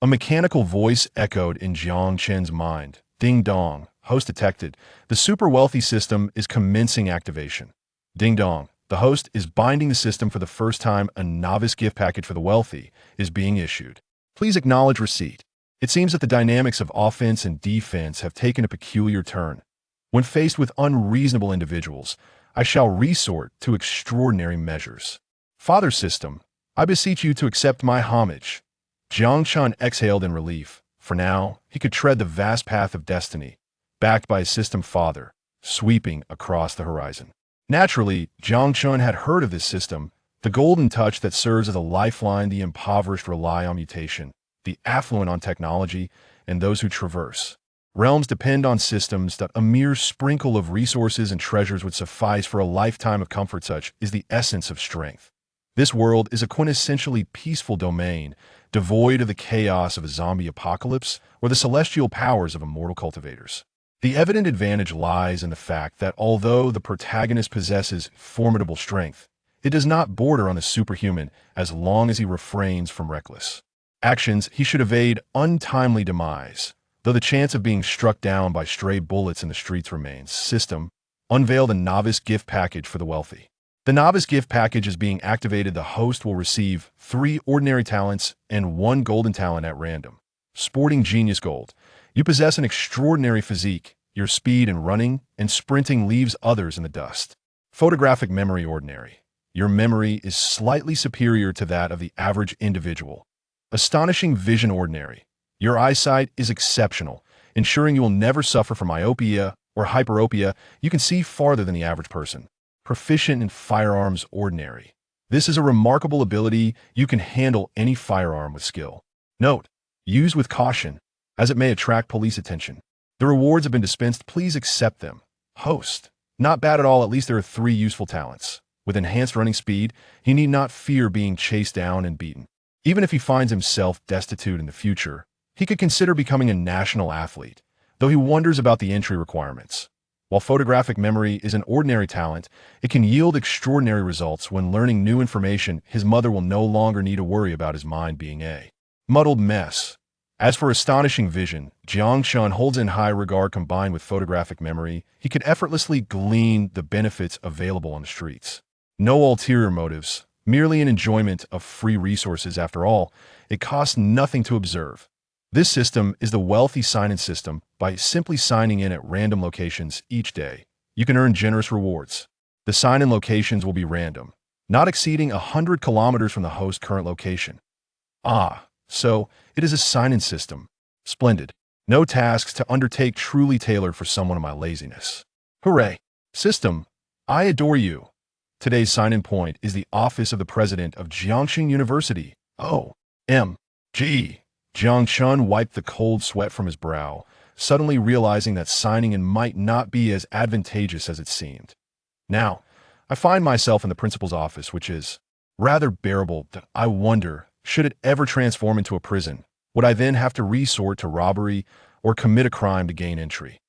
A mechanical voice echoed in Jiang Chen's mind. Ding dong, host detected. The super wealthy system is commencing activation. Ding dong, the host is binding the system for the first time. A novice gift package for the wealthy is being issued. Please acknowledge receipt. It seems that the dynamics of offense and defense have taken a peculiar turn. When faced with unreasonable individuals, I shall resort to extraordinary measures. Father System, I beseech you to accept my homage. Jiang Chun exhaled in relief. For now, he could tread the vast path of destiny, backed by his system father, sweeping across the horizon. Naturally, Jiang Chun had heard of this system, the golden touch that serves as a lifeline. The impoverished rely on mutation, the affluent on technology, and those who traverse realms depend on systems that a mere sprinkle of resources and treasures would suffice for a lifetime of comfort. Such is the essence of strength. This world is a quintessentially peaceful domain, devoid of the chaos of a zombie apocalypse or the celestial powers of immortal cultivators. The evident advantage lies in the fact that although the protagonist possesses formidable strength, it does not border on the superhuman as long as he refrains from reckless actions. He should evade untimely demise, though the chance of being struck down by stray bullets in the streets remains. System, unveil the novice gift package for the wealthy. The novice gift package is being activated. The host will receive 3 ordinary talents and 1 golden talent at random. Sporting Genius Gold. You possess an extraordinary physique. Your speed in running and sprinting leaves others in the dust. Photographic Memory Ordinary. Your memory is slightly superior to that of the average individual. Astonishing Vision Ordinary. Your eyesight is exceptional, ensuring you will never suffer from myopia or hyperopia. You can see farther than the average person. Proficient in Firearms Ordinary. This is a remarkable ability. You can handle any firearm with skill. Note, use with caution, as it may attract police attention. The rewards have been dispensed. Please accept them. Host. Not bad at all. At least there are 3 useful talents. With enhanced running speed, he need not fear being chased down and beaten. Even if he finds himself destitute in the future, he could consider becoming a national athlete, though he wonders about the entry requirements. While photographic memory is an ordinary talent, it can yield extraordinary results when learning new information. His mother will no longer need to worry about his mind being a muddled mess. As for astonishing vision, Jiang Chun holds in high regard. Combined with photographic memory, he could effortlessly glean the benefits available on the streets. No ulterior motives, merely an enjoyment of free resources. After all, it costs nothing to observe. This system is the wealthy sign-in system. By simply signing in at random locations each day, you can earn generous rewards. The sign-in locations will be random, not exceeding 100 kilometers from the host's current location. Ah, so it is a sign-in system. Splendid. No tasks to undertake, truly tailored for someone of my laziness. Hooray! System, I adore you. Today's sign-in point is the office of the president of Jiangxing University. O.M.G. Jiang Chun wiped the cold sweat from his brow, suddenly realizing that signing in might not be as advantageous as it seemed. Now, I find myself in the principal's office, which is rather bearable. I wonder, should it ever transform into a prison, would I then have to resort to robbery or commit a crime to gain entry?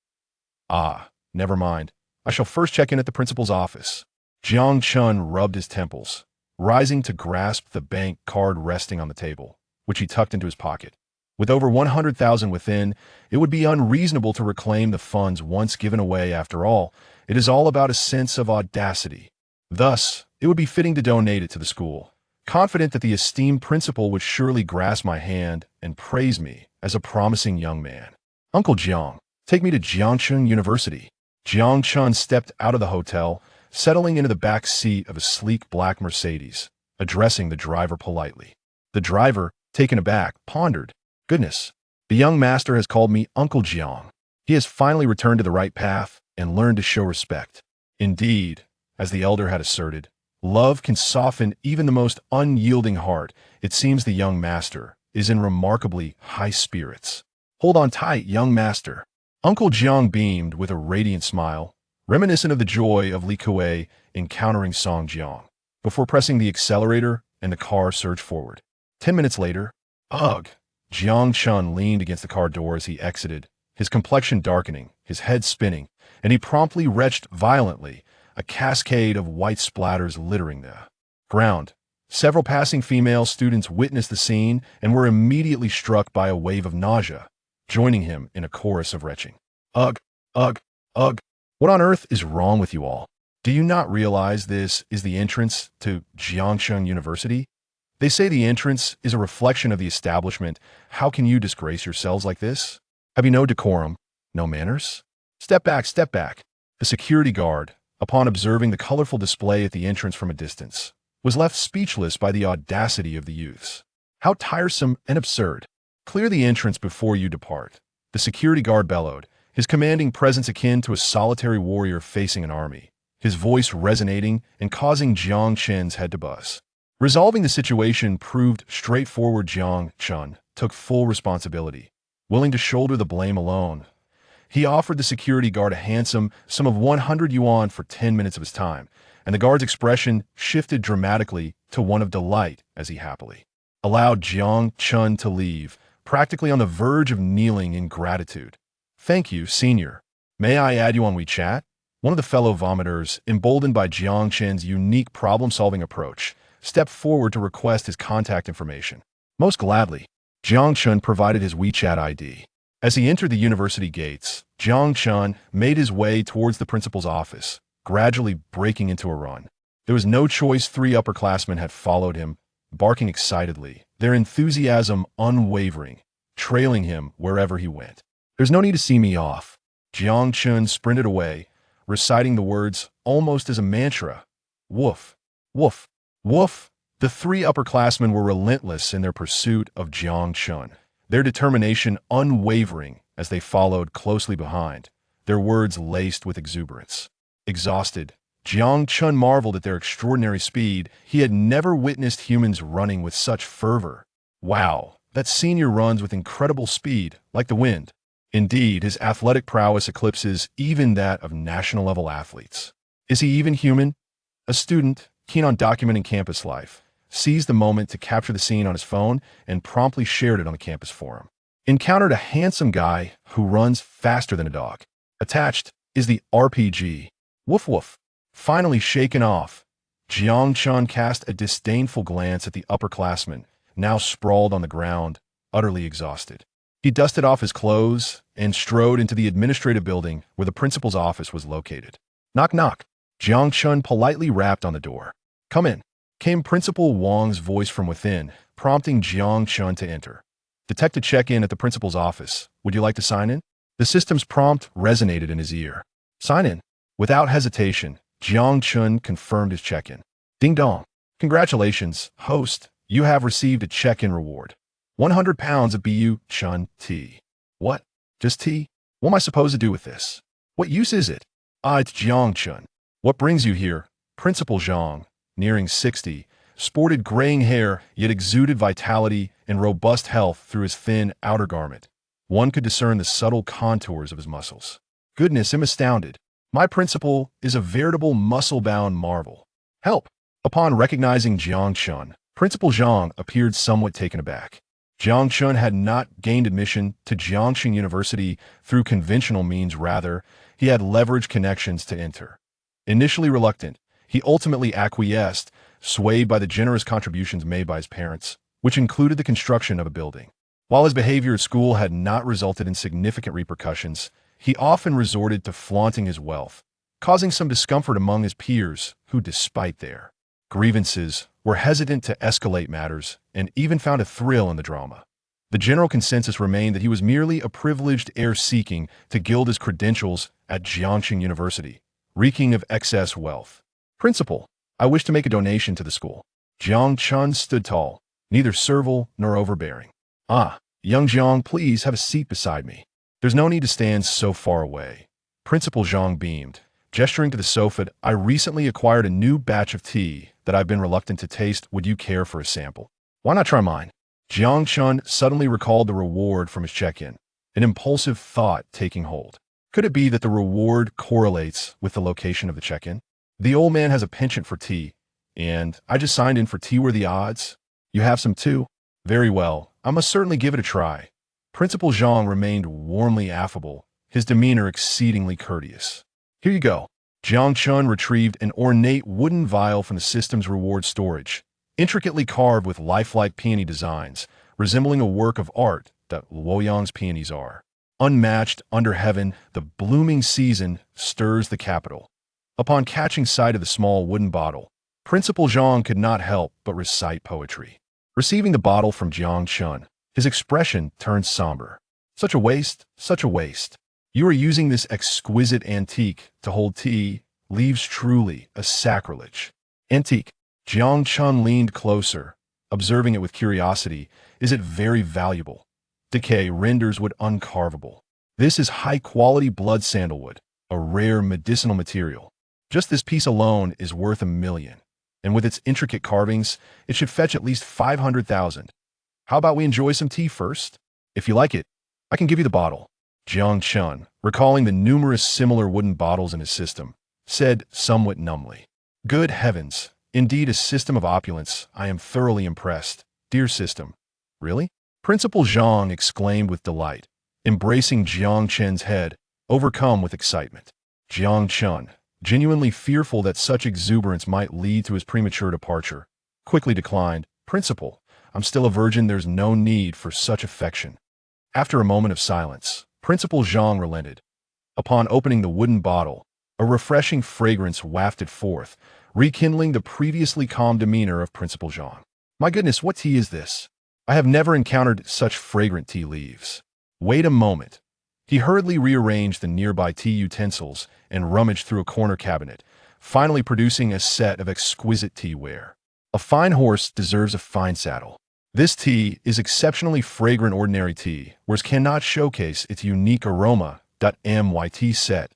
Ah, never mind. I shall first check in at the principal's office. Jiang Chun rubbed his temples, rising to grasp the bank card resting on the table, which he tucked into his pocket. With over 100,000 within, it would be unreasonable to reclaim the funds once given away. After all, it is all about a sense of audacity. Thus, it would be fitting to donate it to the school, confident that the esteemed principal would surely grasp my hand and praise me as a promising young man. Uncle Jiang, take me to Jiangxing University. Jiang Chun stepped out of the hotel, settling into the back seat of a sleek black Mercedes, addressing the driver politely. The driver, taken aback, pondered, "Goodness, the young master has called me Uncle Jiang. He has finally returned to the right path and learned to show respect." Indeed, as the elder had asserted, love can soften even the most unyielding heart. It seems the young master is in remarkably high spirits. "Hold on tight, young master." Uncle Jiang beamed with a radiant smile, reminiscent of the joy of Li Kuei encountering Song Jiang, before pressing the accelerator and the car surged forward. 10 minutes later, ugh! Jiang Chun leaned against the car door as he exited, his complexion darkening, his head spinning, and he promptly retched violently, a cascade of white splatters littering the ground. Several passing female students witnessed the scene and were immediately struck by a wave of nausea, joining him in a chorus of retching. Ugh, ugh, ugh. What on earth is wrong with you all? Do you not realize this is the entrance to Jiangsheng University? They say the entrance is a reflection of the establishment. How can you disgrace yourselves like this? Have you no decorum, no manners? Step back, step back. The security guard, upon observing the colorful display at the entrance from a distance, was left speechless by the audacity of the youths. How tiresome and absurd. Clear the entrance before you depart. The security guard bellowed, his commanding presence akin to a solitary warrior facing an army, his voice resonating and causing Jiang Chen's head to buzz. Resolving the situation proved straightforward. Jiang Chen took full responsibility, willing to shoulder the blame alone. He offered the security guard a handsome sum of 100 yuan for 10 minutes of his time, and the guard's expression shifted dramatically to one of delight as he happily allowed Jiang Chen to leave, practically on the verge of kneeling in gratitude. Thank you, senior. May I add you on WeChat? One of the fellow vomiters, emboldened by Jiang Chen's unique problem-solving approach, stepped forward to request his contact information. Most gladly, Jiang Chen provided his WeChat ID. As he entered the university gates, Jiang Chen made his way towards the principal's office, gradually breaking into a run. There was no choice. 3 upperclassmen had followed him, barking excitedly, their enthusiasm unwavering, trailing him wherever he went. There's no need to see me off. Jiang Chen sprinted away, reciting the words almost as a mantra. Woof, woof, woof. The 3 upperclassmen were relentless in their pursuit of Jiang Chen, their determination unwavering as they followed closely behind, their words laced with exuberance. Exhausted, Jiang Chen marveled at their extraordinary speed. He had never witnessed humans running with such fervor. Wow, that senior runs with incredible speed, like the wind. Indeed, his athletic prowess eclipses even that of national-level athletes. Is he even human? A student, keen on documenting campus life, seized the moment to capture the scene on his phone and promptly shared it on the campus forum. Encountered a handsome guy who runs faster than a dog. Attached is the RPG. Woof woof. Finally shaken off, Jiang Chen cast a disdainful glance at the upperclassman, now sprawled on the ground, utterly exhausted. He dusted off his clothes and strode into the administrative building where the principal's office was located. Knock knock. Jiang Chen politely rapped on the door. Come in, came Principal Wang's voice from within, prompting Jiang Chen to enter. Detect a check-in at the principal's office. Would you like to sign in? The system's prompt resonated in his ear. Sign in. Without hesitation, Jiang Chen confirmed his check-in. Ding dong. Congratulations, host. You have received a check-in reward. 100 pounds of BU Chun tea. What? Just tea? What am I supposed to do with this? What use is it? It's Jiang Chen. What brings you here? Principal Zhang, nearing 60, sported graying hair yet exuded vitality and robust health through his thin outer garment. One could discern the subtle contours of his muscles. Goodness, I'm astounded. My principal is a veritable muscle-bound marvel. Help! Upon recognizing Jiang Chen, Principal Zhang appeared somewhat taken aback. Jiang Chen had not gained admission to Jiangsheng University through conventional means. Rather, he had leveraged connections to enter. Initially reluctant, he ultimately acquiesced, swayed by the generous contributions made by his parents, which included the construction of a building. While his behavior at school had not resulted in significant repercussions, he often resorted to flaunting his wealth, causing some discomfort among his peers who, despite their grievances, were hesitant to escalate matters and even found a thrill in the drama. The general consensus remained that he was merely a privileged heir seeking to gild his credentials at Jiangsheng University, reeking of excess wealth. Principal, I wish to make a donation to the school. Jiang Chen stood tall, neither servile nor overbearing. Young Jiang, please have a seat beside me. There's no need to stand so far away. Principal Zhang beamed, gesturing to the sofa. I recently acquired a new batch of tea that I've been reluctant to taste. Would you care for a sample? Why not try mine? Jiang Chen suddenly recalled the reward from his check-in, an impulsive thought taking hold. Could it be that the reward correlates with the location of the check-in? The old man has a penchant for tea, and I just signed in for tea. Were the odds? You have some too? Very well, I must certainly give it a try. Principal Zhang remained warmly affable, his demeanor exceedingly courteous. Here you go. Jiang Chen retrieved an ornate wooden vial from the system's reward storage, intricately carved with lifelike peony designs, resembling a work of art that Luoyang's peonies are. Unmatched under heaven, the blooming season stirs the capital. Upon catching sight of the small wooden bottle, Principal Zhang could not help but recite poetry. Receiving the bottle from Jiang Chun, his expression turned somber. Such a waste, such a waste. You are using this exquisite antique to hold tea, leaves truly a sacrilege. Antique. Jiang Chun leaned closer, observing it with curiosity. Is it very valuable? Decay renders wood uncarvable. This is high-quality blood sandalwood, a rare medicinal material. Just this piece alone is worth $1 million. And with its intricate carvings, it should fetch at least 500,000. How about we enjoy some tea first? If you like it, I can give you the bottle. Jiang Chun, recalling the numerous similar wooden bottles in his system, said somewhat numbly. Good heavens, indeed a system of opulence. I am thoroughly impressed. Dear system. Really? Principal Zhang exclaimed with delight, embracing Jiang Chen's head, overcome with excitement. Jiang Chun, genuinely fearful that such exuberance might lead to his premature departure, quickly declined. Principal, I'm still a virgin. There's no need for such affection. After a moment of silence, Principal Zhang relented. Upon opening the wooden bottle, a refreshing fragrance wafted forth, rekindling the previously calm demeanor of Principal Zhang. My goodness, what tea is this? I have never encountered such fragrant tea leaves. Wait a moment. He hurriedly rearranged the nearby tea utensils and rummaged through a corner cabinet, finally producing a set of exquisite teaware. A fine horse deserves a fine saddle. This tea is exceptionally fragrant. Ordinary tea, whereas cannot showcase its unique aroma. MYT set.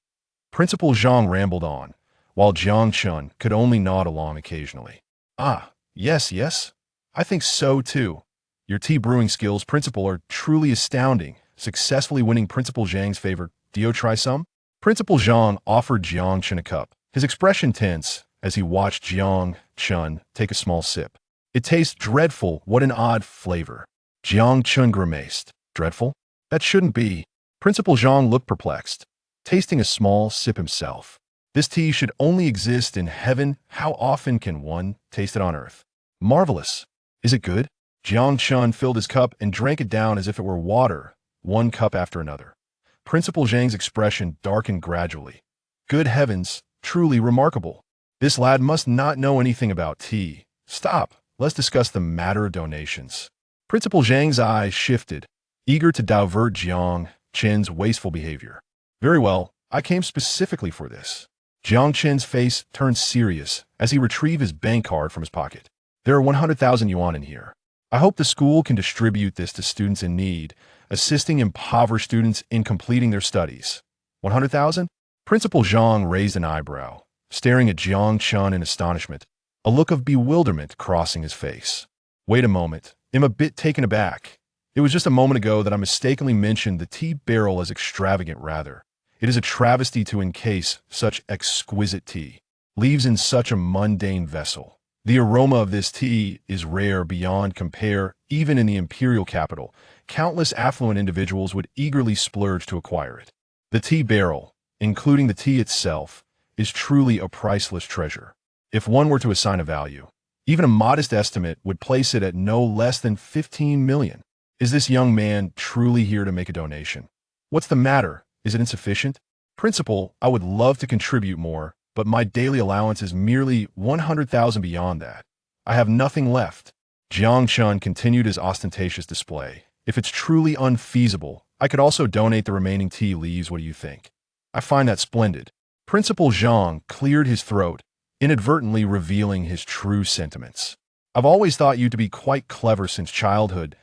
Principal Zhang rambled on, while Jiang Chun could only nod along occasionally. Ah, yes, I think so too. Your tea brewing skills, Principal, are truly astounding, successfully winning Principal Zhang's favor. Do you try some? Principal Zhang offered Jiang Chun a cup, his expression tense as he watched Jiang Chun take a small sip. It tastes dreadful. What an odd flavor. Jiang Chun grimaced. Dreadful? That shouldn't be. Principal Zhang looked perplexed, tasting a small sip himself. This tea should only exist in heaven. How often can one taste it on earth? Marvelous. Is it good? Jiang Chun filled his cup and drank it down as if it were water, one cup after another. Principal Zhang's expression darkened gradually. Good heavens, truly remarkable. This lad must not know anything about tea. Stop, let's discuss the matter of donations. Principal Zhang's eyes shifted, eager to divert Jiang Chen's wasteful behavior. Very well, I came specifically for this. Jiang Chen's face turned serious as he retrieved his bank card from his pocket. There are 100,000 yuan in here. I hope the school can distribute this to students in need, assisting impoverished students in completing their studies. 100,000? Principal Zhang raised an eyebrow, staring at Jiang Chun in astonishment, a look of bewilderment crossing his face. Wait a moment, I'm a bit taken aback. It was just a moment ago that I mistakenly mentioned the tea barrel as extravagant. Rather, it is a travesty to encase such exquisite tea leaves in such a mundane vessel. The aroma of this tea is rare beyond compare. Even in the imperial capital, countless affluent individuals would eagerly splurge to acquire it. The tea barrel, including the tea itself, is truly a priceless treasure. If one were to assign a value, even a modest estimate would place it at no less than 15 million. Is this young man truly here to make a donation? What's the matter? Is it insufficient? Principal, I would love to contribute more, but my daily allowance is merely 100,000. Beyond that, I have nothing left. Jiang Chun continued his ostentatious display. If it's truly unfeasible, I could also donate the remaining tea leaves. What do you think? I find that splendid. Principal Zhang cleared his throat, inadvertently revealing his true sentiments. I've always thought you to be quite clever since childhood.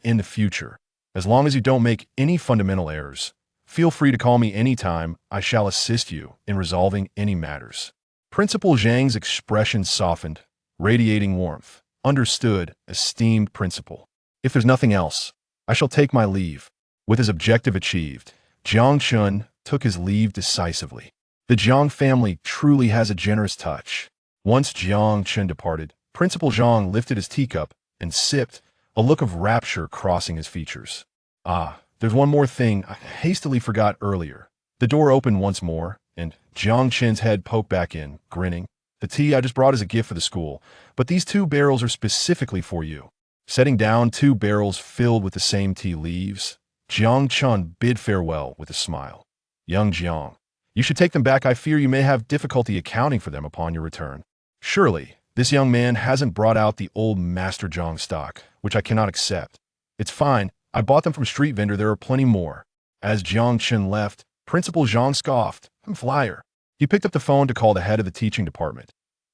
In the future, as long as you don't make any fundamental errors, feel free to call me anytime. I shall assist you in resolving any matters. Principal Zhang's expression softened, radiating warmth. Understood, esteemed principal. If there's nothing else, I shall take my leave. With his objective achieved, Jiang Chun took his leave decisively. The Jiang family truly has a generous touch. Once Jiang Chun departed, Principal Zhang lifted his teacup and sipped, a look of rapture crossing his features. Ah, there's one more thing I hastily forgot earlier. The door opened once more, and Jiang Chen's head poked back in, grinning. The tea I just brought is a gift for the school, but these 2 barrels are specifically for you. Setting down 2 barrels filled with the same tea leaves, Jiang Chun bid farewell with a smile. Young Jiang, you should take them back. I fear you may have difficulty accounting for them upon your return. Surely, this young man hasn't brought out the old Master Jiang stock, which I cannot accept. It's fine. I bought them from street vendor. There are plenty more. As Jiang Chen left, Principal Zhang scoffed. I'm flyer. He picked up the phone to call the head of the teaching department.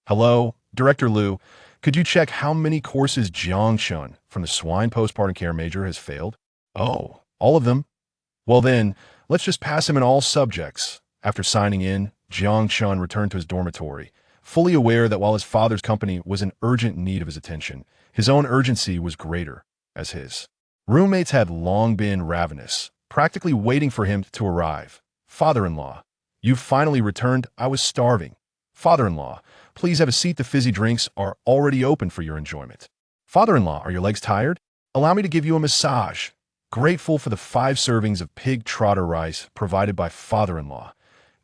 Hello, Director Liu. Could you check how many courses Jiang Chen from the swine postpartum care major has failed? Oh, all of them? Well then, let's just pass him in all subjects. After signing in, Jiang Chen returned to his dormitory, fully aware that while his father's company was in urgent need of his attention, his own urgency was greater, as his roommates had long been ravenous, practically waiting for him to arrive. Father-in-law, you've finally returned. I was starving. Father-in-law, please have a seat. The fizzy drinks are already open for your enjoyment. Father-in-law, are your legs tired? Allow me to give you a massage. Grateful for the 5 servings of pig trotter rice provided by father-in-law,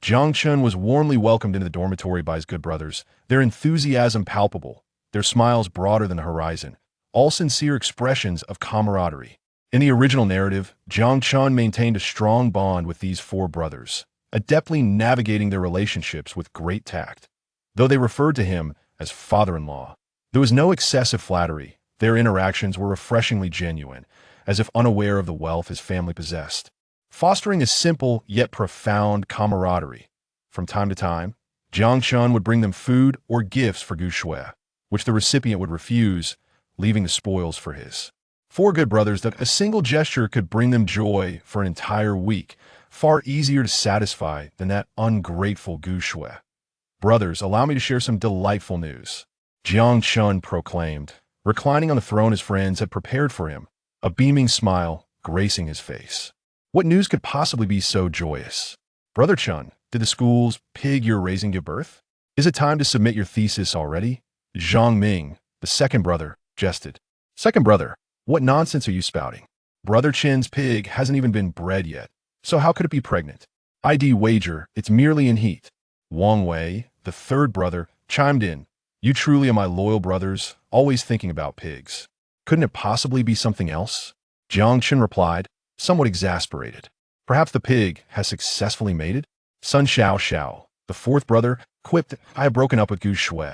Jiang Chun was warmly welcomed into the dormitory by his good brothers, their enthusiasm palpable, their smiles broader than the horizon, all sincere expressions of camaraderie. In the original narrative, Jiang Chun maintained a strong bond with these 4 brothers, adeptly navigating their relationships with great tact. Though they referred to him as father-in-law, there was no excessive flattery. Their interactions were refreshingly genuine, as if unaware of the wealth his family possessed, fostering a simple yet profound camaraderie. From time to time, Jiang Chun would bring them food or gifts for Gu Shui, which the recipient would refuse, leaving the spoils for his 4 good brothers. That a single gesture could bring them joy for an entire week, far easier to satisfy than that ungrateful Gu Shui. Brothers, allow me to share some delightful news, Jiang Chun proclaimed, reclining on the throne his friends had prepared for him, a beaming smile gracing his face. What news could possibly be so joyous? Brother Chun, did the school's pig you're raising give birth? Is it time to submit your thesis already? Zhang Ming, the second brother, jested. Second brother, what nonsense are you spouting? Brother Chin's pig hasn't even been bred yet, so how could it be pregnant? I'd wager it's merely in heat. Wang Wei, the third brother, chimed in. You truly are my loyal brothers, always thinking about pigs. Couldn't it possibly be something else? Jiang Chen replied, somewhat exasperated. Perhaps the pig has successfully mated? Sun Xiao Xiao, the fourth brother, quipped, I have broken up with Gu Shui.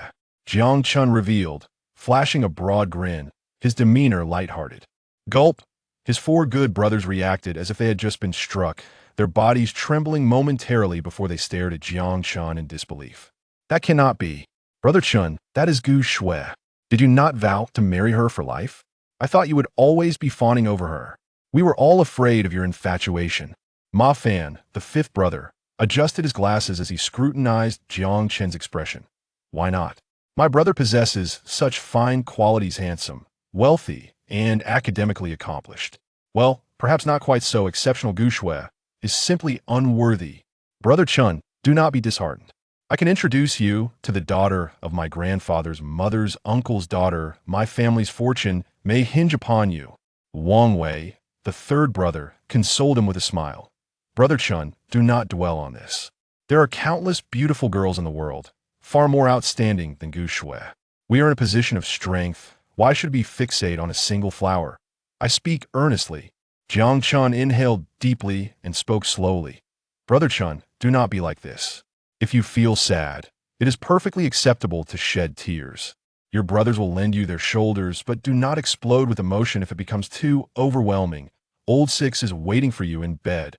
Jiang Chun revealed, flashing a broad grin, his demeanor lighthearted. Gulp! His 4 good brothers reacted as if they had just been struck, their bodies trembling momentarily before they stared at Jiang Chun in disbelief. That cannot be. Brother Chun, that is Gu Shui. Did you not vow to marry her for life? I thought you would always be fawning over her. We were all afraid of your infatuation. Ma Fan, the 5th brother, adjusted his glasses as he scrutinized Jiang Chen's expression. Why not? My brother possesses such fine qualities, handsome, wealthy, and academically accomplished. Well, perhaps not quite so exceptional. Gu Shui is simply unworthy. Brother Chun, do not be disheartened. I can introduce you to the daughter of my grandfather's mother's uncle's daughter. My family's fortune may hinge upon you. Wang Wei, the 3rd brother, consoled him with a smile. Brother Chun, do not dwell on this. There are countless beautiful girls in the world, far more outstanding than Gu Shui. We are in a position of strength. Why should we fixate on a single flower? I speak earnestly. Jiang Chun inhaled deeply and spoke slowly. Brother Chun, do not be like this. If you feel sad, it is perfectly acceptable to shed tears. Your brothers will lend you their shoulders, but do not explode with emotion if it becomes too overwhelming. Old Six is waiting for you in bed.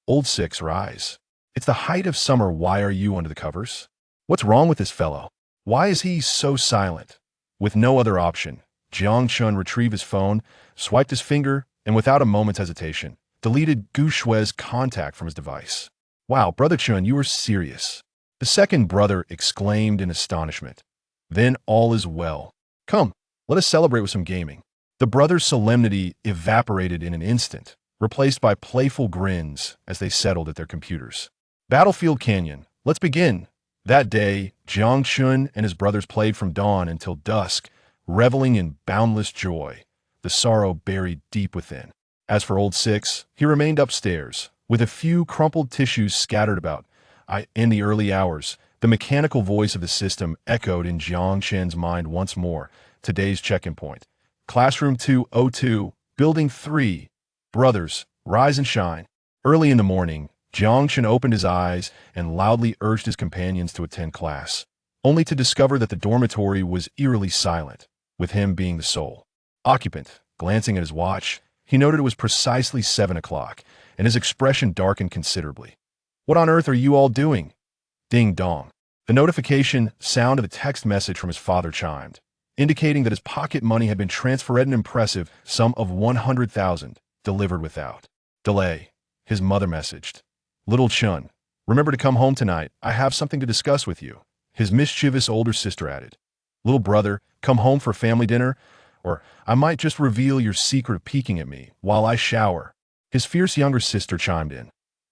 Old Six, rise. It's the height of summer. Why are you under the covers? What's wrong with this fellow? Why is he so silent? With no other option, Jiang Chun retrieved his phone, swiped his finger, and without a moment's hesitation, deleted Gu Shui's contact from his device. Wow, Brother Chun, you are serious. The second brother exclaimed in astonishment. Then all is well. Come, let us celebrate with some gaming. The brothers' solemnity evaporated in an instant, replaced by playful grins as they settled at their computers. Battlefield Canyon, let's begin. That day, Jiang Chun and his brothers played from dawn until dusk, reveling in boundless joy, the sorrow buried deep within. As for Old Six, he remained upstairs, with a few crumpled tissues scattered about. In the early hours, The mechanical voice of the system echoed in Jiang Chen's mind once more. Today's check-in point. Classroom 202, Building 3. Brothers, rise and shine. Early in the morning, Jiang Chen opened his eyes and loudly urged his companions to attend class, only to discover that the dormitory was eerily silent, with him being the sole occupant. Glancing at his watch, he noted it was precisely 7 o'clock, and his expression darkened considerably. "What on earth are you all doing?" Ding dong. The notification sound of a text message from his father chimed, indicating that his pocket money had been transferred an impressive sum of 100,000, delivered without delay. His mother messaged, "Little Chun, remember to come home tonight. I have something to discuss with you." His mischievous older sister added, "Little brother, come home for family dinner, or I might just reveal your secret of peeking at me while I shower." His fierce younger sister chimed in,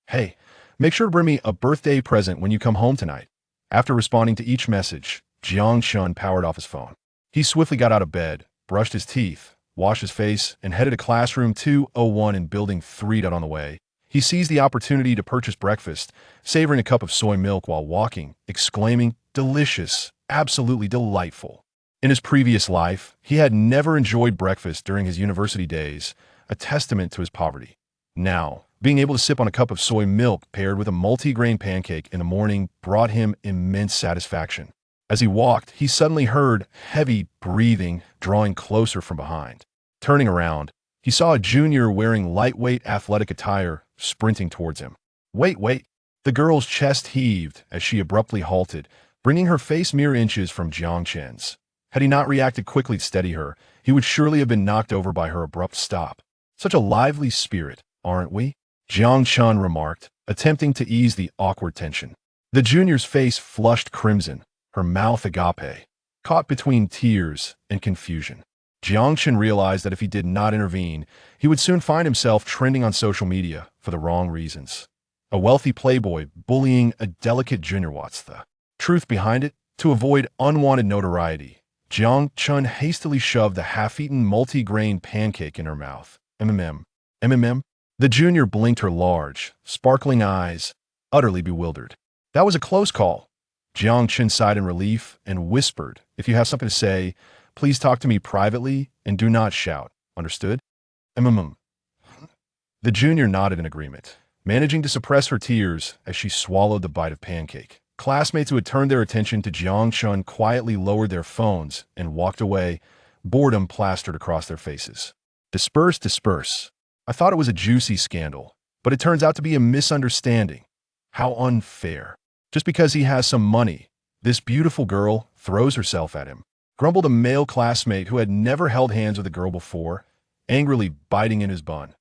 "Hey, make sure to bring me a birthday present when you come home tonight." After responding to each message, Jiang Chun powered off his phone. He swiftly got out of bed, brushed his teeth, washed his face, and headed to classroom 201 in building 3. On the way, he seized the opportunity to purchase breakfast, savoring a cup of soy milk while walking, exclaiming, "Delicious, absolutely delightful." In his previous life, he had never enjoyed breakfast during his university days, a testament to his poverty. Now, being able to sip on a cup of soy milk paired with a multi-grain pancake in the morning brought him immense satisfaction. As he walked, he suddenly heard heavy breathing drawing closer from behind. Turning around, he saw a junior wearing lightweight athletic attire sprinting towards him. Wait. The girl's chest heaved as she abruptly halted, bringing her face mere inches from Jiang Chen's. Had he not reacted quickly to steady her, he would surely have been knocked over by her abrupt stop. "Such a lively spirit, aren't we?" Jiang Chen remarked, attempting to ease the awkward tension. The junior's face flushed crimson, her mouth agape, caught between tears and confusion. Jiang Chen realized that if he did not intervene, he would soon find himself trending on social media for the wrong reasons. A wealthy playboy bullying a delicate junior. What's the truth behind it? To avoid unwanted notoriety, Jiang Chen hastily shoved the half-eaten multi-grain pancake in her mouth. MMM. The junior blinked her large, sparkling eyes, utterly bewildered. "That was a close call." Jiang Chen sighed in relief and whispered, "If you have something to say, please talk to me privately and do not shout. Understood?" MMM. The junior nodded in agreement, managing to suppress her tears as she swallowed the bite of pancake. Classmates who had turned their attention to Jiang Chen quietly lowered their phones and walked away, boredom plastered across their faces. Disperse. I thought it was a juicy scandal, but it turns out to be a misunderstanding. How unfair. Just because he has some money, this beautiful girl throws herself at him, grumbled a male classmate who had never held hands with a girl before, angrily biting in his bun.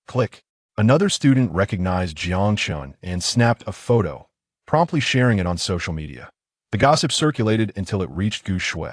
Click. Another student recognized Jiang Chen and snapped a photo, promptly sharing it on social media. The gossip circulated until it reached Gu Shui.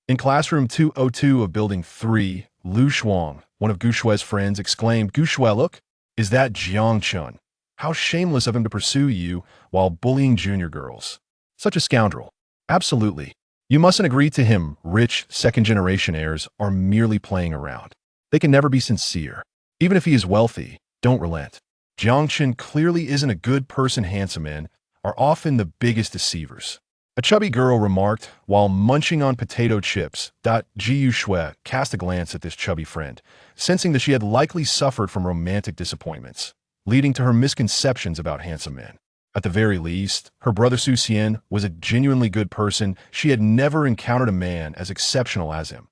In classroom 202 of building 3, Lu Shuang, one of Gu Shui's friends, exclaimed, "Gu Shui, look, is that Jiang Chen? How shameless of him to pursue you while bullying junior girls. Such a scoundrel." "Absolutely. You mustn't agree to him. Rich, second-generation heirs are merely playing around. They can never be sincere. Even if he is wealthy, don't relent. Jiang Chen clearly isn't a good person. Handsome men are often the biggest deceivers," a chubby girl remarked while munching on potato chips. Jiu Shui cast a glance at this chubby friend, sensing that she had likely suffered from romantic disappointments, leading to her misconceptions about handsome men. At the very least, her brother Su Xian was a genuinely good person. She had never encountered a man as exceptional as him.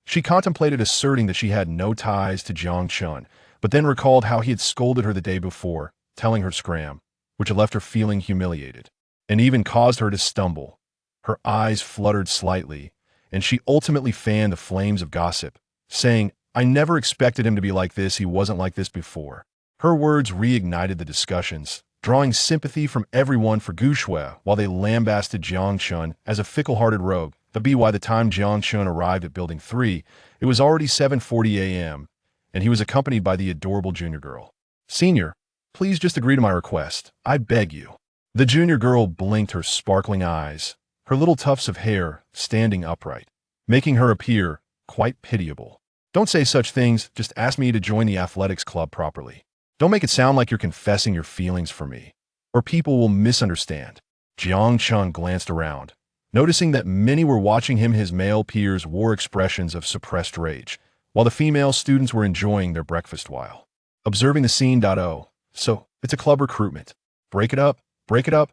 She contemplated asserting that she had no ties to Jiang Chen, but then recalled how he had scolded her the day before, telling her scram, which had left her feeling humiliated, and even caused her to stumble. Her eyes fluttered slightly, and she ultimately fanned the flames of gossip, saying, "I never expected him to be like this. He wasn't like this before." Her words reignited the discussions, drawing sympathy from everyone for Gu Shui while they lambasted Jiang Chen as a fickle-hearted rogue. By the time Jiang Chen arrived at Building 3, it was already 7:40 a.m., and he was accompanied by the adorable junior girl. "Senior, please just agree to my request. I beg you." The junior girl blinked her sparkling eyes, her little tufts of hair standing upright, making her appear quite pitiable. "Don't say such things. Just ask me to join the athletics club properly. Don't make it sound like you're confessing your feelings for me, or people will misunderstand." Jiang Chun glanced around, noticing that many were watching him. His male peers wore expressions of suppressed rage, while the female students were enjoying their breakfast while observing the scene. Oh, so it's a club recruitment. Break it up, break it up.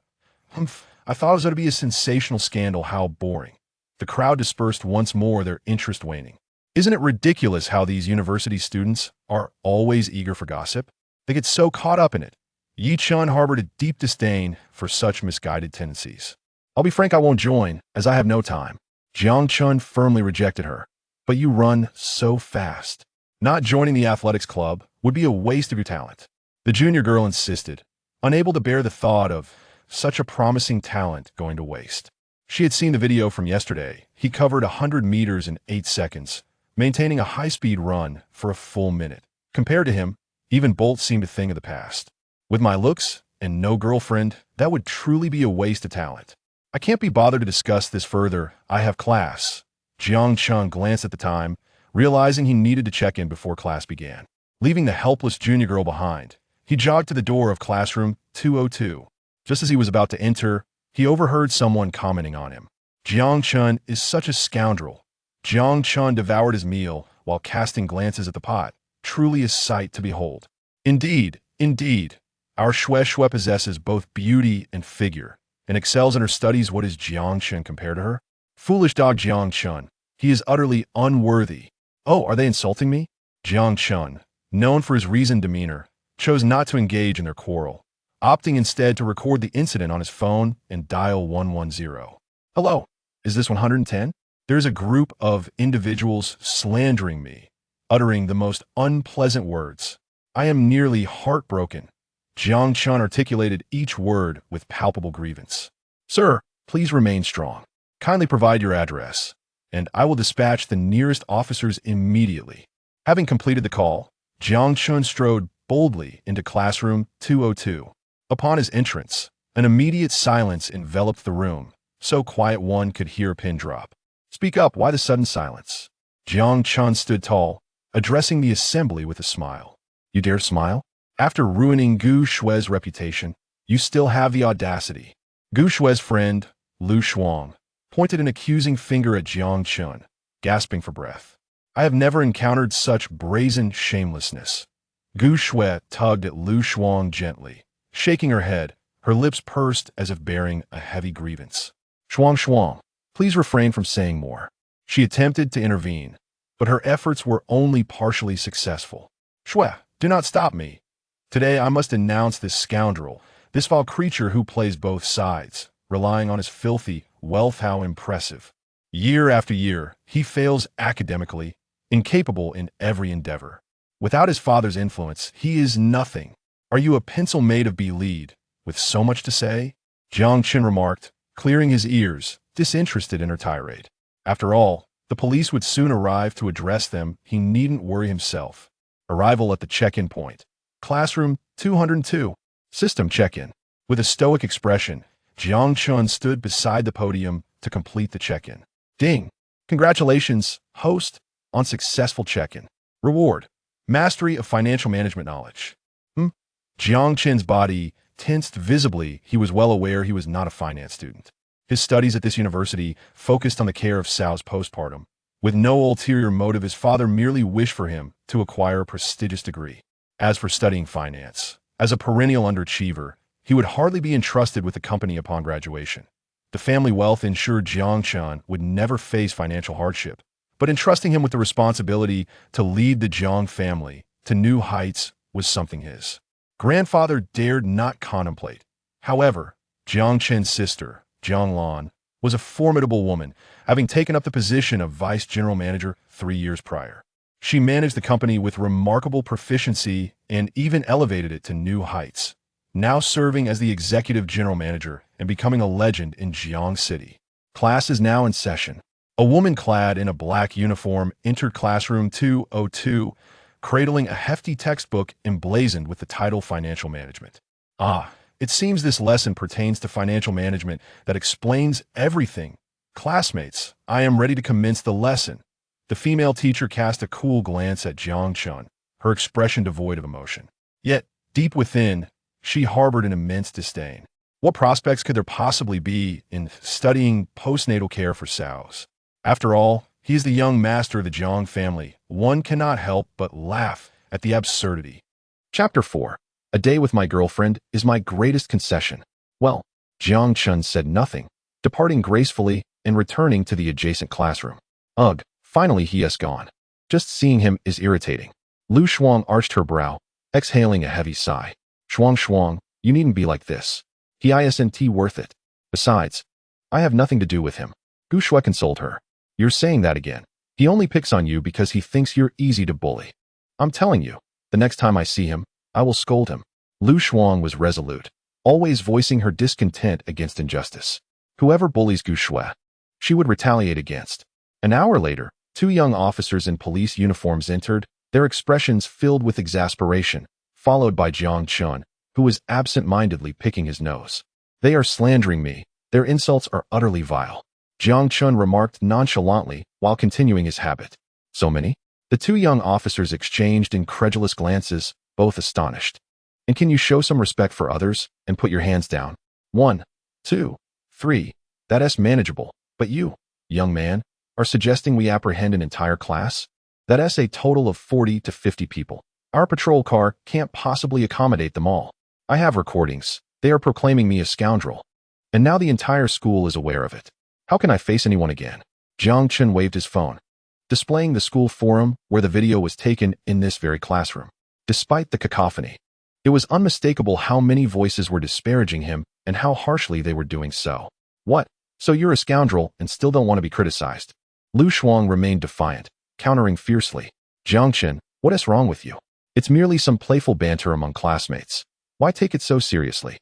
Humph, I thought it was going to be a sensational scandal. How boring. The crowd dispersed once more, their interest waning. Isn't it ridiculous how these university students are always eager for gossip? They get so caught up in it. Yi Chun harbored a deep disdain for such misguided tendencies. I'll be frank, I won't join, as I have no time. Jiang Chun firmly rejected her. But you run so fast. Not joining the athletics club would be a waste of your talent. The junior girl insisted, unable to bear the thought of such a promising talent going to waste. She had seen the video from yesterday. He covered 100 meters in 8 seconds, maintaining a high-speed run for a full minute. Compared to him, even Bolt seemed a thing of the past. With my looks and no girlfriend, that would truly be a waste of talent. I can't be bothered to discuss this further. I have class. Jiang Chun glanced at the time, realizing he needed to check in before class began. Leaving the helpless junior girl behind, he jogged to the door of classroom 202. Just as he was about to enter, he overheard someone commenting on him. Jiang Chun is such a scoundrel. Jiang Chun devoured his meal while casting glances at the pot. Truly a sight to behold. Indeed, indeed. Our Shue possesses both beauty and figure, and excels in her studies. What is Jiang Chun compared to her? Foolish dog Jiang Chun. He is utterly unworthy. Oh, are they insulting me? Jiang Chun, known for his reasoned demeanor, chose not to engage in their quarrel, opting instead to record the incident on his phone and dial 110. Hello, is this 110? There's a group of individuals slandering me, uttering the most unpleasant words. I am nearly heartbroken. Jiang Chun articulated each word with palpable grievance. Sir, please remain strong. Kindly provide your address, and I will dispatch the nearest officers immediately. Having completed the call, Jiang Chun strode boldly into classroom 202. Upon his entrance, an immediate silence enveloped the room, so quiet one could hear a pin drop. Speak up, why the sudden silence? Jiang Chun stood tall, addressing the assembly with a smile. You dare smile? After ruining Gu Shue's reputation, you still have the audacity. Gu Shue's friend, Lu Shuang, pointed an accusing finger at Jiang Chun, gasping for breath. I have never encountered such brazen shamelessness. Gu Shue tugged at Lu Shuang gently, shaking her head, her lips pursed as if bearing a heavy grievance. Shuang, please refrain from saying more. She attempted to intervene, but her efforts were only partially successful. Shue, do not stop me. Today I must denounce this scoundrel, this foul creature who plays both sides, relying on his filthy wealth. How impressive. Year after year, he fails academically, incapable in every endeavor. Without his father's influence, he is nothing. Are you a pencil made of lead, with so much to say? Jiang Chun remarked, clearing his ears, disinterested in her tirade. After all, the police would soon arrive to address them. He needn't worry himself. Arrival at the check-in point. Classroom 202. System check-in. With a stoic expression, Jiang Chun stood beside the podium to complete the check-in. Ding! Congratulations, host, on successful check-in. Reward. Mastery of financial management knowledge. Jiang Chun's body tensed visibly. He was well aware he was not a finance student. His studies at this university focused on the care of Sao's postpartum. With no ulterior motive, his father merely wished for him to acquire a prestigious degree. As for studying finance, as a perennial underachiever, he would hardly be entrusted with the company upon graduation. The family wealth ensured Jiang Chun would never face financial hardship, but entrusting him with the responsibility to lead the Jiang family to new heights was something his grandfather dared not contemplate. However, Jiang Chun's sister, Jiang Lan, was a formidable woman, having taken up the position of vice general manager 3 years prior. She managed the company with remarkable proficiency and even elevated it to new heights, now serving as the executive general manager and becoming a legend in Jiang City. Class is now in session. A woman clad in a black uniform entered classroom 202, cradling a hefty textbook emblazoned with the title Financial Management. It seems this lesson pertains to financial management that explains everything. Classmates, I am ready to commence the lesson. The female teacher cast a cool glance at Jiang Chun, her expression devoid of emotion. Yet, deep within, she harbored an immense disdain. What prospects could there possibly be in studying postnatal care for sows? After all, he is the young master of the Jiang family. One cannot help but laugh at the absurdity. Chapter 4. A day with my girlfriend is my greatest concession. Well, Jiang Chun said nothing, departing gracefully and returning to the adjacent classroom. Ugh, finally he has gone. Just seeing him is irritating. Lu Shuang arched her brow, exhaling a heavy sigh. Shuang, you needn't be like this. He isn't worth it. Besides, I have nothing to do with him. Gu Shui consoled her. You're saying that again. He only picks on you because he thinks you're easy to bully. I'm telling you, the next time I see him, I will scold him. Lu Shuang was resolute, always voicing her discontent against injustice. Whoever bullies Gu Shui, she would retaliate against. An hour later, two young officers in police uniforms entered, their expressions filled with exasperation, followed by Jiang Chun, who was absent-mindedly picking his nose. They are slandering me. Their insults are utterly vile. Jiang Chun remarked nonchalantly while continuing his habit. So many? The two young officers exchanged incredulous glances, both astonished. And can you show some respect for others and put your hands down? 1, 2, 3. That's manageable. But you, young man, are suggesting we apprehend an entire class? That's a total of 40 to 50 people. Our patrol car can't possibly accommodate them all. I have recordings. They are proclaiming me a scoundrel. And now the entire school is aware of it. How can I face anyone again? Jiang Chun waved his phone, displaying the school forum where the video was taken in this very classroom. Despite the cacophony, it was unmistakable how many voices were disparaging him and how harshly they were doing so. What? So you're a scoundrel and still don't want to be criticized? Lu Shuang remained defiant, countering fiercely. Jiang Chun, what is wrong with you? It's merely some playful banter among classmates. Why take it so seriously?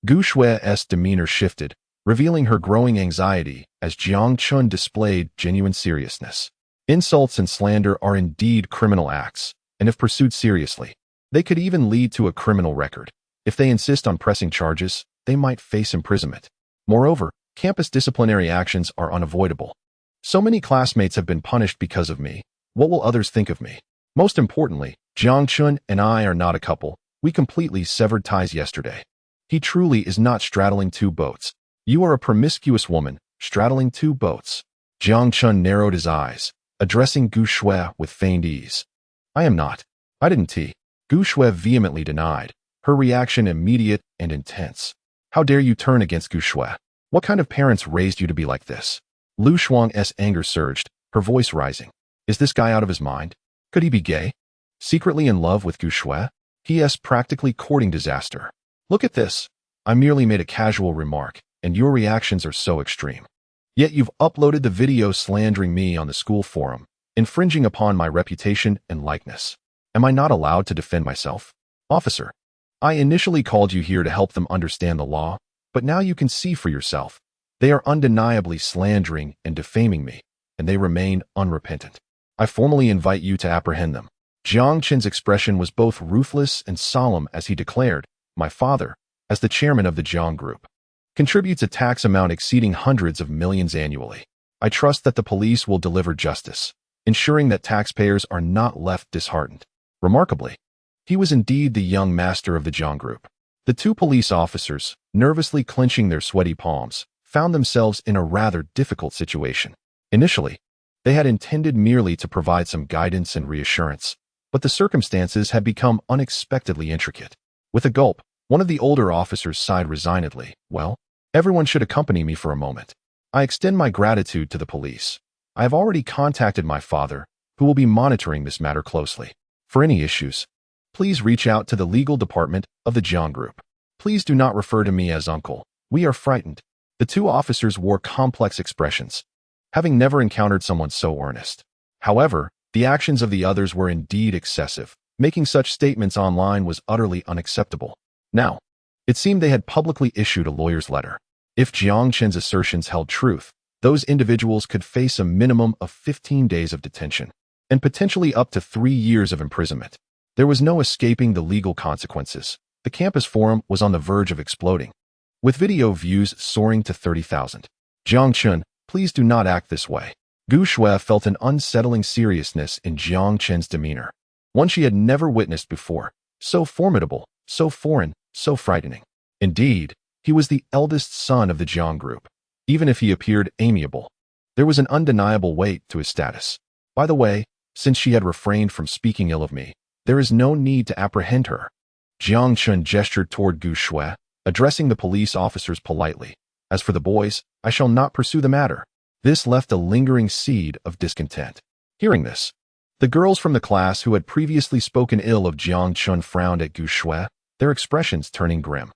Gu Shui's demeanor shifted, revealing her growing anxiety as Jiang Chun displayed genuine seriousness. Insults and slander are indeed criminal acts, and if pursued seriously, they could even lead to a criminal record. If they insist on pressing charges, they might face imprisonment. Moreover, campus disciplinary actions are unavoidable. So many classmates have been punished because of me. What will others think of me? Most importantly, Jiang Chun and I are not a couple. We completely severed ties yesterday. He truly is not straddling two boats. You are a promiscuous woman, straddling two boats. Jiang Chun narrowed his eyes, addressing Gu Shui with feigned ease. I am not. I didn't tea. Gu Shui vehemently denied, her reaction immediate and intense. How dare you turn against Gu Shui? What kind of parents raised you to be like this? Lu Shuang's anger surged, her voice rising. Is this guy out of his mind? Could he be gay? Secretly in love with Gu Shui? He is practically courting disaster. Look at this. I merely made a casual remark, and your reactions are so extreme. Yet you've uploaded the video slandering me on the school forum, infringing upon my reputation and likeness. Am I not allowed to defend myself? Officer, I initially called you here to help them understand the law, but now you can see for yourself. They are undeniably slandering and defaming me, and they remain unrepentant. I formally invite you to apprehend them. Jiang Chun's expression was both ruthless and solemn as he declared, my father, as the chairman of the Jiang Group, contributes a tax amount exceeding hundreds of millions annually. I trust that the police will deliver justice, ensuring that taxpayers are not left disheartened. Remarkably, he was indeed the young master of the Jiang Group. The two police officers, nervously clenching their sweaty palms, found themselves in a rather difficult situation. Initially, they had intended merely to provide some guidance and reassurance, but the circumstances had become unexpectedly intricate. With a gulp, one of the older officers sighed resignedly. Well, everyone should accompany me for a moment. I extend my gratitude to the police. I have already contacted my father, who will be monitoring this matter closely. For any issues, please reach out to the legal department of the Jiang Group. Please do not refer to me as uncle. We are frightened. The two officers wore complex expressions, having never encountered someone so earnest. However, the actions of the others were indeed excessive. Making such statements online was utterly unacceptable. Now, it seemed they had publicly issued a lawyer's letter. If Jiang Chun's assertions held truth, those individuals could face a minimum of 15 days of detention and potentially up to 3 years of imprisonment. There was no escaping the legal consequences. The campus forum was on the verge of exploding, with video views soaring to 30,000. Jiang Chun, please do not act this way. Gu Shui felt an unsettling seriousness in Jiang Chun's demeanor, one she had never witnessed before. So formidable, so foreign, so frightening. Indeed, He was the eldest son of the Jiang group. Even if he appeared amiable, there was an undeniable weight to his status. By the way, since she had refrained from speaking ill of me, there is no need to apprehend her. Jiang Chun gestured toward Gu Shui, addressing the police officers politely. As for the boys, I shall not pursue the matter. This left a lingering seed of discontent. Hearing this, the girls from the class who had previously spoken ill of Jiang Chun frowned at Gu Shui, their expressions turning grim.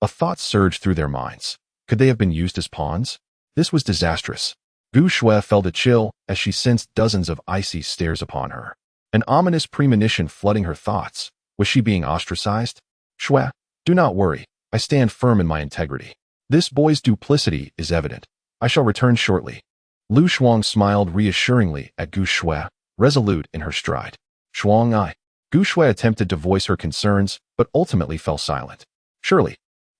A thought surged through their minds. Could they have been used as pawns? This was disastrous. Gu Shui felt a chill as she sensed dozens of icy stares upon her. An ominous premonition flooding her thoughts. Was she being ostracized? Shui, do not worry. I stand firm in my integrity. This boy's duplicity is evident. I shall return shortly. Lu Shuang smiled reassuringly at Gu Shui, resolute in her stride. Shuang I. Gu Shui attempted to voice her concerns, but ultimately fell silent. Surely,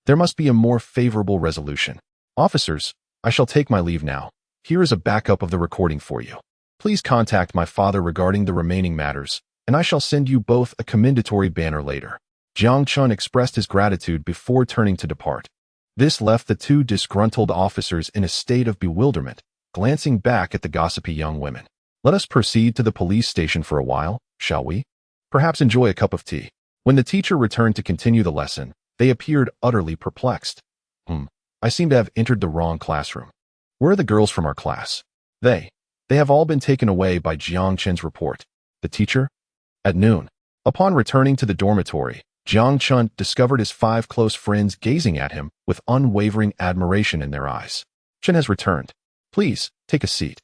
there must be a more favorable resolution. Officers, I shall take my leave now. Here is a backup of the recording for you. Please contact my father regarding the remaining matters, and I shall send you both a commendatory banner later. Jiang Chun expressed his gratitude before turning to depart. This left the two disgruntled officers in a state of bewilderment, glancing back at the gossipy young women. Let us proceed to the police station for a while, shall we? Perhaps enjoy a cup of tea. When the teacher returned to continue the lesson, they appeared utterly perplexed. I seem to have entered the wrong classroom. Where are the girls from our class? They have all been taken away by Jiang Chen's report. The teacher? At noon. Upon returning to the dormitory, Jiang Chun discovered his 5 close friends gazing at him with unwavering admiration in their eyes. Chen has returned. Please, take a seat.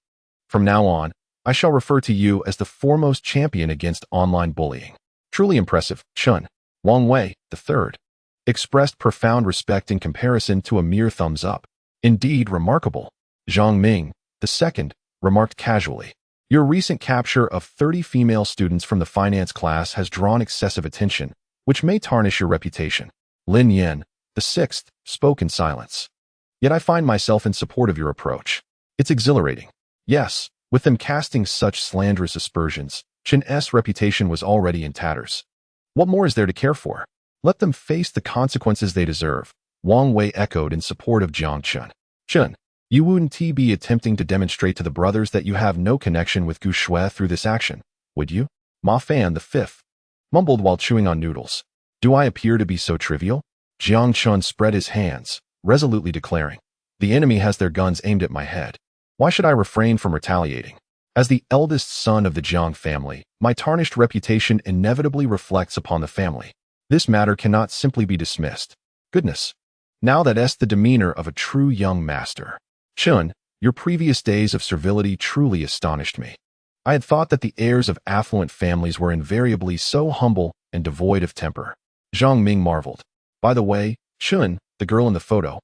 From now on, I shall refer to you as the foremost champion against online bullying. Truly impressive, Chun. Wang Wei, the third, expressed profound respect in comparison to a mere thumbs up. Indeed, remarkable. Zhang Ming, the second, remarked casually. Your recent capture of 30 female students from the finance class has drawn excessive attention, which may tarnish your reputation. Lin Yan, the sixth, spoke in silence. Yet I find myself in support of your approach. It's exhilarating. Yes, with them casting such slanderous aspersions, Chen S.'s reputation was already in tatters. What more is there to care for? Let them face the consequences they deserve. Wang Wei echoed in support of Jiang Chun. Chun, you wouldn't be attempting to demonstrate to the brothers that you have no connection with Gu Shui through this action, would you? Ma Fan, the fifth, mumbled while chewing on noodles. Do I appear to be so trivial? Jiang Chun spread his hands, resolutely declaring, the enemy has their guns aimed at my head. Why should I refrain from retaliating? As the eldest son of the Jiang family, my tarnished reputation inevitably reflects upon the family. This matter cannot simply be dismissed. Goodness. Now that's the demeanor of a true young master. Chun, your previous days of servility truly astonished me. I had thought that the heirs of affluent families were invariably so humble and devoid of temper. Zhang Ming marveled. By the way, Chun, the girl in the photo,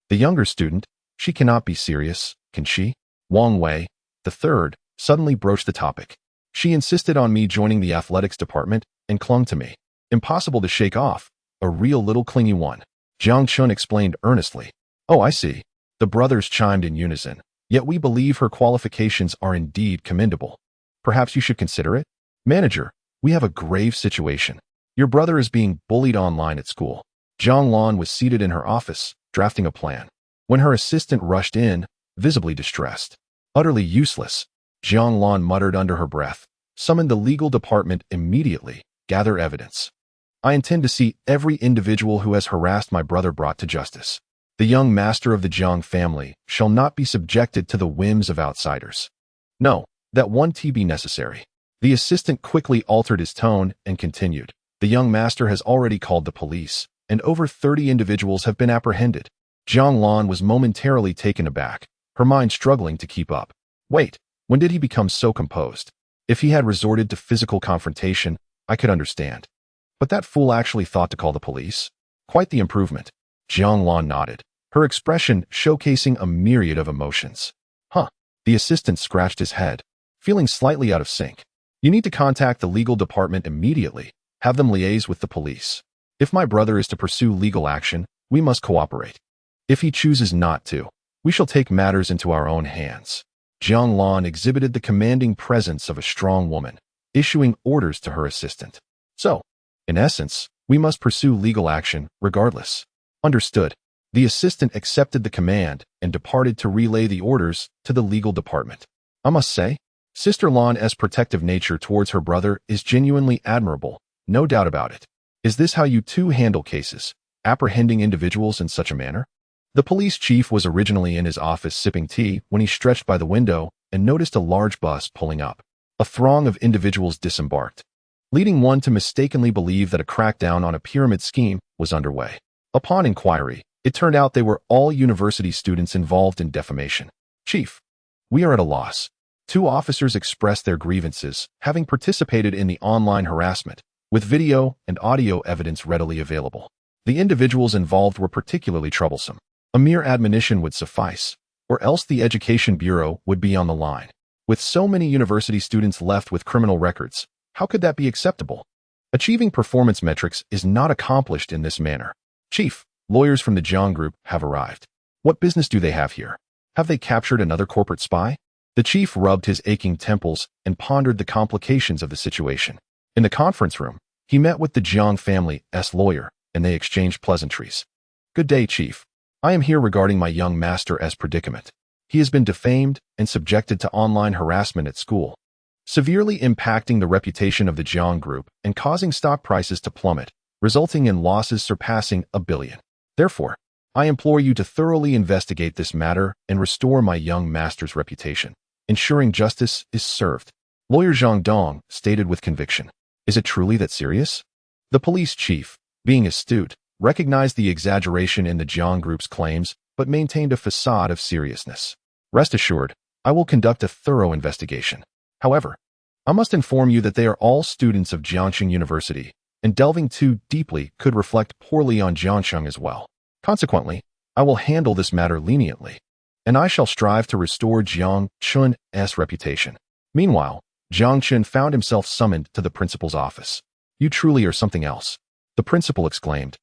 the younger student, she cannot be serious, can she? Wang Wei, the third, suddenly broached the topic. She insisted on me joining the athletics department and clung to me. Impossible to shake off, a real little clingy one. Jiang Chun explained earnestly. Oh, I see. The brothers chimed in unison. Yet we believe her qualifications are indeed commendable. Perhaps you should consider it? Manager, we have a grave situation. Your brother is being bullied online at school. Zhang Lan was seated in her office, drafting a plan, when her assistant rushed in, visibly distressed. Utterly useless, Zhang Lan muttered under her breath. Summon the legal department immediately. Gather evidence. I intend to see every individual who has harassed my brother brought to justice. The young master of the Jiang family shall not be subjected to the whims of outsiders. No, that won't be necessary. The assistant quickly altered his tone and continued. The young master has already called the police, and over 30 individuals have been apprehended. Zhang Lan was momentarily taken aback, her mind struggling to keep up. Wait, when did he become so composed? If he had resorted to physical confrontation, I could understand. But that fool actually thought to call the police? Quite the improvement. Zhang Lan nodded, her expression showcasing a myriad of emotions. Huh. The assistant scratched his head, feeling slightly out of sync. You need to contact the legal department immediately. Have them liaise with the police. If my brother is to pursue legal action, we must cooperate. If he chooses not to, we shall take matters into our own hands. Jiang Lan exhibited the commanding presence of a strong woman, issuing orders to her assistant. So, in essence, we must pursue legal action regardless. Understood. The assistant accepted the command and departed to relay the orders to the legal department. I must say, Sister Lan's protective nature towards her brother is genuinely admirable, no doubt about it. Is this how you two handle cases, apprehending individuals in such a manner? The police chief was originally in his office sipping tea when he stretched by the window and noticed a large bus pulling up. A throng of individuals disembarked, leading one to mistakenly believe that a crackdown on a pyramid scheme was underway. Upon inquiry, it turned out they were all university students involved in defamation. Chief, we are at a loss. 2 officers expressed their grievances, having participated in the online harassment, with video and audio evidence readily available. The individuals involved were particularly troublesome. A mere admonition would suffice, or else the Education Bureau would be on the line. With so many university students left with criminal records, how could that be acceptable? Achieving performance metrics is not accomplished in this manner. Chief, lawyers from the Jiang Group have arrived. What business do they have here? Have they captured another corporate spy? The chief rubbed his aching temples and pondered the complications of the situation. In the conference room, he met with the Jiang family's lawyer, and they exchanged pleasantries. Good day, Chief. I am here regarding my young master's predicament. He has been defamed and subjected to online harassment at school, severely impacting the reputation of the Jiang Group and causing stock prices to plummet, resulting in losses surpassing $1 billion. Therefore, I implore you to thoroughly investigate this matter and restore my young master's reputation, ensuring justice is served. Lawyer Zhang Dong stated with conviction. Is it truly that serious? The police chief, being astute, recognized the exaggeration in the Jiang Group's claims, but maintained a facade of seriousness. Rest assured, I will conduct a thorough investigation. However, I must inform you that they are all students of Jiangxing University, and delving too deeply could reflect poorly on Jiangxing as well. Consequently, I will handle this matter leniently, and I shall strive to restore Jiang Chun's reputation. Meanwhile, Jiang Chun found himself summoned to the principal's office. You truly are something else, the principal exclaimed.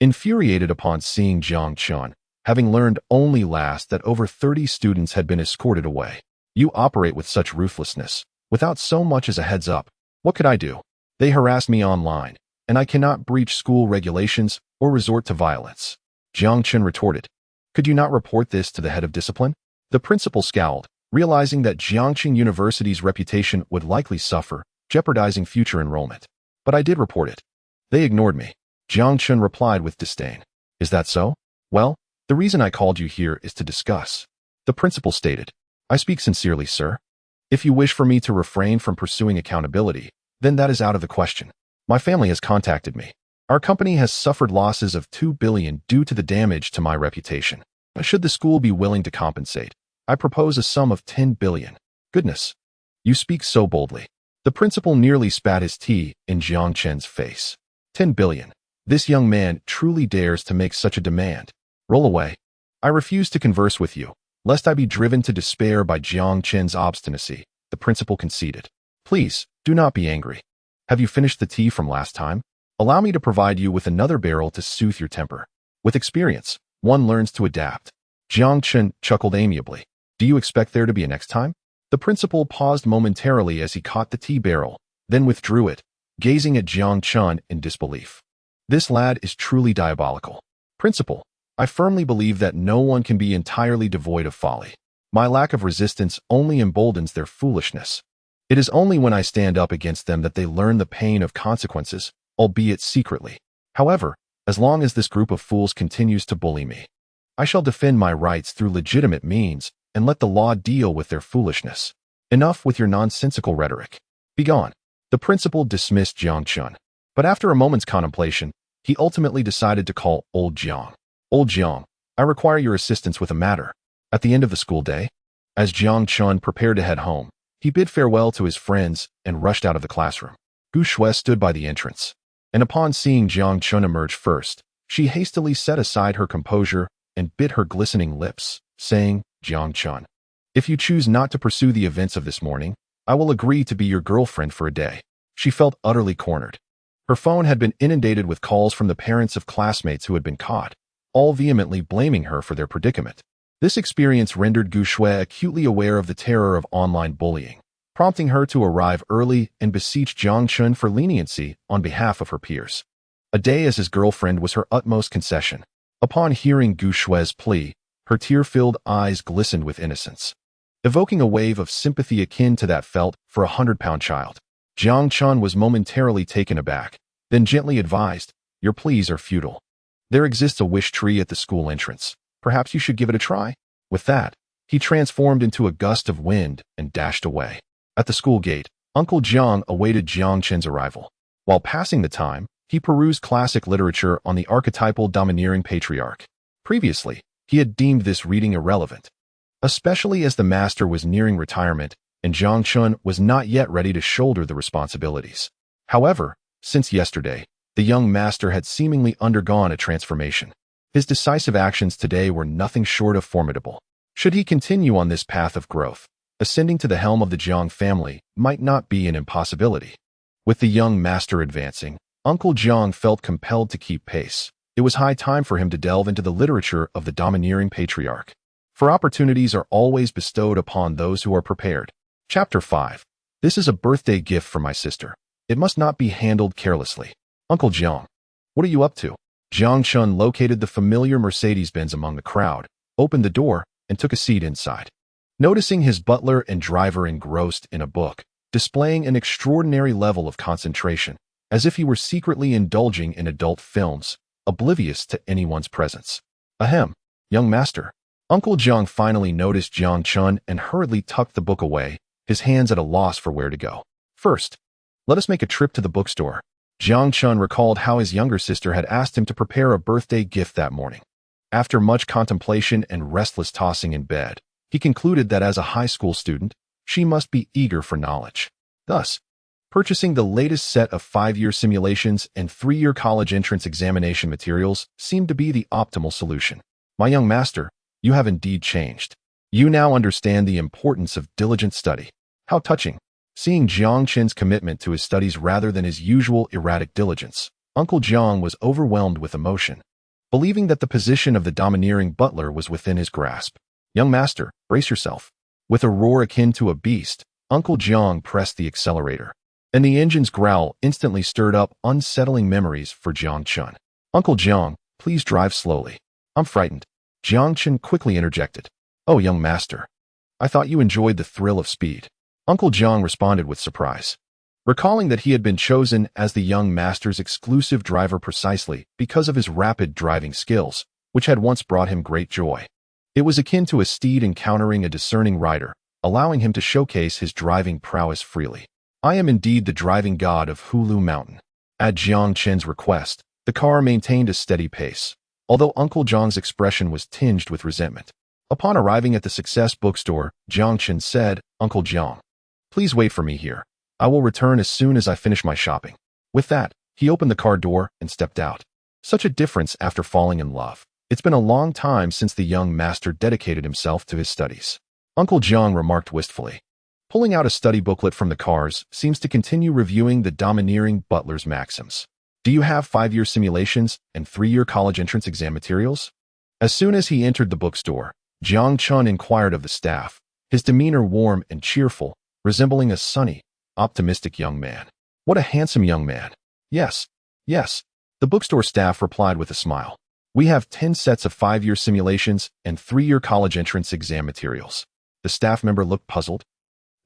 Infuriated upon seeing Jiang Chun, having learned only last that over 30 students had been escorted away. You operate with such ruthlessness, without so much as a heads up. What could I do? They harass me online, and I cannot breach school regulations or resort to violence. Jiang Chun retorted. Could you not report this to the head of discipline? The principal scowled, realizing that Jiangxing University's reputation would likely suffer, jeopardizing future enrollment. But I did report it. They ignored me. Jiang Chun replied with disdain. Is that so? Well, the reason I called you here is to discuss. The principal stated. I speak sincerely, sir. If you wish for me to refrain from pursuing accountability, then that is out of the question. My family has contacted me. Our company has suffered losses of $2 billion due to the damage to my reputation. Should the school be willing to compensate, I propose a sum of $10 billion. Goodness, you speak so boldly. The principal nearly spat his tea in Jiang Chen's face. $10 billion. This young man truly dares to make such a demand. Roll away. I refuse to converse with you, lest I be driven to despair by Jiang Chen's obstinacy, the principal conceded. Please, do not be angry. Have you finished the tea from last time? Allow me to provide you with another barrel to soothe your temper. With experience, one learns to adapt. Jiang Chen chuckled amiably. Do you expect there to be a next time? The principal paused momentarily as he caught the tea barrel, then withdrew it, gazing at Jiang Chen in disbelief. This lad is truly diabolical. Principal, I firmly believe that no one can be entirely devoid of folly. My lack of resistance only emboldens their foolishness. It is only when I stand up against them that they learn the pain of consequences, albeit secretly. However, as long as this group of fools continues to bully me, I shall defend my rights through legitimate means and let the law deal with their foolishness. Enough with your nonsensical rhetoric. Begone. The principal dismissed Jiang Chun. But after a moment's contemplation, he ultimately decided to call Old Jiang. Old Jiang, I require your assistance with a matter. At the end of the school day, as Jiang Chun prepared to head home, he bid farewell to his friends and rushed out of the classroom. Gu Shui stood by the entrance, and upon seeing Jiang Chun emerge first, she hastily set aside her composure and bit her glistening lips, saying, Jiang Chun, if you choose not to pursue the events of this morning, I will agree to be your girlfriend for a day. She felt utterly cornered. Her phone had been inundated with calls from the parents of classmates who had been caught, all vehemently blaming her for their predicament. This experience rendered Gu Shui acutely aware of the terror of online bullying, prompting her to arrive early and beseech Jiang Chun for leniency on behalf of her peers. A day as his girlfriend was her utmost concession. Upon hearing Gu Shui's plea, her tear-filled eyes glistened with innocence, evoking a wave of sympathy akin to that felt for a 100-pound child. Jiang Chun was momentarily taken aback, then gently advised, "Your pleas are futile. There exists a wish tree at the school entrance. Perhaps you should give it a try." With that, he transformed into a gust of wind and dashed away. At the school gate, Uncle Jiang awaited Jiang Chen's arrival. While passing the time, he perused classic literature on the archetypal domineering patriarch. Previously, he had deemed this reading irrelevant, especially as the master was nearing retirement and Jiang Chun was not yet ready to shoulder the responsibilities. However, since yesterday, the young master had seemingly undergone a transformation. His decisive actions today were nothing short of formidable. Should he continue on this path of growth, ascending to the helm of the Jiang family might not be an impossibility. With the young master advancing, Uncle Jiang felt compelled to keep pace. It was high time for him to delve into the literature of the domineering patriarch. For opportunities are always bestowed upon those who are prepared. Chapter 5. This is a birthday gift from my sister. It must not be handled carelessly. Uncle Jiang, what are you up to? Jiang Chun located the familiar Mercedes-Benz among the crowd, opened the door, and took a seat inside. Noticing his butler and driver engrossed in a book, displaying an extraordinary level of concentration, as if he were secretly indulging in adult films, oblivious to anyone's presence. Ahem, young master. Uncle Jiang finally noticed Jiang Chun and hurriedly tucked the book away, his hands at a loss for where to go. First, let us make a trip to the bookstore. Jiang Chun recalled how his younger sister had asked him to prepare a birthday gift that morning. After much contemplation and restless tossing in bed, he concluded that as a high school student, she must be eager for knowledge. Thus, purchasing the latest set of 5-year simulations and 3-year college entrance examination materials seemed to be the optimal solution. My young master, you have indeed changed. You now understand the importance of diligent study. How touching. Seeing Jiang Chen's commitment to his studies rather than his usual erratic diligence, Uncle Jiang was overwhelmed with emotion, believing that the position of the domineering butler was within his grasp. Young master, brace yourself. With a roar akin to a beast, Uncle Jiang pressed the accelerator, and the engine's growl instantly stirred up unsettling memories for Jiang Chun. Uncle Jiang, please drive slowly. I'm frightened. Jiang Chun quickly interjected. Oh, young master. I thought you enjoyed the thrill of speed. Uncle Jiang responded with surprise, recalling that he had been chosen as the young master's exclusive driver precisely because of his rapid driving skills, which had once brought him great joy. It was akin to a steed encountering a discerning rider, allowing him to showcase his driving prowess freely. I am indeed the driving god of Hulu Mountain. At Jiang Chen's request, the car maintained a steady pace, although Uncle Jiang's expression was tinged with resentment. Upon arriving at the Success bookstore, Jiang Chen said, Uncle Jiang, please wait for me here. I will return as soon as I finish my shopping. With that, he opened the car door and stepped out. Such a difference after falling in love. It's been a long time since the young master dedicated himself to his studies. Uncle Jiang remarked wistfully. Pulling out a study booklet from the cars seems to continue reviewing the domineering butler's maxims. Do you have 5-year simulations and 3-year college entrance exam materials? As soon as he entered the bookstore, Jiang Chun inquired of the staff, his demeanor warm and cheerful, resembling a sunny, optimistic young man. What a handsome young man. Yes, yes, the bookstore staff replied with a smile. We have 10 sets of 5-year simulations and 3-year college entrance exam materials. The staff member looked puzzled.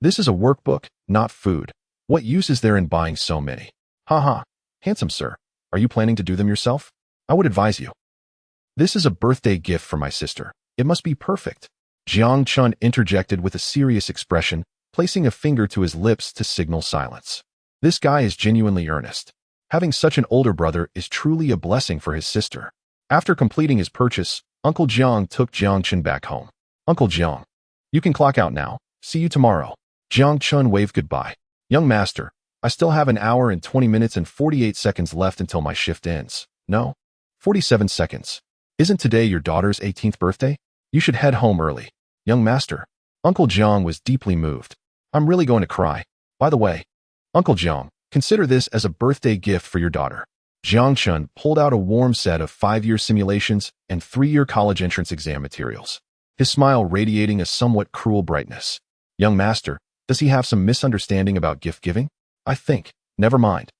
This is a workbook, not food. What use is there in buying so many? Haha, handsome sir, are you planning to do them yourself? I would advise you. This is a birthday gift for my sister. It must be perfect. Jiang Chun interjected with a serious expression, placing a finger to his lips to signal silence. This guy is genuinely earnest. Having such an older brother is truly a blessing for his sister. After completing his purchase, Uncle Jiang took Jiang Chun back home. Uncle Jiang, you can clock out now. See you tomorrow. Jiang Chun waved goodbye. Young master, I still have an hour and 20 minutes and 48 seconds left until my shift ends. No? 47 seconds. Isn't today your daughter's 18th birthday? You should head home early. Young master. Uncle Jiang was deeply moved. I'm really going to cry. By the way, Uncle Jiang, consider this as a birthday gift for your daughter. Jiang Chun pulled out a warm set of 5-year simulations and 3-year college entrance exam materials, his smile radiating a somewhat cruel brightness. Young master, does he have some misunderstanding about gift giving? I think. Never mind.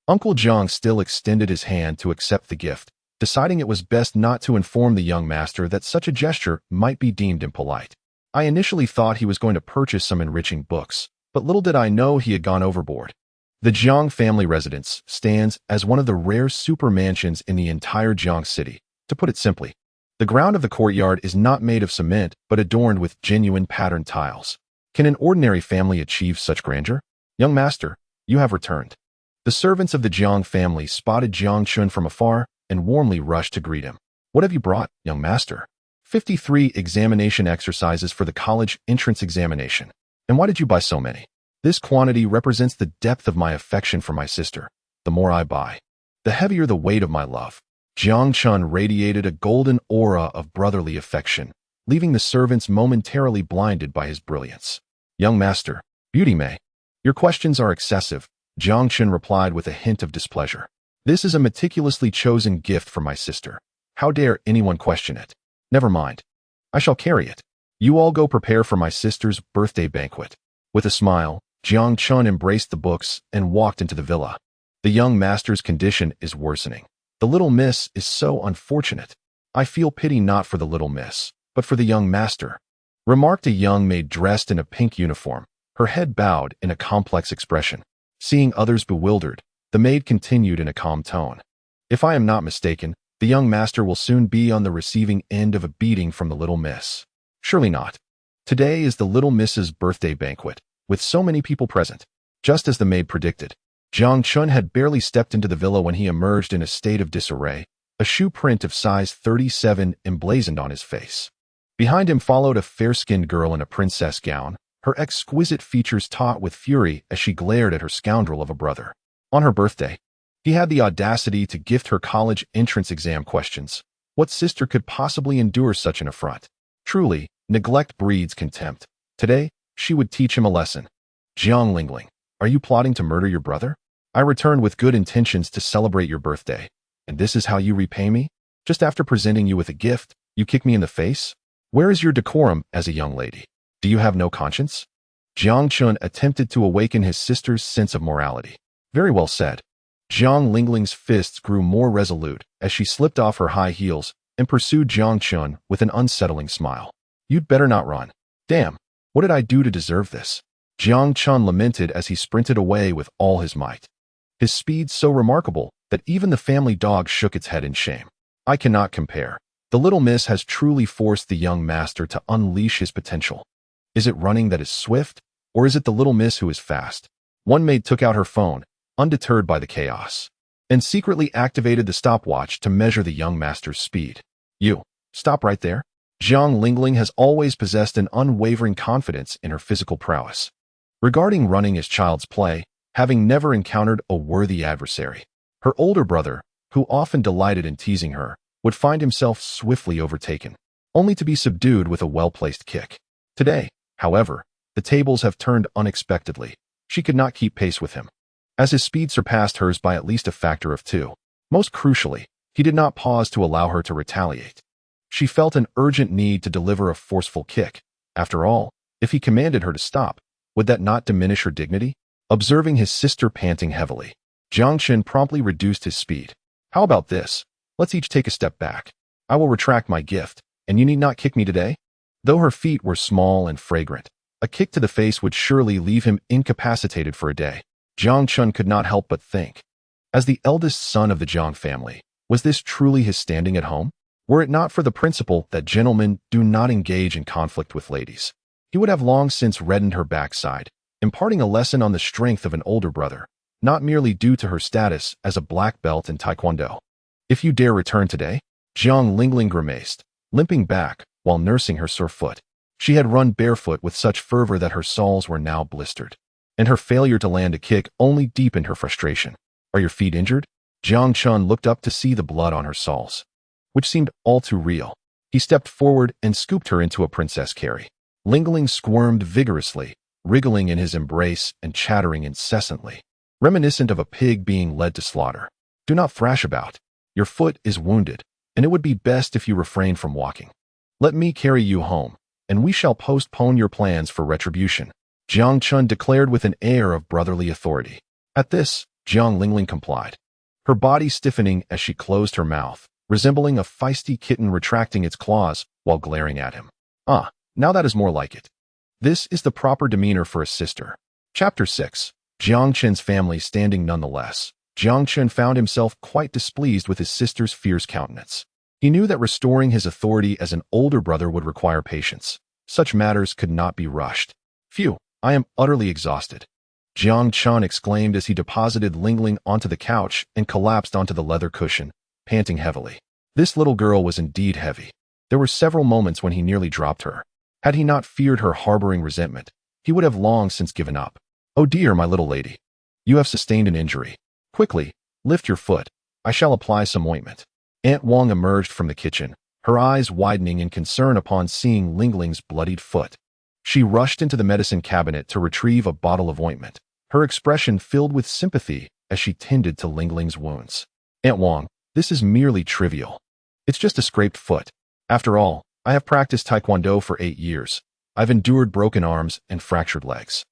Uncle Jiang still extended his hand to accept the gift, deciding it was best not to inform the young master that such a gesture might be deemed impolite. I initially thought he was going to purchase some enriching books, but little did I know he had gone overboard. The Jiang family residence stands as one of the rare super mansions in the entire Jiang city. To put it simply, the ground of the courtyard is not made of cement but adorned with genuine patterned tiles. Can an ordinary family achieve such grandeur? Young master, you have returned. The servants of the Jiang family spotted Jiang Chun from afar and warmly rushed to greet him. What have you brought, young master? 53 examination exercises for the college entrance examination. And why did you buy so many? This quantity represents the depth of my affection for my sister. The more I buy, the heavier the weight of my love. Jiang Chun radiated a golden aura of brotherly affection, leaving the servants momentarily blinded by his brilliance. Young master, Beauty May, your questions are excessive, Jiang Chun replied with a hint of displeasure. This is a meticulously chosen gift for my sister. How dare anyone question it? Never mind. I shall carry it. You all go prepare for my sister's birthday banquet. With a smile, Jiang Chun embraced the books and walked into the villa. The young master's condition is worsening. The little miss is so unfortunate. I feel pity not for the little miss, but for the young master, remarked a young maid dressed in a pink uniform, her head bowed in a complex expression. Seeing others bewildered, the maid continued in a calm tone. If I am not mistaken, the young master will soon be on the receiving end of a beating from the little miss. Surely not. Today is the little miss's birthday banquet, with so many people present. Just as the maid predicted, Jiang Chun had barely stepped into the villa when he emerged in a state of disarray, a shoe print of size 37 emblazoned on his face. Behind him followed a fair-skinned girl in a princess gown, her exquisite features taut with fury as she glared at her scoundrel of a brother. On her birthday, he had the audacity to gift her college entrance exam questions. What sister could possibly endure such an affront? Truly, neglect breeds contempt. Today, she would teach him a lesson. Jiang Lingling, are you plotting to murder your brother? I returned with good intentions to celebrate your birthday, and this is how you repay me? Just after presenting you with a gift, you kick me in the face? Where is your decorum as a young lady? Do you have no conscience? Jiang Chun attempted to awaken his sister's sense of morality. Very well said. Jiang Lingling's fists grew more resolute as she slipped off her high heels and pursued Jiang Chun with an unsettling smile. You'd better not run. Damn, what did I do to deserve this? Jiang Chun lamented as he sprinted away with all his might. His speed so remarkable that even the family dog shook its head in shame. I cannot compare. The little miss has truly forced the young master to unleash his potential. Is it running that is swift, or is it the little miss who is fast? One maid took out her phone, undeterred by the chaos, and secretly activated the stopwatch to measure the young master's speed. You, stop right there. Jiang Lingling has always possessed an unwavering confidence in her physical prowess. Regarding running as child's play, having never encountered a worthy adversary, her older brother, who often delighted in teasing her, would find himself swiftly overtaken, only to be subdued with a well-placed kick. Today, however, the tables have turned unexpectedly. She could not keep pace with him, as his speed surpassed hers by at least a factor of 2. Most crucially, he did not pause to allow her to retaliate. She felt an urgent need to deliver a forceful kick. After all, if he commanded her to stop, would that not diminish her dignity? Observing his sister panting heavily, Jiang Chun promptly reduced his speed. How about this? Let's each take a step back. I will retract my gift, and you need not kick me today. Though her feet were small and fragrant, a kick to the face would surely leave him incapacitated for a day. Jiang Chun could not help but think. As the eldest son of the Jiang family, was this truly his standing at home? Were it not for the principle that gentlemen do not engage in conflict with ladies, he would have long since reddened her backside, imparting a lesson on the strength of an older brother, not merely due to her status as a black belt in Taekwondo. If you dare return today, Jiang Lingling grimaced, limping back while nursing her sore foot. She had run barefoot with such fervor that her soles were now blistered, and her failure to land a kick only deepened her frustration. Are your feet injured? Jiang Chun looked up to see the blood on her soles, which seemed all too real. He stepped forward and scooped her into a princess carry. Lingling squirmed vigorously, wriggling in his embrace and chattering incessantly, reminiscent of a pig being led to slaughter. Do not thrash about. Your foot is wounded, and it would be best if you refrain from walking. Let me carry you home, and we shall postpone your plans for retribution, Jiang Chun declared with an air of brotherly authority. At this, Jiang Lingling complied, her body stiffening as she closed her mouth, resembling a feisty kitten retracting its claws while glaring at him. Ah, now that is more like it. This is the proper demeanor for a sister. Chapter 6. Jiang Chen's family standing nonetheless. Jiang Chen found himself quite displeased with his sister's fierce countenance. He knew that restoring his authority as an older brother would require patience. Such matters could not be rushed. Phew, I am utterly exhausted. Jiang Chen exclaimed as he deposited Ling Ling onto the couch and collapsed onto the leather cushion, panting heavily. This little girl was indeed heavy. There were several moments when he nearly dropped her. Had he not feared her harboring resentment, he would have long since given up. Oh dear, my little lady. You have sustained an injury. Quickly, lift your foot. I shall apply some ointment. Aunt Wang emerged from the kitchen, her eyes widening in concern upon seeing Ling Ling's bloodied foot. She rushed into the medicine cabinet to retrieve a bottle of ointment, her expression filled with sympathy as she tended to Ling Ling's wounds. Aunt Wang, this is merely trivial. It's just a scraped foot. After all, I have practiced Taekwondo for 8 years. I've endured broken arms and fractured legs.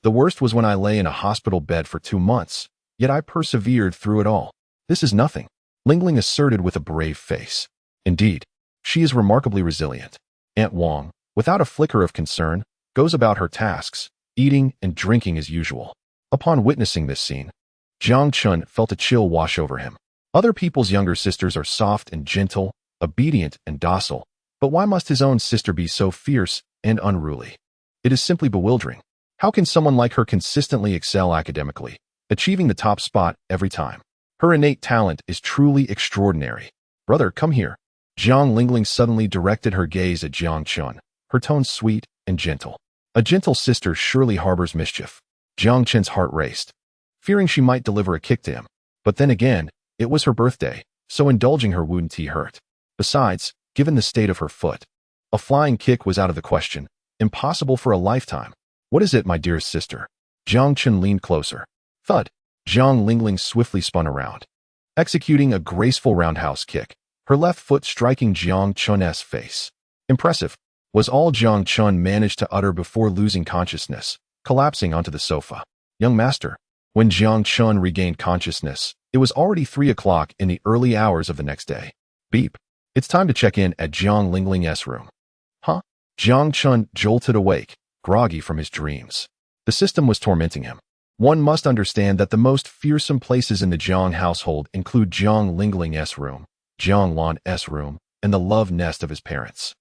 The worst was when I lay in a hospital bed for 2 months, yet I persevered through it all. This is nothing, Ling Ling asserted with a brave face. Indeed, she is remarkably resilient. Aunt Wang, without a flicker of concern, goes about her tasks, eating and drinking as usual. Upon witnessing this scene, Jiang Chen felt a chill wash over him. Other people's younger sisters are soft and gentle, obedient and docile, but why must his own sister be so fierce and unruly? It is simply bewildering. How can someone like her consistently excel academically, achieving the top spot every time? Her innate talent is truly extraordinary. Brother, come here. Jiang Lingling suddenly directed her gaze at Jiang Chen, her tone sweet and gentle. A gentle sister surely harbors mischief. Jiang Chen's heart raced, fearing she might deliver a kick to him. But then again, it was her birthday, so indulging her wouldn't hurt. Besides, given the state of her foot, a flying kick was out of the question, impossible for a lifetime. What is it, my dearest sister? Jiang Chen leaned closer. Thud. Jiang Lingling swiftly spun around, executing a graceful roundhouse kick, her left foot striking Jiang Chen's face. Impressive, was all Jiang Chen managed to utter before losing consciousness, collapsing onto the sofa. Young master. When Jiang Chen regained consciousness, it was already 3 o'clock in the early hours of the next day. Beep. It's time to check in at Jiang Lingling's room. Huh? Jiang Chen jolted awake, groggy from his dreams. The system was tormenting him. One must understand that the most fearsome places in the Jiang household include Jiang Lingling's room, Jiang Lan's room, and the love nest of his parents.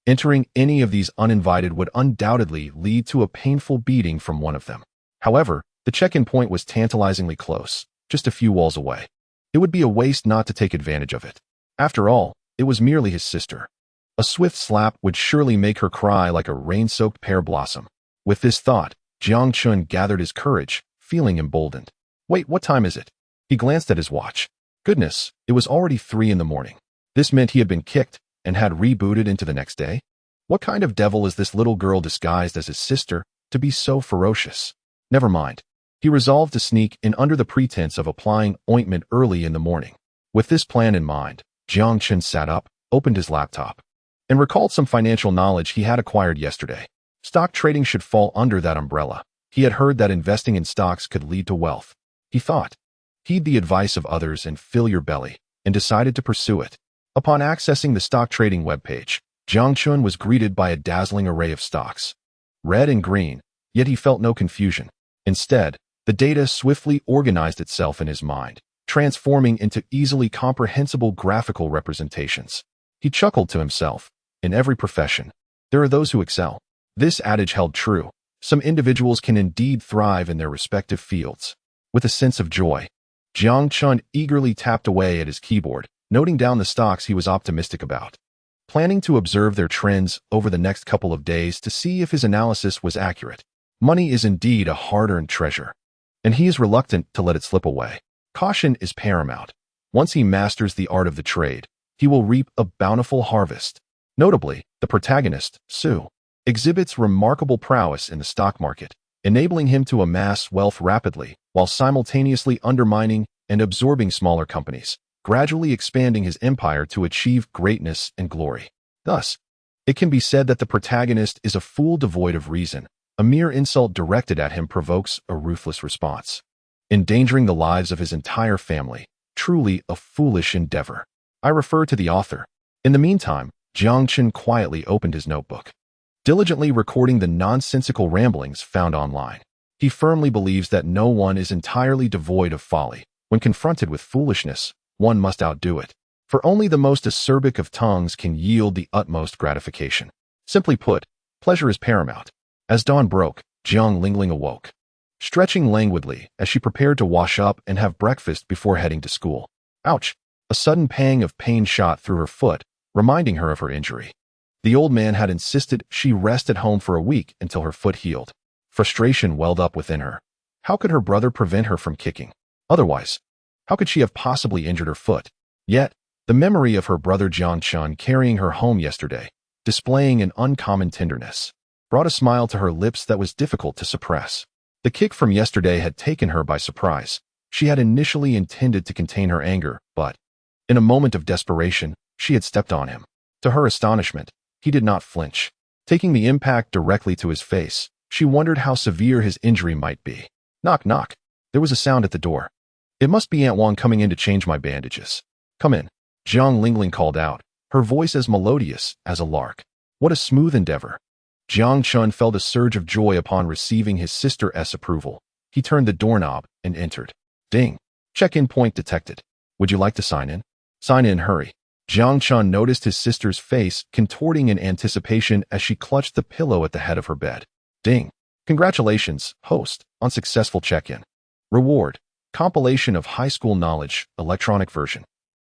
Entering any of these uninvited would undoubtedly lead to a painful beating from one of them. However, the check-in point was tantalizingly close, just a few walls away. It would be a waste not to take advantage of it. After all, it was merely his sister. A swift slap would surely make her cry like a rain-soaked pear blossom. With this thought, Jiang Chen gathered his courage, feeling emboldened. Wait, what time is it? He glanced at his watch. Goodness, it was already 3 in the morning. This meant he had been kicked and had rebooted into the next day? What kind of devil is this little girl disguised as his sister to be so ferocious? Never mind. He resolved to sneak in under the pretense of applying ointment early in the morning. With this plan in mind, Jiang Chen sat up, opened his laptop, and recalled some financial knowledge he had acquired yesterday. Stock trading should fall under that umbrella. He had heard that investing in stocks could lead to wealth. He thought, heed the advice of others and fill your belly, and decided to pursue it. Upon accessing the stock trading webpage, Jiang Chen was greeted by a dazzling array of stocks. Red and green, yet he felt no confusion. Instead, the data swiftly organized itself in his mind, transforming into easily comprehensible graphical representations. He chuckled to himself. In every profession, there are those who excel. This adage held true. Some individuals can indeed thrive in their respective fields. With a sense of joy, Jiang Chen eagerly tapped away at his keyboard, noting down the stocks he was optimistic about, planning to observe their trends over the next couple of days to see if his analysis was accurate. Money is indeed a hard-earned treasure, and he is reluctant to let it slip away. Caution is paramount. Once he masters the art of the trade, he will reap a bountiful harvest. Notably, the protagonist, Su, exhibits remarkable prowess in the stock market, enabling him to amass wealth rapidly while simultaneously undermining and absorbing smaller companies, gradually expanding his empire to achieve greatness and glory. Thus, it can be said that the protagonist is a fool devoid of reason. A mere insult directed at him provokes a ruthless response, endangering the lives of his entire family. Truly a foolish endeavor. I refer to the author. In the meantime, Jiang Chen quietly opened his notebook, diligently recording the nonsensical ramblings found online. He firmly believes that no one is entirely devoid of folly. When confronted with foolishness, one must outdo it. For only the most acerbic of tongues can yield the utmost gratification. Simply put, pleasure is paramount. As dawn broke, Jiang Lingling awoke, stretching languidly as she prepared to wash up and have breakfast before heading to school. Ouch! A sudden pang of pain shot through her foot, reminding her of her injury. The old man had insisted she rest at home for a week until her foot healed. Frustration welled up within her. How could her brother prevent her from kicking? Otherwise, how could she have possibly injured her foot? Yet, the memory of her brother Jiang Chen carrying her home yesterday, displaying an uncommon tenderness, brought a smile to her lips that was difficult to suppress. The kick from yesterday had taken her by surprise. She had initially intended to contain her anger, but, in a moment of desperation, she had stepped on him. To her astonishment, he did not flinch. Taking the impact directly to his face, she wondered how severe his injury might be. Knock, knock. There was a sound at the door. It must be Aunt Wang coming in to change my bandages. Come in. Jiang Lingling called out, her voice as melodious as a lark. What a smooth endeavor. Jiang Chen felt a surge of joy upon receiving his sister's approval. He turned the doorknob and entered. Ding. Check-in point detected. Would you like to sign in? Sign in, hurry. Jiang Chen noticed his sister's face contorting in anticipation as she clutched the pillow at the head of her bed. Ding. Congratulations, host, on successful check-in. Reward. Compilation of high school knowledge, electronic version.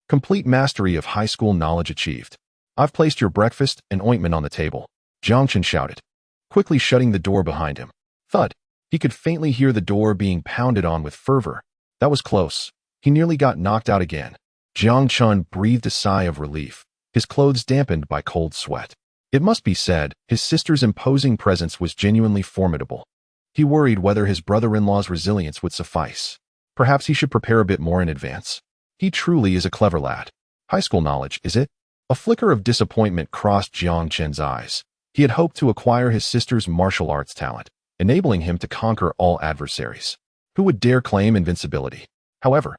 Complete mastery of high school knowledge achieved. I've placed your breakfast and ointment on the table. Jiang Chen shouted, quickly shutting the door behind him. Thud. He could faintly hear the door being pounded on with fervor. That was close. He nearly got knocked out again. Jiang Chen breathed a sigh of relief, his clothes dampened by cold sweat. It must be said, his sister's imposing presence was genuinely formidable. He worried whether his brother-in-law's resilience would suffice. Perhaps he should prepare a bit more in advance. He truly is a clever lad. High school knowledge, is it? A flicker of disappointment crossed Jiang Chen's eyes. He had hoped to acquire his sister's martial arts talent, enabling him to conquer all adversaries. Who would dare claim invincibility? However,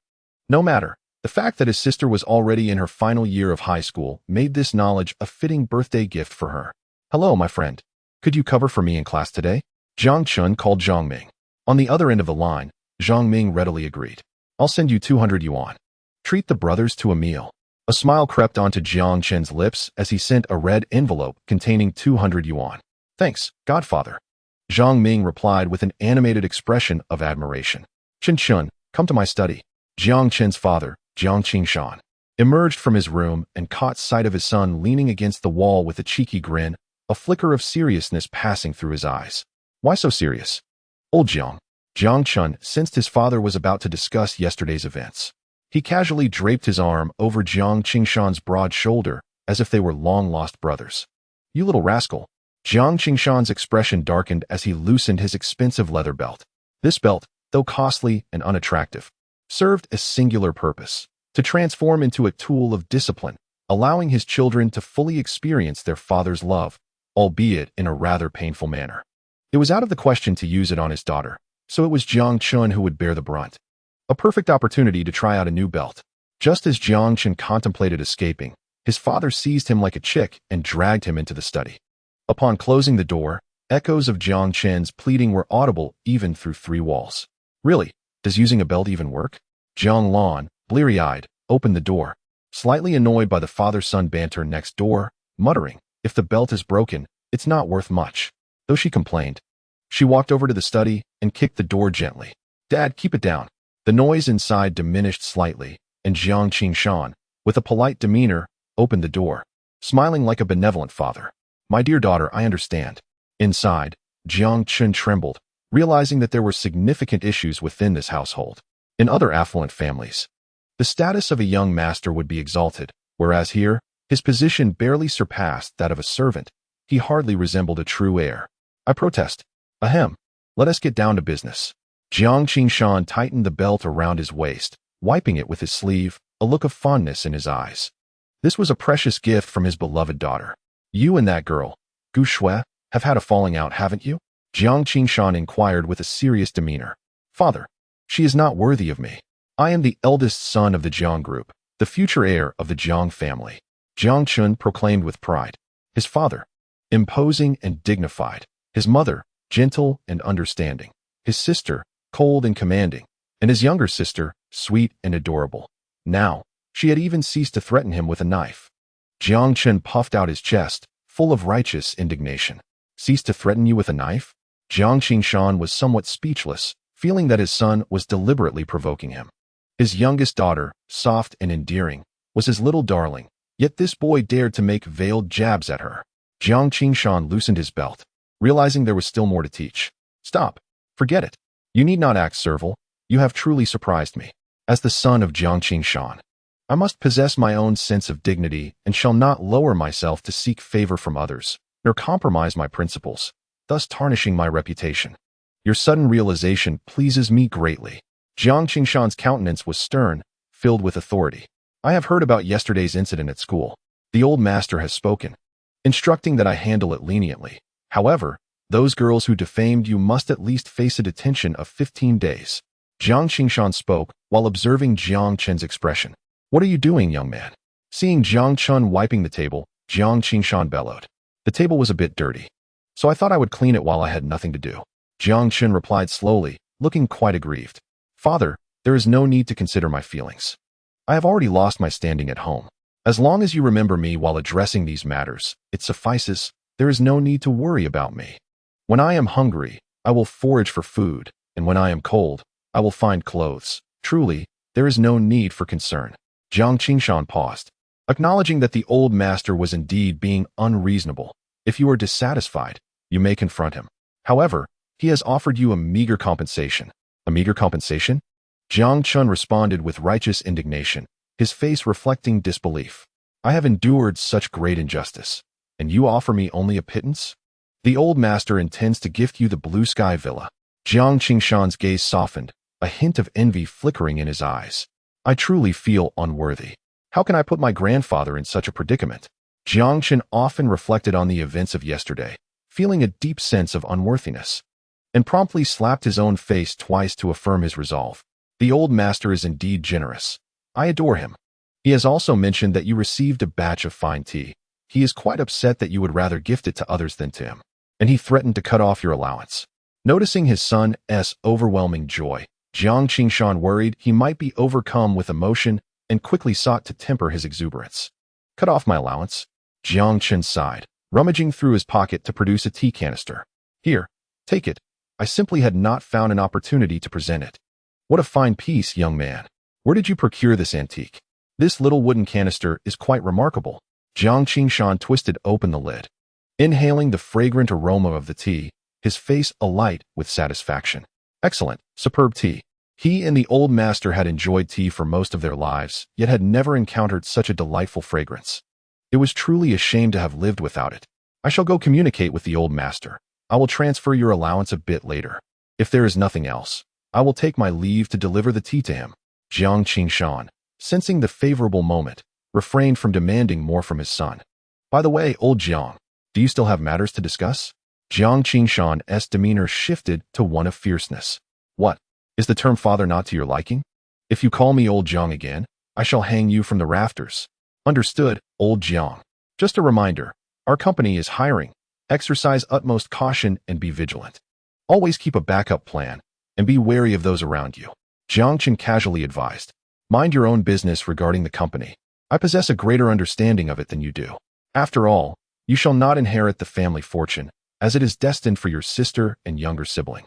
no matter. The fact that his sister was already in her final year of high school made this knowledge a fitting birthday gift for her. Hello, my friend. Could you cover for me in class today? Jiang Chen called Zhang Ming. On the other end of the line, Zhang Ming readily agreed. I'll send you 200 yuan. Treat the brothers to a meal. A smile crept onto Jiang Chen's lips as he sent a red envelope containing 200 yuan. Thanks, Godfather. Zhang Ming replied with an animated expression of admiration. Chen Chun, come to my study. Jiang Chen's father, Jiang Qingshan, emerged from his room and caught sight of his son leaning against the wall with a cheeky grin, a flicker of seriousness passing through his eyes. Why so serious? Old Jiang. Jiang Chen sensed his father was about to discuss yesterday's events. He casually draped his arm over Jiang Qingshan's broad shoulder as if they were long-lost brothers. You little rascal. Jiang Qingshan's expression darkened as he loosened his expensive leather belt. This belt, though costly and unattractive, served a singular purpose, to transform into a tool of discipline, allowing his children to fully experience their father's love, albeit in a rather painful manner. It was out of the question to use it on his daughter, so it was Jiang Chen who would bear the brunt. A perfect opportunity to try out a new belt. Just as Jiang Chen contemplated escaping, his father seized him like a chick and dragged him into the study. Upon closing the door, echoes of Jiang Chen's pleading were audible even through three walls. Really? Does using a belt even work? Jiang Lan, bleary-eyed, opened the door, slightly annoyed by the father-son banter next door, muttering, if the belt is broken, it's not worth much. Though she complained. She walked over to the study and kicked the door gently. Dad, keep it down. The noise inside diminished slightly, and Jiang Qingshan, with a polite demeanor, opened the door, smiling like a benevolent father. My dear daughter, I understand. Inside, Jiang Chen trembled, realizing that there were significant issues within this household. In other affluent families, the status of a young master would be exalted, whereas here, his position barely surpassed that of a servant. He hardly resembled a true heir. I protest. Ahem. Let us get down to business. Jiang Qingshan tightened the belt around his waist, wiping it with his sleeve, a look of fondness in his eyes. This was a precious gift from his beloved daughter. You and that girl, Gu Shui, have had a falling out, haven't you? Jiang Qingshan inquired with a serious demeanor. Father, she is not worthy of me. I am the eldest son of the Jiang group. the future heir of the Jiang family. Jiang Chun proclaimed with pride. His father, imposing and dignified. His mother, gentle and understanding. His sister, cold and commanding. And his younger sister, sweet and adorable. Now, she had even ceased to threaten him with a knife. Jiang Chun puffed out his chest, full of righteous indignation. Ceased to threaten you with a knife? Jiang Qingshan was somewhat speechless, feeling that his son was deliberately provoking him. His youngest daughter, soft and endearing, was his little darling, yet this boy dared to make veiled jabs at her. Jiang Qingshan loosened his belt, realizing there was still more to teach. Stop. Forget it. You need not act servile. You have truly surprised me. As the son of Jiang Qingshan, I must possess my own sense of dignity and shall not lower myself to seek favor from others, nor compromise my principles, thus tarnishing my reputation. Your sudden realization pleases me greatly. Jiang Qingshan's countenance was stern, filled with authority. I have heard about yesterday's incident at school. The old master has spoken, instructing that I handle it leniently. However, those girls who defamed you must at least face a detention of 15 days. Jiang Qingshan spoke while observing Jiang Chen's expression. What are you doing, young man? Seeing Jiang Chun wiping the table, Jiang Qingshan bellowed. The table was a bit dirty, so I thought I would clean it while I had nothing to do. Jiang Chun replied slowly, looking quite aggrieved. Father, there is no need to consider my feelings. I have already lost my standing at home. As long as you remember me while addressing these matters, it suffices. There is no need to worry about me. When I am hungry, I will forage for food, and when I am cold, I will find clothes. Truly, there is no need for concern. Jiang Qingshan paused, acknowledging that the old master was indeed being unreasonable. If you are dissatisfied, you may confront him. However, he has offered you a meager compensation. A meager compensation? Jiang Chun responded with righteous indignation, his face reflecting disbelief. I have endured such great injustice, and you offer me only a pittance? The old master intends to gift you the blue sky villa. Jiang Qingshan's gaze softened, a hint of envy flickering in his eyes. I truly feel unworthy. How can I put my grandfather in such a predicament? Jiang Chen often reflected on the events of yesterday, feeling a deep sense of unworthiness, and promptly slapped his own face twice to affirm his resolve. The old master is indeed generous. I adore him. He has also mentioned that you received a batch of fine tea. He is quite upset that you would rather gift it to others than to him, and he threatened to cut off your allowance. Noticing his son's overwhelming joy, Jiang Qingshan worried he might be overcome with emotion and quickly sought to temper his exuberance. Cut off my allowance? Jiang Chen sighed, rummaging through his pocket to produce a tea canister. Here, take it. I simply had not found an opportunity to present it. What a fine piece, young man. Where did you procure this antique? This little wooden canister is quite remarkable. Jiang Qingshan twisted open the lid, inhaling the fragrant aroma of the tea, his face alight with satisfaction. Excellent, superb tea. He and the old master had enjoyed tea for most of their lives, yet had never encountered such a delightful fragrance. It was truly a shame to have lived without it. I shall go communicate with the old master. I will transfer your allowance a bit later. If there is nothing else, I will take my leave to deliver the tea to him. Jiang Qingshan, sensing the favorable moment, refrained from demanding more from his son. By the way, old Jiang, do you still have matters to discuss? Jiang Qingshan's demeanor shifted to one of fierceness. What? Is the term father not to your liking? If you call me old Jiang again, I shall hang you from the rafters. Understood, old Jiang. Just a reminder, our company is hiring. Exercise utmost caution and be vigilant. Always keep a backup plan, and be wary of those around you. Jiang Chen casually advised. Mind your own business regarding the company. I possess a greater understanding of it than you do. After all, you shall not inherit the family fortune, as it is destined for your sister and younger sibling.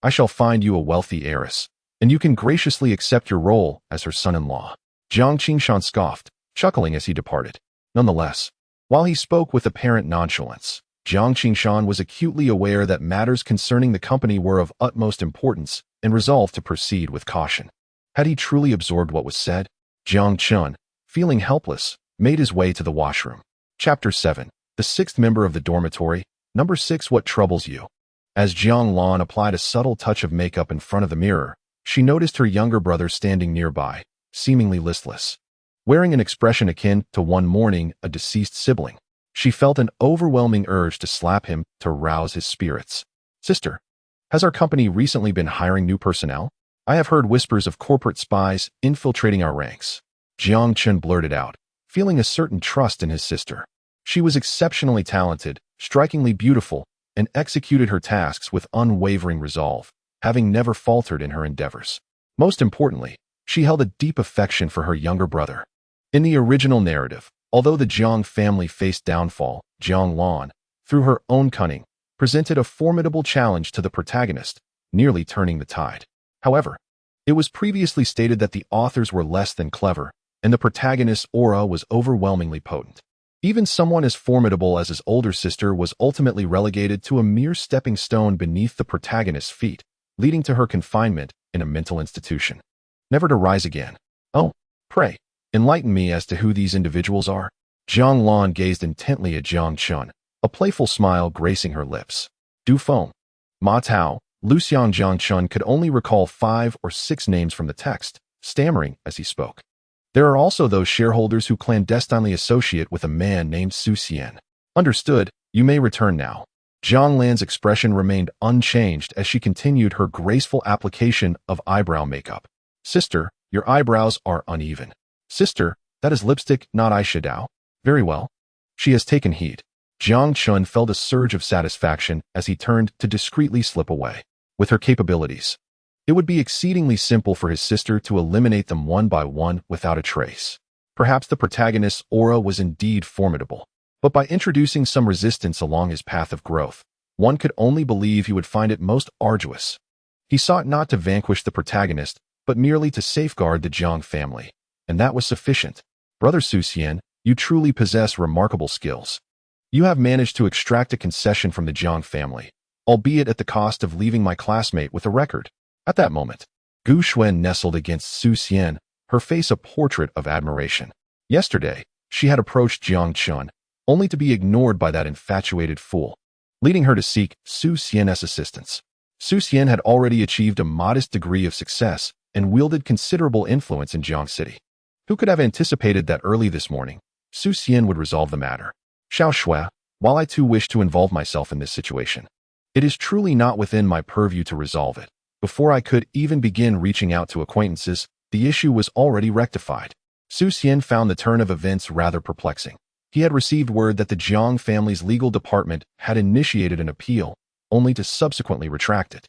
I shall find you a wealthy heiress, and you can graciously accept your role as her son-in-law. Jiang Qingshan scoffed, chuckling as he departed. Nonetheless, while he spoke with apparent nonchalance, Jiang Qingshan was acutely aware that matters concerning the company were of utmost importance and resolved to proceed with caution. Had he truly absorbed what was said? Jiang Chun, feeling helpless, made his way to the washroom. Chapter 7. The sixth member of the dormitory. Number 6. What troubles you? As Jiang Lan applied a subtle touch of makeup in front of the mirror, she noticed her younger brother standing nearby, seemingly listless. Wearing an expression akin to one mourning a deceased sibling, she felt an overwhelming urge to slap him to rouse his spirits. Sister, has our company recently been hiring new personnel? I have heard whispers of corporate spies infiltrating our ranks. Jiang Chun blurted out, feeling a certain trust in his sister. She was exceptionally talented, strikingly beautiful, and executed her tasks with unwavering resolve, having never faltered in her endeavors. Most importantly, she held a deep affection for her younger brother. In the original narrative, although the Jiang family faced downfall, Jiang Lan, through her own cunning, presented a formidable challenge to the protagonist, nearly turning the tide. However, it was previously stated that the authors were less than clever, and the protagonist's aura was overwhelmingly potent. Even someone as formidable as his older sister was ultimately relegated to a mere stepping stone beneath the protagonist's feet, leading to her confinement in a mental institution, never to rise again. Oh, pray, enlighten me as to who these individuals are. Jiang Lan gazed intently at Jiang Chun, a playful smile gracing her lips. Du Feng, Ma Tao, Lucian. Jiang Chun could only recall 5 or 6 names from the text, stammering as he spoke. There are also those shareholders who clandestinely associate with a man named Su Xian. Understood, you may return now. Jiang Lan's expression remained unchanged as she continued her graceful application of eyebrow makeup. Sister, your eyebrows are uneven. Sister, that is lipstick, not eyeshadow. Very well. She has taken heed. Jiang Chun felt a surge of satisfaction as he turned to discreetly slip away. With her capabilities, it would be exceedingly simple for his sister to eliminate them one by one without a trace. Perhaps the protagonist's aura was indeed formidable, but by introducing some resistance along his path of growth, one could only believe he would find it most arduous. He sought not to vanquish the protagonist, but merely to safeguard the Jiang family, and that was sufficient. Brother Su Xian, you truly possess remarkable skills. You have managed to extract a concession from the Jiang family, albeit at the cost of leaving my classmate with a record. At that moment, Gu Xuan nestled against Su Xian, her face a portrait of admiration. Yesterday, she had approached Jiang Chun, only to be ignored by that infatuated fool, leading her to seek Su Xian's assistance. Su Xian had already achieved a modest degree of success and wielded considerable influence in Jiang City. Who could have anticipated that early this morning, Su Xian would resolve the matter? Xiao Shui, while I too wish to involve myself in this situation, it is truly not within my purview to resolve it. Before I could even begin reaching out to acquaintances, the issue was already rectified. Su Xian found the turn of events rather perplexing. He had received word that the Jiang family's legal department had initiated an appeal, only to subsequently retract it.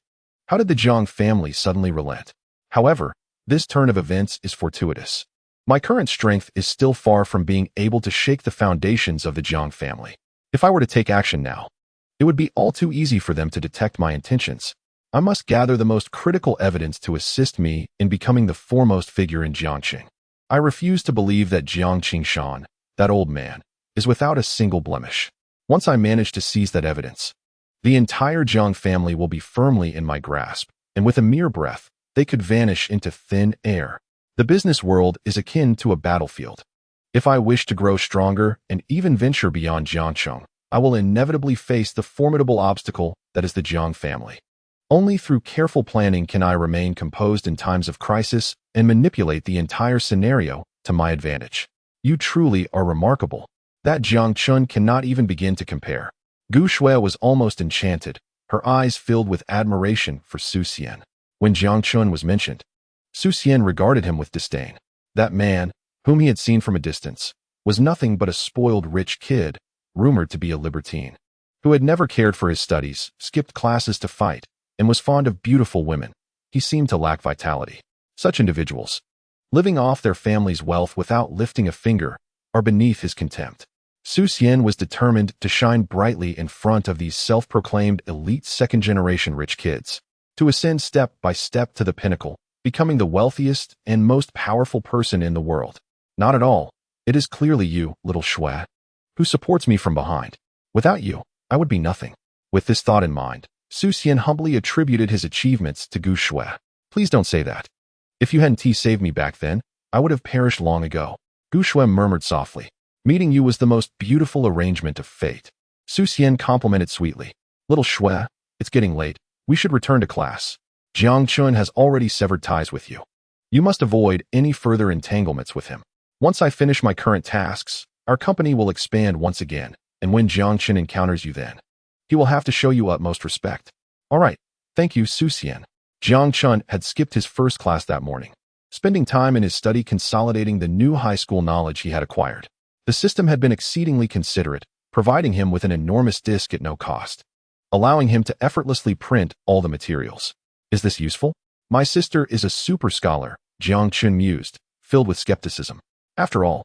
How did the Jiang family suddenly relent? However, this turn of events is fortuitous. My current strength is still far from being able to shake the foundations of the Jiang family. If I were to take action now, it would be all too easy for them to detect my intentions. I must gather the most critical evidence to assist me in becoming the foremost figure in Jiangqing. I refuse to believe that Jiang Qingshan, that old man, is without a single blemish. Once I manage to seize that evidence, the entire Jiang family will be firmly in my grasp, and with a mere breath, they could vanish into thin air. The business world is akin to a battlefield. If I wish to grow stronger and even venture beyond Jiangcheng, I will inevitably face the formidable obstacle that is the Jiang family. Only through careful planning can I remain composed in times of crisis and manipulate the entire scenario to my advantage. You truly are remarkable. That Jiang Chun cannot even begin to compare. Gu Shui was almost enchanted, her eyes filled with admiration for Su Xian. When Jiang Chun was mentioned, Su Xian regarded him with disdain. That man, whom he had seen from a distance, was nothing but a spoiled rich kid, rumored to be a libertine, who had never cared for his studies, skipped classes to fight, and was fond of beautiful women. He seemed to lack vitality. Such individuals, living off their family's wealth without lifting a finger, are beneath his contempt. Su Xian was determined to shine brightly in front of these self-proclaimed elite second-generation rich kids, to ascend step by step to the pinnacle, becoming the wealthiest and most powerful person in the world. Not at all. It is clearly you, little Shui, who supports me from behind. Without you, I would be nothing. With this thought in mind, Su Xian humbly attributed his achievements to Gu Shui. Please don't say that. If you hadn't saved me back then, I would have perished long ago. Gu Shui murmured softly. Meeting you was the most beautiful arrangement of fate. Su Xian complimented sweetly. Little Shui, it's getting late. We should return to class. Jiang Chun has already severed ties with you. You must avoid any further entanglements with him. Once I finish my current tasks, our company will expand once again, and when Jiang Chun encounters you then, he will have to show you utmost respect. All right, thank you, Su Xian. Jiang Chun had skipped his first class that morning, spending time in his study consolidating the new high school knowledge he had acquired. The system had been exceedingly considerate, providing him with an enormous disk at no cost, allowing him to effortlessly print all the materials. Is this useful? My sister is a super scholar, Jiang Chun mused, filled with skepticism. After all,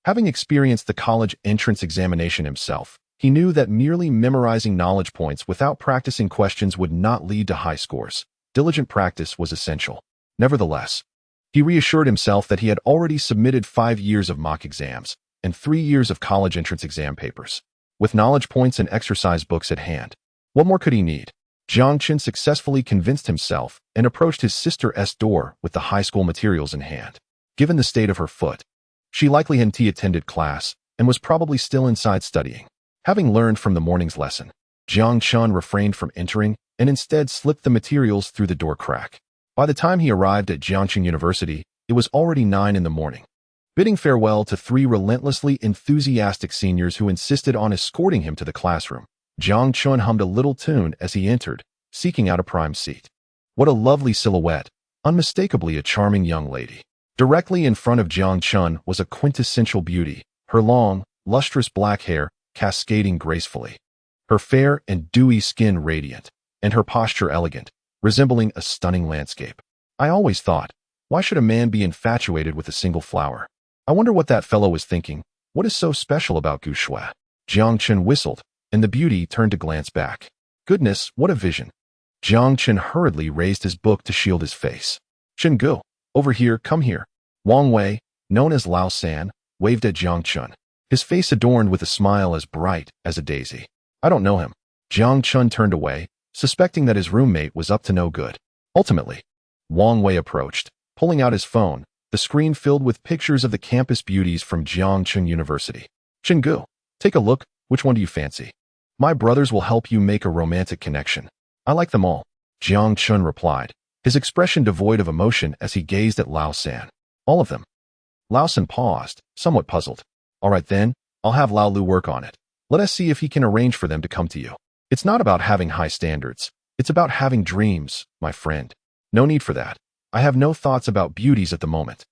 having experienced the college entrance examination himself, he knew that merely memorizing knowledge points without practicing questions would not lead to high scores. Diligent practice was essential. Nevertheless, he reassured himself that he had already submitted 5 years of mock exams and 3 years of college entrance exam papers. With knowledge points and exercise books at hand, what more could he need? Jiang Chun successfully convinced himself and approached his sister's door with the high school materials in hand. Given the state of her foot, she likely hadn't attended class and was probably still inside studying. Having learned from the morning's lesson, Jiang Chun refrained from entering and instead slipped the materials through the door crack. By the time he arrived at Jiangcheng University, it was already 9 in the morning. Bidding farewell to 3 relentlessly enthusiastic seniors who insisted on escorting him to the classroom, Jiang Chun hummed a little tune as he entered, seeking out a prime seat. What a lovely silhouette, unmistakably a charming young lady. Directly in front of Jiang Chun was a quintessential beauty, her long, lustrous black hair cascading gracefully, her fair and dewy skin radiant, and her posture elegant, resembling a stunning landscape. I always thought, why should a man be infatuated with a single flower? I wonder what that fellow was thinking. What is so special about Gu Shui? Jiang Chun whistled, and the beauty turned to glance back. Goodness, what a vision. Jiang Chun hurriedly raised his book to shield his face. Chen Gu, over here, come here. Wang Wei, known as Lao San, waved at Jiang Chun, his face adorned with a smile as bright as a daisy. I don't know him. Jiang Chun turned away, suspecting that his roommate was up to no good. Ultimately, Wang Wei approached, pulling out his phone, the screen filled with pictures of the campus beauties from Jiangcheng University. Chen Gu, take a look, which one do you fancy? My brothers will help you make a romantic connection. I like them all, Jiang Chun replied, his expression devoid of emotion as he gazed at Lao San. All of them. Lao San paused, somewhat puzzled. All right then, I'll have Lao Lu work on it. Let us see if he can arrange for them to come to you. It's not about having high standards. It's about having dreams, my friend. No need for that. I have no thoughts about beauties at the moment.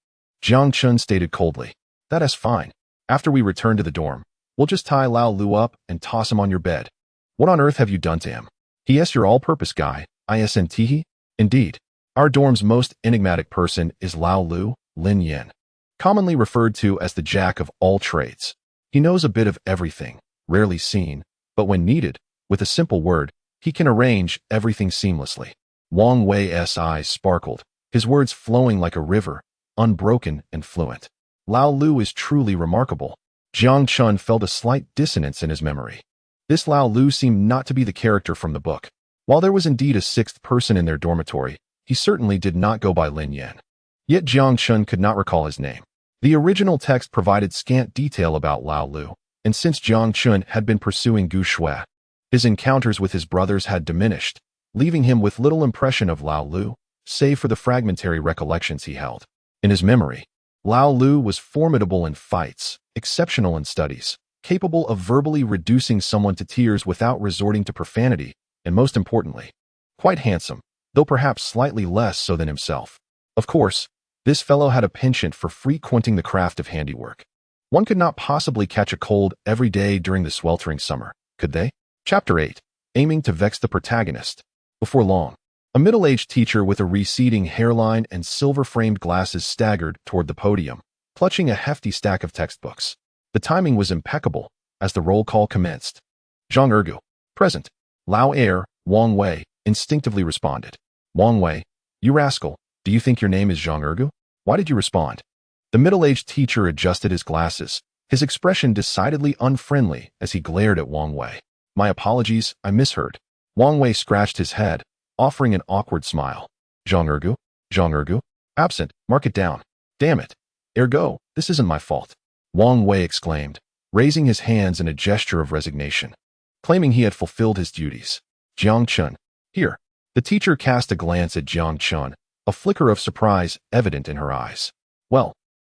Jiang Chun stated coldly. That is fine. After we return to the dorm, we'll just tie Lao Lu up and toss him on your bed. What on earth have you done to him? Yes, your all-purpose guy, ISNT? Indeed. Our dorm's most enigmatic person is Lao Lu, Lin Yan, commonly referred to as the jack of all trades. He knows a bit of everything, rarely seen, but when needed, with a simple word, he can arrange everything seamlessly. Wang Wei's eyes sparkled, his words flowing like a river, unbroken and fluent. Lao Lu is truly remarkable. Jiang Chun felt a slight dissonance in his memory. This Lao Lu seemed not to be the character from the book. While there was indeed a 6th person in their dormitory, he certainly did not go by Lin Yan. Yet Jiang Chun could not recall his name. The original text provided scant detail about Lao Lu, and since Jiang Chun had been pursuing Gu Shui, his encounters with his brothers had diminished, leaving him with little impression of Lao Lu, save for the fragmentary recollections he held. In his memory, Lao Lu was formidable in fights, exceptional in studies, capable of verbally reducing someone to tears without resorting to profanity, and most importantly, quite handsome, though perhaps slightly less so than himself. Of course, this fellow had a penchant for frequenting the craft of handiwork. One could not possibly catch a cold every day during the sweltering summer, could they? Chapter 8. Aiming to vex the protagonist. Before long, a middle-aged teacher with a receding hairline and silver-framed glasses staggered toward the podium, clutching a hefty stack of textbooks. The timing was impeccable as the roll call commenced. Zhang Ergu, present. Lao Air, Wang Wei, instinctively responded. Wang Wei, you rascal, do you think your name is Zhang Ergu? Why did you respond? The middle-aged teacher adjusted his glasses, his expression decidedly unfriendly as he glared at Wang Wei. My apologies, I misheard. Wang Wei scratched his head, offering an awkward smile. Zhang Ergu? Zhang Ergu? Absent, mark it down. Damn it. Ergo, this isn't my fault. Wang Wei exclaimed, raising his hands in a gesture of resignation, claiming he had fulfilled his duties. Jiang Chun, here. The teacher cast a glance at Jiang Chun, a flicker of surprise evident in her eyes. Well,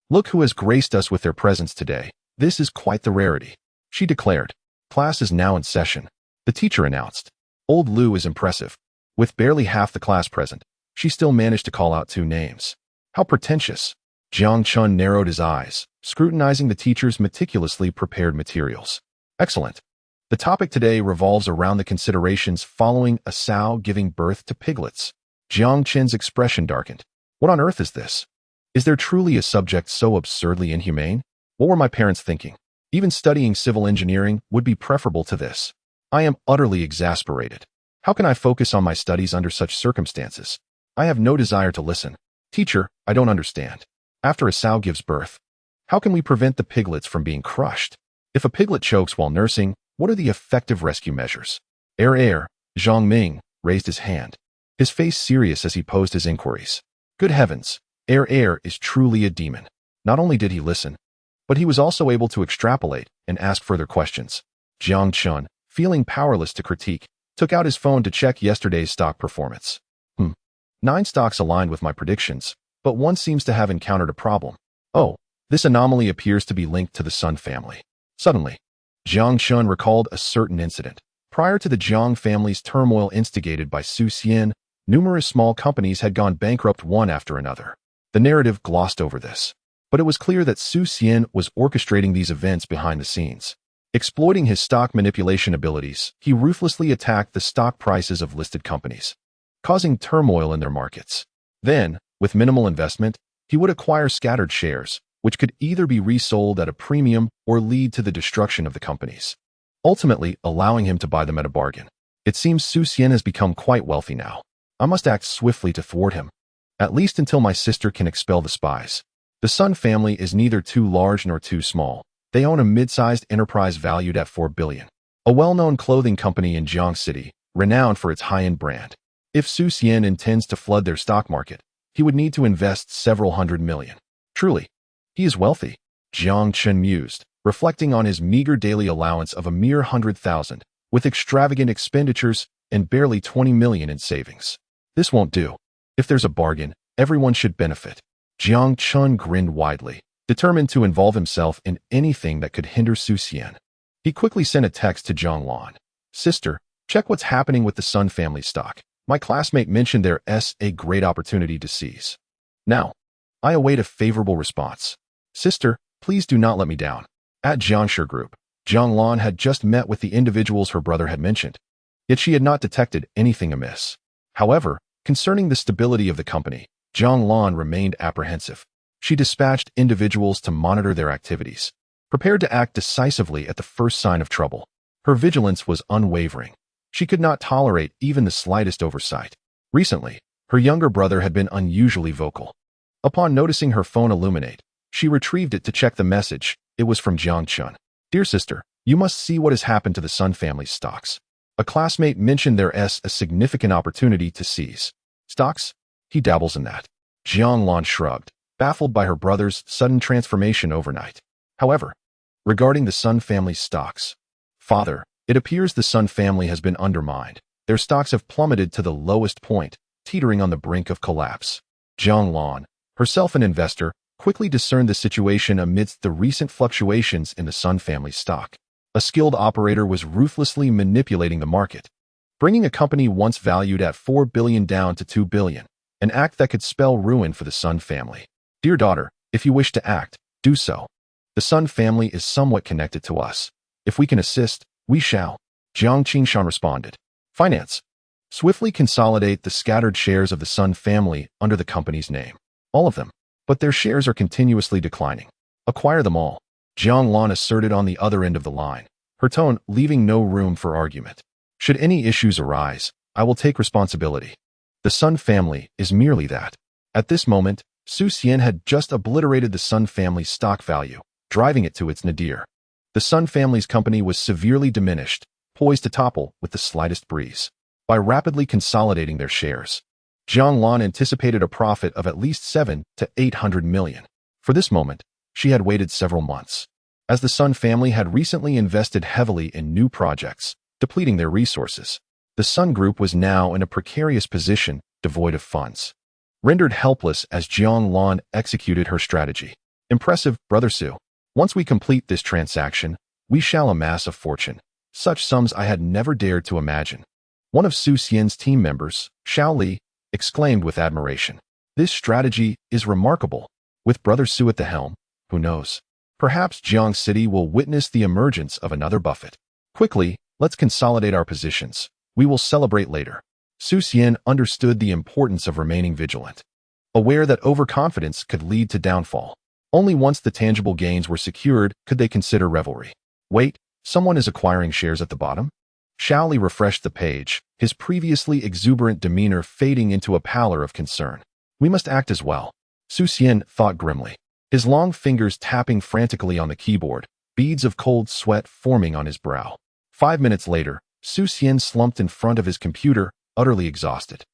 look who has graced us with their presence today. This is quite the rarity, she declared. Class is now in session, the teacher announced. Old Lu is impressive. With barely half the class present, she still managed to call out 2 names. How pretentious. Jiang Chun narrowed his eyes, scrutinizing the teacher's meticulously prepared materials. Excellent. The topic today revolves around the considerations following a sow giving birth to piglets. Jiang Chen's expression darkened. What on earth is this? Is there truly a subject so absurdly inhumane? What were my parents thinking? Even studying civil engineering would be preferable to this. I am utterly exasperated. How can I focus on my studies under such circumstances? I have no desire to listen. Teacher, I don't understand. After a sow gives birth, how can we prevent the piglets from being crushed? If a piglet chokes while nursing, what are the effective rescue measures? Zhang Ming raised his hand, his face serious as he posed his inquiries. Good heavens, is truly a demon. Not only did he listen, but he was also able to extrapolate and ask further questions. Jiang Chun, feeling powerless to critique, took out his phone to check yesterday's stock performance. 9 stocks aligned with my predictions, but one seems to have encountered a problem. Oh, this anomaly appears to be linked to the Sun family. Suddenly, Jiang Chun recalled a certain incident. Prior to the Jiang family's turmoil instigated by Su Xian, numerous small companies had gone bankrupt one after another. The narrative glossed over this, but it was clear that Su Xian was orchestrating these events behind the scenes. Exploiting his stock manipulation abilities, he ruthlessly attacked the stock prices of listed companies, causing turmoil in their markets. Then, with minimal investment, he would acquire scattered shares, which could either be resold at a premium or lead to the destruction of the companies, ultimately allowing him to buy them at a bargain. It seems Su Xian has become quite wealthy now. I must act swiftly to thwart him, at least until my sister can expel the spies. The Sun family is neither too large nor too small. They own a mid-sized enterprise valued at 4 billion, a well-known clothing company in Jiang City, renowned for its high-end brand. If Su Xian intends to flood their stock market, he would need to invest several hundred million. Truly, he is wealthy, Jiang Chun mused, reflecting on his meager daily allowance of a mere 100,000, with extravagant expenditures and barely 20 million in savings. This won't do. If there's a bargain, everyone should benefit. Jiang Chun grinned widely, determined to involve himself in anything that could hinder Su Xian. He quickly sent a text to Zhang Lan. Sister, check what's happening with the Sun family stock. My classmate mentioned there's a great opportunity to seize. Now, I await a favorable response. Sister, please do not let me down. At Jiangshi Group, Zhang Lan had just met with the individuals her brother had mentioned, yet she had not detected anything amiss. However, concerning the stability of the company, Zhang Lan remained apprehensive. She dispatched individuals to monitor their activities, prepared to act decisively at the first sign of trouble. Her vigilance was unwavering. She could not tolerate even the slightest oversight. Recently, her younger brother had been unusually vocal. Upon noticing her phone illuminate, she retrieved it to check the message. It was from Jiang Chun. Dear sister, you must see what has happened to the Sun family's stocks. A classmate mentioned there's a significant opportunity to seize. Stocks? He dabbles in that. Jiang Lan shrugged, baffled by her brother's sudden transformation overnight. However, regarding the Sun family's stocks, Father, it appears the Sun family has been undermined. Their stocks have plummeted to the lowest point, teetering on the brink of collapse. Zhang Lan, herself an investor, quickly discerned the situation amidst the recent fluctuations in the Sun family stock. A skilled operator was ruthlessly manipulating the market, bringing a company once valued at 4 billion down to 2 billion, an act that could spell ruin for the Sun family. Dear daughter, if you wish to act, do so. The Sun family is somewhat connected to us. If we can assist, we shall. Jiang Qingshan responded. Finance. Swiftly consolidate the scattered shares of the Sun family under the company's name. All of them. But their shares are continuously declining. Acquire them all. Jiang Lan asserted on the other end of the line, her tone leaving no room for argument. Should any issues arise, I will take responsibility. The Sun family is merely that. At this moment, Su Xian had just obliterated the Sun family's stock value, driving it to its nadir. The Sun family's company was severely diminished, poised to topple with the slightest breeze. By rapidly consolidating their shares, Zhang Lan anticipated a profit of at least 700 to 800 million. For this moment, she had waited several months. As the Sun family had recently invested heavily in new projects, depleting their resources, the Sun Group was now in a precarious position, devoid of funds. Rendered helpless as Jiang Lan executed her strategy. Impressive, Brother Su. Once we complete this transaction, we shall amass a fortune. Such sums I had never dared to imagine. One of Su Xian's team members, Xiao Li, exclaimed with admiration. This strategy is remarkable. With Brother Su at the helm, who knows? Perhaps Jiang City will witness the emergence of another Pfft. Quickly, let's consolidate our positions. We will celebrate later. Su Xian understood the importance of remaining vigilant, aware that overconfidence could lead to downfall. Only once the tangible gains were secured could they consider revelry. Wait, someone is acquiring shares at the bottom? Shaoli refreshed the page, his previously exuberant demeanor fading into a pallor of concern. We must act as well. Su Xian thought grimly, his long fingers tapping frantically on the keyboard, beads of cold sweat forming on his brow. 5 minutes later, Su Xian slumped in front of his computer, utterly exhausted.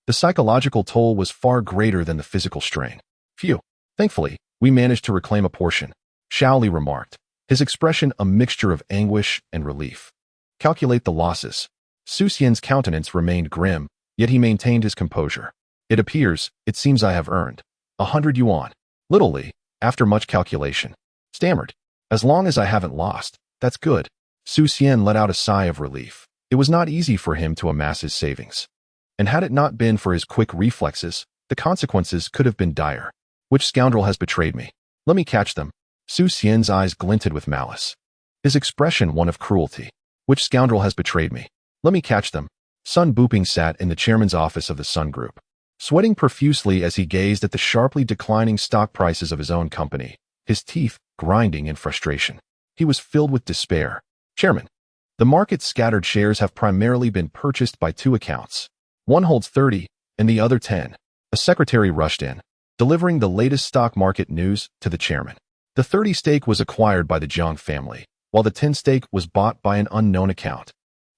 The psychological toll was far greater than the physical strain. Phew. Thankfully, we managed to reclaim a portion, Shaoli remarked, his expression a mixture of anguish and relief. Calculate the losses. Su Xian's countenance remained grim, yet he maintained his composure. It seems I have earned 100 yuan. Little Li, after much calculation, stammered. As long as I haven't lost, that's good. Su Xian let out a sigh of relief. It was not easy for him to amass his savings. And had it not been for his quick reflexes, the consequences could have been dire. Which scoundrel has betrayed me? Let me catch them. Su Xian's eyes glinted with malice, his expression one of cruelty. Which scoundrel has betrayed me? Let me catch them. Sun Buping sat in the chairman's office of the Sun Group, sweating profusely as he gazed at the sharply declining stock prices of his own company, his teeth grinding in frustration. He was filled with despair. Chairman, the market's scattered shares have primarily been purchased by 2 accounts. One holds 30, and the other 10. A secretary rushed in, delivering the latest stock market news to the chairman. The 30 stake was acquired by the Jiang family, while the 10 stake was bought by an unknown account.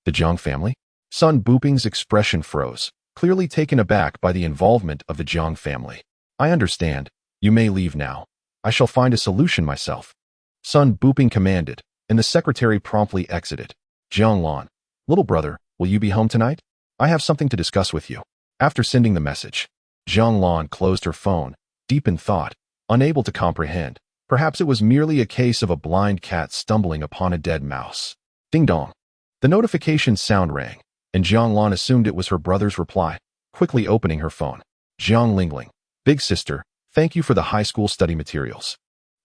The Jiang family? Sun Buping's expression froze, clearly taken aback by the involvement of the Jiang family. I understand. You may leave now. I shall find a solution myself. Sun Buping commanded, and the secretary promptly exited. Jiang Lan, little brother, will you be home tonight? I have something to discuss with you. After sending the message, Jiang Lan closed her phone, deep in thought, unable to comprehend. Perhaps it was merely a case of a blind cat stumbling upon a dead mouse. Ding dong. The notification sound rang, and Jiang Lan assumed it was her brother's reply, quickly opening her phone. Jiang Lingling, big sister, thank you for the high school study materials.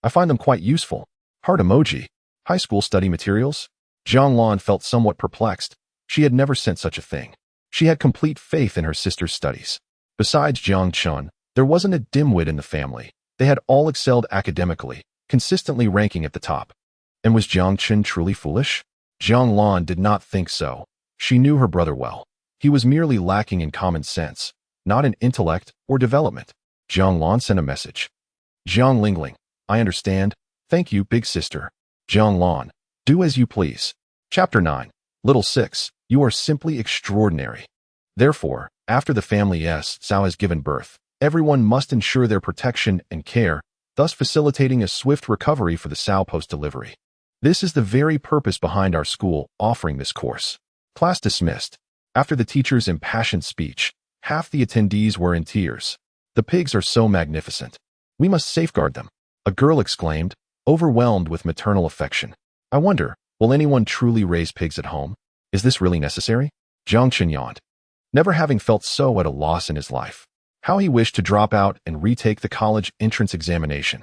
I find them quite useful. Heart emoji. High school study materials? Jiang Lan felt somewhat perplexed. She had never sent such a thing. She had complete faith in her sister's studies. Besides Jiang Chun, there wasn't a dimwit in the family. They had all excelled academically, consistently ranking at the top. And was Jiang Chun truly foolish? Jiang Lan did not think so. She knew her brother well. He was merely lacking in common sense, not in intellect or development. Jiang Lan sent a message. Jiang Lingling, I understand. Thank you, big sister. Jiang Lan, do as you please. Chapter 9. Little 6, you are simply extraordinary. Therefore, after the family Cao has given birth, everyone must ensure their protection and care, thus facilitating a swift recovery for the Cao post-delivery. This is the very purpose behind our school offering this course. Class dismissed. After the teacher's impassioned speech, half the attendees were in tears. The pigs are so magnificent. We must safeguard them. A girl exclaimed, overwhelmed with maternal affection. I wonder, will anyone truly raise pigs at home? Is this really necessary? Jiang Chen yawned, never having felt so at a loss in his life. How he wished to drop out and retake the college entrance examination.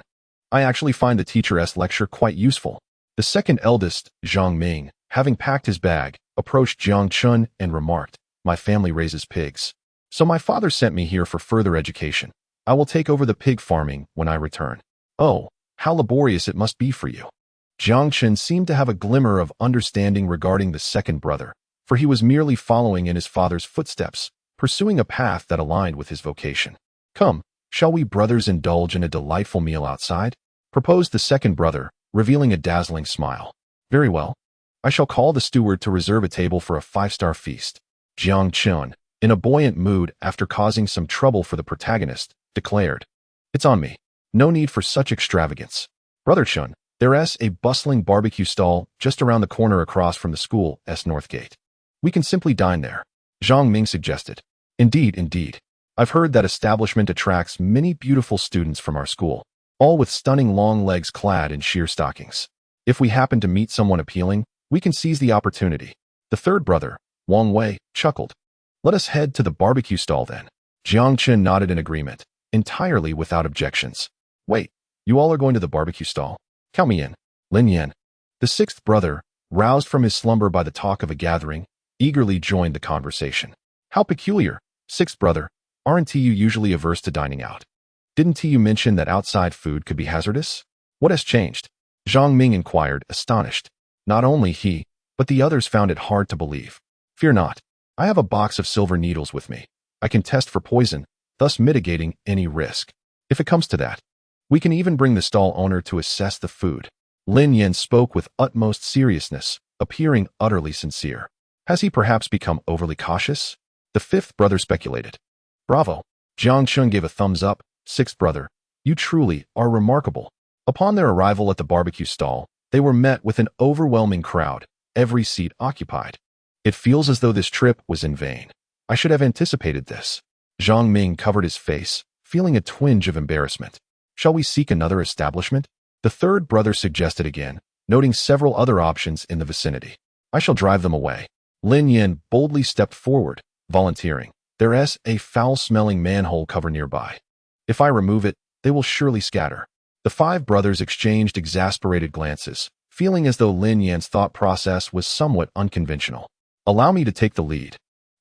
I actually find the teacher's lecture quite useful. The second eldest, Zhang Ming, having packed his bag, approached Jiang Chun and remarked, my family raises pigs. So my father sent me here for further education. I will take over the pig farming when I return. Oh, how laborious it must be for you. Jiang Chen seemed to have a glimmer of understanding regarding the second brother, for he was merely following in his father's footsteps, pursuing a path that aligned with his vocation. Come, shall we brothers indulge in a delightful meal outside? Proposed the second brother, revealing a dazzling smile. Very well. I shall call the steward to reserve a table for a 5-star feast. Jiang Chun, in a buoyant mood after causing some trouble for the protagonist, declared, it's on me. No need for such extravagance. Brother Chun, there's a bustling barbecue stall just around the corner across from the school's north gate. We can simply dine there. Zhang Ming suggested. Indeed. I've heard that establishment attracts many beautiful students from our school, all with stunning long legs clad in sheer stockings. If we happen to meet someone appealing, we can seize the opportunity. The third brother, Wang Wei, chuckled. Let us head to the barbecue stall then. Jiang Chen nodded in agreement, entirely without objections. Wait, you all are going to the barbecue stall? Count me in. Lin Yan, the sixth brother, roused from his slumber by the talk of a gathering, eagerly joined the conversation. How peculiar, sixth brother, aren't you usually averse to dining out? Didn't you mention that outside food could be hazardous? What has changed? Zhang Ming inquired, astonished. Not only he, but the others found it hard to believe. Fear not. I have a box of silver needles with me. I can test for poison, thus mitigating any risk. If it comes to that, we can even bring the stall owner to assess the food. Lin Yan spoke with utmost seriousness, appearing utterly sincere. Has he perhaps become overly cautious? The fifth brother speculated. Bravo. Jiang Chun gave a thumbs up. Sixth brother, you truly are remarkable. Upon their arrival at the barbecue stall, they were met with an overwhelming crowd, every seat occupied. It feels as though this trip was in vain. I should have anticipated this. Zhang Ming covered his face, feeling a twinge of embarrassment. Shall we seek another establishment? The third brother suggested again, noting several other options in the vicinity. I shall drive them away. Lin Yan boldly stepped forward, volunteering. There's a foul-smelling manhole cover nearby. If I remove it, they will surely scatter. The five brothers exchanged exasperated glances, feeling as though Lin Yan's thought process was somewhat unconventional. Allow me to take the lead.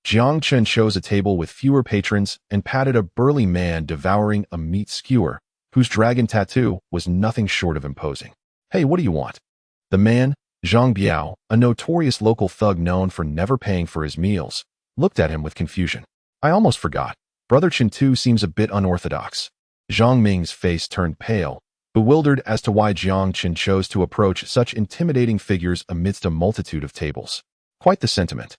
Jiang Chen chose a table with fewer patrons and patted a burly man devouring a meat skewer, whose dragon tattoo was nothing short of imposing. Hey, what do you want? The man, Zhang Biao, a notorious local thug known for never paying for his meals, looked at him with confusion. I almost forgot. Brother Chen too seems a bit unorthodox. Zhang Ming's face turned pale, bewildered as to why Jiang Chen chose to approach such intimidating figures amidst a multitude of tables. Quite the sentiment.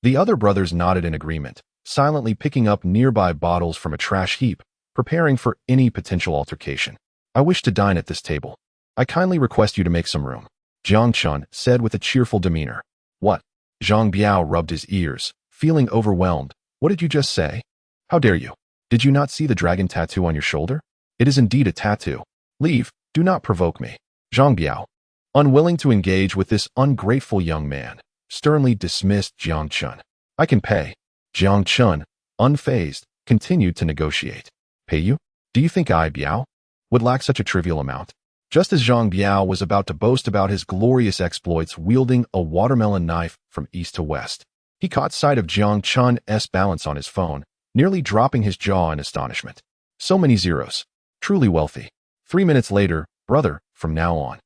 The other brothers nodded in agreement, silently picking up nearby bottles from a trash heap, preparing for any potential altercation. I wish to dine at this table. I kindly request you to make some room. Jiang Chun said with a cheerful demeanor. What? Zhang Biao rubbed his ears, feeling overwhelmed. What did you just say? How dare you? Did you not see the dragon tattoo on your shoulder? It is indeed a tattoo. Leave, do not provoke me. Zhang Biao, unwilling to engage with this ungrateful young man, sternly dismissed Jiang Chun. I can pay. Jiang Chun, unfazed, continued to negotiate. Pay you? Do you think I, Biao, would lack such a trivial amount? Just as Zhang Biao was about to boast about his glorious exploits wielding a watermelon knife from east to west, he caught sight of Jiang Chun's balance on his phone, nearly dropping his jaw in astonishment. So many zeros. Truly wealthy. 3 minutes later, brother, from now on,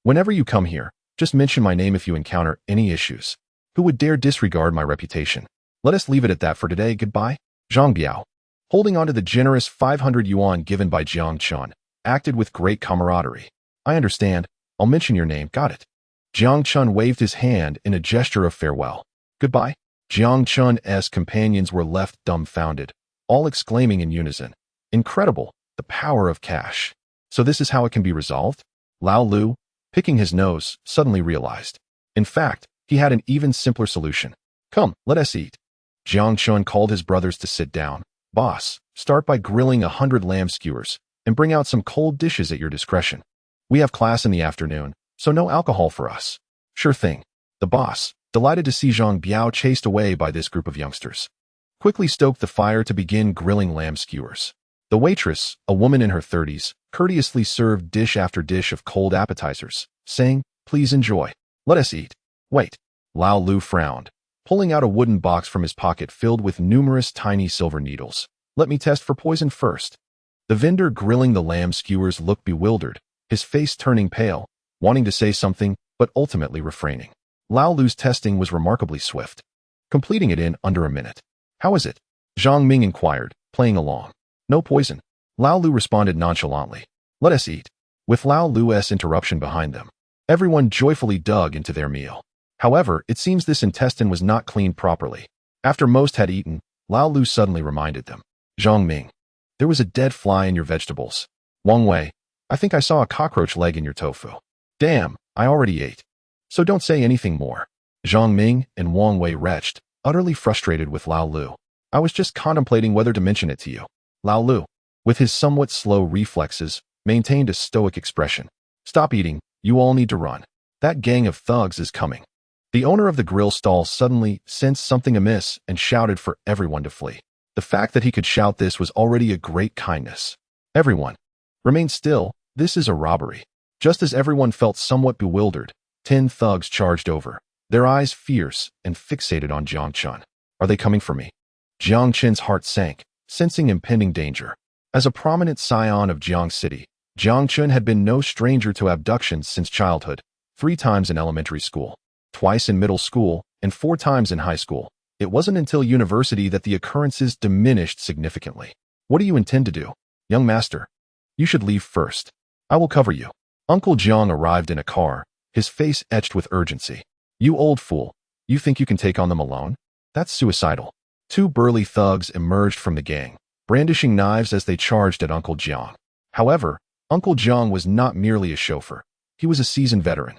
whenever you come here, just mention my name if you encounter any issues. Who would dare disregard my reputation? Let us leave it at that for today. Goodbye. Zhang Biao, holding on to the generous 500 yuan given by Jiang Chun, acted with great camaraderie. I understand. I'll mention your name. Got it. Jiang Chun waved his hand in a gesture of farewell. Goodbye. Jiang Chun's companions were left dumbfounded, all exclaiming in unison. Incredible, the power of cash. So this is how it can be resolved? Lao Lu, picking his nose, suddenly realized. In fact, he had an even simpler solution. Come, let us eat. Jiang Chun called his brothers to sit down. Boss, start by grilling 100 lamb skewers, and bring out some cold dishes at your discretion. We have class in the afternoon, so no alcohol for us. Sure thing. The boss, delighted to see Zhang Biao chased away by this group of youngsters, quickly stoked the fire to begin grilling lamb skewers. The waitress, a woman in her 30s, courteously served dish after dish of cold appetizers, saying, Please enjoy. Let us eat. Wait. Lao Lu frowned, pulling out a wooden box from his pocket filled with numerous tiny silver needles. Let me test for poison first. The vendor grilling the lamb skewers looked bewildered, his face turning pale, wanting to say something, but ultimately refraining. Lao Lu's testing was remarkably swift, completing it in under a minute. How is it? Zhang Ming inquired, playing along. No poison. Lao Lu responded nonchalantly. Let us eat. With Lao Lu's interruption behind them, everyone joyfully dug into their meal. However, it seems this intestine was not cleaned properly. After most had eaten, Lao Lu suddenly reminded them. Zhang Ming, there was a dead fly in your vegetables. Wang Wei, I think I saw a cockroach leg in your tofu. Damn, I already ate. So don't say anything more. Zhang Ming and Wang Wei retched, utterly frustrated with Lao Lu. I was just contemplating whether to mention it to you. Lao Lu, with his somewhat slow reflexes, maintained a stoic expression. Stop eating, you all need to run. That gang of thugs is coming. The owner of the grill stall suddenly sensed something amiss and shouted for everyone to flee. The fact that he could shout this was already a great kindness. Everyone, remain still, this is a robbery. Just as everyone felt somewhat bewildered, 10 thugs charged over, their eyes fierce and fixated on Jiang Chun. Are they coming for me? Jiang Chen's heart sank, sensing impending danger. As a prominent scion of Jiang City, Jiang Chun had been no stranger to abductions since childhood, 3 times in elementary school, twice in middle school, and 4 times in high school. It wasn't until university that the occurrences diminished significantly. What do you intend to do? Young master, you should leave first. I will cover you. Uncle Jiang arrived in a car, his face etched with urgency. You old fool, you think you can take on them alone? That's suicidal. 2 burly thugs emerged from the gang, brandishing knives as they charged at Uncle Jiang. However, Uncle Jiang was not merely a chauffeur. He was a seasoned veteran,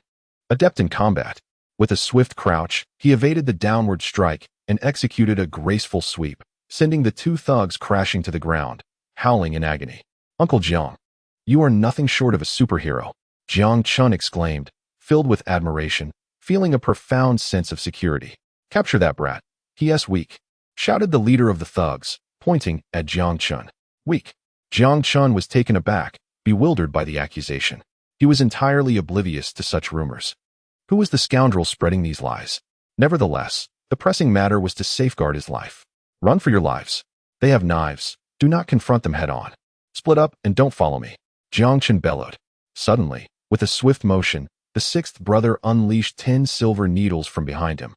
adept in combat. With a swift crouch, he evaded the downward strike and executed a graceful sweep, sending the 2 thugs crashing to the ground, howling in agony. Uncle Jiang, you are nothing short of a superhero, Jiang Chun exclaimed, filled with admiration, feeling a profound sense of security. Capture that brat. He is weak, shouted the leader of the thugs, pointing at Jiang Chun. Weak. Jiang Chun was taken aback, bewildered by the accusation. He was entirely oblivious to such rumors. Who was the scoundrel spreading these lies? Nevertheless, the pressing matter was to safeguard his life. Run for your lives. They have knives. Do not confront them head-on. Split up and don't follow me, Jiang Chun bellowed. Suddenly, with a swift motion, the 6th brother unleashed 10 silver needles from behind him,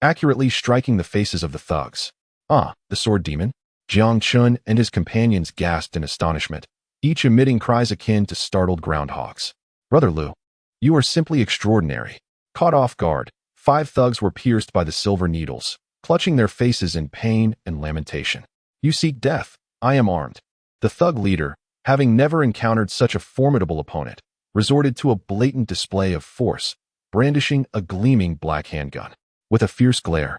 accurately striking the faces of the thugs. Ah, the sword demon? Jiang Chun and his companions gasped in astonishment, each emitting cries akin to startled groundhogs. Brother Lu, you are simply extraordinary. Caught off guard, 5 thugs were pierced by the silver needles, clutching their faces in pain and lamentation. You seek death. I am armed. The thug leader, having never encountered such a formidable opponent, resorted to a blatant display of force, brandishing a gleaming black handgun. With a fierce glare,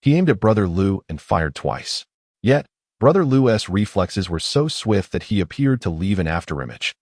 he aimed at Brother Lu and fired twice. Yet, Brother Lu's reflexes were so swift that he appeared to leave an afterimage,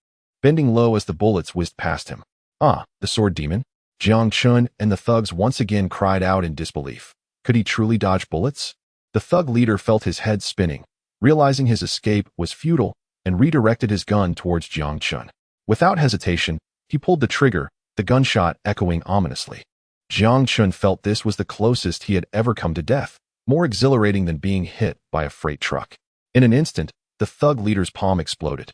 bending low as the bullets whizzed past him. Ah, the sword demon? Jiang Chun and the thugs once again cried out in disbelief. Could he truly dodge bullets? The thug leader felt his head spinning, realizing his escape was futile, and redirected his gun towards Jiang Chun. Without hesitation, he pulled the trigger, the gunshot echoing ominously. Jiang Chun felt this was the closest he had ever come to death, more exhilarating than being hit by a freight truck. In an instant, the thug leader's palm exploded,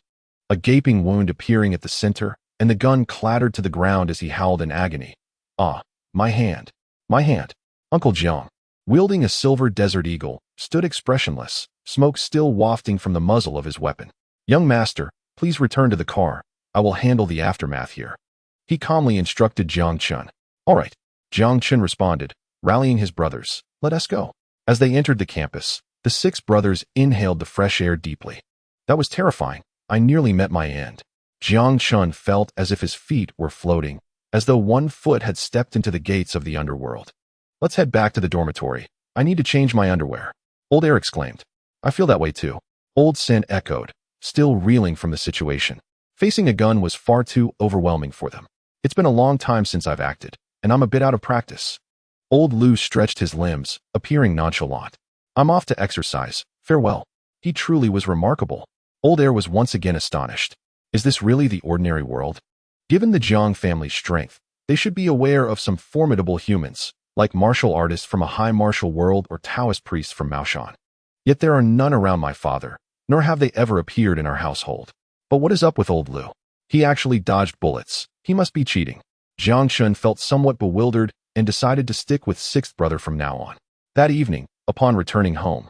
a gaping wound appearing at the center, and the gun clattered to the ground as he howled in agony. Ah, my hand. My hand. Uncle Jiang, wielding a silver desert eagle, stood expressionless, smoke still wafting from the muzzle of his weapon. Young master, please return to the car. I will handle the aftermath here. He calmly instructed Jiang Chun. All right, Jiang Chun responded, rallying his brothers. Let us go. As they entered the campus, the 6 brothers inhaled the fresh air deeply. That was terrifying. I nearly met my end. Jiang Chun felt as if his feet were floating, as though one foot had stepped into the gates of the underworld. Let's head back to the dormitory. I need to change my underwear. Old Air exclaimed. I feel that way too. Old Sin echoed, still reeling from the situation. Facing a gun was far too overwhelming for them. It's been a long time since I've acted, and I'm a bit out of practice. Old Lu stretched his limbs, appearing nonchalant. I'm off to exercise. Farewell. He truly was remarkable. Old Air was once again astonished. Is this really the ordinary world? Given the Jiang family's strength, they should be aware of some formidable humans, like martial artists from a high martial world or Taoist priests from Maoshan. Yet there are none around my father, nor have they ever appeared in our household. But what is up with old Lu? He actually dodged bullets. He must be cheating. Jiang Chun felt somewhat bewildered and decided to stick with 6th brother from now on. That evening, upon returning home,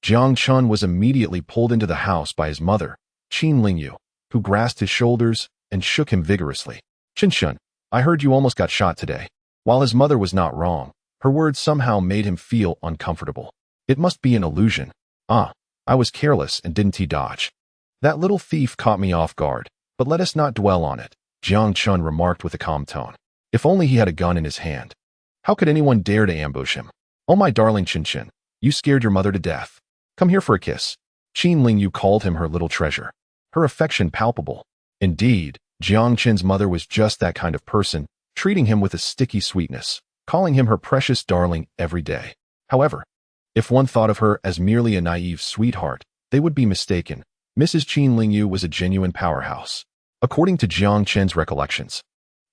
Jiang Chun was immediately pulled into the house by his mother, Qin Lingyu, who grasped his shoulders and shook him vigorously. Chun, I heard you almost got shot today. While his mother was not wrong, her words somehow made him feel uncomfortable. It must be an illusion. Ah, I was careless and didn't dodge. That little thief caught me off guard, but let us not dwell on it, Jiang Chun remarked with a calm tone. If only he had a gun in his hand. How could anyone dare to ambush him? Oh my darling Chin, you scared your mother to death. Come here for a kiss. Qin Lingyu called him her little treasure. Her affection palpable. Indeed, Jiang Chen's mother was just that kind of person, treating him with a sticky sweetness, calling him her precious darling every day. However, If one thought of her as merely a naive sweetheart, they would be mistaken. Mrs. Qin Lingyu was a genuine powerhouse. According to Jiang Chen's recollections,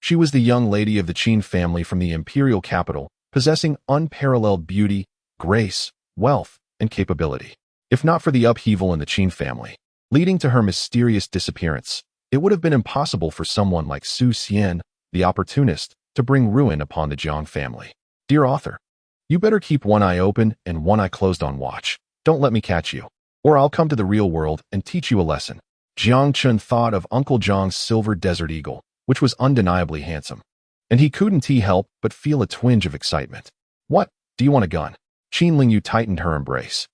she was the young lady of the Qin family from the imperial capital, possessing unparalleled beauty, grace, wealth, and capability. If not for the upheaval in the Qin family, leading to her mysterious disappearance, it would have been impossible for someone like Su Xian, the opportunist, to bring ruin upon the Jiang family. Dear author, you better keep one eye open and one eye closed on watch. Don't let me catch you, or I'll come to the real world and teach you a lesson. Jiang Chun thought of Uncle Zhang's silver desert eagle, which was undeniably handsome, and he couldn't help but feel a twinge of excitement. What? Do you want a gun? Qin Lingyu tightened her embrace,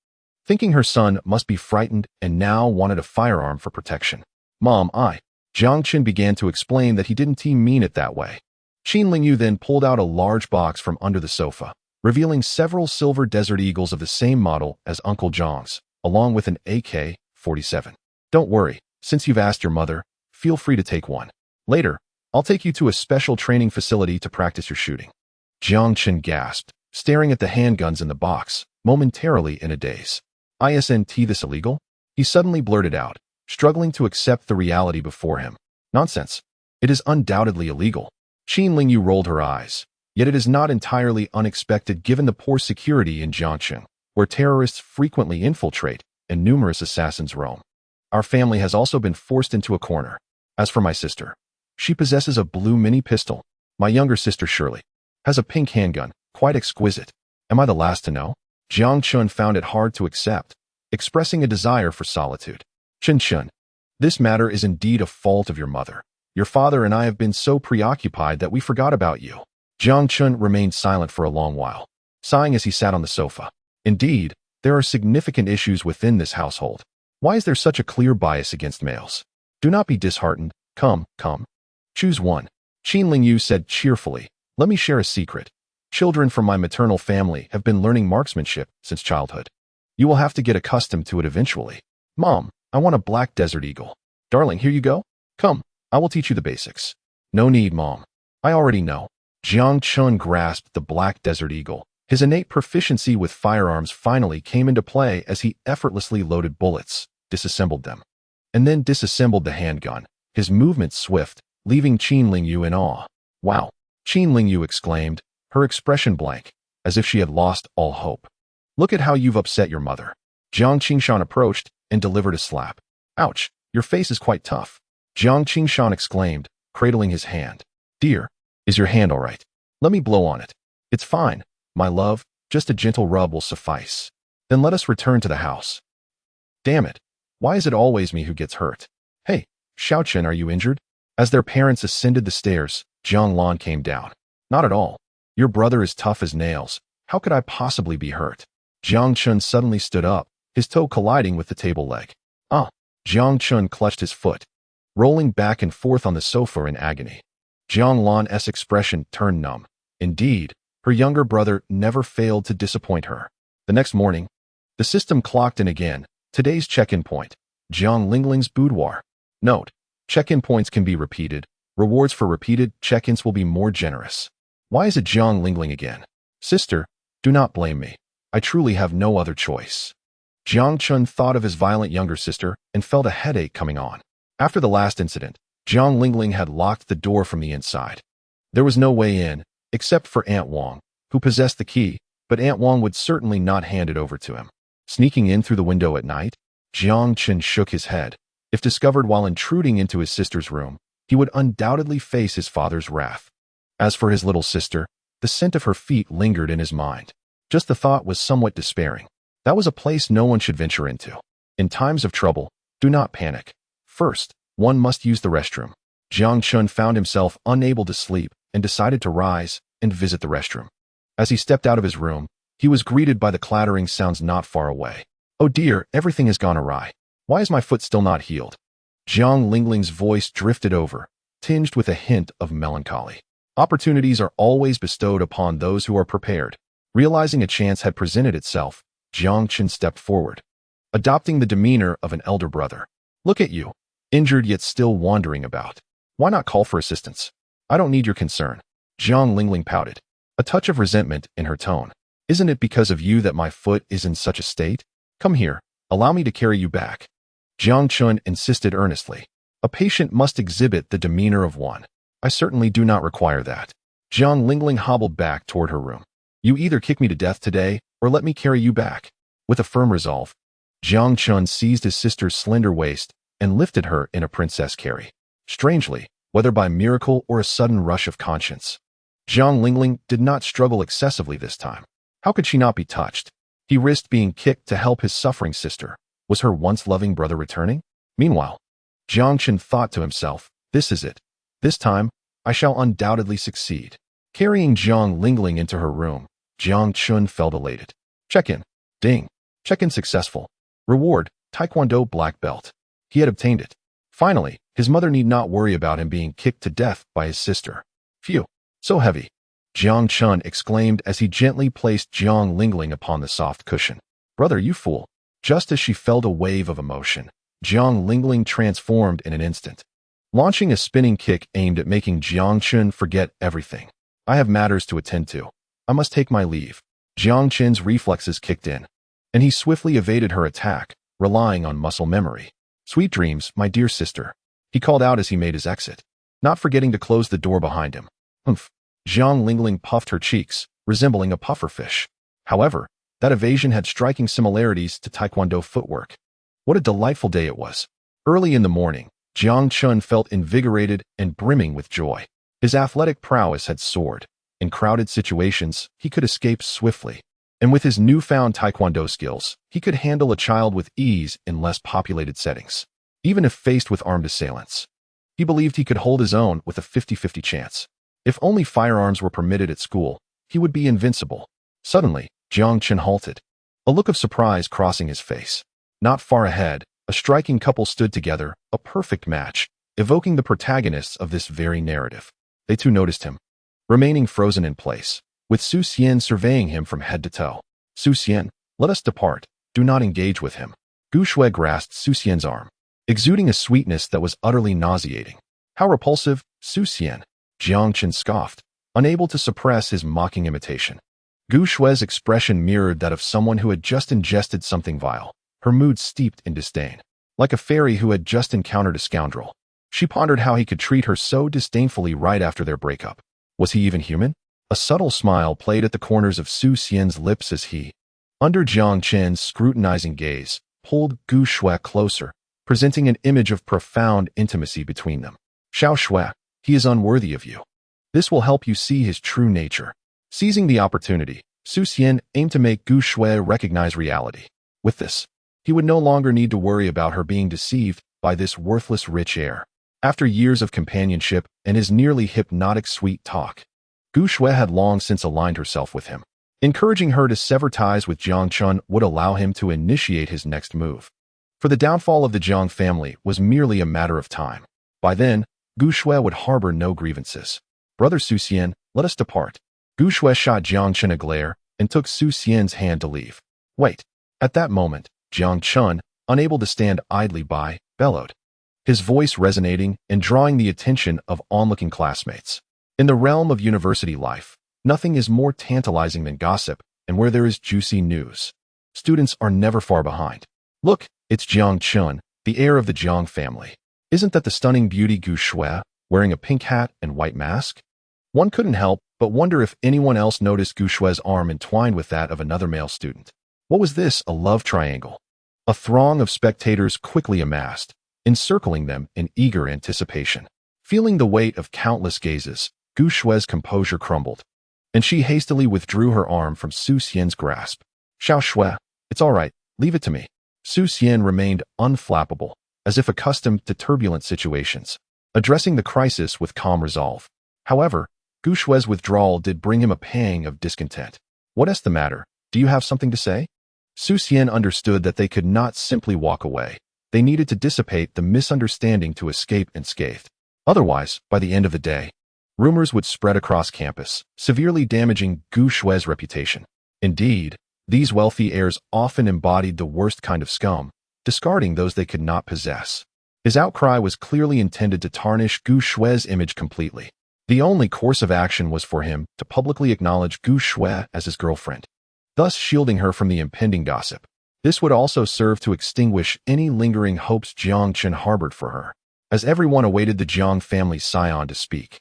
thinking her son must be frightened and now wanted a firearm for protection. Mom, Jiang Chen began to explain that he didn't mean it that way. Qin Lingyu then pulled out a large box from under the sofa, revealing several silver desert eagles of the same model as Uncle Zhang's, along with an AK-47. Don't worry, since you've asked your mother, feel free to take one. Later, I'll take you to a special training facility to practice your shooting. Jiang Chen gasped, staring at the handguns in the box, momentarily in a daze. Isn't this illegal? He suddenly blurted out, struggling to accept the reality before him. Nonsense. It is undoubtedly illegal. Qin Lingyu rolled her eyes. Yet it is not entirely unexpected given the poor security in Jiangchen, where terrorists frequently infiltrate and numerous assassins roam. Our family has also been forced into a corner. As for my sister, she possesses a blue mini pistol. My younger sister Shirley has a pink handgun, quite exquisite. Am I the last to know? Jiang Chun found it hard to accept, expressing a desire for solitude. Chun, this matter is indeed a fault of your mother. Your father and I have been so preoccupied that we forgot about you. Jiang Chun remained silent for a long while, sighing as he sat on the sofa. Indeed, there are significant issues within this household. Why is there such a clear bias against males? Do not be disheartened. Come. Choose one. Qin Lingyu said cheerfully. Let me share a secret. Children from my maternal family have been learning marksmanship since childhood. You will have to get accustomed to it eventually. Mom, I want a black desert eagle. Darling, here you go. Come, I will teach you the basics. No need, Mom. I already know. Jiang Chun grasped the black desert eagle. His innate proficiency with firearms finally came into play as he effortlessly loaded bullets, disassembled them, and then disassembled the handgun, his movements swift, leaving Qin Lingyu in awe. Wow! Qin Lingyu exclaimed, her expression blank, as if she had lost all hope. Look at how you've upset your mother. Jiang Qingshan approached and delivered a slap. Ouch, your face is quite tough. Jiang Qingshan exclaimed, cradling his hand. Dear, is your hand all right? Let me blow on it. It's fine, my love, just a gentle rub will suffice. Then let us return to the house. Damn it, why is it always me who gets hurt? Hey, Xiaochen, are you injured? As their parents ascended the stairs, Jiang Lan came down. Not at all. Your brother is tough as nails. How could I possibly be hurt? Jiang Chun suddenly stood up, his toe colliding with the table leg. Jiang Chun clutched his foot, rolling back and forth on the sofa in agony. Jiang Lan's expression turned numb. Indeed, her younger brother never failed to disappoint her. The next morning, the system clocked in again. Today's check-in point, Jiang Lingling's boudoir. Note, check-in points can be repeated. Rewards for repeated check-ins will be more generous. Why is it Jiang Lingling again? Sister, do not blame me. I truly have no other choice. Jiang Chun thought of his violent younger sister and felt a headache coming on. After the last incident, Jiang Lingling had locked the door from the inside. There was no way in, except for Aunt Wang, who possessed the key, but Aunt Wang would certainly not hand it over to him. Sneaking in through the window at night, Jiang Chen shook his head. If discovered while intruding into his sister's room, he would undoubtedly face his father's wrath. As for his little sister, the scent of her feet lingered in his mind. Just the thought was somewhat despairing. That was a place no one should venture into. In times of trouble, do not panic. First, one must use the restroom. Jiang Chun found himself unable to sleep and decided to rise and visit the restroom. As he stepped out of his room, he was greeted by the clattering sounds not far away. Oh dear, everything has gone awry. Why is my foot still not healed? Jiang Lingling's voice drifted over, tinged with a hint of melancholy. Opportunities are always bestowed upon those who are prepared. Realizing a chance had presented itself, Jiang Chen stepped forward, adopting the demeanor of an elder brother. Look at you, injured yet still wandering about. Why not call for assistance? I don't need your concern. Jiang Lingling pouted, a touch of resentment in her tone. Isn't it because of you that my foot is in such a state? Come here. Allow me to carry you back. Jiang Chun insisted earnestly. A patient must exhibit the demeanor of one. I certainly do not require that. Jiang Lingling hobbled back toward her room. You either kick me to death today, or let me carry you back. With a firm resolve, Jiang Chun seized his sister's slender waist and lifted her in a princess carry. Strangely, whether by miracle or a sudden rush of conscience, Jiang Lingling did not struggle excessively this time. How could she not be touched? He risked being kicked to help his suffering sister. Was her once loving brother returning? Meanwhile, Jiang Chun thought to himself, this is it. This time, I shall undoubtedly succeed. Carrying Jiang Lingling into her room, Jiang Chun felt elated. Check-in. Ding. Check-in successful. Reward, Taekwondo black belt. He had obtained it. Finally, his mother need not worry about him being kicked to death by his sister. Phew, so heavy. Jiang Chun exclaimed as he gently placed Jiang Lingling upon the soft cushion. Brother, you fool. Just as she felt a wave of emotion, Jiang Lingling transformed in an instant, launching a spinning kick aimed at making Jiang Chun forget everything. I have matters to attend to. I must take my leave. Jiang Chun's reflexes kicked in, and he swiftly evaded her attack, relying on muscle memory. Sweet dreams, my dear sister, he called out as he made his exit, not forgetting to close the door behind him. Humph. Jiang Lingling puffed her cheeks, resembling a pufferfish. However, that evasion had striking similarities to Taekwondo footwork. What a delightful day it was. Early in the morning, Jiang Chun felt invigorated and brimming with joy. His athletic prowess had soared. In crowded situations, he could escape swiftly. And with his newfound Taekwondo skills, he could handle a child with ease in less populated settings. Even if faced with armed assailants, he believed he could hold his own with a 50-50 chance. If only firearms were permitted at school, he would be invincible. Suddenly, Jiang Chun halted, a look of surprise crossing his face. Not far ahead, a striking couple stood together, a perfect match, evoking the protagonists of this very narrative. They too noticed him, remaining frozen in place, with Su Xian surveying him from head to toe. Su Xian, let us depart. Do not engage with him. Gu Shui grasped Su Xian's arm, exuding a sweetness that was utterly nauseating. How repulsive, Su Xian! Jiang Chun scoffed, unable to suppress his mocking imitation. Gu Shui's expression mirrored that of someone who had just ingested something vile, her mood steeped in disdain. Like a fairy who had just encountered a scoundrel, she pondered how he could treat her so disdainfully right after their breakup. Was he even human? A subtle smile played at the corners of Su Xian's lips as he, under Jiang Chun's scrutinizing gaze, pulled Gu Shui closer, presenting an image of profound intimacy between them. Xiao Shui, he is unworthy of you. This will help you see his true nature. Seizing the opportunity, Su Xian aimed to make Gu Shui recognize reality. With this, he would no longer need to worry about her being deceived by this worthless rich heir. After years of companionship and his nearly hypnotic sweet talk, Gu Shui had long since aligned herself with him. Encouraging her to sever ties with Jiang Chun would allow him to initiate his next move. For the downfall of the Jiang family was merely a matter of time. By then, Gu Shui would harbor no grievances. Brother Su Xian, let us depart. Gu Shui shot Jiang Chun a glare and took Su Xian's hand to leave. Wait. At that moment, Jiang Chun, unable to stand idly by, bellowed, his voice resonating and drawing the attention of onlooking classmates. In the realm of university life, nothing is more tantalizing than gossip, and where there is juicy news, students are never far behind. Look, it's Jiang Chun, the heir of the Jiang family. Isn't that the stunning beauty Gu Shui, wearing a pink hat and white mask? One couldn't help but wonder if anyone else noticed Gu Shui's arm entwined with that of another male student. What was this, a love triangle? A throng of spectators quickly amassed, encircling them in eager anticipation. Feeling the weight of countless gazes, Gu Shui's composure crumbled, and she hastily withdrew her arm from Su Xian's grasp. Xiao Shui, it's all right, leave it to me. Su Xian remained unflappable, as if accustomed to turbulent situations, addressing the crisis with calm resolve. However, Gu Shui's withdrawal did bring him a pang of discontent. What is the matter? Do you have something to say? Su Xian understood that they could not simply walk away. They needed to dissipate the misunderstanding to escape unscathed. Otherwise, by the end of the day, rumors would spread across campus, severely damaging Gu Shui's reputation. Indeed, these wealthy heirs often embodied the worst kind of scum, discarding those they could not possess. His outcry was clearly intended to tarnish Gu Shui's image completely. The only course of action was for him to publicly acknowledge Gu Shui as his girlfriend. thus shielding her from the impending gossip. This would also serve to extinguish any lingering hopes Jiang Chun harbored for her, as everyone awaited the Jiang family's scion to speak.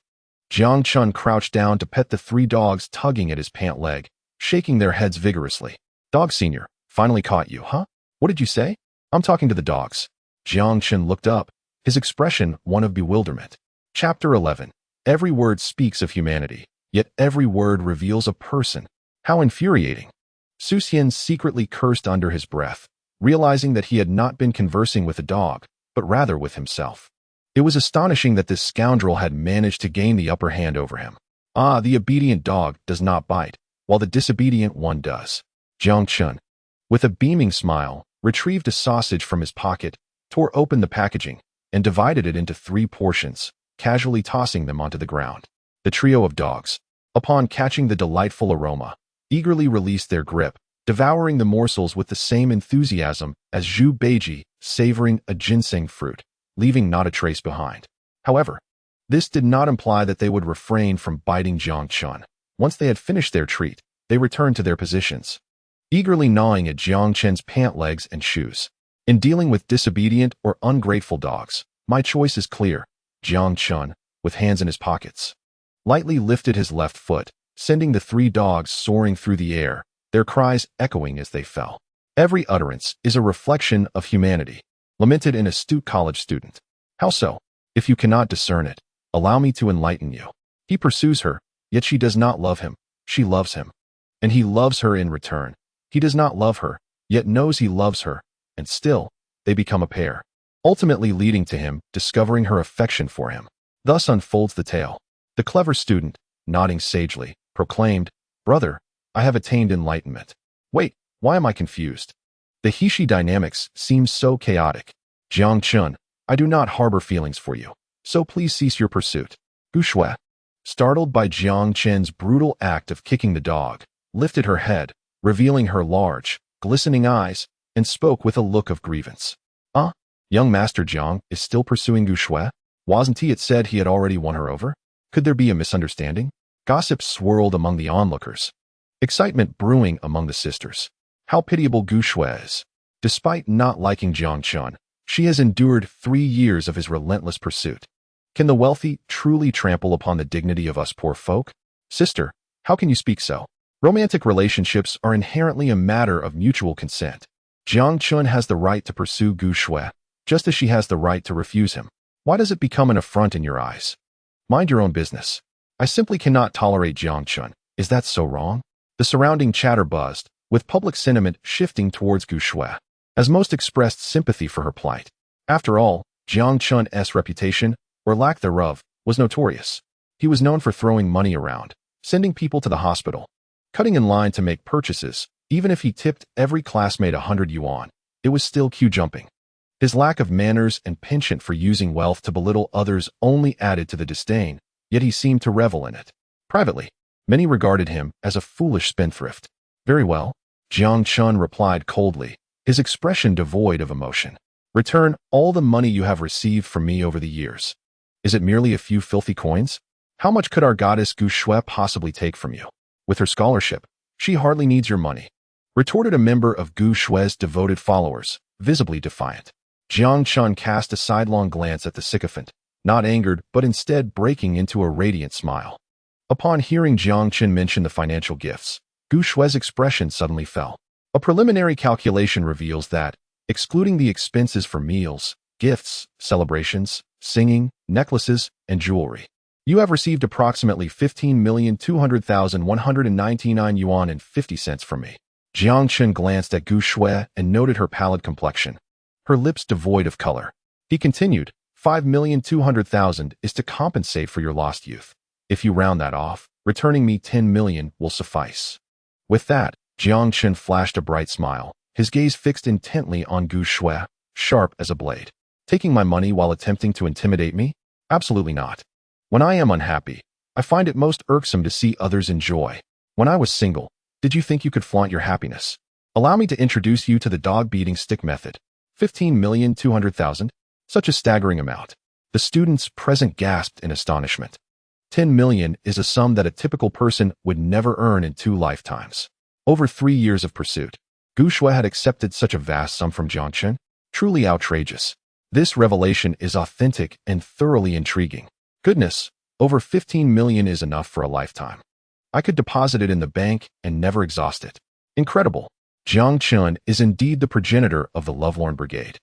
Jiang Chun crouched down to pet the 3 dogs tugging at his pant leg, shaking their heads vigorously. Dog Senior, finally caught you, huh? What did you say? I'm talking to the dogs. Jiang Chun looked up, his expression one of bewilderment. Chapter 11. Every word speaks of humanity, yet every word reveals a person. How infuriating. Su Xian secretly cursed under his breath, realizing that he had not been conversing with a dog, but rather with himself. It was astonishing that this scoundrel had managed to gain the upper hand over him. Ah, the obedient dog does not bite, while the disobedient one does. Jiang Chun, with a beaming smile, retrieved a sausage from his pocket, tore open the packaging, and divided it into 3 portions, casually tossing them onto the ground. The trio of dogs, upon catching the delightful aroma, eagerly released their grip, devouring the morsels with the same enthusiasm as Zhu Beiji savoring a ginseng fruit, leaving not a trace behind. However, this did not imply that they would refrain from biting Jiang Chun. Once they had finished their treat, they returned to their positions, eagerly gnawing at Jiang Chun's pant legs and shoes. In dealing with disobedient or ungrateful dogs, my choice is clear. Jiang Chun, with hands in his pockets, lightly lifted his left foot, sending the 3 dogs soaring through the air, their cries echoing as they fell. Every utterance is a reflection of humanity, lamented an astute college student. How so? If you cannot discern it, allow me to enlighten you. He pursues her, yet she does not love him. She loves him, and he loves her in return. He does not love her, yet knows he loves her, and still, they become a pair, ultimately leading to him discovering her affection for him. Thus unfolds the tale. The clever student, nodding sagely, proclaimed, "Brother, I have attained enlightenment." Wait, why am I confused? The He-She dynamics seem so chaotic. Jiang Chun, I do not harbor feelings for you, so please cease your pursuit. Gu Shui, startled by Jiang Chen's brutal act of kicking the dog, lifted her head, revealing her large, glistening eyes, and spoke with a look of grievance. Young Master Jiang is still pursuing Gu Shui? Wasn't it said he had already won her over? Could there be a misunderstanding? Gossip swirled among the onlookers, excitement brewing among the sisters. How pitiable Gu Shui is. Despite not liking Jiang Chun, she has endured 3 years of his relentless pursuit. Can the wealthy truly trample upon the dignity of us poor folk? Sister, how can you speak so? Romantic relationships are inherently a matter of mutual consent. Jiang Chun has the right to pursue Gu Shui, just as she has the right to refuse him. Why does it become an affront in your eyes? Mind your own business. I simply cannot tolerate Jiang Chun. Is that so wrong? The surrounding chatter buzzed, with public sentiment shifting towards Gu Shui, as most expressed sympathy for her plight. After all, Jiang Chun's reputation, or lack thereof, was notorious. He was known for throwing money around, sending people to the hospital, cutting in line to make purchases. Even if he tipped every classmate 100 yuan, it was still queue jumping. His lack of manners and penchant for using wealth to belittle others only added to the disdain, yet he seemed to revel in it. Privately, many regarded him as a foolish spendthrift. Very well, Jiang Chun replied coldly, his expression devoid of emotion. Return all the money you have received from me over the years. Is it merely a few filthy coins? How much could our goddess Gu Shui possibly take from you? With her scholarship, she hardly needs your money, retorted a member of Gu Shui's devoted followers, visibly defiant. Jiang Chun cast a sidelong glance at the sycophant, not angered but instead breaking into a radiant smile. Upon hearing Jiang Chun mention the financial gifts, Gu Shui's expression suddenly fell. A preliminary calculation reveals that, excluding the expenses for meals, gifts, celebrations, singing, necklaces, and jewelry, you have received approximately 15,200,199 yuan and 50 cents from me. Jiang Chun glanced at Gu Shui and noted her pallid complexion, her lips devoid of color. He continued, 5,200,000 is to compensate for your lost youth. If you round that off, returning me 10 million will suffice. With that, Jiang Chun flashed a bright smile, his gaze fixed intently on Gu Shui, sharp as a blade. Taking my money while attempting to intimidate me? Absolutely not. When I am unhappy, I find it most irksome to see others enjoy. When I was single, did you think you could flaunt your happiness? Allow me to introduce you to the dog-beating stick method. 15,200,000? Such a staggering amount. The students present gasped in astonishment. 10 million is a sum that a typical person would never earn in 2 lifetimes. Over 3 years of pursuit. Gu Shui had accepted such a vast sum from Jiang Chen? Truly outrageous. This revelation is authentic and thoroughly intriguing. Goodness, over 15 million is enough for a lifetime. I could deposit it in the bank and never exhaust it. Incredible. Jiang Chen is indeed the progenitor of the Lovelorn Brigade.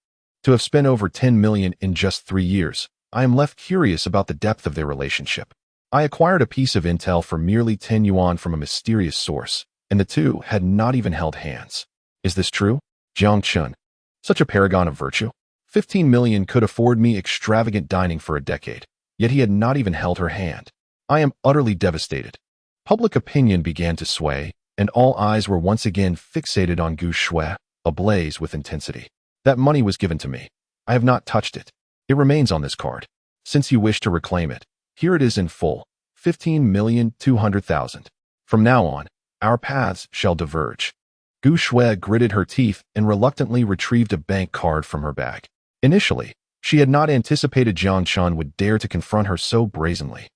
To have spent over 10 million in just 3 years, I am left curious about the depth of their relationship. I acquired a piece of intel for merely 10 yuan from a mysterious source, and the two had not even held hands. Is this true? Jiang Chen, such a paragon of virtue. 15 million could afford me extravagant dining for a decade, yet he had not even held her hand. I am utterly devastated. Public opinion began to sway, and all eyes were once again fixated on Gu Shui, ablaze with intensity. That money was given to me. I have not touched it. It remains on this card. Since you wish to reclaim it, here it is in full, 15,200,000. From now on, our paths shall diverge. Gu Shui gritted her teeth and reluctantly retrieved a bank card from her bag. Initially, she had not anticipated Jiang Chen would dare to confront her so brazenly.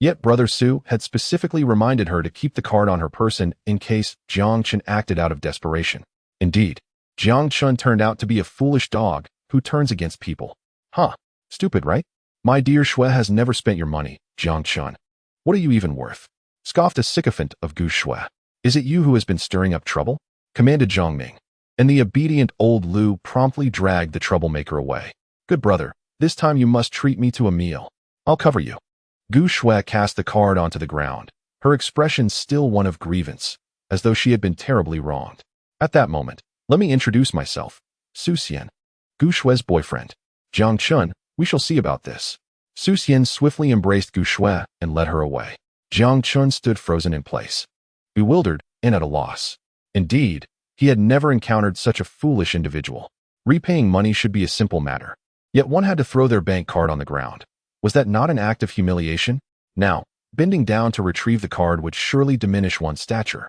Yet Brother Su had specifically reminded her to keep the card on her person in case Jiang Chen acted out of desperation. Indeed, Jiang Chen turned out to be a foolish dog who turns against people. Huh, stupid, right? My dear Shui has never spent your money, Jiang Chen. What are you even worth? Scoffed a sycophant of Gu Shui. Is it you who has been stirring up trouble? Commanded Zhang Ming. And the obedient old Lu promptly dragged the troublemaker away. Good brother, this time you must treat me to a meal. I'll cover you. Gu Shui cast the card onto the ground, her expression still one of grievance, as though she had been terribly wronged. At that moment, let me introduce myself. Su Xian, Gu Shui's boyfriend. Jiang Chen, we shall see about this. Su Xian swiftly embraced Gu Shui and led her away. Jiang Chen stood frozen in place, bewildered and at a loss. Indeed, he had never encountered such a foolish individual. Repaying money should be a simple matter. Yet one had to throw their bank card on the ground. Was that not an act of humiliation? Now, bending down to retrieve the card would surely diminish one's stature.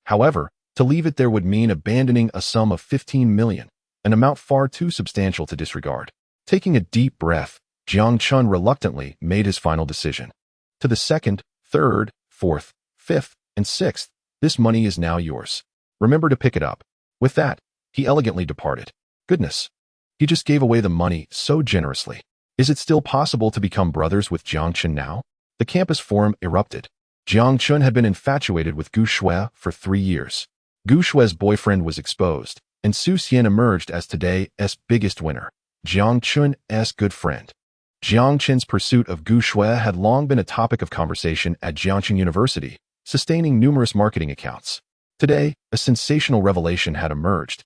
However, to leave it there would mean abandoning a sum of 15 million, an amount far too substantial to disregard. Taking a deep breath, Jiang Chen reluctantly made his final decision. To the second, third, fourth, fifth, and sixth, this money is now yours. Remember to pick it up. With that, he elegantly departed. Goodness, he just gave away the money so generously. Is it still possible to become brothers with Jiang Chen now? The campus forum erupted. Jiang Chen had been infatuated with Gu Shui for 3 years. Gu Shui's boyfriend was exposed, and Su Xian emerged as today's biggest winner, Jiang Chen's good friend. Jiang Chen's pursuit of Gu Shui had long been a topic of conversation at Jiangxing University, sustaining numerous marketing accounts. Today, a sensational revelation had emerged,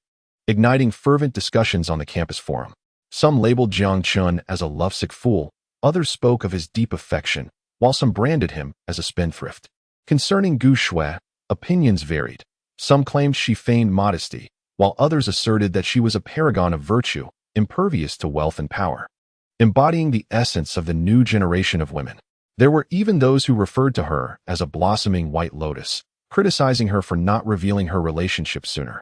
igniting fervent discussions on the campus forum. Some labeled Jiang Chen as a lovesick fool, others spoke of his deep affection, while some branded him as a spendthrift. Concerning Gu Shui, opinions varied. Some claimed she feigned modesty, while others asserted that she was a paragon of virtue, impervious to wealth and power, embodying the essence of the new generation of women. There were even those who referred to her as a blossoming white lotus, criticizing her for not revealing her relationship sooner,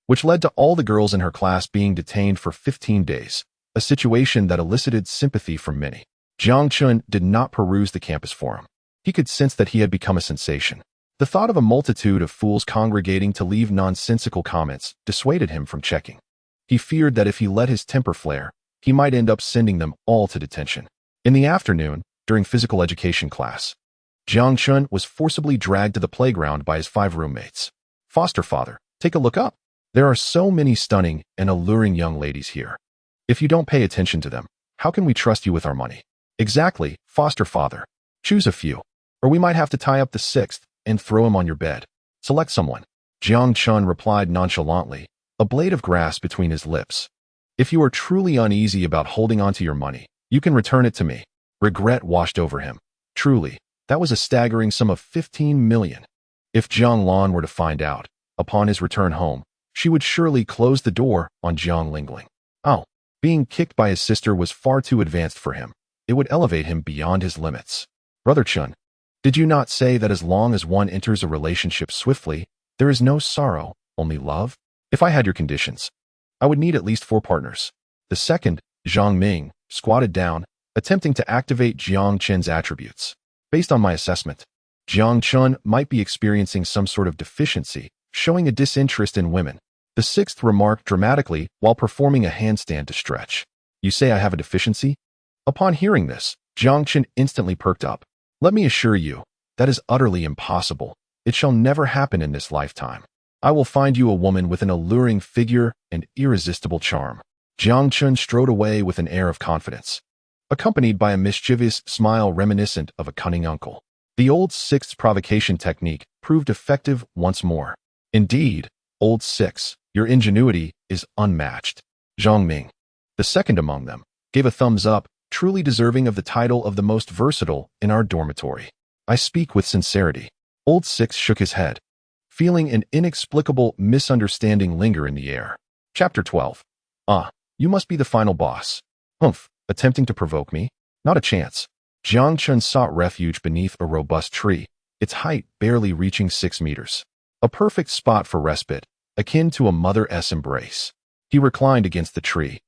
which led to all the girls in her class being detained for 15 days, a situation that elicited sympathy from many. Jiang Chen did not peruse the campus forum. He could sense that he had become a sensation. The thought of a multitude of fools congregating to leave nonsensical comments dissuaded him from checking. He feared that if he let his temper flare, he might end up sending them all to detention. In the afternoon, during physical education class, Jiang Chen was forcibly dragged to the playground by his 5 roommates. Foster father, take a look up. There are so many stunning and alluring young ladies here. If you don't pay attention to them, how can we trust you with our money? Exactly, foster father. Choose a few, or we might have to tie up the 6th and throw him on your bed. Select someone. Jiang Chen replied nonchalantly, a blade of grass between his lips. If you are truly uneasy about holding on to your money, you can return it to me. Regret washed over him. Truly, that was a staggering sum of 15 million. If Jiang Lan were to find out, upon his return home, she would surely close the door on Jiang Lingling. Oh, being kicked by his sister was far too advanced for him. It would elevate him beyond his limits. Brother Chen, did you not say that as long as one enters a relationship swiftly, there is no sorrow, only love? If I had your conditions, I would need at least 4 partners. The second, Zhang Ming, squatted down, attempting to activate Jiang Chen's attributes. Based on my assessment, Jiang Chen might be experiencing some sort of deficiency showing a disinterest in women. The sixth remarked dramatically while performing a handstand to stretch. You say I have a deficiency? Upon hearing this, Jiang Chen instantly perked up. Let me assure you, that is utterly impossible. It shall never happen in this lifetime. I will find you a woman with an alluring figure and irresistible charm. Jiang Chen strode away with an air of confidence, accompanied by a mischievous smile reminiscent of a cunning uncle. The old sixth provocation technique proved effective once more. Indeed, old six, your ingenuity is unmatched. Zhang Ming, the second among them, gave a thumbs up, truly deserving of the title of the most versatile in our dormitory. I speak with sincerity. Old six shook his head, feeling an inexplicable misunderstanding linger in the air. Chapter 12. You must be the final boss. Pfft, attempting to provoke me? Not a chance. Jiang Chen sought refuge beneath a robust tree, its height barely reaching 6 meters. A perfect spot for respite, akin to a mother's embrace. He reclined against the tree,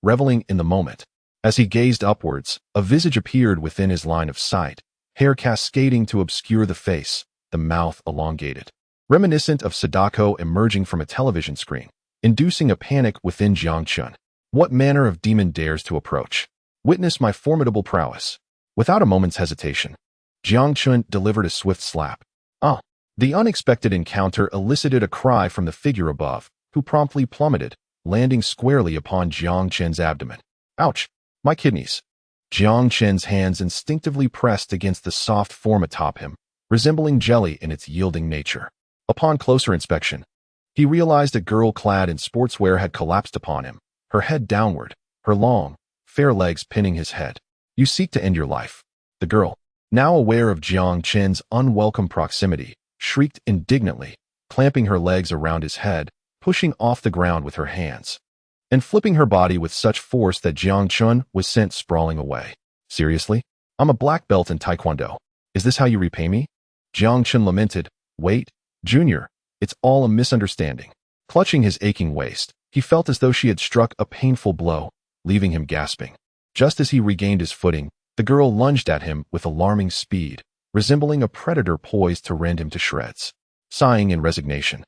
reveling in the moment. As he gazed upwards, a visage appeared within his line of sight, hair cascading to obscure the face, the mouth elongated, reminiscent of Sadako emerging from a television screen, inducing a panic within Jiang Chen. What manner of demon dares to approach? Witness my formidable prowess. Without a moment's hesitation, Jiang Chen delivered a swift slap. The unexpected encounter elicited a cry from the figure above, who promptly plummeted, landing squarely upon Jiang Chen's abdomen. Ouch! My kidneys. Jiang Chen's hands instinctively pressed against the soft form atop him, resembling jelly in its yielding nature. Upon closer inspection, he realized a girl clad in sportswear had collapsed upon him, her head downward, her long, fair legs pinning his head. You seek to end your life. The girl, now aware of Jiang Chen's unwelcome proximity, shrieked indignantly, clamping her legs around his head, pushing off the ground with her hands, and flipping her body with such force that Jiang Chen was sent sprawling away. Seriously? I'm a black belt in Taekwondo. Is this how you repay me? Jiang Chen lamented. Wait, Junior, it's all a misunderstanding. Clutching his aching waist, he felt as though she had struck a painful blow, leaving him gasping. Just as he regained his footing, the girl lunged at him with alarming speed, resembling a predator poised to rend him to shreds. Sighing in resignation,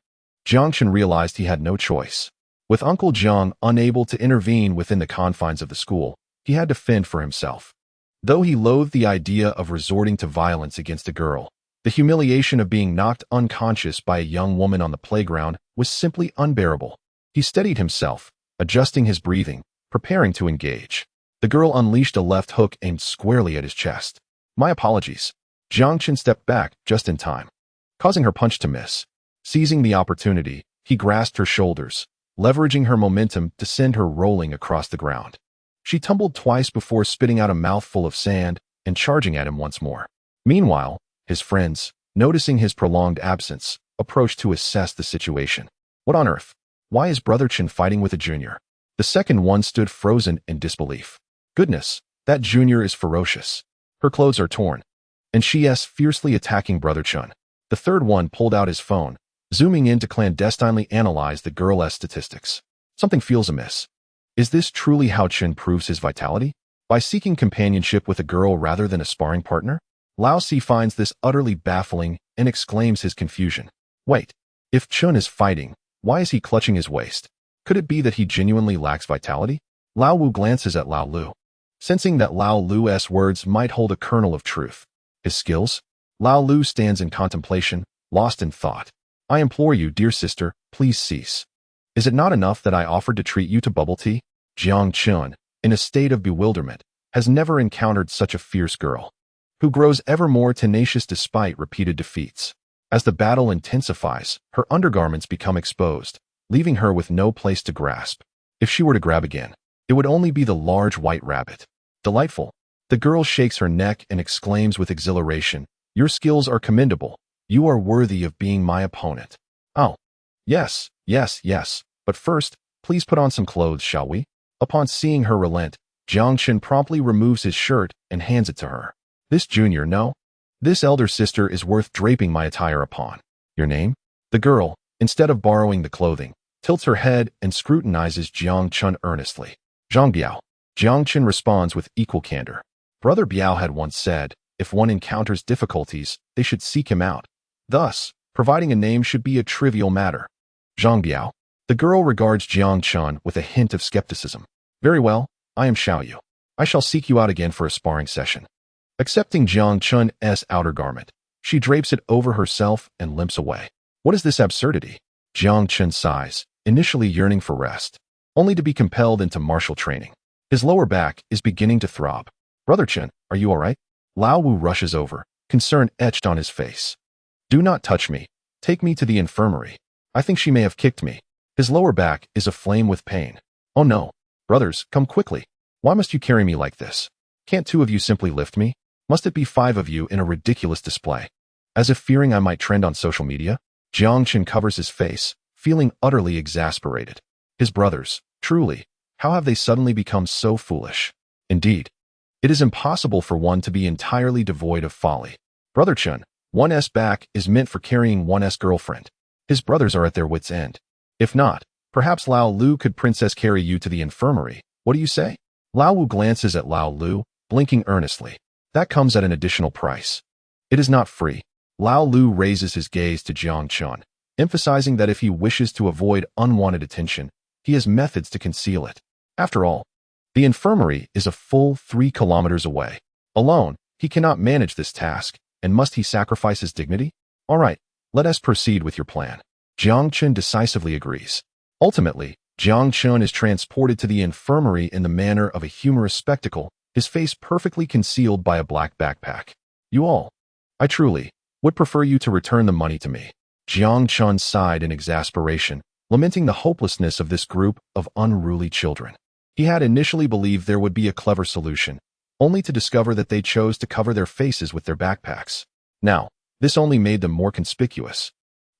Jiang Chen realized he had no choice. With Uncle Jiang unable to intervene within the confines of the school, he had to fend for himself. Though he loathed the idea of resorting to violence against a girl, the humiliation of being knocked unconscious by a young woman on the playground was simply unbearable. He steadied himself, adjusting his breathing, preparing to engage. The girl unleashed a left hook aimed squarely at his chest. My apologies. Jiang Chen stepped back just in time, causing her punch to miss. Seizing the opportunity, he grasped her shoulders, leveraging her momentum to send her rolling across the ground. She tumbled twice before spitting out a mouthful of sand and charging at him once more. Meanwhile, his friends, noticing his prolonged absence, approached to assess the situation. What on earth? Why is Brother Chen fighting with a junior? The second one stood frozen in disbelief. Goodness, that junior is ferocious. Her clothes are torn, and she is fiercely attacking Brother Chen. The third one pulled out his phone, zooming in to clandestinely analyze the girl's statistics. Something feels amiss. Is this truly how Chen proves his vitality? By seeking companionship with a girl rather than a sparring partner? Lao Si finds this utterly baffling and exclaims his confusion. Wait, if Chen is fighting, why is he clutching his waist? Could it be that he genuinely lacks vitality? Lao Wu glances at Lao Lu, sensing that Lao Lu's words might hold a kernel of truth. His skills? Lao Lu stands in contemplation, lost in thought. I implore you, dear sister, please cease. Is it not enough that I offered to treat you to bubble tea? Jiang Chen, in a state of bewilderment, has never encountered such a fierce girl, who grows ever more tenacious despite repeated defeats. As the battle intensifies, her undergarments become exposed, leaving her with no place to grasp. If she were to grab again, it would only be the large white rabbit. Delightful. The girl shakes her neck and exclaims with exhilaration, Your skills are commendable. You are worthy of being my opponent. Oh. Yes, but first, please put on some clothes, shall we? Upon seeing her relent, Jiang Chen promptly removes his shirt and hands it to her. This junior, no? This elder sister is worth draping my attire upon. Your name? The girl, instead of borrowing the clothing, tilts her head and scrutinizes Jiang Chen earnestly. Zhang Biao. Jiang Chen responds with equal candor. Brother Biao had once said, if one encounters difficulties, they should seek him out. Thus, Providing a name should be a trivial matter. Zhang Biao. The girl regards Jiang Chun with a hint of skepticism. Very well, I am Xiaoyu. I shall seek you out again for a sparring session. Accepting Jiang Chun's outer garment, she drapes it over herself and limps away. What is this absurdity? Jiang Chun sighs, initially yearning for rest, only to be compelled into martial training. His lower back is beginning to throb. Brother Chen, are you all right? Lao Wu rushes over, concern etched on his face. Do not touch me. Take me to the infirmary. I think she may have kicked me. His lower back is aflame with pain. Oh no. Brothers, come quickly. Why must you carry me like this? Can't two of you simply lift me? Must it be five of you in a ridiculous display? As if fearing I might trend on social media, Jiang Chen covers his face, feeling utterly exasperated. His brothers, truly, how have they suddenly become so foolish? Indeed, it is impossible for one to be entirely devoid of folly. Brother Chen, one's back is meant for carrying one's girlfriend. His brothers are at their wits' end. If not, perhaps Lao Lu could princess carry you to the infirmary. What do you say? Lao Wu glances at Lao Lu, blinking earnestly. That comes at an additional price. It is not free. Lao Lu raises his gaze to Jiang Chun, emphasizing that if he wishes to avoid unwanted attention, he has methods to conceal it. After all, the infirmary is a full 3 kilometers away. Alone, he cannot manage this task, and must he sacrifice his dignity? All right, let us proceed with your plan. Jiang Chun decisively agrees. Ultimately, Jiang Chun is transported to the infirmary in the manner of a humorous spectacle, his face perfectly concealed by a black backpack. You all, I truly would prefer you to return the money to me. Jiang Chun sighed in exasperation, lamenting the hopelessness of this group of unruly children. He had initially believed there would be a clever solution, only to discover that they chose to cover their faces with their backpacks. Now, this only made them more conspicuous.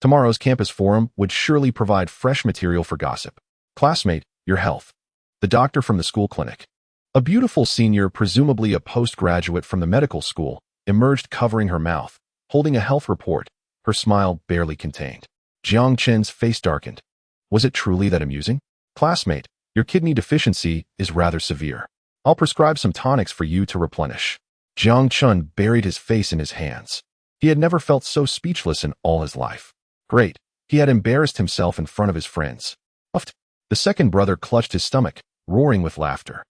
Tomorrow's campus forum would surely provide fresh material for gossip. Classmate, your health. The doctor from the school clinic. A beautiful senior, presumably a postgraduate from the medical school, emerged covering her mouth, holding a health report, her smile barely contained. Jiang Chen's face darkened. Was it truly that amusing? Classmate, your kidney deficiency is rather severe. I'll prescribe some tonics for you to replenish. Jiang Chun buried his face in his hands. He had never felt so speechless in all his life. Great, he had embarrassed himself in front of his friends. Pfft. The second brother clutched his stomach, roaring with laughter.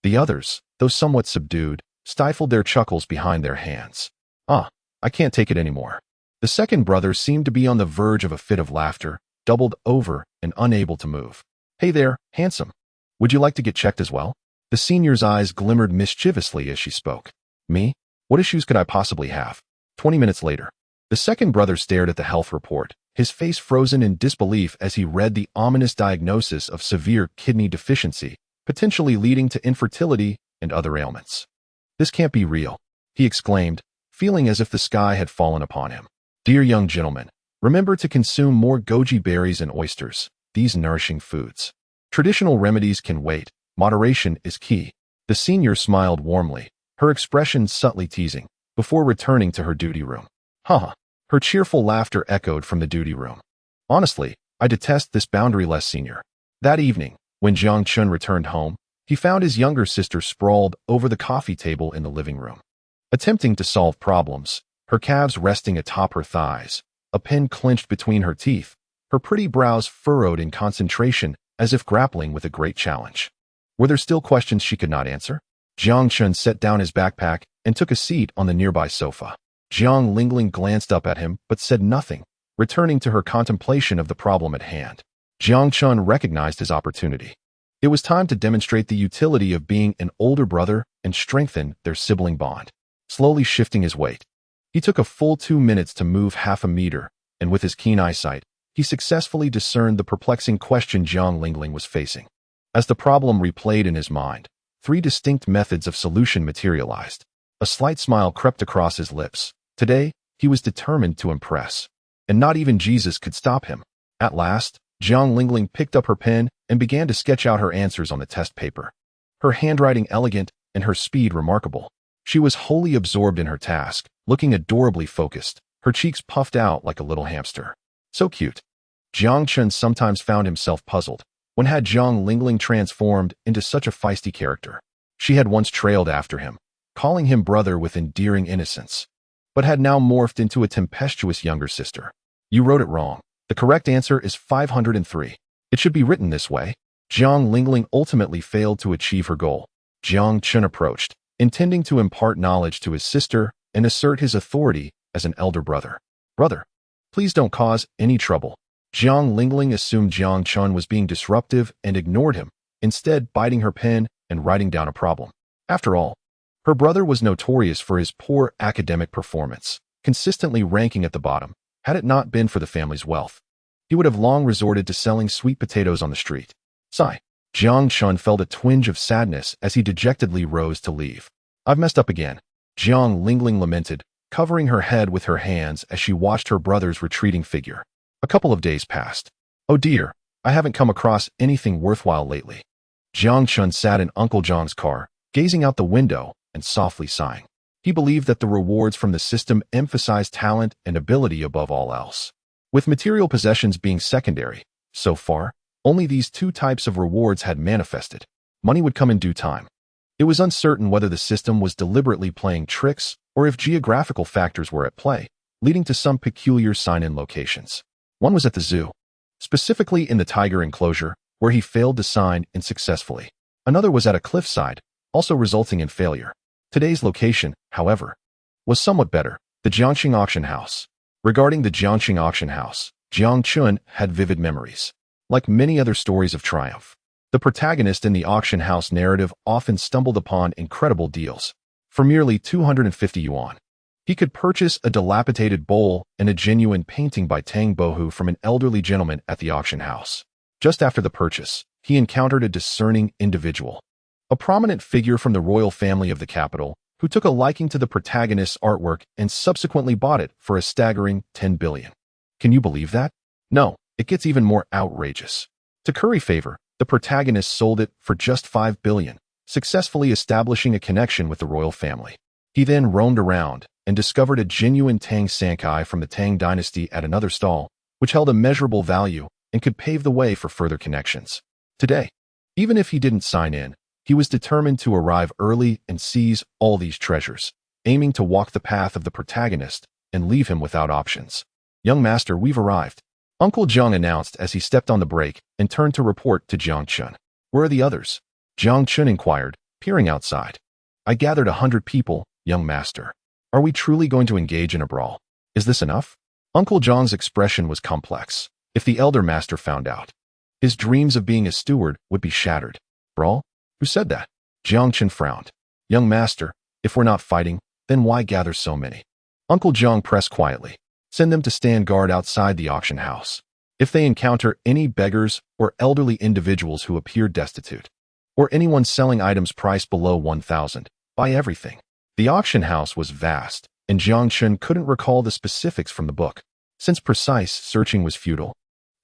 The others, though somewhat subdued, stifled their chuckles behind their hands. I can't take it anymore. The second brother seemed to be on the verge of a fit of laughter, doubled over and unable to move. Hey there, handsome. Would you like to get checked as well? The senior's eyes glimmered mischievously as she spoke. Me? What issues could I possibly have? 20 minutes later, the second brother stared at the health report, his face frozen in disbelief as he read the ominous diagnosis of severe kidney deficiency, potentially leading to infertility and other ailments. This can't be real, he exclaimed, feeling as if the sky had fallen upon him. Dear young gentlemen, remember to consume more goji berries and oysters, these nourishing foods. Traditional remedies can wait. Moderation is key. The senior smiled warmly, her expression subtly teasing, before returning to her duty room. Haha. Her cheerful laughter echoed from the duty room. Honestly, I detest this boundaryless senior. That evening, when Jiang Chun returned home, he found his younger sister sprawled over the coffee table in the living room. Attempting to solve problems, her calves resting atop her thighs, a pen clenched between her teeth, her pretty brows furrowed in concentration as if grappling with a great challenge. Were there still questions she could not answer? Jiang Chun set down his backpack and took a seat on the nearby sofa. Jiang Lingling glanced up at him but said nothing, returning to her contemplation of the problem at hand. Jiang Chun recognized his opportunity. It was time to demonstrate the utility of being an older brother and strengthen their sibling bond. Slowly shifting his weight, he took a full 2 minutes to move half a meter, and with his keen eyesight, he successfully discerned the perplexing question Jiang Lingling was facing. As the problem replayed in his mind, 3 distinct methods of solution materialized. A slight smile crept across his lips. Today, he was determined to impress. And not even Jesus could stop him. At last, Jiang Lingling picked up her pen and began to sketch out her answers on the test paper. Her handwriting elegant and her speed remarkable. She was wholly absorbed in her task, looking adorably focused, her cheeks puffed out like a little hamster. So cute. Jiang Chun sometimes found himself puzzled. When had Jiang Lingling transformed into such a feisty character? She had once trailed after him, calling him brother with endearing innocence, but had now morphed into a tempestuous younger sister. You wrote it wrong. The correct answer is 503. It should be written this way. Jiang Lingling ultimately failed to achieve her goal. Jiang Chun approached, intending to impart knowledge to his sister and assert his authority as an elder brother. Brother, please don't cause any trouble. Jiang Lingling assumed Jiang Chun was being disruptive and ignored him, instead biting her pen and writing down a problem. After all, her brother was notorious for his poor academic performance, consistently ranking at the bottom. Had it not been for the family's wealth, he would have long resorted to selling sweet potatoes on the street. Sigh. Jiang Chun felt a twinge of sadness as he dejectedly rose to leave. I've messed up again. Jiang Lingling lamented, covering her head with her hands as she watched her brother's retreating figure. A couple of days passed. Oh dear, I haven't come across anything worthwhile lately. Jiang Chun sat in Uncle Jiang's car, gazing out the window and softly sighing. He believed that the rewards from the system emphasized talent and ability above all else. With material possessions being secondary, so far, only these two types of rewards had manifested. Money would come in due time. It was uncertain whether the system was deliberately playing tricks or if geographical factors were at play, leading to some peculiar sign-in locations. One was at the zoo, specifically in the tiger enclosure, where he failed to sign in successfully. Another was at a cliffside, also resulting in failure. Today's location, however, was somewhat better, the Jiangxing Auction House. Regarding the Jiangxing Auction House, Jiang Chun had vivid memories. Like many other stories of triumph, the protagonist in the auction house narrative often stumbled upon incredible deals. For merely 250 yuan, he could purchase a dilapidated bowl and a genuine painting by Tang Bohu from an elderly gentleman at the auction house. Just after the purchase, he encountered a discerning individual, a prominent figure from the royal family of the capital, who took a liking to the protagonist's artwork and subsequently bought it for a staggering 10 billion. Can you believe that? No, it gets even more outrageous. To curry favor, the protagonist sold it for just 5 billion, successfully establishing a connection with the royal family. He then roamed around and discovered a genuine Tang Sankai from the Tang dynasty at another stall, which held immeasurable value and could pave the way for further connections. Today, even if he didn't sign in, he was determined to arrive early and seize all these treasures, aiming to walk the path of the protagonist and leave him without options. Young master, we've arrived, Uncle Jiang announced as he stepped on the brake and turned to report to Jiang Chun. Where are the others? Jiang Chun inquired, peering outside. I gathered 100 people, young master. Are we truly going to engage in a brawl? Is this enough? Uncle Jiang's expression was complex. If the elder master found out, his dreams of being a steward would be shattered. Brawl? Who said that? Jiang Chun frowned. Young master, if we're not fighting, then why gather so many? Uncle Jiang pressed quietly. Send them to stand guard outside the auction house. If they encounter any beggars or elderly individuals who appear destitute, or anyone selling items priced below 1,000, buy everything. The auction house was vast, and Jiang Chun couldn't recall the specifics from the book. Since precise searching was futile,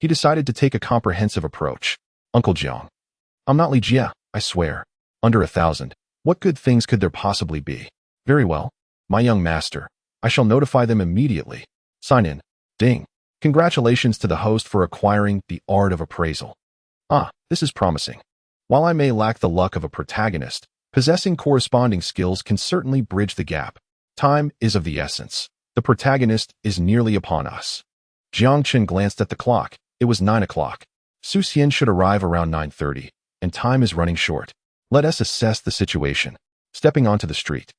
he decided to take a comprehensive approach. Uncle Jiang, I'm not Li Jia, I swear. Under 1,000, what good things could there possibly be? Very well, my young master. I shall notify them immediately. Sign in. Ding. Congratulations to the host for acquiring the art of appraisal. Ah, this is promising. While I may lack the luck of a protagonist, possessing corresponding skills can certainly bridge the gap. Time is of the essence. The protagonist is nearly upon us. Jiang Chun glanced at the clock. It was 9 o'clock. Su Xian should arrive around 9:30, and time is running short. Let us assess the situation. Stepping onto the street,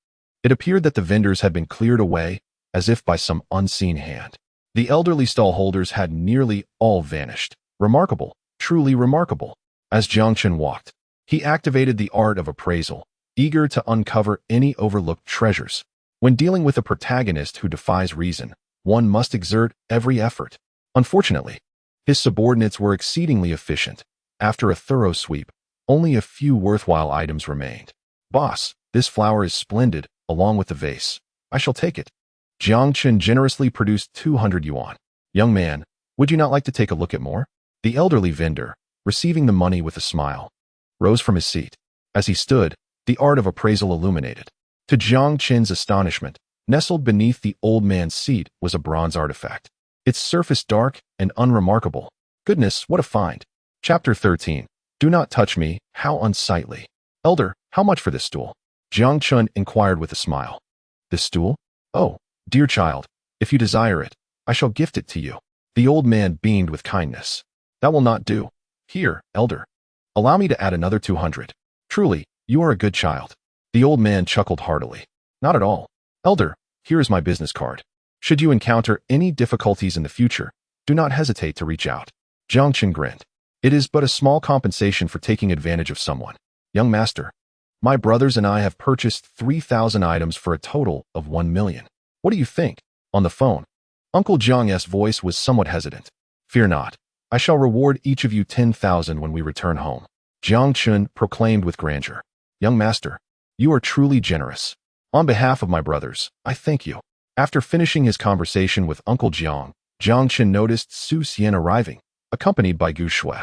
it appeared that the vendors had been cleared away, as if by some unseen hand. The elderly stallholders had nearly all vanished. Remarkable, truly remarkable. As Jiang Chun walked, he activated the art of appraisal, eager to uncover any overlooked treasures. When dealing with a protagonist who defies reason, one must exert every effort. Unfortunately, his subordinates were exceedingly efficient. After a thorough sweep, only a few worthwhile items remained. Boss, this flower is splendid, along with the vase. I shall take it. Jiang Chun generously produced 200 yuan. Young man, would you not like to take a look at more? The elderly vendor, receiving the money with a smile, rose from his seat. As he stood, the art of appraisal illuminated. To Jiang Chun's astonishment, nestled beneath the old man's seat was a bronze artifact, its surface dark and unremarkable. Goodness, what a find. Chapter 13. Do not touch me, how unsightly. Elder, how much for this stool? Jiang Chun inquired with a smile. This stool? Oh, dear child, if you desire it, I shall gift it to you. The old man beamed with kindness. That will not do. Here, elder. Allow me to add another 200. Truly, you are a good child. The old man chuckled heartily. Not at all. Elder, here is my business card. Should you encounter any difficulties in the future, do not hesitate to reach out. Jiang Chen grinned. It is but a small compensation for taking advantage of someone. Young master, my brothers and I have purchased 3,000 items for a total of 1 million. What do you think? On the phone, Uncle Jiang's voice was somewhat hesitant. Fear not. I shall reward each of you 10,000 when we return home. Jiang Chen proclaimed with grandeur. Young master, you are truly generous. On behalf of my brothers, I thank you. After finishing his conversation with Uncle Jiang, Jiang Chen noticed Su Xian arriving, accompanied by Gu Shui.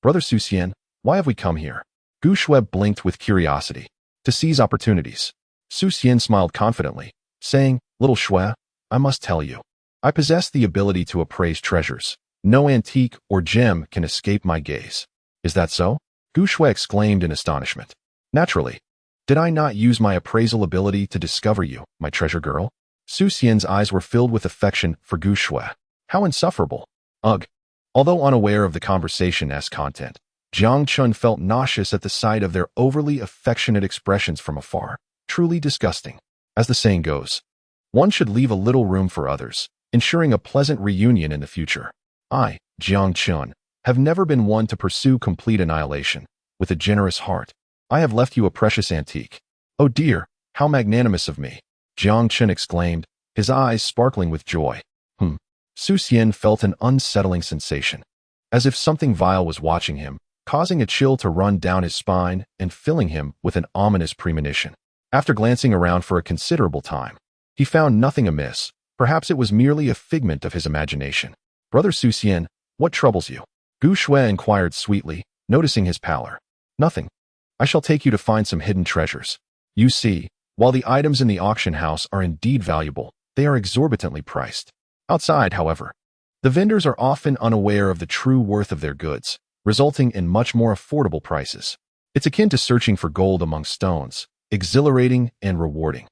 Brother Su Xian, why have we come here? Gu Shui blinked with curiosity. To seize opportunities. Su Xian smiled confidently, saying, Little Shui, I must tell you. I possess the ability to appraise treasures. No antique or gem can escape my gaze. Is that so? Gu Shui exclaimed in astonishment. Naturally. Did I not use my appraisal ability to discover you, my treasure girl? Su Xian's eyes were filled with affection for Gu Shui. How insufferable. Ugh. Although unaware of the conversation's content, Jiang Chen felt nauseous at the sight of their overly affectionate expressions from afar. Truly disgusting. As the saying goes, one should leave a little room for others, ensuring a pleasant reunion in the future. I, Jiang Chen, have never been one to pursue complete annihilation. With a generous heart, I have left you a precious antique. Oh dear, how magnanimous of me. Jiang Chen exclaimed, his eyes sparkling with joy. Su Xian felt an unsettling sensation, as if something vile was watching him, causing a chill to run down his spine and filling him with an ominous premonition. After glancing around for a considerable time, he found nothing amiss. Perhaps it was merely a figment of his imagination. Brother Su Xian, what troubles you? Gu Shui inquired sweetly, noticing his pallor. Nothing. I shall take you to find some hidden treasures. You see, while the items in the auction house are indeed valuable, they are exorbitantly priced. Outside, however, the vendors are often unaware of the true worth of their goods, resulting in much more affordable prices. It's akin to searching for gold among stones, exhilarating and rewarding.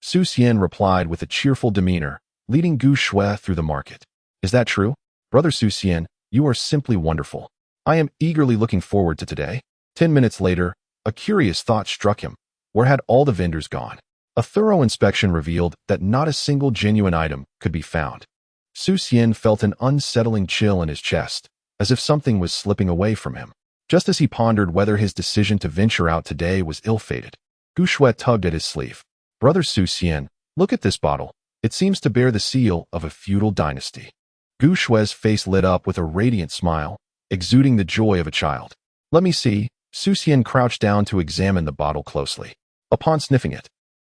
Su Xian replied with a cheerful demeanor, leading Gu Shui through the market. Is that true? Brother Su Xian, you are simply wonderful. I am eagerly looking forward to today. 10 minutes later, a curious thought struck him. Where had all the vendors gone? A thorough inspection revealed that not a single genuine item could be found. Su Xian felt an unsettling chill in his chest, as if something was slipping away from him. Just as he pondered whether his decision to venture out today was ill-fated, Gu Shui tugged at his sleeve. Brother Su Xian, look at this bottle. It seems to bear the seal of a feudal dynasty. Gu Shui's face lit up with a radiant smile, exuding the joy of a child. Let me see. Su Xian crouched down to examine the bottle closely. Upon sniffing it,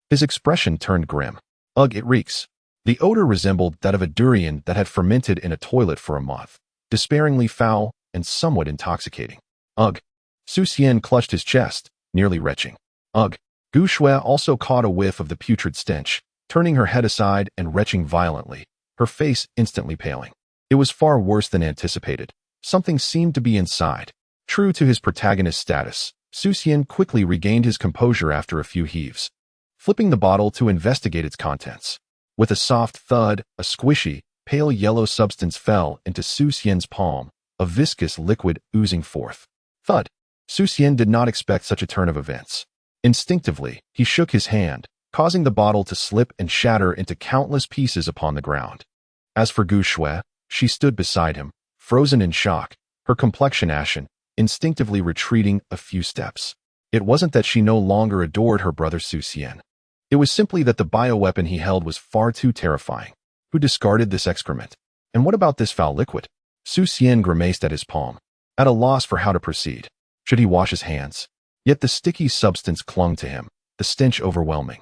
his expression turned grim. Ugh, it reeks. The odor resembled that of a durian that had fermented in a toilet for a month, despairingly foul and somewhat intoxicating. Ugh. Su Xian clutched his chest, nearly retching. Ugh. Gu Shui also caught a whiff of the putrid stench, turning her head aside and retching violently, her face instantly paling. It was far worse than anticipated. Something seemed to be inside. True to his protagonist status, Su Xian quickly regained his composure after a few heaves, flipping the bottle to investigate its contents. With a soft thud, a squishy, pale yellow substance fell into Su Xian's palm, a viscous liquid oozing forth. Thud. Su Xian did not expect such a turn of events. Instinctively, he shook his hand, causing the bottle to slip and shatter into countless pieces upon the ground. As for Gu Shui, she stood beside him, frozen in shock, her complexion ashen, instinctively retreating a few steps. It wasn't that she no longer adored her brother Su Xian. It was simply that the bioweapon he held was far too terrifying. Who discarded this excrement? And what about this foul liquid? Su Xian grimaced at his palm, at a loss for how to proceed. Should he wash his hands? Yet the sticky substance clung to him, the stench overwhelming.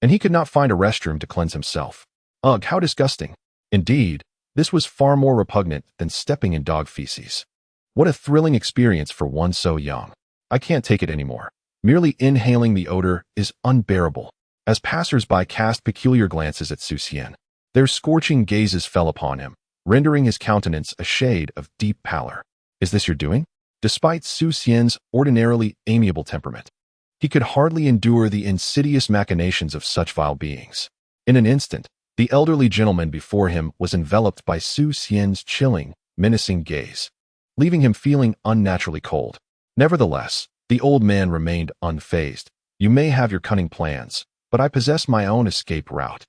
And he could not find a restroom to cleanse himself. Ugh, how disgusting. Indeed, this was far more repugnant than stepping in dog feces. What a thrilling experience for one so young. I can't take it anymore. Merely inhaling the odor is unbearable. As passers-by cast peculiar glances at Su Xian, their scorching gazes fell upon him, rendering his countenance a shade of deep pallor. Is this your doing? Despite Su Xian's ordinarily amiable temperament, he could hardly endure the insidious machinations of such vile beings. In an instant, The elderly gentleman before him was enveloped by Su Xian's chilling, menacing gaze, leaving him feeling unnaturally cold. Nevertheless, the old man remained unfazed. You may have your cunning plans, but I possess my own escape route.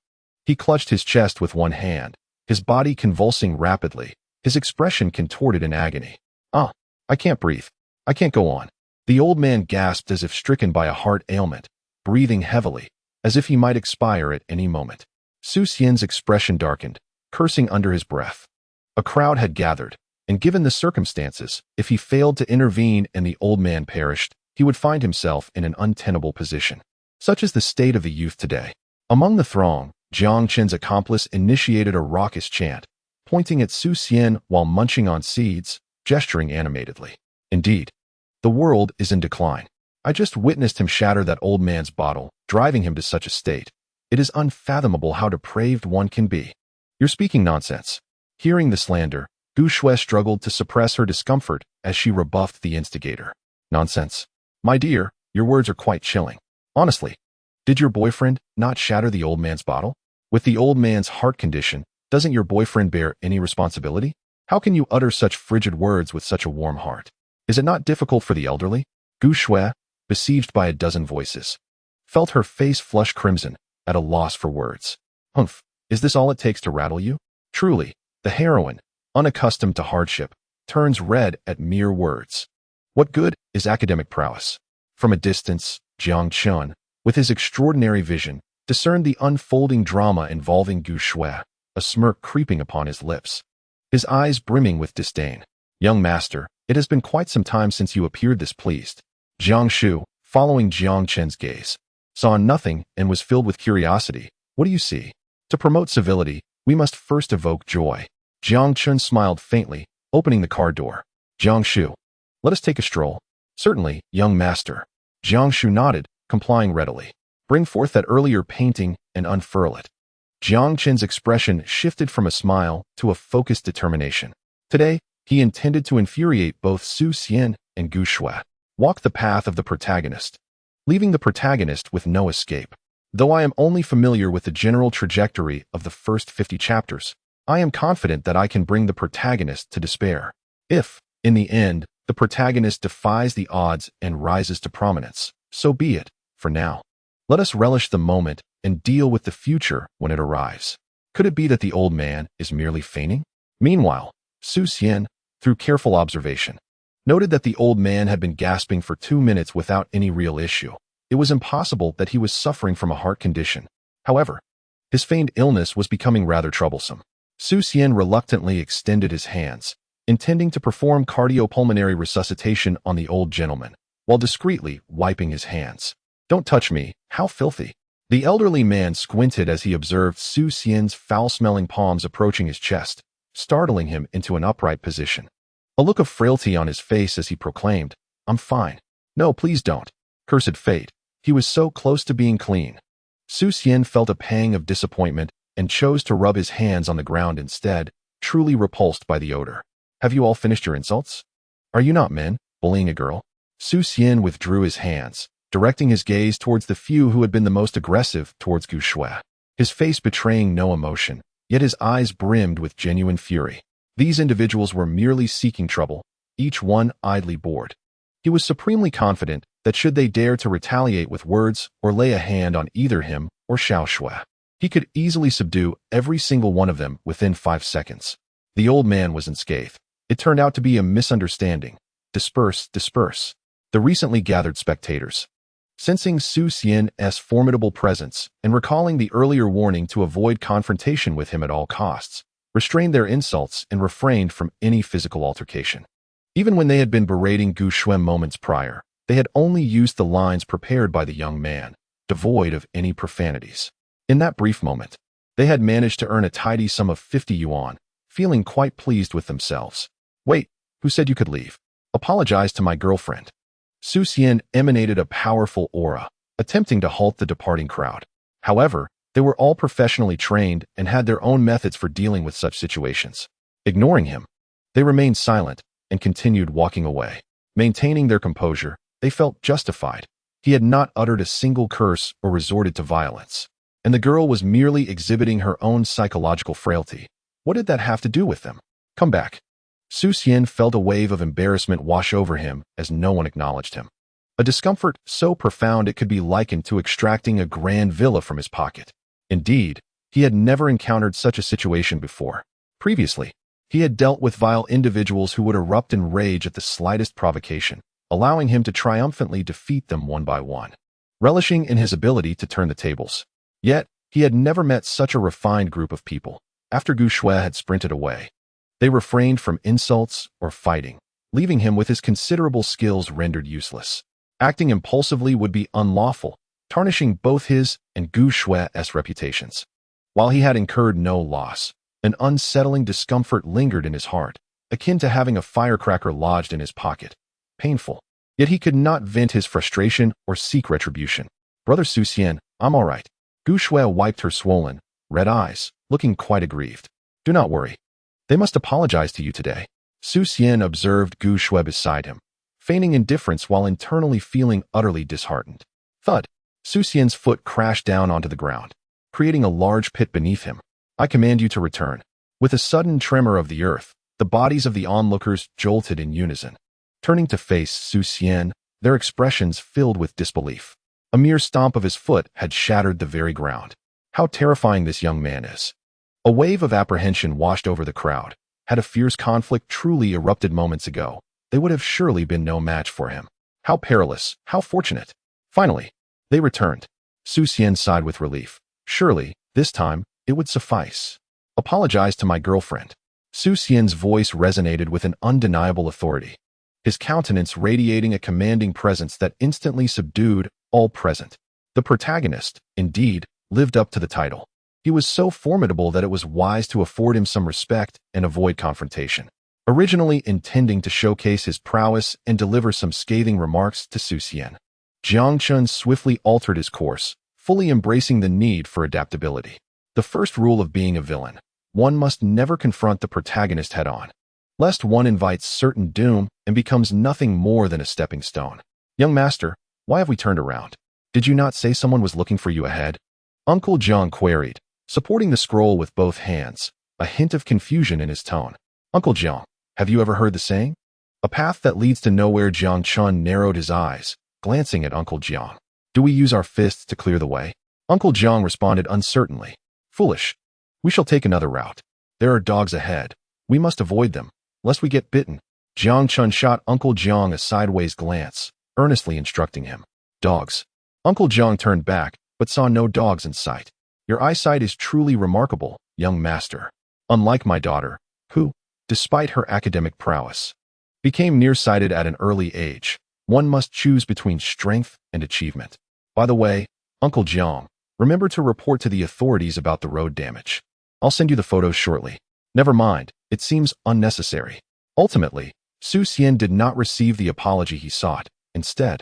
He clutched his chest with one hand, his body convulsing rapidly, his expression contorted in agony. I can't breathe. I can't go on. The old man gasped as if stricken by a heart ailment, breathing heavily, as if he might expire at any moment. Su Xian's expression darkened, cursing under his breath. A crowd had gathered, and given the circumstances, if he failed to intervene and the old man perished, he would find himself in an untenable position. Such is the state of the youth today. Among the throng, Jiang Qin's accomplice initiated a raucous chant, pointing at Su Xian while munching on seeds, gesturing animatedly. Indeed, the world is in decline. I just witnessed him shatter that old man's bottle, driving him to such a state. It is unfathomable how depraved one can be. You're speaking nonsense. Hearing the slander, Gu Shui struggled to suppress her discomfort as she rebuffed the instigator. Nonsense. My dear, your words are quite chilling. Honestly, did your boyfriend not shatter the old man's bottle? With the old man's heart condition, doesn't your boyfriend bear any responsibility? How can you utter such frigid words with such a warm heart? Is it not difficult for the elderly? Gu Shui, besieged by a dozen voices, felt her face flush crimson, at a loss for words. Humph, is this all it takes to rattle you? Truly, the heroine, unaccustomed to hardship, turns red at mere words. What good is academic prowess? From a distance, Jiang Qin, with his extraordinary vision, discerned the unfolding drama involving Gu Shui, a smirk creeping upon his lips, his eyes brimming with disdain. Young master, it has been quite some time since you appeared this pleased. Jiang Shu, following Jiang Qin's gaze, saw nothing and was filled with curiosity. What do you see? To promote civility, we must first evoke joy. Jiang Qin smiled faintly, opening the car door. Jiang Shu, let us take a stroll. Certainly, young master. Jiang Shu nodded, complying readily. Bring forth that earlier painting and unfurl it. Jiang Qin's expression shifted from a smile to a focused determination. Today, he intended to infuriate both Su Xian and Gu Shui. Walk the path of the protagonist, leaving the protagonist with no escape. Though I am only familiar with the general trajectory of the first 50 chapters, I am confident that I can bring the protagonist to despair. If, in the end, the protagonist defies the odds and rises to prominence, so be it, for now. Let us relish the moment and deal with the future when it arrives. Could it be that the old man is merely feigning? Meanwhile, Su Xian, through careful observation, noted that the old man had been gasping for 2 minutes without any real issue. It was impossible that he was suffering from a heart condition. However, his feigned illness was becoming rather troublesome. Su Xian reluctantly extended his hands, intending to perform cardiopulmonary resuscitation on the old gentleman, while discreetly wiping his hands. Don't touch me, how filthy. The elderly man squinted as he observed Su Xian's foul-smelling palms approaching his chest, startling him into an upright position. A look of frailty on his face as he proclaimed, I'm fine. No, please don't. Cursed fate. He was so close to being clean. Su Xian felt a pang of disappointment and chose to rub his hands on the ground instead, truly repulsed by the odor. Have you all finished your insults? Are you not men, bullying a girl? Su Xian withdrew his hands, directing his gaze towards the few who had been the most aggressive towards Gu Shui, his face betraying no emotion, yet his eyes brimmed with genuine fury. These individuals were merely seeking trouble, each one idly bored. He was supremely confident that should they dare to retaliate with words or lay a hand on either him or Xiao Shui, he could easily subdue every single one of them within 5 seconds. The old man was unscathed. It turned out to be a misunderstanding. Disperse, disperse. The recently gathered spectators, sensing Su Xian's formidable presence and recalling the earlier warning to avoid confrontation with him at all costs, restrained their insults and refrained from any physical altercation. Even when they had been berating Gu Shui moments prior, they had only used the lines prepared by the young man, devoid of any profanities. In that brief moment, they had managed to earn a tidy sum of 50 yuan, feeling quite pleased with themselves. Wait, who said you could leave? Apologize to my girlfriend. Su Xian emanated a powerful aura, attempting to halt the departing crowd. However, they were all professionally trained and had their own methods for dealing with such situations. Ignoring him, they remained silent and continued walking away. Maintaining their composure, they felt justified. He had not uttered a single curse or resorted to violence. and the girl was merely exhibiting her own psychological frailty. What did that have to do with them? Come back. Su Xian felt a wave of embarrassment wash over him as no one acknowledged him. A discomfort so profound it could be likened to extracting a grand villa from his pocket. Indeed, he had never encountered such a situation before. Previously, he had dealt with vile individuals who would erupt in rage at the slightest provocation, allowing him to triumphantly defeat them one by one, relishing in his ability to turn the tables. Yet, he had never met such a refined group of people. After Gu Shui had sprinted away, they refrained from insults or fighting, leaving him with his considerable skills rendered useless. Acting impulsively would be unlawful, tarnishing both his and Gu Shui's reputations. While he had incurred no loss, an unsettling discomfort lingered in his heart, akin to having a firecracker lodged in his pocket. Painful. Yet he could not vent his frustration or seek retribution. Brother Su Xian, I'm all right. Gu Shui wiped her swollen, red eyes, looking quite aggrieved. Do not worry. They must apologize to you today. Su Xian observed Gu Shui beside him, feigning indifference while internally feeling utterly disheartened. Thud. Su Xian's foot crashed down onto the ground, creating a large pit beneath him. I command you to return. With a sudden tremor of the earth, the bodies of the onlookers jolted in unison. Turning to face Su Xian, their expressions filled with disbelief. A mere stomp of his foot had shattered the very ground. How terrifying this young man is. A wave of apprehension washed over the crowd. Had a fierce conflict truly erupted moments ago, they would have surely been no match for him. How perilous, how fortunate. Finally, they returned. Su Xian sighed with relief. Surely, this time, it would suffice. Apologize to my girlfriend. Su Xian's voice resonated with an undeniable authority, his countenance radiating a commanding presence that instantly subdued all present. The protagonist, indeed, lived up to the title. He was so formidable that it was wise to afford him some respect and avoid confrontation. Originally intending to showcase his prowess and deliver some scathing remarks to Su Xian, Jiang Chun swiftly altered his course, fully embracing the need for adaptability. The first rule of being a villain: one must never confront the protagonist head-on, lest one invites certain doom and becomes nothing more than a stepping stone. Young master, why have we turned around? Did you not say someone was looking for you ahead? Uncle Jiang queried, supporting the scroll with both hands, a hint of confusion in his tone. Uncle Jiang, have you ever heard the saying? A path that leads to nowhere. Jiang Chun narrowed his eyes, glancing at Uncle Jiang. Do we use our fists to clear the way? Uncle Jiang responded uncertainly. Foolish. We shall take another route. There are dogs ahead. We must avoid them, lest we get bitten. Jiang Chun shot Uncle Jiang a sideways glance, earnestly instructing him. Dogs. Uncle Jiang turned back, but saw no dogs in sight. Your eyesight is truly remarkable, young master. Unlike my daughter, who, despite her academic prowess, became nearsighted at an early age, one must choose between strength and achievement. By the way, Uncle Jiang, remember to report to the authorities about the road damage. I'll send you the photos shortly. Never mind, it seems unnecessary. Ultimately, Su Xian did not receive the apology he sought. Instead,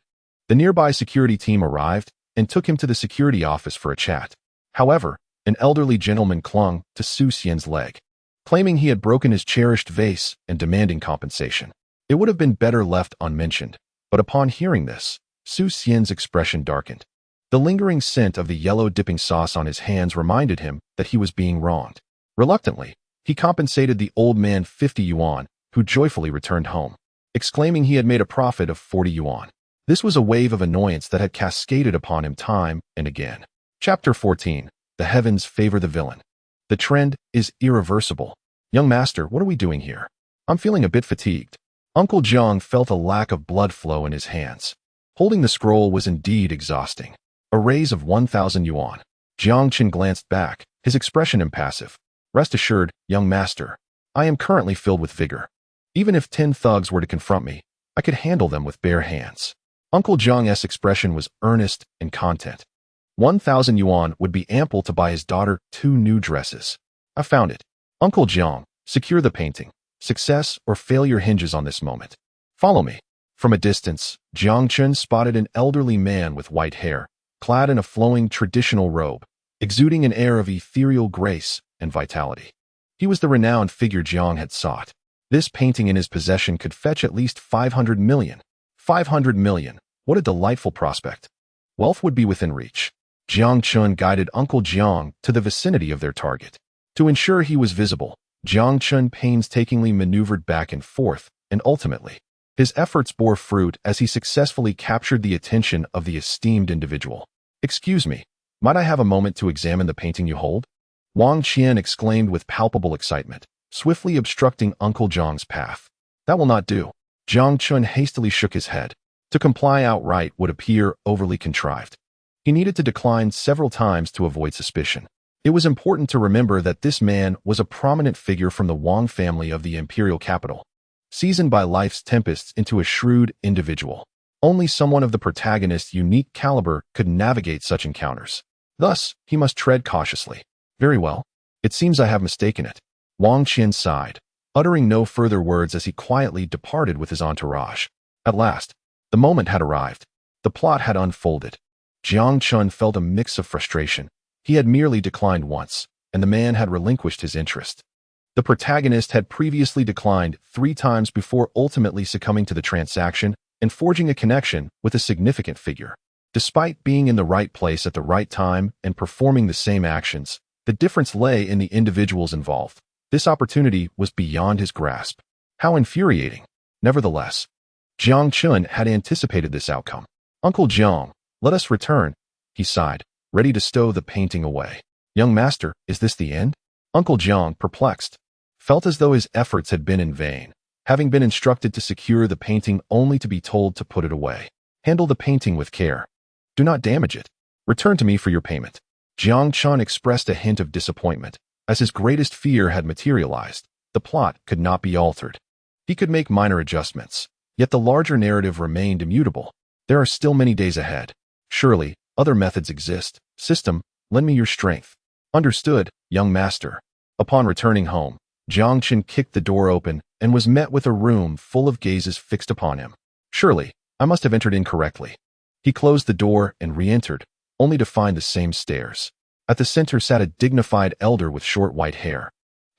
the nearby security team arrived and took him to the security office for a chat. However, an elderly gentleman clung to Su Xian's leg, claiming he had broken his cherished vase and demanding compensation. It would have been better left unmentioned, but upon hearing this, Su Xian's expression darkened. The lingering scent of the yellow dipping sauce on his hands reminded him that he was being wronged. Reluctantly, he compensated the old man 50 yuan, who joyfully returned home, exclaiming he had made a profit of 40 yuan. This was a wave of annoyance that had cascaded upon him time and again. Chapter 14. The heavens favor the villain. The trend is irreversible. Young master, what are we doing here? I'm feeling a bit fatigued. Uncle Jiang felt a lack of blood flow in his hands. Holding the scroll was indeed exhausting. A raise of 1,000 yuan. Jiang Qin glanced back, his expression impassive. Rest assured, young master, I am currently filled with vigor. Even if 10 thugs were to confront me, I could handle them with bare hands. Uncle Jiang's expression was earnest and content. 1,000 yuan would be ample to buy his daughter 2 new dresses. I found it. Uncle Jiang, secure the painting. Success or failure hinges on this moment. Follow me. From a distance, Jiang Chun spotted an elderly man with white hair, clad in a flowing traditional robe, exuding an air of ethereal grace and vitality. He was the renowned figure Jiang had sought. This painting in his possession could fetch at least 500 million. 500 million. What a delightful prospect. Wealth would be within reach. Jiang Chun guided Uncle Jiang to the vicinity of their target. To ensure he was visible, Jiang Chun painstakingly maneuvered back and forth, and ultimately, his efforts bore fruit as he successfully captured the attention of the esteemed individual. "Excuse me, might I have a moment to examine the painting you hold?" Wang Qian exclaimed with palpable excitement, swiftly obstructing Uncle Jiang's path. "That will not do." Jiang Chun hastily shook his head. To comply outright would appear overly contrived. He needed to decline several times to avoid suspicion. It was important to remember that this man was a prominent figure from the Wang family of the imperial capital, seasoned by life's tempests into a shrewd individual. Only someone of the protagonist's unique caliber could navigate such encounters. Thus, he must tread cautiously. "Very well. It seems I have mistaken it." Wang Qian sighed, uttering no further words as he quietly departed with his entourage. At last, the moment had arrived. The plot had unfolded. Jiang Chun felt a mix of frustration. He had merely declined once, and the man had relinquished his interest. The protagonist had previously declined 3 times before ultimately succumbing to the transaction and forging a connection with a significant figure. Despite being in the right place at the right time and performing the same actions, the difference lay in the individuals involved. This opportunity was beyond his grasp. How infuriating! Nevertheless, Jiang Chun had anticipated this outcome. "Uncle Jiang, let us return," he sighed, ready to stow the painting away. "Young master, is this the end?" Uncle Jiang, perplexed, felt as though his efforts had been in vain, having been instructed to secure the painting only to be told to put it away. "Handle the painting with care. Do not damage it. Return to me for your payment." Jiang Chun expressed a hint of disappointment, as his greatest fear had materialized. The plot could not be altered. He could make minor adjustments, yet the larger narrative remained immutable. There are still many days ahead. Surely, other methods exist. "System, lend me your strength." "Understood, young master." Upon returning home, Jiang Chun kicked the door open and was met with a room full of gazes fixed upon him. "Surely, I must have entered incorrectly." He closed the door and re-entered, only to find the same stairs. At the center sat a dignified elder with short white hair,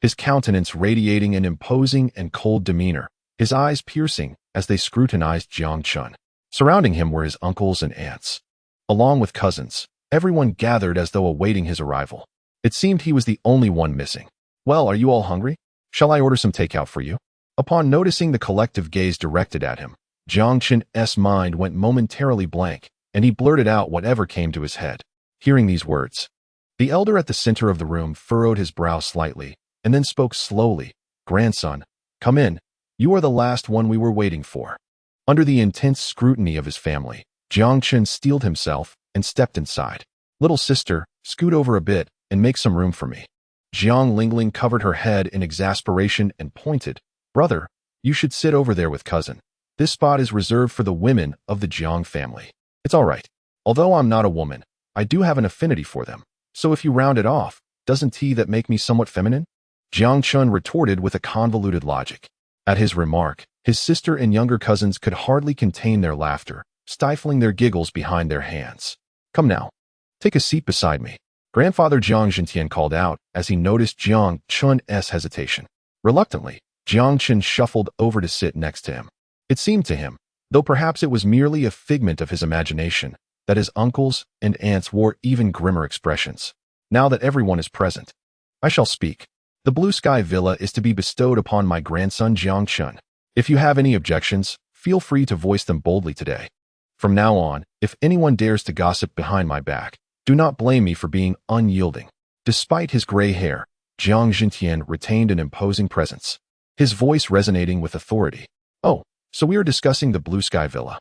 his countenance radiating an imposing and cold demeanor, his eyes piercing as they scrutinized Jiang Chun. Surrounding him were his uncles and aunts, along with cousins. Everyone gathered as though awaiting his arrival. It seemed he was the only one missing. "Well, are you all hungry? Shall I order some takeout for you?" Upon noticing the collective gaze directed at him, Jiang Chun's mind went momentarily blank, and he blurted out whatever came to his head. Hearing these words, the elder at the center of the room furrowed his brow slightly, and then spoke slowly. "Grandson, come in. You are the last one we were waiting for." Under the intense scrutiny of his family, Jiang Chun steeled himself and stepped inside. "Little sister, scoot over a bit and make some room for me." Jiang Lingling covered her head in exasperation and pointed. "Brother, you should sit over there with cousin. This spot is reserved for the women of the Jiang family." "It's all right. Although I'm not a woman, I do have an affinity for them. So if you round it off, doesn't that make me somewhat feminine?" Jiang Chun retorted with a convoluted logic. At his remark, his sister and younger cousins could hardly contain their laughter, stifling their giggles behind their hands. "Come now, take a seat beside me," Grandfather Jiang Zhentian called out as he noticed Jiang Chun's hesitation. Reluctantly, Jiang Chun shuffled over to sit next to him. It seemed to him, though perhaps it was merely a figment of his imagination, that his uncles and aunts wore even grimmer expressions. "Now that everyone is present, I shall speak. The Blue Sky Villa is to be bestowed upon my grandson Jiang Chun. If you have any objections, feel free to voice them boldly today. From now on, if anyone dares to gossip behind my back, do not blame me for being unyielding." Despite his gray hair, Jiang Zhentian retained an imposing presence, his voice resonating with authority. "Oh, so we are discussing the Blue Sky Villa."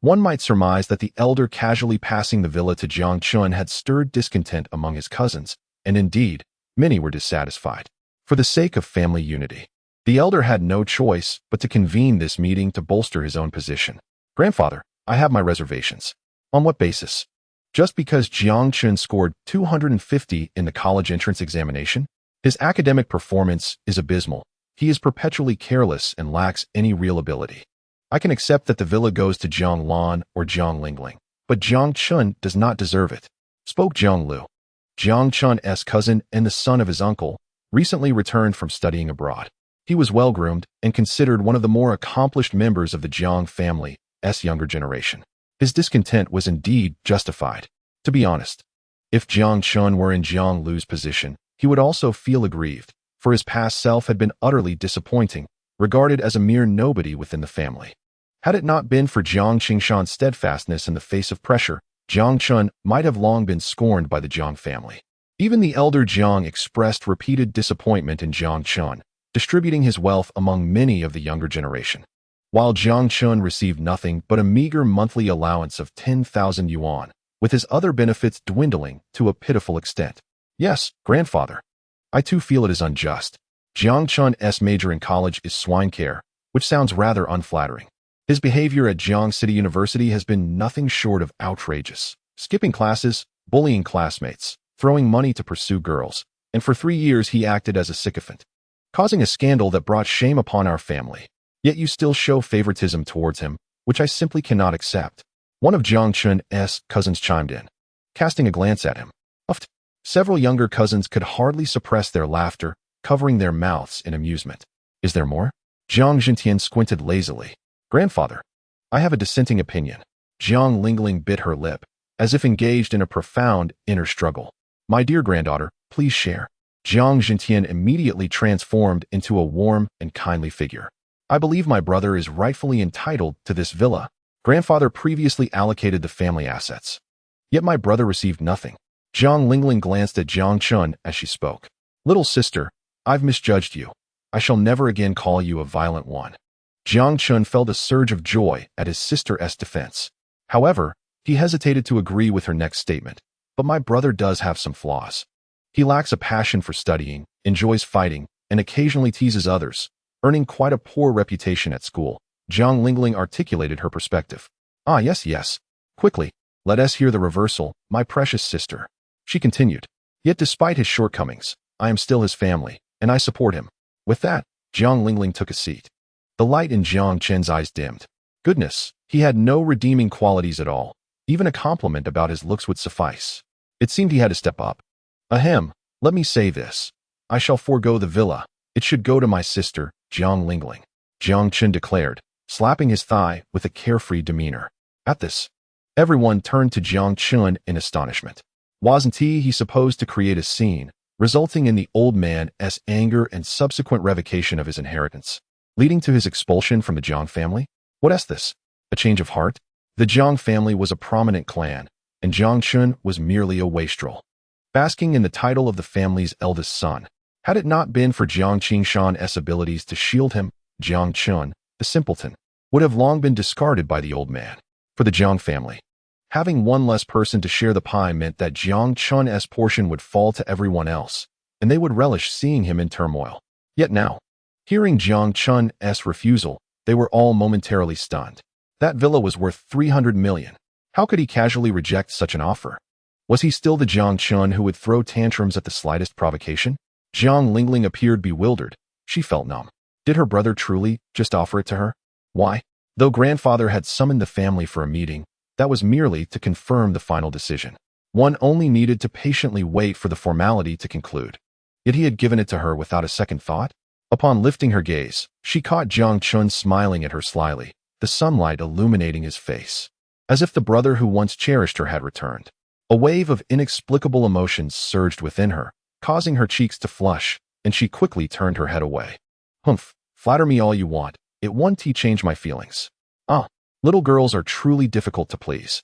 One might surmise that the elder casually passing the villa to Jiang Chun had stirred discontent among his cousins, and indeed, many were dissatisfied. For the sake of family unity, the elder had no choice but to convene this meeting to bolster his own position. "Grandfather, I have my reservations." "On what basis?" "Just because Jiang Chun scored 250 in the college entrance examination? His academic performance is abysmal. He is perpetually careless and lacks any real ability. I can accept that the villa goes to Jiang Lan or Jiang Lingling, but Jiang Chun does not deserve it," spoke Jiang Lu, Jiang Chun's cousin and the son of his uncle, recently returned from studying abroad. He was well-groomed and considered one of the more accomplished members of the Jiang family's younger generation. His discontent was indeed justified. To be honest, If Jiang Chun were in Jiang Lu's position, he would also feel aggrieved, for his past self had been utterly disappointing, regarded as a mere nobody within the family. Had it not been for Jiang Qingshan's steadfastness in the face of pressure, Jiang Chun might have long been scorned by the Jiang family. Even the elder Jiang expressed repeated disappointment in Jiang Chun, distributing his wealth among many of the younger generation. While Jiang Chun received nothing but a meager monthly allowance of 10,000 yuan, with his other benefits dwindling to a pitiful extent. Yes, grandfather. I too feel it is unjust. Jiang Chun's major in college is swine care, which sounds rather unflattering. His behavior at Jiang City University has been nothing short of outrageous. Skipping classes, bullying classmates, throwing money to pursue girls, and for 3 years he acted as a sycophant, causing a scandal that brought shame upon our family. Yet you still show favoritism towards him, which I simply cannot accept. One of Jiang Chun's cousins chimed in, casting a glance at him. Pfft. Several younger cousins could hardly suppress their laughter, covering their mouths in amusement. Is there more? Jiang Jintian squinted lazily. Grandfather, I have a dissenting opinion. Jiang Lingling bit her lip, as if engaged in a profound inner struggle. My dear granddaughter, please share. Jiang Jintian immediately transformed into a warm and kindly figure. I believe my brother is rightfully entitled to this villa. Grandfather previously allocated the family assets. Yet my brother received nothing. Jiang Lingling glanced at Jiang Chun as she spoke. Little sister, I've misjudged you. I shall never again call you a violent one. Jiang Chun felt a surge of joy at his sister's defense. However, he hesitated to agree with her next statement. But my brother does have some flaws. He lacks a passion for studying, enjoys fighting, and occasionally teases others, earning quite a poor reputation at school. Jiang Lingling articulated her perspective. Ah, yes. Quickly, let us hear the reversal, my precious sister. She continued. Yet despite his shortcomings, I am still his family, and I support him. With that, Jiang Lingling took a seat. The light in Jiang Chen's eyes dimmed. Goodness, he had no redeeming qualities at all. Even a compliment about his looks would suffice. It seemed he had to step up. Ahem, let me say this. I shall forego the villa. It should go to my sister, Jiang Lingling. Jiang Chen declared, slapping his thigh with a carefree demeanor. At this, everyone turned to Jiang Chun in astonishment. Wasn't he supposed to create a scene, resulting in the old man's anger and subsequent revocation of his inheritance, leading to his expulsion from the Jiang family? What's this? A change of heart? The Jiang family was a prominent clan, and Jiang Chun was merely a wastrel, basking in the title of the family's eldest son. Had it not been for Jiang Qingshan's abilities to shield him, Jiang Chun, the simpleton, would have long been discarded by the old man. For the Jiang family, having one less person to share the pie meant that Jiang Chun's portion would fall to everyone else, and they would relish seeing him in turmoil. Yet now, hearing Jiang Chun's refusal, they were all momentarily stunned. That villa was worth 300 million. How could he casually reject such an offer? Was he still the Jiang Chun who would throw tantrums at the slightest provocation? Jiang Lingling appeared bewildered. She felt numb. Did her brother truly just offer it to her? Why? Though grandfather had summoned the family for a meeting, that was merely to confirm the final decision. One only needed to patiently wait for the formality to conclude. Yet he had given it to her without a second thought. Upon lifting her gaze, she caught Jiang Chun smiling at her slyly, the sunlight illuminating his face, as if the brother who once cherished her had returned. A wave of inexplicable emotions surged within her, causing her cheeks to flush, and she quickly turned her head away. Humph, flatter me all you want, it won't change my feelings. Ah, little girls are truly difficult to please.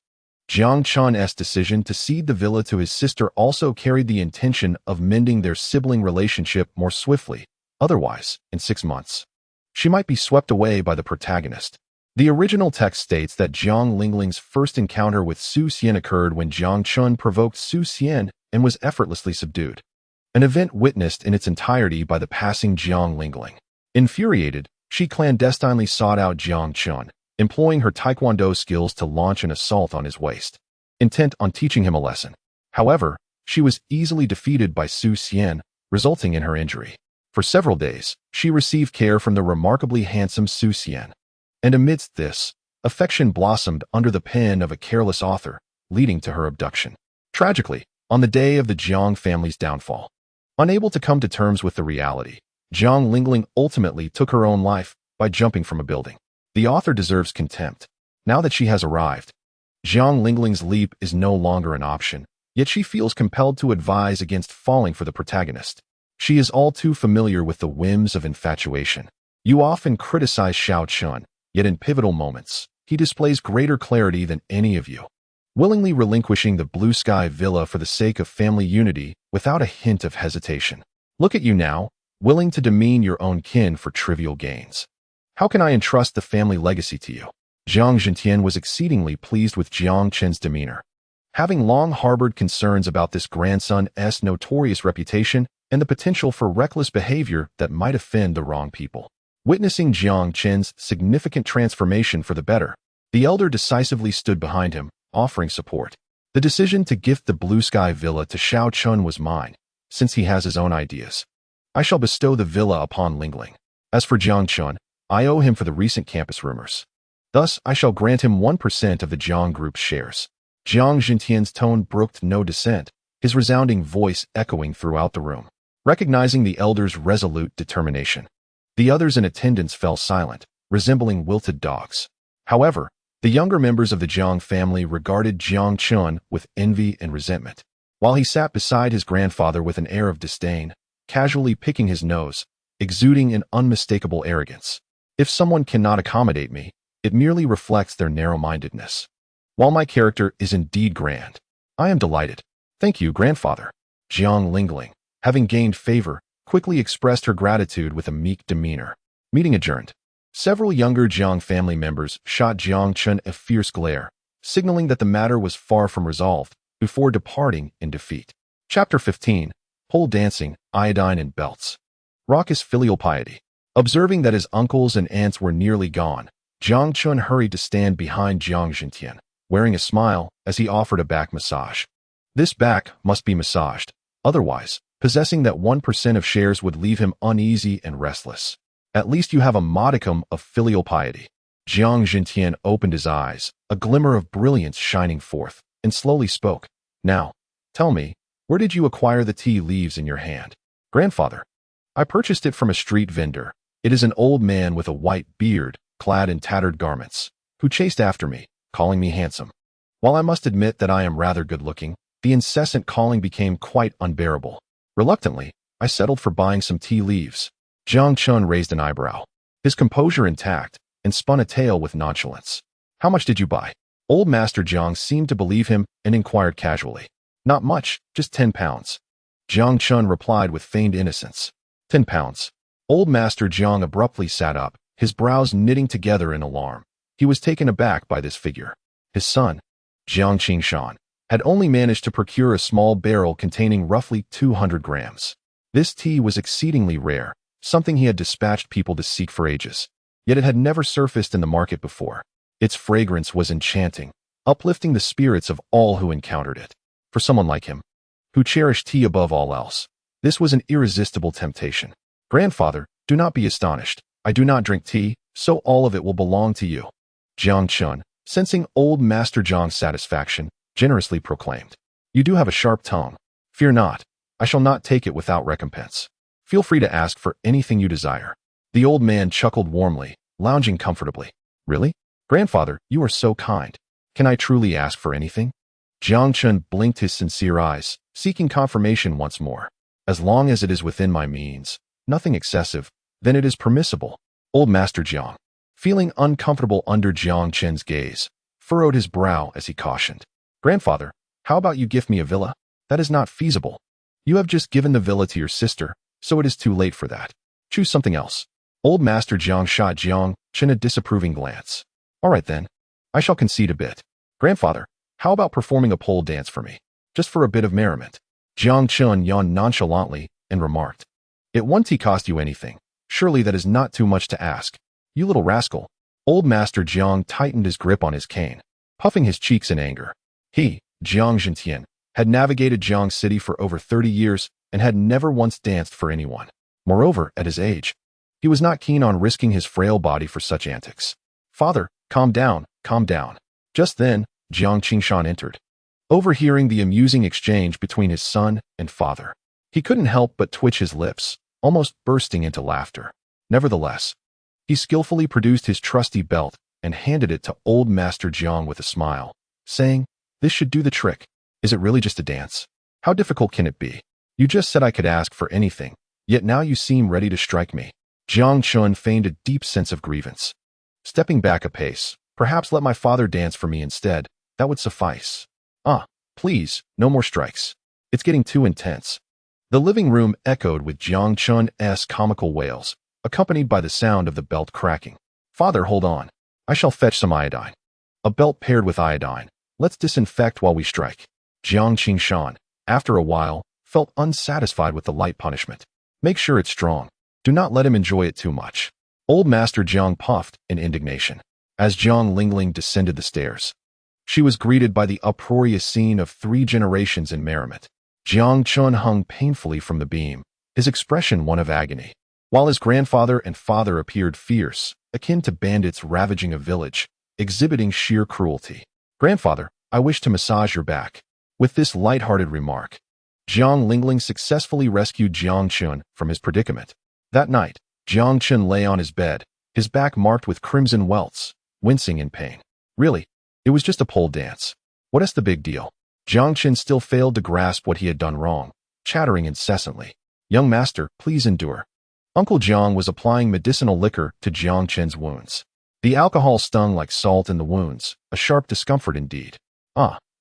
Jiang Chun's decision to cede the villa to his sister also carried the intention of mending their sibling relationship more swiftly. Otherwise, in 6 months, she might be swept away by the protagonist. The original text states that Jiang Lingling's first encounter with Su Xian occurred when Jiang Chun provoked Su Xian and was effortlessly subdued. An event witnessed in its entirety by the passing Jiang Lingling. Infuriated, she clandestinely sought out Jiang Chun, employing her taekwondo skills to launch an assault on his waist, intent on teaching him a lesson. However, she was easily defeated by Su Xian, resulting in her injury. For several days, she received care from the remarkably handsome Su Xian. And amidst this, affection blossomed under the pen of a careless author, leading to her abduction. Tragically, on the day of the Jiang family's downfall, unable to come to terms with the reality, Jiang Lingling ultimately took her own life by jumping from a building. The author deserves contempt. Now that she has arrived, Jiang Lingling's leap is no longer an option, yet she feels compelled to advise against falling for the protagonist. She is all too familiar with the whims of infatuation. You often criticize Xiao Chun, yet in pivotal moments, he displays greater clarity than any of you, willingly relinquishing the blue sky villa for the sake of family unity without a hint of hesitation. Look at you now, willing to demean your own kin for trivial gains. How can I entrust the family legacy to you? Jiang Zhentian was exceedingly pleased with Jiang Chen's demeanor. Having long harbored concerns about this grandson's notorious reputation and the potential for reckless behavior that might offend the wrong people. Witnessing Jiang Chen's significant transformation for the better, the elder decisively stood behind him, offering support. The decision to gift the blue sky villa to Xiao Chun was mine, since he has his own ideas. I shall bestow the villa upon Lingling. As for Jiang Chun, I owe him for the recent campus rumors. Thus, I shall grant him 1% of the Jiang Group's shares. Jiang Zhentian's tone brooked no dissent, his resounding voice echoing throughout the room. Recognizing the elder's resolute determination, the others in attendance fell silent, resembling wilted dogs. However, the younger members of the Jiang family regarded Jiang Chun with envy and resentment, while he sat beside his grandfather with an air of disdain, casually picking his nose, exuding an unmistakable arrogance. If someone cannot accommodate me, it merely reflects their narrow-mindedness. While my character is indeed grand, I am delighted. Thank you, grandfather. Jiang Lingling, having gained favor, quickly expressed her gratitude with a meek demeanor. Meeting adjourned. Several younger Jiang family members shot Jiang Chun a fierce glare, signaling that the matter was far from resolved, before departing in defeat. Chapter 15. Pole Dancing, Iodine and Belts. Raucous filial piety. Observing that his uncles and aunts were nearly gone, Jiang Chun hurried to stand behind Jiang Zhentian, wearing a smile as he offered a back massage. This back must be massaged, otherwise, possessing that 1% of shares would leave him uneasy and restless. At least you have a modicum of filial piety. Jiang Zhentian opened his eyes, a glimmer of brilliance shining forth, and slowly spoke. Now, tell me, where did you acquire the tea leaves in your hand? Grandfather. I purchased it from a street vendor. It is an old man with a white beard, clad in tattered garments, who chased after me, calling me handsome. While I must admit that I am rather good-looking, the incessant calling became quite unbearable. Reluctantly, I settled for buying some tea leaves. Jiang Chun raised an eyebrow, his composure intact, and spun a tale with nonchalance. How much did you buy? Old Master Jiang seemed to believe him and inquired casually. Not much, just 10 pounds. Jiang Chun replied with feigned innocence. 10 pounds. Old Master Jiang abruptly sat up, his brows knitting together in alarm. He was taken aback by this figure. His son, Jiang Qingshan, had only managed to procure a small barrel containing roughly 200 grams. This tea was exceedingly rare, something he had dispatched people to seek for ages. Yet it had never surfaced in the market before. Its fragrance was enchanting, uplifting the spirits of all who encountered it. For someone like him, who cherished tea above all else, this was an irresistible temptation. Grandfather, do not be astonished. I do not drink tea, so all of it will belong to you. Jiang Chun, sensing old Master Jiang's satisfaction, generously proclaimed. You do have a sharp tongue. Fear not. I shall not take it without recompense. Feel free to ask for anything you desire. The old man chuckled warmly, lounging comfortably. Really? Grandfather, you are so kind. Can I truly ask for anything? Jiang Chun blinked his sincere eyes, seeking confirmation once more. As long as it is within my means, nothing excessive, then it is permissible. Old Master Jiang, feeling uncomfortable under Jiang Chen's gaze, furrowed his brow as he cautioned. Grandfather, how about you gift me a villa? That is not feasible. You have just given the villa to your sister, so it is too late for that. Choose something else. Old Master Jiang shot Jiang Chen a disapproving glance. All right then, I shall concede a bit. Grandfather, how about performing a pole dance for me? Just for a bit of merriment. Jiang Chun yawned nonchalantly and remarked. It won't cost you anything. Surely that is not too much to ask. You little rascal. Old Master Jiang tightened his grip on his cane, puffing his cheeks in anger. He, Jiang Zhentian, had navigated Jiang City for over 30 years and had never once danced for anyone. Moreover, at his age, he was not keen on risking his frail body for such antics. Father, calm down, calm down. Just then, Jiang Qingshan entered. Overhearing the amusing exchange between his son and father, he couldn't help but twitch his lips, almost bursting into laughter. Nevertheless, he skillfully produced his trusty belt and handed it to old Master Jiang with a smile, saying, This should do the trick. Is it really just a dance? How difficult can it be? You just said I could ask for anything, yet now you seem ready to strike me. Jiang Chun feigned a deep sense of grievance. Stepping back a pace, perhaps let my father dance for me instead. That would suffice. Please, no more strikes. It's getting too intense. The living room echoed with Jiang Chun's comical wails, accompanied by the sound of the belt cracking. Father, hold on. I shall fetch some iodine. A belt paired with iodine. Let's disinfect while we strike. Jiang Qingshan, after a while, felt unsatisfied with the light punishment. Make sure it's strong. Do not let him enjoy it too much. Old Master Jiang puffed in indignation as Jiang Lingling descended the stairs. She was greeted by the uproarious scene of 3 generations in merriment. Jiang Chun hung painfully from the beam, his expression one of agony, while his grandfather and father appeared fierce, akin to bandits ravaging a village, exhibiting sheer cruelty. Grandfather, I wish to massage your back. With this light-hearted remark, Jiang Lingling successfully rescued Jiang Chun from his predicament. That night, Jiang Chun lay on his bed, his back marked with crimson welts, wincing in pain. Really, it was just a pole dance. What is the big deal? Jiang Chun still failed to grasp what he had done wrong, chattering incessantly. Young master, please endure. Uncle Jiang was applying medicinal liquor to Jiang Chun's wounds. The alcohol stung like salt in the wounds, a sharp discomfort indeed.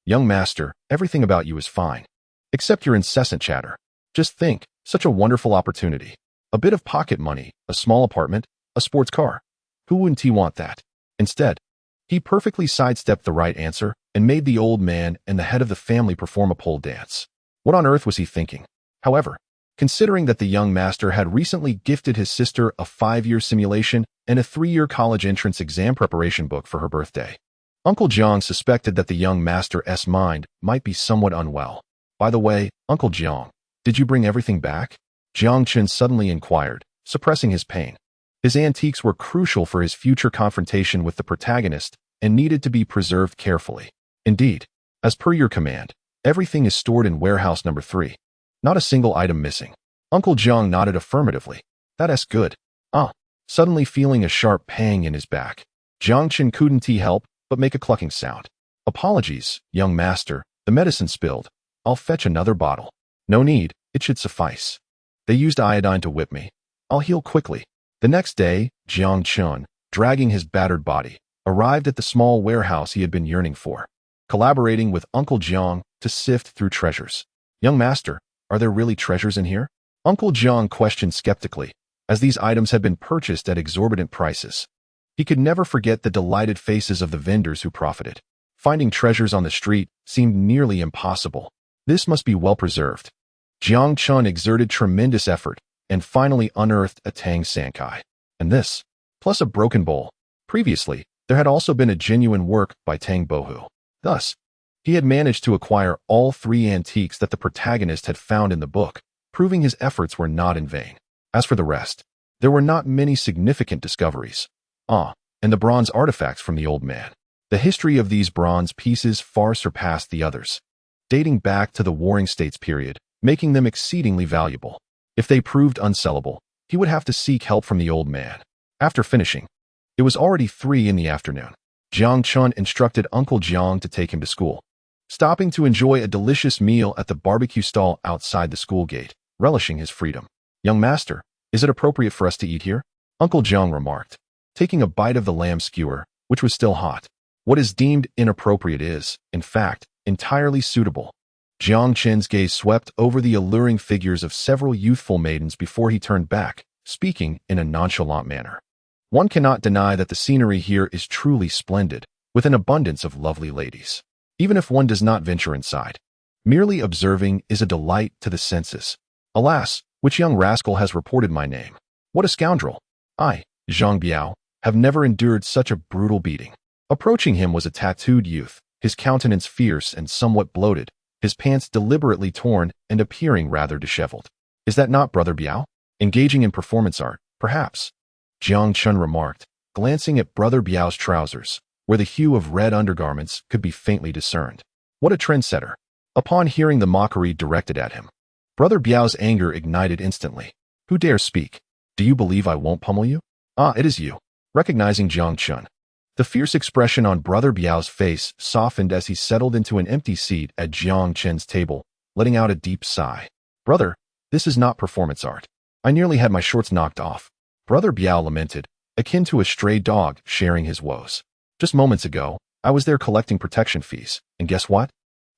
Young master, everything about you is fine. Except your incessant chatter. Just think, such a wonderful opportunity. A bit of pocket money, a small apartment, a sports car. Who wouldn't he want that? Instead, he perfectly sidestepped the right answer and made the old man and the head of the family perform a pole dance. What on earth was he thinking? However, considering that the young master had recently gifted his sister a 5-year simulation and a 3-year college entrance exam preparation book for her birthday, Uncle Jiang suspected that the young master's mind might be somewhat unwell. By the way, Uncle Jiang, did you bring everything back? Jiang Chun suddenly inquired, suppressing his pain. His antiques were crucial for his future confrontation with the protagonist and needed to be preserved carefully. Indeed, as per your command, everything is stored in warehouse number 3. Not a single item missing. Uncle Jiang nodded affirmatively. That's good. Suddenly feeling a sharp pang in his back, Jiang Chun couldn't help but make a clucking sound. Apologies, young master, the medicine spilled. I'll fetch another bottle. No need, it should suffice. They used iodine to whip me. I'll heal quickly. The next day, Jiang Chun, dragging his battered body, arrived at the small warehouse he had been yearning for, collaborating with Uncle Jiang to sift through treasures. Young master, are there really treasures in here? Uncle Jiang questioned skeptically, as these items had been purchased at exorbitant prices. He could never forget the delighted faces of the vendors who profited. Finding treasures on the street seemed nearly impossible. This must be well preserved. Jiang Chun exerted tremendous effort and finally unearthed a Tang Sankai. And this, plus a broken bowl. Previously, there had also been a genuine work by Tang Bohu. Thus, he had managed to acquire all 3 antiques that the protagonist had found in the book, proving his efforts were not in vain. As for the rest, there were not many significant discoveries. And the bronze artifacts from the old man. The history of these bronze pieces far surpassed the others, dating back to the Warring States period, making them exceedingly valuable. If they proved unsellable, he would have to seek help from the old man. After finishing, it was already 3 in the afternoon. Jiang Chun instructed Uncle Jiang to take him to school, stopping to enjoy a delicious meal at the barbecue stall outside the school gate, relishing his freedom. Young master, is it appropriate for us to eat here? Uncle Jiang remarked, taking a bite of the lamb skewer, which was still hot. What is deemed inappropriate is, in fact, entirely suitable. Jiang Chen's gaze swept over the alluring figures of several youthful maidens before he turned back, speaking in a nonchalant manner. One cannot deny that the scenery here is truly splendid, with an abundance of lovely ladies. Even if one does not venture inside, merely observing is a delight to the senses. Alas, which young rascal has reported my name? What a scoundrel! I, Zhang Biao, have never endured such a brutal beating. Approaching him was a tattooed youth, his countenance fierce and somewhat bloated, his pants deliberately torn and appearing rather disheveled. Is that not Brother Biao? Engaging in performance art, perhaps? Jiang Chun remarked, glancing at Brother Biao's trousers, where the hue of red undergarments could be faintly discerned. What a trendsetter! Upon hearing the mockery directed at him, Brother Biao's anger ignited instantly. Who dares speak? Do you believe I won't pummel you? It is you. Recognizing Jiang Chun, The fierce expression on Brother Biao's face softened as he settled into an empty seat at Jiang Chen's table, letting out a deep sigh. Brother, this is not performance art. I nearly had my shorts knocked off. Brother Biao lamented, akin to a stray dog sharing his woes. Just moments ago, I was there collecting protection fees, and guess what?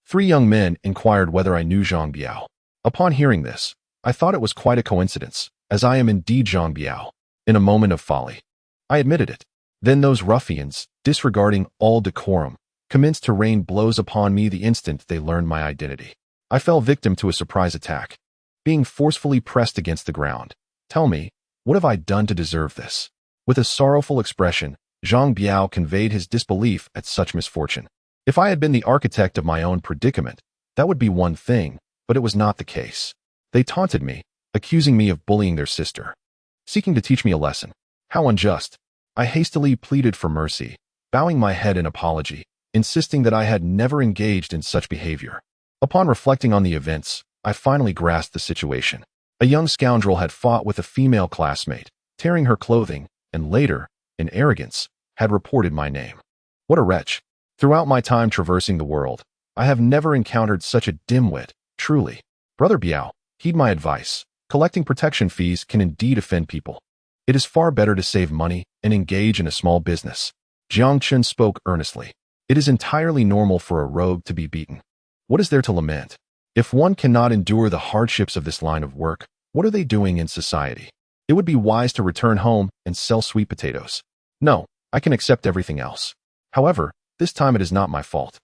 3 young men inquired whether I knew Zhang Biao. Upon hearing this, I thought it was quite a coincidence, as I am indeed Zhang Biao. In a moment of folly, I admitted it. Then those ruffians, disregarding all decorum, commenced to rain blows upon me the instant they learned my identity. I fell victim to a surprise attack, being forcefully pressed against the ground. Tell me, what have I done to deserve this? With a sorrowful expression, Zhang Biao conveyed his disbelief at such misfortune. If I had been the architect of my own predicament, that would be one thing, but it was not the case. They taunted me, accusing me of bullying their sister, seeking to teach me a lesson. How unjust! I hastily pleaded for mercy, bowing my head in apology, insisting that I had never engaged in such behavior. Upon reflecting on the events, I finally grasped the situation. A young scoundrel had fought with a female classmate, tearing her clothing, and later, in arrogance, had reported my name. What a wretch! Throughout my time traversing the world, I have never encountered such a dimwit, truly. Brother Biao, heed my advice. Collecting protection fees can indeed offend people. It is far better to save money and engage in a small business. Jiang Chen spoke earnestly. It is entirely normal for a rogue to be beaten. What is there to lament? If one cannot endure the hardships of this line of work, what are they doing in society? It would be wise to return home and sell sweet potatoes. No, I can accept everything else. However, this time it is not my fault.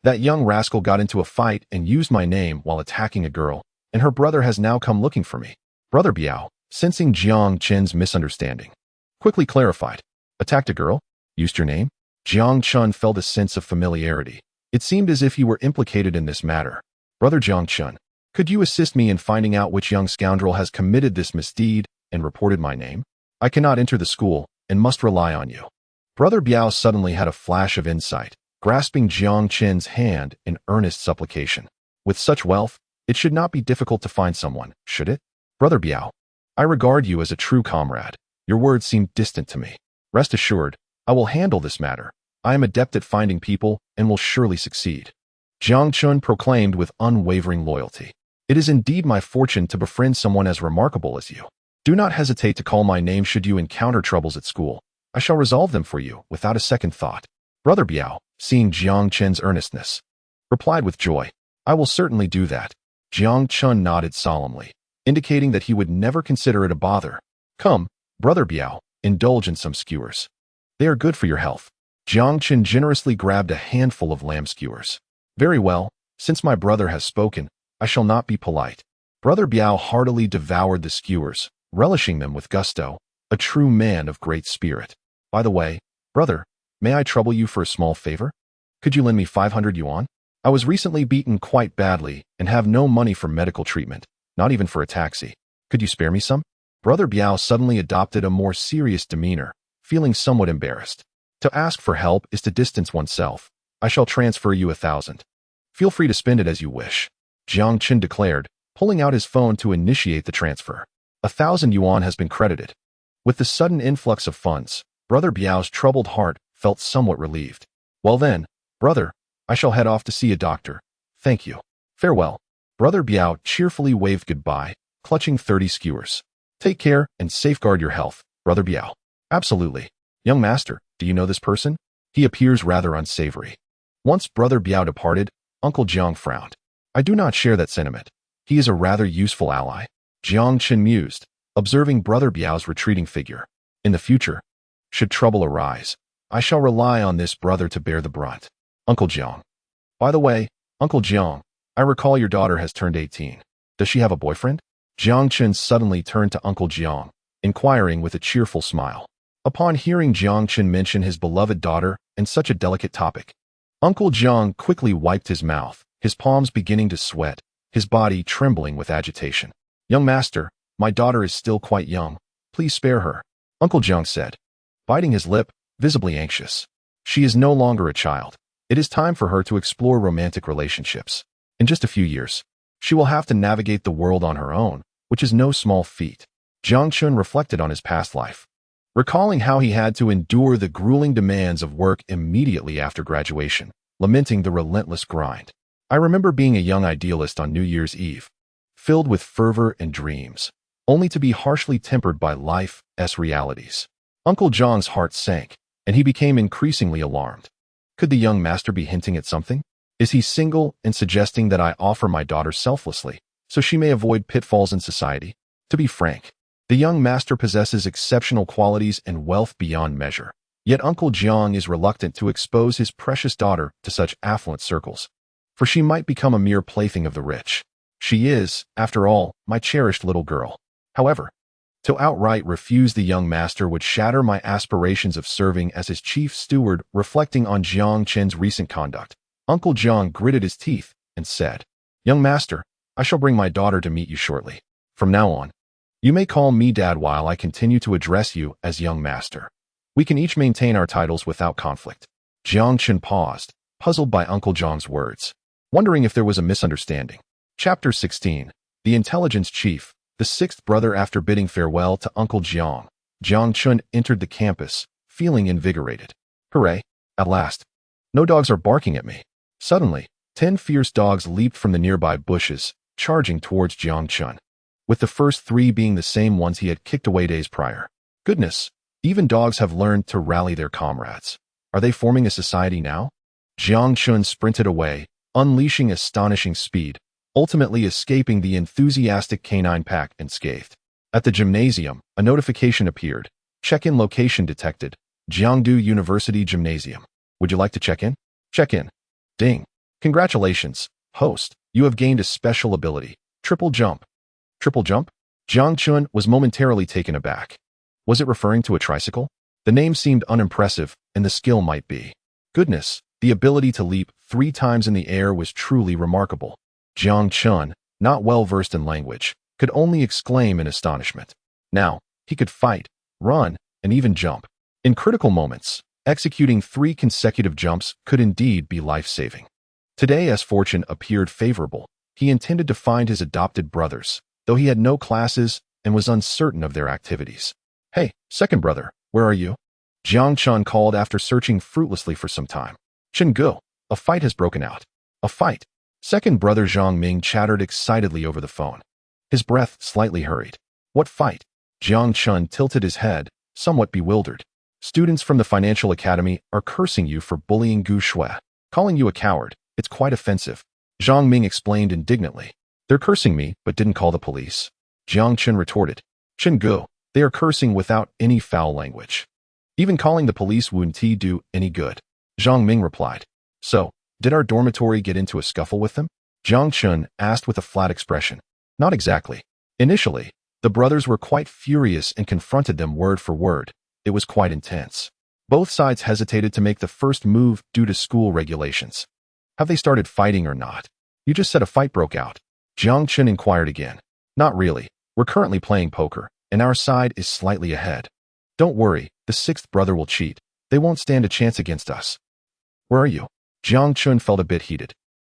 That young rascal got into a fight and used my name while attacking a girl, and her brother has now come looking for me. Brother Biao, sensing Jiang Chen's misunderstanding, quickly clarified. Attacked a girl? Used your name? Jiang Chen felt a sense of familiarity. It seemed as if he were implicated in this matter. Brother Jiang Chen, could you assist me in finding out which young scoundrel has committed this misdeed and reported my name? I cannot enter the school and must rely on you. Brother Biao suddenly had a flash of insight, grasping Jiang Chen's hand in earnest supplication. With such wealth, it should not be difficult to find someone, should it? Brother Biao, I regard you as a true comrade. Your words seem distant to me. Rest assured, I will handle this matter. I am adept at finding people and will surely succeed. Jiang Chen proclaimed with unwavering loyalty. It is indeed my fortune to befriend someone as remarkable as you. Do not hesitate to call my name should you encounter troubles at school. I shall resolve them for you without a second thought. Brother Biao, seeing Jiang Chen's earnestness, replied with joy. I will certainly do that. Jiang Chen nodded solemnly, indicating that he would never consider it a bother. Come, Brother Biao, indulge in some skewers. They are good for your health. Jiang Chen generously grabbed a handful of lamb skewers. Very well, since my brother has spoken, I shall not be polite. Brother Biao heartily devoured the skewers, relishing them with gusto, a true man of great spirit. By the way, brother, may I trouble you for a small favor? Could you lend me 500 yuan? I was recently beaten quite badly and have no money for medical treatment, not even for a taxi. Could you spare me some? Brother Biao suddenly adopted a more serious demeanor, feeling somewhat embarrassed. To ask for help is to distance oneself. I shall transfer you 1,000. Feel free to spend it as you wish. Jiang Chen declared, pulling out his phone to initiate the transfer. 1,000 yuan has been credited. With the sudden influx of funds, Brother Biao's troubled heart felt somewhat relieved. Well then, brother, I shall head off to see a doctor. Thank you. Farewell. Brother Biao cheerfully waved goodbye, clutching 30 skewers. Take care and safeguard your health, Brother Biao. Absolutely. Young master, do you know this person? He appears rather unsavory. Once Brother Biao departed, Uncle Jiang frowned. I do not share that sentiment. He is a rather useful ally. Jiang Chen mused, observing Brother Biao's retreating figure. In the future, should trouble arise, I shall rely on this brother to bear the brunt. Uncle Jiang. By the way, Uncle Jiang, I recall your daughter has turned 18. Does she have a boyfriend? Jiang Chen suddenly turned to Uncle Jiang, inquiring with a cheerful smile. Upon hearing Jiang Chen mention his beloved daughter and such a delicate topic, Uncle Jiang quickly wiped his mouth, his palms beginning to sweat, his body trembling with agitation. Young master, my daughter is still quite young. Please spare her, Uncle Jiang said, biting his lip, visibly anxious. She is no longer a child. It is time for her to explore romantic relationships. In just a few years, she will have to navigate the world on her own, which is no small feat. Jiang Chen reflected on his past life. recalling how he had to endure the grueling demands of work immediately after graduation, lamenting the relentless grind. I remember being a young idealist on New Year's Eve, filled with fervor and dreams, only to be harshly tempered by life's realities. Uncle John's heart sank, and he became increasingly alarmed. Could the young master be hinting at something? Is he single and suggesting that I offer my daughter selflessly, so she may avoid pitfalls in society? To be frank, the young master possesses exceptional qualities and wealth beyond measure, yet Uncle Jiang is reluctant to expose his precious daughter to such affluent circles, for she might become a mere plaything of the rich. She is, after all, my cherished little girl. However, to outright refuse the young master would shatter my aspirations of serving as his chief steward. Reflecting on Jiang Chen's recent conduct, Uncle Jiang gritted his teeth and said, "Young master, I shall bring my daughter to meet you shortly. From now on, you may call me Dad while I continue to address you as young master. We can each maintain our titles without conflict." Jiang Chen paused, puzzled by Uncle Jiang's words, wondering if there was a misunderstanding. Chapter 16. The Intelligence Chief. The sixth brother. After bidding farewell to Uncle Jiang, Jiang Chun entered the campus, feeling invigorated. Hooray! At last. No dogs are barking at me. Suddenly, 10 fierce dogs leaped from the nearby bushes, charging towards Jiang Chun, with the first 3 being the same ones he had kicked away days prior. Goodness, even dogs have learned to rally their comrades. Are they forming a society now? Jiang Chun sprinted away, unleashing astonishing speed, ultimately escaping the enthusiastic canine pack unscathed. At the gymnasium, a notification appeared. Check-in location detected. Jiangdu University Gymnasium. Would you like to check in? Check in. Ding. Congratulations, host. You have gained a special ability. Triple jump. Triple jump? Jiang Chun was momentarily taken aback. Was it referring to a tricycle? The name seemed unimpressive, and the skill might be. Goodness, the ability to leap 3 times in the air was truly remarkable. Jiang Chun, not well versed in language, could only exclaim in astonishment. Now, he could fight, run, and even jump. In critical moments, executing 3 consecutive jumps could indeed be life-saving. Today, as fortune appeared favorable, he intended to find his adopted brothers, though he had no classes and was uncertain of their activities. "Hey, second brother, where are you?" Jiang Chun called after searching fruitlessly for some time. "Chen-gu, a fight has broken out." "A fight?" Second brother Zhang Ming chattered excitedly over the phone. His breath slightly hurried. "What fight?" Jiang Chun tilted his head, somewhat bewildered. "Students from the Financial Academy are cursing you for bullying Gu Shui, calling you a coward. It's quite offensive." Zhang Ming explained indignantly. "They're cursing me, but didn't call the police." Jiang Chun retorted. "Chen-gu, they are cursing without any foul language. Even calling the police wouldn't do any good." Zhang Ming replied. "So, did our dormitory get into a scuffle with them?" Jiang Chun asked with a flat expression. "Not exactly. Initially, the brothers were quite furious and confronted them word for word. It was quite intense. Both sides hesitated to make the first move due to school regulations." "Have they started fighting or not?" "You just said a fight broke out." Jiang Chun inquired again. "Not really. We're currently playing poker, and our side is slightly ahead. Don't worry, the sixth brother will cheat. They won't stand a chance against us." "Where are you?" Jiang Chun felt a bit heated,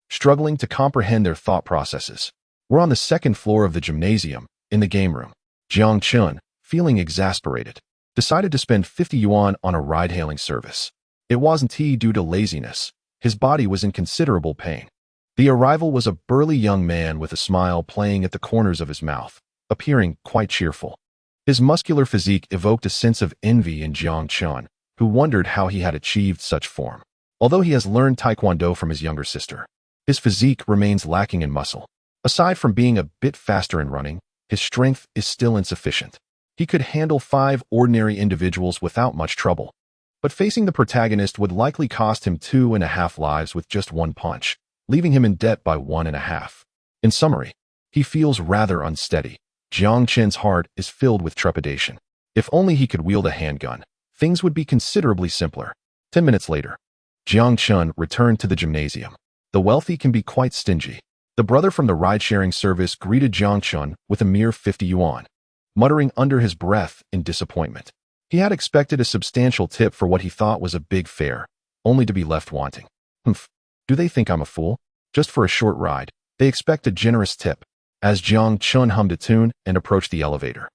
struggling to comprehend their thought processes. "We're on the 2nd floor of the gymnasium, in the game room." Jiang Chun, feeling exasperated, decided to spend 50 yuan on a ride-hailing service. It wasn't due to laziness. His body was in considerable pain. The arrival was a burly young man with a smile playing at the corners of his mouth, appearing quite cheerful. His muscular physique evoked a sense of envy in Jiang Chun, who wondered how he had achieved such form. Although he has learned Taekwondo from his younger sister, his physique remains lacking in muscle. Aside from being a bit faster in running, his strength is still insufficient. He could handle 5 ordinary individuals without much trouble, but facing the protagonist would likely cost him 2.5 lives with just 1 punch, leaving him in debt by 1.5. In summary, he feels rather unsteady. Jiang Chen's heart is filled with trepidation. If only he could wield a handgun, things would be considerably simpler. 10 minutes later, Jiang Chun returned to the gymnasium. The wealthy can be quite stingy. The brother from the ride-sharing service greeted Jiang Chun with a mere 50 yuan, muttering under his breath in disappointment. He had expected a substantial tip for what he thought was a big fare, only to be left wanting. "Pfft, do they think I'm a fool? Just for a short ride, they expect a generous tip." As Jiang Chun hummed a tune and approached the elevator,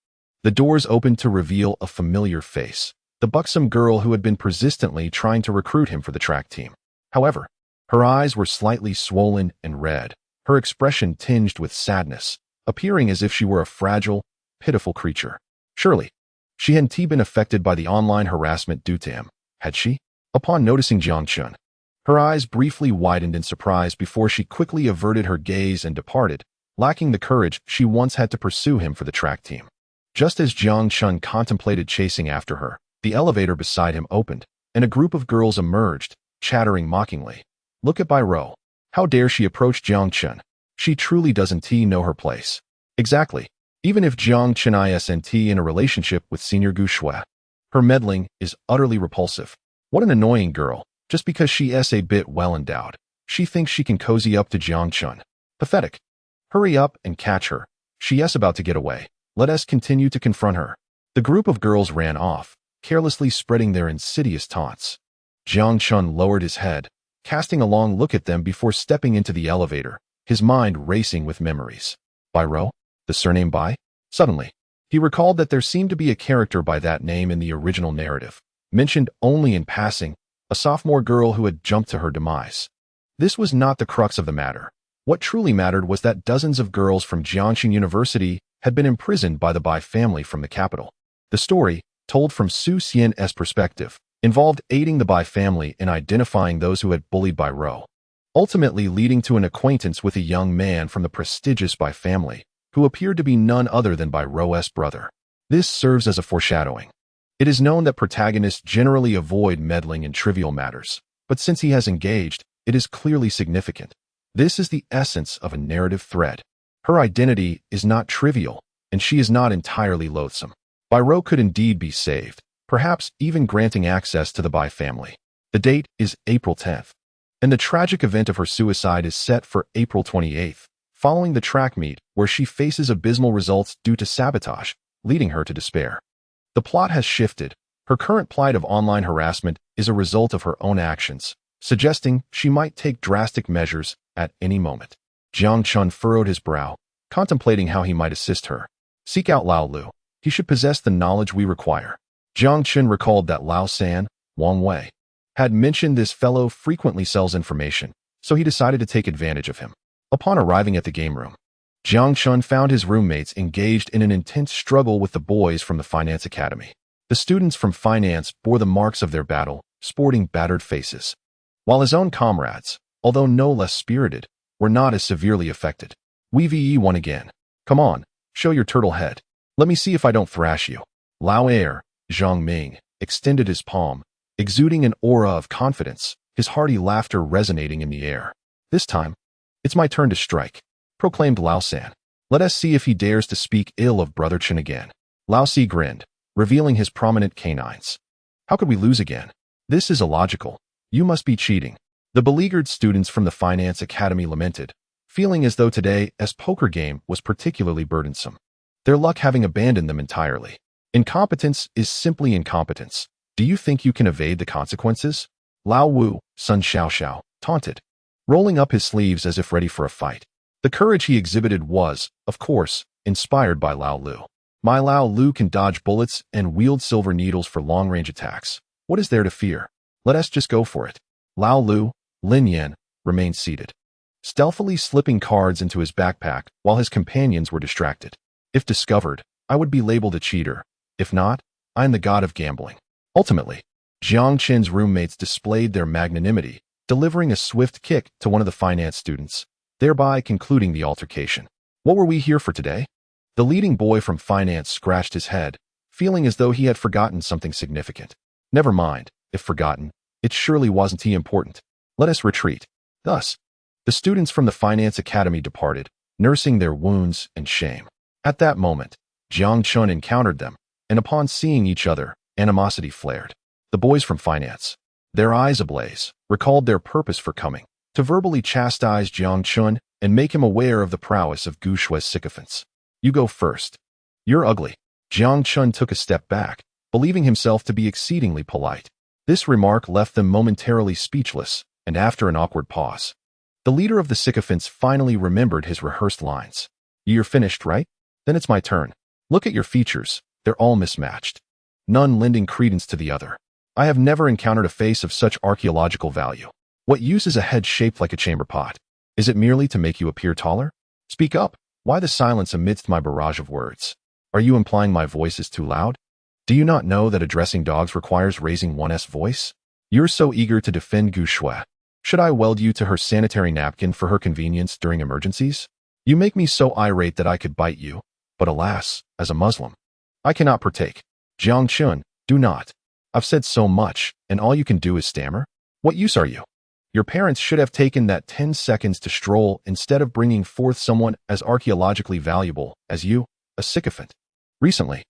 The doors opened to reveal a familiar face, the buxom girl who had been persistently trying to recruit him for the track team. However, her eyes were slightly swollen and red, her expression tinged with sadness, appearing as if she were a fragile, pitiful creature. Surely, she hadn't been affected by the online harassment due to him, had she? Upon noticing Jiang Chun, her eyes briefly widened in surprise before she quickly averted her gaze and departed, lacking the courage she once had to pursue him for the track team. Just as Jiang Chun contemplated chasing after her, the elevator beside him opened, and a group of girls emerged, chattering mockingly. Look at Bai Rou. How dare she approach Jiang Chun? She truly doesn't know her place. Exactly. Even if Jiang Chun isn't in a relationship with Senior Gu Shui, her meddling is utterly repulsive. What an annoying girl. Just because she is a bit well-endowed, she thinks she can cozy up to Jiang Chun. Pathetic. Hurry up and catch her. She is about to get away. Let us continue to confront her. The group of girls ran off, carelessly spreading their insidious taunts. Jiang Chun lowered his head, casting a long look at them before stepping into the elevator, his mind racing with memories. Bai Rou? The surname Bai? Suddenly, he recalled that there seemed to be a character by that name in the original narrative, mentioned only in passing, a sophomore girl who had jumped to her demise. This was not the crux of the matter. What truly mattered was that dozens of girls from Jiangxing University had been imprisoned by the Bai family from the capital. The story, told from Su Xian's perspective, involved aiding the Bai family in identifying those who had bullied Bai Rou, ultimately leading to an acquaintance with a young man from the prestigious Bai family, who appeared to be none other than Bai Rou's brother. This serves as a foreshadowing. It is known that protagonists generally avoid meddling in trivial matters, but since he has engaged, it is clearly significant. This is the essence of a narrative thread. Her identity is not trivial, and she is not entirely loathsome. Bai Rou could indeed be saved, perhaps even granting access to the Bai family. The date is April 10th, and the tragic event of her suicide is set for April 28th, following the track meet where she faces abysmal results due to sabotage, leading her to despair. The plot has shifted. Her current plight of online harassment is a result of her own actions, suggesting she might take drastic measures at any moment. Jiang Chun furrowed his brow, contemplating how he might assist her. Seek out Lao Lu. He should possess the knowledge we require. Jiang Chun recalled that Lao San, Wang Wei, had mentioned this fellow frequently sells information, so he decided to take advantage of him. Upon arriving at the game room, Jiang Chun found his roommates engaged in an intense struggle with the boys from the Finance Academy. The students from Finance bore the marks of their battle, sporting battered faces, while his own comrades, although no less spirited, were not as severely affected. We VE won again. Come on, show your turtle head. Let me see if I don't thrash you. Lao Air, Zhang Ming, extended his palm, exuding an aura of confidence, his hearty laughter resonating in the air. This time, it's my turn to strike, proclaimed Lao San. Let us see if he dares to speak ill of Brother Chen again. Lao Si grinned, revealing his prominent canines. How could we lose again? This is illogical. You must be cheating. The beleaguered students from the Finance Academy lamented, feeling as though today's poker game was particularly burdensome, their luck having abandoned them entirely. Incompetence is simply incompetence. Do you think you can evade the consequences? Lao Wu, Sun Xiaoxiao, taunted, rolling up his sleeves as if ready for a fight. The courage he exhibited was, of course, inspired by Lao Lu. My Lao Lu can dodge bullets and wield silver needles for long-range attacks. What is there to fear? Let us just go for it. Lao Lu, Lin Yan, remained seated, stealthily slipping cards into his backpack while his companions were distracted. If discovered, I would be labeled a cheater. If not, I am the god of gambling. Ultimately, Jiang Chen's roommates displayed their magnanimity, delivering a swift kick to one of the finance students, thereby concluding the altercation. What were we here for today? The leading boy from finance scratched his head, feeling as though he had forgotten something significant. Never mind, if forgotten, it surely wasn't important. Let us retreat. Thus, the students from the Finance Academy departed, nursing their wounds and shame. At that moment, Jiang Chun encountered them, and upon seeing each other, animosity flared. The boys from finance, their eyes ablaze, recalled their purpose for coming, to verbally chastise Jiang Chun and make him aware of the prowess of Gu Shui's sycophants. You go first. You're ugly. Jiang Chun took a step back, believing himself to be exceedingly polite. This remark left them momentarily speechless, and after an awkward pause, the leader of the sycophants finally remembered his rehearsed lines. You're finished, right? Then it's my turn. Look at your features. They're all mismatched, none lending credence to the other. I have never encountered a face of such archaeological value. What use is a head shaped like a chamber pot? Is it merely to make you appear taller? Speak up. Why the silence amidst my barrage of words? Are you implying my voice is too loud? Do you not know that addressing dogs requires raising one's voice? You're so eager to defend Gu Shui. Should I weld you to her sanitary napkin for her convenience during emergencies? You make me so irate that I could bite you, but alas, as a Muslim, I cannot partake. Jiang Chun, do not. I've said so much, and all you can do is stammer? What use are you? Your parents should have taken that 10 seconds to stroll instead of bringing forth someone as archaeologically valuable as you, a sycophant. Recently,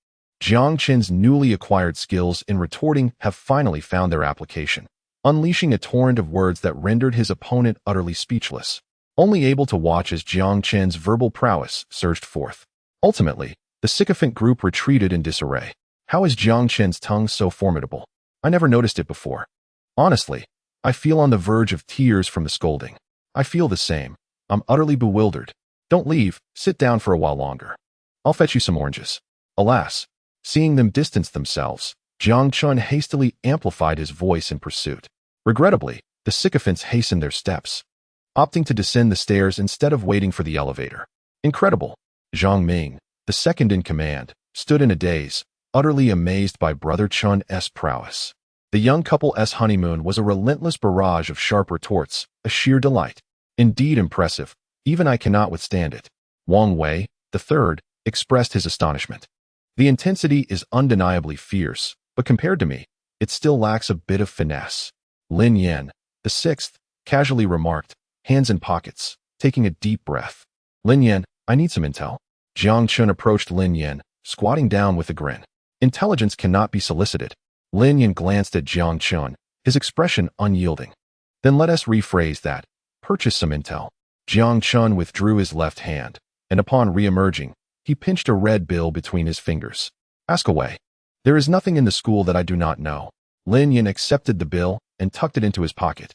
Jiang Chen's newly acquired skills in retorting have finally found their application, unleashing a torrent of words that rendered his opponent utterly speechless, only able to watch as Jiang Chen's verbal prowess surged forth. Ultimately, the sycophant group retreated in disarray. How is Jiang Chen's tongue so formidable? I never noticed it before. Honestly, I feel on the verge of tears from the scolding. I feel the same. I'm utterly bewildered. Don't leave, sit down for a while longer. I'll fetch you some oranges. Alas, seeing them distance themselves, Jiang Chun hastily amplified his voice in pursuit. Regrettably, the sycophants hastened their steps, opting to descend the stairs instead of waiting for the elevator. Incredible. Zhang Ming, the second in command, stood in a daze, utterly amazed by Brother Chun's prowess. The young couple's honeymoon was a relentless barrage of sharp retorts, a sheer delight. Indeed impressive, even I cannot withstand it. Wang Wei, the third, expressed his astonishment. The intensity is undeniably fierce, but compared to me, it still lacks a bit of finesse. Lin Yan, the sixth, casually remarked, hands in pockets, taking a deep breath. Lin Yan, I need some intel. Jiang Chun approached Lin Yan, squatting down with a grin. Intelligence cannot be solicited. Lin Yan glanced at Jiang Chun, his expression unyielding. Then let us rephrase that. Purchase some intel. Jiang Chun withdrew his left hand, and upon re-emerging, he pinched a red bill between his fingers. Ask away. There is nothing in the school that I do not know. Lin Yan accepted the bill and tucked it into his pocket,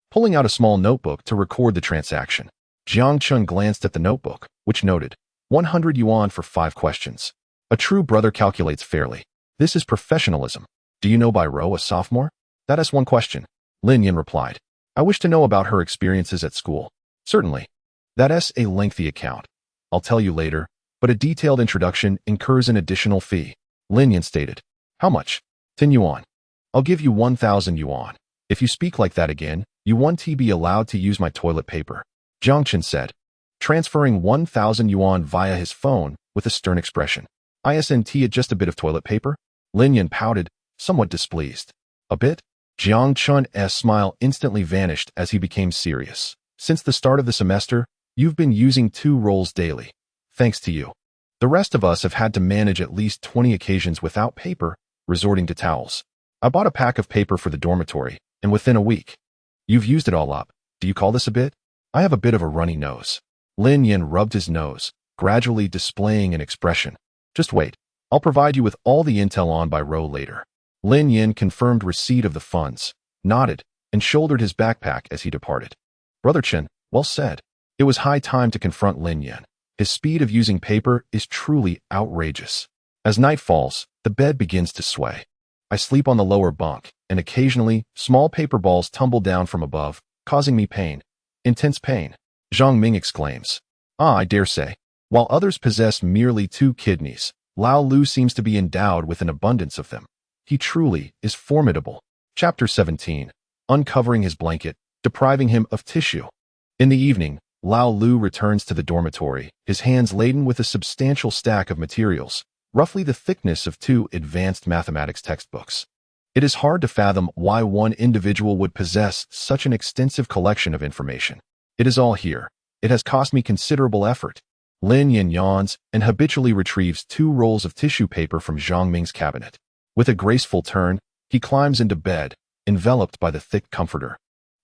pulling out a small notebook to record the transaction. Jiang Chun glanced at the notebook, which noted, 100 yuan for 5 questions. A true brother calculates fairly. This is professionalism. Do you know Bai Ro, a sophomore? That is one question. Lin Yan replied. I wish to know about her experiences at school. Certainly. That is a lengthy account. I'll tell you later, but a detailed introduction incurs an additional fee. Lin Yan stated. How much? 10 yuan. I'll give you 1,000 yuan. If you speak like that again, you won't be allowed to use my toilet paper. Jiang Chen said, transferring 1,000 yuan via his phone with a stern expression. Isn't it just a bit of toilet paper? Lin Yan pouted, somewhat displeased. A bit? Jiang Chun's smile instantly vanished as he became serious. Since the start of the semester, you've been using 2 rolls daily. Thanks to you. The rest of us have had to manage at least 20 occasions without paper, resorting to towels. I bought a pack of paper for the dormitory, and within a week. You've used it all up. Do you call this a bit? I have a bit of a runny nose. Lin Yan rubbed his nose, gradually displaying an expression. Just wait. I'll provide you with all the intel on Bai Ro later. Lin Yan confirmed receipt of the funds, nodded, and shouldered his backpack as he departed. Brother Chen, well said. It was high time to confront Lin Yan. His speed of using paper is truly outrageous. As night falls, the bed begins to sway. I sleep on the lower bunk, and occasionally, small paper balls tumble down from above, causing me pain. Intense pain. Zhang Ming exclaims. I dare say. While others possess merely 2 kidneys, Lao Lu seems to be endowed with an abundance of them. He truly is formidable. Chapter 17. Uncovering his blanket, depriving him of tissue. In the evening, Lao Lu returns to the dormitory, his hands laden with a substantial stack of materials, roughly the thickness of 2 advanced mathematics textbooks. It is hard to fathom why one individual would possess such an extensive collection of information. It is all here. It has cost me considerable effort. Lin Yan yawns and habitually retrieves 2 rolls of tissue paper from Zhang Ming's cabinet. With a graceful turn, he climbs into bed, enveloped by the thick comforter,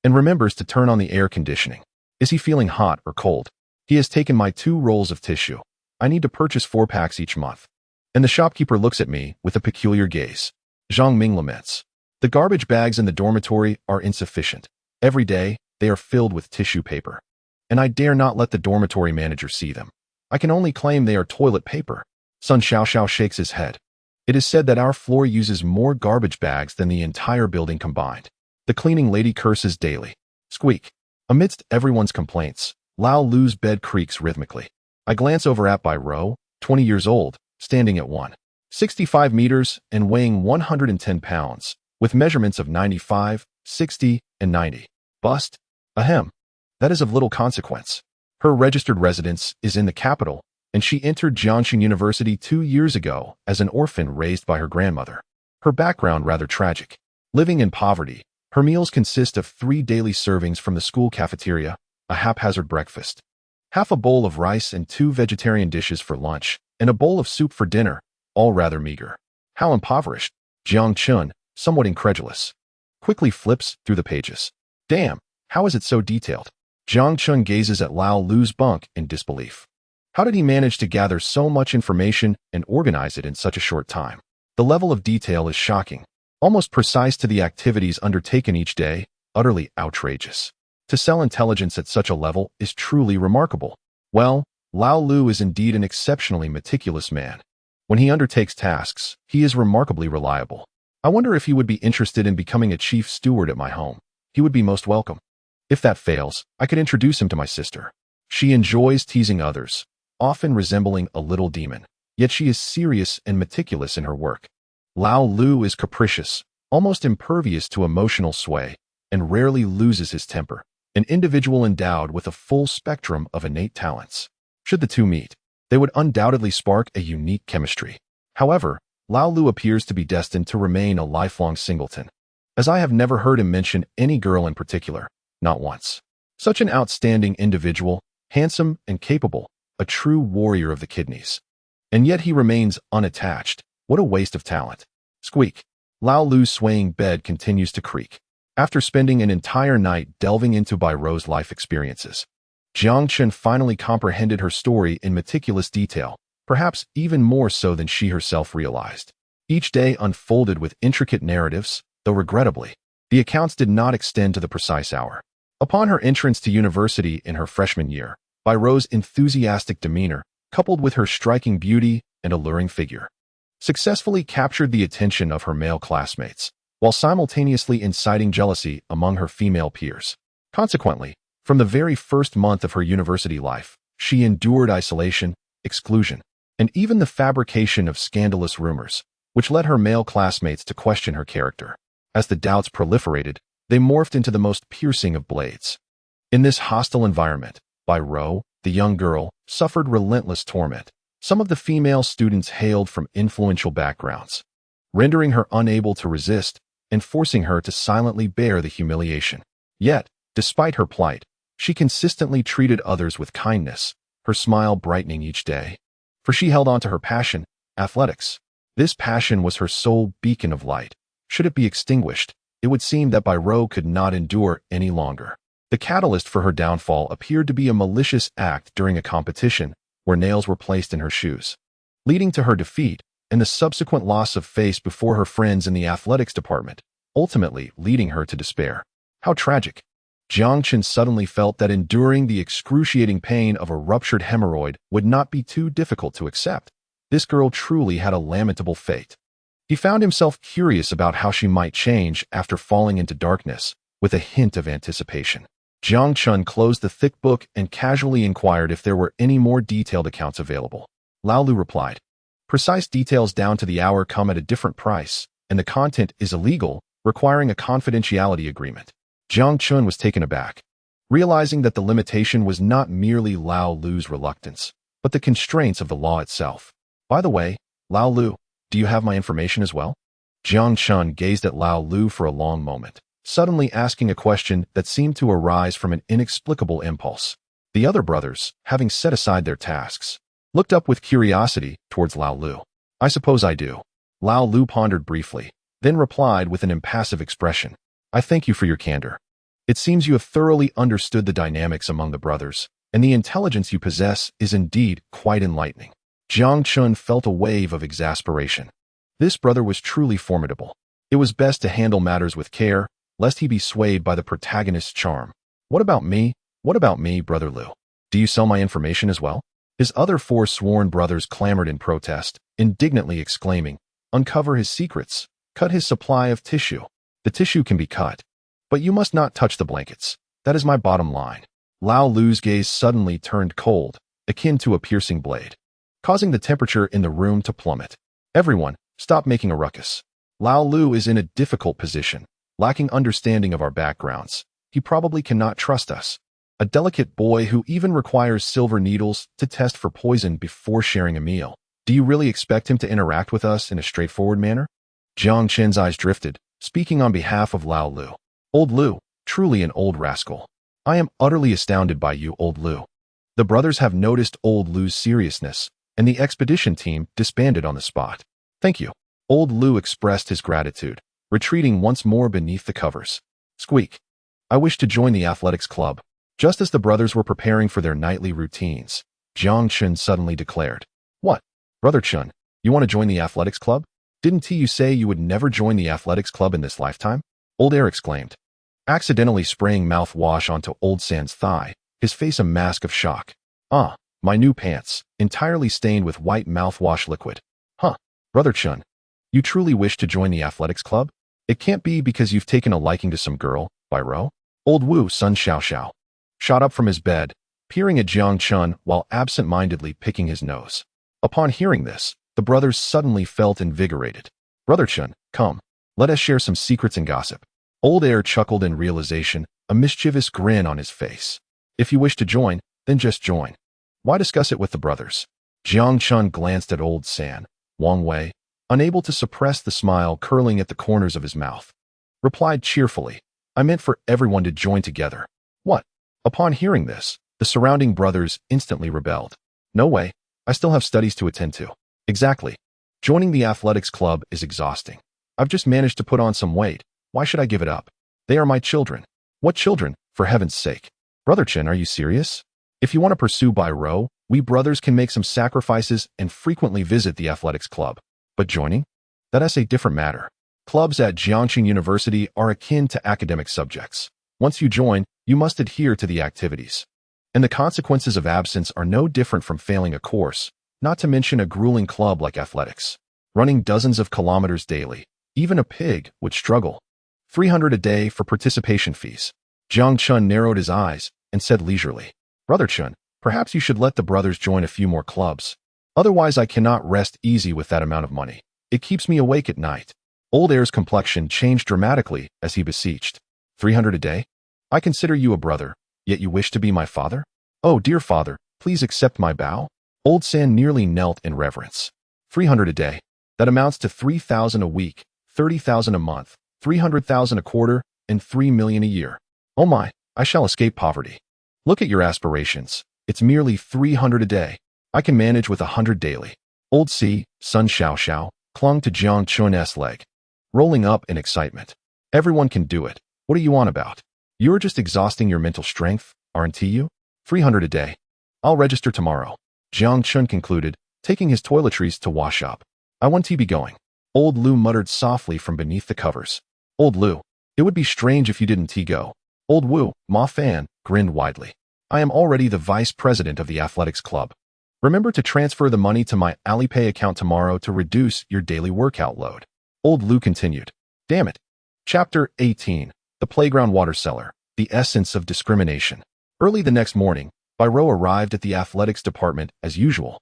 and remembers to turn on the air conditioning. Is he feeling hot or cold? He has taken my 2 rolls of tissue. I need to purchase 4 packs each month. And the shopkeeper looks at me with a peculiar gaze. Zhang Ming laments. The garbage bags in the dormitory are insufficient. Every day, they are filled with tissue paper. And I dare not let the dormitory manager see them. I can only claim they are toilet paper. Sun Xiaoxiao shakes his head. It is said that our floor uses more garbage bags than the entire building combined. The cleaning lady curses daily. Squeak. Amidst everyone's complaints, Lao Lu's bed creaks rhythmically. I glance over at Bai Ro, 20 years old, standing at 165 meters and weighing 110 pounds, with measurements of 95, 60, and 90. Bust? Ahem. That is of little consequence. Her registered residence is in the capital, and she entered Jiangxin University 2 years ago as an orphan raised by her grandmother. Her background rather tragic. Living in poverty, her meals consist of 3 daily servings from the school cafeteria, a haphazard breakfast, half a bowl of rice and 2 vegetarian dishes for lunch, and a bowl of soup for dinner, all rather meager. How impoverished? Jiang Chun, somewhat incredulous, quickly flips through the pages. Damn, how is it so detailed? Jiang Chun gazes at Lao Lu's bunk in disbelief. How did he manage to gather so much information and organize it in such a short time? The level of detail is shocking, almost precise to the activities undertaken each day, utterly outrageous. To sell intelligence at such a level is truly remarkable. Well, Lao Lu is indeed an exceptionally meticulous man. When he undertakes tasks, he is remarkably reliable. I wonder if he would be interested in becoming a chief steward at my home. He would be most welcome. If that fails, I could introduce him to my sister. She enjoys teasing others, often resembling a little demon, yet she is serious and meticulous in her work. Lao Lu is capricious, almost impervious to emotional sway, and rarely loses his temper, an individual endowed with a full spectrum of innate talents. Should the two meet, they would undoubtedly spark a unique chemistry. However, Lao Lu appears to be destined to remain a lifelong singleton, as I have never heard him mention any girl in particular, not once. Such an outstanding individual, handsome and capable, a true warrior of the kidneys. And yet he remains unattached. What a waste of talent. Squeak. Lao Lu's swaying bed continues to creak. After spending an entire night delving into Bai Ro's life experiences, Jiang Chen finally comprehended her story in meticulous detail, perhaps even more so than she herself realized. Each day unfolded with intricate narratives, though regrettably, the accounts did not extend to the precise hour. Upon her entrance to university in her freshman year, Bai Ro's enthusiastic demeanor, coupled with her striking beauty and alluring figure, successfully captured the attention of her male classmates, while simultaneously inciting jealousy among her female peers. Consequently, from the very first month of her university life, she endured isolation, exclusion, and even the fabrication of scandalous rumors, which led her male classmates to question her character. As the doubts proliferated, they morphed into the most piercing of blades. In this hostile environment, Bai Ro, the young girl, suffered relentless torment. Some of the female students hailed from influential backgrounds, rendering her unable to resist and forcing her to silently bear the humiliation. Yet, despite her plight, she consistently treated others with kindness, her smile brightening each day. For she held on to her passion, athletics. This passion was her sole beacon of light. Should it be extinguished, it would seem that Bai Ro could not endure any longer. The catalyst for her downfall appeared to be a malicious act during a competition where nails were placed in her shoes, leading to her defeat and the subsequent loss of face before her friends in the athletics department, ultimately leading her to despair. How tragic. Jiang Chen suddenly felt that enduring the excruciating pain of a ruptured hemorrhoid would not be too difficult to accept. This girl truly had a lamentable fate. He found himself curious about how she might change after falling into darkness, with a hint of anticipation. Jiang Chun closed the thick book and casually inquired if there were any more detailed accounts available. Lao Lu replied, "Precise details down to the hour come at a different price, and the content is illegal, requiring a confidentiality agreement." Jiang Chun was taken aback, realizing that the limitation was not merely Lao Lu's reluctance, but the constraints of the law itself. "By the way, Lao Lu, do you have my information as well?" Jiang Chun gazed at Lao Lu for a long moment, suddenly asking a question that seemed to arise from an inexplicable impulse. The other brothers, having set aside their tasks, looked up with curiosity towards Lao Lu. "I suppose I do." Lao Lu pondered briefly, then replied with an impassive expression, "I thank you for your candor. It seems you have thoroughly understood the dynamics among the brothers, and the intelligence you possess is indeed quite enlightening." Jiang Chun felt a wave of exasperation. This brother was truly formidable. It was best to handle matters with care, lest he be swayed by the protagonist's charm. What about me, Brother Lu? Do you sell my information as well?" His other 4 sworn brothers clamored in protest, indignantly exclaiming, uncover his secrets, cut his supply of tissue. The tissue can be cut, but you must not touch the blankets. That is my bottom line. Lao Lu's gaze suddenly turned cold, akin to a piercing blade, causing the temperature in the room to plummet. Everyone, stop making a ruckus. Lao Lu is in a difficult position, lacking understanding of our backgrounds. He probably cannot trust us. A delicate boy who even requires silver needles to test for poison before sharing a meal. Do you really expect him to interact with us in a straightforward manner? Jiang Chen's eyes drifted, speaking on behalf of Lao Lu. Old Lu, truly an old rascal. I am utterly astounded by you, Old Lu. The brothers have noticed Old Lu's seriousness, and the expedition team disbanded on the spot. Thank you. Old Lu expressed his gratitude, retreating once more beneath the covers. Squeak. I wish to join the athletics club. Just as the brothers were preparing for their nightly routines, Jiang Chen suddenly declared, What? Brother Chun, you want to join the athletics club? Didn't you say you would never join the athletics club in this lifetime? Old Air exclaimed, accidentally spraying mouthwash onto Old San's thigh, his face a mask of shock. Ah, my new pants, entirely stained with white mouthwash liquid. Huh, Brother Chun, you truly wish to join the athletics club? It can't be because you've taken a liking to some girl, by Ro? Old Wu Sun Xiao Xiao shot up from his bed, peering at Jiang Chun while absent-mindedly picking his nose. Upon hearing this, the brothers suddenly felt invigorated. Brother Chun, come, let us share some secrets and gossip. Old Air chuckled in realization, a mischievous grin on his face. If you wish to join, then just join. Why discuss it with the brothers? Jiang Chun glanced at Old San. Wang Wei, unable to suppress the smile curling at the corners of his mouth, replied cheerfully, I meant for everyone to join together. What? Upon hearing this, the surrounding brothers instantly rebelled. No way, I still have studies to attend to. Exactly. Joining the athletics club is exhausting. I've just managed to put on some weight. Why should I give it up? They are my children. What children, for heaven's sake? Brother Chen, are you serious? If you want to pursue Bai Rou, we brothers can make some sacrifices and frequently visit the athletics club. But joining? That's a different matter. Clubs at Jiangxing University are akin to academic subjects. Once you join, you must adhere to the activities. And the consequences of absence are no different from failing a course, not to mention a grueling club like athletics. Running dozens of kilometers daily, even a pig would struggle. 300 a day for participation fees. Jiang Chun narrowed his eyes and said leisurely, Brother Chun, perhaps you should let the brothers join a few more clubs. Otherwise I cannot rest easy with that amount of money. It keeps me awake at night. Old Air's complexion changed dramatically as he beseeched. 300 a day? I consider you a brother, yet you wish to be my father? Oh, dear father, please accept my bow. Old San nearly knelt in reverence. 300 a day. That amounts to 3,000 a week, 30,000 a month, 300,000 a quarter, and 3 million a year. Oh my, I shall escape poverty. Look at your aspirations. It's merely 300 a day. I can manage with 100 daily. Old Sun Xiao Xiao clung to Jiang Chun's leg, rolling up in excitement. Everyone can do it. What are you on about? You're just exhausting your mental strength, aren't you? 300 a day. I'll register tomorrow. Jiang Chun concluded, taking his toiletries to wash up. I want to be going. Old Lu muttered softly from beneath the covers. Old Lu, it would be strange if you didn't go. Old Wu, Ma Fan, grinned widely. I am already the vice president of the athletics club. Remember to transfer the money to my Alipay account tomorrow to reduce your daily workout load. Old Lu continued. Damn it. Chapter 18. The Playground Water Cellar. The Essence of Discrimination. Early the next morning, Bai Rou arrived at the athletics department as usual,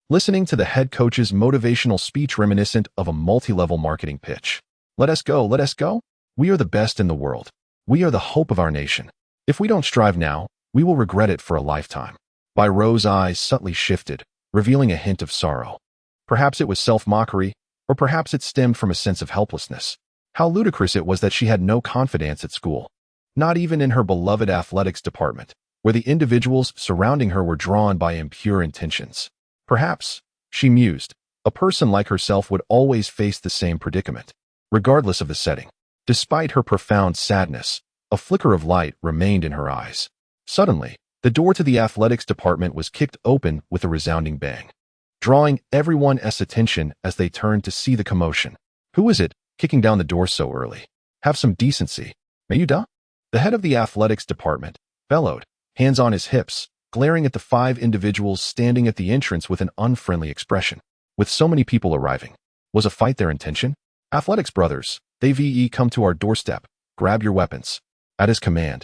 listening to the head coach's motivational speech reminiscent of a multi-level marketing pitch. Let us go, let us go. We are the best in the world. We are the hope of our nation. If we don't strive now, we will regret it for a lifetime. Bai Rou's eyes subtly shifted, revealing a hint of sorrow. Perhaps it was self-mockery, or perhaps it stemmed from a sense of helplessness. How ludicrous it was that she had no confidence at school, not even in her beloved athletics department, where the individuals surrounding her were drawn by impure intentions. Perhaps, she mused, a person like herself would always face the same predicament, regardless of the setting. Despite her profound sadness, a flicker of light remained in her eyes. Suddenly, the door to the athletics department was kicked open with a resounding bang, drawing everyone's attention as they turned to see the commotion. Who is it, kicking down the door so early? Have some decency. May you da? The head of the athletics department bellowed, hands on his hips, glaring at the 5 individuals standing at the entrance with an unfriendly expression. With so many people arriving, Was a fight their intention? Athletics brothers, they VE come to our doorstep. Grab your weapons. At his command,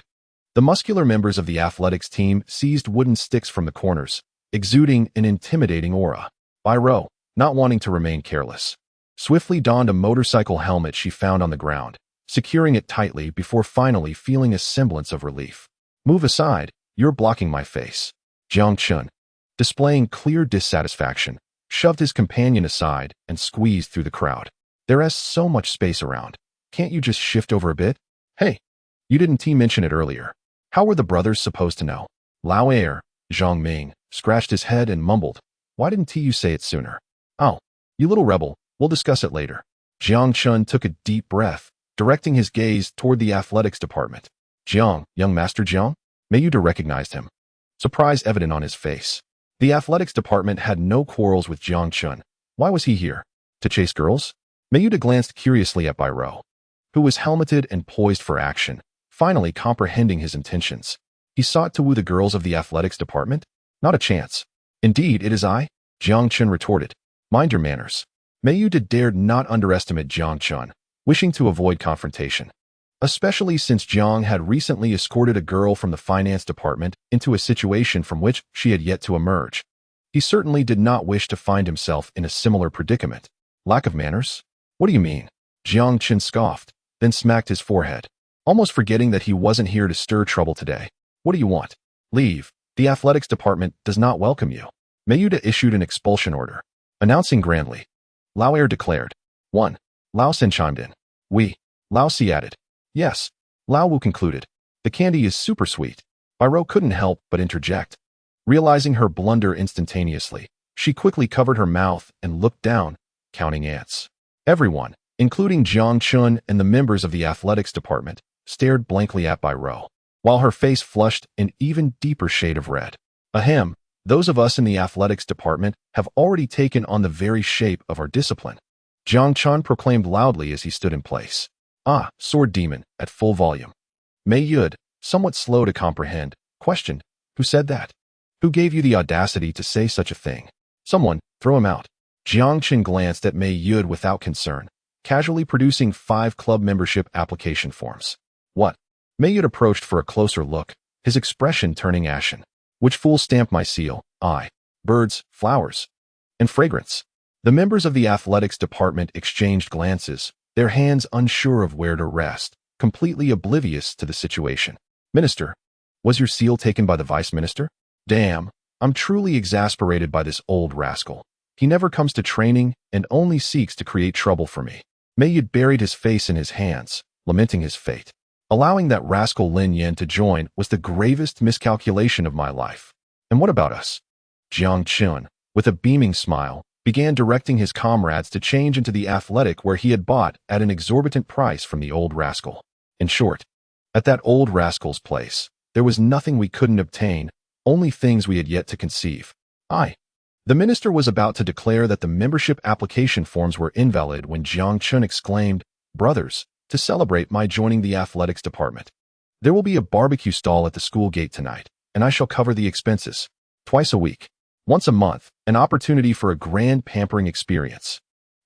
the muscular members of the athletics team seized wooden sticks from the corners, exuding an intimidating aura. Bai-Ro, not wanting to remain careless, swiftly donned a motorcycle helmet she found on the ground, securing it tightly before finally feeling a semblance of relief. Move aside, you're blocking my face. Jiang Chun, displaying clear dissatisfaction, shoved his companion aside and squeezed through the crowd. There's so much space around. Can't you just shift over a bit? Hey, you didn't mention it earlier. How were the brothers supposed to know? Lao Air, Zhang Ming, scratched his head and mumbled, why didn't you say it sooner? Oh, you little rebel, we'll discuss it later. Jiang Chun took a deep breath, directing his gaze toward the athletics department. Jiang, young Master Jiang? Mayuda recognized him, surprise evident on his face. The athletics department had no quarrels with Jiang Chun. Why was he here? To chase girls? Mayuda glanced curiously at Bai-Ro, who was helmeted and poised for action, finally comprehending his intentions. He sought to woo the girls of the athletics department? Not a chance. Indeed, it is I, Jiang Chun retorted. Mind your manners. Mayuda dared not underestimate Jiang Chun, wishing to avoid confrontation, especially since Jiang had recently escorted a girl from the finance department into a situation from which she had yet to emerge. He certainly did not wish to find himself in a similar predicament. Lack of manners? What do you mean? Jiang Chun scoffed, then smacked his forehead, almost forgetting that he wasn't here to stir trouble today. What do you want? Leave. The athletics department does not welcome you. Mayuda issued an expulsion order, announcing grandly. Lao Air declared. 1. Lao Sen chimed in. We. Lao Si added. Yes. Lao Wu concluded. The candy is super sweet. Bai-Ro couldn't help but interject. Realizing her blunder instantaneously, she quickly covered her mouth and looked down, counting ants. Everyone, including Jiang Chun and the members of the athletics department, stared blankly at Bai-Ro, while her face flushed an even deeper shade of red. Ahem, those of us in the athletics department have already taken on the very shape of our discipline. Jiang Chun proclaimed loudly as he stood in place. Ah, sword demon, at full volume. Mei Yud, somewhat slow to comprehend, questioned, who said that? Who gave you the audacity to say such a thing? Someone, throw him out. Jiang Chun glanced at Mei Yud without concern, casually producing 5 club membership application forms. What? Mei Yud approached for a closer look, his expression turning ashen. Which fool stamped my seal? I. Birds, flowers, and fragrance. The members of the athletics department exchanged glances, their hands unsure of where to rest, completely oblivious to the situation. Minister, was your seal taken by the vice minister? Damn, I'm truly exasperated by this old rascal. He never comes to training and only seeks to create trouble for me. Mayud buried his face in his hands, lamenting his fate. Allowing that rascal Lin Yan to join was the gravest miscalculation of my life. And what about us? Jiang Chun, with a beaming smile, began directing his comrades to change into the athletic where he had bought at an exorbitant price from the old rascal. In short, at that old rascal's place, there was nothing we couldn't obtain, only things we had yet to conceive. The minister was about to declare that the membership application forms were invalid when Jiang Chun exclaimed, Brothers, to celebrate my joining the athletics department, there will be a barbecue stall at the school gate tonight, and I shall cover the expenses. Twice a week, once a month, an opportunity for a grand pampering experience.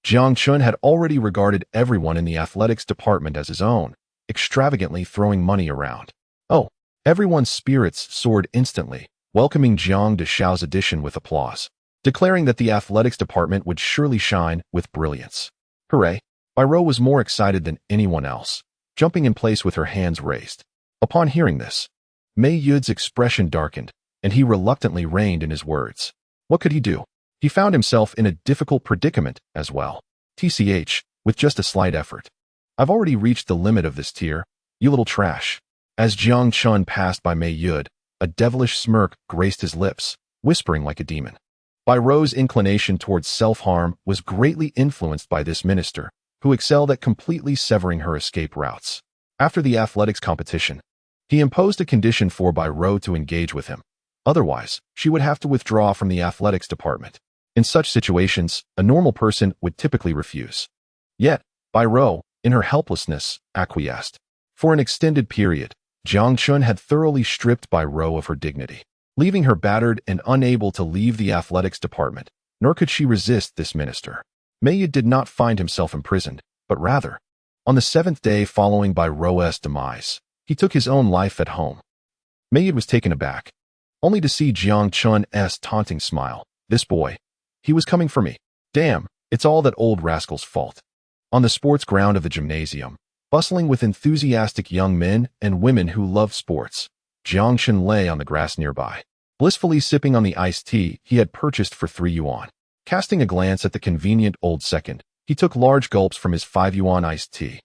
Jiang Chun had already regarded everyone in the athletics department as his own, extravagantly throwing money around. Oh, everyone's spirits soared instantly, welcoming Jiang Deshao's addition with applause, declaring that the athletics department would surely shine with brilliance. Hooray! Bai-Ro was more excited than anyone else, jumping in place with her hands raised. Upon hearing this, Mei Yud's expression darkened, and he reluctantly reined in his words. What could he do? He found himself in a difficult predicament as well. TCH, with just a slight effort. I've already reached the limit of this tier, you little trash. As Jiang Chun passed by Mei Yud, a devilish smirk graced his lips, whispering like a demon. Bai-Ro's inclination towards self-harm was greatly influenced by this minister, who excelled at completely severing her escape routes. After the athletics competition, he imposed a condition for Bai-Ro to engage with him. Otherwise, she would have to withdraw from the athletics department. In such situations, a normal person would typically refuse. Yet, Bai-Ro, in her helplessness, acquiesced. For an extended period, Jiang Chun had thoroughly stripped Bai-Ro of her dignity, leaving her battered and unable to leave the athletics department, nor could she resist this minister. Mayud did not find himself imprisoned, but rather, on the 7th day following Bai Ro's demise, he took his own life at home. Mayud was taken aback, only to see Jiang Chun's taunting smile. This boy, he was coming for me. Damn, it's all that old rascal's fault. On the sports ground of the gymnasium, bustling with enthusiastic young men and women who loved sports, Jiang Chun lay on the grass nearby, blissfully sipping on the iced tea he had purchased for 3 yuan. Casting a glance at the convenient old second, he took large gulps from his 5 yuan iced tea.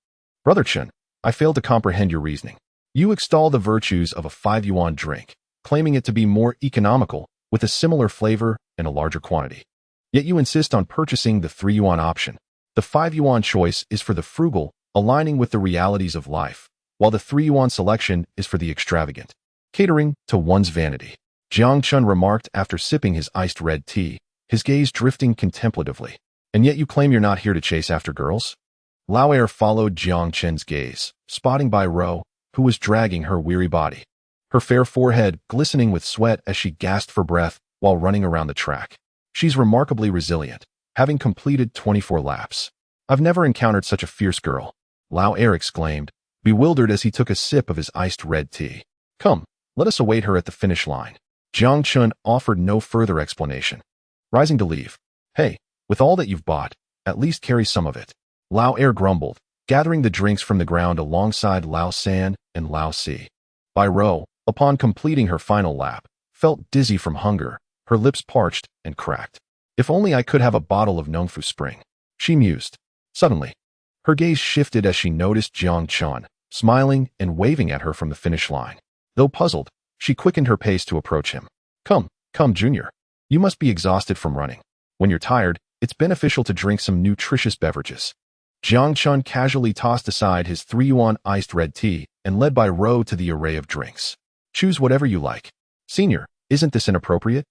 Brother Chun, I fail to comprehend your reasoning. You extol the virtues of a 5 yuan drink, claiming it to be more economical, with a similar flavor and a larger quantity. Yet you insist on purchasing the 3 yuan option. The 5 yuan choice is for the frugal, aligning with the realities of life, while the 3 yuan selection is for the extravagant, catering to one's vanity. Jiang Chun remarked after sipping his iced red tea, his gaze drifting contemplatively. And yet you claim you're not here to chase after girls? Lao Er followed Jiang Chun's gaze, spotting Bai Ro, who was dragging her weary body, her fair forehead glistening with sweat as she gasped for breath while running around the track. She's remarkably resilient, having completed 24 laps. I've never encountered such a fierce girl, Lao Er exclaimed, bewildered as he took a sip of his iced red tea. Come, let us await her at the finish line. Jiang Chun offered no further explanation. Rising to leave. Hey, with all that you've bought, at least carry some of it. Lao Er grumbled, gathering the drinks from the ground alongside Lao San and Lao Si. Bai Ro, upon completing her final lap, felt dizzy from hunger, her lips parched and cracked. If only I could have a bottle of Nongfu Spring, she mused. Suddenly, her gaze shifted as she noticed Jiang Chun, smiling and waving at her from the finish line. Though puzzled, she quickened her pace to approach him. Come, Junior. You must be exhausted from running. When you're tired, it's beneficial to drink some nutritious beverages. Jiang Chun casually tossed aside his 3 yuan iced red tea and led Bai Ro to the array of drinks. Choose whatever you like. Senior, isn't this inappropriate?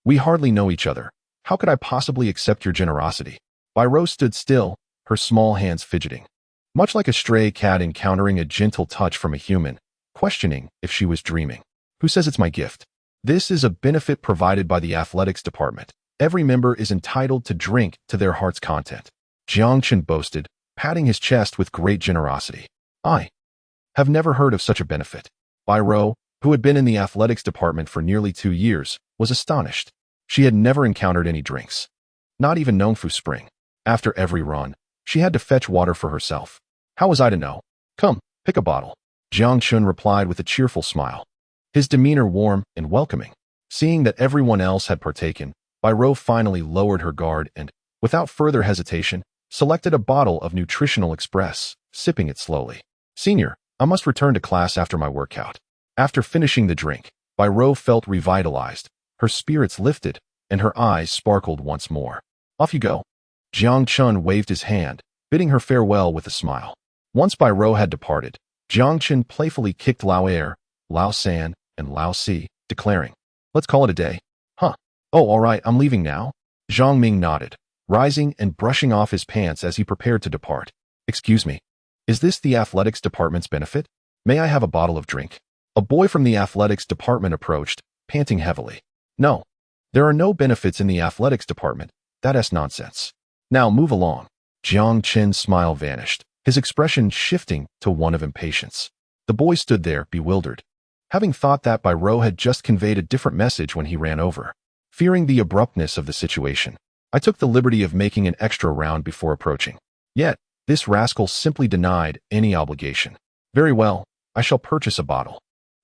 We hardly know each other. How could I possibly accept your generosity? Bai Ro stood still, her small hands fidgeting. Much like a stray cat encountering a gentle touch from a human, questioning if she was dreaming. Who says it's my gift? This is a benefit provided by the athletics department. Every member is entitled to drink to their heart's content. Jiang Chun boasted, patting his chest with great generosity. I have never heard of such a benefit. Bai Ro, who had been in the athletics department for nearly 2 years, was astonished. She had never encountered any drinks. Not even Nongfu Spring. After every run, she had to fetch water for herself. How was I to know? Come, pick a bottle. Jiang Chun replied with a cheerful smile, his demeanor warm and welcoming. Seeing that everyone else had partaken, Bai Ro finally lowered her guard and, without further hesitation, selected a bottle of Nutritional Express, sipping it slowly. Senior, I must return to class after my workout. After finishing the drink, Bai Ro felt revitalized, her spirits lifted, and her eyes sparkled once more. Off you go. Jiang Chun waved his hand, bidding her farewell with a smile. Once Bai Ro had departed, Jiang Chun playfully kicked Lao Er, Lao San, and Lao Si, declaring, Let's call it a day. Huh. Oh, all right, I'm leaving now. Zhang Ming nodded, rising and brushing off his pants as he prepared to depart. Excuse me. Is this the athletics department's benefit? May I have a bottle of drink? A boy from the athletics department approached, panting heavily. No. There are no benefits in the athletics department. That's nonsense. Now move along. Jiang Chun's smile vanished, his expression shifting to one of impatience. The boy stood there, bewildered, having thought that Bai Ro had just conveyed a different message when he ran over. Fearing the abruptness of the situation, I took the liberty of making an extra round before approaching. Yet, this rascal simply denied any obligation. Very well, I shall purchase a bottle.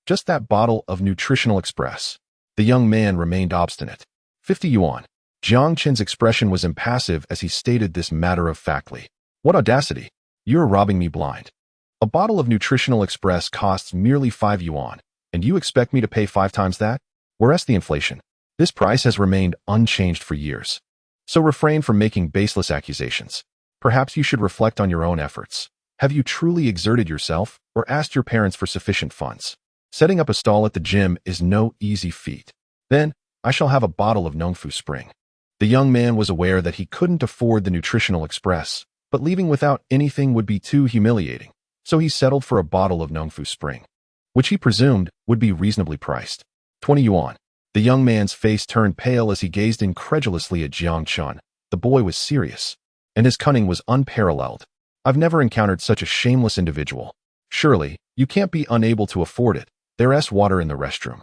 Just that bottle of Nutritional Express. The young man remained obstinate. 50 yuan. Jiang Chun's expression was impassive as he stated this matter-of-factly. What audacity! You're robbing me blind. A bottle of Nutritional Express costs merely 5 yuan, and you expect me to pay 5 times that? Whereas the inflation. This price has remained unchanged for years. So refrain from making baseless accusations. Perhaps you should reflect on your own efforts. Have you truly exerted yourself or asked your parents for sufficient funds? Setting up a stall at the gym is no easy feat. Then, I shall have a bottle of Nongfu Spring. The young man was aware that he couldn't afford the Nutritional Express, but leaving without anything would be too humiliating, so he settled for a bottle of Nongfu Spring, which he presumed would be reasonably priced. 20 yuan. The young man's face turned pale as he gazed incredulously at Jiang Chun. The boy was serious. and his cunning was unparalleled. I've never encountered such a shameless individual. Surely, you can't be unable to afford it. There's water in the restroom.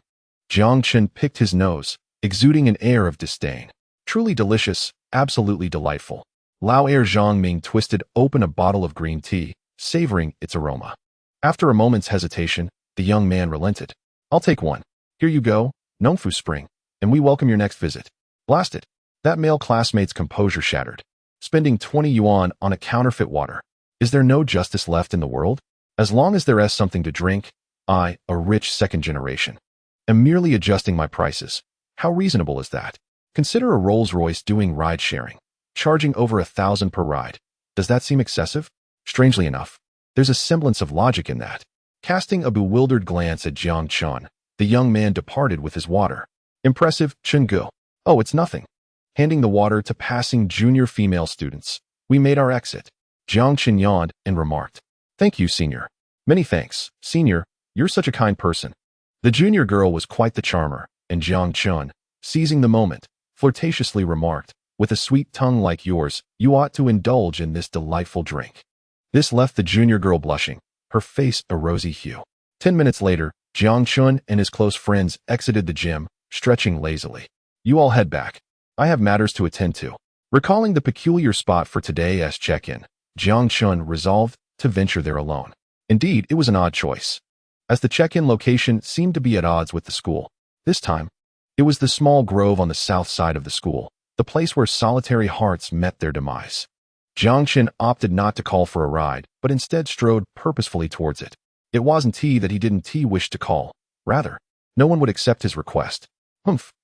Jiang Chen picked his nose, exuding an air of disdain. Truly delicious, absolutely delightful. Lao Er Zhangming twisted open a bottle of green tea, savoring its aroma. After a moment's hesitation, the young man relented. I'll take one. Here you go, Nongfu Spring, and we welcome your next visit. Blast it. That male classmate's composure shattered. Spending 20 yuan on a counterfeit water. Is there no justice left in the world? As long as there is something to drink, I, a rich second generation, am merely adjusting my prices. How reasonable is that? Consider a Rolls-Royce doing ride-sharing, charging over 1,000 per ride. Does that seem excessive? Strangely enough, there's a semblance of logic in that. Casting a bewildered glance at Jiang Chen, the young man departed with his water. Impressive, Chen Gu. Oh, it's nothing. Handing the water to passing junior female students, we made our exit. Jiang Chen yawned and remarked, Thank you, senior. Many thanks, senior. You're such a kind person. The junior girl was quite the charmer, and Jiang Chen, seizing the moment, flirtatiously remarked, With a sweet tongue like yours, you ought to indulge in this delightful drink. This left the junior girl blushing, her face a rosy hue. 10 minutes later, Jiang Chen and his close friends exited the gym, stretching lazily. You all head back. I have matters to attend to. Recalling the peculiar spot for today's check-in, Jiang Chen resolved to venture there alone. Indeed, it was an odd choice, as the check-in location seemed to be at odds with the school. This time, it was the small grove on the south side of the school, the place where solitary hearts met their demise. Jiang Chen opted not to call for a ride, but instead strode purposefully towards it. It wasn't that he didn't wish to call. Rather, no one would accept his request.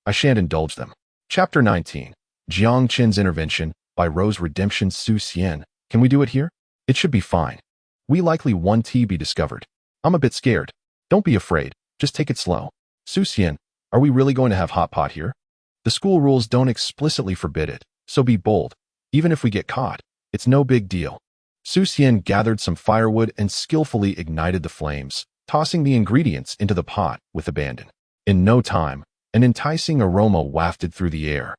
I shan't indulge them. Chapter 19. Jiang Chen's Intervention, by Rose Redemption Su Xian. Can we do it here? It should be fine. We likely won't be discovered. I'm a bit scared. Don't be afraid. Just take it slow. Su Xian, are we really going to have hot pot here? The school rules don't explicitly forbid it, so be bold. Even if we get caught, it's no big deal. Su Xian gathered some firewood and skillfully ignited the flames, tossing the ingredients into the pot with abandon. In no time, an enticing aroma wafted through the air,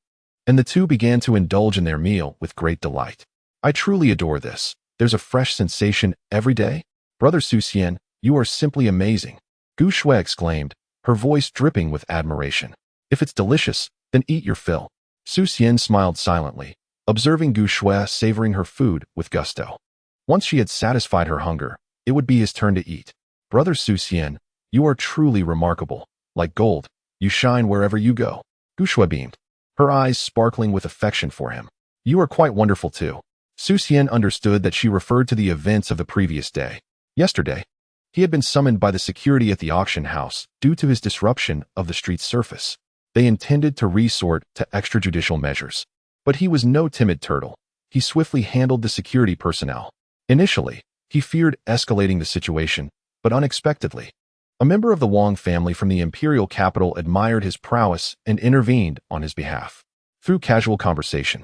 and the two began to indulge in their meal with great delight. I truly adore this. There's a fresh sensation every day. Brother Su Xian, you are simply amazing. Gu Shui exclaimed, her voice dripping with admiration. If it's delicious, then eat your fill. Su Xian smiled silently, observing Gu Shui savoring her food with gusto. Once she had satisfied her hunger, it would be his turn to eat. Brother Su Xian, you are truly remarkable. Like gold, you shine wherever you go. Gu Shui beamed, her eyes sparkling with affection for him. You are quite wonderful too. Su Xian understood that she referred to the events of the previous day. Yesterday, he had been summoned by the security at the auction house due to his disruption of the street's surface. They intended to resort to extrajudicial measures. But he was no timid turtle. He swiftly handled the security personnel. Initially, he feared escalating the situation, but unexpectedly, a member of the Wang family from the imperial capital admired his prowess and intervened on his behalf. Through casual conversation,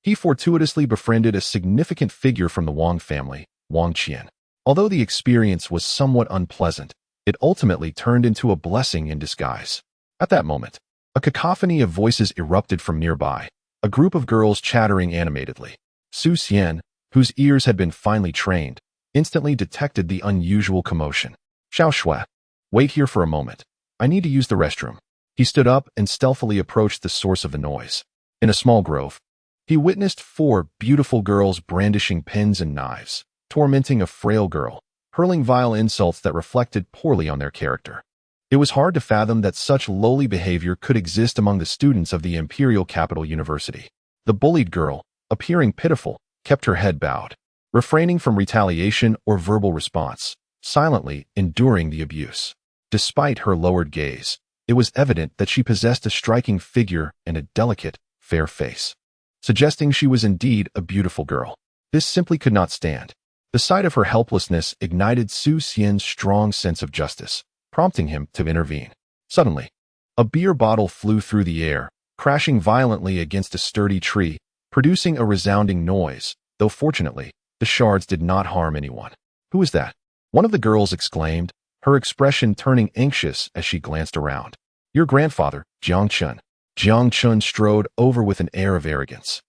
he fortuitously befriended a significant figure from the Wang family, Wang Qian. Although the experience was somewhat unpleasant, it ultimately turned into a blessing in disguise. At that moment, a cacophony of voices erupted from nearby, a group of girls chattering animatedly. Su Xian, whose ears had been finely trained, instantly detected the unusual commotion. Xiao Shui, wait here for a moment. I need to use the restroom. He stood up and stealthily approached the source of the noise. In a small grove, he witnessed 4 beautiful girls brandishing pins and knives, tormenting a frail girl, hurling vile insults that reflected poorly on their character. It was hard to fathom that such lowly behavior could exist among the students of the Imperial Capital University. The bullied girl, appearing pitiful, kept her head bowed, refraining from retaliation or verbal response, silently enduring the abuse. Despite her lowered gaze, it was evident that she possessed a striking figure and a delicate, fair face, suggesting she was indeed a beautiful girl. This simply could not stand. The sight of her helplessness ignited Su Xian's strong sense of justice, prompting him to intervene. Suddenly, a beer bottle flew through the air, crashing violently against a sturdy tree, producing a resounding noise, though fortunately, the shards did not harm anyone. Who is that? One of the girls exclaimed, her expression turning anxious as she glanced around. Your grandfather, Jiang Chen. Jiang Chen strode over with an air of arrogance.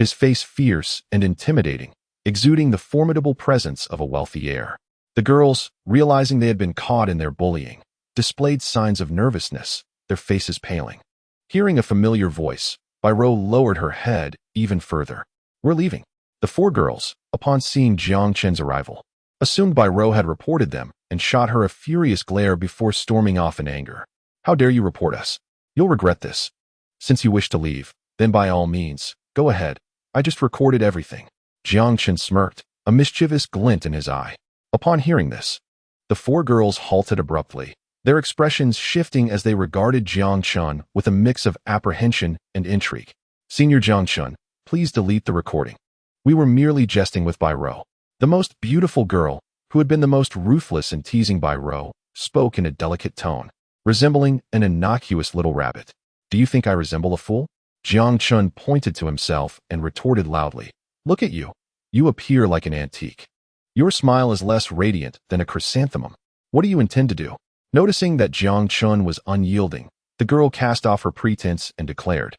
his face fierce and intimidating, exuding the formidable presence of a wealthy heir. The girls, realizing they had been caught in their bullying, displayed signs of nervousness, their faces paling. Hearing a familiar voice, Biro lowered her head even further. "We're leaving." The four girls, upon seeing Jiang Chen's arrival, assumed Biro had reported them and shot her a furious glare before storming off in anger. "How dare you report us? You'll regret this. Since you wish to leave, then by all means, go ahead. I just recorded everything." Jiang Chen smirked, a mischievous glint in his eye. Upon hearing this, the four girls halted abruptly, their expressions shifting as they regarded Jiang Chen with a mix of apprehension and intrigue. "Senior Jiang Chen, please delete the recording. We were merely jesting with Biro." The most beautiful girl, who had been the most ruthless in teasing Biro, spoke in a delicate tone, resembling an innocuous little rabbit. "Do you think I resemble a fool?" Jiang Chen pointed to himself and retorted loudly. "Look at you. You appear like an antique. Your smile is less radiant than a chrysanthemum. What do you intend to do?" Noticing that Jiang Chen was unyielding, the girl cast off her pretense and declared,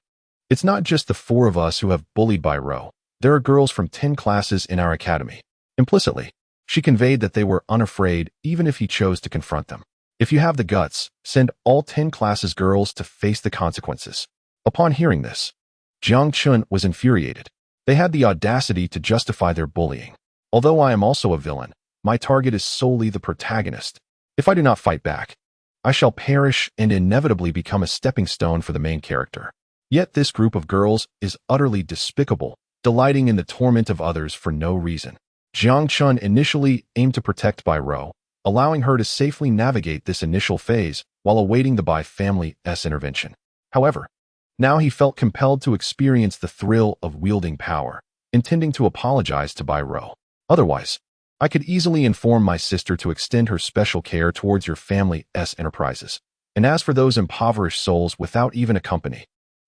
"It's not just the four of us who have bullied Biro. There are girls from 10 classes in our academy." Implicitly, she conveyed that they were unafraid even if he chose to confront them. "If you have the guts, send all 10 classes girls to face the consequences." Upon hearing this, Jiang Chen was infuriated. They had the audacity to justify their bullying. "Although I am also a villain, my target is solely the protagonist. If I do not fight back, I shall perish and inevitably become a stepping stone for the main character. Yet this group of girls is utterly despicable, delighting in the torment of others for no reason." Jiang Chen initially aimed to protect Biro, allowing her to safely navigate this initial phase while awaiting the Bai family's intervention. However, now he felt compelled to experience the thrill of wielding power, intending to apologize to Biro. "Otherwise, I could easily inform my sister to extend her special care towards your family's enterprises. And as for those impoverished souls without even a company,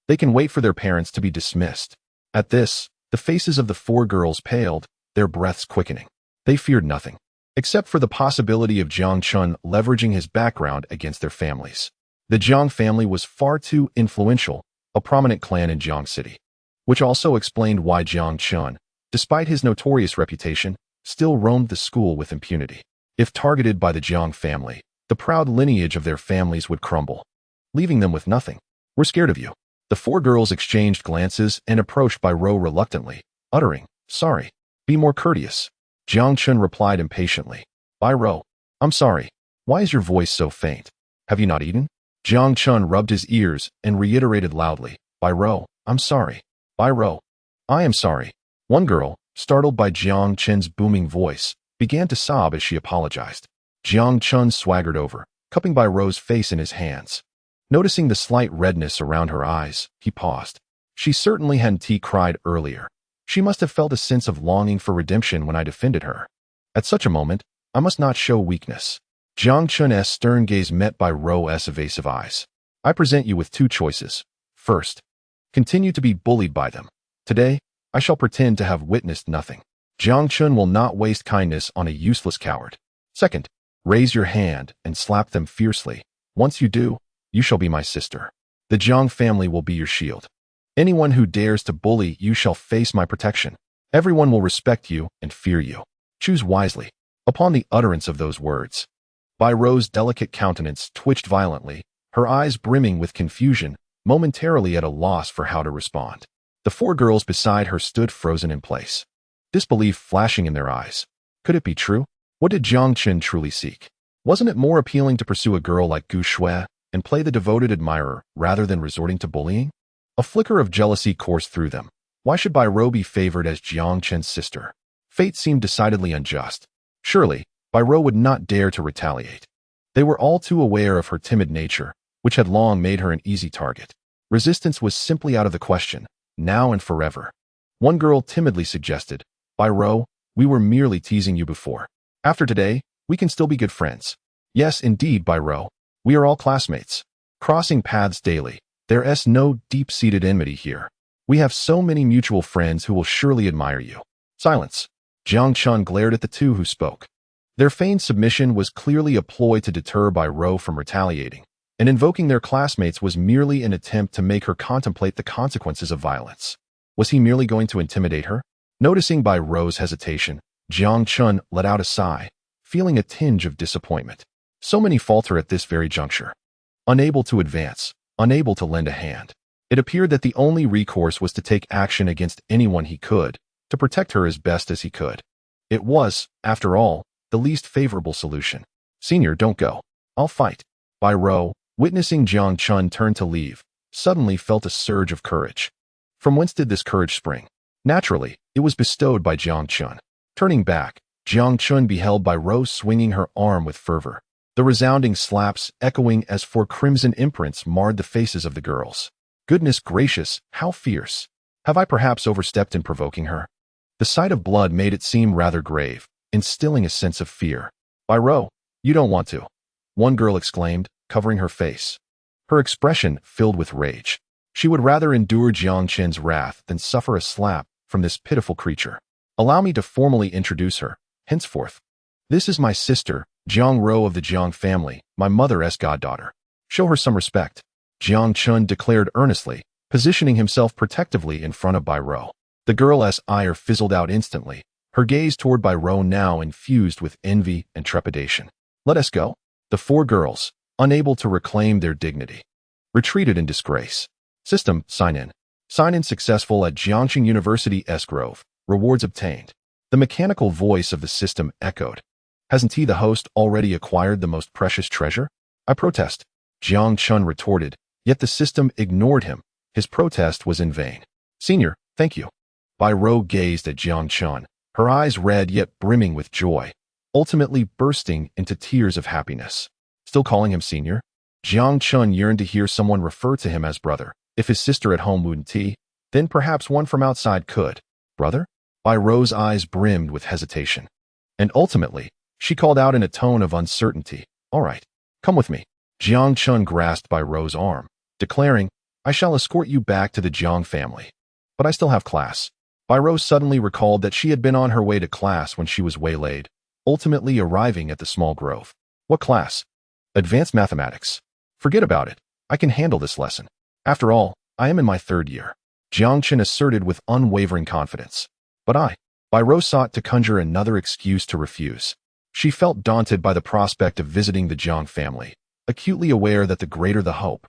they can wait for their parents to be dismissed." At this, the faces of the four girls paled, their breaths quickening. They feared nothing, except for the possibility of Jiang Chen leveraging his background against their families. The Jiang family was far too influential, a prominent clan in Jiang City, which also explained why Jiang Chen, despite his notorious reputation, still roamed the school with impunity. If targeted by the Jiang family, the proud lineage of their families would crumble, leaving them with nothing. "We're scared of you." The four girls exchanged glances and approached Biro reluctantly, uttering, "Sorry. Be more courteous." Jiang Chen replied impatiently, "Biro, I'm sorry. Why is your voice so faint? Have you not eaten?" Jiang Chen rubbed his ears and reiterated loudly, "Biro, I'm sorry. Biro, I am sorry." One girl, startled by Jiang Chen's booming voice, began to sob as she apologized. Jiang Chen swaggered over, cupping Biro's face in his hands. Noticing the slight redness around her eyes, he paused. She certainly hadn't cried earlier. She must have felt a sense of longing for redemption when I defended her. At such a moment, I must not show weakness. Jiang Chen's stern gaze met Biro's evasive eyes. "I present you with two choices. First, continue to be bullied by them. Today, I shall pretend to have witnessed nothing. Jiang Chen will not waste kindness on a useless coward. Second, raise your hand and slap them fiercely. Once you do, you shall be my sister. The Jiang family will be your shield. Anyone who dares to bully you shall face my protection. Everyone will respect you and fear you. Choose wisely." Upon the utterance of those words, Biro's delicate countenance twitched violently, her eyes brimming with confusion, momentarily at a loss for how to respond. The four girls beside her stood frozen in place, disbelief flashing in their eyes. Could it be true? What did Jiang Chen truly seek? Wasn't it more appealing to pursue a girl like Gu Shui and play the devoted admirer rather than resorting to bullying? A flicker of jealousy coursed through them. Why should Biro be favored as Jiang Chen's sister? Fate seemed decidedly unjust. Surely, Biro would not dare to retaliate. They were all too aware of her timid nature, which had long made her an easy target. Resistance was simply out of the question, now and forever. One girl timidly suggested, "Biro, we were merely teasing you before. After today, we can still be good friends." "Yes, indeed, Biro. We are all classmates. Crossing paths daily. There's no deep-seated enmity here. We have so many mutual friends who will surely admire you." Silence. Jiang Chen glared at the two who spoke. Their feigned submission was clearly a ploy to deter Biro from retaliating, and invoking their classmates was merely an attempt to make her contemplate the consequences of violence. Was he merely going to intimidate her? Noticing Bai Ro's hesitation, Jiang Chun let out a sigh, feeling a tinge of disappointment. So many falter at this very juncture. Unable to advance, unable to lend a hand. It appeared that the only recourse was to take action against anyone he could, to protect her as best as he could. It was, after all, the least favorable solution. Senior, don't go. I'll fight. Bai Ro, witnessing Jiang Chun turn to leave, suddenly felt a surge of courage. From whence did this courage spring? Naturally, it was bestowed by Jiang Chun. Turning back, Jiang Chun beheld Bai Ro swinging her arm with fervor. The resounding slaps, echoing as for crimson imprints, marred the faces of the girls. Goodness gracious, how fierce! Have I perhaps overstepped in provoking her? The sight of blood made it seem rather grave, instilling a sense of fear. Bai Ro, you don't want to. One girl exclaimed, covering her face. Her expression filled with rage. She would rather endure Jiang Chen's wrath than suffer a slap from this pitiful creature. Allow me to formally introduce her, henceforth. This is my sister, Jiang Ro of the Jiang family, my mother's goddaughter. Show her some respect, Jiang Chun declared earnestly, positioning himself protectively in front of Bai Ro. The girl's ire fizzled out instantly, her gaze toward Bai Ro now infused with envy and trepidation. Let us go. The four girls, unable to reclaim their dignity, retreated in disgrace. System, sign in. Sign in successful at Jiangxing University Grove. Rewards obtained. The mechanical voice of the system echoed. Hasn't he, the host, already acquired the most precious treasure? I protest. Jiang Chun retorted, yet the system ignored him. His protest was in vain. Senior, thank you. Bai Ro gazed at Jiang Chun, her eyes red yet brimming with joy, ultimately bursting into tears of happiness. Still calling him senior? Jiang Chun yearned to hear someone refer to him as brother. If his sister at home wouldn't, then perhaps one from outside could. Brother? Bai Ro's eyes brimmed with hesitation. And ultimately, she called out in a tone of uncertainty, all right, come with me. Jiang Chun grasped Bai Ro's arm, declaring, I shall escort you back to the Jiang family. But I still have class. Bai Ro suddenly recalled that she had been on her way to class when she was waylaid, ultimately arriving at the small grove. What class? Advanced mathematics. Forget about it. I can handle this lesson. After all, I am in my 3rd year. Jiang Chun asserted with unwavering confidence. But Bai Ro sought to conjure another excuse to refuse. She felt daunted by the prospect of visiting the Jiang family, acutely aware that the greater the hope,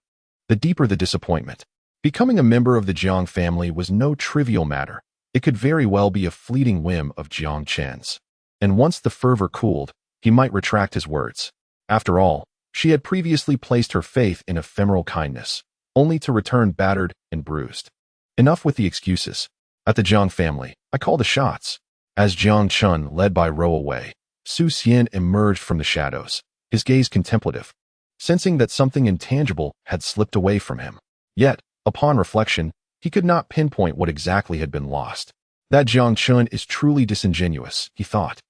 the deeper the disappointment. Becoming a member of the Jiang family was no trivial matter. It could very well be a fleeting whim of Jiang Chen's. And once the fervor cooled, he might retract his words. After all, she had previously placed her faith in ephemeral kindness, only to return battered and bruised. Enough with the excuses. At the Jiang family, I call the shots. As Jiang Chun led Bai Ro away, Su Xian emerged from the shadows, his gaze contemplative, sensing that something intangible had slipped away from him. Yet, upon reflection, he could not pinpoint what exactly had been lost. That Jiang Chun is truly disingenuous, he thought.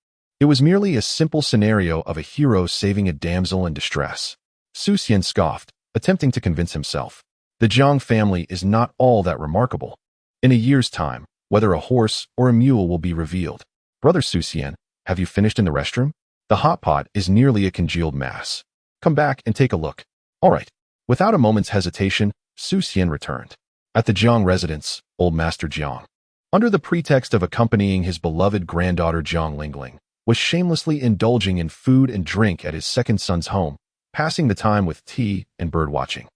It was merely a simple scenario of a hero saving a damsel in distress. Su Xian scoffed, attempting to convince himself. The Jiang family is not all that remarkable. In a year's time, whether a horse or a mule will be revealed. Brother Su Xian, have you finished in the restroom? The hot pot is nearly a congealed mass. Come back and take a look. All right. Without a moment's hesitation, Su Xian returned. At the Jiang residence, old Master Jiang, under the pretext of accompanying his beloved granddaughter Jiang Lingling, was shamelessly indulging in food and drink at his second son's home, passing the time with tea and birdwatching,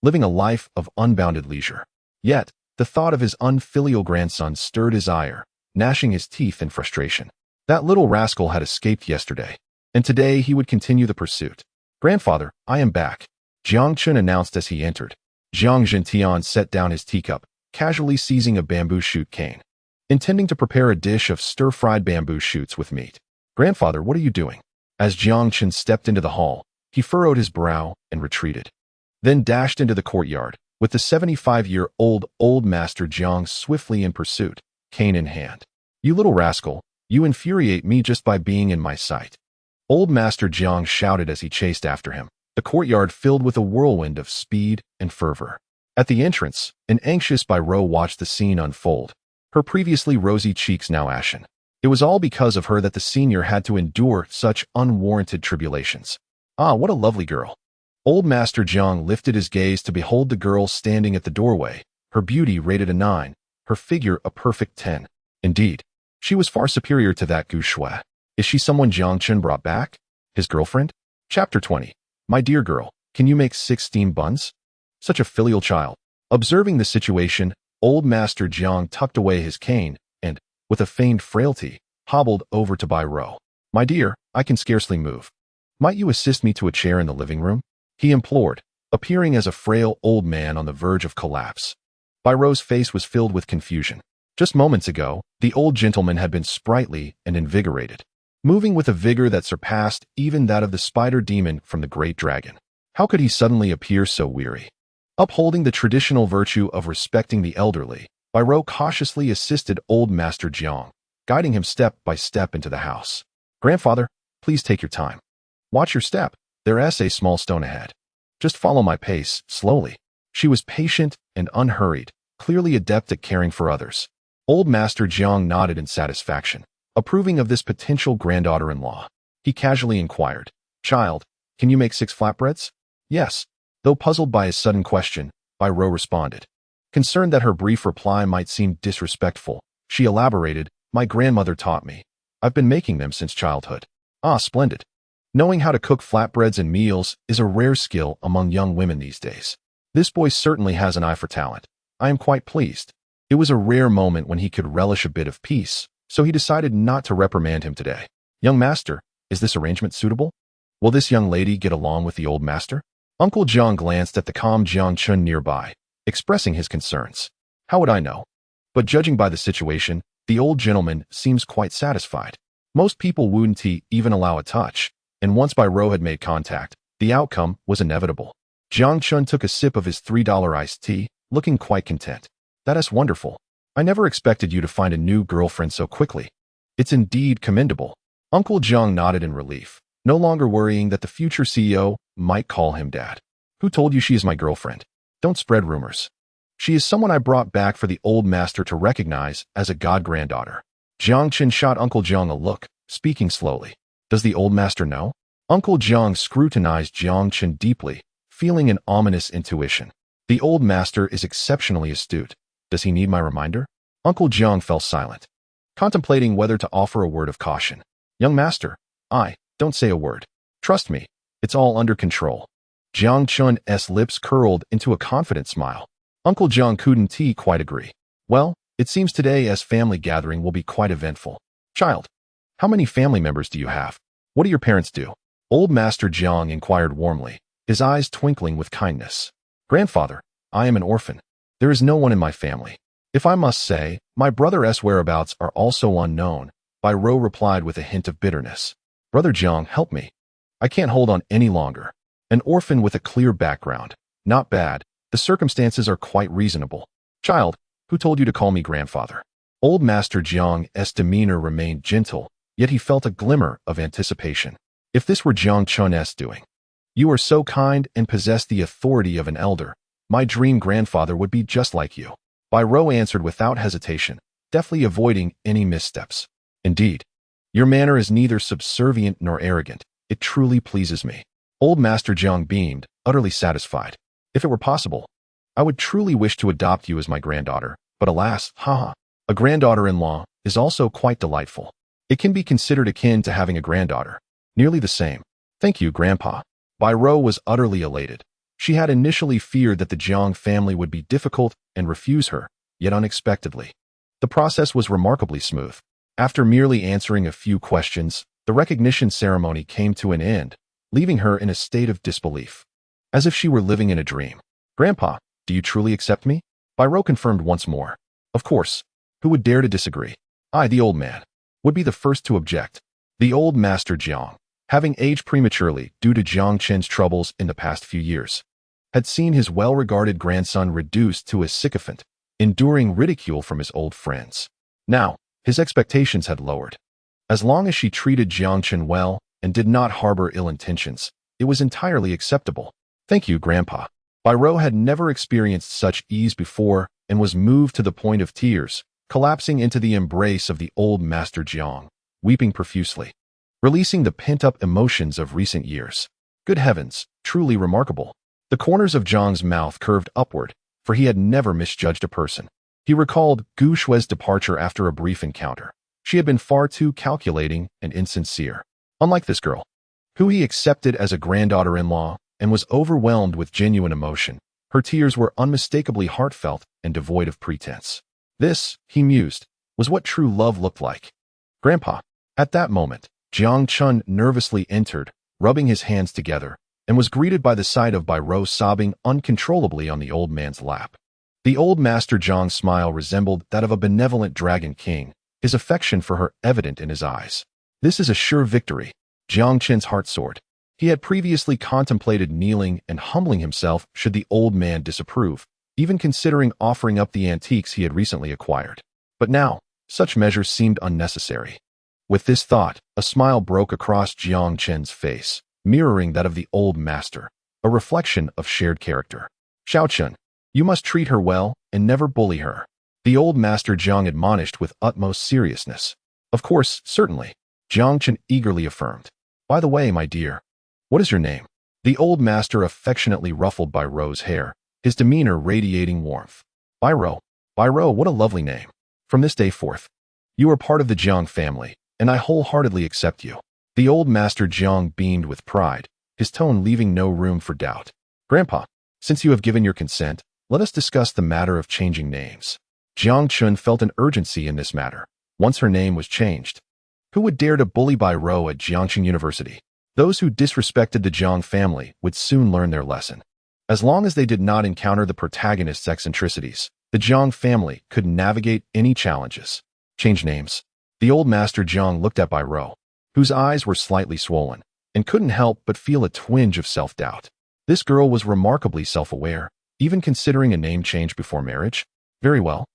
living a life of unbounded leisure. Yet, the thought of his unfilial grandson stirred his ire, gnashing his teeth in frustration. That little rascal had escaped yesterday, and today he would continue the pursuit. Grandfather, I am back, Jiang Chun announced as he entered. Jiang Zhentian set down his teacup, casually seizing a bamboo shoot cane, intending to prepare a dish of stir-fried bamboo shoots with meat. Grandfather, what are you doing? As Jiang Chun stepped into the hall, he furrowed his brow and retreated, then dashed into the courtyard, with the 75-year-old old Master Jiang swiftly in pursuit, cane in hand. You little rascal, you infuriate me just by being in my sight. Old Master Jiang shouted as he chased after him, the courtyard filled with a whirlwind of speed and fervor. At the entrance, an anxious Bai Ro watched the scene unfold, her previously rosy cheeks now ashen. It was all because of her that the senior had to endure such unwarranted tribulations. Ah, what a lovely girl. Old Master Jiang lifted his gaze to behold the girl standing at the doorway, her beauty rated a 9, her figure a perfect 10. Indeed, she was far superior to that Gu Shui. Is she someone Jiang Chen brought back? His girlfriend? Chapter 20. My dear girl, can you make 6 steamed buns? Such a filial child. Observing the situation, old Master Jiang tucked away his cane and, with a feigned frailty, hobbled over to Bai Rou. My dear, I can scarcely move. Might you assist me to a chair in the living room? He implored, appearing as a frail old man on the verge of collapse. Bai Rou's face was filled with confusion. Just moments ago, the old gentleman had been sprightly and invigorated, moving with a vigor that surpassed even that of the spider demon from the great dragon. How could he suddenly appear so weary? Upholding the traditional virtue of respecting the elderly, Bai Rou cautiously assisted old Master Jiang, guiding him step by step into the house. Grandfather, please take your time. Watch your step. There's a small stone ahead. Just follow my pace, slowly. She was patient and unhurried, clearly adept at caring for others. Old Master Jiang nodded in satisfaction, approving of this potential granddaughter-in-law. He casually inquired, Child, can you make 6 flatbreads? Yes. Though puzzled by his sudden question, Bai Rou responded. Concerned that her brief reply might seem disrespectful, she elaborated, My grandmother taught me. I've been making them since childhood. Ah, splendid. Knowing how to cook flatbreads and meals is a rare skill among young women these days. This boy certainly has an eye for talent. I am quite pleased. It was a rare moment when he could relish a bit of peace, so he decided not to reprimand him today. Young master, is this arrangement suitable? Will this young lady get along with the old master? Uncle Jiang glanced at the calm Jiang Chun nearby, expressing his concerns. How would I know? But judging by the situation, the old gentleman seems quite satisfied. Most people wouldn't even allow a touch, and once Bai Rou had made contact, the outcome was inevitable. Jiang Chun took a sip of his $3 iced tea, looking quite content. That is wonderful. I never expected you to find a new girlfriend so quickly. It's indeed commendable. Uncle Jiang nodded in relief, no longer worrying that the future CEO might call him dad. Who told you she is my girlfriend? Don't spread rumors. She is someone I brought back for the old master to recognize as a god-granddaughter. Jiang Chen shot Uncle Jiang a look, speaking slowly. Does the old master know? Uncle Jiang scrutinized Jiang Chen deeply, feeling an ominous intuition. The old master is exceptionally astute. Does he need my reminder? Uncle Jiang fell silent, contemplating whether to offer a word of caution. Young master, don't say a word. Trust me, it's all under control. Jiang Chun's lips curled into a confident smile. Uncle Jiang couldn't quite agree. Well, it seems today's family gathering will be quite eventful. Child, how many family members do you have? What do your parents do? Old Master Jiang inquired warmly, his eyes twinkling with kindness. Grandfather, I am an orphan. There is no one in my family. If I must say, my brother's whereabouts are also unknown, Bai Rou replied with a hint of bitterness. Brother Jiang, help me. I can't hold on any longer. An orphan with a clear background. Not bad. The circumstances are quite reasonable. Child, who told you to call me grandfather? Old Master Jiang's demeanor remained gentle, yet he felt a glimmer of anticipation. If this were Jiang Chun's doing. You are so kind and possess the authority of an elder. My dream grandfather would be just like you. Bai Rou answered without hesitation, deftly avoiding any missteps. Indeed, your manner is neither subservient nor arrogant. It truly pleases me. Old Master Jiang beamed, utterly satisfied. If it were possible, I would truly wish to adopt you as my granddaughter, but alas, a granddaughter-in-law is also quite delightful. It can be considered akin to having a granddaughter. Nearly the same. Thank you, Grandpa. Bai Rou was utterly elated. She had initially feared that the Jiang family would be difficult and refuse her, yet unexpectedly. The process was remarkably smooth. After merely answering a few questions, the recognition ceremony came to an end, leaving her in a state of disbelief, as if she were living in a dream. Grandpa, do you truly accept me? Bai Rou confirmed once more. Of course. Who would dare to disagree? I, the old man, would be the first to object. The old Master Jiang, having aged prematurely due to Jiang Chen's troubles in the past few years, had seen his well-regarded grandson reduced to a sycophant, enduring ridicule from his old friends. Now, his expectations had lowered. As long as she treated Jiang Chen well and did not harbor ill intentions, it was entirely acceptable. Thank you, Grandpa. Bai Rou had never experienced such ease before and was moved to the point of tears, collapsing into the embrace of the old Master Jiang, weeping profusely, releasing the pent-up emotions of recent years. Good heavens, truly remarkable. The corners of Jiang's mouth curved upward, for he had never misjudged a person. He recalled Gu Shui's departure after a brief encounter. She had been far too calculating and insincere. Unlike this girl, who he accepted as a granddaughter-in-law and was overwhelmed with genuine emotion, her tears were unmistakably heartfelt and devoid of pretense. This, he mused, was what true love looked like. Grandpa. At that moment, Jiang Chun nervously entered, rubbing his hands together, and was greeted by the sight of Bai Rou sobbing uncontrollably on the old man's lap. The old Master Jiang's smile resembled that of a benevolent dragon king, his affection for her evident in his eyes. This is a sure victory. Jiang Chen's heart soared. He had previously contemplated kneeling and humbling himself should the old man disapprove, even considering offering up the antiques he had recently acquired. But now, such measures seemed unnecessary. With this thought, a smile broke across Jiang Chen's face, mirroring that of the old master, a reflection of shared character. Xiaochun, you must treat her well and never bully her. The old master Jiang admonished with utmost seriousness. Of course, certainly, Jiang Chen eagerly affirmed. By the way, my dear, what is your name? The old master affectionately ruffled Bai Rou's hair, his demeanor radiating warmth. Bai Rou, what a lovely name. From this day forth, you are part of the Jiang family, and I wholeheartedly accept you. The old master Jiang beamed with pride, his tone leaving no room for doubt. Grandpa, since you have given your consent, let us discuss the matter of changing names. Jiang Chun felt an urgency in this matter. Once her name was changed, who would dare to bully Bai Rou at Jiangqing University? Those who disrespected the Jiang family would soon learn their lesson. As long as they did not encounter the protagonist's eccentricities, the Jiang family could navigate any challenges. Change names. The old master Jiang looked at Bai Rou, whose eyes were slightly swollen, and couldn't help but feel a twinge of self-doubt. This girl was remarkably self-aware, even considering a name change before marriage. Very well.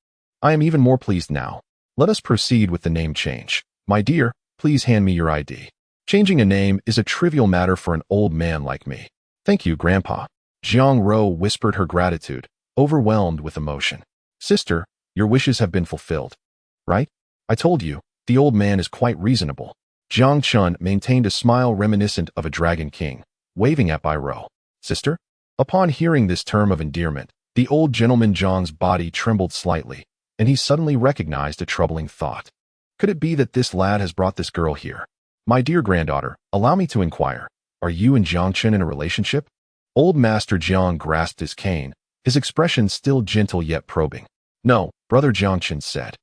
I am even more pleased now. Let us proceed with the name change. My dear, please hand me your ID. Changing a name is a trivial matter for an old man like me. Thank you, Grandpa. Jiang Rou whispered her gratitude, overwhelmed with emotion. Sister, your wishes have been fulfilled. Right? I told you, the old man is quite reasonable. Jiang Chun maintained a smile reminiscent of a dragon king, waving at Bai Rou. Sister? Upon hearing this term of endearment, the old gentleman Jiang's body trembled slightly, and he suddenly recognized a troubling thought. Could it be that this lad has brought this girl here? My dear granddaughter, allow me to inquire. Are you and Jiang Chen in a relationship? Old Master Jiang grasped his cane, his expression still gentle yet probing. No, Brother Jiang Chen said.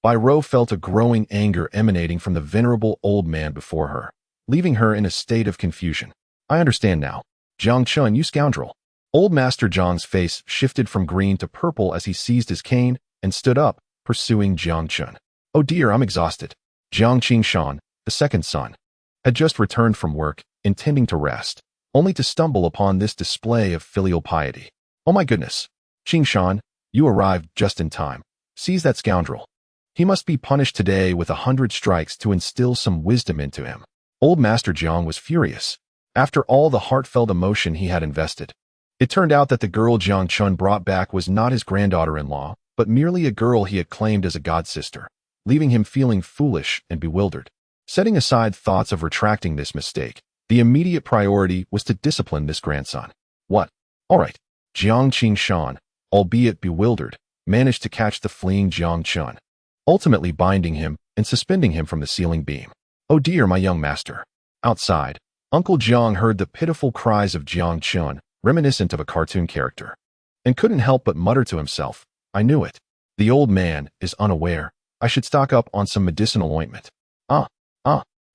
Bai Rou felt a growing anger emanating from the venerable old man before her, leaving her in a state of confusion. I understand now. Jiang Chen, you scoundrel. Old Master Jiang's face shifted from green to purple as he seized his cane and stood up, pursuing Jiang Chen. Oh dear, I'm exhausted. Jiang Qingshan, the second son, had just returned from work, intending to rest, only to stumble upon this display of filial piety. Oh my goodness. Qingshan, you arrived just in time. Seize that scoundrel. He must be punished today with 100 strikes to instill some wisdom into him. Old Master Jiang was furious. After all the heartfelt emotion he had invested, it turned out that the girl Jiang Chun brought back was not his granddaughter-in-law, but merely a girl he had claimed as a god-sister, leaving him feeling foolish and bewildered. Setting aside thoughts of retracting this mistake, the immediate priority was to discipline this grandson. What? All right. Jiang Qingshan, albeit bewildered, managed to catch the fleeing Jiang Chun, ultimately binding him and suspending him from the ceiling beam. Oh dear, my young master. Outside, Uncle Jiang heard the pitiful cries of Jiang Chun, reminiscent of a cartoon character, and couldn't help but mutter to himself, I knew it. The old man is unaware. I should stock up on some medicinal ointment.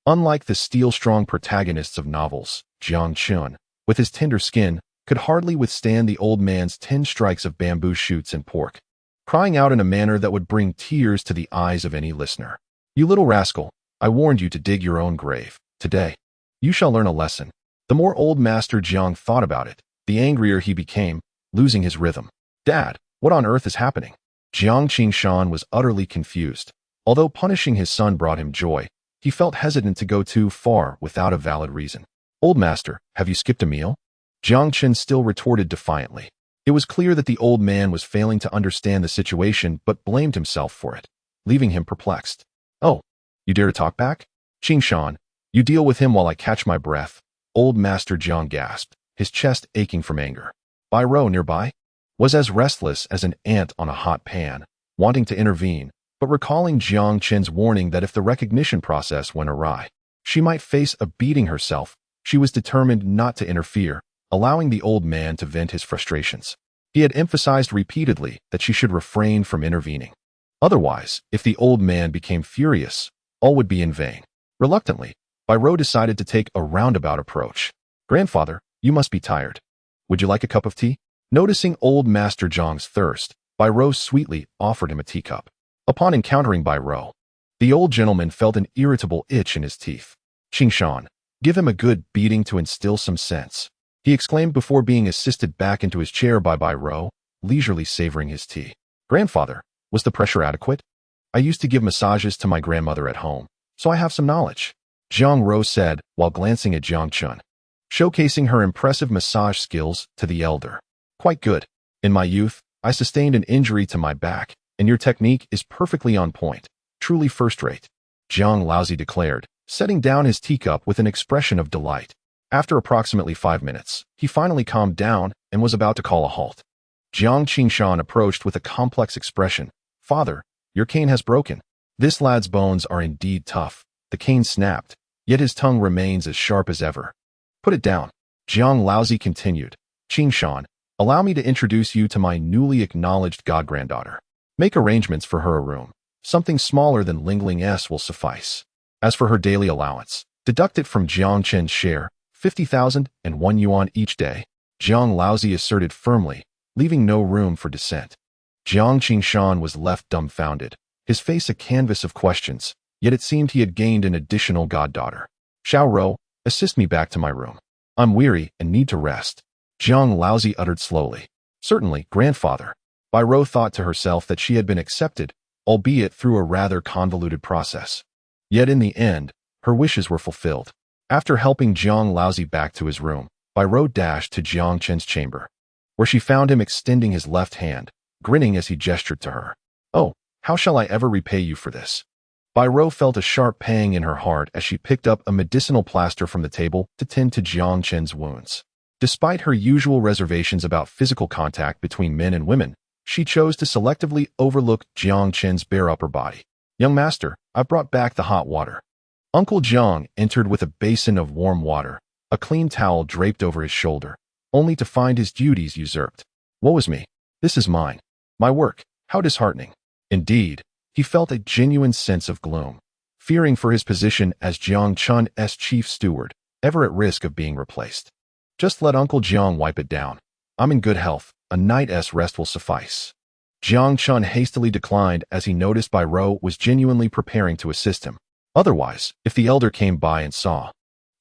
Unlike the steel-strong protagonists of novels, Jiang Chun, with his tender skin, could hardly withstand the old man's 10 strikes of bamboo shoots and pork, crying out in a manner that would bring tears to the eyes of any listener. You little rascal, I warned you to dig your own grave. Today, you shall learn a lesson. The more old Master Jiang thought about it, the angrier he became, losing his rhythm. Dad, what on earth is happening? Jiang Qingshan was utterly confused. Although punishing his son brought him joy, he felt hesitant to go too far without a valid reason. Old master, have you skipped a meal? Jiang Chen still retorted defiantly. It was clear that the old man was failing to understand the situation but blamed himself for it, leaving him perplexed. Oh, you dare to talk back? Qingshan, you deal with him while I catch my breath. Old Master Jiang gasped, his chest aching from anger. Bai Rou nearby was as restless as an ant on a hot pan, wanting to intervene, but recalling Jiang Qin's warning that if the recognition process went awry, she might face a beating herself. She was determined not to interfere, allowing the old man to vent his frustrations. He had emphasized repeatedly that she should refrain from intervening. Otherwise, if the old man became furious, all would be in vain. Reluctantly, Pfft decided to take a roundabout approach. "Grandfather, you must be tired. Would you like a cup of tea?" Noticing old Master Zhang's thirst, Pfft sweetly offered him a teacup. Upon encountering Pfft, the old gentleman felt an irritable itch in his teeth. "Qingshan, give him a good beating to instill some sense," he exclaimed before being assisted back into his chair by Pfft, leisurely savoring his tea. "Grandfather, was the pressure adequate? I used to give massages to my grandmother at home, so I have some knowledge," Jiang Rou said while glancing at Jiang Chun, showcasing her impressive massage skills to the elder. "Quite good. In my youth, I sustained an injury to my back, and your technique is perfectly on point. Truly first-rate," Jiang Laozi declared, setting down his teacup with an expression of delight. After approximately 5 minutes, he finally calmed down and was about to call a halt. Jiang Qingshan approached with a complex expression. "Father, your cane has broken. This lad's bones are indeed tough." The cane snapped, yet his tongue remains as sharp as ever. "Put it down," Jiang Laozi continued. "Qingshan, allow me to introduce you to my newly acknowledged god-granddaughter. Make arrangements for her a room. Something smaller than Ling Ling S will suffice. As for her daily allowance, deduct it from Jiang Chen's share, 50,001 yuan each day," Jiang Laozi asserted firmly, leaving no room for dissent. Jiang Qingshan was left dumbfounded, his face a canvas of questions, yet it seemed he had gained an additional goddaughter. "Xiao Rou, assist me back to my room. I'm weary and need to rest," Jiang Laozi uttered slowly. "Certainly, grandfather." Pfft thought to herself that she had been accepted, albeit through a rather convoluted process. Yet in the end, her wishes were fulfilled. After helping Jiang Laozi back to his room, Pfft dashed to Jiang Chen's chamber, where she found him extending his left hand, grinning as he gestured to her. "Oh, how shall I ever repay you for this?" Pfft felt a sharp pang in her heart as she picked up a medicinal plaster from the table to tend to Jiang Chen's wounds. Despite her usual reservations about physical contact between men and women, she chose to selectively overlook Jiang Chen's bare upper body. "Young master, I've brought back the hot water." Uncle Jiang entered with a basin of warm water, a clean towel draped over his shoulder, only to find his duties usurped. "Woe is me. This is mine. My work. How disheartening." Indeed, he felt a genuine sense of gloom, fearing for his position as Jiang Chun's chief steward, ever at risk of being replaced. "Just let Uncle Jiang wipe it down. I'm in good health. A night's rest will suffice." Jiang Chun hastily declined as he noticed Pfft was genuinely preparing to assist him. Otherwise, if the elder came by and saw,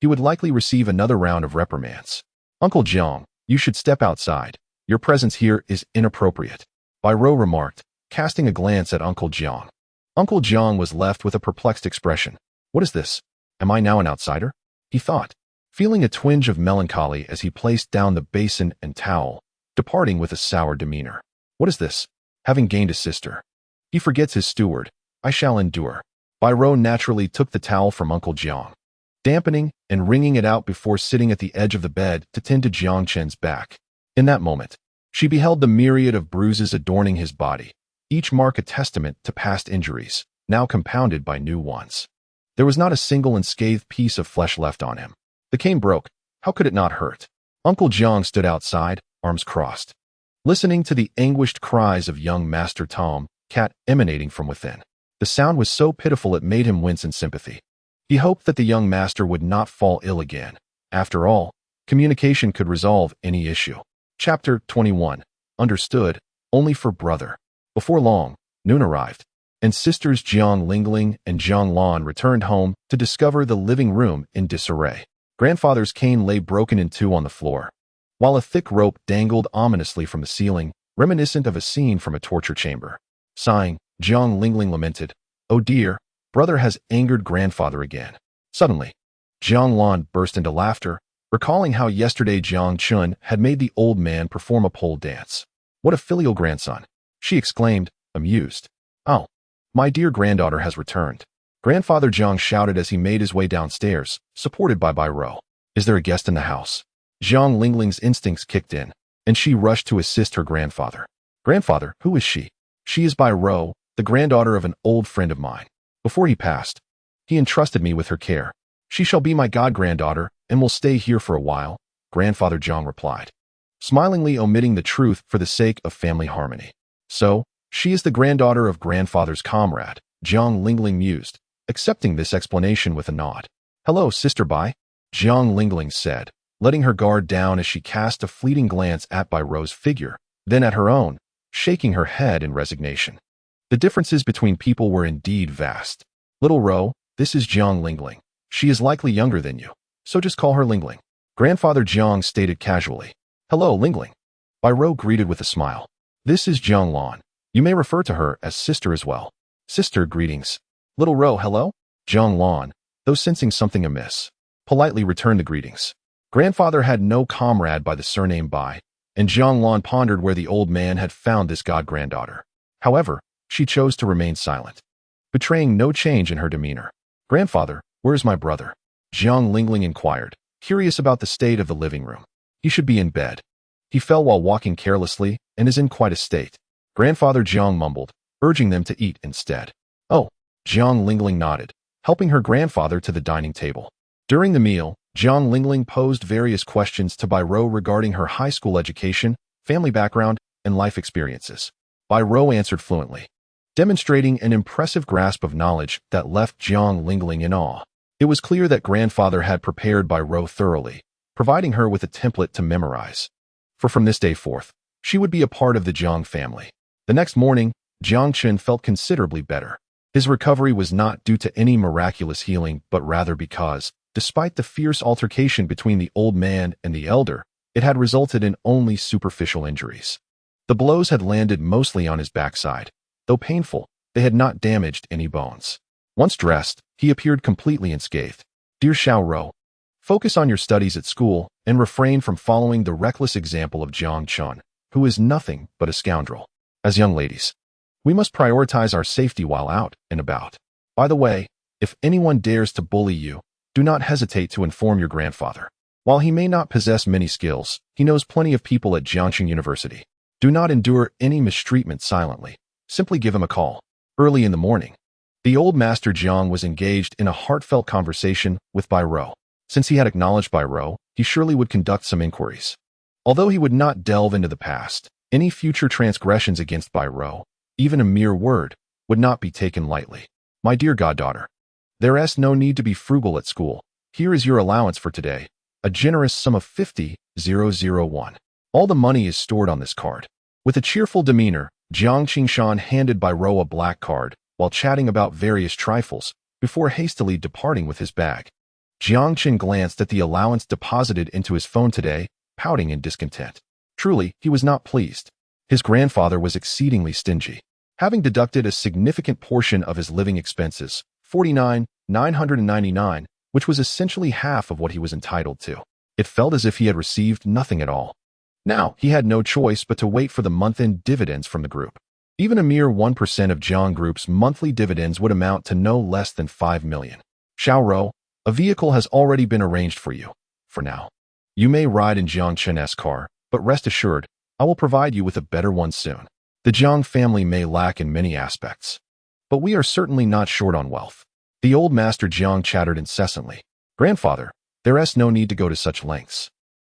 he would likely receive another round of reprimands. "Uncle Jiang, you should step outside. Your presence here is inappropriate," Pfft remarked, casting a glance at Uncle Jiang. Uncle Jiang was left with a perplexed expression. "What is this? Am I now an outsider?" he thought, feeling a twinge of melancholy as he placed down the basin and towel, departing with a sour demeanor. "What is this? Having gained a sister. He forgets his steward. I shall endure." Pfft naturally took the towel from Uncle Jiang, dampening and wringing it out before sitting at the edge of the bed to tend to Jiang Chen's back. In that moment, she beheld the myriad of bruises adorning his body, each mark a testament to past injuries, now compounded by new ones. There was not a single unscathed piece of flesh left on him. The cane broke. How could it not hurt? Uncle Jiang stood outside, arms crossed, listening to the anguished cries of young Master Tom Cat emanating from within. The sound was so pitiful it made him wince in sympathy. He hoped that the young master would not fall ill again. After all, communication could resolve any issue. Chapter 21. Understood, only for brother. Before long, noon arrived, and sisters Jiang Lingling and Jiang Lan returned home to discover the living room in disarray. Grandfather's cane lay broken in two on the floor, while a thick rope dangled ominously from the ceiling, reminiscent of a scene from a torture chamber. Sighing, Jiang Lingling lamented, "Oh dear, brother has angered grandfather again." Suddenly, Jiang Lan burst into laughter, recalling how yesterday Jiang Chun had made the old man perform a pole dance. "What a filial grandson," she exclaimed, amused. "Oh, my dear granddaughter has returned." Grandfather Jiang shouted as he made his way downstairs, supported by Pfft. "Is there a guest in the house?" Jiang Lingling's instincts kicked in, and she rushed to assist her grandfather. "Grandfather, who is she?" She is Bai Ro, the granddaughter of an old friend of mine. Before he passed, he entrusted me with her care. She shall be my god-granddaughter and will stay here for a while, Grandfather Jiang replied, smilingly omitting the truth for the sake of family harmony. So, she is the granddaughter of grandfather's comrade, Jiang Lingling mused, accepting this explanation with a nod. Hello, Sister Bai, Jiang Lingling said, letting her guard down as she cast a fleeting glance at Bai Ro's figure, then at her own, shaking her head in resignation. The differences between people were indeed vast. Little Ro, this is Jiang Lingling. She is likely younger than you, so just call her Lingling. Grandfather Jiang stated casually. Hello, Lingling. Bai Ro greeted with a smile. This is Jiang Lan. You may refer to her as sister as well. Sister, greetings. Little Ro, hello? Jiang Lan, though sensing something amiss, politely returned the greetings. Grandfather had no comrade by the surname Bai, and Jiang Lan pondered where the old man had found this god-granddaughter. However, she chose to remain silent, betraying no change in her demeanor. Grandfather, where is my brother? Jiang Lingling inquired, curious about the state of the living room. He should be in bed. He fell while walking carelessly and is in quite a state. Grandfather Jiang mumbled, urging them to eat instead. Oh, Jiang Lingling nodded, helping her grandfather to the dining table. During the meal, Jiang Lingling posed various questions to Bai Ro regarding her high school education, family background, and life experiences. Bai Ro answered fluently, demonstrating an impressive grasp of knowledge that left Jiang Lingling in awe. It was clear that grandfather had prepared Bai Ro thoroughly, providing her with a template to memorize. For from this day forth, she would be a part of the Jiang family. The next morning, Jiang Chen felt considerably better. His recovery was not due to any miraculous healing, but rather because, despite the fierce altercation between the old man and the elder, it had resulted in only superficial injuries. The blows had landed mostly on his backside. Though painful, they had not damaged any bones. Once dressed, he appeared completely unscathed. Dear Xiao Ro, focus on your studies at school and refrain from following the reckless example of Jiang Chun, who is nothing but a scoundrel. As young ladies, we must prioritize our safety while out and about. By the way, if anyone dares to bully you, do not hesitate to inform your grandfather. While he may not possess many skills, he knows plenty of people at Jiangxing University. Do not endure any mistreatment silently. Simply give him a call. Early in the morning, the old master Jiang was engaged in a heartfelt conversation with Bai Ro. Since he had acknowledged Bai Ro, he surely would conduct some inquiries. Although he would not delve into the past, any future transgressions against Bai Ro, even a mere word, would not be taken lightly. My dear goddaughter, there is no need to be frugal at school. Here is your allowance for today, a generous sum of 50,001. All the money is stored on this card. With a cheerful demeanor, Jiang Qingshan handed Bai Ro a black card while chatting about various trifles before hastily departing with his bag. Jiang Qin glanced at the allowance deposited into his phone today, pouting in discontent. Truly, he was not pleased. His grandfather was exceedingly stingy, having deducted a significant portion of his living expenses, 49,999, which was essentially half of what he was entitled to. It felt as if he had received nothing at all. Now, he had no choice but to wait for the month-end dividends from the group. Even a mere 1% of Jiang Group's monthly dividends would amount to no less than 5 million. Xiao Ro, a vehicle has already been arranged for you. For now, you may ride in Jiang Chen's car, but rest assured, I will provide you with a better one soon. The Jiang family may lack in many aspects, but we are certainly not short on wealth. The old master Jiang chattered incessantly. Grandfather, there is no need to go to such lengths.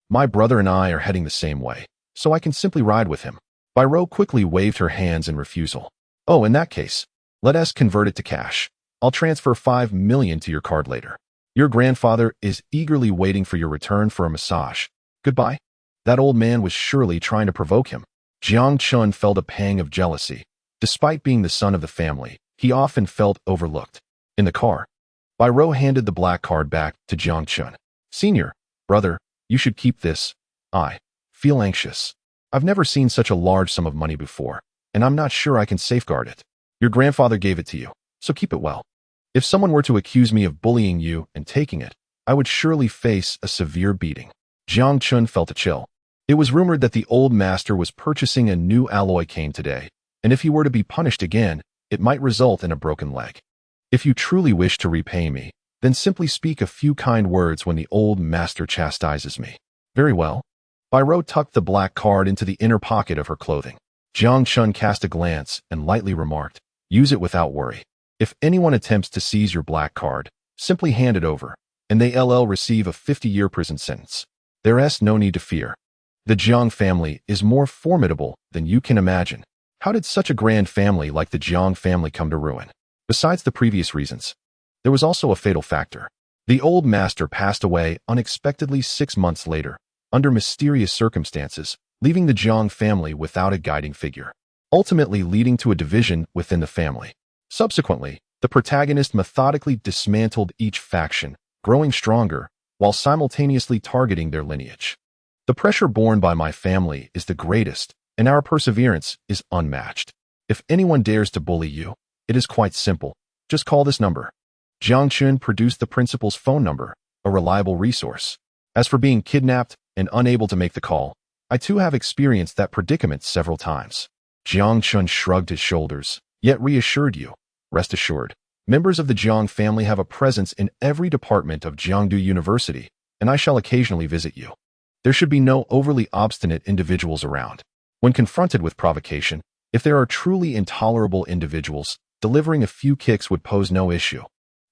My brother and I are heading the same way, so I can simply ride with him. Bai Ro quickly waved her hands in refusal. Oh, in that case, let us convert it to cash. I'll transfer 5 million to your card later. Your grandfather is eagerly waiting for your return for a massage. Goodbye. That old man was surely trying to provoke him. Jiang Chun felt a pang of jealousy. Despite being the son of the family, he often felt overlooked. In the car, Bai Ro handed the black card back to Jiang Chun. Senior, brother, you should keep this. I feel anxious. I've never seen such a large sum of money before, and I'm not sure I can safeguard it. Your grandfather gave it to you, so keep it well. If someone were to accuse me of bullying you and taking it, I would surely face a severe beating. Jiang Chun felt a chill. It was rumored that the old master was purchasing a new alloy cane today, and if he were to be punished again, it might result in a broken leg. If you truly wish to repay me, then simply speak a few kind words when the old master chastises me. Very well. Bai Ro tucked the black card into the inner pocket of her clothing. Jiang Chun cast a glance and lightly remarked, use it without worry. If anyone attempts to seize your black card, simply hand it over, and they'll receive a 50-year prison sentence. There's no need to fear. The Jiang family is more formidable than you can imagine. How did such a grand family like the Jiang family come to ruin? Besides the previous reasons, there was also a fatal factor. The old master passed away unexpectedly 6 months later, under mysterious circumstances, leaving the Jiang family without a guiding figure, ultimately leading to a division within the family. Subsequently, the protagonist methodically dismantled each faction, growing stronger, while simultaneously targeting their lineage. The pressure borne by my family is the greatest, and our perseverance is unmatched. If anyone dares to bully you, it is quite simple. Just call this number. Jiang Chun produced the principal's phone number, a reliable resource. As for being kidnapped and unable to make the call, I too have experienced that predicament several times. Jiang Chun shrugged his shoulders, yet reassured you. Rest assured, members of the Jiang family have a presence in every department of Jiangdu University, and I shall occasionally visit you. There should be no overly obstinate individuals around. When confronted with provocation, if there are truly intolerable individuals, delivering a few kicks would pose no issue.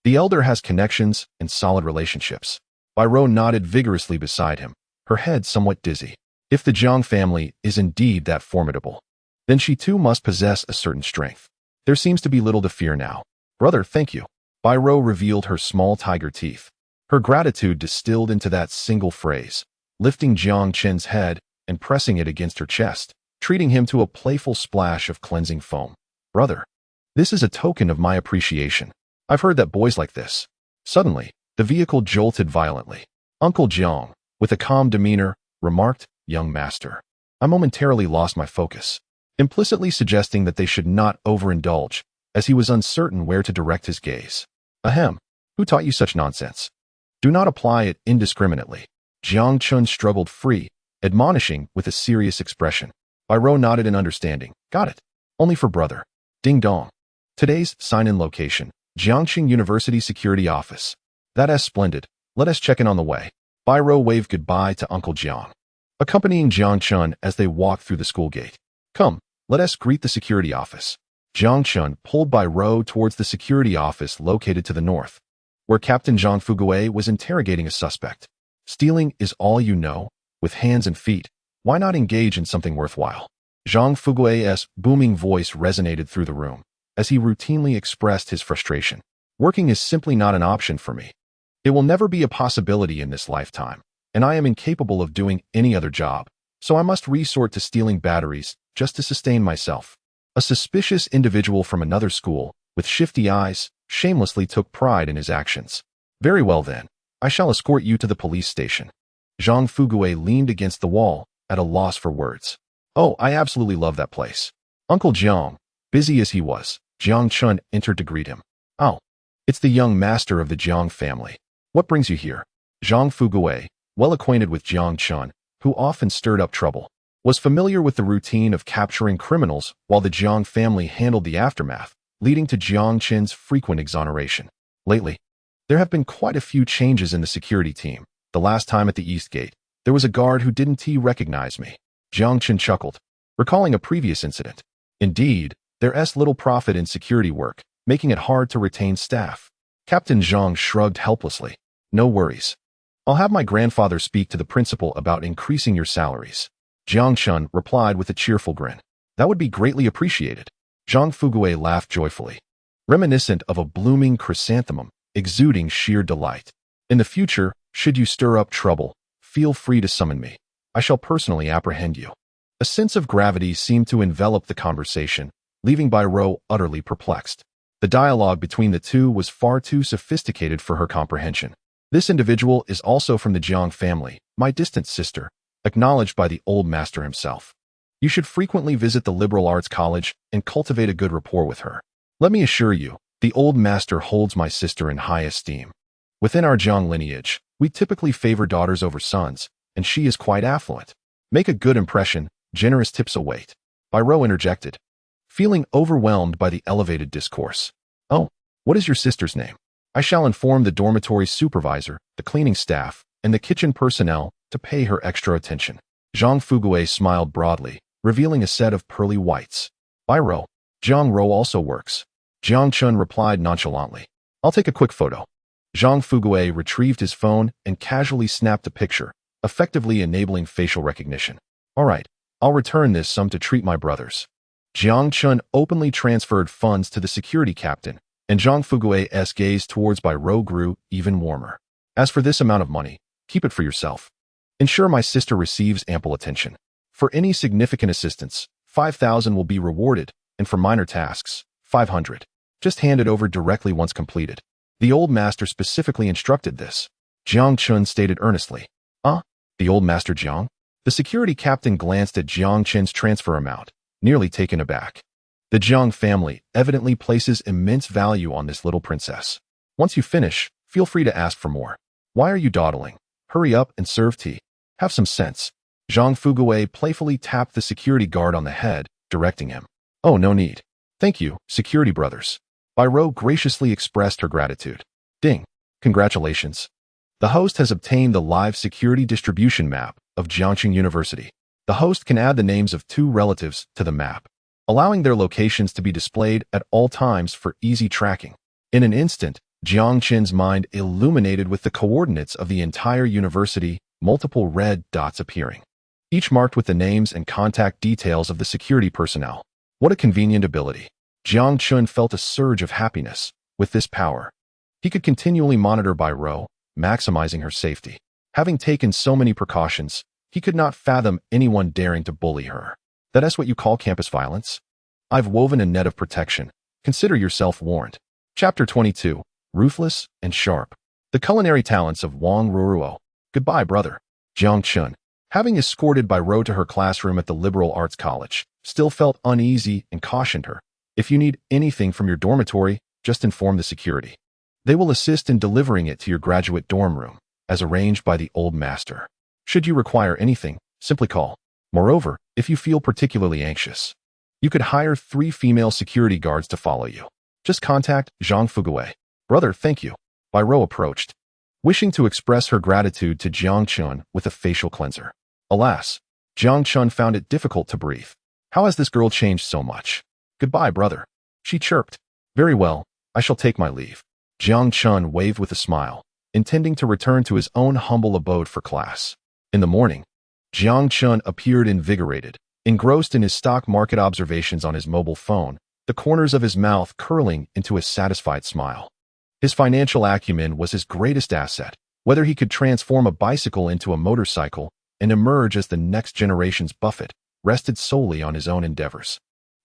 The elder has connections and solid relationships. Bai-Ro nodded vigorously beside him, her head somewhat dizzy. If the Jiang family is indeed that formidable, then she too must possess a certain strength. There seems to be little to fear now. Brother, thank you. Bai-Ro revealed her small tiger teeth. Her gratitude distilled into that single phrase, lifting Jiang Chen's head and pressing it against her chest, treating him to a playful splash of cleansing foam. Brother, this is a token of my appreciation. I've heard that boys like this. Suddenly, the vehicle jolted violently. Uncle Jiang, with a calm demeanor, remarked, young master. I momentarily lost my focus, implicitly suggesting that they should not overindulge, as he was uncertain where to direct his gaze. Ahem, who taught you such nonsense? Do not apply it indiscriminately. Jiang Chun struggled free, admonishing with a serious expression. Bai-Ro nodded in understanding. Got it. Only for brother. Ding dong. Today's sign-in location, Jiangxing University Security Office. That's splendid. Let us check in on the way. Bai-Ro waved goodbye to Uncle Jiang, accompanying Jiang Chun as they walked through the school gate. Come, let us greet the security office. Jiang Chun pulled Bai-Ro towards the security office located to the north, where Captain Zhang Fugui was interrogating a suspect. Stealing is all you know, with hands and feet. Why not engage in something worthwhile? Zhang Fugui's booming voice resonated through the room, as he routinely expressed his frustration. Working is simply not an option for me. It will never be a possibility in this lifetime, and I am incapable of doing any other job, so I must resort to stealing batteries just to sustain myself. A suspicious individual from another school, with shifty eyes, shamelessly took pride in his actions. Very well then, I shall escort you to the police station. Zhang Fugui leaned against the wall, at a loss for words. Oh, I absolutely love that place. Uncle Jiang, busy as he was, Jiang Chun entered to greet him. Oh, it's the young master of the Jiang family. What brings you here? Zhang Fugui, well acquainted with Jiang Chun, who often stirred up trouble, was familiar with the routine of capturing criminals while the Jiang family handled the aftermath, leading to Jiang Chen's frequent exoneration. Lately, there have been quite a few changes in the security team. The last time at the East Gate, there was a guard who didn't recognize me. Jiang Chen chuckled, recalling a previous incident. Indeed, there's little profit in security work, making it hard to retain staff. Captain Zhang shrugged helplessly. No worries. I'll have my grandfather speak to the principal about increasing your salaries. Jiang Chun replied with a cheerful grin. That would be greatly appreciated. Zhang Fugui laughed joyfully, reminiscent of a blooming chrysanthemum, exuding sheer delight. In the future, should you stir up trouble, feel free to summon me. I shall personally apprehend you. A sense of gravity seemed to envelop the conversation, leaving Bai-Ro utterly perplexed. The dialogue between the two was far too sophisticated for her comprehension. This individual is also from the Jiang family, my distant sister, acknowledged by the old master himself. You should frequently visit the liberal arts college and cultivate a good rapport with her. Let me assure you, the old master holds my sister in high esteem. Within our Jiang lineage, we typically favor daughters over sons, and she is quite affluent. Make a good impression, generous tips await. Bai-Ro interjected, feeling overwhelmed by the elevated discourse. Oh, what is your sister's name? I shall inform the dormitory supervisor, the cleaning staff, and the kitchen personnel to pay her extra attention. Zhang Fugui smiled broadly, revealing a set of pearly whites. By Ro. Jiang Ro also works. Jiang Chun replied nonchalantly. I'll take a quick photo. Zhang Fuguei retrieved his phone and casually snapped a picture, effectively enabling facial recognition. All right, I'll return this sum to treat my brothers. Jiang Chun openly transferred funds to the security captain, and Zhang Fuguei's gaze towards Bai Ro grew even warmer. As for this amount of money, keep it for yourself. Ensure my sister receives ample attention. For any significant assistance, 5,000 will be rewarded, and for minor tasks, 500. Just hand it over directly once completed. The old master specifically instructed this. Jiang Chun stated earnestly. The old master Jiang? The security captain glanced at Jiang Chen's transfer amount, nearly taken aback. The Jiang family evidently places immense value on this little princess. Once you finish, feel free to ask for more. Why are you dawdling? Hurry up and serve tea. Have some sense. Zhang Fuguei playfully tapped the security guard on the head, directing him. Oh, no need. Thank you, security brothers. Bai Ro graciously expressed her gratitude. Ding. Congratulations. The host has obtained the live security distribution map of Jiangqing University. The host can add the names of 2 relatives to the map, allowing their locations to be displayed at all times for easy tracking. In an instant, Jiang Chen's mind illuminated with the coordinates of the entire university, multiple red dots appearing, each marked with the names and contact details of the security personnel. What a convenient ability. Jiang Chun felt a surge of happiness. With this power, he could continually monitor Bai Ro, maximizing her safety. Having taken so many precautions, he could not fathom anyone daring to bully her. That's what you call campus violence? I've woven a net of protection. Consider yourself warned. Chapter 22. Ruthless and Sharp. The culinary talents of Wang Ruruo. Goodbye, brother. Jiang Chun, having escorted Bai Ro to her classroom at the Liberal Arts College, still felt uneasy and cautioned her. If you need anything from your dormitory, just inform the security. They will assist in delivering it to your graduate dorm room, as arranged by the old master. Should you require anything, simply call. Moreover, if you feel particularly anxious, you could hire 3 female security guards to follow you. Just contact Zhang Fuguei. Brother, thank you. Bai Ro approached, wishing to express her gratitude to Jiang Chun with a facial cleanser. Alas, Jiang Chun found it difficult to breathe. How has this girl changed so much? Goodbye, brother. She chirped. Very well, I shall take my leave. Jiang Chun waved with a smile, intending to return to his own humble abode for class. In the morning, Jiang Chun appeared invigorated, engrossed in his stock market observations on his mobile phone, the corners of his mouth curling into a satisfied smile. His financial acumen was his greatest asset. Whether he could transform a bicycle into a motorcycle and emerge as the next generation's Pfft rested solely on his own endeavors.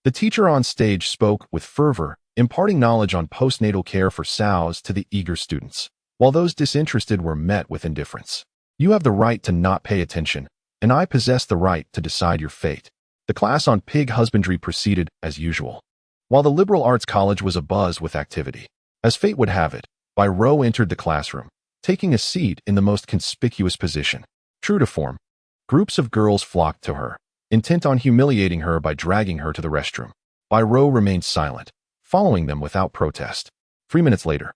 The teacher on stage spoke with fervor, imparting knowledge on postnatal care for sows to the eager students, while those disinterested were met with indifference. You have the right to not pay attention, and I possess the right to decide your fate. The class on pig husbandry proceeded as usual, while the Liberal Arts College was abuzz with activity. As fate would have it, Bai Ro entered the classroom, taking a seat in the most conspicuous position. True to form, groups of girls flocked to her, intent on humiliating her by dragging her to the restroom. Bai Ro remained silent, following them without protest. 3 minutes later,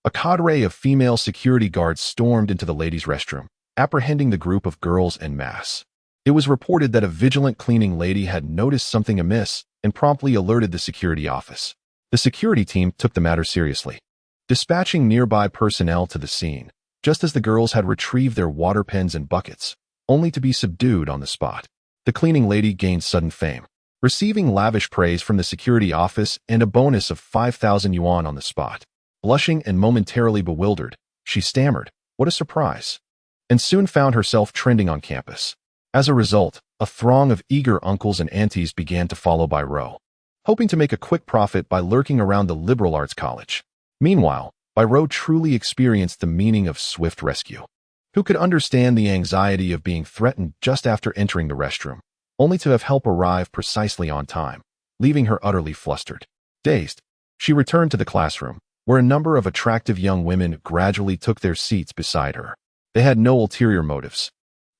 a cadre of female security guards stormed into the ladies' restroom, apprehending the group of girls en masse. It was reported that a vigilant cleaning lady had noticed something amiss and promptly alerted the security office. The security team took the matter seriously, dispatching nearby personnel to the scene, just as the girls had retrieved their water pens and buckets, only to be subdued on the spot. The cleaning lady gained sudden fame, receiving lavish praise from the security office and a bonus of 5,000 yuan on the spot. Blushing and momentarily bewildered, she stammered, "What a surprise," and soon found herself trending on campus. As a result, a throng of eager uncles and aunties began to follow Bai Ro, hoping to make a quick profit by lurking around the Liberal Arts College. Meanwhile, Bai Ro truly experienced the meaning of swift rescue. Who could understand the anxiety of being threatened just after entering the restroom, only to have help arrive precisely on time, leaving her utterly flustered. Dazed, she returned to the classroom, where a number of attractive young women gradually took their seats beside her. They had no ulterior motives,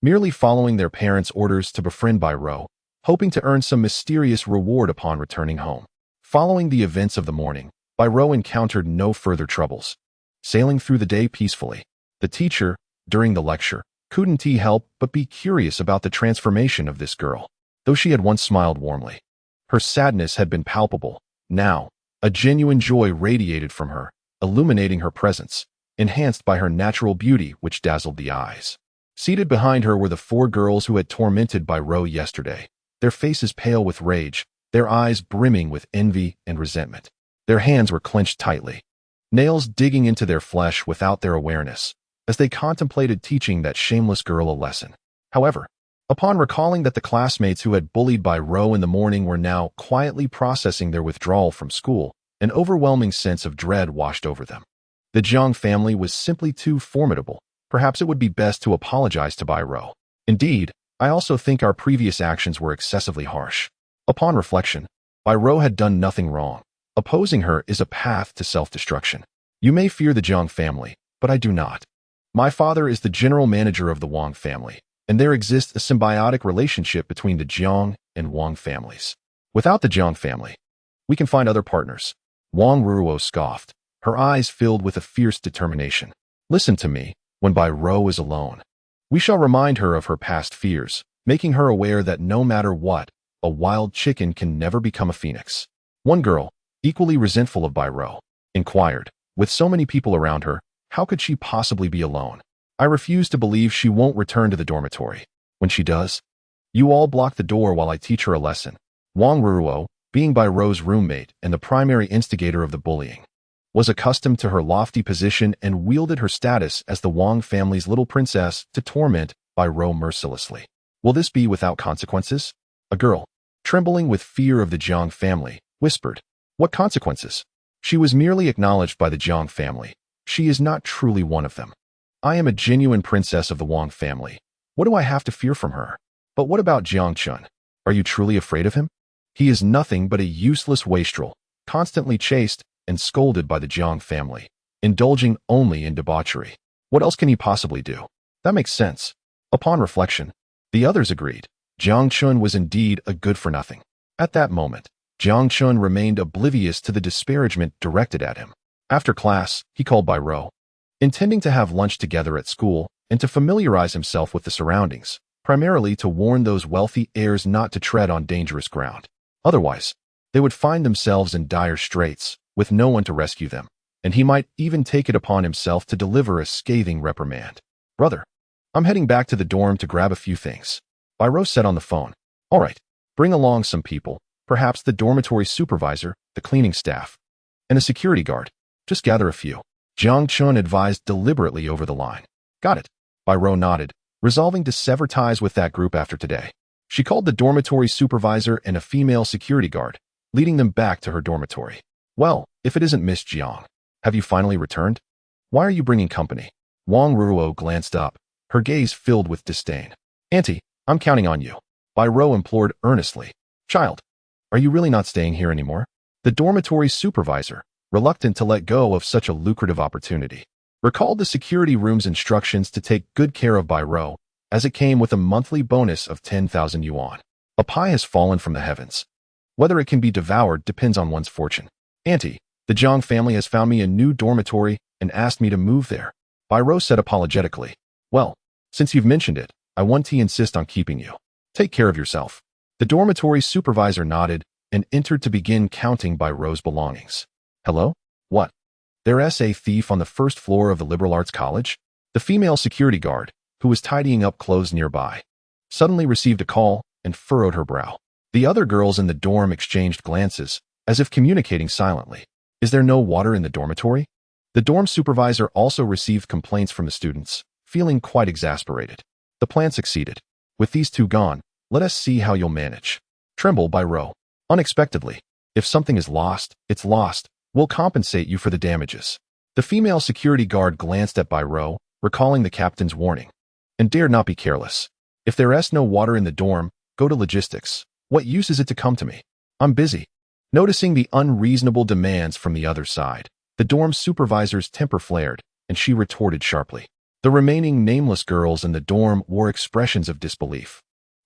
merely following their parents' orders to befriend Bai Ro, hoping to earn some mysterious reward upon returning home. Following the events of the morning, Bai Ro encountered no further troubles, sailing through the day peacefully. The teacher, during the lecture, couldn't he help but be curious about the transformation of this girl. though she had once smiled warmly. Her sadness had been palpable. Now, a genuine joy radiated from her, illuminating her presence, enhanced by her natural beauty which dazzled the eyes. Seated behind her were the 4 girls who had tormented by Ro yesterday, their faces pale with rage, their eyes brimming with envy and resentment. Their hands were clenched tightly, nails digging into their flesh without their awareness, as they contemplated teaching that shameless girl a lesson. However, upon recalling that the classmates who had bullied by Ro in the morning were now quietly processing their withdrawal from school, an overwhelming sense of dread washed over them. The Jiang family was simply too formidable. Perhaps it would be best to apologize to Bai Ro. Indeed, I also think our previous actions were excessively harsh. Upon reflection, Bai Ro had done nothing wrong. Opposing her is a path to self-destruction. You may fear the Jiang family, but I do not. My father is the general manager of the Wang family, and there exists a symbiotic relationship between the Jiang and Wang families. Without the Jiang family, we can find other partners. Wang Ruo scoffed, her eyes filled with a fierce determination. Listen to me, when Bai Ro is alone. We shall remind her of her past fears, making her aware that no matter what, a wild chicken can never become a phoenix. One girl, equally resentful of Bai Ro, inquired, with so many people around her, how could she possibly be alone? I refuse to believe she won't return to the dormitory. When she does, you all block the door while I teach her a lesson. Wang Ruo, being Bai Ro's roommate and the primary instigator of the bullying, was accustomed to her lofty position and wielded her status as the Wang family's little princess to torment Bai Ro mercilessly. Will this be without consequences? A girl, trembling with fear of the Jiang family, whispered, What consequences? She was merely acknowledged by the Jiang family. She is not truly one of them. I am a genuine princess of the Wang family. What do I have to fear from her? But what about Jiang Chun? Are you truly afraid of him? He is nothing but a useless wastrel, constantly chased and scolded by the Jiang family, indulging only in debauchery. What else can he possibly do? That makes sense. Upon reflection, the others agreed. Jiang Chun was indeed a good-for-nothing. At that moment, Jiang Chun remained oblivious to the disparagement directed at him. After class, he called Bai Ro, intending to have lunch together at school and to familiarize himself with the surroundings, primarily to warn those wealthy heirs not to tread on dangerous ground. Otherwise, they would find themselves in dire straits, with no one to rescue them, and he might even take it upon himself to deliver a scathing reprimand. Brother, I'm heading back to the dorm to grab a few things. Bai Ro said on the phone. All right, bring along some people, perhaps the dormitory supervisor, the cleaning staff, and a security guard. Just gather a few. Jiang Chun advised deliberately over the line. Got it. Bai Ro nodded, resolving to sever ties with that group after today. She called the dormitory supervisor and a female security guard, leading them back to her dormitory. Well, if it isn't Miss Jiang, have you finally returned? Why are you bringing company? Wang Ruo glanced up, her gaze filled with disdain. Auntie, I'm counting on you. Bai Ro implored earnestly. Child, are you really not staying here anymore? The dormitory supervisor, reluctant to let go of such a lucrative opportunity, recalled the security room's instructions to take good care of Bai Ro, as it came with a monthly bonus of 10,000 yuan. A pie has fallen from the heavens. Whether it can be devoured depends on one's fortune. Auntie, the Jiang family has found me a new dormitory and asked me to move there. Bai Ro said apologetically. Well, since you've mentioned it, I want to insist on keeping you. Take care of yourself. The dormitory supervisor nodded and entered to begin counting Bai Ro's belongings. Hello? What? There's a thief on the first floor of the liberal arts college? The female security guard, who was tidying up clothes nearby, suddenly received a call and furrowed her brow. The other girls in the dorm exchanged glances, as if communicating silently. Is there no water in the dormitory? The dorm supervisor also received complaints from the students, feeling quite exasperated. The plan succeeded. With these two gone, let us see how you'll manage. Tremble Bai Ro. Unexpectedly. If something is lost, it's lost. We'll compensate you for the damages. The female security guard glanced at Bai Ro, recalling the captain's warning, and dared not be careless. If there's no water in the dorm, go to logistics. What use is it to come to me? I'm busy. Noticing the unreasonable demands from the other side, the dorm supervisor's temper flared, and she retorted sharply. The remaining nameless girls in the dorm wore expressions of disbelief.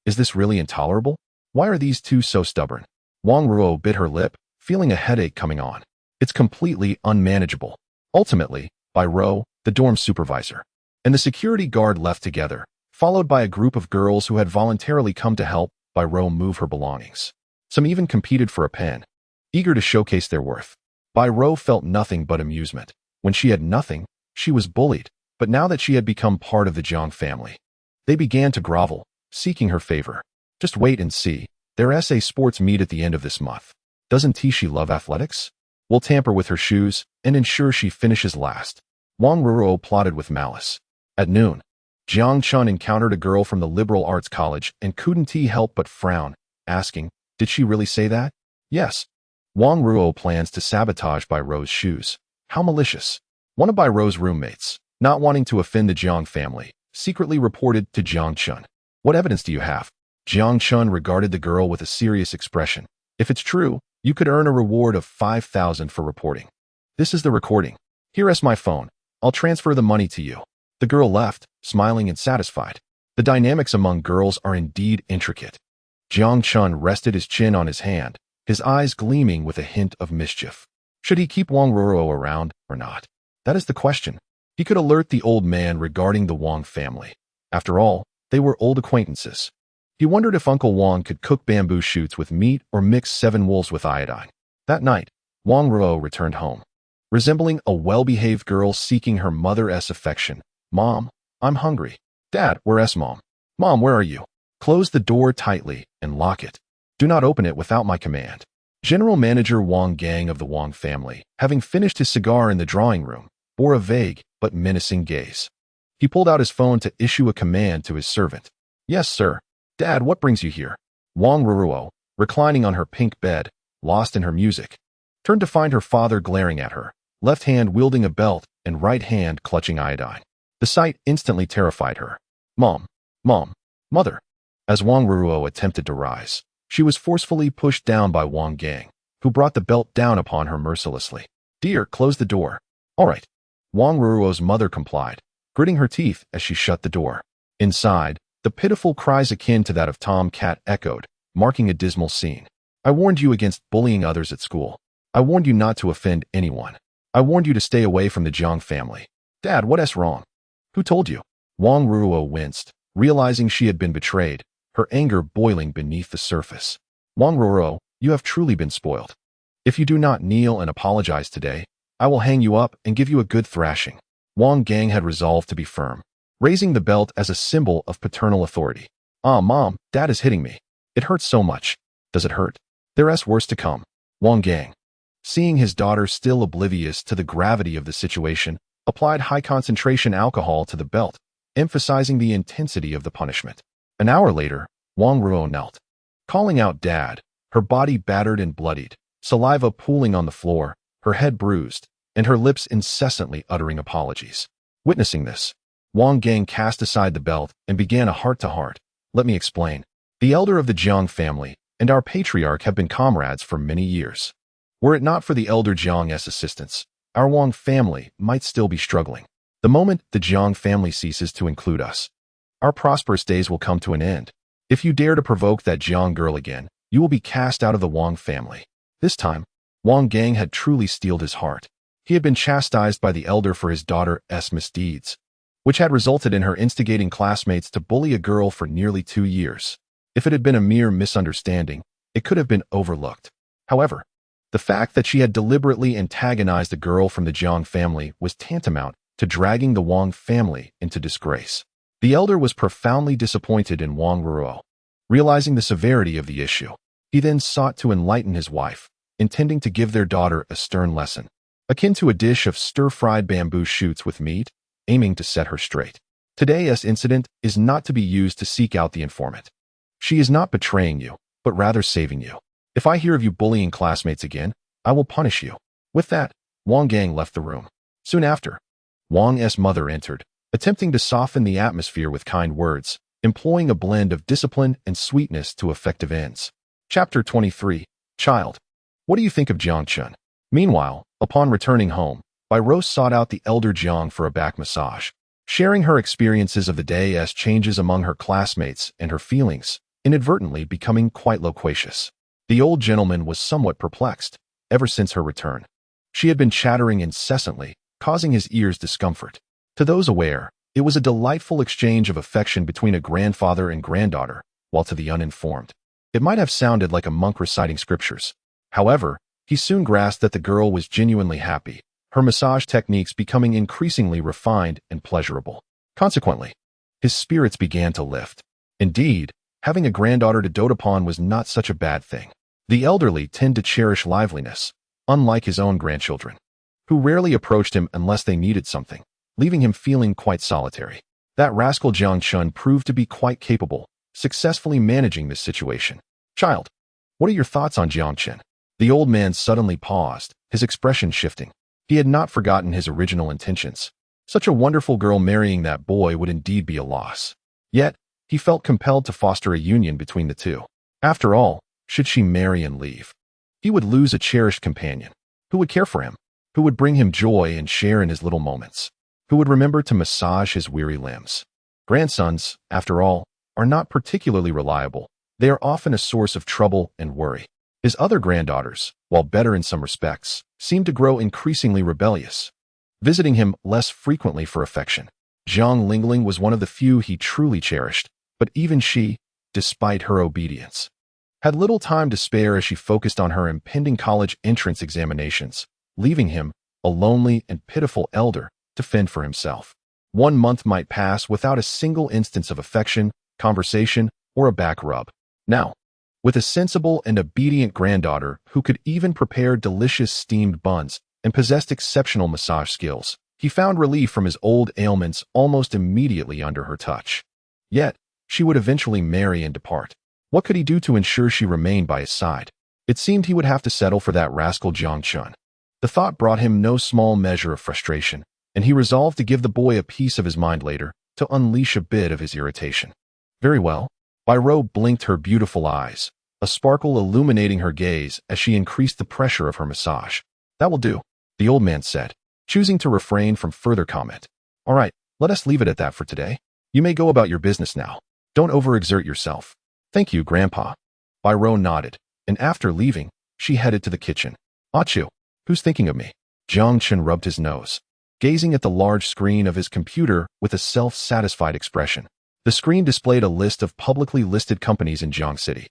Is this really intolerable? Why are these two so stubborn? Wang Ruo bit her lip, feeling a headache coming on. It's completely unmanageable. Ultimately, Bai Ro, the dorm supervisor, and the security guard left together, followed by a group of girls who had voluntarily come to help, Bai Rou move her belongings. Some even competed for a pen, eager to showcase their worth. Bai Rou felt nothing but amusement. When she had nothing, she was bullied, but now that she had become part of the Jiang family, they began to grovel, seeking her favor. Just wait and see. There's a sports meet at the end of this month. Doesn't Tishi love athletics? We'll tamper with her shoes and ensure she finishes last. Wang Ruo plotted with malice. At noon, Jiang Chun encountered a girl from the liberal arts college and couldn't help but frown, asking, did she really say that? Yes. Wang Ruo plans to sabotage Bai Rou's shoes. How malicious. One of Bai Rou's roommates, not wanting to offend the Jiang family, secretly reported to Jiang Chun. What evidence do you have? Jiang Chun regarded the girl with a serious expression. If it's true, you could earn a reward of 5,000 for reporting. This is the recording. Here's my phone. I'll transfer the money to you. The girl left, smiling and satisfied. The dynamics among girls are indeed intricate. Jiang Chun rested his chin on his hand, his eyes gleaming with a hint of mischief. Should he keep Wang Ruo around or not? That is the question. He could alert the old man regarding the Wang family. After all, they were old acquaintances. He wondered if Uncle Wang could cook bamboo shoots with meat or mix 7 wolves with iodine. That night, Wang Ruo returned home, resembling a well-behaved girl seeking her mother's affection. Mom, I'm hungry. Dad, where's Mom? Mom, where are you? Close the door tightly and lock it. Do not open it without my command. General Manager Wang Gang of the Wang family, having finished his cigar in the drawing room, bore a vague but menacing gaze. He pulled out his phone to issue a command to his servant. Yes, sir. Dad, what brings you here? Wang Ruo, reclining on her pink bed, lost in her music, turned to find her father glaring at her, left hand wielding a belt and right hand clutching iodine. The sight instantly terrified her. Mom, Mother. As Wang Ruo attempted to rise, she was forcefully pushed down by Wang Gang, who brought the belt down upon her mercilessly. Dear, close the door. All right. Wang Ruo's mother complied, gritting her teeth as she shut the door. Inside, the pitiful cries akin to that of Tom Cat echoed, marking a dismal scene. I warned you against bullying others at school. I warned you not to offend anyone. I warned you to stay away from the Jiang family. Dad, what's wrong? Who told you? Wang Ruo winced, realizing she had been betrayed, her anger boiling beneath the surface. Wang Ruo, you have truly been spoiled. If you do not kneel and apologize today, I will hang you up and give you a good thrashing. Wang Gang had resolved to be firm, raising the belt as a symbol of paternal authority. Mom, Dad is hitting me. It hurts so much. Does it hurt? There's worse to come. Wang Gang, seeing his daughter still oblivious to the gravity of the situation, applied high-concentration alcohol to the belt, emphasizing the intensity of the punishment. An hour later, Wang Ruo knelt, calling out Dad, her body battered and bloodied, saliva pooling on the floor, her head bruised, and her lips incessantly uttering apologies. Witnessing this, Wang Gang cast aside the belt and began a heart-to-heart. Let me explain. The elder of the Jiang family and our patriarch have been comrades for many years. Were it not for the elder Jiang's assistance, our Wang family might still be struggling. The moment the Jiang family ceases to include us, our prosperous days will come to an end. If you dare to provoke that Jiang girl again, you will be cast out of the Wang family. This time, Wang Gang had truly steeled his heart. He had been chastised by the elder for his daughter's misdeeds, which had resulted in her instigating classmates to bully a girl for nearly 2 years. If it had been a mere misunderstanding, it could have been overlooked. However, the fact that she had deliberately antagonized a girl from the Jiang family was tantamount to dragging the Wang family into disgrace. The elder was profoundly disappointed in Wang Ruo. Realizing the severity of the issue, he then sought to enlighten his wife, intending to give their daughter a stern lesson, akin to a dish of stir-fried bamboo shoots with meat, aiming to set her straight. Today's incident is not to be used to seek out the informant. She is not betraying you, but rather saving you. If I hear of you bullying classmates again, I will punish you. With that, Wang Gang left the room. Soon after, Wang's mother entered, attempting to soften the atmosphere with kind words, employing a blend of discipline and sweetness to effective ends. Chapter 23. Child. What do you think of Jiang Chun? Meanwhile, upon returning home, Bai Rou sought out the elder Jiang for a back massage, sharing her experiences of the day's changes among her classmates and her feelings, inadvertently becoming quite loquacious. The old gentleman was somewhat perplexed. Ever since her return, she had been chattering incessantly, causing his ears discomfort. To those aware, it was a delightful exchange of affection between a grandfather and granddaughter, while to the uninformed, It might have sounded like a monk reciting scriptures. However, he soon grasped that the girl was genuinely happy, her massage techniques becoming increasingly refined and pleasurable. Consequently, his spirits began to lift. Indeed, having a granddaughter to dote upon was not such a bad thing. The elderly tend to cherish liveliness, unlike his own grandchildren, who rarely approached him unless they needed something, leaving him feeling quite solitary. That rascal Jiang Chun proved to be quite capable, successfully managing this situation. Child, what are your thoughts on Jiang Chun? The old man suddenly paused, his expression shifting. He had not forgotten his original intentions. Such a wonderful girl marrying that boy would indeed be a loss. Yet, he felt compelled to foster a union between the two. After all, should she marry and leave, he would lose a cherished companion. Who would care for him? Who would bring him joy and share in his little moments? Who would remember to massage his weary limbs? Grandsons, after all, are not particularly reliable. They are often a source of trouble and worry. His other granddaughters, while better in some respects, seemed to grow increasingly rebellious, visiting him less frequently for affection. Zhang Lingling was one of the few he truly cherished, but even she, despite her obedience, had little time to spare as she focused on her impending college entrance examinations, leaving him, a lonely and pitiful elder, to fend for himself. 1 month might pass without a single instance of affection, conversation, or a back rub. Now, with a sensible and obedient granddaughter who could even prepare delicious steamed buns and possessed exceptional massage skills, he found relief from his old ailments almost immediately under her touch. Yet, she would eventually marry and depart. What could he do to ensure she remained by his side? It seemed he would have to settle for that rascal Jiang Chun. The thought brought him no small measure of frustration, and he resolved to give the boy a piece of his mind later, to unleash a bit of his irritation. Very well. Bai blinked her beautiful eyes, a sparkle illuminating her gaze as she increased the pressure of her massage. That will do, the old man said, choosing to refrain from further comment. All right, let us leave it at that for today. You may go about your business now. Don't overexert yourself. Thank you, Grandpa. Bai nodded, and after leaving, she headed to the kitchen. Achu, who's thinking of me? Jiang Chun rubbed his nose, gazing at the large screen of his computer with a self-satisfied expression. The screen displayed a list of publicly listed companies in Jiang City,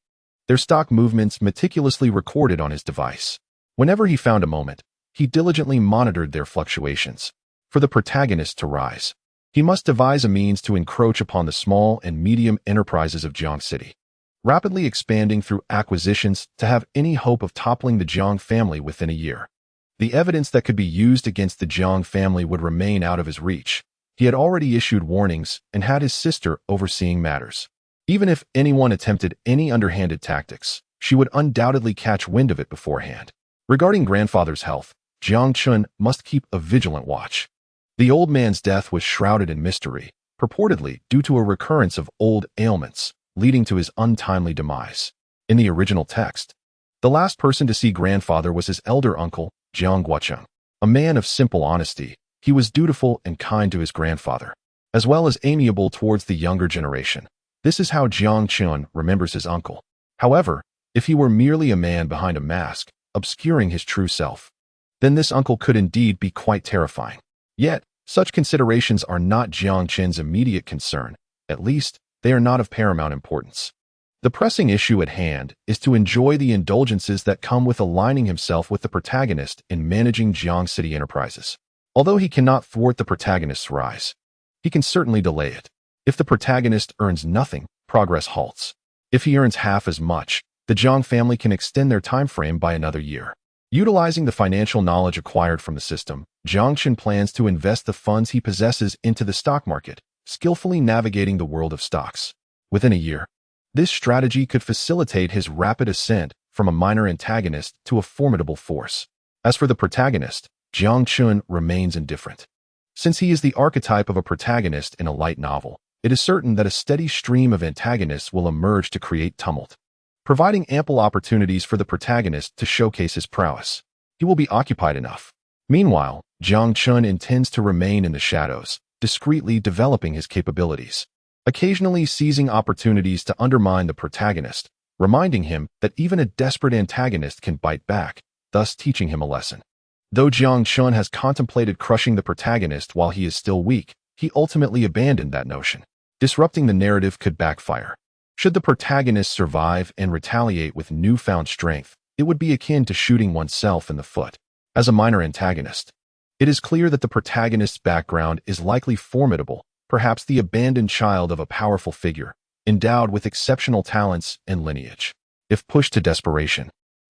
their stock movements meticulously recorded on his device. Whenever he found a moment, he diligently monitored their fluctuations. For the protagonist to rise, he must devise a means to encroach upon the small and medium enterprises of Jiang City, rapidly expanding through acquisitions to have any hope of toppling the Jiang family within a year. The evidence that could be used against the Jiang family would remain out of his reach. He had already issued warnings and had his sister overseeing matters. Even if anyone attempted any underhanded tactics, she would undoubtedly catch wind of it beforehand. Regarding grandfather's health, Jiang Chun must keep a vigilant watch. The old man's death was shrouded in mystery, purportedly due to a recurrence of old ailments, leading to his untimely demise. In the original text, the last person to see grandfather was his elder uncle, Jiang Guocheng. A man of simple honesty, he was dutiful and kind to his grandfather, as well as amiable towards the younger generation. This is how Jiang Chun remembers his uncle. However, if he were merely a man behind a mask, obscuring his true self, then this uncle could indeed be quite terrifying. Yet, such considerations are not Jiang Chun's immediate concern. At least, they are not of paramount importance. The pressing issue at hand is to enjoy the indulgences that come with aligning himself with the protagonist in managing Jiang City enterprises. Although he cannot thwart the protagonist's rise, he can certainly delay it. If the protagonist earns nothing, progress halts. If he earns half as much, the Jiang family can extend their time frame by another year. Utilizing the financial knowledge acquired from the system, Jiang Chun plans to invest the funds he possesses into the stock market, skillfully navigating the world of stocks. Within a year, this strategy could facilitate his rapid ascent from a minor antagonist to a formidable force. As for the protagonist, Jiang Chun remains indifferent. Since he is the archetype of a protagonist in a light novel, it is certain that a steady stream of antagonists will emerge to create tumult, providing ample opportunities for the protagonist to showcase his prowess. He will be occupied enough. Meanwhile, Jiang Chun intends to remain in the shadows, discreetly developing his capabilities, occasionally seizing opportunities to undermine the protagonist, reminding him that even a desperate antagonist can bite back, thus teaching him a lesson. Though Jiang Chun has contemplated crushing the protagonist while he is still weak, he ultimately abandoned that notion. Disrupting the narrative could backfire. Should the protagonist survive and retaliate with newfound strength, it would be akin to shooting oneself in the foot. As a minor antagonist, it is clear that the protagonist's background is likely formidable, perhaps the abandoned child of a powerful figure, endowed with exceptional talents and lineage. If pushed to desperation,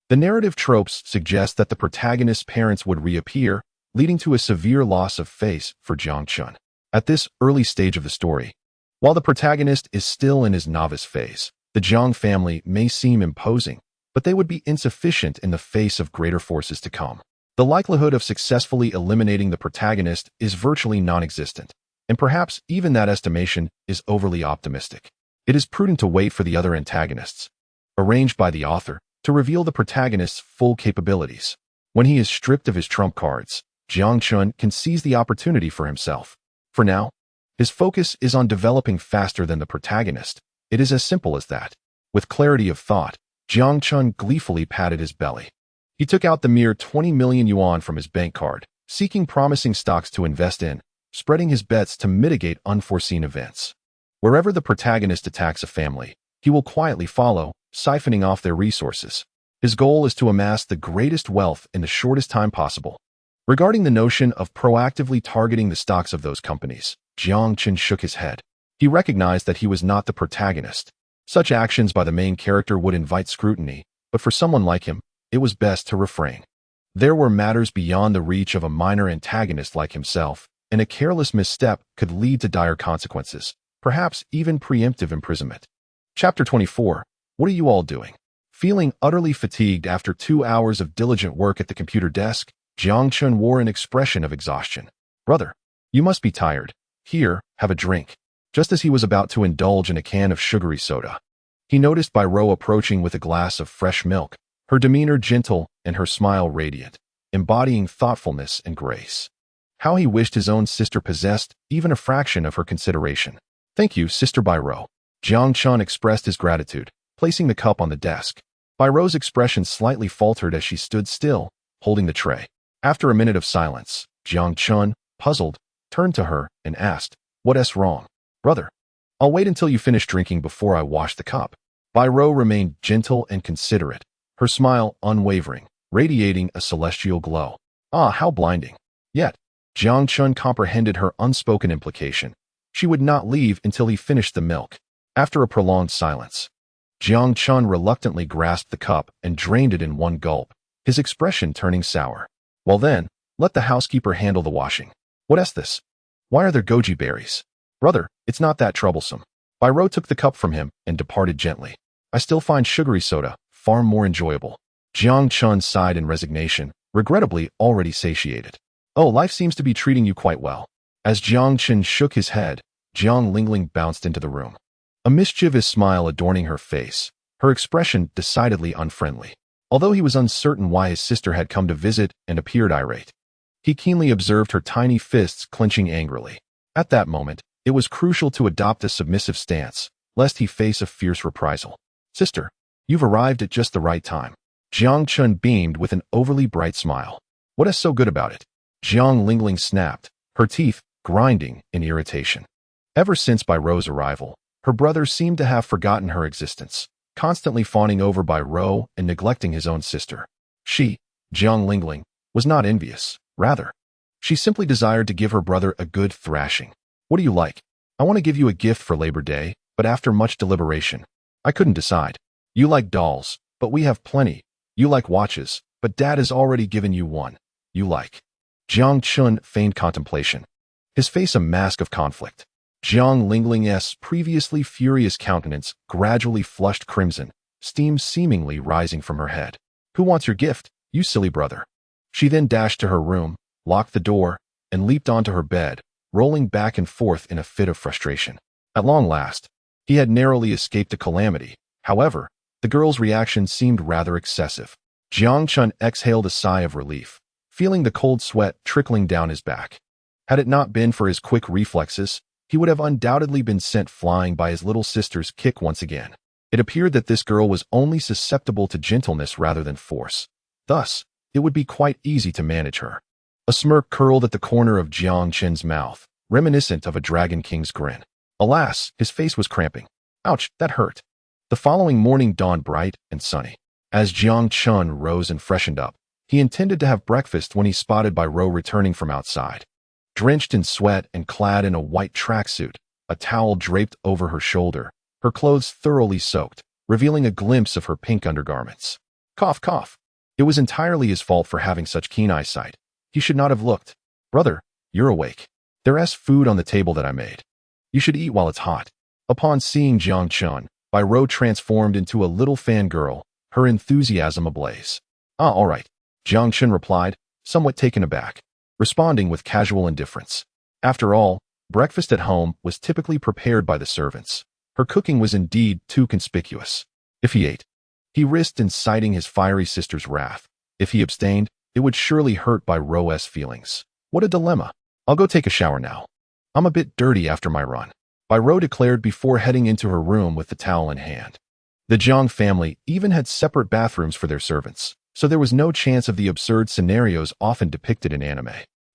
the narrative tropes suggest that the protagonist's parents would reappear, leading to a severe loss of face for Jiang Chun. At this early stage of the story, while the protagonist is still in his novice phase, the Jiang family may seem imposing, but they would be insufficient in the face of greater forces to come. The likelihood of successfully eliminating the protagonist is virtually non-existent, and perhaps even that estimation is overly optimistic. It is prudent to wait for the other antagonists, arranged by the author, to reveal the protagonist's full capabilities. When he is stripped of his trump cards, Jiang Chun can seize the opportunity for himself. For now, his focus is on developing faster than the protagonist. It is as simple as that. With clarity of thought, Jiang Chun gleefully patted his belly. He took out the mere 20 million yuan from his bank card, seeking promising stocks to invest in, spreading his bets to mitigate unforeseen events. Wherever the protagonist attacks a family, he will quietly follow, siphoning off their resources. His goal is to amass the greatest wealth in the shortest time possible. Regarding the notion of proactively targeting the stocks of those companies, Jiang Chun shook his head. He recognized that he was not the protagonist. Such actions by the main character would invite scrutiny, but for someone like him, it was best to refrain. There were matters beyond the reach of a minor antagonist like himself, and a careless misstep could lead to dire consequences, perhaps even preemptive imprisonment. Chapter 24. What are you all doing? Feeling utterly fatigued after 2 hours of diligent work at the computer desk, Jiang Chun wore an expression of exhaustion. Brother, you must be tired. Here, have a drink. Just as he was about to indulge in a can of sugary soda, he noticed Bai Rou approaching with a glass of fresh milk, her demeanor gentle and her smile radiant, embodying thoughtfulness and grace. How he wished his own sister possessed even a fraction of her consideration. Thank you, Sister Bai Rou. Jiang Chun expressed his gratitude, placing the cup on the desk. Bai Rou's expression slightly faltered as she stood still, holding the tray. After a minute of silence, Jiang Chun, puzzled, turned to her and asked, "What's wrong? Brother, I'll wait until you finish drinking before I wash the cup." Bai Rou remained gentle and considerate, her smile unwavering, radiating a celestial glow. Ah, how blinding. Yet, Jiang Chun comprehended her unspoken implication. She would not leave until he finished the milk. After a prolonged silence, Jiang Chun reluctantly grasped the cup and drained it in one gulp, his expression turning sour. Well then, let the housekeeper handle the washing. What's this? Why are there goji berries? Brother, it's not that troublesome. Bai Rou took the cup from him and departed gently. I still find sugary soda far more enjoyable. Jiang Chun sighed in resignation, regrettably already satiated. Oh, life seems to be treating you quite well. As Jiang Chun shook his head, Jiang Lingling bounced into the room. A mischievous smile adorning her face, her expression decidedly unfriendly. Although he was uncertain why his sister had come to visit and appeared irate, he keenly observed her tiny fists clenching angrily. At that moment, it was crucial to adopt a submissive stance, lest he face a fierce reprisal. Sister, you've arrived at just the right time. Jiang Chun beamed with an overly bright smile. What is so good about it? Jiang Lingling snapped, her teeth grinding in irritation. Ever since Bai Rou's arrival, her brother seemed to have forgotten her existence, constantly fawning over Bai Rou and neglecting his own sister. She, Jiang Lingling, was not envious. Rather, she simply desired to give her brother a good thrashing. What do you like? I want to give you a gift for Labor Day, but after much deliberation, I couldn't decide. You like dolls, but we have plenty. You like watches, but Dad has already given you one. You like. Jiang Chun feigned contemplation, his face a mask of conflict. Jiang Lingling's previously furious countenance gradually flushed crimson, steam seemingly rising from her head. Who wants your gift, you silly brother? She then dashed to her room, locked the door, and leaped onto her bed, rolling back and forth in a fit of frustration. At long last, he had narrowly escaped a calamity. However, the girl's reaction seemed rather excessive. Jiang Chun exhaled a sigh of relief, feeling the cold sweat trickling down his back. Had it not been for his quick reflexes, he would have undoubtedly been sent flying by his little sister's kick once again. It appeared that this girl was only susceptible to gentleness rather than force. Thus, it would be quite easy to manage her. A smirk curled at the corner of Jiang Chun's mouth, reminiscent of a Dragon King's grin. Alas, his face was cramping. Ouch, that hurt. The following morning dawned bright and sunny. As Jiang Chun rose and freshened up, he intended to have breakfast when he spotted Bai Rou returning from outside. Drenched in sweat and clad in a white tracksuit, a towel draped over her shoulder, her clothes thoroughly soaked, revealing a glimpse of her pink undergarments. Cough, cough. It was entirely his fault for having such keen eyesight. He should not have looked. Brother, you're awake. There's food on the table that I made. You should eat while it's hot. Upon seeing Jiang Chun, Bai Rou transformed into a little fangirl, her enthusiasm ablaze. Ah, all right, Jiang Chun replied, somewhat taken aback, responding with casual indifference. After all, breakfast at home was typically prepared by the servants. Her cooking was indeed too conspicuous. If he ate, he risked inciting his fiery sister's wrath. If he abstained, it would surely hurt Bai Rou's feelings. What a dilemma. I'll go take a shower now. I'm a bit dirty after my run, Bai Rou declared before heading into her room with the towel in hand. The Jiang family even had separate bathrooms for their servants, so there was no chance of the absurd scenarios often depicted in anime.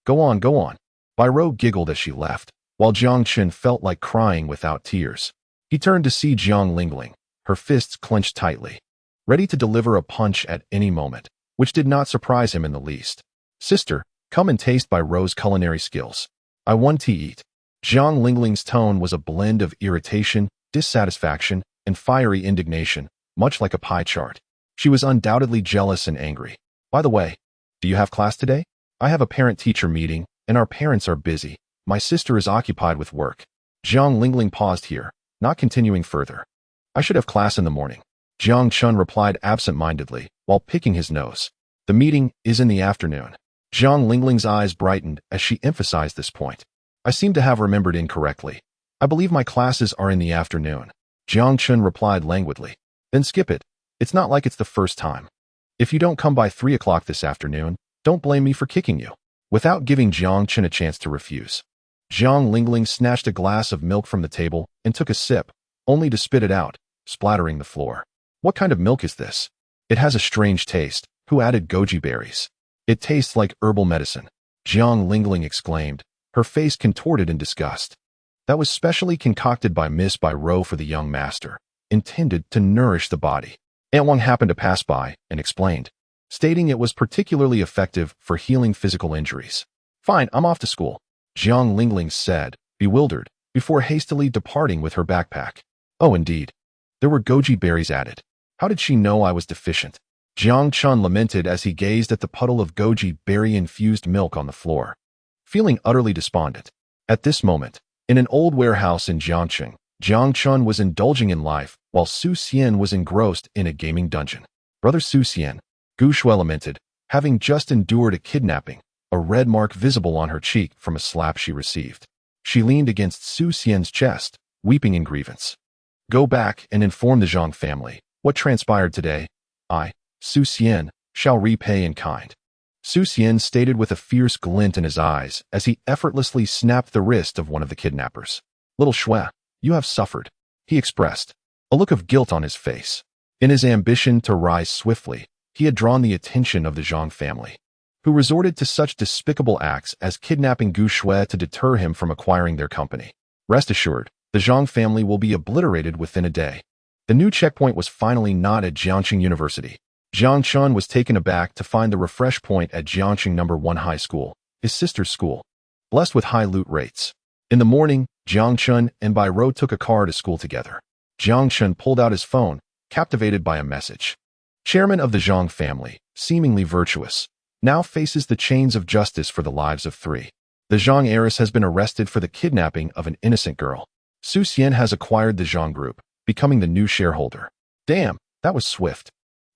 Go on, go on. Bai Rou giggled as she left, while Jiang Chun felt like crying without tears. He turned to see Jiang Lingling, her fists clenched tightly, ready to deliver a punch at any moment, which did not surprise him in the least. Sister, come and taste Bai Rou's culinary skills. I want to eat. Jiang Lingling's tone was a blend of irritation, dissatisfaction, and fiery indignation, much like a pie chart. She was undoubtedly jealous and angry. By the way, do you have class today? I have a parent-teacher meeting, and our parents are busy. My sister is occupied with work. Jiang Lingling paused here, not continuing further. I should have class in the morning. Jiang Chun replied absent-mindedly, while picking his nose. The meeting is in the afternoon. Jiang Lingling's eyes brightened as she emphasized this point. I seem to have remembered incorrectly. I believe my classes are in the afternoon. Jiang Chun replied languidly. Then skip it. It's not like it's the first time. If you don't come by 3 o'clock this afternoon, don't blame me for kicking you. Without giving Jiang Chun a chance to refuse, Jiang Lingling snatched a glass of milk from the table and took a sip, only to spit it out, splattering the floor. What kind of milk is this? It has a strange taste. Who added goji berries? It tastes like herbal medicine, Jiang Lingling exclaimed, her face contorted in disgust. That was specially concocted by Miss Bai Rou for the young master, intended to nourish the body. Aunt Wang happened to pass by and explained, stating it was particularly effective for healing physical injuries. Fine, I'm off to school, Jiang Lingling said, bewildered, before hastily departing with her backpack. Oh, indeed. There were goji berries added. How did she know I was deficient? Jiang Chun lamented as he gazed at the puddle of goji berry-infused milk on the floor, feeling utterly despondent. At this moment, in an old warehouse in Jiangcheng, Jiang Chun was indulging in life while Su Xian was engrossed in a gaming dungeon. Brother Su Xian, Gu Shui lamented, having just endured a kidnapping, a red mark visible on her cheek from a slap she received. She leaned against Su Xian's chest, weeping in grievance. Go back and inform the Zhang family what transpired today. I, Su Xian, shall repay in kind. Su Xian stated with a fierce glint in his eyes as he effortlessly snapped the wrist of one of the kidnappers. Little Shui, you have suffered, he expressed, a look of guilt on his face. In his ambition to rise swiftly, he had drawn the attention of the Zhang family, who resorted to such despicable acts as kidnapping Gu Shui to deter him from acquiring their company. Rest assured, the Zhang family will be obliterated within a day. The new checkpoint was finally not at Jiangcheng University. Jiang Chun was taken aback to find the refresh point at Jiangcheng No. 1 High School, his sister's school, blessed with high loot rates. In the morning, Jiang Chun and Bai Rou took a car to school together. Jiang Chun pulled out his phone, captivated by a message. Chairman of the Zhang family, seemingly virtuous, now faces the chains of justice for the lives of 3. The Zhang heiress has been arrested for the kidnapping of an innocent girl. Su Xian has acquired the Zhang group, becoming the new shareholder. Damn, that was swift.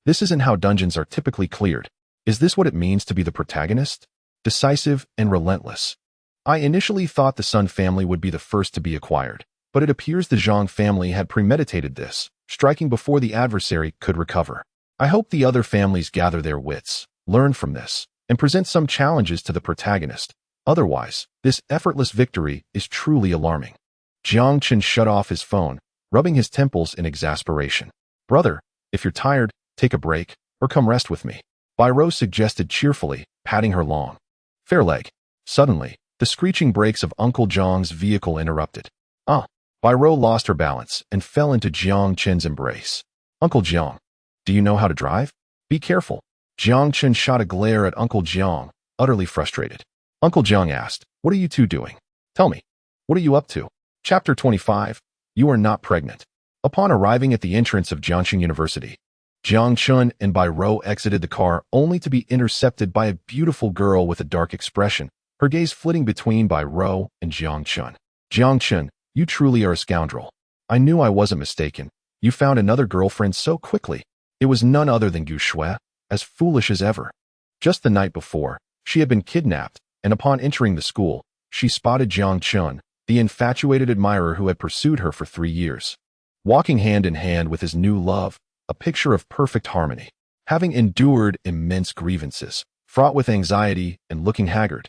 This isn't how dungeons are typically cleared. Is this what it means to be the protagonist? Decisive and relentless. I initially thought the Sun family would be the first to be acquired, but it appears the Zhang family had premeditated this, striking before the adversary could recover. I hope the other families gather their wits, learn from this, and present some challenges to the protagonist. Otherwise, this effortless victory is truly alarming. Jiang Chun shut off his phone, rubbing his temples in exasperation. Brother, if you're tired, take a break, or come rest with me, Bai Rou suggested cheerfully, patting her long, fair leg. Suddenly, the screeching brakes of Uncle Zhang's vehicle interrupted. Bai Bai Rou lost her balance and fell into Jiang Chen's embrace. Uncle Jiang, do you know how to drive? Be careful. Jiang Chen shot a glare at Uncle Jiang, utterly frustrated. Uncle Jiang asked, what are you two doing? Tell me, what are you up to? Chapter 25. You are not pregnant. Upon arriving at the entrance of Jiangxing University, Jiang Chun and Bai Rou exited the car only to be intercepted by a beautiful girl with a dark expression, her gaze flitting between Bai Rou and Jiang Chun. Jiang Chun, you truly are a scoundrel. I knew I wasn't mistaken. You found another girlfriend so quickly. It was none other than Gu Shui, as foolish as ever. Just the night before, she had been kidnapped, and upon entering the school, she spotted Jiang Chun, the infatuated admirer who had pursued her for 3 years. Walking hand in hand with his new love, a picture of perfect harmony. Having endured immense grievances, fraught with anxiety and looking haggard,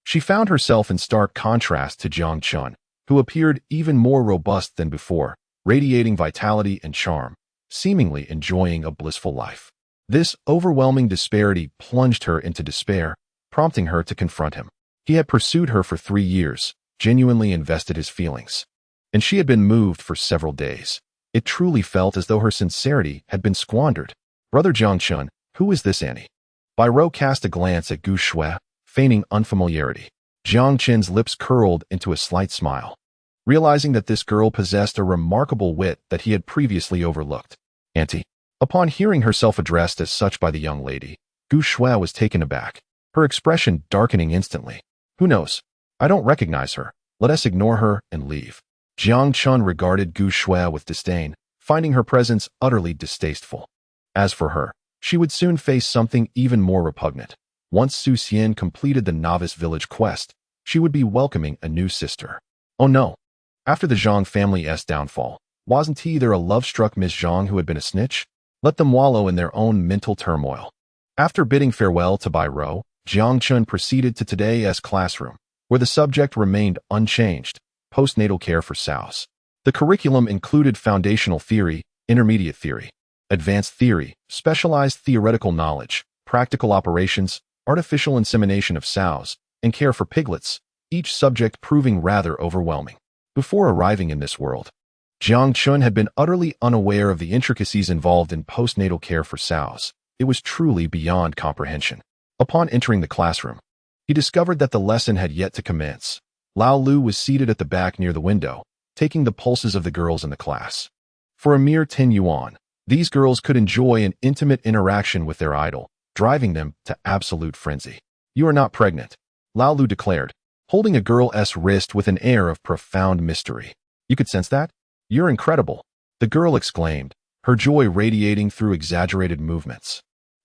she found herself in stark contrast to Jiang Chun, who appeared even more robust than before, radiating vitality and charm, seemingly enjoying a blissful life. This overwhelming disparity plunged her into despair, prompting her to confront him. He had pursued her for 3 years, genuinely invested his feelings, and she had been moved for several days. It truly felt as though her sincerity had been squandered. Brother Jiang Chun, who is this Annie? Bai Rou cast a glance at Gu Shui, feigning unfamiliarity. Jiang Chen's lips curled into a slight smile, realizing that this girl possessed a remarkable wit that he had previously overlooked. Auntie. Upon hearing herself addressed as such by the young lady, Gu Shui was taken aback, her expression darkening instantly. Who knows? I don't recognize her. Let us ignore her and leave. Jiang Chun regarded Gu Shui with disdain, finding her presence utterly distasteful. As for her, she would soon face something even more repugnant. Once Su Xian completed the novice village quest, she would be welcoming a new sister. Oh no! After the Zhang family's downfall, wasn't he there a love-struck Miss Zhang who had been a snitch? Let them wallow in their own mental turmoil. After bidding farewell to Bai Rou, Jiang Chun proceeded to today's classroom, where the subject remained unchanged: postnatal care for sows. The curriculum included foundational theory, intermediate theory, advanced theory, specialized theoretical knowledge, practical operations, artificial insemination of sows, and care for piglets, each subject proving rather overwhelming. Before arriving in this world, Jiang Chun had been utterly unaware of the intricacies involved in postnatal care for sows. It was truly beyond comprehension. Upon entering the classroom, he discovered that the lesson had yet to commence. Lao Lu was seated at the back near the window, taking the pulses of the girls in the class. For a mere 10 yuan, these girls could enjoy an intimate interaction with their idol, driving them to absolute frenzy. You are not pregnant, Lao Lu declared, holding a girl's wrist with an air of profound mystery. You could sense that? You're incredible, the girl exclaimed, her joy radiating through exaggerated movements,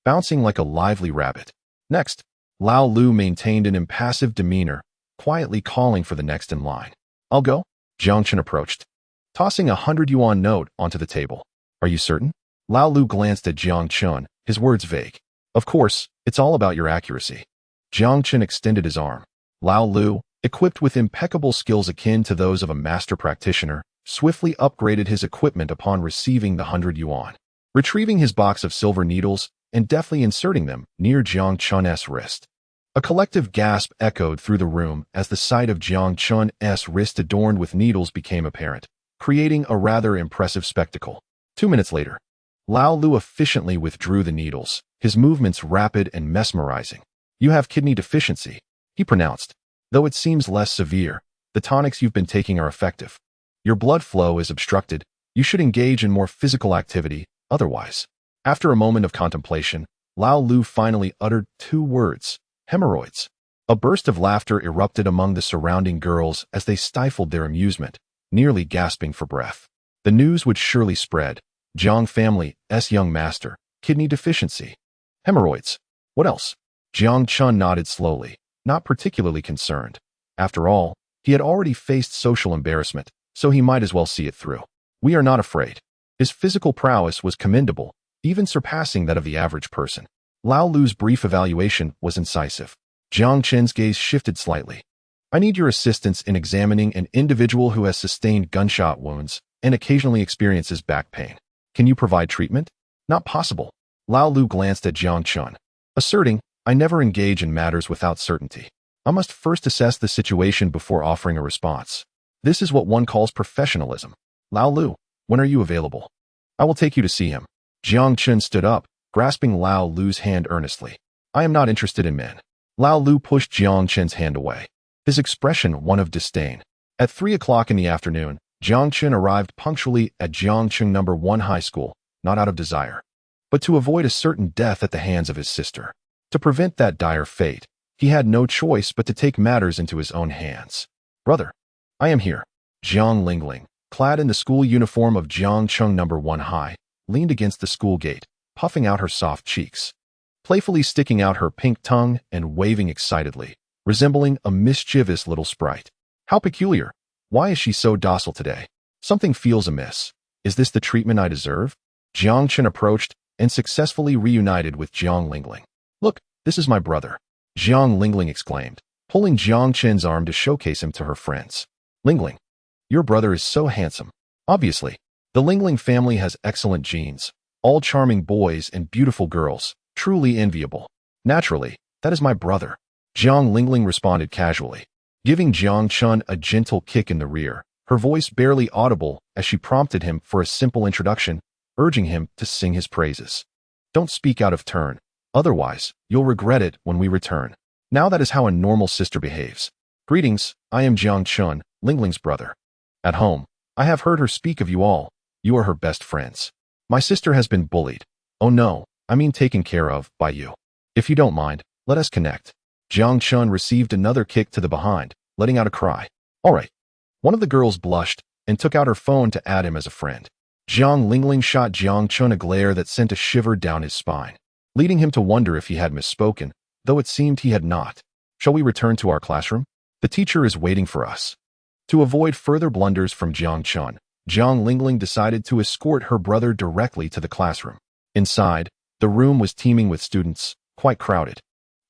bouncing like a lively rabbit. Next, Lao Lu maintained an impassive demeanor, quietly calling for the next in line. I'll go. Jiang Chen approached, tossing a 100 yuan note onto the table. Are you certain? Lao Lu glanced at Jiang Chen, his words vague. Of course, it's all about your accuracy. Jiang Chen extended his arm. Lao Lu, equipped with impeccable skills akin to those of a master practitioner, swiftly upgraded his equipment upon receiving the 100 yuan, retrieving his box of silver needles and deftly inserting them near Jiang Chun's wrist. A collective gasp echoed through the room as the sight of Jiang Chun's wrist adorned with needles became apparent, creating a rather impressive spectacle. 2 minutes later, Lao Lu efficiently withdrew the needles, his movements rapid and mesmerizing. You have kidney deficiency, he pronounced. Though it seems less severe, the tonics you've been taking are effective. Your blood flow is obstructed. You should engage in more physical activity, otherwise. After a moment of contemplation, Lao Lu finally uttered 2 words: hemorrhoids. A burst of laughter erupted among the surrounding girls as they stifled their amusement, nearly gasping for breath. The news would surely spread. Jiang family's young master, kidney deficiency. Hemorrhoids. What else? Jiang Chun nodded slowly, not particularly concerned. After all, he had already faced social embarrassment, so he might as well see it through. We are not afraid. His physical prowess was commendable, even surpassing that of the average person. Lao Lu's brief evaluation was incisive. Jiang Chen's gaze shifted slightly. I need your assistance in examining an individual who has sustained gunshot wounds and occasionally experiences back pain. Can you provide treatment? Not possible. Lao Lu glanced at Jiang Chun, asserting, I never engage in matters without certainty. I must first assess the situation before offering a response. This is what one calls professionalism. Lao Lu, when are you available? I will take you to see him. Jiang Chun stood up, grasping Lao Lu's hand earnestly. I am not interested in men. Lao Lu pushed Jiang Chun's hand away, his expression one of disdain. At 3 o'clock in the afternoon, Jiang Chun arrived punctually at Jiangcheng No. 1 High School, not out of desire, but to avoid a certain death at the hands of his sister. To prevent that dire fate, he had no choice but to take matters into his own hands. Brother, I am here. Jiang Lingling, clad in the school uniform of Jiangcheng No. 1 High, leaned against the school gate, puffing out her soft cheeks, playfully sticking out her pink tongue and waving excitedly, resembling a mischievous little sprite. How peculiar! Why is she so docile today? Something feels amiss. Is this the treatment I deserve? Jiang Chen approached and successfully reunited with Jiang Lingling. Look, this is my brother, Jiang Lingling exclaimed, pulling Jiang Chen's arm to showcase him to her friends. Lingling, your brother is so handsome. Obviously, the Lingling family has excellent genes, all charming boys and beautiful girls, truly enviable. Naturally, that is my brother, Jiang Lingling responded casually, giving Jiang Chun a gentle kick in the rear, her voice barely audible as she prompted him for a simple introduction, urging him to sing his praises. Don't speak out of turn, otherwise you'll regret it when we return. Now that is how a normal sister behaves. Greetings, I am Jiang Chun, Lingling's brother. At home, I have heard her speak of you all. You are her best friends. My sister has been bullied. Oh no, I mean taken care of by you. If you don't mind, let us connect. Jiang Chun received another kick to the behind, letting out a cry. All right. One of the girls blushed and took out her phone to add him as a friend. Jiang Lingling shot Jiang Chun a glare that sent a shiver down his spine, leading him to wonder if he had misspoken, though it seemed he had not. Shall we return to our classroom? The teacher is waiting for us. To avoid further blunders from Jiang Chun, Jiang Lingling decided to escort her brother directly to the classroom. Inside, the room was teeming with students, quite crowded.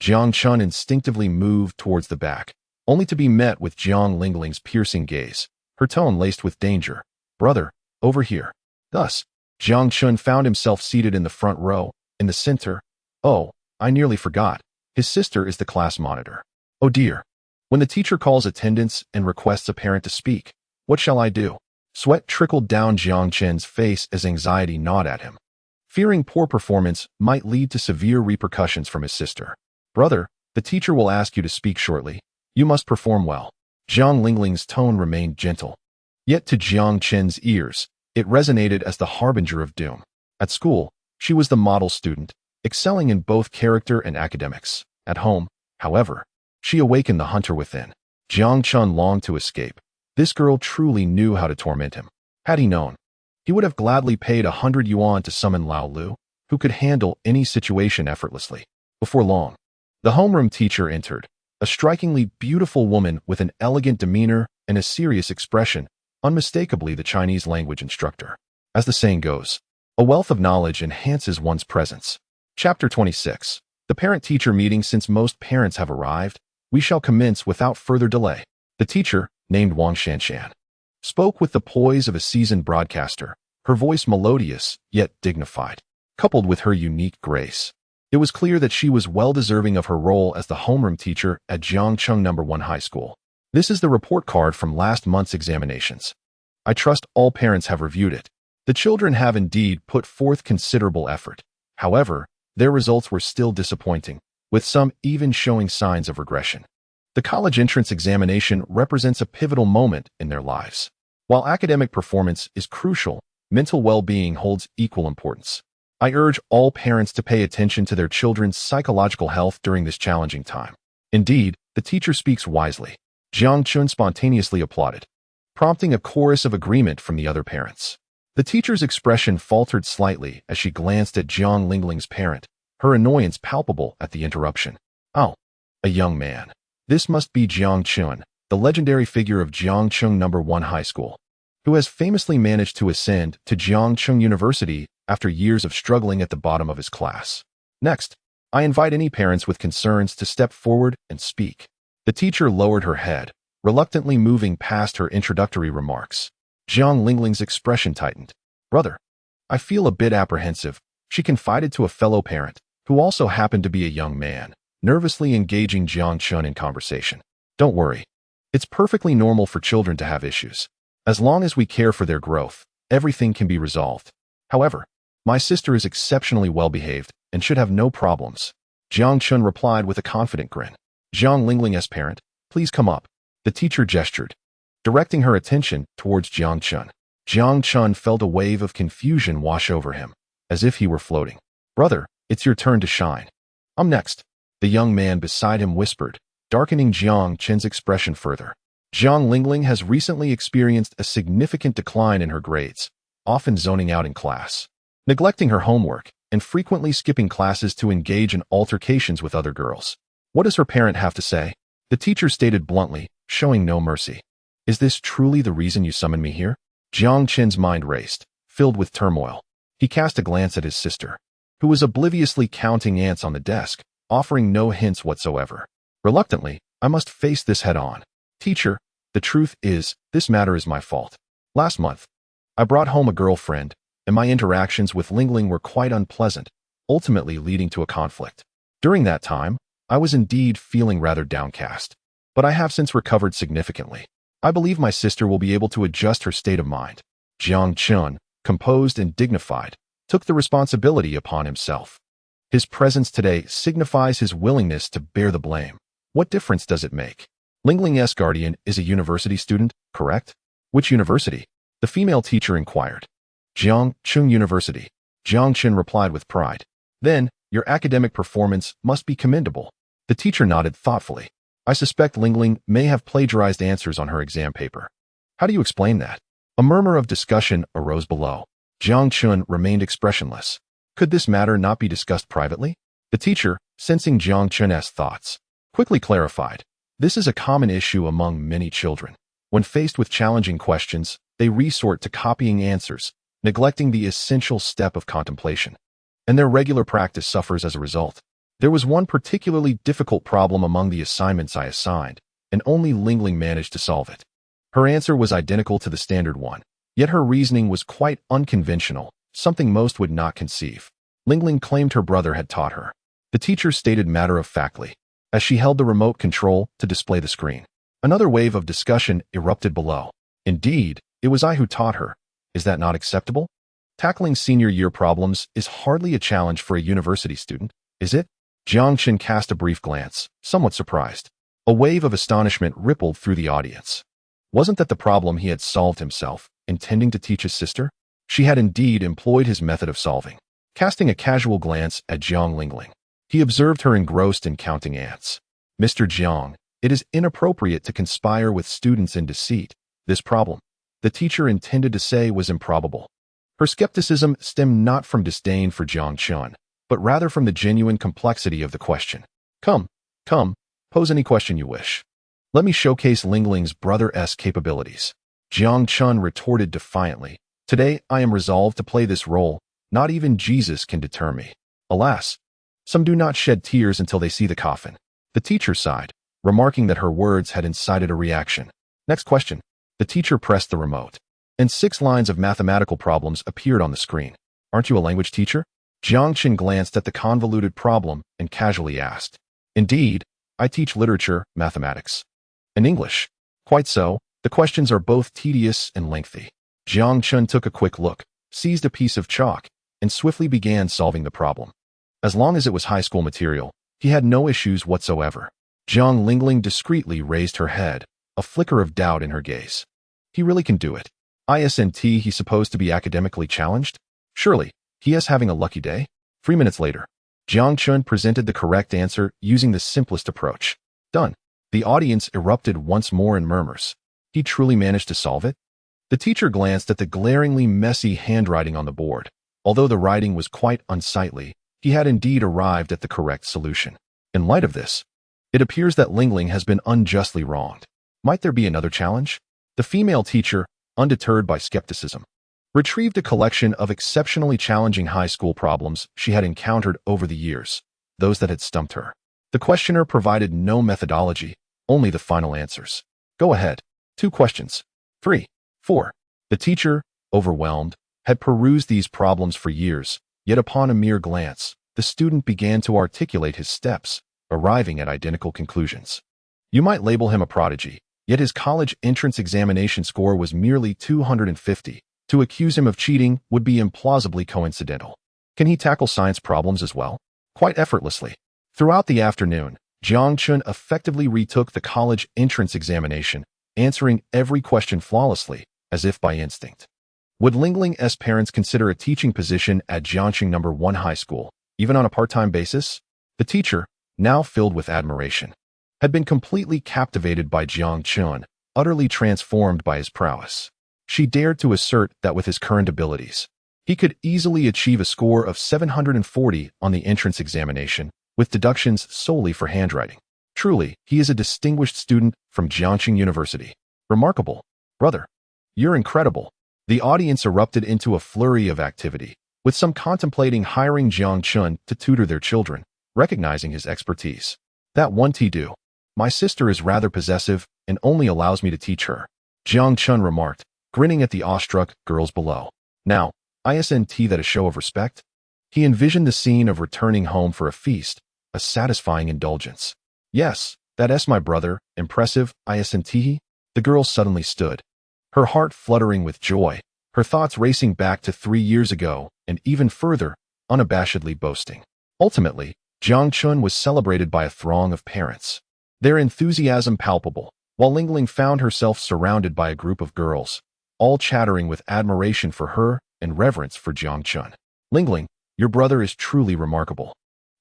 Jiang Chun instinctively moved towards the back, only to be met with Jiang Lingling's piercing gaze, her tone laced with danger. Brother, over here. Thus, Jiang Chun found himself seated in the front row, in the center. Oh, I nearly forgot. His sister is the class monitor. Oh dear. When the teacher calls attendance and requests a parent to speak, what shall I do? Sweat trickled down Jiang Chen's face as anxiety gnawed at him, fearing poor performance might lead to severe repercussions from his sister. Brother, the teacher will ask you to speak shortly. You must perform well. Jiang Lingling's tone remained gentle. Yet to Jiang Chen's ears, it resonated as the harbinger of doom. At school, she was the model student, excelling in both character and academics. At home, however, she awakened the hunter within. Jiang Chun longed to escape. This girl truly knew how to torment him. Had he known, he would have gladly paid 100 yuan to summon Lao Lu, who could handle any situation effortlessly. Before long, the homeroom teacher entered, a strikingly beautiful woman with an elegant demeanor and a serious expression, unmistakably the Chinese language instructor. As the saying goes, a wealth of knowledge enhances one's presence. Chapter 26. The parent-teacher meeting. Since most parents have arrived, we shall commence without further delay. The teacher, named Wang Shanshan, spoke with the poise of a seasoned broadcaster, her voice melodious yet dignified, coupled with her unique grace. It was clear that she was well deserving of her role as the homeroom teacher at Jiangcheng No. 1 High School. This is the report card from last month's examinations. I trust all parents have reviewed it. The children have indeed put forth considerable effort. However, their results were still disappointing, with some even showing signs of regression. The college entrance examination represents a pivotal moment in their lives. While academic performance is crucial, mental well-being holds equal importance. I urge all parents to pay attention to their children's psychological health during this challenging time. Indeed, the teacher speaks wisely. Jiang Chun spontaneously applauded, prompting a chorus of agreement from the other parents. The teacher's expression faltered slightly as she glanced at Jiang Lingling's parent, her annoyance palpable at the interruption. Oh, a young man. This must be Jiang Chun, the legendary figure of Jiangcheng No. 1 High School, who has famously managed to ascend to Jiangcheng University after years of struggling at the bottom of his class. Next, I invite any parents with concerns to step forward and speak. The teacher lowered her head, reluctantly moving past her introductory remarks. Jiang Lingling's expression tightened. Brother, I feel a bit apprehensive, she confided to a fellow parent, who also happened to be a young man, nervously engaging Jiang Chun in conversation. Don't worry. It's perfectly normal for children to have issues. As long as we care for their growth, everything can be resolved. However, my sister is exceptionally well-behaved and should have no problems. Jiang Chun replied with a confident grin. Jiang Lingling's parent, please come up. The teacher gestured, directing her attention towards Jiang Chun. Jiang Chun felt a wave of confusion wash over him, as if he were floating. Brother, it's your turn to shine. I'm next, the young man beside him whispered, darkening Jiang Chun's expression further. Jiang Lingling has recently experienced a significant decline in her grades, often zoning out in class, neglecting her homework, and frequently skipping classes to engage in altercations with other girls. What does her parent have to say? The teacher stated bluntly, showing no mercy. Is this truly the reason you summoned me here? Jiang Chun's mind raced, filled with turmoil. He cast a glance at his sister, who was obliviously counting ants on the desk, offering no hints whatsoever. Reluctantly, I must face this head-on. Teacher, the truth is, this matter is my fault. Last month, I brought home a girlfriend, and my interactions with Lingling were quite unpleasant, ultimately leading to a conflict. During that time, I was indeed feeling rather downcast, but I have since recovered significantly. I believe my sister will be able to adjust her state of mind. Jiang Chun, composed and dignified, took the responsibility upon himself. His presence today signifies his willingness to bear the blame. What difference does it make? Lingling's guardian is a university student, correct? Which university? The female teacher inquired. Jiang Chun University. Jiang Chun replied with pride. Then, your academic performance must be commendable. The teacher nodded thoughtfully. I suspect Lingling may have plagiarized answers on her exam paper. How do you explain that? A murmur of discussion arose below. Jiang Chun remained expressionless. Could this matter not be discussed privately? The teacher, sensing Jiang Chun's thoughts, quickly clarified. This is a common issue among many children. When faced with challenging questions, they resort to copying answers, neglecting the essential step of contemplation. And their regular practice suffers as a result. There was one particularly difficult problem among the assignments I assigned, and only Lingling managed to solve it. Her answer was identical to the standard one, yet her reasoning was quite unconventional, something most would not conceive. Lingling claimed her brother had taught her. The teacher stated matter-of-factly, as she held the remote control to display the screen. Another wave of discussion erupted below. Indeed, it was I who taught her. Is that not acceptable? Tackling senior year problems is hardly a challenge for a university student, is it? Jiang Chun cast a brief glance, somewhat surprised. A wave of astonishment rippled through the audience. Wasn't that the problem he had solved himself, intending to teach his sister? She had indeed employed his method of solving. Casting a casual glance at Jiang Lingling, he observed her engrossed in counting ants. Mr. Jiang, it is inappropriate to conspire with students in deceit. This problem, the teacher intended to say, was improbable. Her skepticism stemmed not from disdain for Jiang Chun, but rather from the genuine complexity of the question. Come, pose any question you wish. Let me showcase Lingling's brother's capabilities. Jiang Chun retorted defiantly. Today, I am resolved to play this role. Not even Jesus can deter me. Alas, some do not shed tears until they see the coffin. The teacher sighed, remarking that her words had incited a reaction. Next question. The teacher pressed the remote, and 6 lines of mathematical problems appeared on the screen. Aren't you a language teacher? Jiang Chun glanced at the convoluted problem and casually asked. Indeed, I teach literature, mathematics, and English. Quite so, the questions are both tedious and lengthy. Jiang Chun took a quick look, seized a piece of chalk, and swiftly began solving the problem. As long as it was high school material, he had no issues whatsoever. Jiang Lingling discreetly raised her head, a flicker of doubt in her gaze. He really can do it. Isn't he supposed to be academically challenged? Surely, he is having a lucky day? 3 minutes later, Jiang Chun presented the correct answer using the simplest approach. Done. The audience erupted once more in murmurs. He truly managed to solve it? The teacher glanced at the glaringly messy handwriting on the board. Although the writing was quite unsightly, he had indeed arrived at the correct solution. In light of this, it appears that Lingling has been unjustly wronged. Might there be another challenge? The female teacher, undeterred by skepticism, retrieved a collection of exceptionally challenging high school problems she had encountered over the years, those that had stumped her. The questioner provided no methodology, only the final answers. Go ahead. 2 questions. 3, 4. The teacher, overwhelmed, had perused these problems for years, yet upon a mere glance, the student began to articulate his steps, arriving at identical conclusions. You might label him a prodigy, Yet his college entrance examination score was merely 250. To accuse him of cheating would be implausibly coincidental. Can he tackle science problems as well? Quite effortlessly. Throughout the afternoon, Jiang Chun effectively retook the college entrance examination, answering every question flawlessly, as if by instinct. Would Lingling's parents consider a teaching position at Jiangxing No. 1 High School, even on a part-time basis? The teacher, now filled with admiration, had been completely captivated by Jiang Chun, utterly transformed by his prowess. She dared to assert that with his current abilities, he could easily achieve a score of 740 on the entrance examination, with deductions solely for handwriting. Truly, he is a distinguished student from Jiangxing University. Remarkable. Brother, you're incredible. The audience erupted into a flurry of activity, with some contemplating hiring Jiang Chun to tutor their children, recognizing his expertise. That won't do. My sister is rather possessive and only allows me to teach her, Jiang Chun remarked, grinning at the awestruck girls below. Now, isn't that a show of respect? He envisioned the scene of returning home for a feast, a satisfying indulgence. Yes, that's my brother, impressive, isn't he? The girl suddenly stood, her heart fluttering with joy, her thoughts racing back to 3 years ago, and even further, unabashedly boasting. Ultimately, Jiang Chun was celebrated by a throng of parents, their enthusiasm palpable, while Lingling found herself surrounded by a group of girls, all chattering with admiration for her and reverence for Jiang Chun. Lingling, your brother is truly remarkable.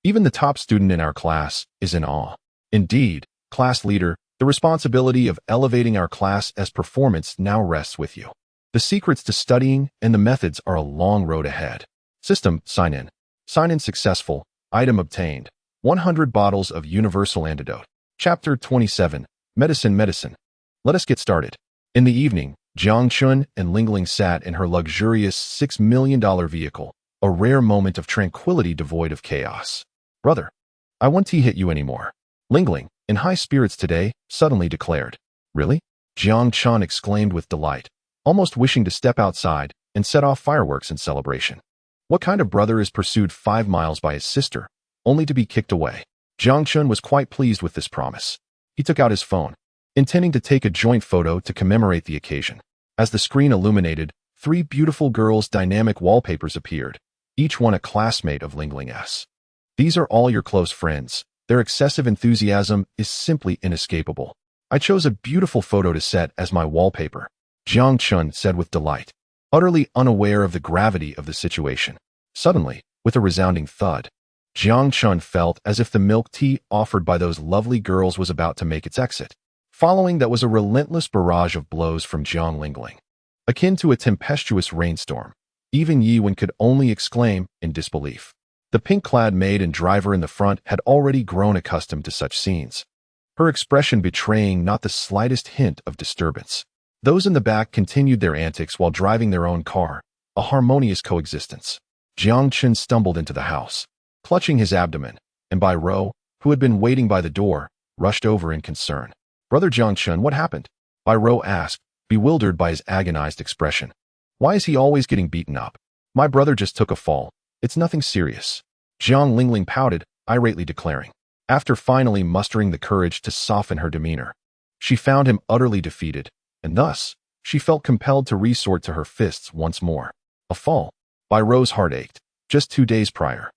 Even the top student in our class is in awe. Indeed, class leader, the responsibility of elevating our class's performance now rests with you. The secrets to studying and the methods are a long road ahead. System, sign in. Sign in successful. Item obtained. 100 bottles of universal antidote. Chapter 27. Medicine. Let us get started. In the evening, Jiang Chun and Lingling sat in her luxurious $6 million vehicle, a rare moment of tranquility devoid of chaos. Brother, I won't hit you anymore. Lingling, in high spirits today, suddenly declared. Really? Jiang Chun exclaimed with delight, almost wishing to step outside and set off fireworks in celebration. What kind of brother is pursued 5 miles by his sister, only to be kicked away? Jiang Chun was quite pleased with this promise. He took out his phone, intending to take a joint photo to commemorate the occasion. As the screen illuminated, 3 beautiful girls' dynamic wallpapers appeared, each one a classmate of Lingling's. These are all your close friends. Their excessive enthusiasm is simply inescapable. I chose a beautiful photo to set as my wallpaper, Jiang Chun said with delight, utterly unaware of the gravity of the situation. Suddenly, with a resounding thud, Jiang Chun felt as if the milk tea offered by those lovely girls was about to make its exit. Following that was a relentless barrage of blows from Jiang Lingling, akin to a tempestuous rainstorm. Even Yi Wen could only exclaim in disbelief. The pink-clad maid and driver in the front had already grown accustomed to such scenes, her expression betraying not the slightest hint of disturbance. Those in the back continued their antics while driving their own car, a harmonious coexistence. Jiang Chun stumbled into the house, clutching his abdomen, and Bai Rou, who had been waiting by the door, rushed over in concern. Brother Jiang Chun, what happened? Bai Rou asked, bewildered by his agonized expression. Why is he always getting beaten up? My brother just took a fall. It's nothing serious. Jiang Lingling pouted, irately declaring. After finally mustering the courage to soften her demeanor, she found him utterly defeated, and thus, she felt compelled to resort to her fists once more. A fall. Bai Rou's heart ached. Just 2 days prior,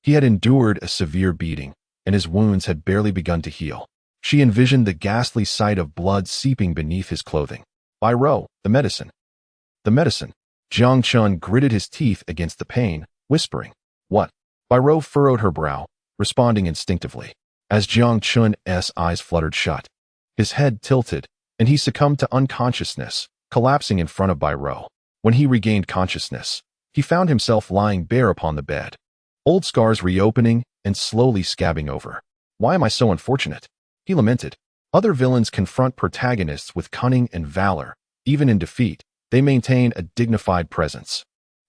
he had endured a severe beating, and his wounds had barely begun to heal. She envisioned the ghastly sight of blood seeping beneath his clothing. Bai Rou, the medicine. The medicine. Jiang Chun gritted his teeth against the pain, whispering, What? Bai Rou furrowed her brow, responding instinctively. As Jiang Chun's eyes fluttered shut, his head tilted, and he succumbed to unconsciousness, collapsing in front of Bai Rou. When he regained consciousness, he found himself lying bare upon the bed, old scars reopening and slowly scabbing over. Why am I so unfortunate? He lamented. Other villains confront protagonists with cunning and valor. Even in defeat, they maintain a dignified presence,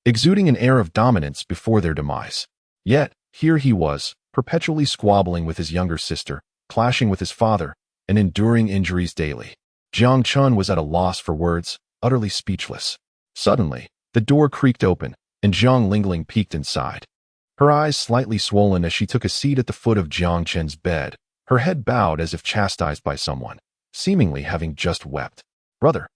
exuding an air of dominance before their demise. Yet, here he was, perpetually squabbling with his younger sister, clashing with his father, and enduring injuries daily. Jiang Chun was at a loss for words, utterly speechless. Suddenly, the door creaked open, and Jiang Lingling peeked inside. Her eyes slightly swollen as she took a seat at the foot of Jiang Chun's bed, her head bowed as if chastised by someone. seemingly having just wept. "Brother,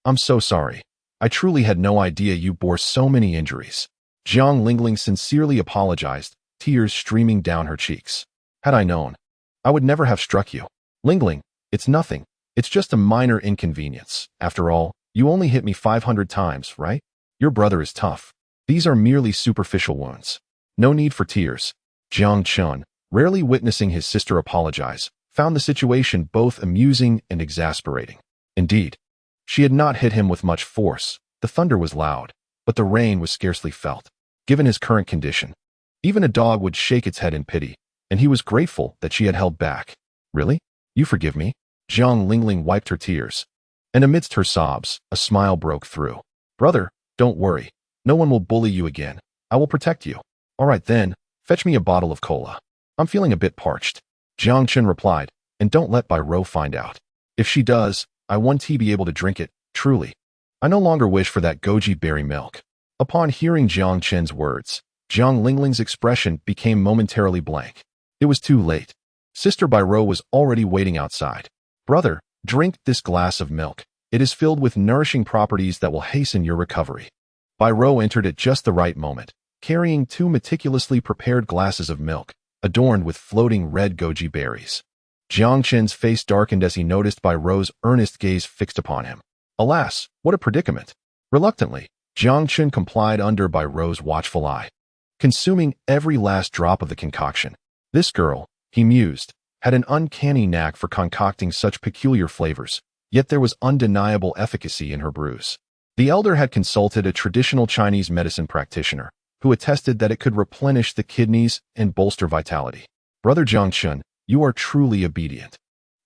I'm so sorry. I truly had no idea you bore so many injuries." Jiang Lingling sincerely apologized, tears streaming down her cheeks. "Had I known, I would never have struck you. Lingling, it's nothing. It's just a minor inconvenience. After all, you only hit me 500 times, right? Your brother is tough. These are merely superficial wounds. No need for tears." Jiang Chun, rarely witnessing his sister apologize, found the situation both amusing and exasperating. Indeed, she had not hit him with much force. The thunder was loud, but the rain was scarcely felt. Given his current condition, even a dog would shake its head in pity, and he was grateful that she had held back. "Really? You forgive me?" Jiang Lingling wiped her tears, and amidst her sobs, a smile broke through. "Brother, don't worry. No one will bully you again. I will protect you." "All right then, fetch me a bottle of cola. I'm feeling a bit parched." Jiang Chen replied, "And don't let Bai Rou find out. If she does, I won't be able to drink it, truly. I no longer wish for that goji berry milk." Upon hearing Jiang Chen's words, Jiang Lingling's expression became momentarily blank. It was too late. Sister Bai Rou was already waiting outside. "Brother, drink this glass of milk. It is filled with nourishing properties that will hasten your recovery." Bai Rou entered at just the right moment, carrying 2 meticulously prepared glasses of milk, adorned with floating red goji berries. Jiang Chen's face darkened as he noticed Bai Rou's earnest gaze fixed upon him. Alas, what a predicament! Reluctantly, Jiang Chen complied under Bai Rou's watchful eye, consuming every last drop of the concoction. This girl, he mused, had an uncanny knack for concocting such peculiar flavors, yet there was undeniable efficacy in her brews. The elder had consulted a traditional Chinese medicine practitioner, who attested that it could replenish the kidneys and bolster vitality. "Brother Jiang Chen, you are truly obedient."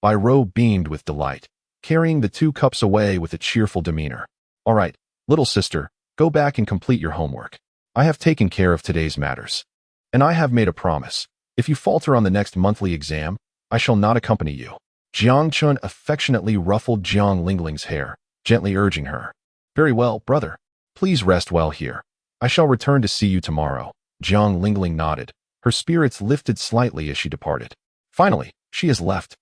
Bai Rou beamed with delight, carrying the 2 cups away with a cheerful demeanor. "All right, little sister, go back and complete your homework. I have taken care of today's matters. And I have made a promise. If you falter on the next monthly exam, I shall not accompany you." Jiang Chun affectionately ruffled Jiang Lingling's hair, gently urging her. "Very well, brother. Please rest well here. I shall return to see you tomorrow." Jiang Lingling nodded. Her spirits lifted slightly as she departed. Finally, she has left.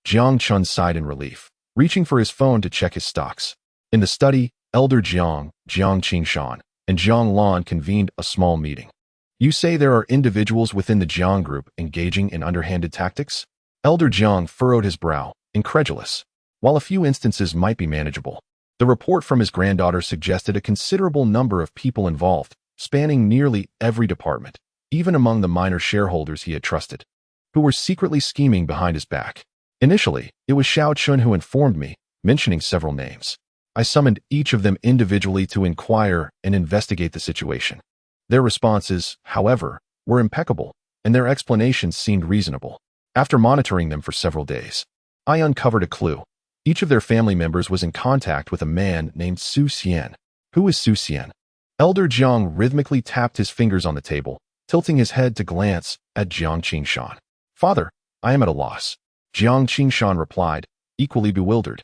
Jiang Chun sighed in relief, reaching for his phone to check his stocks. In the study, Elder Jiang, Jiang Qingshan, and Jiang Lan convened a small meeting. "You say there are individuals within the Jiang group engaging in underhanded tactics?" Elder Jiang furrowed his brow, incredulous. While a few instances might be manageable, the report from his granddaughter suggested a considerable number of people involved, spanning nearly every department, even among the minor shareholders he had trusted, who were secretly scheming behind his back. Initially, it was Xiao Chun who informed me, mentioning several names. I summoned each of them individually to inquire and investigate the situation. Their responses, however, were impeccable, and their explanations seemed reasonable. After monitoring them for several days, I uncovered a clue. Each of their family members was in contact with a man named Su Xian. Who is Su Xian? Elder Jiang rhythmically tapped his fingers on the table, tilting his head to glance at Jiang Qingshan. "Father, I am at a loss." Jiang Qingshan replied, equally bewildered,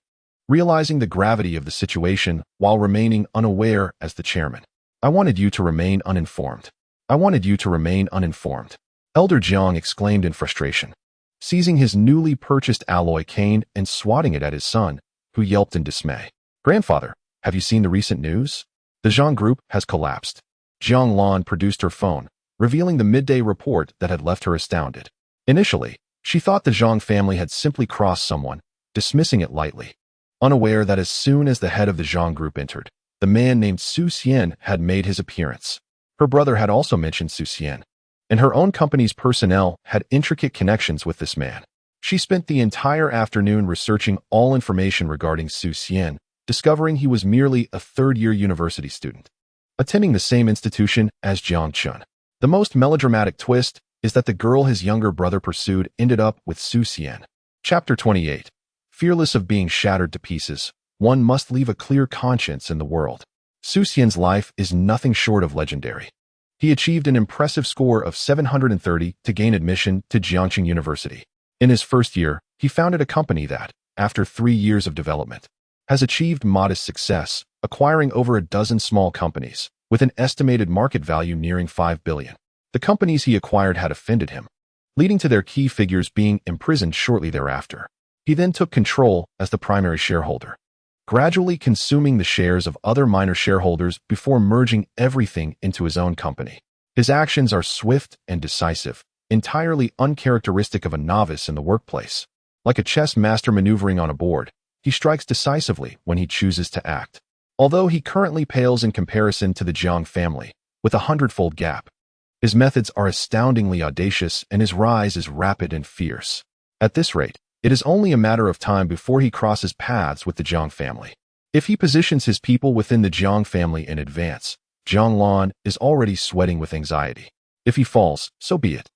realizing the gravity of the situation while remaining unaware as the chairman. "I wanted you to remain uninformed. I wanted you to remain uninformed." Elder Jiang exclaimed in frustration, seizing his newly purchased alloy cane and swatting it at his son, who yelped in dismay. "Grandfather, have you seen the recent news? The Zhang group has collapsed." Jiang Lan produced her phone, revealing the midday report that had left her astounded. Initially, she thought the Zhang family had simply crossed someone, dismissing it lightly, unaware that as soon as the head of the Zhang group entered, the man named Su Xian had made his appearance. Her brother had also mentioned Su Xian, and her own company's personnel had intricate connections with this man. She spent the entire afternoon researching all information regarding Su Xian, discovering he was merely a third-year university student, attending the same institution as Jiang Chun. The most melodramatic twist is that the girl his younger brother pursued ended up with Su Xian. Chapter 28. Fearless of being shattered to pieces, one must leave a clear conscience in the world. Su Xian's life is nothing short of legendary. He achieved an impressive score of 730 to gain admission to Jiangqing University. In his first year, he founded a company that, after 3 years of development, has achieved modest success, acquiring over a dozen small companies, with an estimated market value nearing 5 billion. The companies he acquired had offended him, leading to their key figures being imprisoned shortly thereafter. He then took control as the primary shareholder, gradually consuming the shares of other minor shareholders before merging everything into his own company. His actions are swift and decisive, entirely uncharacteristic of a novice in the workplace. Like a chess master maneuvering on a board, he strikes decisively when he chooses to act. Although he currently pales in comparison to the Jiang family, with a hundredfold gap, his methods are astoundingly audacious and his rise is rapid and fierce. At this rate, it is only a matter of time before he crosses paths with the Jiang family. If he positions his people within the Jiang family in advance, Jiang Lan is already sweating with anxiety. If he falls, so be it.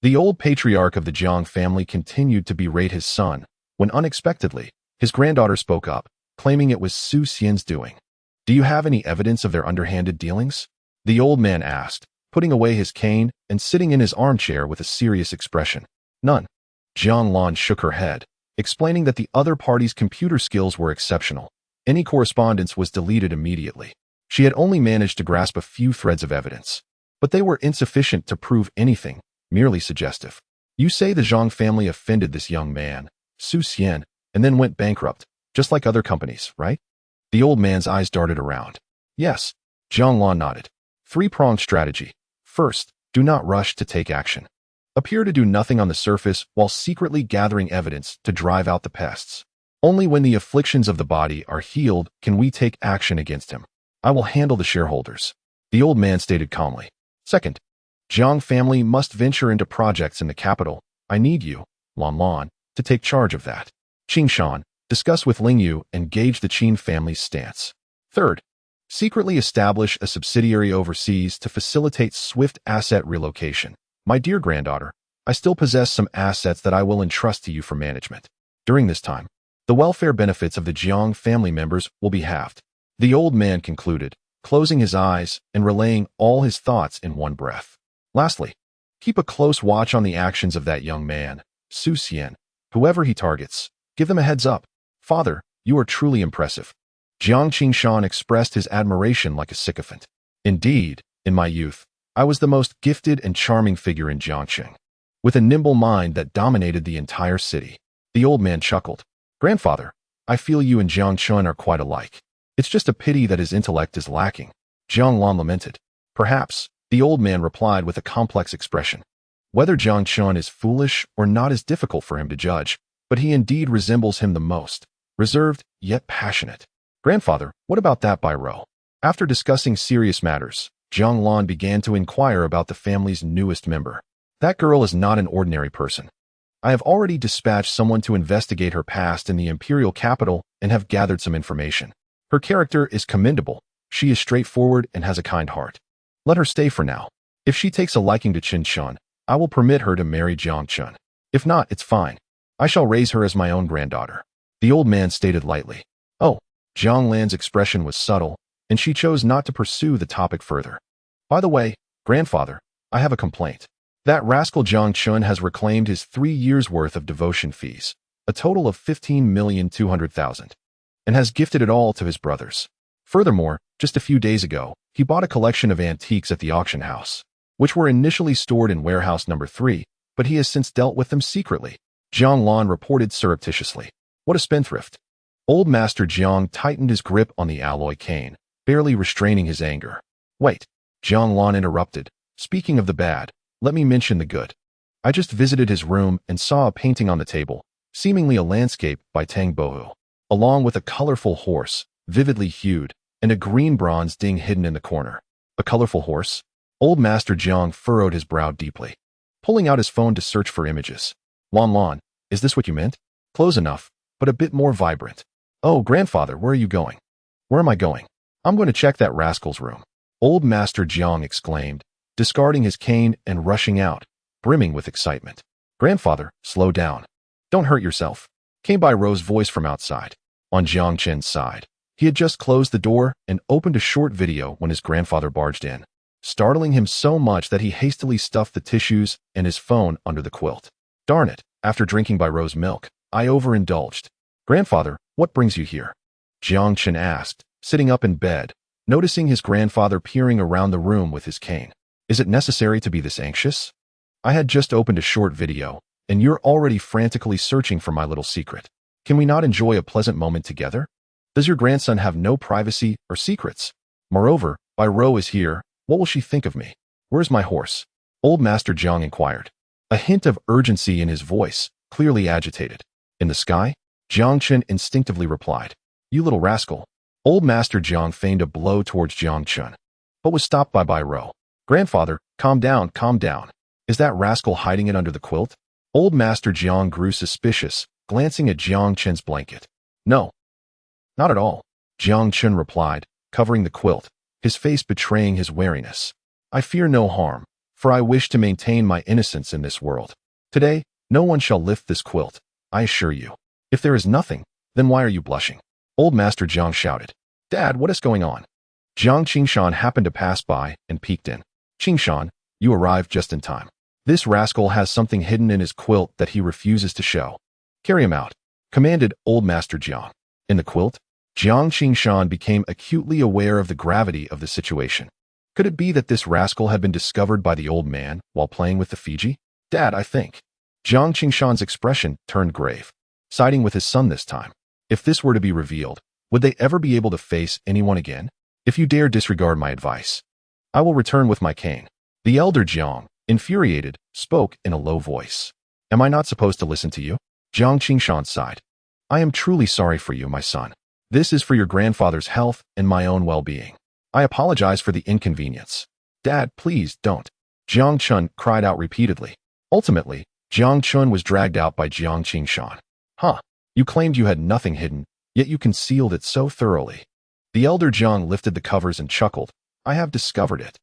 The old patriarch of the Jiang family continued to berate his son, when unexpectedly, his granddaughter spoke up, claiming it was Su Xian's doing. "Do you have any evidence of their underhanded dealings?" the old man asked, putting away his cane and sitting in his armchair with a serious expression. "None." Jiang Lan shook her head, explaining that the other party's computer skills were exceptional. Any correspondence was deleted immediately. She had only managed to grasp a few threads of evidence, but they were insufficient to prove anything, merely suggestive. "You say the Zhang family offended this young man, Su Xian, and then went bankrupt, just like other companies, right?" The old man's eyes darted around. "Yes." Jiang Lan nodded. Three-pronged strategy. First, do not rush to take action. Appear to do nothing on the surface while secretly gathering evidence to drive out the pests. Only when the afflictions of the body are healed can we take action against him. I will handle the shareholders, the old man stated calmly. Second, Jiang family must venture into projects in the capital. I need you, Lan Lan, to take charge of that. Qing Shan, discuss with Ling Yu and gauge the Qin family's stance. Third, secretly establish a subsidiary overseas to facilitate swift asset relocation. My dear granddaughter, I still possess some assets that I will entrust to you for management. During this time, the welfare benefits of the Jiang family members will be halved. The old man concluded, closing his eyes and relaying all his thoughts in one breath. Lastly, keep a close watch on the actions of that young man, Su Xian. Whoever he targets, give them a heads up. Father, you are truly impressive. Jiang Qingshan expressed his admiration like a sycophant. Indeed, in my youth, I was the most gifted and charming figure in Jiangqing, with a nimble mind that dominated the entire city. The old man chuckled. Grandfather, I feel you and Jiang Chun are quite alike. It's just a pity that his intellect is lacking. Jiang Lan lamented. Perhaps, the old man replied with a complex expression. Whether Jiang Chun is foolish or not is difficult for him to judge, but he indeed resembles him the most, reserved yet passionate. Grandfather, what about that Bai-Ro? After discussing serious matters, Jiang Lan began to inquire about the family's newest member. That girl is not an ordinary person. I have already dispatched someone to investigate her past in the imperial capital and have gathered some information. Her character is commendable. She is straightforward and has a kind heart. Let her stay for now. If she takes a liking to Qin Shun, I will permit her to marry Jiang Chun. If not, it's fine. I shall raise her as my own granddaughter. The old man stated lightly. Oh, Jiang Lan's expression was subtle, and she chose not to pursue the topic further. By the way, grandfather, I have a complaint. That rascal Jiang Chun has reclaimed his 3 years' worth of devotion fees, a total of 15,200,000, and has gifted it all to his brothers. Furthermore, just a few days ago, he bought a collection of antiques at the auction house, which were initially stored in warehouse number 3, but he has since dealt with them secretly. Jiang Lan reported surreptitiously. What a spendthrift. Old Master Jiang tightened his grip on the alloy cane, barely restraining his anger. Wait, Jiang Lan interrupted. Speaking of the bad, let me mention the good. I just visited his room and saw a painting on the table, seemingly a landscape by Tang Bohu, along with a colorful horse, vividly hued, and a green bronze ding hidden in the corner. A colorful horse? Old Master Jiang furrowed his brow deeply, pulling out his phone to search for images. Lan Lan, is this what you meant? Close enough, but a bit more vibrant. Oh, grandfather, where are you going? Where am I going? I'm going to check that rascal's room. Old Master Jiang exclaimed, discarding his cane and rushing out, brimming with excitement. Grandfather, slow down. Don't hurt yourself. Came by Ro's voice from outside. On Jiang Chen's side, he had just closed the door and opened a short video when his grandfather barged in, startling him so much that he hastily stuffed the tissues and his phone under the quilt. Darn it, after drinking by Ro's milk, I overindulged. Grandfather, what brings you here? Jiang Chen asked, sitting up in bed, noticing his grandfather peering around the room with his cane. Is it necessary to be this anxious? I had just opened a short video, and you're already frantically searching for my little secret. Can we not enjoy a pleasant moment together? Does your grandson have no privacy or secrets? Moreover, Bai Rou is here. What will she think of me? Where's my horse? Old Master Jiang inquired. A hint of urgency in his voice, clearly agitated. In the sky? Jiang Chen instinctively replied. You little rascal. Old Master Jiang feigned a blow towards Jiang Chen, but was stopped by Bai Rou. Grandfather, calm down, calm down. Is that rascal hiding it under the quilt? Old Master Jiang grew suspicious, glancing at Jiang Chen's blanket. No, not at all, Jiang Chen replied, covering the quilt, his face betraying his wariness. I fear no harm, for I wish to maintain my innocence in this world. Today, no one shall lift this quilt, I assure you. If there is nothing, then why are you blushing? Old Master Jiang shouted. Dad, what is going on? Jiang Qingshan happened to pass by and peeked in. Qingshan, you arrived just in time. This rascal has something hidden in his quilt that he refuses to show. Carry him out, commanded Old Master Jiang. In the quilt, Jiang Qingshan became acutely aware of the gravity of the situation. Could it be that this rascal had been discovered by the old man while playing with the Fiji? Dad, I think. Jiang Qingshan's expression turned grave, siding with his son this time. If this were to be revealed, would they ever be able to face anyone again? If you dare disregard my advice, I will return with my cane. The elder Jiang, infuriated, spoke in a low voice. Am I not supposed to listen to you? Jiang Qingshan sighed. I am truly sorry for you, my son. This is for your grandfather's health and my own well-being. I apologize for the inconvenience. Dad, please don't. Jiang Chen cried out repeatedly. Ultimately, Jiang Chen was dragged out by Jiang Qingshan. Huh, you claimed you had nothing hidden, yet you concealed it so thoroughly. The elder Jiang lifted the covers and chuckled. I have discovered it.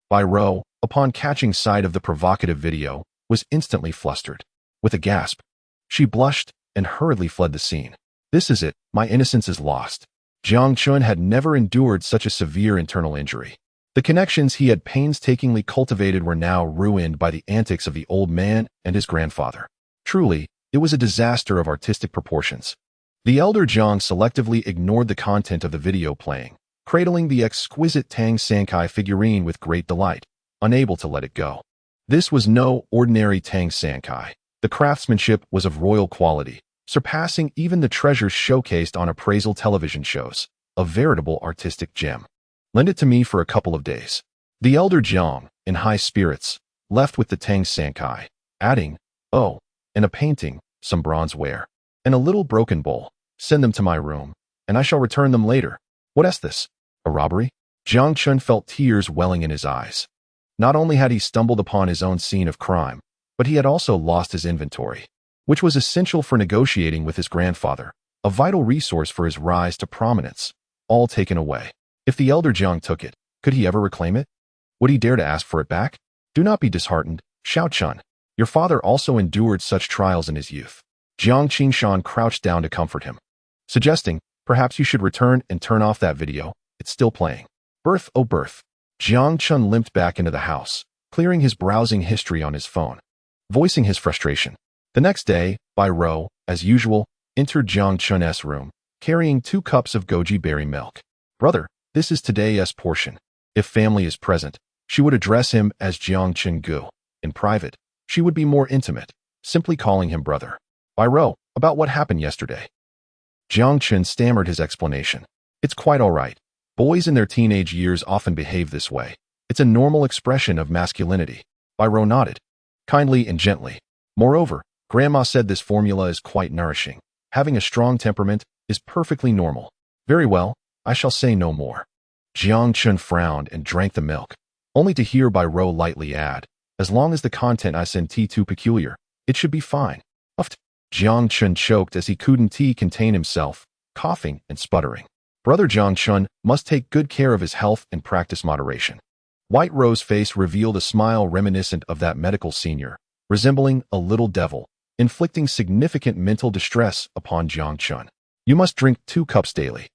Bai Rou, upon catching sight of the provocative video, was instantly flustered. With a gasp, she blushed and hurriedly fled the scene. This is it, my innocence is lost. Jiang Chen had never endured such a severe internal injury. The connections he had painstakingly cultivated were now ruined by the antics of the old man and his grandfather. Truly, it was a disaster of artistic proportions. The elder Jiang selectively ignored the content of the video playing, cradling the exquisite Tang Sankai figurine with great delight, unable to let it go. This was no ordinary Tang Sankai. The craftsmanship was of royal quality, surpassing even the treasures showcased on appraisal television shows, a veritable artistic gem. Lend it to me for a couple of days. The elder Jiang, in high spirits, left with the Tang Sankai, adding, oh, and a painting, some bronzeware, and a little broken bowl. Send them to my room, and I shall return them later. What is this? A robbery? Jiang Chen felt tears welling in his eyes. Not only had he stumbled upon his own scene of crime, but he had also lost his inventory, which was essential for negotiating with his grandfather, a vital resource for his rise to prominence, all taken away. If the elder Jiang took it, could he ever reclaim it? Would he dare to ask for it back? Do not be disheartened, Xiao Chun. Your father also endured such trials in his youth. Jiang Qingshan crouched down to comfort him, suggesting, perhaps you should return and turn off that video, it's still playing. Birth, oh birth. Jiang Chen limped back into the house, clearing his browsing history on his phone, voicing his frustration. The next day, Bai Rou, as usual, entered Jiang Chen's room, carrying 2 cups of goji berry milk. Brother, this is today's portion. If family is present, she would address him as Jiang Chenggu. In private, she would be more intimate, simply calling him brother. Bai Rou, about what happened yesterday. Jiang Chen stammered his explanation. It's quite all right. Boys in their teenage years often behave this way. It's a normal expression of masculinity. Bai Rou nodded, kindly and gently. Moreover, Grandma said this formula is quite nourishing. Having a strong temperament is perfectly normal. Very well, I shall say no more. Jiang Chen frowned and drank the milk, only to hear Bai Rou lightly add, as long as the content isn't too peculiar, it should be fine. Pfft. Jiang Chen choked as he couldn't contain himself, coughing and sputtering. Brother Jiang Chen must take good care of his health and practice moderation. White Rose's face revealed a smile reminiscent of that medical senior, resembling a little devil, inflicting significant mental distress upon Jiang Chen. You must drink 2 cups daily.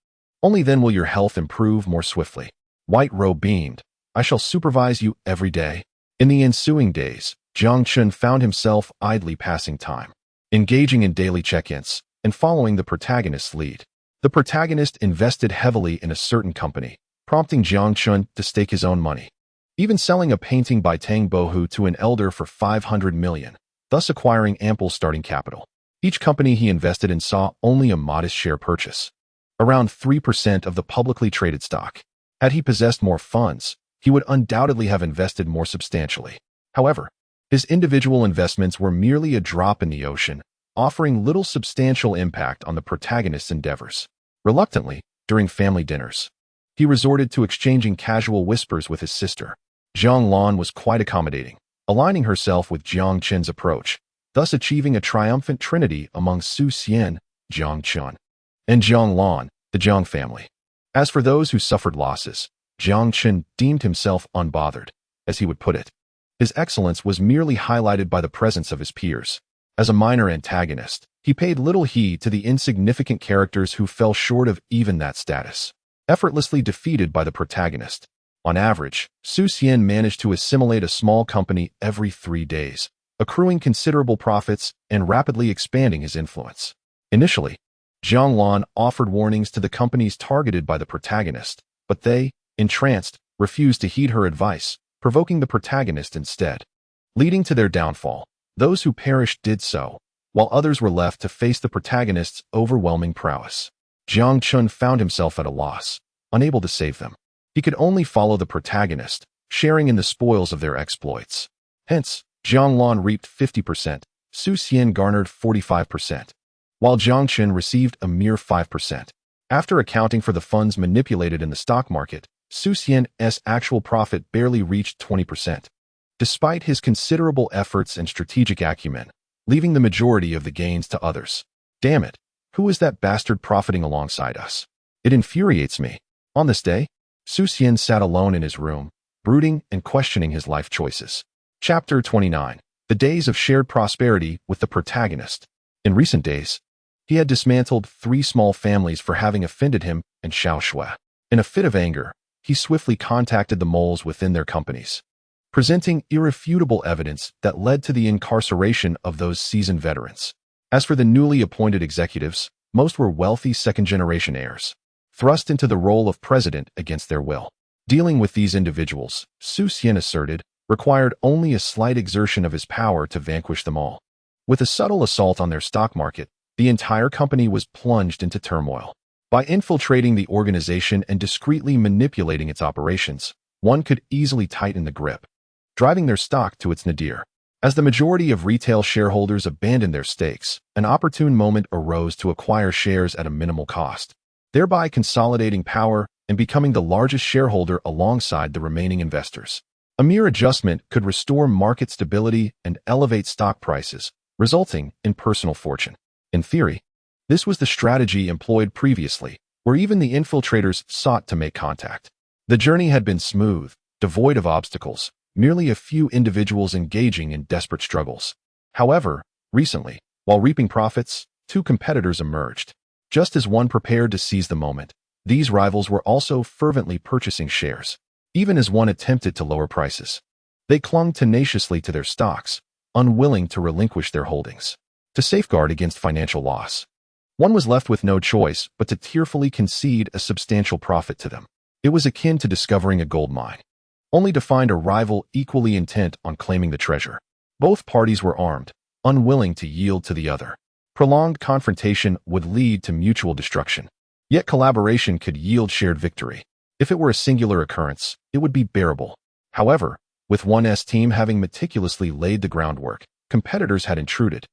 Only then will your health improve more swiftly. White Rose beamed. I shall supervise you every day. In the ensuing days, Jiang Chen found himself idly passing time, engaging in daily check-ins, and following the protagonist's lead. The protagonist invested heavily in a certain company, prompting Jiang Chen to stake his own money, even selling a painting by Tang Bohu to an elder for 500 million, thus acquiring ample starting capital. Each company he invested in saw only a modest share purchase, around 3% of the publicly traded stock. Had he possessed more funds, he would undoubtedly have invested more substantially. However, his individual investments were merely a drop in the ocean, offering little substantial impact on the protagonist's endeavors. Reluctantly, during family dinners, he resorted to exchanging casual whispers with his sister. Jiang Lan was quite accommodating, aligning herself with Jiang Qin's approach, thus achieving a triumphant trinity among Su Xian, Jiang Chun, and Jiang Lan, the Jiang family. As for those who suffered losses, Jiang Qin deemed himself unbothered. As he would put it, his excellence was merely highlighted by the presence of his peers. As a minor antagonist, he paid little heed to the insignificant characters who fell short of even that status, effortlessly defeated by the protagonist. On average, Su Xian managed to assimilate a small company every 3 days, accruing considerable profits and rapidly expanding his influence. Initially, Jiang Lan offered warnings to the companies targeted by the protagonist, but they, entranced, refused to heed her advice, provoking the protagonist instead, leading to their downfall. Those who perished did so, while others were left to face the protagonist's overwhelming prowess. Jiang Chun found himself at a loss, unable to save them. He could only follow the protagonist, sharing in the spoils of their exploits. Hence, Jiang Lan reaped 50%, Su Xian garnered 45%, while Jiang Qin received a mere 5%. After accounting for the funds manipulated in the stock market, Su Xian's actual profit barely reached 20%, despite his considerable efforts and strategic acumen, leaving the majority of the gains to others. Damn it, who is that bastard profiting alongside us? It infuriates me. On this day, Su Xian sat alone in his room, brooding and questioning his life choices. Chapter 29. The Days of Shared Prosperity with the Protagonist. In recent days, he had dismantled 3 small families for having offended him and Xiao Shui. In a fit of anger, he swiftly contacted the moles within their companies, presenting irrefutable evidence that led to the incarceration of those seasoned veterans. As for the newly appointed executives, most were wealthy second-generation heirs, thrust into the role of president against their will. Dealing with these individuals, Su Xian asserted, required only a slight exertion of his power to vanquish them all. With a subtle assault on their stock market, the entire company was plunged into turmoil. By infiltrating the organization and discreetly manipulating its operations, one could easily tighten the grip, driving their stock to its nadir. As the majority of retail shareholders abandoned their stakes, an opportune moment arose to acquire shares at a minimal cost, thereby consolidating power and becoming the largest shareholder alongside the remaining investors. A mere adjustment could restore market stability and elevate stock prices, resulting in personal fortune. In theory, this was the strategy employed previously, where even the infiltrators sought to make contact. The journey had been smooth, devoid of obstacles, merely a few individuals engaging in desperate struggles. However, recently, while reaping profits, 2 competitors emerged. Just as one prepared to seize the moment, these rivals were also fervently purchasing shares. Even as one attempted to lower prices, they clung tenaciously to their stocks, unwilling to relinquish their holdings. To safeguard against financial loss, one was left with no choice but to tearfully concede a substantial profit to them. It was akin to discovering a gold mine, only to find a rival equally intent on claiming the treasure. Both parties were armed, unwilling to yield to the other. Prolonged confrontation would lead to mutual destruction, yet collaboration could yield shared victory. If it were a singular occurrence, it would be bearable. However, with one's team having meticulously laid the groundwork, competitors had intruded,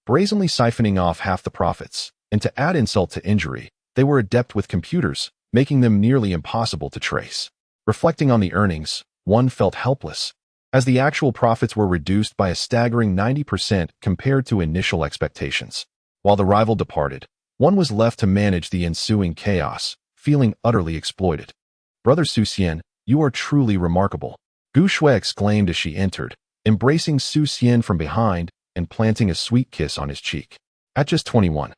brazenly siphoning off half the profits, and to add insult to injury, they were adept with computers, making them nearly impossible to trace. Reflecting on the earnings, one felt helpless, as the actual profits were reduced by a staggering 90% compared to initial expectations. While the rival departed, one was left to manage the ensuing chaos, feeling utterly exploited. "Brother Su Xian, you are truly remarkable," Gu Shui exclaimed as she entered, embracing Su Xian from behind and planting a sweet kiss on his cheek. At just 21,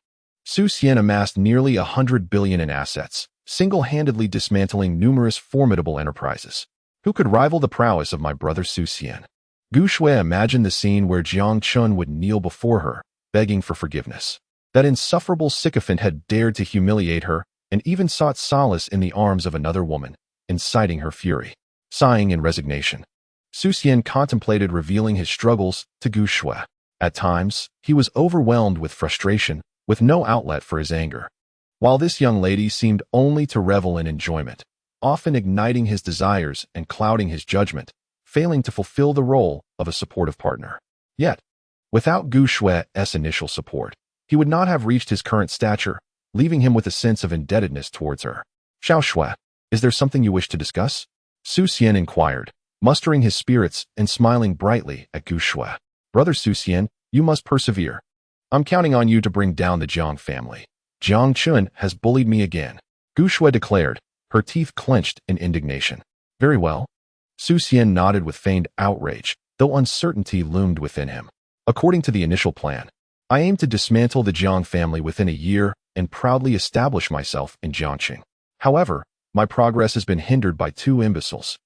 Su Xian amassed nearly 100 billion in assets, single-handedly dismantling numerous formidable enterprises. Who could rival the prowess of my brother Su Xian? Gu Shui imagined the scene where Jiang Chun would kneel before her, begging for forgiveness. That insufferable sycophant had dared to humiliate her and even sought solace in the arms of another woman, inciting her fury. Sighing in resignation, Su Xian contemplated revealing his struggles to Gu Shui. At times, he was overwhelmed with frustration, with no outlet for his anger. While this young lady seemed only to revel in enjoyment, often igniting his desires and clouding his judgment, failing to fulfill the role of a supportive partner. Yet, without Gu Shue's initial support, he would not have reached his current stature, leaving him with a sense of indebtedness towards her. Xiao Shui, is there something you wish to discuss? Su Xian inquired, mustering his spirits and smiling brightly at Gu Shui. Brother Su Xian, you must persevere. I'm counting on you to bring down the Jiang family. Jiang Chun has bullied me again, Gu Shui declared, her teeth clenched in indignation. Very well. Su Xian nodded with feigned outrage, though uncertainty loomed within him. According to the initial plan, I aim to dismantle the Jiang family within a year and proudly establish myself in Jiangqing. However, my progress has been hindered by two imbeciles,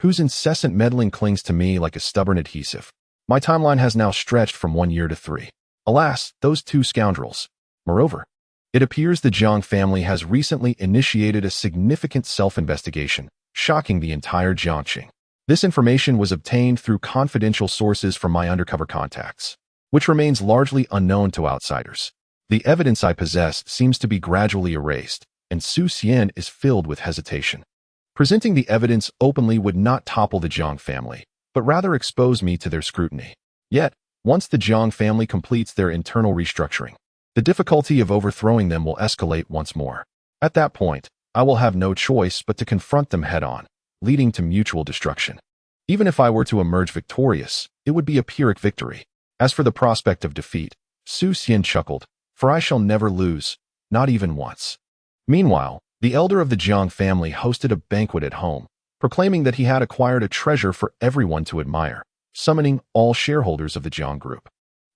whose incessant meddling clings to me like a stubborn adhesive. My timeline has now stretched from 1 year to 3. Alas, those two scoundrels. Moreover, it appears the Jiang family has recently initiated a significant self-investigation, shocking the entire Jiangqing. This information was obtained through confidential sources from my undercover contacts, which remains largely unknown to outsiders. The evidence I possess seems to be gradually erased, and Su Xian is filled with hesitation. Presenting the evidence openly would not topple the Jiang family, but rather expose me to their scrutiny. Yet, once the Jiang family completes their internal restructuring, the difficulty of overthrowing them will escalate once more. At that point, I will have no choice but to confront them head-on, leading to mutual destruction. Even if I were to emerge victorious, it would be a Pyrrhic victory. As for the prospect of defeat, Su Xian chuckled, for I shall never lose, not even once. Meanwhile, the elder of the Jiang family hosted a banquet at home, proclaiming that he had acquired a treasure for everyone to admire, summoning all shareholders of the Jiang group.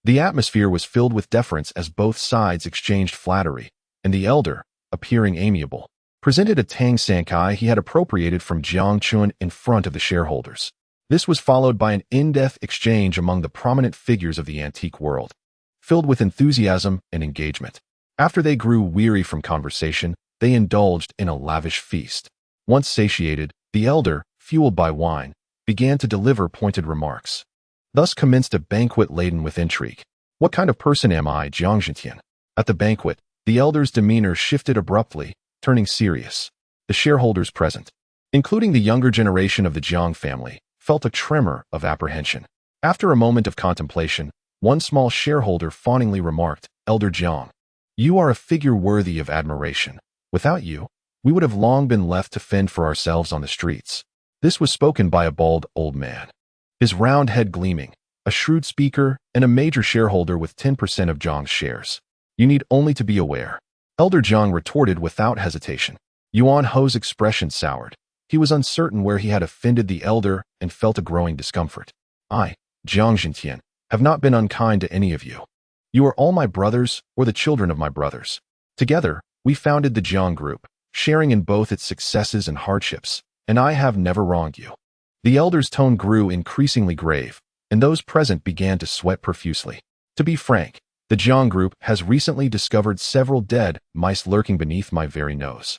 The atmosphere was filled with deference as both sides exchanged flattery, and the elder, appearing amiable, presented a Tang Sankai he had appropriated from Jiang Chun in front of the shareholders. This was followed by an in-depth exchange among the prominent figures of the antique world, filled with enthusiasm and engagement. After they grew weary from conversation, they indulged in a lavish feast. Once satiated, the elder, fueled by wine, began to deliver pointed remarks. Thus commenced a banquet laden with intrigue. What kind of person am I, Jiang Zhentian? At the banquet, the elder's demeanor shifted abruptly, turning serious. The shareholders present, including the younger generation of the Jiang family, felt a tremor of apprehension. After a moment of contemplation, one small shareholder fawningly remarked, Elder Jiang, you are a figure worthy of admiration. Without you, we would have long been left to fend for ourselves on the streets. This was spoken by a bald old man, his round head gleaming, a shrewd speaker and a major shareholder with 10% of Jiang's shares. You need only to be aware. Elder Jiang retorted without hesitation. Yuan Ho's expression soured. He was uncertain where he had offended the elder and felt a growing discomfort. I, Jiang Zhentian, have not been unkind to any of you. You are all my brothers or the children of my brothers. Together, we founded the Jiang Group, sharing in both its successes and hardships, and I have never wronged you. The elder's tone grew increasingly grave, and those present began to sweat profusely. To be frank, the Jiang Group has recently discovered several dead mice lurking beneath my very nose,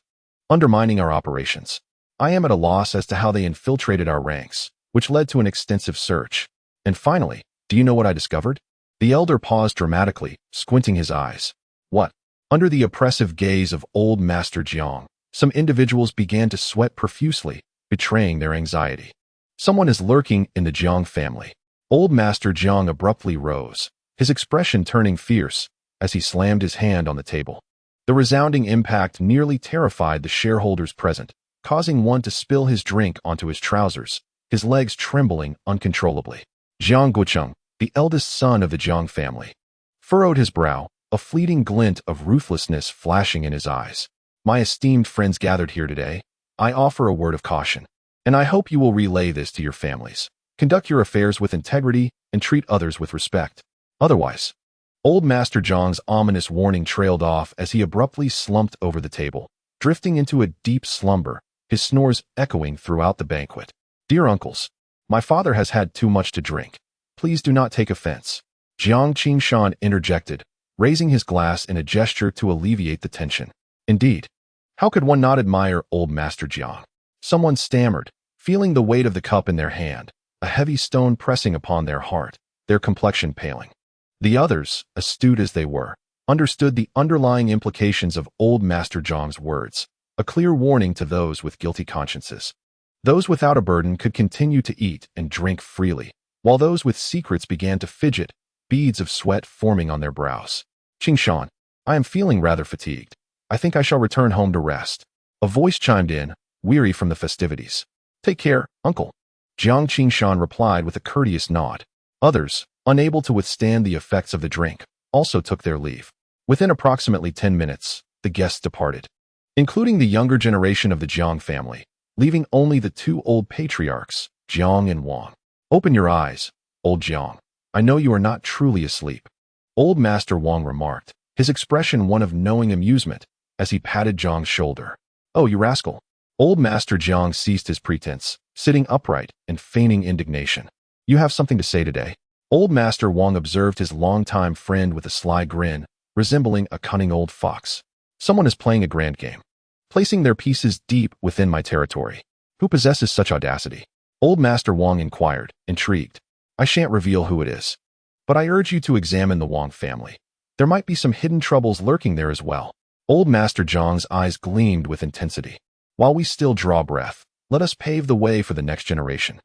undermining our operations. I am at a loss as to how they infiltrated our ranks, which led to an extensive search. And finally, do you know what I discovered? The elder paused dramatically, squinting his eyes. What? Under the oppressive gaze of old Master Jiang, some individuals began to sweat profusely, betraying their anxiety. Someone is lurking in the Jiang family. Old Master Jiang abruptly rose, his expression turning fierce as he slammed his hand on the table. The resounding impact nearly terrified the shareholders present, causing one to spill his drink onto his trousers, his legs trembling uncontrollably. Jiang Guocheng, the eldest son of the Jiang family, furrowed his brow, a fleeting glint of ruthlessness flashing in his eyes. My esteemed friends gathered here today, I offer a word of caution, and I hope you will relay this to your families. Conduct your affairs with integrity and treat others with respect. Otherwise, old Master Jiang's ominous warning trailed off as he abruptly slumped over the table, drifting into a deep slumber, his snores echoing throughout the banquet. Dear uncles, my father has had too much to drink. Please do not take offense. Jiang Qingshan interjected, raising his glass in a gesture to alleviate the tension. Indeed, how could one not admire old Master Jiang? Someone stammered, feeling the weight of the cup in their hand, a heavy stone pressing upon their heart, their complexion paling. The others, astute as they were, understood the underlying implications of old Master Zhang's words, a clear warning to those with guilty consciences. Those without a burden could continue to eat and drink freely, while those with secrets began to fidget, beads of sweat forming on their brows. Qingshan, I am feeling rather fatigued. I think I shall return home to rest. A voice chimed in, weary from the festivities. Take care, uncle. Jiang Qingshan replied with a courteous nod. Others, unable to withstand the effects of the drink, also took their leave. Within approximately 10 minutes, the guests departed, including the younger generation of the Jiang family, leaving only the two old patriarchs, Jiang and Wang. Open your eyes, old Jiang. I know you are not truly asleep. Old Master Wang remarked, his expression one of knowing amusement, as he patted Jiang's shoulder. Oh, you rascal. Old Master Jiang ceased his pretense, sitting upright and feigning indignation. You have something to say today? Old Master Wang observed his longtime friend with a sly grin, resembling a cunning old fox. Someone is playing a grand game, placing their pieces deep within my territory. Who possesses such audacity? Old Master Wang inquired, intrigued. I shan't reveal who it is, but I urge you to examine the Wang family. There might be some hidden troubles lurking there as well. Old Master Zhang's eyes gleamed with intensity. While we still draw breath, let us pave the way for the next generation.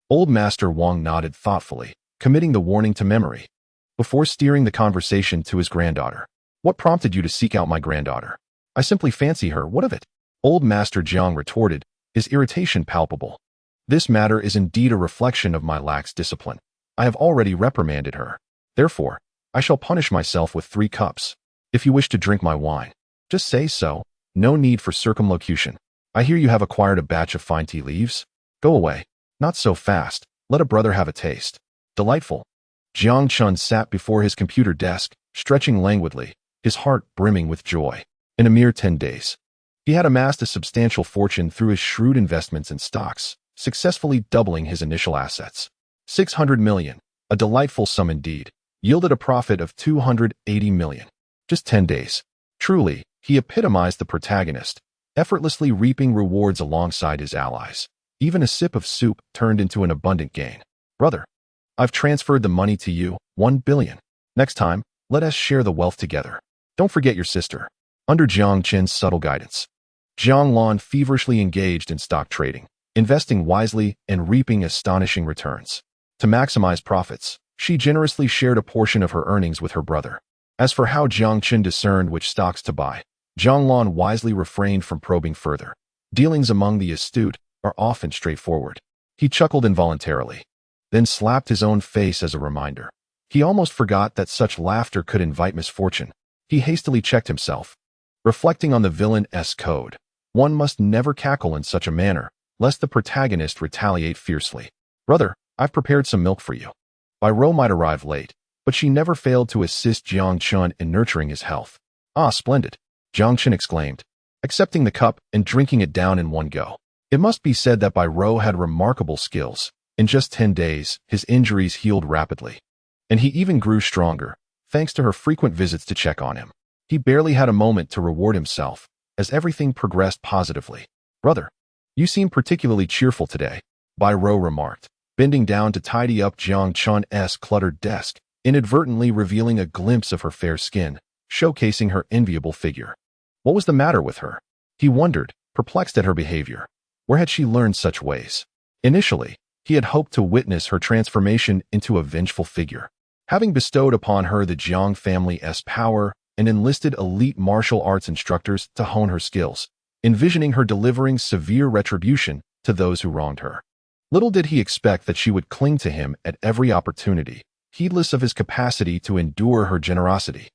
Old Master Wang nodded thoughtfully, committing the warning to memory, before steering the conversation to his granddaughter. What prompted you to seek out my granddaughter? I simply fancy her, what of it? Old Master Jiang retorted, his irritation palpable. This matter is indeed a reflection of my lax discipline. I have already reprimanded her. Therefore, I shall punish myself with 3 cups. If you wish to drink my wine, just say so. No need for circumlocution. I hear you have acquired a batch of fine tea leaves. Go away. Not so fast. Let a brother have a taste. Delightful. Jiang Chun sat before his computer desk, stretching languidly, his heart brimming with joy. In a mere 10 days, he had amassed a substantial fortune through his shrewd investments in stocks, successfully doubling his initial assets. 600 million, a delightful sum indeed, yielded a profit of 280 million. Just 10 days. Truly, he epitomized the protagonist, effortlessly reaping rewards alongside his allies. Even a sip of soup turned into an abundant gain. Brother, I've transferred the money to you, 1 billion. Next time, let us share the wealth together. Don't forget your sister. Under Jiang Qin's subtle guidance, Jiang Lan feverishly engaged in stock trading, investing wisely and reaping astonishing returns. To maximize profits, she generously shared a portion of her earnings with her brother. As for how Jiang Qin discerned which stocks to buy, Jiang Lan wisely refrained from probing further. Dealings among the astute are often straightforward. He chuckled involuntarily, then slapped his own face as a reminder. He almost forgot that such laughter could invite misfortune. He hastily checked himself, reflecting on the villain's code. One must never cackle in such a manner, lest the protagonist retaliate fiercely. Brother, I've prepared some milk for you. Bai Rou might arrive late, but she never failed to assist Jiang Chun in nurturing his health. Ah, splendid, Jiang Chun exclaimed, accepting the cup and drinking it down in one go. It must be said that Bai Rou had remarkable skills. In just 10 days, his injuries healed rapidly, and he even grew stronger, thanks to her frequent visits to check on him. He barely had a moment to reward himself, as everything progressed positively. Brother, you seem particularly cheerful today, Bai Rou remarked, bending down to tidy up Jiang Chun's cluttered desk, inadvertently revealing a glimpse of her fair skin, showcasing her enviable figure. What was the matter with her? He wondered, perplexed at her behavior. Where had she learned such ways? Initially, he had hoped to witness her transformation into a vengeful figure. Having bestowed upon her the Jiang family's power and enlisted elite martial arts instructors to hone her skills, envisioning her delivering severe retribution to those who wronged her. Little did he expect that she would cling to him at every opportunity, heedless of his capacity to endure her generosity.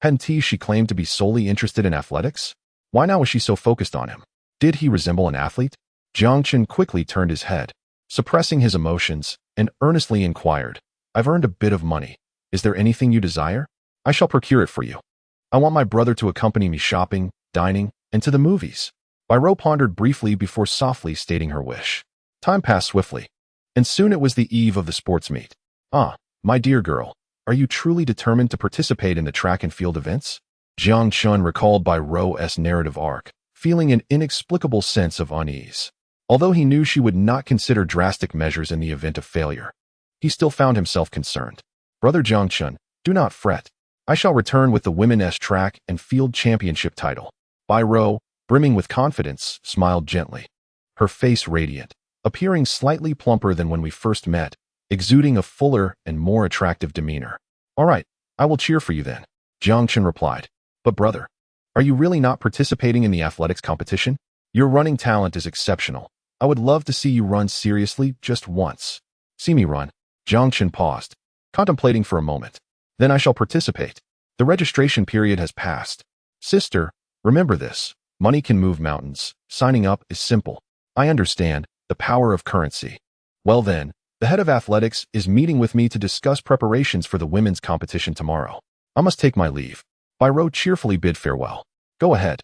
Hadn't she claimed to be solely interested in athletics? Why now was she so focused on him? Did he resemble an athlete? Jiang Qin quickly turned his head, suppressing his emotions, and earnestly inquired, I've earned a bit of money. Is there anything you desire? I shall procure it for you. I want my brother to accompany me shopping, dining, and to the movies. Bai Rou pondered briefly before softly stating her wish. Time passed swiftly, and soon it was the eve of the sports meet. Ah, my dear girl, are you truly determined to participate in the track and field events? Jiang Chun recalled Bai Rou's narrative arc, feeling an inexplicable sense of unease. Although he knew she would not consider drastic measures in the event of failure, he still found himself concerned. Brother Jiang Chun, Do not fret. I shall return with the women's track and field championship title. Bai Ro, brimming with confidence, smiled gently. Her face radiant, appearing slightly plumper than when we first met, exuding a fuller and more attractive demeanor. All right, I will cheer for you then, Jiang Chen replied. But brother, are you really not participating in the athletics competition? Your running talent is exceptional. I would love to see you run seriously just once. See me run. Jiang Chen paused, contemplating for a moment. Then I shall participate. The registration period has passed. Sister, remember this. Money can move mountains. Signing up is simple. I understand the power of currency. Well then, the head of athletics is meeting with me to discuss preparations for the women's competition tomorrow. I must take my leave. Bai Ro cheerfully bid farewell. Go ahead.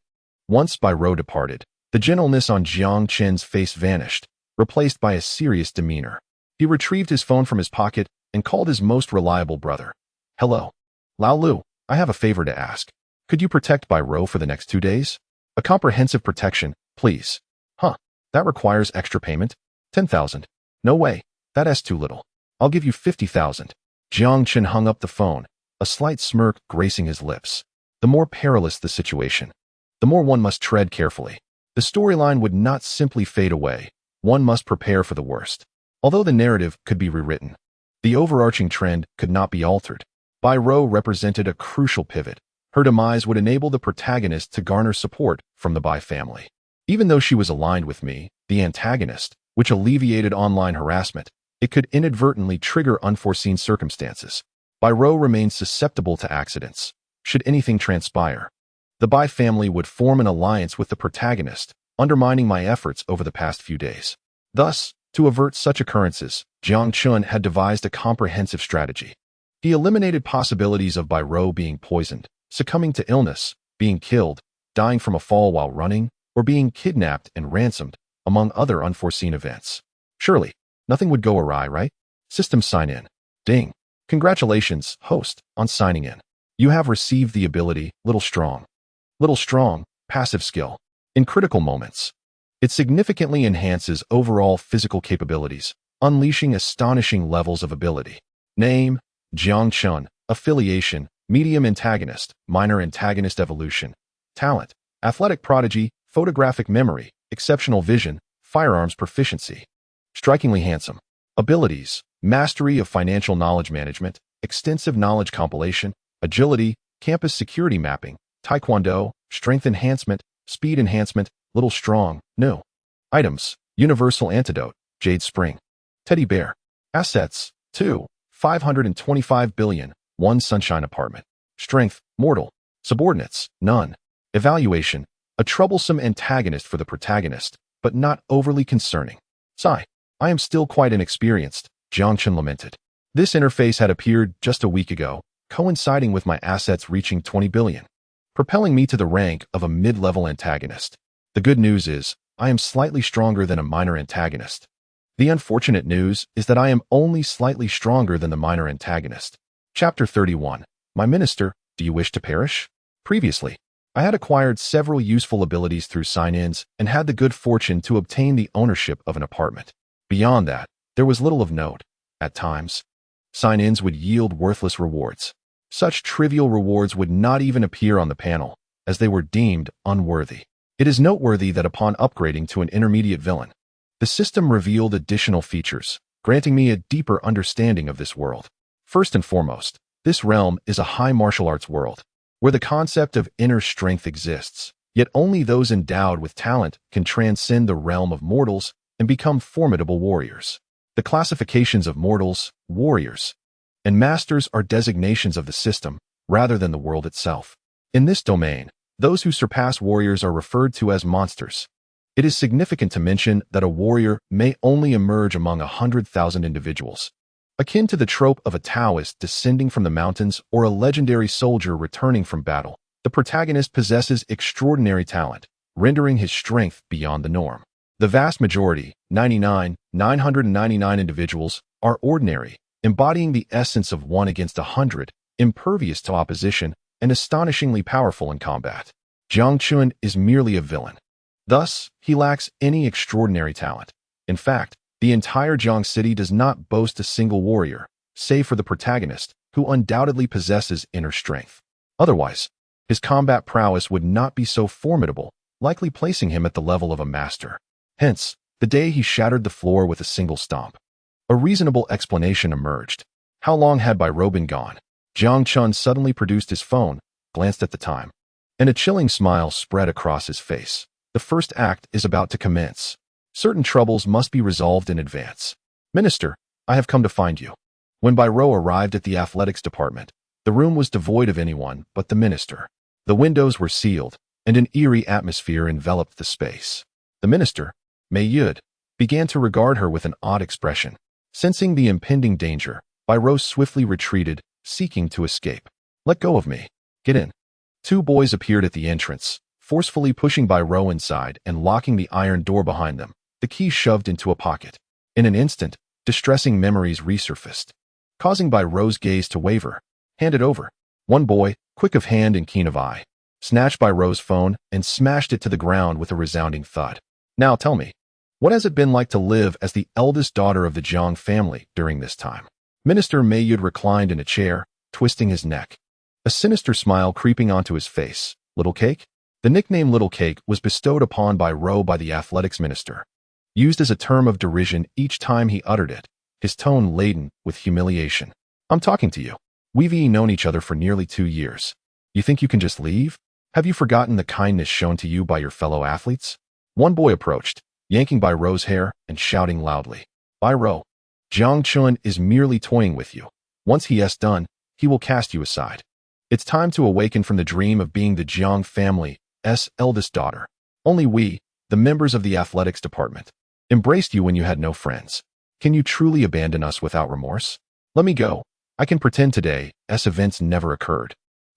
Once Bai Ro departed, the gentleness on Jiang Chen's face vanished, replaced by a serious demeanor. He retrieved his phone from his pocket and called his most reliable brother. Hello. Lao Lu, I have a favor to ask. Could you protect Bai Ro for the next 2 days? A comprehensive protection, please. Huh, that requires extra payment? 10,000. No way, that's too little. I'll give you 50,000. Jiang Chen hung up the phone, a slight smirk gracing his lips. The more perilous the situation, the more one must tread carefully. The storyline would not simply fade away. One must prepare for the worst. Although the narrative could be rewritten, the overarching trend could not be altered. Bai Ro represented a crucial pivot. Her demise would enable the protagonist to garner support from the Bai family. Even though she was aligned with me, the antagonist, which alleviated online harassment, it could inadvertently trigger unforeseen circumstances. Bai Ro remained susceptible to accidents. Should anything transpire, the Bai family would form an alliance with the protagonist, undermining my efforts over the past few days. Thus, to avert such occurrences, Jiang Chen had devised a comprehensive strategy. He eliminated possibilities of Bai Ro being poisoned, succumbing to illness, being killed, dying from a fall while running, or being kidnapped and ransomed, among other unforeseen events. Surely, nothing would go awry, right? System sign in. Ding. Congratulations, host, on signing in. You have received the ability, Little Strong. Little Strong, passive skill. In critical moments, it significantly enhances overall physical capabilities, unleashing astonishing levels of ability. Name, Jiang Chen. Affiliation, medium antagonist, minor antagonist evolution. Talent, athletic prodigy, photographic memory, exceptional vision, firearms proficiency. Strikingly handsome. Abilities, mastery of financial knowledge management, extensive knowledge compilation, agility, campus security mapping, taekwondo, strength enhancement, speed enhancement, Little Strong, new. Items, universal antidote, jade spring. Teddy bear. Assets, 2, 525 billion, 1 sunshine apartment. Strength, mortal. Subordinates, none. Evaluation, a troublesome antagonist for the protagonist, but not overly concerning. Sigh, I am still quite inexperienced, Jiang Chen lamented. This interface had appeared just a week ago, coinciding with my assets reaching 20 billion, propelling me to the rank of a mid-level antagonist. The good news is, I am slightly stronger than a minor antagonist. The unfortunate news is that I am only slightly stronger than the minor antagonist. Chapter 31. My minister, do you wish to perish? Previously, I had acquired several useful abilities through sign-ins and had the good fortune to obtain the ownership of an apartment. Beyond that, there was little of note. At times, sign-ins would yield worthless rewards. Such trivial rewards would not even appear on the panel, as they were deemed unworthy. It is noteworthy that upon upgrading to an intermediate villain, the system revealed additional features, granting me a deeper understanding of this world. First and foremost, this realm is a high martial arts world, where the concept of inner strength exists, yet only those endowed with talent can transcend the realm of mortals and become formidable warriors. The classifications of mortals, warriors, and masters are designations of the system, rather than the world itself. In this domain, those who surpass warriors are referred to as monsters. It is significant to mention that a warrior may only emerge among 100,000 individuals, akin to the trope of a Taoist descending from the mountains or a legendary soldier returning from battle. The protagonist possesses extraordinary talent, rendering his strength beyond the norm. The vast majority, 999 individuals, are ordinary, embodying the essence of 1 against 100, impervious to opposition, and astonishingly powerful in combat. Jiang Chen is merely a villain. Thus, he lacks any extraordinary talent. In fact, the entire Jiang city does not boast a single warrior, save for the protagonist, who undoubtedly possesses inner strength. Otherwise, his combat prowess would not be so formidable, likely placing him at the level of a master. Hence, the day he shattered the floor with a single stomp. A reasonable explanation emerged. How long had Bai Rou been gone? Jiang Chun suddenly produced his phone, glanced at the time, and a chilling smile spread across his face. The first act is about to commence. Certain troubles must be resolved in advance. Minister, I have come to find you. When Bai Rou arrived at the athletics department, the room was devoid of anyone but the minister. The windows were sealed, and an eerie atmosphere enveloped the space. The minister, Mei Yud, began to regard her with an odd expression. Sensing the impending danger, Bai Rou swiftly retreated, seeking to escape. Let go of me. Get in. Two boys appeared at the entrance, forcefully pushing Bai Rou inside and locking the iron door behind them, the key shoved into a pocket. In an instant, distressing memories resurfaced, causing Bai Rou's gaze to waver. Hand it over. One boy, quick of hand and keen of eye, snatched Bai Rou's phone and smashed it to the ground with a resounding thud. Now tell me, what has it been like to live as the eldest daughter of the Jiang family during this time? Minister Mei Yud reclined in a chair, twisting his neck, a sinister smile creeping onto his face. Little Cake? The nickname Little Cake was bestowed upon Bai Rou by the athletics minister, used as a term of derision each time he uttered it, his tone laden with humiliation. I'm talking to you. We've known each other for nearly 2 years. You think you can just leave? Have you forgotten the kindness shown to you by your fellow athletes? One boy approached, yanking Bai Rou's hair and shouting loudly. Bai Rou, Jiang Chun is merely toying with you. Once he has done, he will cast you aside. It's time to awaken from the dream of being the Jiang family's eldest daughter. Only we, the members of the athletics department, embraced you when you had no friends. Can you truly abandon us without remorse? Let me go. I can pretend today's events never occurred.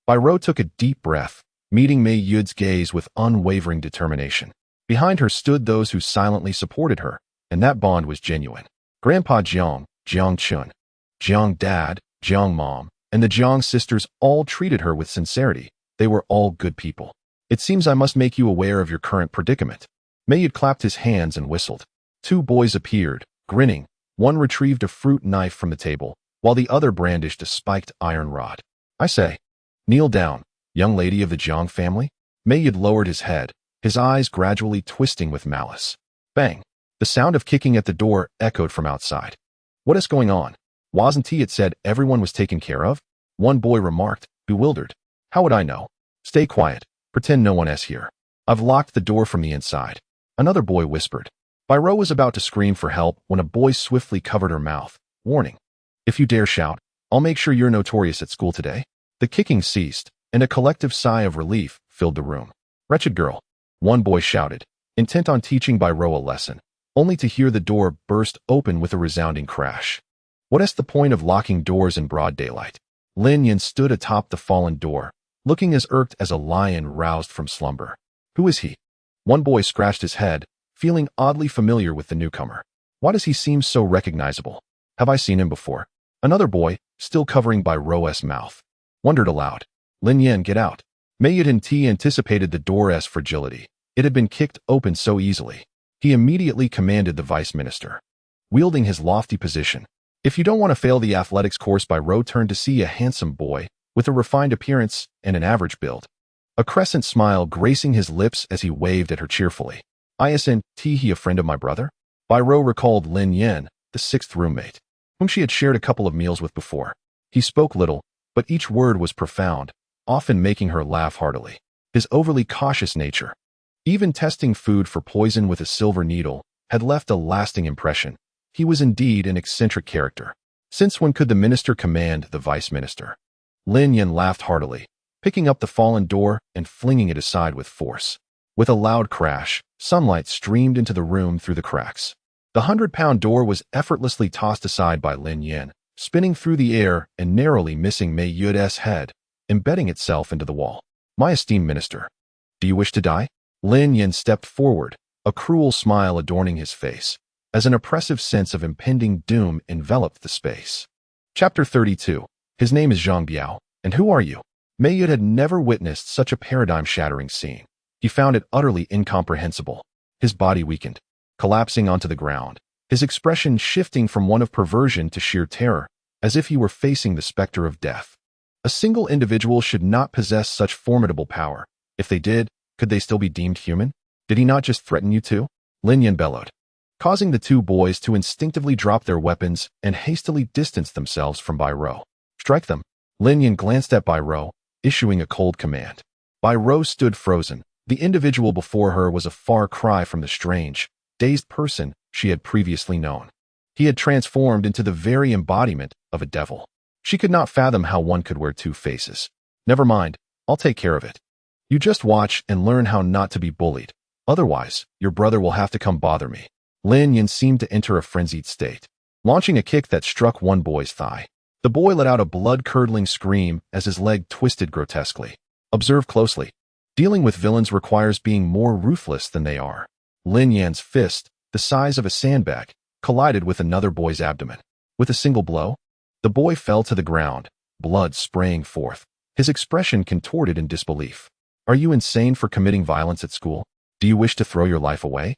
Bai Rou took a deep breath, meeting Mei Yud's gaze with unwavering determination. Behind her stood those who silently supported her, and that bond was genuine. Grandpa Jiang, Jiang Chun, Jiang Dad, Jiang Mom, and the Jiang sisters all treated her with sincerity. They were all good people. It seems I must make you aware of your current predicament. Mei Yud clapped his hands and whistled. Two boys appeared, grinning. One retrieved a fruit knife from the table, while the other brandished a spiked iron rod. I say, kneel down, young lady of the Jiang family. Mei Yud lowered his head, his eyes gradually twisting with malice. Bang! The sound of kicking at the door echoed from outside. What is going on? Wasn't it said everyone was taken care of? One boy remarked, bewildered. How would I know? Stay quiet. Pretend no one is here. I've locked the door from the inside. Another boy whispered. Bai Rou was about to scream for help when a boy swiftly covered her mouth, warning. If you dare shout, I'll make sure you're notorious at school today. The kicking ceased, and a collective sigh of relief filled the room. Wretched girl, one boy shouted, intent on teaching Bai Rou a lesson, only to hear the door burst open with a resounding crash. What is the point of locking doors in broad daylight? Lin Yan stood atop the fallen door, looking as irked as a lion roused from slumber. Who is he? One boy scratched his head, feeling oddly familiar with the newcomer. Why does he seem so recognizable? Have I seen him before? Another boy, still covering Bai Rou's mouth, wondered aloud. Lin Yan, get out. Mei Yud anticipated the door's fragility. It had been kicked open so easily. He immediately commanded the vice minister, wielding his lofty position. If you don't want to fail the athletics course, Bai Rou turned to see a handsome boy with a refined appearance and an average build, a crescent smile gracing his lips as he waved at her cheerfully. Isn't he a friend of my brother? Bai Rou recalled Lin Yan, the sixth roommate, whom she had shared a couple of meals with before. He spoke little, but each word was profound, often making her laugh heartily. His overly cautious nature, even testing food for poison with a silver needle, had left a lasting impression. He was indeed an eccentric character. Since when could the minister command the vice minister? Lin Yan laughed heartily, picking up the fallen door and flinging it aside with force. With a loud crash, sunlight streamed into the room through the cracks. The 100-pound door was effortlessly tossed aside by Lin Yan, spinning through the air and narrowly missing Mei Yud's head, embedding itself into the wall. My esteemed minister, do you wish to die? Lin Yan stepped forward, a cruel smile adorning his face, as an oppressive sense of impending doom enveloped the space. Chapter 32. His name is Zhang Biao, and who are you? Mei Yud had never witnessed such a paradigm-shattering scene. He found it utterly incomprehensible. His body weakened, collapsing onto the ground, his expression shifting from one of perversion to sheer terror. as if he were facing the specter of death. A single individual should not possess such formidable power. If they did, could they still be deemed human? Did he not just threaten you too? Lin Yan bellowed, causing the two boys to instinctively drop their weapons and hastily distance themselves from Bai Rou. Strike them. Lin Yan glanced at Bai Rou, issuing a cold command. Bai Rou stood frozen. The individual before her was a far cry from the strange, dazed person she had previously known. He had transformed into the very embodiment of a devil. She could not fathom how one could wear two faces. Never mind, I'll take care of it. You just watch and learn how not to be bullied. Otherwise, your brother will have to come bother me. Lin Yan seemed to enter a frenzied state, launching a kick that struck one boy's thigh. The boy let out a blood-curdling scream as his leg twisted grotesquely. Observe closely. Dealing with villains requires being more ruthless than they are. Lin Yan's fist, the size of a sandbag, collided with another boy's abdomen. With a single blow, the boy fell to the ground, blood spraying forth. His expression contorted in disbelief. Are you insane for committing violence at school? Do you wish to throw your life away?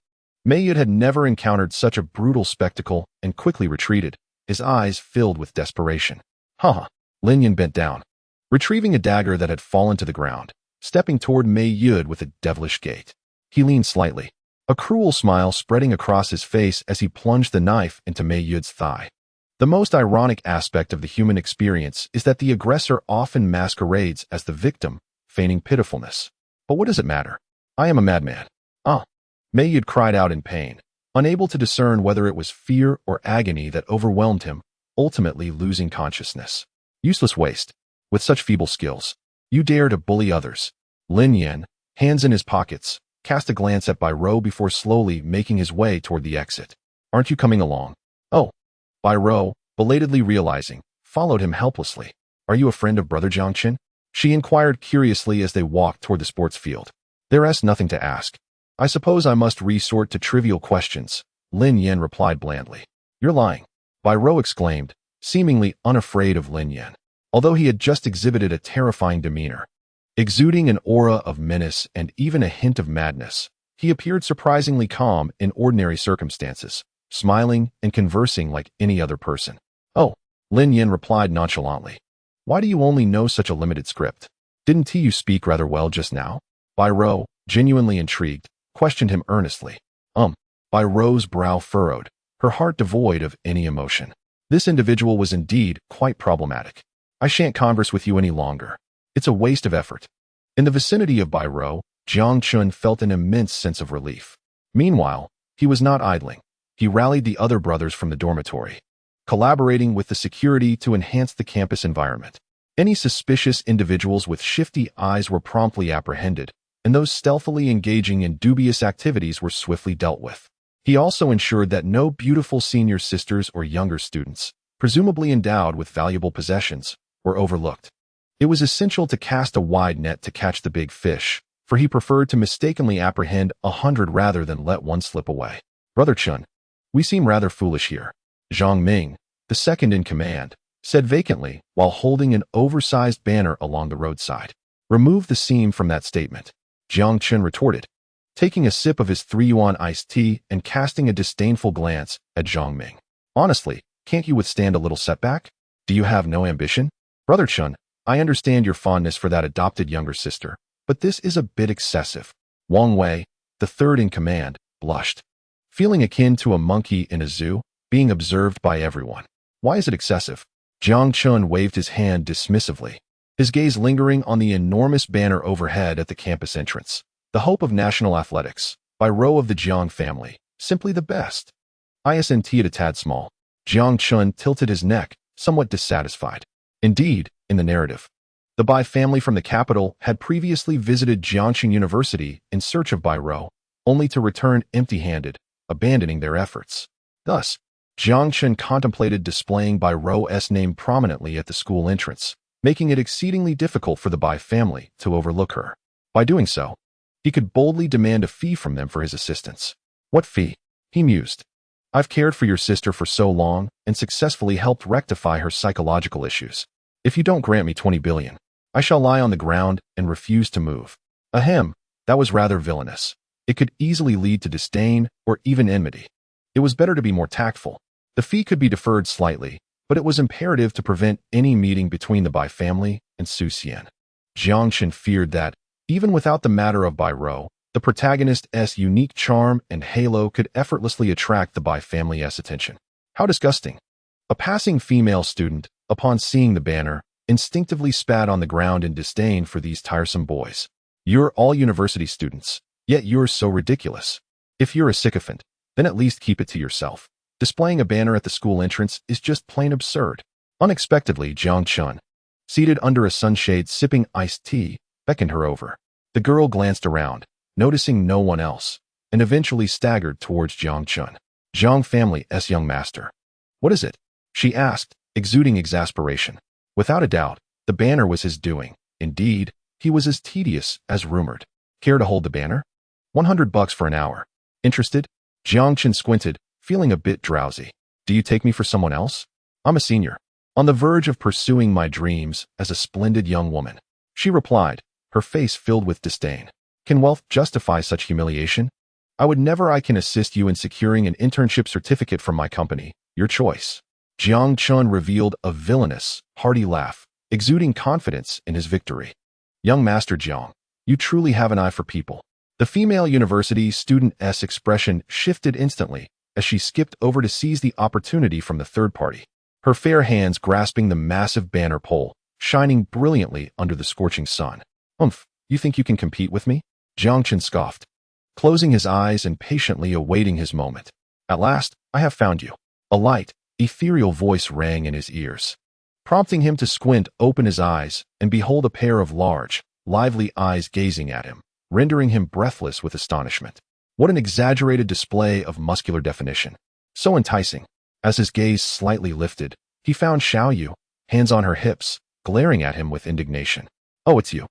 Mayud had never encountered such a brutal spectacle and quickly retreated, his eyes filled with desperation. Haha. Lin Yan bent down, retrieving a dagger that had fallen to the ground, stepping toward Mayud with a devilish gait. He leaned slightly, a cruel smile spreading across his face as he plunged the knife into Mayud's thigh. The most ironic aspect of the human experience is that the aggressor often masquerades as the victim, feigning pitifulness. But what does it matter? I am a madman. Ah! Mayud cried out in pain, unable to discern whether it was fear or agony that overwhelmed him, ultimately losing consciousness. Useless waste. With such feeble skills, you dare to bully others. Lin Yan, hands in his pockets, cast a glance at Bai Rou before slowly making his way toward the exit. Aren't you coming along? Oh. Bai Rou, belatedly realizing, followed him helplessly. Are you a friend of Brother Jiangqin? She inquired curiously as they walked toward the sports field. There's nothing to ask. I suppose I must resort to trivial questions, Lin Yan replied blandly. You're lying. Bai Rou exclaimed, seemingly unafraid of Lin Yan, although he had just exhibited a terrifying demeanor. Exuding an aura of menace and even a hint of madness, he appeared surprisingly calm in ordinary circumstances, smiling and conversing like any other person. Oh, Lin Yan replied nonchalantly. Why do you only know such a limited script? Didn't you speak rather well just now? Bai Rou, genuinely intrigued, questioned him earnestly. Bai Rou's brow furrowed, her heart devoid of any emotion. This individual was indeed quite problematic. I shan't converse with you any longer. It's a waste of effort. In the vicinity of Bai Rou, Jiangqun felt an immense sense of relief. Meanwhile, he was not idling. He rallied the other brothers from the dormitory, collaborating with the security to enhance the campus environment. Any suspicious individuals with shifty eyes were promptly apprehended, and those stealthily engaging in dubious activities were swiftly dealt with. He also ensured that no beautiful senior sisters or younger students, presumably endowed with valuable possessions, were overlooked. It was essential to cast a wide net to catch the big fish, for he preferred to mistakenly apprehend 100 rather than let one slip away. Brother Chun, we seem rather foolish here, Zhang Ming, the second in command, said vacantly while holding an oversized banner along the roadside. Remove the seam from that statement, Jiang Chen retorted, taking a sip of his 3-yuan iced tea and casting a disdainful glance at Zhang Ming. Honestly, can't you withstand a little setback? Do you have no ambition? Brother Chun, I understand your fondness for that adopted younger sister, but this is a bit excessive. Wang Wei, the third in command, blushed, feeling akin to a monkey in a zoo, being observed by everyone. Why is it excessive? Jiang Chun waved his hand dismissively, his gaze lingering on the enormous banner overhead at the campus entrance. The hope of national athletics, Bai Rou of the Jiang family, simply the best. Isn't it a tad small? Jiang Chun tilted his neck, somewhat dissatisfied. Indeed, in the narrative, the Bai family from the capital had previously visited Jiangxing University in search of Bai Rou, only to return empty-handed, abandoning their efforts. Thus, Jiangchen contemplated displaying Bai Rou's name prominently at the school entrance, making it exceedingly difficult for the Bai family to overlook her. By doing so, he could boldly demand a fee from them for his assistance. What fee? He mused. I've cared for your sister for so long and successfully helped rectify her psychological issues. If you don't grant me 20 billion, I shall lie on the ground and refuse to move. Ahem, that was rather villainous. It could easily lead to disdain or even enmity. It was better to be more tactful. The fee could be deferred slightly, but it was imperative to prevent any meeting between the Bai family and Su Xian. Jiang Chen feared that, even without the matter of Bai Rou, the protagonist's unique charm and halo could effortlessly attract the Bai family's attention. How disgusting! A passing female student, upon seeing the banner, instinctively spat on the ground in disdain for these tiresome boys. You're all university students, yet you're so ridiculous. If you're a sycophant, then at least keep it to yourself. Displaying a banner at the school entrance is just plain absurd. Unexpectedly, Jiang Chen, seated under a sunshade sipping iced tea, beckoned her over. The girl glanced around, noticing no one else, and eventually staggered towards Jiang Chen. Jiang family's young master. What is it? She asked, exuding exasperation. Without a doubt, the banner was his doing. Indeed, he was as tedious as rumored. Care to hold the banner? $100 for an hour. Interested? Jiang Chen squinted, feeling a bit drowsy. Do you take me for someone else? I'm a senior, on the verge of pursuing my dreams as a splendid young woman. She replied, her face filled with disdain. Can wealth justify such humiliation? I would never. I can assist you in securing an internship certificate from my company. Your choice. Jiang Chen revealed a villainous, hearty laugh, exuding confidence in his victory. Young Master Jiang, you truly have an eye for people. The female university student's expression shifted instantly as she skipped over to seize the opportunity from the third party, her fair hands grasping the massive banner pole, shining brilliantly under the scorching sun. You think you can compete with me? Jiang Chen scoffed, closing his eyes and patiently awaiting his moment. At last, I have found you. A light, ethereal voice rang in his ears, prompting him to squint open his eyes and behold a pair of large, lively eyes gazing at him, rendering him breathless with astonishment. What an exaggerated display of muscular definition. So enticing. As his gaze slightly lifted, he found Xiaoyu, hands on her hips, glaring at him with indignation. Oh, it's you.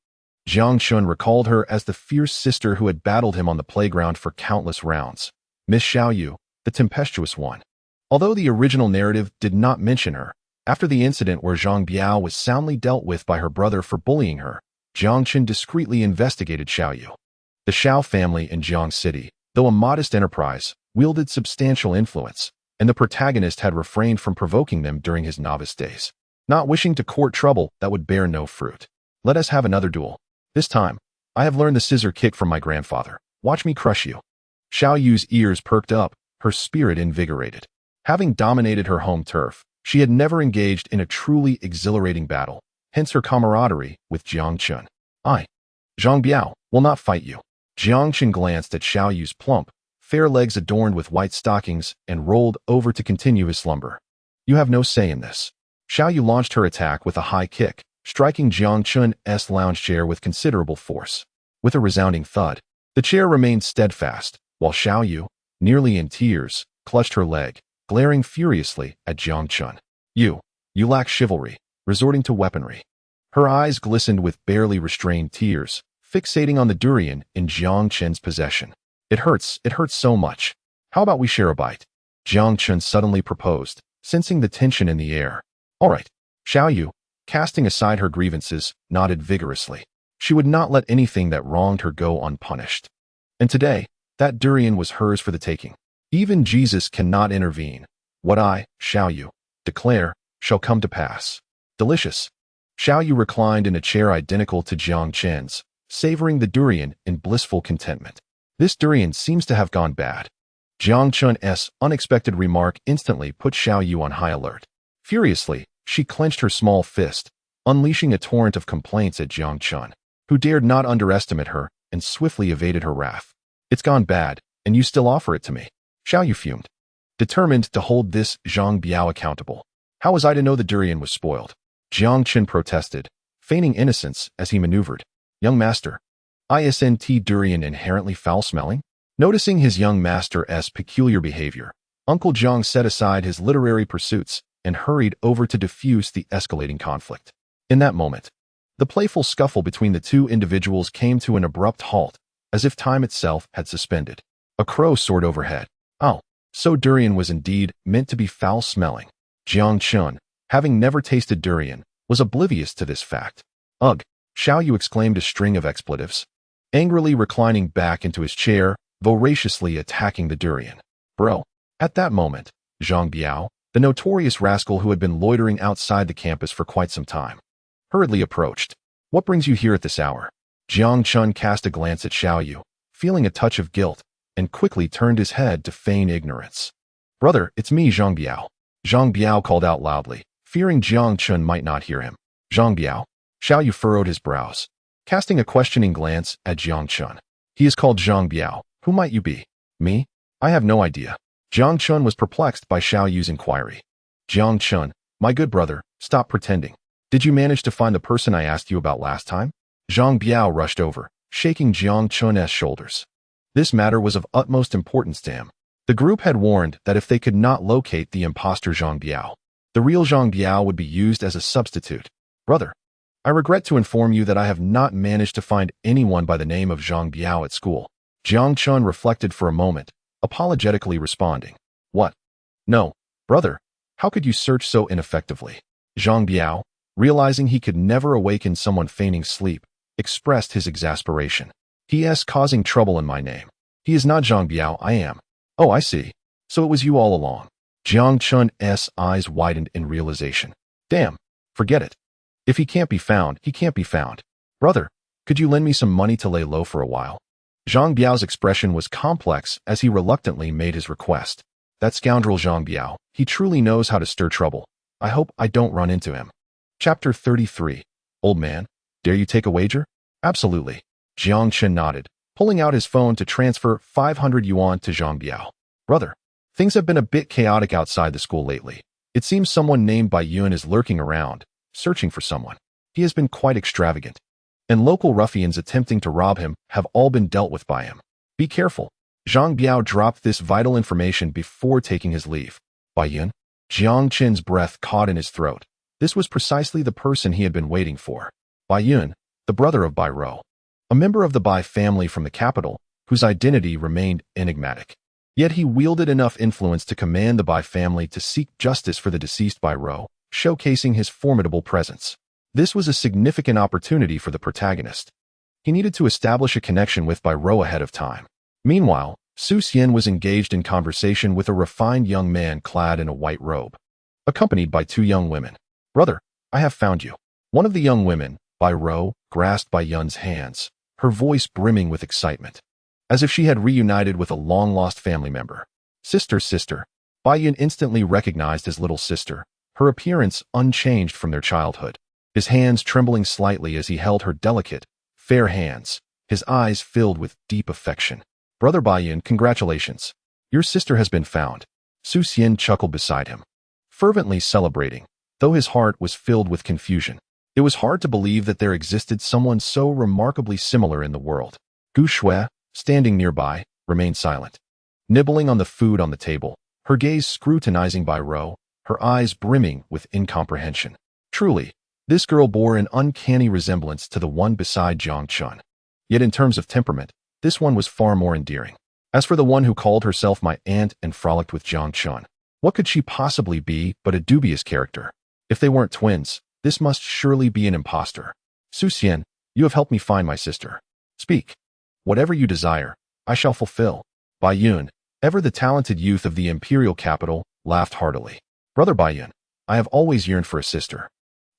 Jiang Chen recalled her as the fierce sister who had battled him on the playground for countless rounds. Miss Xiaoyu, the tempestuous one. Although the original narrative did not mention her, after the incident where Zhang Biao was soundly dealt with by her brother for bullying her, Jiang Chen discreetly investigated Xiaoyu. The Xiao family in Jiang City, though a modest enterprise, wielded substantial influence, and the protagonist had refrained from provoking them during his novice days, not wishing to court trouble that would bear no fruit. Let us have another duel. This time, I have learned the scissor kick from my grandfather. Watch me crush you. Xiaoyu's ears perked up, her spirit invigorated. Having dominated her home turf, she had never engaged in a truly exhilarating battle, hence her camaraderie with Jiang Chen. I, Zhang Biao, will not fight you. Jiang Chen glanced at Xiaoyu's plump, fair legs adorned with white stockings and rolled over to continue his slumber. You have no say in this. Xiaoyu launched her attack with a high kick, striking Jiang Chen's lounge chair with considerable force. With a resounding thud, the chair remained steadfast, while Xiaoyu, nearly in tears, clutched her leg, glaring furiously at Jiang Chen. You lack chivalry, resorting to weaponry. Her eyes glistened with barely restrained tears, fixating on the durian in Jiang Chen's possession. It hurts so much. How about we share a bite? Jiang Chen suddenly proposed, sensing the tension in the air. All right. Xiaoyu, casting aside her grievances, nodded vigorously. She would not let anything that wronged her go unpunished. And today, that durian was hers for the taking. Even Jesus cannot intervene. What I, Xiaoyu, declare, shall come to pass. Delicious. Xiaoyu reclined in a chair identical to Jiang Chen's, savoring the durian in blissful contentment. This durian seems to have gone bad. Jiang Chen's unexpected remark instantly put Xiaoyu on high alert. Furiously, she clenched her small fist, unleashing a torrent of complaints at Jiang Chen, who dared not underestimate her and swiftly evaded her wrath. It's gone bad, and you still offer it to me. Xiaoyu fumed, determined to hold this Zhang Biao accountable. How was I to know the durian was spoiled? Jiang Chen protested, feigning innocence as he maneuvered. Young master, isn't durian inherently foul-smelling? Noticing his young master's peculiar behavior, Uncle Jiang set aside his literary pursuits and hurried over to diffuse the escalating conflict. In that moment, the playful scuffle between the two individuals came to an abrupt halt, as if time itself had suspended. A crow soared overhead. Oh, so durian was indeed meant to be foul-smelling. Jiang Chen, having never tasted durian, was oblivious to this fact. Ugh, Xiaoyu exclaimed a string of expletives, angrily reclining back into his chair, voraciously attacking the durian. Bro. At that moment, Zhang Biao, The notorious rascal who had been loitering outside the campus for quite some time hurriedly approached. "What brings you here at this hour?" Jiang Chun cast a glance at Xiao Yu, feeling a touch of guilt, and quickly turned his head to feign ignorance. "Brother, it's me, Zhang Biao." Zhang Biao called out loudly, fearing Jiang Chun might not hear him. "Zhang Biao?" Xiao Yu furrowed his brows, casting a questioning glance at Jiang Chun. "He is called Zhang Biao. Who might you be?" "Me? I have no idea." Jiang Chun was perplexed by Xiao Yu's inquiry. "Jiang Chun, my good brother, stop pretending. Did you manage to find the person I asked you about last time?" Zhang Biao rushed over, shaking Jiang Chun's shoulders. This matter was of utmost importance to him. The group had warned that if they could not locate the imposter Zhang Biao, the real Zhang Biao would be used as a substitute. "Brother, I regret to inform you that I have not managed to find anyone by the name of Zhang Biao at school." Jiang Chun reflected for a moment, apologetically responding. "What? No, brother, how could you search so ineffectively?" Zhang Biao, realizing he could never awaken someone feigning sleep, expressed his exasperation. "He is causing trouble in my name. He is not Zhang Biao, I am." "Oh, I see. So it was you all along." Jiang Chun's eyes widened in realization. "Damn, forget it. If he can't be found, he can't be found. Brother, could you lend me some money to lay low for a while?" Zhang Biao's expression was complex as he reluctantly made his request. "That scoundrel Zhang Biao, he truly knows how to stir trouble. I hope I don't run into him." Chapter 33. "Old man, dare you take a wager?" "Absolutely." Jiang Chun nodded, pulling out his phone to transfer 500 yuan to Zhang Biao. "Brother, things have been a bit chaotic outside the school lately. It seems someone named Bai Yun is lurking around, searching for someone. He has been quite extravagant, and local ruffians attempting to rob him have all been dealt with by him. Be careful." Zhang Biao dropped this vital information before taking his leave. Bai Yun? Jiang Chun's breath caught in his throat. This was precisely the person he had been waiting for. Bai Yun, the brother of Bai Rou, a member of the Bai family from the capital, whose identity remained enigmatic. Yet he wielded enough influence to command the Bai family to seek justice for the deceased Bai Rou, showcasing his formidable presence. This was a significant opportunity for the protagonist. He needed to establish a connection with Bai Rou ahead of time. Meanwhile, Su Xian was engaged in conversation with a refined young man clad in a white robe, accompanied by two young women. "Brother, I have found you." One of the young women, Bai Rou, grasped Bai Yun's hands, her voice brimming with excitement, as if she had reunited with a long-lost family member. "Sister, sister." Bai Yun instantly recognized his little sister, her appearance unchanged from their childhood. His hands trembling slightly as he held her delicate, fair hands, his eyes filled with deep affection. "Brother Bai Yun, congratulations. Your sister has been found." Su Xian chuckled beside him, fervently celebrating, though his heart was filled with confusion. It was hard to believe that there existed someone so remarkably similar in the world. Gu Shui, standing nearby, remained silent, nibbling on the food on the table, her gaze scrutinizing Bai Rou, her eyes brimming with incomprehension. Truly, this girl bore an uncanny resemblance to the one beside Jiang Chun. Yet in terms of temperament, this one was far more endearing. As for the one who called herself my aunt and frolicked with Jiang Chun, what could she possibly be but a dubious character? If they weren't twins, this must surely be an impostor. "Su Xian, you have helped me find my sister. Speak. Whatever you desire, I shall fulfill." Bai Yun, ever the talented youth of the imperial capital, laughed heartily. "Brother Bai Yun, I have always yearned for a sister.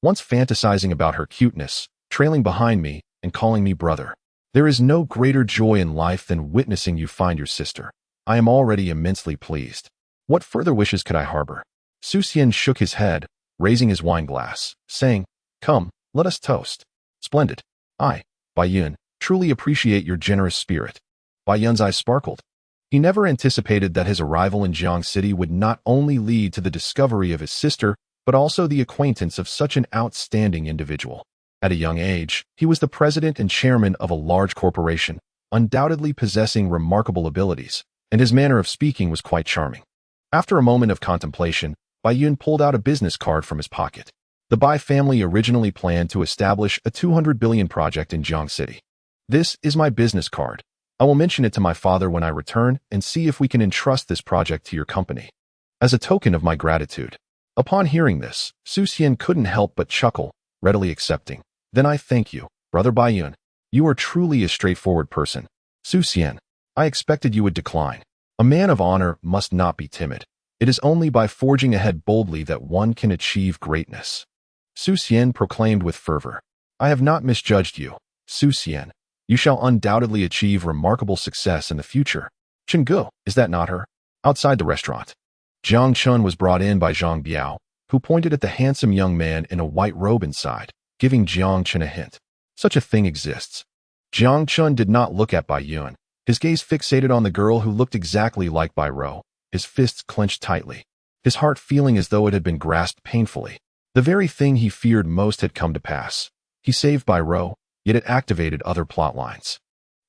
Once fantasizing about her cuteness, trailing behind me, and calling me brother. There is no greater joy in life than witnessing you find your sister. I am already immensely pleased. What further wishes could I harbor?" Su Xian shook his head, raising his wine glass, saying, "Come, let us toast." "Splendid. I, Bai Yun, truly appreciate your generous spirit." Bai Yun's eyes sparkled. He never anticipated that his arrival in Jiang City would not only lead to the discovery of his sister, but also the acquaintance of such an outstanding individual. At a young age, he was the president and chairman of a large corporation, undoubtedly possessing remarkable abilities, and his manner of speaking was quite charming. After a moment of contemplation, Bai Yun pulled out a business card from his pocket. The Bai family originally planned to establish a 200 billion project in Jiang City. "This is my business card. I will mention it to my father when I return and see if we can entrust this project to your company, as a token of my gratitude." Upon hearing this, Su Xian couldn't help but chuckle, readily accepting. "Then I thank you, Brother Bai Yun. You are truly a straightforward person." "Su Xian, I expected you would decline. A man of honor must not be timid." It is only by forging ahead boldly that one can achieve greatness. Su Xian proclaimed with fervor. I have not misjudged you, Su Xian. You shall undoubtedly achieve remarkable success in the future. Chenggu, is that not her? Outside the restaurant, Jiang Chun was brought in by Zhang Biao, who pointed at the handsome young man in a white robe inside, giving Jiang Chun a hint. Such a thing exists. Jiang Chun did not look at Bai Yun, his gaze fixated on the girl who looked exactly like Bai Rou, his fists clenched tightly, his heart feeling as though it had been grasped painfully. The very thing he feared most had come to pass. He saved Bai Rou, yet it activated other plot lines.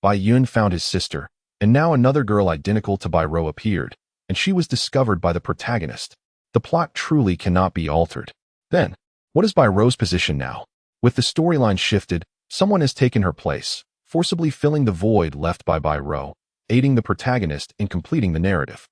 Bai Yun found his sister, and now another girl identical to Bai Rou appeared, and she was discovered by the protagonist. The plot truly cannot be altered. Then, what is Bai Rou's position now? With the storyline shifted, someone has taken her place, forcibly filling the void left by Bai Rou, aiding the protagonist in completing the narrative.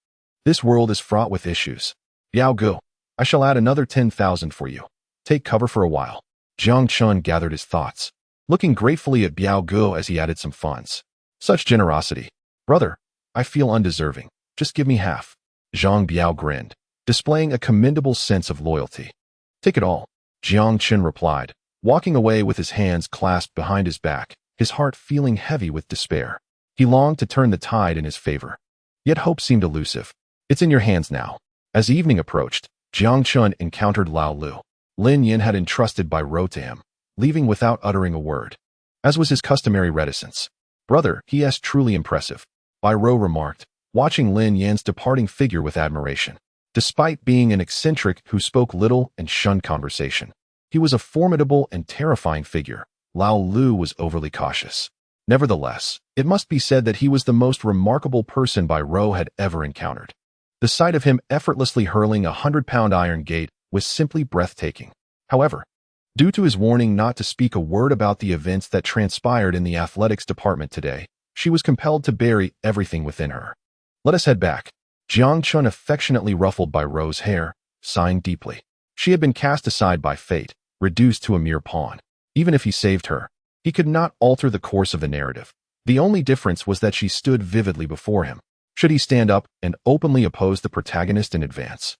This world is fraught with issues. Biao Gu, I shall add another 10,000 for you. Take cover for a while. Jiang Chun gathered his thoughts, looking gratefully at Biao Gu as he added some funds. Such generosity. Brother, I feel undeserving. Just give me half. Zhang Biao grinned, displaying a commendable sense of loyalty. Take it all, Jiang Chun replied, walking away with his hands clasped behind his back, his heart feeling heavy with despair. He longed to turn the tide in his favor. Yet hope seemed elusive. It's in your hands now. As evening approached, Jiang Chun encountered Lao Lu. Lin Yin had entrusted Bai Rou to him, leaving without uttering a word. As was his customary reticence. Brother, he is truly impressive, Bai Rou remarked, watching Lin Yin's departing figure with admiration. Despite being an eccentric who spoke little and shunned conversation, he was a formidable and terrifying figure. Lao Lu was overly cautious. Nevertheless, it must be said that he was the most remarkable person Bai Rou had ever encountered. The sight of him effortlessly hurling a 100-pound iron gate was simply breathtaking. However, due to his warning not to speak a word about the events that transpired in the athletics department today, she was compelled to bury everything within her. Let us head back. Jiang Chun affectionately ruffled Bai Rou's hair, sighing deeply. She had been cast aside by fate, reduced to a mere pawn. Even if he saved her, he could not alter the course of the narrative. The only difference was that she stood vividly before him. Should he stand up and openly oppose the protagonist in advance?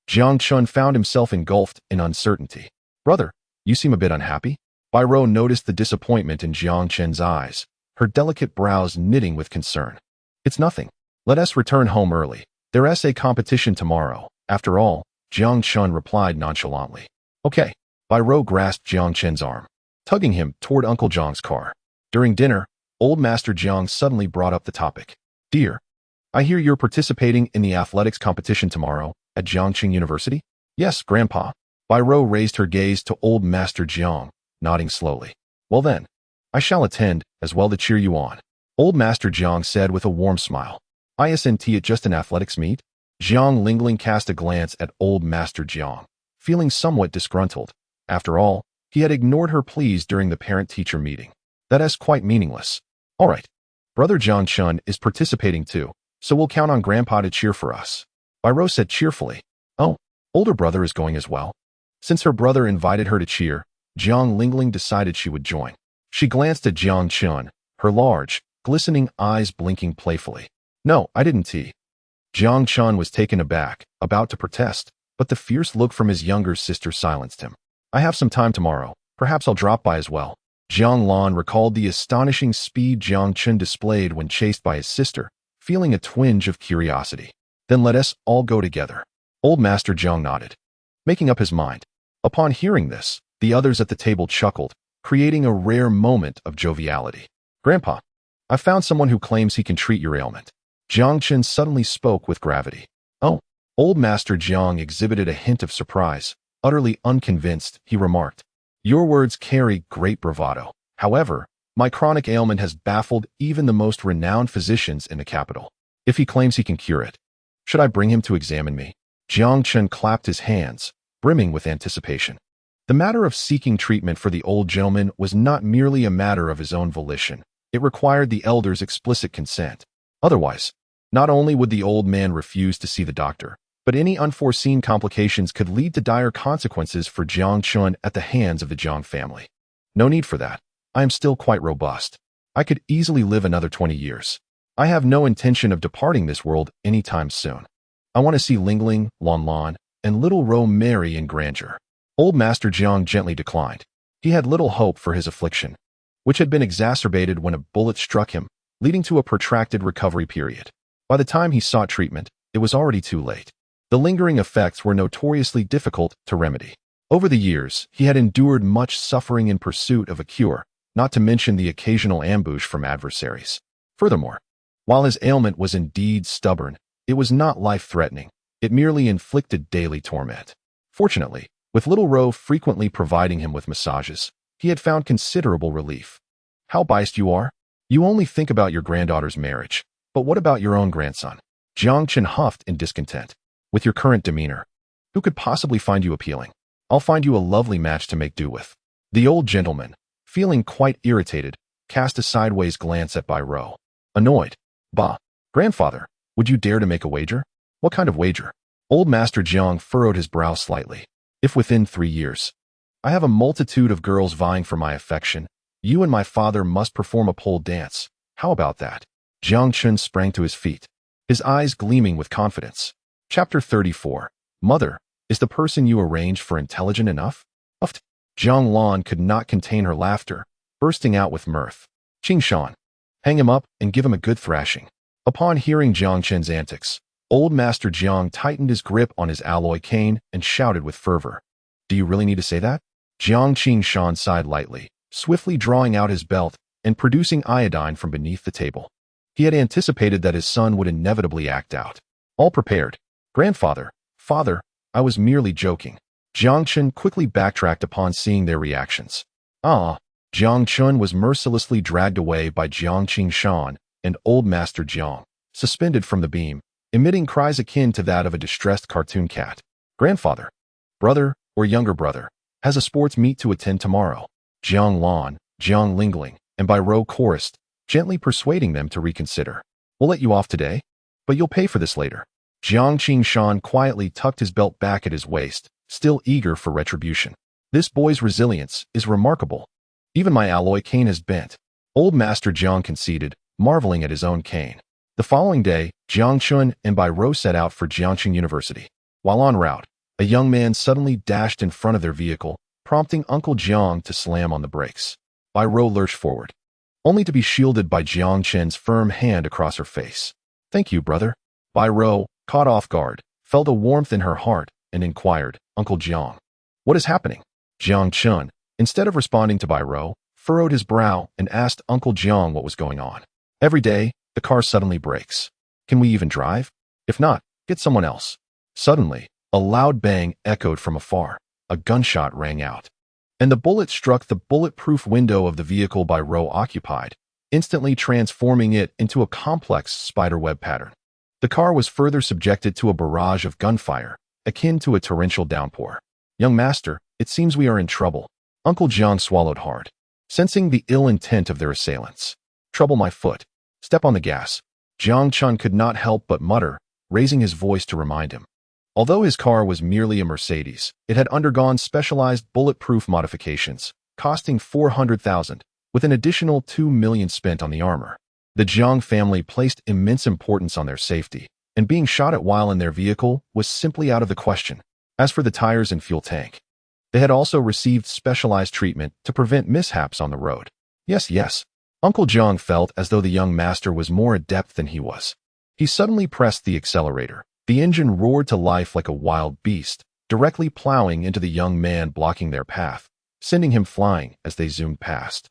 Jiang Chun found himself engulfed in uncertainty. Brother, you seem a bit unhappy? Bai Rou noticed the disappointment in Jiang Chun's eyes, her delicate brows knitting with concern. It's nothing. Let us return home early. There is a competition tomorrow. After all, Jiang Chun replied nonchalantly. Okay. Bai Rou grasped Jiang Chun's arm, tugging him toward Uncle Jiang's car. During dinner, Old Master Jiang suddenly brought up the topic. Dear, I hear you're participating in the athletics competition tomorrow at Jiangqing University? Yes, Grandpa. Bai Rou raised her gaze to Old Master Jiang, nodding slowly. Well then, I shall attend, as well to cheer you on. Old Master Jiang said with a warm smile. Isn't it just an athletics meet? Jiang Lingling cast a glance at Old Master Jiang, feeling somewhat disgruntled. After all, he had ignored her pleas during the parent-teacher meeting. That is quite meaningless. All right. Brother Jiang Chun is participating too, so we'll count on Grandpa to cheer for us. Bai Rou said cheerfully. Oh, older brother is going as well. Since her brother invited her to cheer, Jiang Lingling decided she would join. She glanced at Jiang Chun, her large, glistening eyes blinking playfully. No, I didn't. Jiang Chun was taken aback, about to protest, but the fierce look from his younger sister silenced him. I have some time tomorrow. Perhaps I'll drop by as well. Jiang Lan recalled the astonishing speed Jiang Chun displayed when chased by his sister, feeling a twinge of curiosity. Then let us all go together. Old Master Jiang nodded, making up his mind. Upon hearing this, the others at the table chuckled, creating a rare moment of joviality. Grandpa, I found someone who claims he can treat your ailment. Jiang Chun suddenly spoke with gravity. Oh, Old Master Jiang exhibited a hint of surprise. Utterly unconvinced, he remarked. Your words carry great bravado. However, my chronic ailment has baffled even the most renowned physicians in the capital. If he claims he can cure it, should I bring him to examine me? Jiang Chun clapped his hands, brimming with anticipation. The matter of seeking treatment for the old gentleman was not merely a matter of his own volition. It required the elder's explicit consent. Otherwise, not only would the old man refuse to see the doctor, but any unforeseen complications could lead to dire consequences for Jiang Chun at the hands of the Jiang family. No need for that. I am still quite robust. I could easily live another 20 years. I have no intention of departing this world anytime soon. I want to see Lingling, Lon Lon, and little Ro marry in grandeur. Old Master Jiang gently declined. He had little hope for his affliction, which had been exacerbated when a bullet struck him, leading to a protracted recovery period. By the time he sought treatment, it was already too late. The lingering effects were notoriously difficult to remedy. Over the years, he had endured much suffering in pursuit of a cure, not to mention the occasional ambush from adversaries. Furthermore, while his ailment was indeed stubborn, it was not life-threatening. It merely inflicted daily torment. Fortunately, with little Ro frequently providing him with massages, he had found considerable relief. How biased you are? You only think about your granddaughter's marriage. But what about your own grandson? Jiang Chen huffed in discontent. With your current demeanor, who could possibly find you appealing? I'll find you a lovely match to make do with. The old gentleman, feeling quite irritated, cast a sideways glance at Bai Ro. Annoyed. Bah, grandfather, would you dare to make a wager? What kind of wager? Old Master Jiang furrowed his brow slightly. If within 3 years, I have a multitude of girls vying for my affection, you and my father must perform a pole dance. How about that? Jiang Chen sprang to his feet, his eyes gleaming with confidence. Chapter 34. Mother, is the person you arranged for intelligent enough? Pfft. Jiang Lan could not contain her laughter, bursting out with mirth. Qing Shan, hang him up and give him a good thrashing. Upon hearing Jiang Chen's antics, Old Master Jiang tightened his grip on his alloy cane and shouted with fervor. Do you really need to say that? Jiang Qing Shan sighed lightly, swiftly drawing out his belt and producing iodine from beneath the table. He had anticipated that his son would inevitably act out. All prepared. Grandfather, father, I was merely joking. Jiang Chen quickly backtracked upon seeing their reactions. Jiang Chen was mercilessly dragged away by Jiang Qing Shan and Old Master Jiang, suspended from the beam, emitting cries akin to that of a distressed cartoon cat. Grandfather, brother, or younger brother, has a sports meet to attend tomorrow. Jiang Lan, Jiang Lingling, and Bai Ro chorused, gently persuading them to reconsider. We'll let you off today, but you'll pay for this later. Jiang Qing Shan quietly tucked his belt back at his waist, still eager for retribution. This boy's resilience is remarkable. Even my alloy cane has bent. Old Master Jiang conceded, marveling at his own cane. The following day, Jiang Chun and Bai Ro set out for Jiangqing University. While en route, a young man suddenly dashed in front of their vehicle, prompting Uncle Jiang to slam on the brakes. Bai Ro lurched forward, only to be shielded by Jiang Chen's firm hand across her face. Thank you, brother. Bai Ro, caught off guard, felt a warmth in her heart and inquired, Uncle Jiang, what is happening? Jiang Chun, instead of responding to Bai Ro, furrowed his brow and asked Uncle Jiang what was going on. Every day, the car suddenly breaks. Can we even drive? If not, get someone else. Suddenly, a loud bang echoed from afar. A gunshot rang out, and the bullet struck the bulletproof window of the vehicle Bai Ro occupied, instantly transforming it into a complex spiderweb pattern. The car was further subjected to a barrage of gunfire, akin to a torrential downpour. Young master, it seems we are in trouble. Uncle Jiang swallowed hard, sensing the ill intent of their assailants. Trouble my foot. Step on the gas. Jiang Chun could not help but mutter, raising his voice to remind him. Although his car was merely a Mercedes, it had undergone specialized bulletproof modifications, costing $400,000, with an additional $2 million spent on the armor. The Jiang family placed immense importance on their safety, and being shot at while in their vehicle was simply out of the question. As for the tires and fuel tank, they had also received specialized treatment to prevent mishaps on the road. Yes. Uncle Jiang felt as though the young master was more adept than he was. He suddenly pressed the accelerator. The engine roared to life like a wild beast, directly plowing into the young man blocking their path, sending him flying as they zoomed past.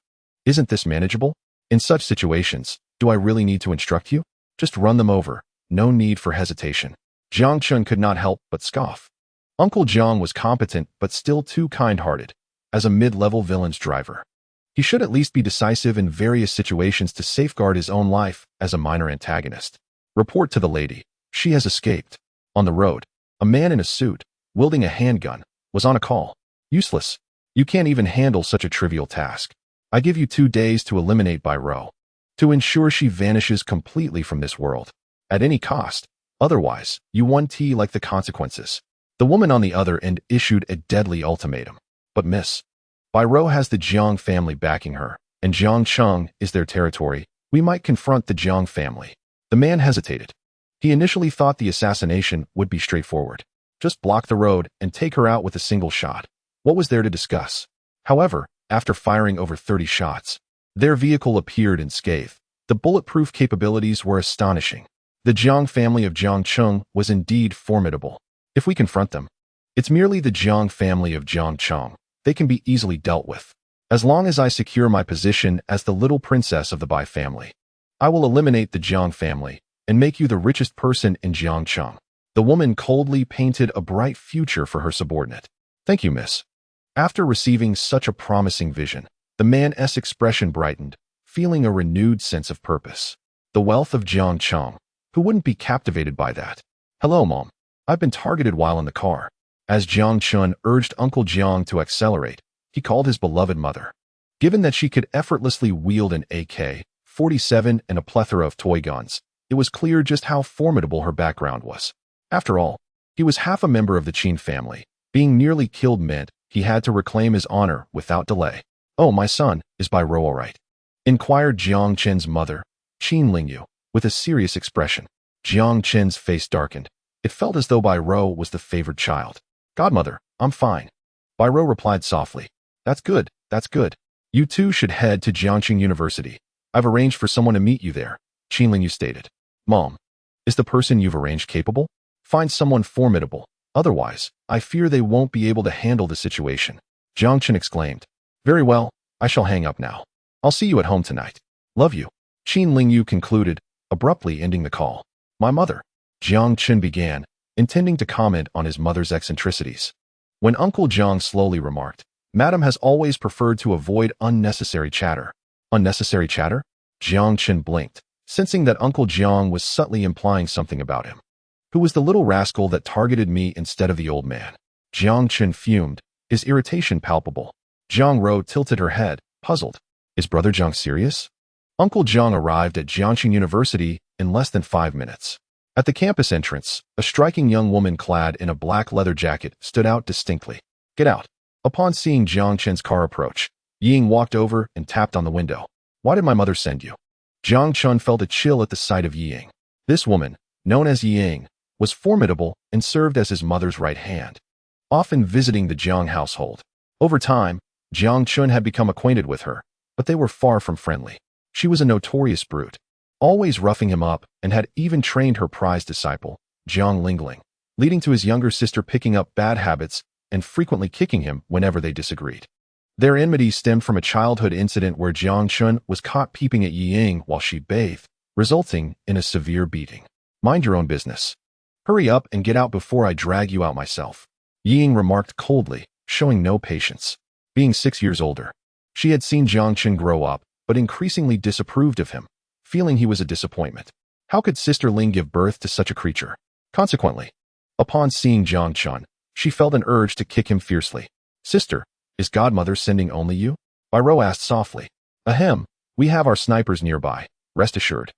Isn't this manageable? In such situations, do I really need to instruct you? Just run them over. No need for hesitation. Jiang Chun could not help but scoff. Uncle Jiang was competent but still too kind-hearted. As a mid-level villain's driver, he should at least be decisive in various situations to safeguard his own life as a minor antagonist. Report to the lady. She has escaped. On the road, a man in a suit, wielding a handgun, was on a call. Useless. You can't even handle such a trivial task. I give you 2 days to eliminate Bai Ro, to ensure she vanishes completely from this world, at any cost. Otherwise, you 1T like the consequences. The woman on the other end issued a deadly ultimatum. But miss, Bai Ro has the Jiang family backing her, and Jiangcheng is their territory. We might confront the Jiang family. The man hesitated. He initially thought the assassination would be straightforward. Just block the road and take her out with a single shot. What was there to discuss? However, after firing over 30 shots, their vehicle appeared unscathed. The bulletproof capabilities were astonishing. The Jiang family of Jiang Cheng was indeed formidable. If we confront them, it's merely the Jiang family of Jiang Cheng. They can be easily dealt with. As long as I secure my position as the little princess of the Bai family, I will eliminate the Jiang family and make you the richest person in Jiangcheng. The woman coldly painted a bright future for her subordinate. Thank you, miss. After receiving such a promising vision, the man's expression brightened, feeling a renewed sense of purpose. The wealth of Jiangcheng. Who wouldn't be captivated by that? Hello, Mom. I've been targeted while in the car. As Jiang Chun urged Uncle Jiang to accelerate, he called his beloved mother. Given that she could effortlessly wield an AK-47 and a plethora of toy guns, it was clear just how formidable her background was. After all, he was half a member of the Qin family. Being nearly killed meant he had to reclaim his honor without delay. Oh, my son, is Bai Rou all right? Inquired Jiang Chen's mother, Qin Lingyu, with a serious expression. Jiang Chen's face darkened. It felt as though Bai Rou was the favored child. Godmother, I'm fine. Bai Rou replied softly. That's good, that's good. You two should head to Jiangqing University. I've arranged for someone to meet you there, Qin Lingyu stated. Mom, is the person you've arranged capable? Find someone formidable. Otherwise, I fear they won't be able to handle the situation. Jiang Chen exclaimed. Very well, I shall hang up now. I'll see you at home tonight. Love you. Qin Lingyu concluded, abruptly ending the call. My mother. Jiang Chen began, intending to comment on his mother's eccentricities. When Uncle Jiang slowly remarked, Madam has always preferred to avoid unnecessary chatter. Unnecessary chatter? Jiang Chen blinked, sensing that Uncle Jiang was subtly implying something about him. Who was the little rascal that targeted me instead of the old man? Jiang Chen fumed, his irritation palpable. Jiang Rou tilted her head, puzzled. Is Brother Jiang serious? Uncle Jiang arrived at Jiangqing University in less than 5 minutes. At the campus entrance, a striking young woman clad in a black leather jacket stood out distinctly. Get out. Upon seeing Jiang Chen's car approach, Ying walked over and tapped on the window. Why did my mother send you? Jiang Chen felt a chill at the sight of Ying. This woman, known as Ying, was formidable and served as his mother's right hand, often visiting the Jiang household. Over time, Jiang Chun had become acquainted with her, but they were far from friendly. She was a notorious brute, always roughing him up, and had even trained her prized disciple, Jiang Lingling, leading to his younger sister picking up bad habits and frequently kicking him whenever they disagreed. Their enmity stemmed from a childhood incident where Jiang Chun was caught peeping at Ying while she bathed, resulting in a severe beating. Mind your own business. Hurry up and get out before I drag you out myself. Ying remarked coldly, showing no patience. Being 6 years older, she had seen Jiang Chun grow up, but increasingly disapproved of him, feeling he was a disappointment. How could Sister Ling give birth to such a creature? Consequently, upon seeing Jiang Chun, she felt an urge to kick him fiercely. Sister, is Godmother sending only you? Bai Rou asked softly. Ahem, we have our snipers nearby, rest assured.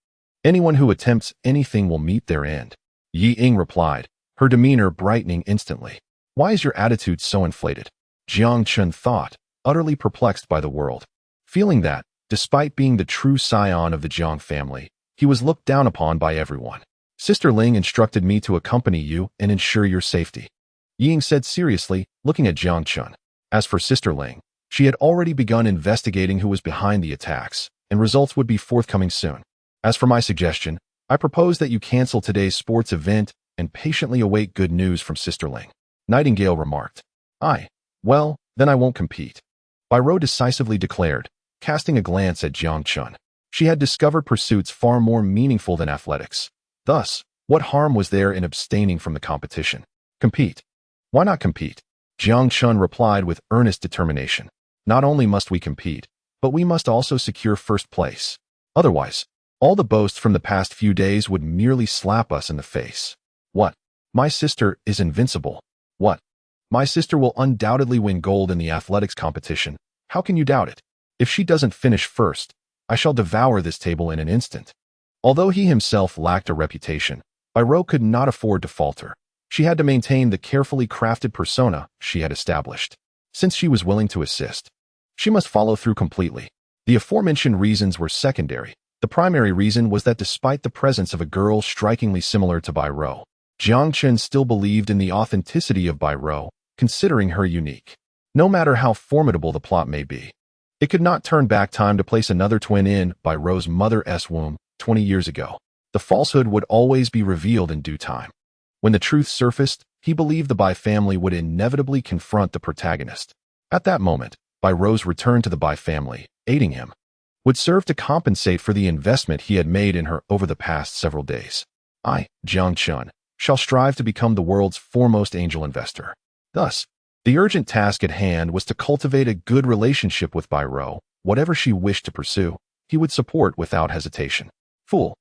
Anyone who attempts anything will meet their end. Yi Ying replied, her demeanor brightening instantly. Why is your attitude so inflated? Jiang Chun thought, utterly perplexed by the world, feeling that, despite being the true scion of the Jiang family, he was looked down upon by everyone. Sister Ling instructed me to accompany you and ensure your safety, Ying said seriously, looking at Jiang Chun. As for Sister Ling, she had already begun investigating who was behind the attacks, and results would be forthcoming soon. As for my suggestion, I propose that you cancel today's sports event and patiently await good news from Sister Ling. Nightingale remarked. Well, then I won't compete. Bai Rou decisively declared, casting a glance at Jiang Chun. She had discovered pursuits far more meaningful than athletics. Thus, what harm was there in abstaining from the competition? Compete. Why not compete? Jiang Chun replied with earnest determination. Not only must we compete, but we must also secure first place. Otherwise, all the boasts from the past few days would merely slap us in the face. What? My sister is invincible. What? My sister will undoubtedly win gold in the athletics competition. How can you doubt it? If she doesn't finish first, I shall devour this table in an instant. Although he himself lacked a reputation, Bai Rou could not afford to falter. She had to maintain the carefully crafted persona she had established. Since she was willing to assist, she must follow through completely. The aforementioned reasons were secondary. The primary reason was that despite the presence of a girl strikingly similar to Bai Rou, Jiang Chen still believed in the authenticity of Bai Rou, considering her unique. No matter how formidable the plot may be, it could not turn back time to place another twin in Bai Rou's mother's womb 20 years ago. The falsehood would always be revealed in due time. When the truth surfaced, he believed the Bai family would inevitably confront the protagonist. At that moment, Bai Rou's return to the Bai family, aiding him, would serve to compensate for the investment he had made in her over the past several days. I, Jiang Chen, shall strive to become the world's foremost angel investor. Thus, the urgent task at hand was to cultivate a good relationship with Bai Rou. Whatever she wished to pursue, he would support without hesitation. Fool.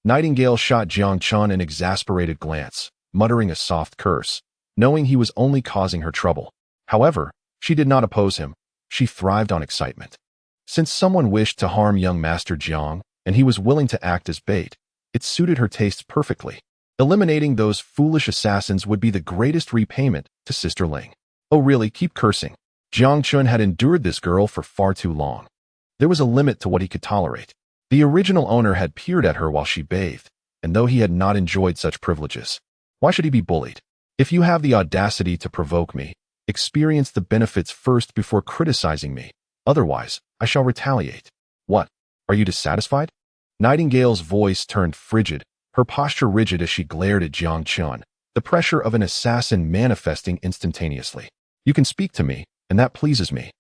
Nightingale shot Jiang Chen an exasperated glance, muttering a soft curse, knowing he was only causing her trouble. However, she did not oppose him. She thrived on excitement. Since someone wished to harm young Master Jiang, and he was willing to act as bait, it suited her tastes perfectly. Eliminating those foolish assassins would be the greatest repayment to Sister Ling. Oh really, keep cursing. Jiang Chen had endured this girl for far too long. There was a limit to what he could tolerate. The original owner had peered at her while she bathed, and though he had not enjoyed such privileges, why should he be bullied? If you have the audacity to provoke me, experience the benefits first before criticizing me. Otherwise, I shall retaliate. What? Are you dissatisfied? Nightingale's voice turned frigid, her posture rigid as she glared at Jiang Chen, the pressure of an assassin manifesting instantaneously. You can speak to me, and that pleases me.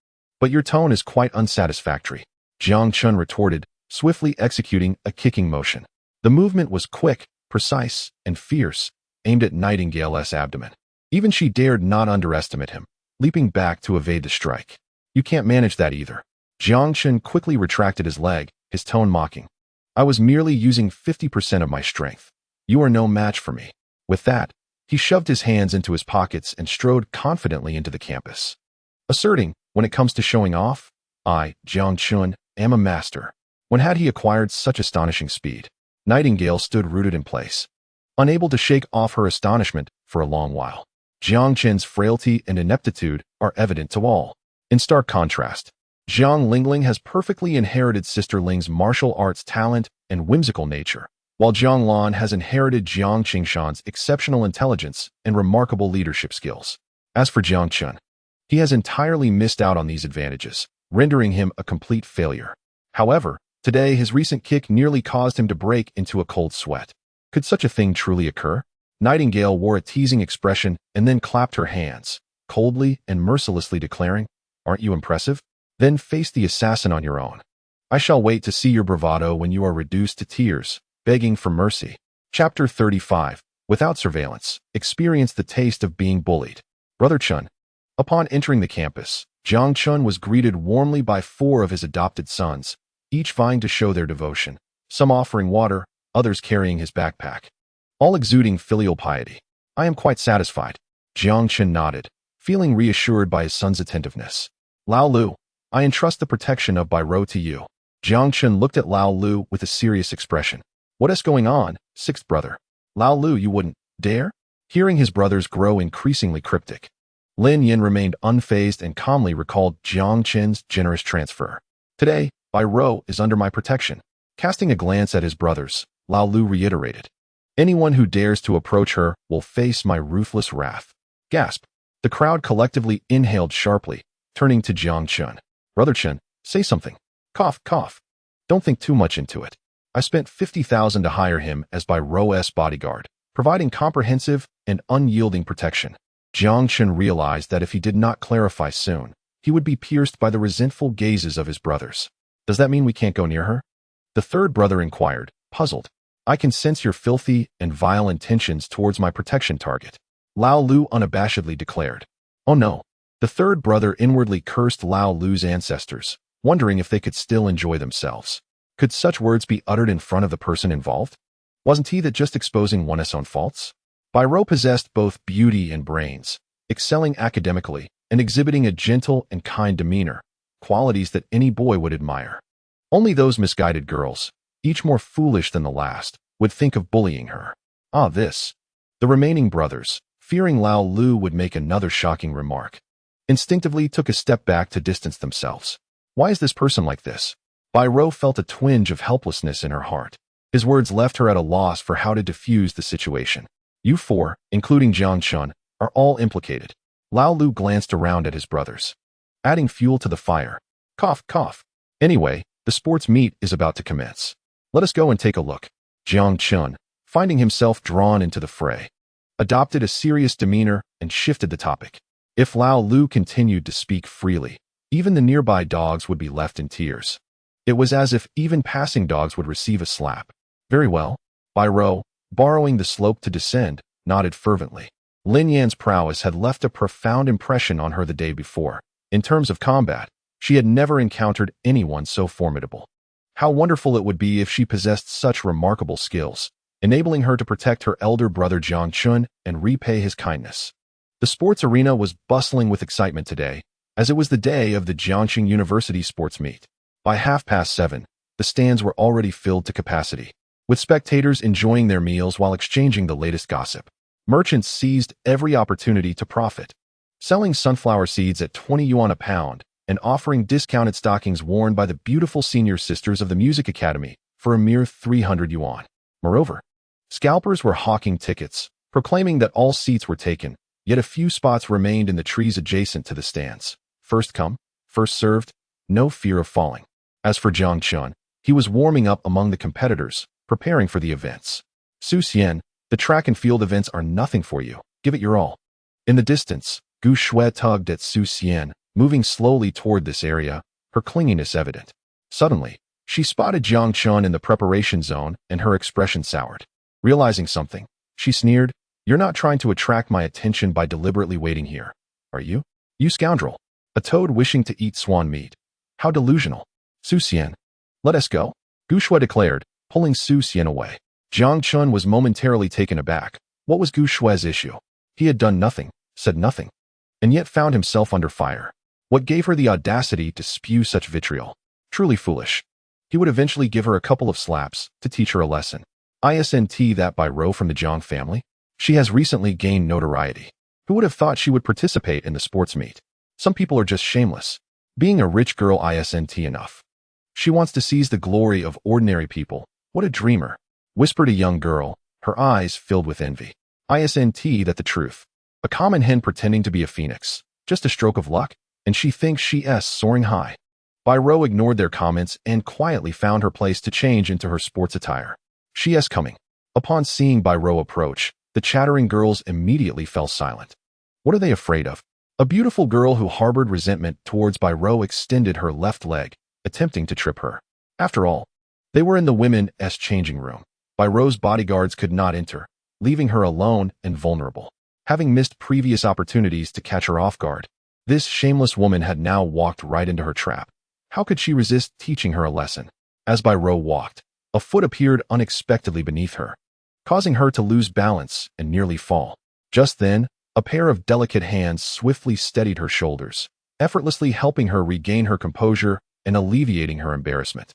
But your tone is quite unsatisfactory. Jiang Chen retorted, swiftly executing a kicking motion. The movement was quick, precise, and fierce, aimed at Nightingale's abdomen. Even she dared not underestimate him, leaping back to evade the strike. You can't manage that either. Jiang Chen quickly retracted his leg, his tone mocking. I was merely using 50% of my strength. You are no match for me. With that, he shoved his hands into his pockets and strode confidently into the campus, asserting, when it comes to showing off, I, Jiang Chen, am a master. When had he acquired such astonishing speed? Nightingale stood rooted in place, unable to shake off her astonishment for a long while. Jiang Chen's frailty and ineptitude are evident to all. In stark contrast, Jiang Lingling has perfectly inherited Sister Ling's martial arts talent and whimsical nature, while Jiang Lan has inherited Jiang Qingshan's exceptional intelligence and remarkable leadership skills. As for Jiang Chen, he has entirely missed out on these advantages, rendering him a complete failure. However, today his recent kick nearly caused him to break into a cold sweat. Could such a thing truly occur? Nightingale wore a teasing expression and then clapped her hands, coldly and mercilessly declaring, Aren't you impressive? Then face the assassin on your own. I shall wait to see your bravado when you are reduced to tears, begging for mercy. Chapter 35. Without surveillance, experience the taste of being bullied. Brother Chen. Upon entering the campus, Jiang Chen was greeted warmly by 4 of his adopted sons, each vying to show their devotion, some offering water, others carrying his backpack, all exuding filial piety. I am quite satisfied. Jiang Chen nodded, feeling reassured by his son's attentiveness. Lao Lu, I entrust the protection of Bai Rou to you. Jiang Chen looked at Lao Lu with a serious expression. What is going on, 6th brother? Lao Lu, you wouldn't dare? Hearing his brothers grow increasingly cryptic, Lin Yin remained unfazed and calmly recalled Jiang Chen's generous transfer. Today, Bai Rou is under my protection. Casting a glance at his brothers, Lao Lu reiterated. Anyone who dares to approach her will face my ruthless wrath. Gasp. The crowd collectively inhaled sharply, turning to Jiang Chen. Brother Chen, say something. Cough, cough. Don't think too much into it. I spent 50,000 to hire him as Bai Rou's bodyguard, providing comprehensive and unyielding protection. Jiang Chen realized that if he did not clarify soon, he would be pierced by the resentful gazes of his brothers. Does that mean we can't go near her? The 3rd brother inquired, puzzled. I can sense your filthy and vile intentions towards my protection target. Lao Lu unabashedly declared. Oh no. The 3rd brother inwardly cursed Lao Lu's ancestors, wondering if they could still enjoy themselves. Could such words be uttered in front of the person involved? Wasn't he that just exposing one's own faults? Bai Rou possessed both beauty and brains, excelling academically and exhibiting a gentle and kind demeanor, qualities that any boy would admire. Only those misguided girls, each more foolish than the last, would think of bullying her. The remaining brothers, fearing Lao Lu would make another shocking remark, instinctively took a step back to distance themselves. Why is this person like this? Bai Rou felt a twinge of helplessness in her heart. His words left her at a loss for how to defuse the situation. You four, including Jiang Chun, are all implicated. Lao Lu glanced around at his brothers, adding fuel to the fire. Cough, cough. Anyway, the sports meet is about to commence. Let us go and take a look. Jiang Chun, finding himself drawn into the fray, adopted a serious demeanor and shifted the topic. If Lao Lu continued to speak freely, even the nearby dogs would be left in tears. It was as if even passing dogs would receive a slap. Very well. Bai Rou, borrowing the slope to descend, nodded fervently. Lin Yan's prowess had left a profound impression on her the day before. In terms of combat, she had never encountered anyone so formidable. How wonderful it would be if she possessed such remarkable skills, enabling her to protect her elder brother Jiang Chun and repay his kindness. The sports arena was bustling with excitement today, as it was the day of the Jiangxing University sports meet. By 7:30, the stands were already filled to capacity, with spectators enjoying their meals while exchanging the latest gossip. Merchants seized every opportunity to profit, selling sunflower seeds at 20 yuan a pound and offering discounted stockings worn by the beautiful senior sisters of the Music Academy for a mere 300 yuan. Moreover, scalpers were hawking tickets, proclaiming that all seats were taken, yet a few spots remained in the trees adjacent to the stands. First come, first served, no fear of falling. As for Jiang Chun, he was warming up among the competitors, preparing for the events. Su Xian, the track and field events are nothing for you. Give it your all. In the distance, Gu Shui tugged at Su Xian, moving slowly toward this area, her clinginess evident. Suddenly, she spotted Jiang Chun in the preparation zone and her expression soured. Realizing something, she sneered, "You're not trying to attract my attention by deliberately waiting here, are you? You scoundrel. A toad wishing to eat swan meat. How delusional. Su Xian, let us go," Gu Shui declared, pulling Su Xian away. Jiang Chun was momentarily taken aback. What was Gu Shui's issue? He had done nothing, said nothing, and yet found himself under fire. What gave her the audacity to spew such vitriol? Truly foolish. He would eventually give her a couple of slaps to teach her a lesson. Isn't that Bai Rou from the Jiang family? She has recently gained notoriety. Who would have thought she would participate in the sports meet? Some people are just shameless. Being a rich girl isn't enough. She wants to seize the glory of ordinary people. What a dreamer, whispered a young girl, her eyes filled with envy. Isn't that the truth? A common hen pretending to be a phoenix. Just a stroke of luck, and she thinks she's soaring high. Bai Rou ignored their comments and quietly found her place to change into her sports attire. She's coming. Upon seeing Bai Rou approach, the chattering girls immediately fell silent. What are they afraid of? A beautiful girl who harbored resentment towards Bai Rou extended her left leg, attempting to trip her. After all, they were in the women's changing room. Bai Rou's bodyguards could not enter, leaving her alone and vulnerable. Having missed previous opportunities to catch her off guard, this shameless woman had now walked right into her trap. How could she resist teaching her a lesson? As Bai Rou walked, a foot appeared unexpectedly beneath her, causing her to lose balance and nearly fall. Just then, a pair of delicate hands swiftly steadied her shoulders, effortlessly helping her regain her composure and alleviating her embarrassment.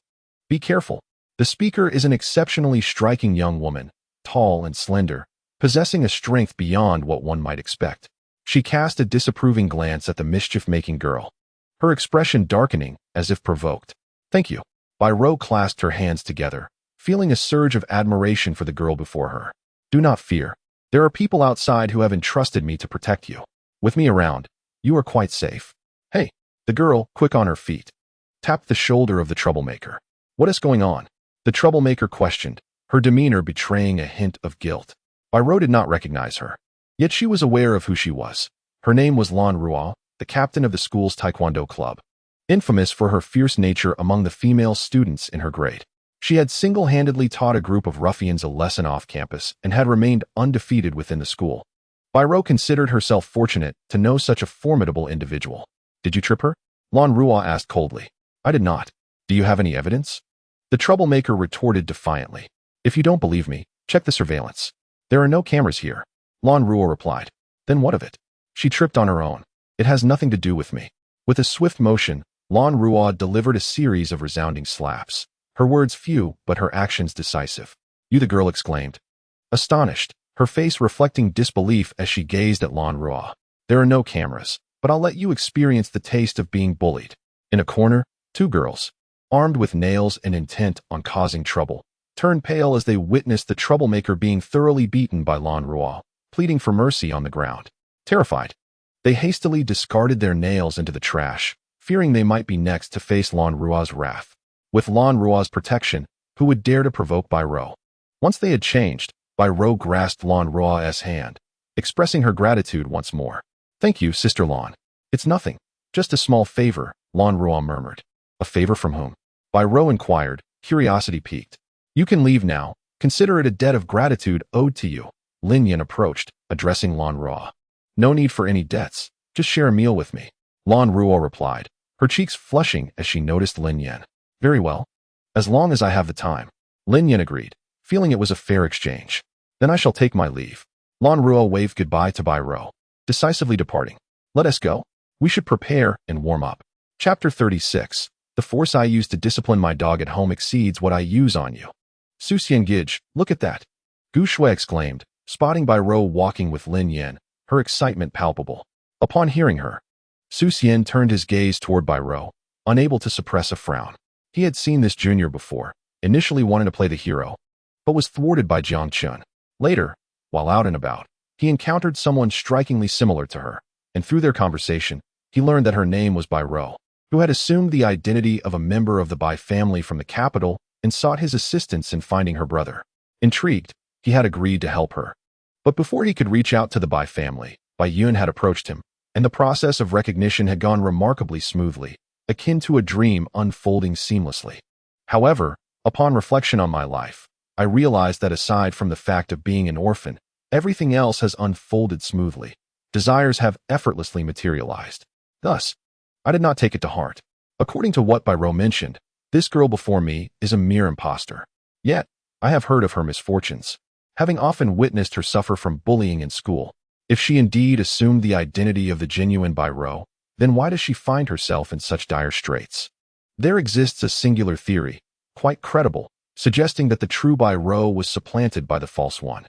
Be careful. The speaker is an exceptionally striking young woman, tall and slender, possessing a strength beyond what one might expect. She cast a disapproving glance at the mischief-making girl, her expression darkening as if provoked. Thank you. Bai Rou clasped her hands together, feeling a surge of admiration for the girl before her. Do not fear. There are people outside who have entrusted me to protect you. With me around, you are quite safe. Hey, the girl, quick on her feet, tapped the shoulder of the troublemaker. What is going on? The troublemaker questioned, her demeanor betraying a hint of guilt. Bai Rou did not recognize her, yet she was aware of who she was. Her name was Lan Ruo, the captain of the school's taekwondo club, infamous for her fierce nature among the female students in her grade. She had single-handedly taught a group of ruffians a lesson off campus and had remained undefeated within the school. Bai Rou considered herself fortunate to know such a formidable individual. Did you trip her? Lan Ruo asked coldly. I did not. Do you have any evidence? The troublemaker retorted defiantly. If you don't believe me, check the surveillance. There are no cameras here. Lan Ruo replied. Then what of it? She tripped on her own. It has nothing to do with me. With a swift motion, Lan Ruo delivered a series of resounding slaps. Her words few, but her actions decisive. You, the girl exclaimed, astonished, her face reflecting disbelief as she gazed at Lan Ruo. There are no cameras, but I'll let you experience the taste of being bullied. In a corner, two girls, armed with nails and intent on causing trouble, turned pale as they witnessed the troublemaker being thoroughly beaten by Lan Ruo, pleading for mercy on the ground. Terrified, they hastily discarded their nails into the trash, fearing they might be next to face Lan Ruo's wrath. With Lan Ruo's protection, who would dare to provoke Bai Rou? Once they had changed, Bai Rou grasped Lan Ruo's hand, expressing her gratitude once more. "Thank you, Sister Lan. It's nothing. Just a small favor," Lan Ruo murmured. "A favor from whom?" Bai Rou inquired, curiosity piqued. "You can leave now. Consider it a debt of gratitude owed to you." Lin Yan approached, addressing Lan Ruo. "No need for any debts. Just share a meal with me," Lan Ruo replied, her cheeks flushing as she noticed Lin Yan. "Very well. As long as I have the time," Lin Yan agreed, feeling it was a fair exchange. "Then I shall take my leave." Lan Ruo waved goodbye to Bai Rou, decisively departing. "Let us go. We should prepare and warm up." Chapter 36. The force I use to discipline my dog at home exceeds what I use on you. "Su Xiangij, look at that!" Gu Shui exclaimed, spotting Bai Rou walking with Lin Yan, her excitement palpable. Upon hearing her, Su Xian turned his gaze toward Bai Rou, unable to suppress a frown. He had seen this junior before, initially wanting to play the hero, but was thwarted by Jiang Chun. Later, while out and about, he encountered someone strikingly similar to her, and through their conversation, he learned that her name was Bai Rou, who had assumed the identity of a member of the Bai family from the capital and sought his assistance in finding her brother. Intrigued, he had agreed to help her. But before he could reach out to the Bai family, Bai Yun had approached him, and the process of recognition had gone remarkably smoothly, akin to a dream unfolding seamlessly. However, upon reflection on my life, I realized that aside from the fact of being an orphan, everything else has unfolded smoothly. Desires have effortlessly materialized. Thus, I did not take it to heart. According to what Bai Rou mentioned, this girl before me is a mere imposter. Yet, I have heard of her misfortunes, having often witnessed her suffer from bullying in school. If she indeed assumed the identity of the genuine Bai Rou, then why does she find herself in such dire straits? There exists a singular theory, quite credible, suggesting that the true Bai Rou was supplanted by the false one,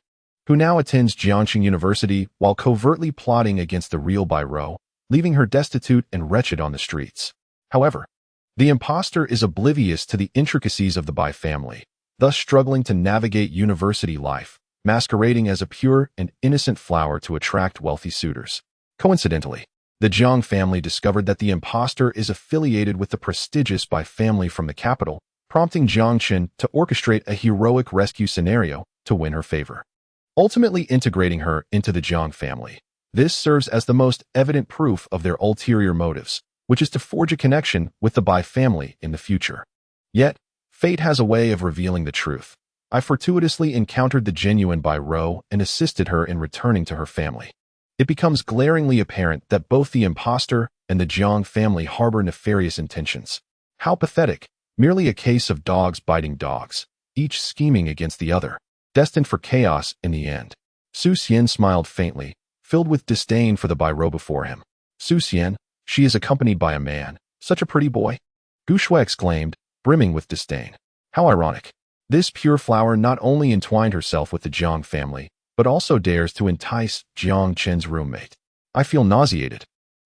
who now attends Jiangxing University while covertly plotting against the real Bai Rou, leaving her destitute and wretched on the streets. However, the imposter is oblivious to the intricacies of the Bai family, thus struggling to navigate university life, masquerading as a pure and innocent flower to attract wealthy suitors. Coincidentally, the Jiang family discovered that the imposter is affiliated with the prestigious Bai family from the capital, prompting Jiang Qin to orchestrate a heroic rescue scenario to win her favor, ultimately integrating her into the Jiang family. This serves as the most evident proof of their ulterior motives, which is to forge a connection with the Bai family in the future. Yet, fate has a way of revealing the truth. I fortuitously encountered the genuine Bai Rou and assisted her in returning to her family. It becomes glaringly apparent that both the imposter and the Jiang family harbor nefarious intentions. How pathetic, merely a case of dogs biting dogs, each scheming against the other, destined for chaos in the end. Su Xian smiled faintly, filled with disdain for the Bai Rou before him. "Su Xian, she is accompanied by a man, such a pretty boy," Gu Shui exclaimed, brimming with disdain. How ironic. This pure flower not only entwined herself with the Jiang family, but also dares to entice Jiang Chen's roommate. I feel nauseated.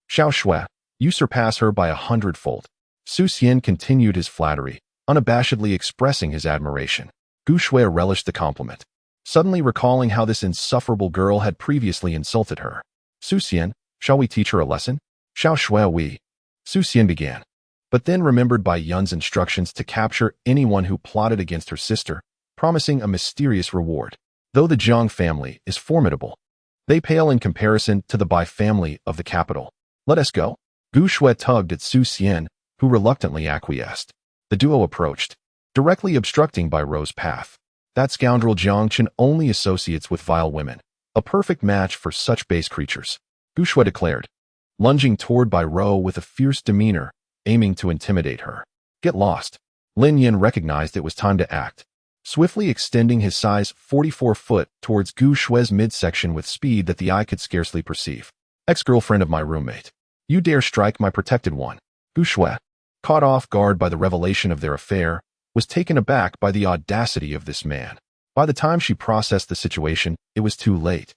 "Xiao Shui, you surpass her by 100-fold. Su Xian continued his flattery, unabashedly expressing his admiration. Gu Shui relished the compliment, suddenly recalling how this insufferable girl had previously insulted her. "Su Xian, shall we teach her a lesson?" "Xiao Shui, we." Su Xian began, but then remembered Bai Yun's instructions to capture anyone who plotted against her sister, promising a mysterious reward. Though the Jiang family is formidable, they pale in comparison to the Bai family of the capital. "Let us go." Gu Shui tugged at Su Xian, who reluctantly acquiesced. The duo approached, directly obstructing Bai Rou's path. That scoundrel Jiang Chen only associates with vile women, a perfect match for such base creatures, Gu Shui declared, lunging toward Bai Rou with a fierce demeanor, aiming to intimidate her. "Get lost." Lin Yan recognized it was time to act, swiftly extending his size 44-foot towards Gu Shui's midsection with speed that the eye could scarcely perceive. "Ex-girlfriend of my roommate, you dare strike my protected one." Gu Shui, caught off guard by the revelation of their affair, was taken aback by the audacity of this man. By the time she processed the situation, it was too late,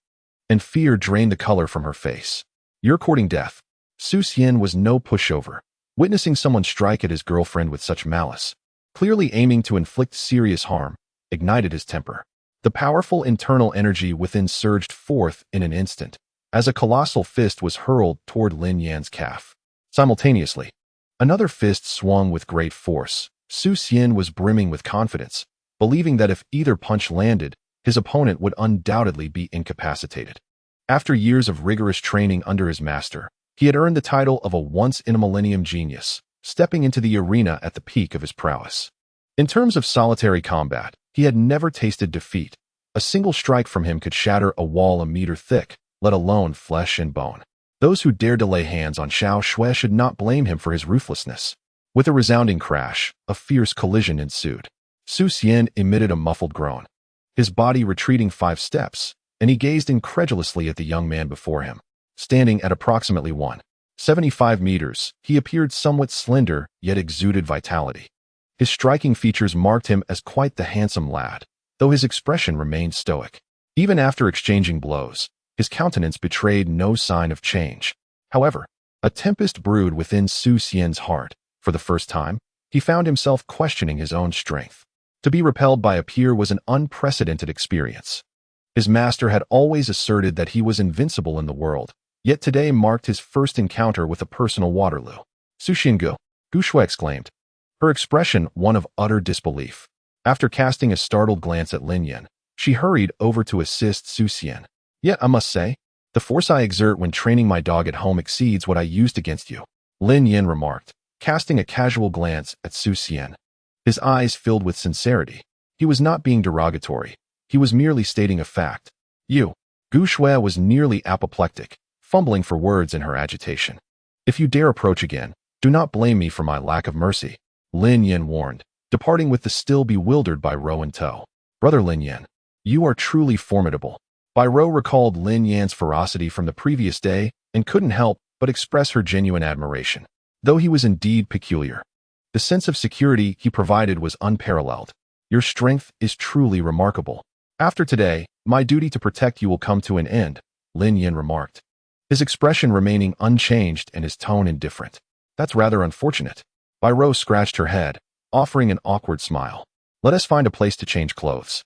and fear drained the color from her face. "You're courting death." Su Xian was no pushover. Witnessing someone strike at his girlfriend with such malice, clearly aiming to inflict serious harm, ignited his temper. The powerful internal energy within surged forth in an instant, as a colossal fist was hurled toward Lin Yan's calf. Simultaneously, another fist swung with great force. Su Xian was brimming with confidence, believing that if either punch landed, his opponent would undoubtedly be incapacitated. After years of rigorous training under his master, he had earned the title of a once-in-a-millennium genius, stepping into the arena at the peak of his prowess. In terms of solitary combat, he had never tasted defeat. A single strike from him could shatter a wall a meter thick, let alone flesh and bone. Those who dared to lay hands on Xiao Shui should not blame him for his ruthlessness. With a resounding crash, a fierce collision ensued. Su Xian emitted a muffled groan, his body retreating 5 steps, and he gazed incredulously at the young man before him. Standing at approximately 175 meters, he appeared somewhat slender, yet exuded vitality. His striking features marked him as quite the handsome lad, though his expression remained stoic. Even after exchanging blows, his countenance betrayed no sign of change. However, a tempest brewed within Su Xian's heart. For the first time, he found himself questioning his own strength. To be repelled by a peer was an unprecedented experience. His master had always asserted that he was invincible in the world, yet today marked his first encounter with a personal Waterloo. Su Xingu, Gu Shui exclaimed, her expression one of utter disbelief. After casting a startled glance at Lin Yan, she hurried over to assist Su Xian. Yet I must say, the force I exert when training my dog at home exceeds what I used against you, Lin Yan remarked, casting a casual glance at Su Xian. His eyes filled with sincerity. He was not being derogatory. He was merely stating a fact. Gu Shui was nearly apoplectic, fumbling for words in her agitation. If you dare approach again, do not blame me for my lack of mercy, Lin Yan warned, departing with the still bewildered Bai Rou in tow. Brother Lin Yan, you are truly formidable. Bai Rou recalled Lin Yan's ferocity from the previous day and couldn't help but express her genuine admiration. Though he was indeed peculiar, the sense of security he provided was unparalleled. Your strength is truly remarkable. After today, my duty to protect you will come to an end, Lin Yan remarked, his expression remaining unchanged and his tone indifferent. That's rather unfortunate. Bai Rou scratched her head, offering an awkward smile. Let us find a place to change clothes.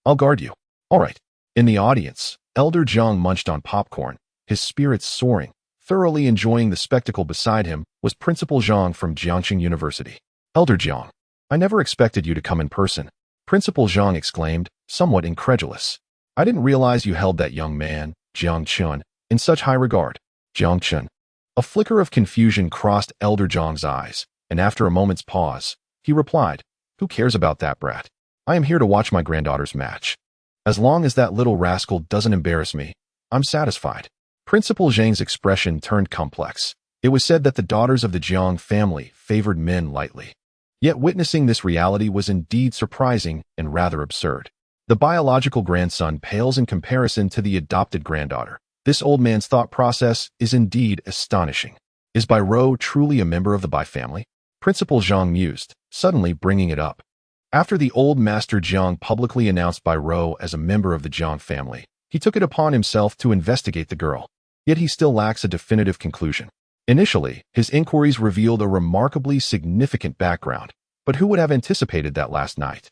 I'll guard you. All right. In the audience, Elder Jiang munched on popcorn, his spirits soaring. Thoroughly enjoying the spectacle beside him was Principal Zhang from Jiangxing University. Elder Jiang, I never expected you to come in person, Principal Zhang exclaimed, somewhat incredulous. I didn't realize you held that young man, Jiang Chun, in such high regard. Jiang Chun. A flicker of confusion crossed Elder Jiang's eyes, and after a moment's pause, he replied, who cares about that brat? I am here to watch my granddaughter's match. As long as that little rascal doesn't embarrass me, I'm satisfied. Principal Zhang's expression turned complex. It was said that the daughters of the Jiang family favored men lightly. Yet witnessing this reality was indeed surprising and rather absurd. The biological grandson pales in comparison to the adopted granddaughter. This old man's thought process is indeed astonishing. Is Bai Rou truly a member of the Bai family? Principal Zhang mused, suddenly bringing it up. After the old master Jiang publicly announced Bai Rou as a member of the Jiang family, he took it upon himself to investigate the girl. Yet he still lacks a definitive conclusion. Initially, his inquiries revealed a remarkably significant background, but who would have anticipated that last night?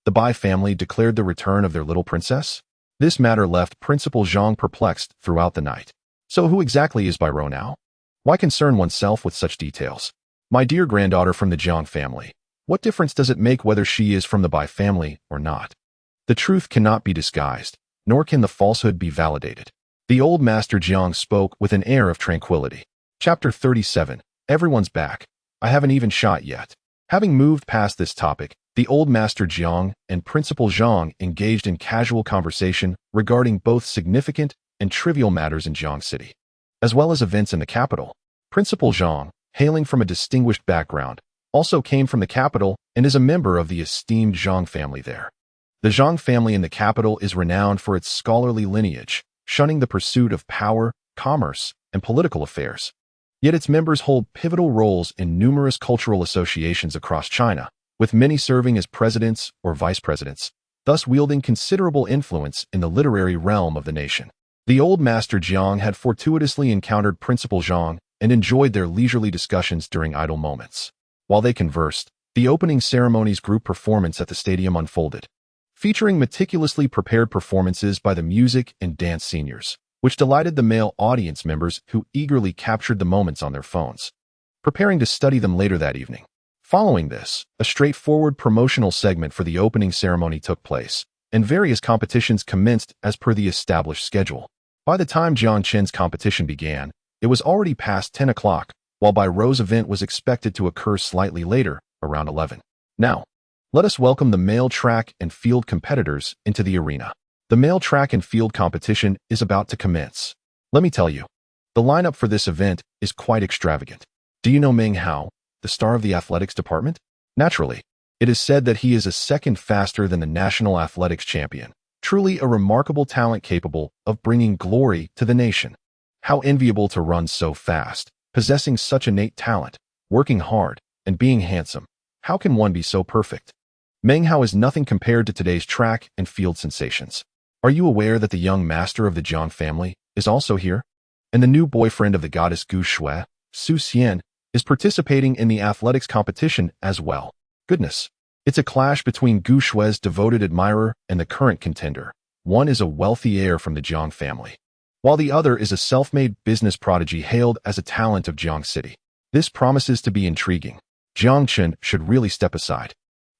The Bai family declared the return of their little princess? This matter left Principal Zhang perplexed throughout the night. So who exactly is Bai Rou now? Why concern oneself with such details? My dear granddaughter from the Jiang family, what difference does it make whether she is from the Bai family or not? The truth cannot be disguised, nor can the falsehood be validated. The old master Jiang spoke with an air of tranquility. Chapter 37. Everyone's back. I haven't even shot yet. Having moved past this topic, the old master Jiang and Principal Zhang engaged in casual conversation regarding both significant and trivial matters in Jiang City, as well as events in the capital. Principal Zhang, hailing from a distinguished background, also came from the capital and is a member of the esteemed Zhang family there. The Zhang family in the capital is renowned for its scholarly lineage, shunning the pursuit of power, commerce, and political affairs. Yet its members hold pivotal roles in numerous cultural associations across China, with many serving as presidents or vice presidents, thus wielding considerable influence in the literary realm of the nation. The old master Jiang had fortuitously encountered Principal Zhang and enjoyed their leisurely discussions during idle moments. While they conversed, the opening ceremony's group performance at the stadium unfolded, featuring meticulously prepared performances by the music and dance seniors, which delighted the male audience members who eagerly captured the moments on their phones, preparing to study them later that evening. Following this, a straightforward promotional segment for the opening ceremony took place, and various competitions commenced as per the established schedule. By the time Jiang Chen's competition began, it was already past 10 o'clock, while Bai Ro's event was expected to occur slightly later, around 11. Now, let us welcome the male track and field competitors into the arena. The male track and field competition is about to commence. Let me tell you, the lineup for this event is quite extravagant. Do you know Meng Hao, the star of the athletics department? Naturally, it is said that he is a second faster than the national athletics champion. Truly a remarkable talent capable of bringing glory to the nation. How enviable to run so fast, possessing such innate talent, working hard, and being handsome. How can one be so perfect? Meng Hao is nothing compared to today's track and field sensations. Are you aware that the young master of the Jiang family is also here? And the new boyfriend of the goddess Gu Shui, Su Xian, is participating in the athletics competition as well. Goodness. It's a clash between Gu Shui's devoted admirer and the current contender. One is a wealthy heir from the Jiang family, while the other is a self-made business prodigy hailed as a talent of Jiang City. This promises to be intriguing. Jiang Chen should really step aside.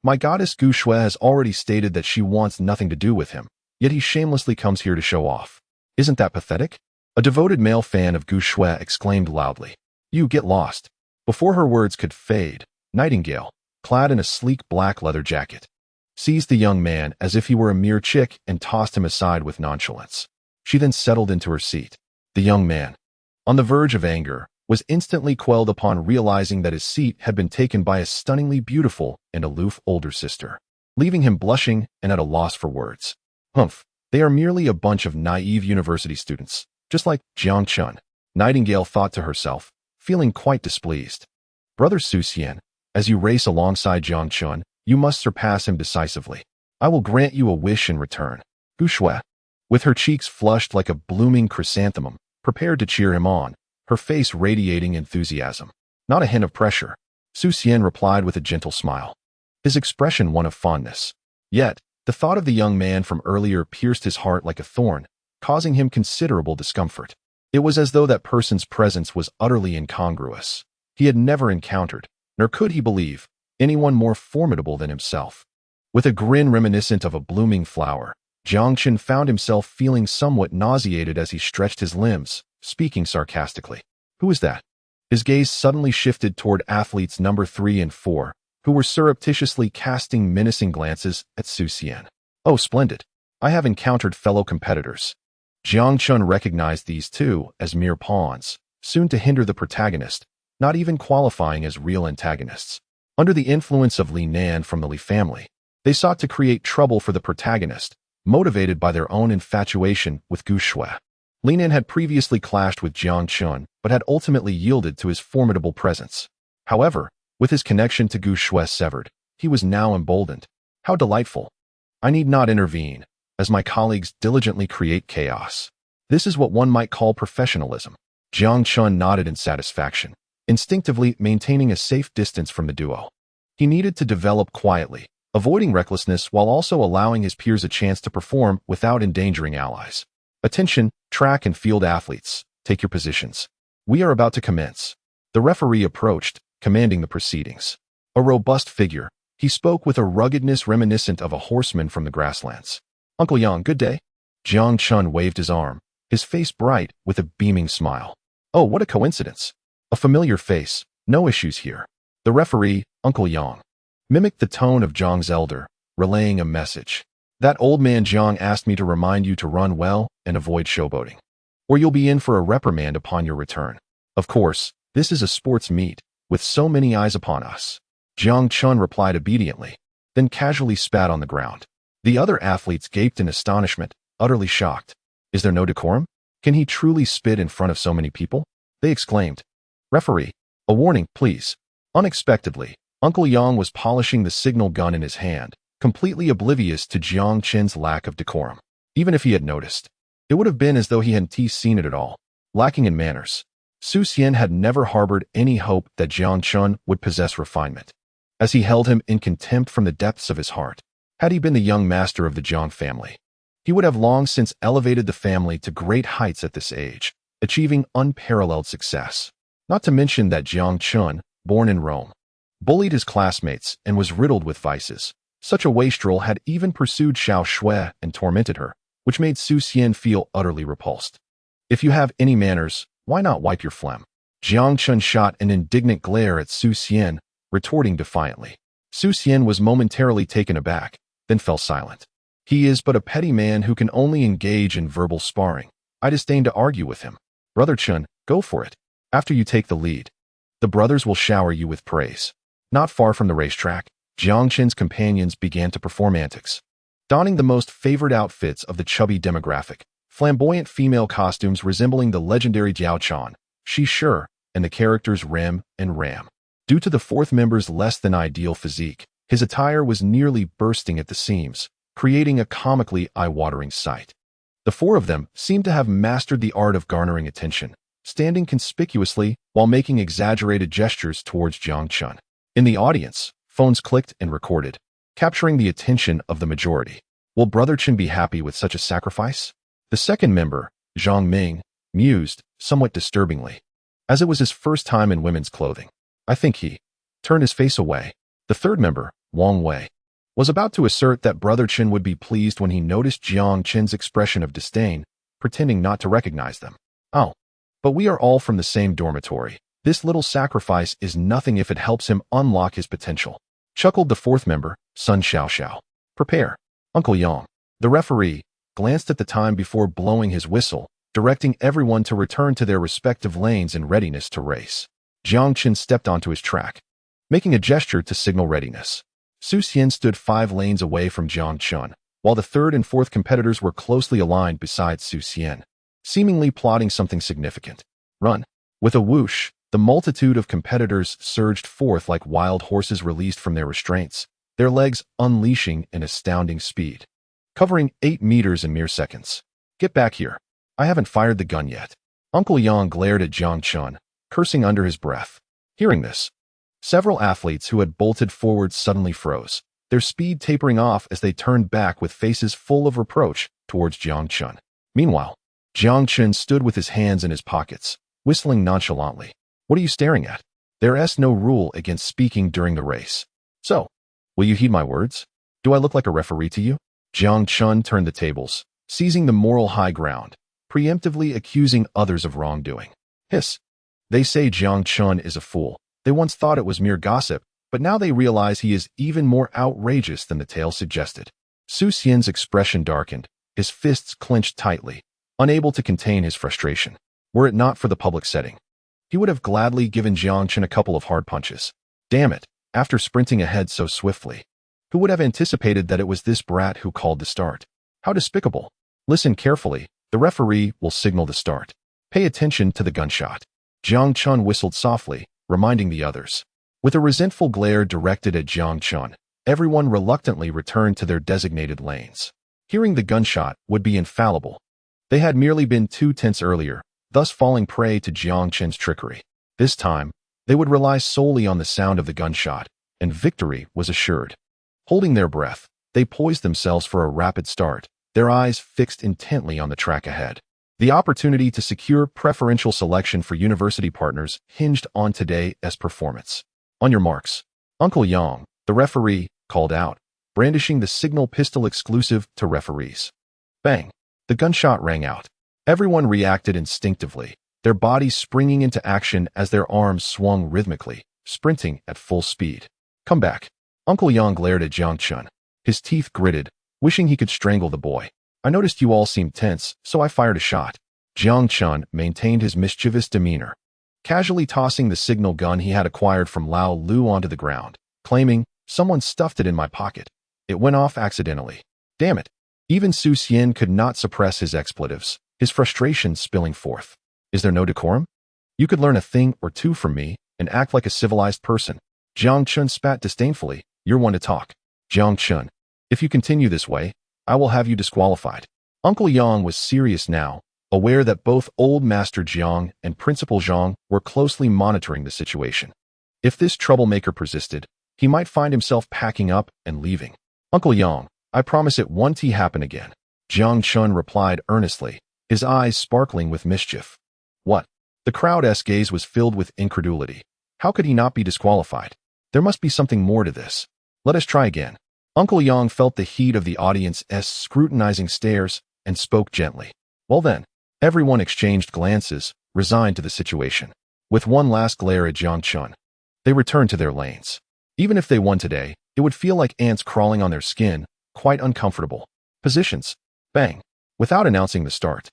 My goddess Gu Shui has already stated that she wants nothing to do with him, yet he shamelessly comes here to show off. Isn't that pathetic? A devoted male fan of Gu Shui exclaimed loudly. You get lost. Before her words could fade, Nightingale, clad in a sleek black leather jacket, seized the young man as if he were a mere chick and tossed him aside with nonchalance. She then settled into her seat. The young man, on the verge of anger, was instantly quelled upon realizing that his seat had been taken by a stunningly beautiful and aloof older sister, leaving him blushing and at a loss for words. Humph, they are merely a bunch of naive university students, just like Jiang Chun, Nightingale thought to herself, feeling quite displeased. Brother Su Xian, as you race alongside Jiang Chun, you must surpass him decisively. I will grant you a wish in return. Gu Shui, with her cheeks flushed like a blooming chrysanthemum, prepared to cheer him on, her face radiating enthusiasm. Not a hint of pressure. Su Xian replied with a gentle smile, his expression one of fondness. Yet, the thought of the young man from earlier pierced his heart like a thorn, causing him considerable discomfort. It was as though that person's presence was utterly incongruous. He had never encountered, nor could he believe, anyone more formidable than himself. With a grin reminiscent of a blooming flower, Jiang Chen found himself feeling somewhat nauseated as he stretched his limbs, speaking sarcastically. Who is that? His gaze suddenly shifted toward athletes number 3 and 4, who were surreptitiously casting menacing glances at Su Xian. Oh, splendid. I have encountered fellow competitors. Jiang Chun recognized these two as mere pawns, soon to hinder the protagonist, not even qualifying as real antagonists. Under the influence of Li Nan from the Li family, they sought to create trouble for the protagonist, motivated by their own infatuation with Gu Shui. Li Nan had previously clashed with Jiang Chun, but had ultimately yielded to his formidable presence. However, with his connection to Gu Shui severed, he was now emboldened. How delightful. I need not intervene, as my colleagues diligently create chaos. This is what one might call professionalism. Jiang Chun nodded in satisfaction, instinctively maintaining a safe distance from the duo. He needed to develop quietly, avoiding recklessness while also allowing his peers a chance to perform without endangering allies. Attention, track and field athletes, take your positions. We are about to commence. The referee approached, commanding the proceedings. A robust figure, he spoke with a ruggedness reminiscent of a horseman from the grasslands. Uncle Yang, good day. Jiang Chun waved his arm, his face bright with a beaming smile. Oh, what a coincidence. A familiar face, no issues here. The referee, Uncle Yang, mimicked the tone of Jiang's elder, relaying a message. That old man Jiang asked me to remind you to run well and avoid showboating, or you'll be in for a reprimand upon your return. Of course, this is a sports meet, with so many eyes upon us. Jiang Chun replied obediently, then casually spat on the ground. The other athletes gaped in astonishment, utterly shocked. Is there no decorum? Can he truly spit in front of so many people? They exclaimed. Referee, a warning, please. Unexpectedly, Uncle Yang was polishing the signal gun in his hand, completely oblivious to Jiang Chen's lack of decorum. Even if he had noticed, it would have been as though he hadn't seen it at all, lacking in manners. Su Xian had never harbored any hope that Jiang Chun would possess refinement, as he held him in contempt from the depths of his heart. Had he been the young master of the Jiang family, he would have long since elevated the family to great heights at this age, achieving unparalleled success. Not to mention that Jiang Chun, born in Rome, bullied his classmates and was riddled with vices. Such a wastrel had even pursued Xiao Shui and tormented her, which made Su Xian feel utterly repulsed. If you have any manners, why not wipe your phlegm? Jiang Chun shot an indignant glare at Su Xian, retorting defiantly. Su Xian was momentarily taken aback, then fell silent. He is but a petty man who can only engage in verbal sparring. I disdain to argue with him. Brother Chun, go for it. After you take the lead, the brothers will shower you with praise. Not far from the racetrack, Jiang Chen's companions began to perform antics. Donning the most favored outfits of the chubby demographic, flamboyant female costumes resembling the legendary Jiao Chan, Shi Shi, and the characters Rem and Ram. Due to the fourth member's less-than-ideal physique, his attire was nearly bursting at the seams, creating a comically eye-watering sight. The four of them seemed to have mastered the art of garnering attention, standing conspicuously while making exaggerated gestures towards Jiang Chun. In the audience, phones clicked and recorded, capturing the attention of the majority. Will Brother Chen be happy with such a sacrifice? The second member, Zhang Ming, mused, somewhat disturbingly, as it was his first time in women's clothing. I think he turned his face away. The third member, Wang Wei, was about to assert that Brother Chen would be pleased when he noticed Jiang Chen's expression of disdain, pretending not to recognize them. Oh, but we are all from the same dormitory. This little sacrifice is nothing if it helps him unlock his potential, chuckled the fourth member, Sun Xiaoxiao. Prepare. Uncle Yang, the referee, glanced at the time before blowing his whistle, directing everyone to return to their respective lanes in readiness to race. Jiang Chen stepped onto his track, making a gesture to signal readiness. Su Xian stood 5 lanes away from Jiang Chun, while the third and fourth competitors were closely aligned beside Su Xian, seemingly plotting something significant. Run. With a whoosh, the multitude of competitors surged forth like wild horses released from their restraints, their legs unleashing an astounding speed, covering 8 meters in mere seconds. Get back here. I haven't fired the gun yet. Uncle Yang glared at Jiang Chun, cursing under his breath. Hearing this, several athletes who had bolted forward suddenly froze, their speed tapering off as they turned back with faces full of reproach towards Jiang Chun. Meanwhile, Jiang Chun stood with his hands in his pockets, whistling nonchalantly. What are you staring at? There is no rule against speaking during the race. So, will you heed my words? Do I look like a referee to you? Jiang Chun turned the tables, seizing the moral high ground, preemptively accusing others of wrongdoing. Hiss. They say Jiang Chun is a fool. They once thought it was mere gossip, but now they realize he is even more outrageous than the tale suggested. Su Xian's expression darkened, his fists clenched tightly, unable to contain his frustration. Were it not for the public setting, he would have gladly given Jiang Chun a couple of hard punches. Damn it, after sprinting ahead so swiftly. Who would have anticipated that it was this brat who called the start? How despicable. Listen carefully, the referee will signal the start. Pay attention to the gunshot. Jiang Chun whistled softly, reminding the others. With a resentful glare directed at Jiang Chun, everyone reluctantly returned to their designated lanes. Hearing the gunshot would be infallible. They had merely been 2 tenths earlier, thus falling prey to Jiang Chen's trickery. This time, they would rely solely on the sound of the gunshot, and victory was assured. Holding their breath, they poised themselves for a rapid start, their eyes fixed intently on the track ahead. The opportunity to secure preferential selection for university partners hinged on today's performance. On your marks. Uncle Yang, the referee, called out, brandishing the signal pistol exclusive to referees. Bang! The gunshot rang out. Everyone reacted instinctively, their bodies springing into action as their arms swung rhythmically, sprinting at full speed. Come back. Uncle Yang glared at Jiang Chun, his teeth gritted, wishing he could strangle the boy. I noticed you all seemed tense, so I fired a shot. Jiang Chun maintained his mischievous demeanor, casually tossing the signal gun he had acquired from Lao Lu onto the ground, claiming, someone stuffed it in my pocket. It went off accidentally. Damn it. Even Su Xian could not suppress his expletives, his frustration spilling forth. Is there no decorum? You could learn a thing or two from me and act like a civilized person. Jiang Chun spat disdainfully. You're one to talk. Jiang Chun, if you continue this way, I will have you disqualified. Uncle Yang was serious now, aware that both Old Master Jiang and Principal Zhang were closely monitoring the situation. If this troublemaker persisted, he might find himself packing up and leaving. Uncle Yang, I promise it won't happen again. Jiang Chun replied earnestly, his eyes sparkling with mischief. What? The crowd's gaze was filled with incredulity. How could he not be disqualified? There must be something more to this. Let us try again. Uncle Yang felt the heat of the audience's scrutinizing stares and spoke gently. Well then, everyone exchanged glances, resigned to the situation. With one last glare at Jiang Chun, they returned to their lanes. Even if they won today, it would feel like ants crawling on their skin, quite uncomfortable. Positions. Bang. Without announcing the start,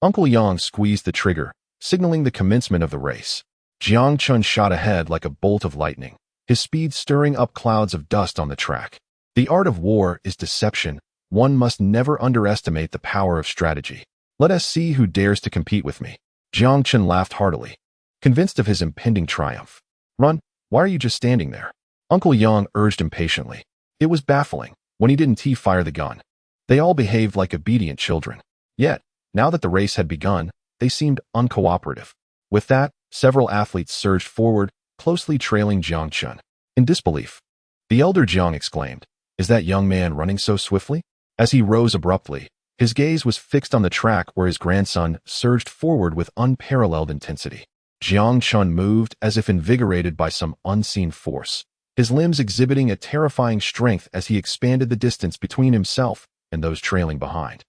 Uncle Yang squeezed the trigger, signaling the commencement of the race. Jiang Chun shot ahead like a bolt of lightning, his speed stirring up clouds of dust on the track. The art of war is deception. One must never underestimate the power of strategy. Let us see who dares to compete with me. Jiang Chun laughed heartily, convinced of his impending triumph. Run, why are you just standing there? Uncle Yang urged impatiently. It was baffling when he didn't fire the gun. They all behaved like obedient children. Yet, now that the race had begun, they seemed uncooperative. With that, several athletes surged forward, closely trailing Jiang Chun. In disbelief, the elder Jiang exclaimed, "Is that young man running so swiftly?" As he rose abruptly, his gaze was fixed on the track where his grandson surged forward with unparalleled intensity. Jiang Chun moved as if invigorated by some unseen force, his limbs exhibiting a terrifying strength as he expanded the distance between himself and those trailing behind.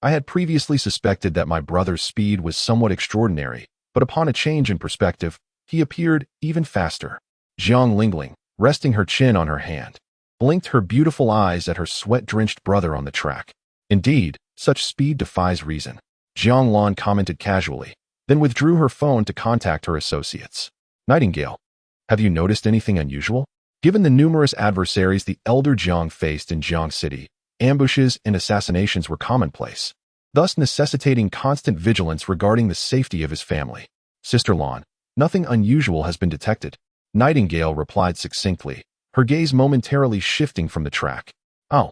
I had previously suspected that my brother's speed was somewhat extraordinary, but upon a change in perspective, he appeared even faster. Jiang Lingling, resting her chin on her hand, blinked her beautiful eyes at her sweat-drenched brother on the track. Indeed, such speed defies reason. Jiang Lan commented casually, then withdrew her phone to contact her associates. Nightingale, have you noticed anything unusual? Given the numerous adversaries the elder Jiang faced in Jiang City, ambushes and assassinations were commonplace, thus necessitating constant vigilance regarding the safety of his family. Sister Lan, nothing unusual has been detected. Nightingale replied succinctly, her gaze momentarily shifting from the track. Oh,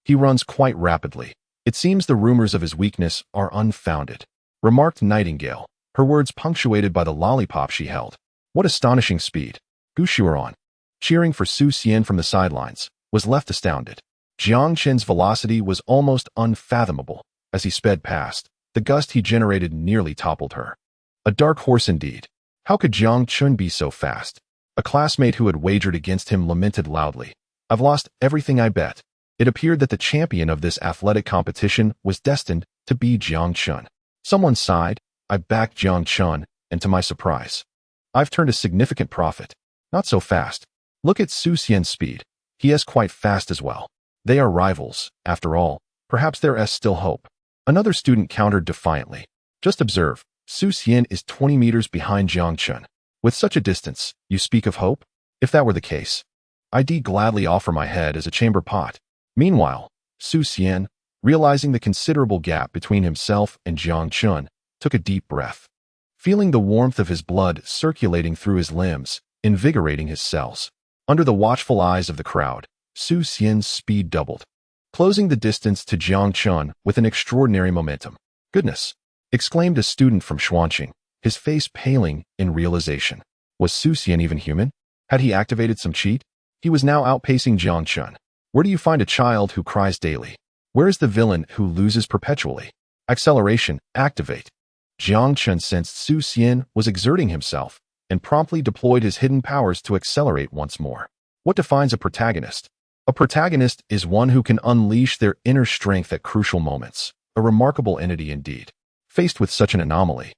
he runs quite rapidly. It seems the rumors of his weakness are unfounded, remarked Nightingale, her words punctuated by the lollipop she held. What astonishing speed. Gu Xueran, cheering for Su Xian from the sidelines, was left astounded. Jiang Chen's velocity was almost unfathomable. As he sped past, the gust he generated nearly toppled her. A dark horse indeed. How could Jiang Chun be so fast? A classmate who had wagered against him lamented loudly. I've lost everything I bet. It appeared that the champion of this athletic competition was destined to be Jiang Chun. Someone sighed. I backed Jiang Chun, and to my surprise, I've turned a significant profit. Not so fast. Look at Su Xian's speed. He is quite fast as well. They are rivals, after all. Perhaps there is still hope. Another student countered defiantly. Just observe, Su Xian is 20 meters behind Jiang Chun. With such a distance, you speak of hope? If that were the case, I'd gladly offer my head as a chamber pot. Meanwhile, Su Xian, realizing the considerable gap between himself and Jiang Chun, took a deep breath, feeling the warmth of his blood circulating through his limbs, invigorating his cells. Under the watchful eyes of the crowd, Su Xian's speed doubled, closing the distance to Jiang Chun with an extraordinary momentum. Goodness! Exclaimed a student from Xuanqing, his face paling in realization. Was Su Xian even human? Had he activated some cheat? He was now outpacing Jiang Chun. Where do you find a child who cries daily? Where is the villain who loses perpetually? Acceleration, activate. Jiang Chun sensed Su Xian was exerting himself and promptly deployed his hidden powers to accelerate once more. What defines a protagonist? A protagonist is one who can unleash their inner strength at crucial moments. A remarkable entity indeed. Faced with such an anomaly,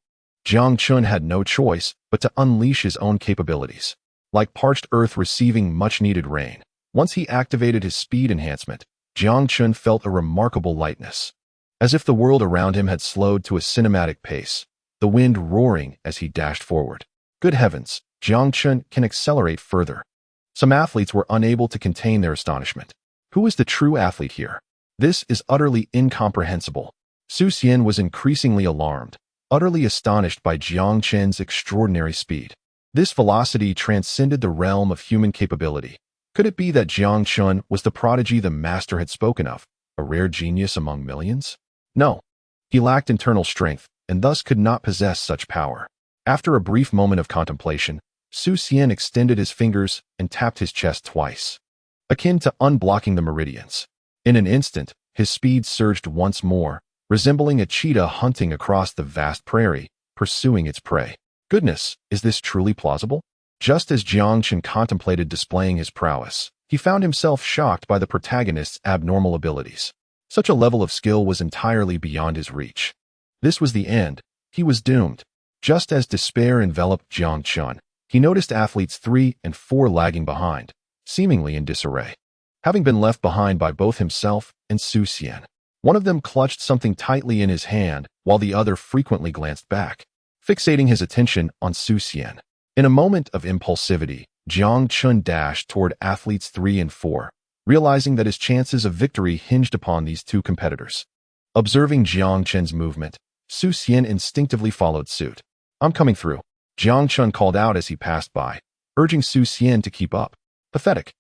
Jiang Chun had no choice but to unleash his own capabilities. Like parched earth receiving much-needed rain, once he activated his speed enhancement, Jiang Chun felt a remarkable lightness. As if the world around him had slowed to a cinematic pace, the wind roaring as he dashed forward. Good heavens, Jiang Chun can accelerate further. Some athletes were unable to contain their astonishment. Who is the true athlete here? This is utterly incomprehensible. Su Xian was increasingly alarmed, utterly astonished by Jiang Chen's extraordinary speed. This velocity transcended the realm of human capability. Could it be that Jiang Chun was the prodigy the master had spoken of, a rare genius among millions? No. He lacked internal strength, and thus could not possess such power. After a brief moment of contemplation, Su Xian extended his fingers and tapped his chest twice, akin to unblocking the meridians. In an instant, his speed surged once more, resembling a cheetah hunting across the vast prairie, pursuing its prey. Goodness, is this truly plausible? Just as Jiang Chen contemplated displaying his prowess, he found himself shocked by the protagonist's abnormal abilities. Such a level of skill was entirely beyond his reach. This was the end. He was doomed. Just as despair enveloped Jiang Chen, he noticed athletes 3 and 4 lagging behind, seemingly in disarray, having been left behind by both himself and Su Xian. One of them clutched something tightly in his hand, while the other frequently glanced back, fixating his attention on Su Xian. In a moment of impulsivity, Jiang Chen dashed toward athletes 3 and 4, realizing that his chances of victory hinged upon these two competitors. Observing Jiang Chen's movement, Su Xian instinctively followed suit. "I'm coming through," Jiang Chen called out as he passed by, urging Su Xian to keep up. Pathetic.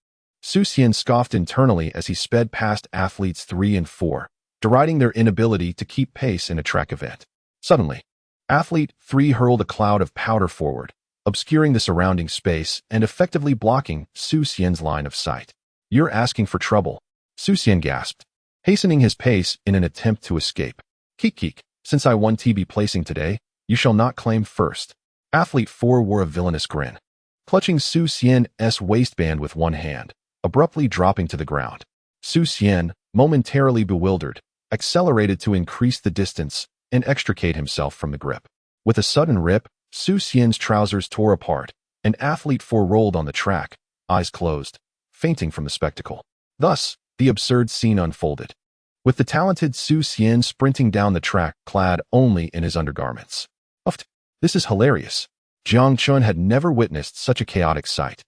Su Xian scoffed internally as he sped past athletes 3 and 4, deriding their inability to keep pace in a track event. Suddenly, athlete 3 hurled a cloud of powder forward, obscuring the surrounding space and effectively blocking Su Xian's line of sight. "You're asking for trouble," Su Xian gasped, hastening his pace in an attempt to escape. "Keek, since I won TB placing today, you shall not claim first." Athlete 4 wore a villainous grin, clutching Su Xian's waistband with one hand, abruptly dropping to the ground. Su Xian, momentarily bewildered, accelerated to increase the distance and extricate himself from the grip. With a sudden rip, Su Xian's trousers tore apart, and athlete 4 rolled on the track, eyes closed, fainting from the spectacle. Thus, the absurd scene unfolded, with the talented Su Xian sprinting down the track clad only in his undergarments. Pfft, this is hilarious. Jiang Chen had never witnessed such a chaotic sight.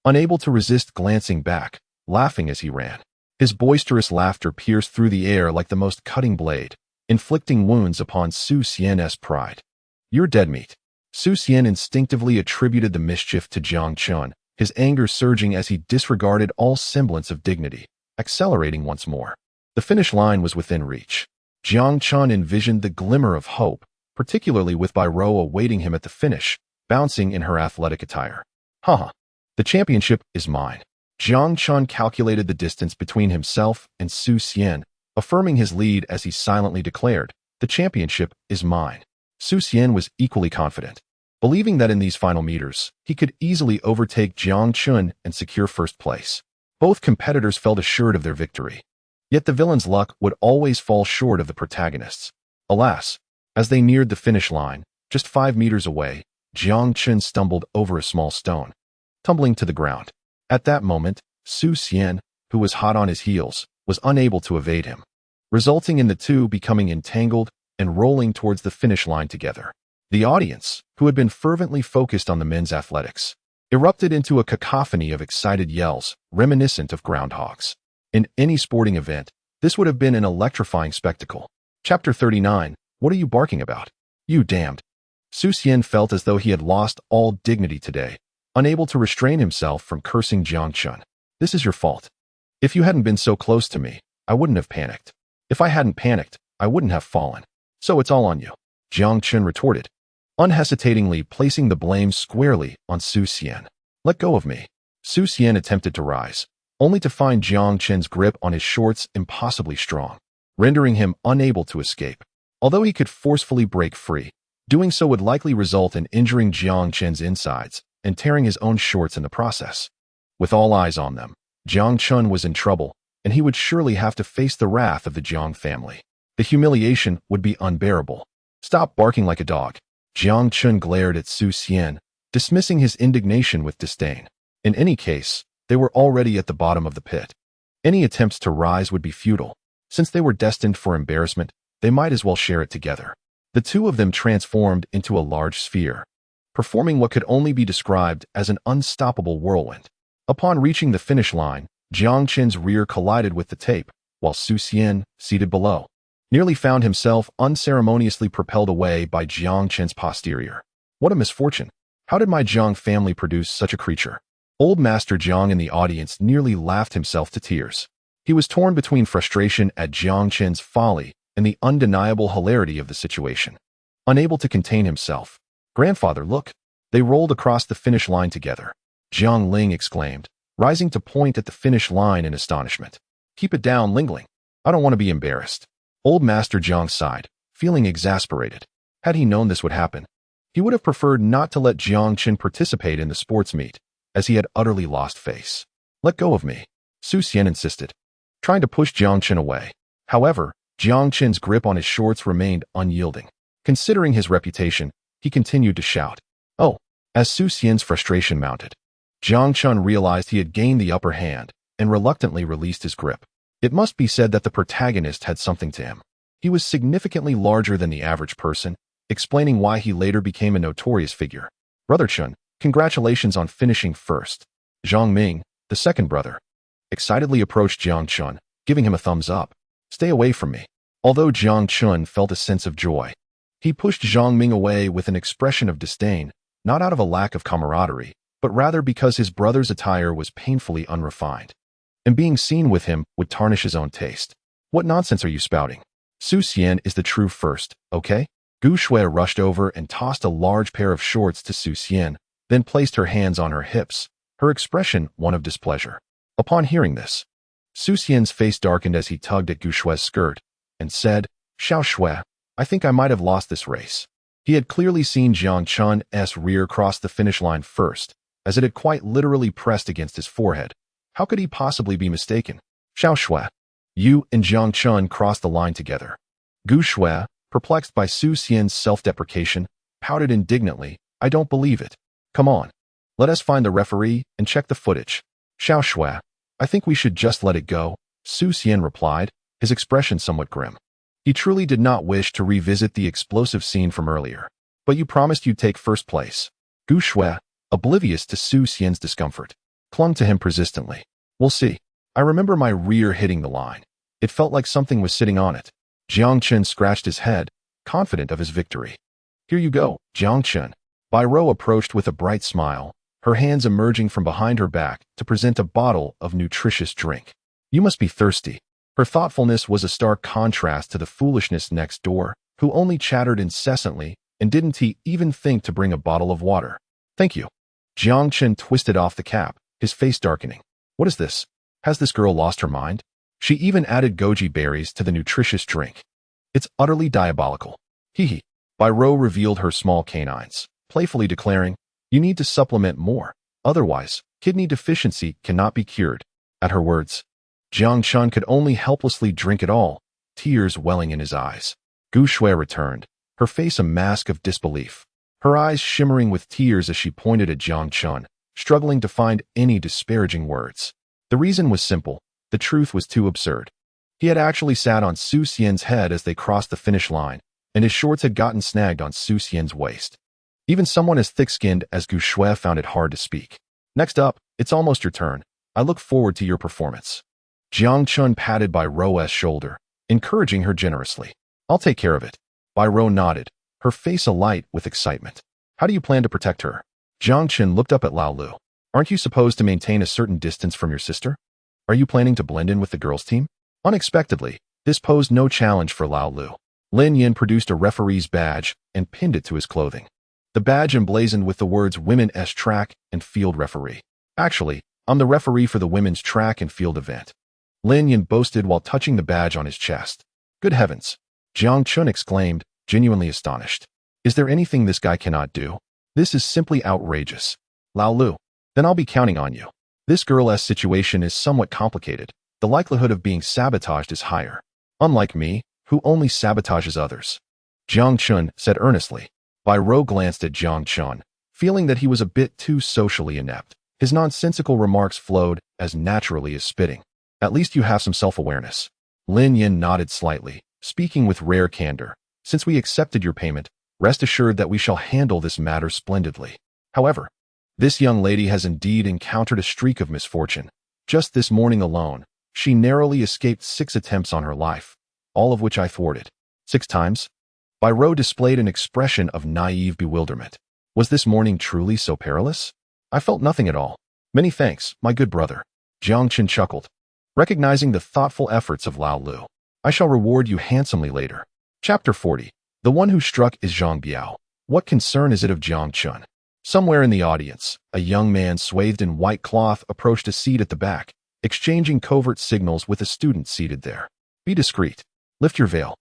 Unable to resist glancing back, laughing as he ran. His boisterous laughter pierced through the air like the most cutting blade, inflicting wounds upon Su Xian's pride. "You're dead meat." Su Xian instinctively attributed the mischief to Jiang Chen, his anger surging as he disregarded all semblance of dignity, accelerating once more. The finish line was within reach. Jiang Chen envisioned the glimmer of hope, particularly with Bai Rou awaiting him at the finish, bouncing in her athletic attire. Haha, the championship is mine. Jiang Chen calculated the distance between himself and Su Xian, affirming his lead as he silently declared, "The championship is mine." Su Xian was equally confident, believing that in these final meters, he could easily overtake Jiang Chen and secure first place. Both competitors felt assured of their victory. Yet the villain's luck would always fall short of the protagonists. Alas, as they neared the finish line, just 5 meters away, Jiang Chen stumbled over a small stone, tumbling to the ground. At that moment, Su Xian, who was hot on his heels, was unable to evade him, resulting in the two becoming entangled and rolling towards the finish line together. The audience, who had been fervently focused on the men's athletics, erupted into a cacophony of excited yells, reminiscent of groundhogs. In any sporting event, this would have been an electrifying spectacle. Chapter 39, What are you barking about? You damned. Su Xian felt as though he had lost all dignity today, unable to restrain himself from cursing Jiang Chen. "This is your fault. If you hadn't been so close to me, I wouldn't have panicked. If I hadn't panicked, I wouldn't have fallen. So it's all on you," Jiang Chen retorted, unhesitatingly placing the blame squarely on Su Xian. "Let go of me." Su Xian attempted to rise, only to find Jiang Chen's grip on his shorts impossibly strong, rendering him unable to escape. Although he could forcefully break free, doing so would likely result in injuring Jiang Chen's insides and tearing his own shorts in the process. With all eyes on them, Jiang Chen was in trouble, and he would surely have to face the wrath of the Jiang family. The humiliation would be unbearable. "Stop barking like a dog." Jiang Chen glared at Su Xian, dismissing his indignation with disdain. In any case, they were already at the bottom of the pit. Any attempts to rise would be futile. Since they were destined for embarrassment, they might as well share it together. The two of them transformed into a large sphere, performing what could only be described as an unstoppable whirlwind. Upon reaching the finish line, Jiang Chen's rear collided with the tape, while Su Xian, seated below, nearly found himself unceremoniously propelled away by Jiang Chen's posterior. What a misfortune! How did my Jiang family produce such a creature? Old Master Jiang in the audience nearly laughed himself to tears. He was torn between frustration at Jiang Chen's folly and the undeniable hilarity of the situation. unable to contain himself. "Grandfather, look!" They rolled across the finish line together. Jiang Ling exclaimed, rising to point at the finish line in astonishment. "Keep it down, Lingling. I don't want to be embarrassed." Old Master Jiang sighed, feeling exasperated. Had he known this would happen, he would have preferred not to let Jiang Qin participate in the sports meet, as he had utterly lost face. "Let go of me," Su Xian insisted, trying to push Jiang Qin away. However, Jiang Qin's grip on his shorts remained unyielding. Considering his reputation, he continued to shout. "Oh!" As Su Xian's frustration mounted, Jiang Qin realized he had gained the upper hand and reluctantly released his grip. It must be said that the protagonist had something to him. He was significantly larger than the average person, explaining why he later became a notorious figure. "Brother Chun, congratulations on finishing first." Zhang Ming, the second brother, excitedly approached Jiang Chun, giving him a thumbs up. "Stay away from me." Although Jiang Chun felt a sense of joy, he pushed Zhang Ming away with an expression of disdain, not out of a lack of camaraderie, but rather because his brother's attire was painfully unrefined, and being seen with him would tarnish his own taste. "What nonsense are you spouting? Su Xian is the true first, okay?" Gu Shui rushed over and tossed a large pair of shorts to Su Xian, then placed her hands on her hips, her expression one of displeasure. Upon hearing this, Su Xian's face darkened as he tugged at Gu Shui's skirt and said, "Xiao Shui, I think I might have lost this race." He had clearly seen Jiang Chun's rear cross the finish line first, as it had quite literally pressed against his forehead. How could he possibly be mistaken? "Xiao Shui." You and Jiang Chun crossed the line together. Gu Shui, perplexed by Su Xian's self-deprecation, pouted indignantly, "I don't believe it. Come on. Let us find the referee and check the footage." "Xiao Shui, I think we should just let it go," Su Xian replied, his expression somewhat grim. He truly did not wish to revisit the explosive scene from earlier. "But you promised you'd take first place." Gu Shui, oblivious to Su Xian's discomfort, clung to him persistently. "We'll see. I remember my rear hitting the line. It felt like something was sitting on it." Jiang Qin scratched his head, confident of his victory. "Here you go, Jiang Qin." Bai Rou approached with a bright smile, her hands emerging from behind her back to present a bottle of nutritious drink. "You must be thirsty." Her thoughtfulness was a stark contrast to the foolishness next door, who only chattered incessantly and didn't he even think to bring a bottle of water. "Thank you." Jiang Qin twisted off the cap, his face darkening. "What is this? Has this girl lost her mind?" She even added goji berries to the nutritious drink. "It's utterly diabolical." Hee hee. Bai Rou revealed her small canines, playfully declaring, "You need to supplement more, otherwise, kidney deficiency cannot be cured." At her words, Jiang Chun could only helplessly drink it all, tears welling in his eyes. Gu Shui returned, her face a mask of disbelief, her eyes shimmering with tears as she pointed at Jiang Chun, struggling to find any disparaging words. The reason was simple. The truth was too absurd. He had actually sat on Su Xian's head as they crossed the finish line, and his shorts had gotten snagged on Su Xian's waist. Even someone as thick-skinned as Gu Shui found it hard to speak. "Next up, it's almost your turn. I look forward to your performance." Jiang Chun patted Bai Rou's shoulder, encouraging her generously. "I'll take care of it." Bai Rou nodded, her face alight with excitement. "How do you plan to protect her?" Jiang Chun looked up at Lao Lu. "Aren't you supposed to maintain a certain distance from your sister? Are you planning to blend in with the girls' team?" Unexpectedly, this posed no challenge for Lao Lu. Lin Yin produced a referee's badge and pinned it to his clothing. The badge emblazoned with the words Women's Track and Field Referee. "Actually, I'm the referee for the women's track and field event," Lin Yin boasted while touching the badge on his chest. "Good heavens!" Jiang Chun exclaimed, genuinely astonished. "Is there anything this guy cannot do? This is simply outrageous." "Lao Lu, then I'll be counting on you. This girl's situation is somewhat complicated. The likelihood of being sabotaged is higher. Unlike me, who only sabotages others," Jiang Chun said earnestly. Bai Rou glanced at Jiang Chun, feeling that he was a bit too socially inept. His nonsensical remarks flowed as naturally as spitting. "At least you have some self-awareness." Lin Yin nodded slightly, speaking with rare candor. "Since we accepted your payment, rest assured that we shall handle this matter splendidly. However, this young lady has indeed encountered a streak of misfortune. Just this morning alone, she narrowly escaped 6 attempts on her life, all of which I thwarted." 6 times? Bai Rou displayed an expression of naive bewilderment. "Was this morning truly so perilous?" "I felt nothing at all. Many thanks, my good brother." Jiang Qin chuckled, recognizing the thoughtful efforts of Lao Lu. "I shall reward you handsomely later." Chapter 40. The one who struck is Zhang Biao. What concern is it of Jiang Chun? Somewhere in the audience, a young man swathed in white cloth approached a seat at the back, exchanging covert signals with a student seated there. Be discreet. Lift your veil.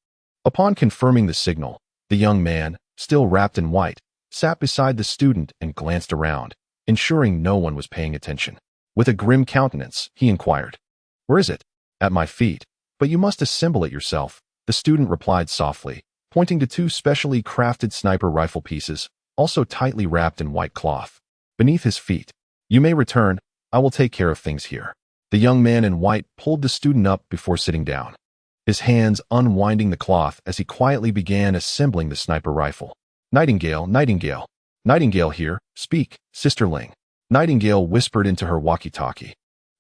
Upon confirming the signal, the young man, still wrapped in white, sat beside the student and glanced around, ensuring no one was paying attention. With a grim countenance, he inquired, "Where is it?" "At my feet. But you must assemble it yourself," the student replied softly, pointing to two specially crafted sniper rifle pieces, also tightly wrapped in white cloth, beneath his feet. "You may return. I will take care of things here." The young man in white pulled the student up before sitting down, his hands unwinding the cloth as he quietly began assembling the sniper rifle. "Nightingale, Nightingale. Nightingale here. Speak, Sister Ling." Nightingale whispered into her walkie-talkie.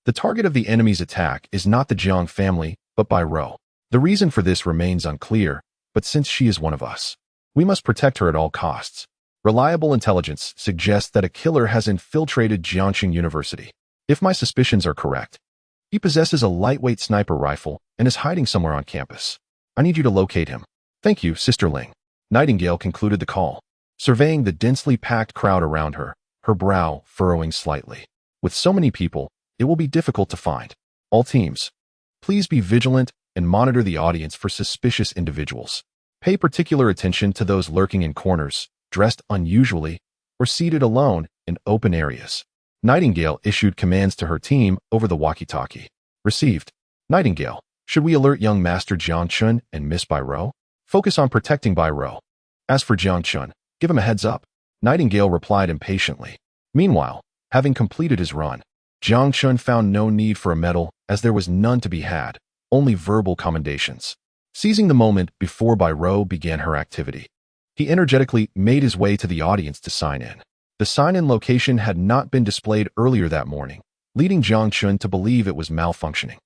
"The target of the enemy's attack is not the Jiang family, but Bai Rou. The reason for this remains unclear, but since she is one of us, we must protect her at all costs. Reliable intelligence suggests that a killer has infiltrated Jiangxing University. If my suspicions are correct, he possesses a lightweight sniper rifle and is hiding somewhere on campus. I need you to locate him." "Thank you, Sister Ling." Nightingale concluded the call, surveying the densely packed crowd around her, her brow furrowing slightly. "With so many people, it will be difficult to find. All teams, please be vigilant and monitor the audience for suspicious individuals. Pay particular attention to those lurking in corners, dressed unusually, or seated alone in open areas." Nightingale issued commands to her team over the walkie-talkie. "Received. Nightingale, should we alert young Master Jiang Chun and Miss Bai Rou? Focus on protecting Bai Rou. As for Jiang Chun, give him a heads up." Nightingale replied impatiently. Meanwhile, having completed his run, Jiang Chun found no need for a medal as there was none to be had, only verbal commendations. Seizing the moment before Bai Rou began her activity, he energetically made his way to the audience to sign in. The sign-in location had not been displayed earlier that morning, leading Jiang Chun to believe it was malfunctioning.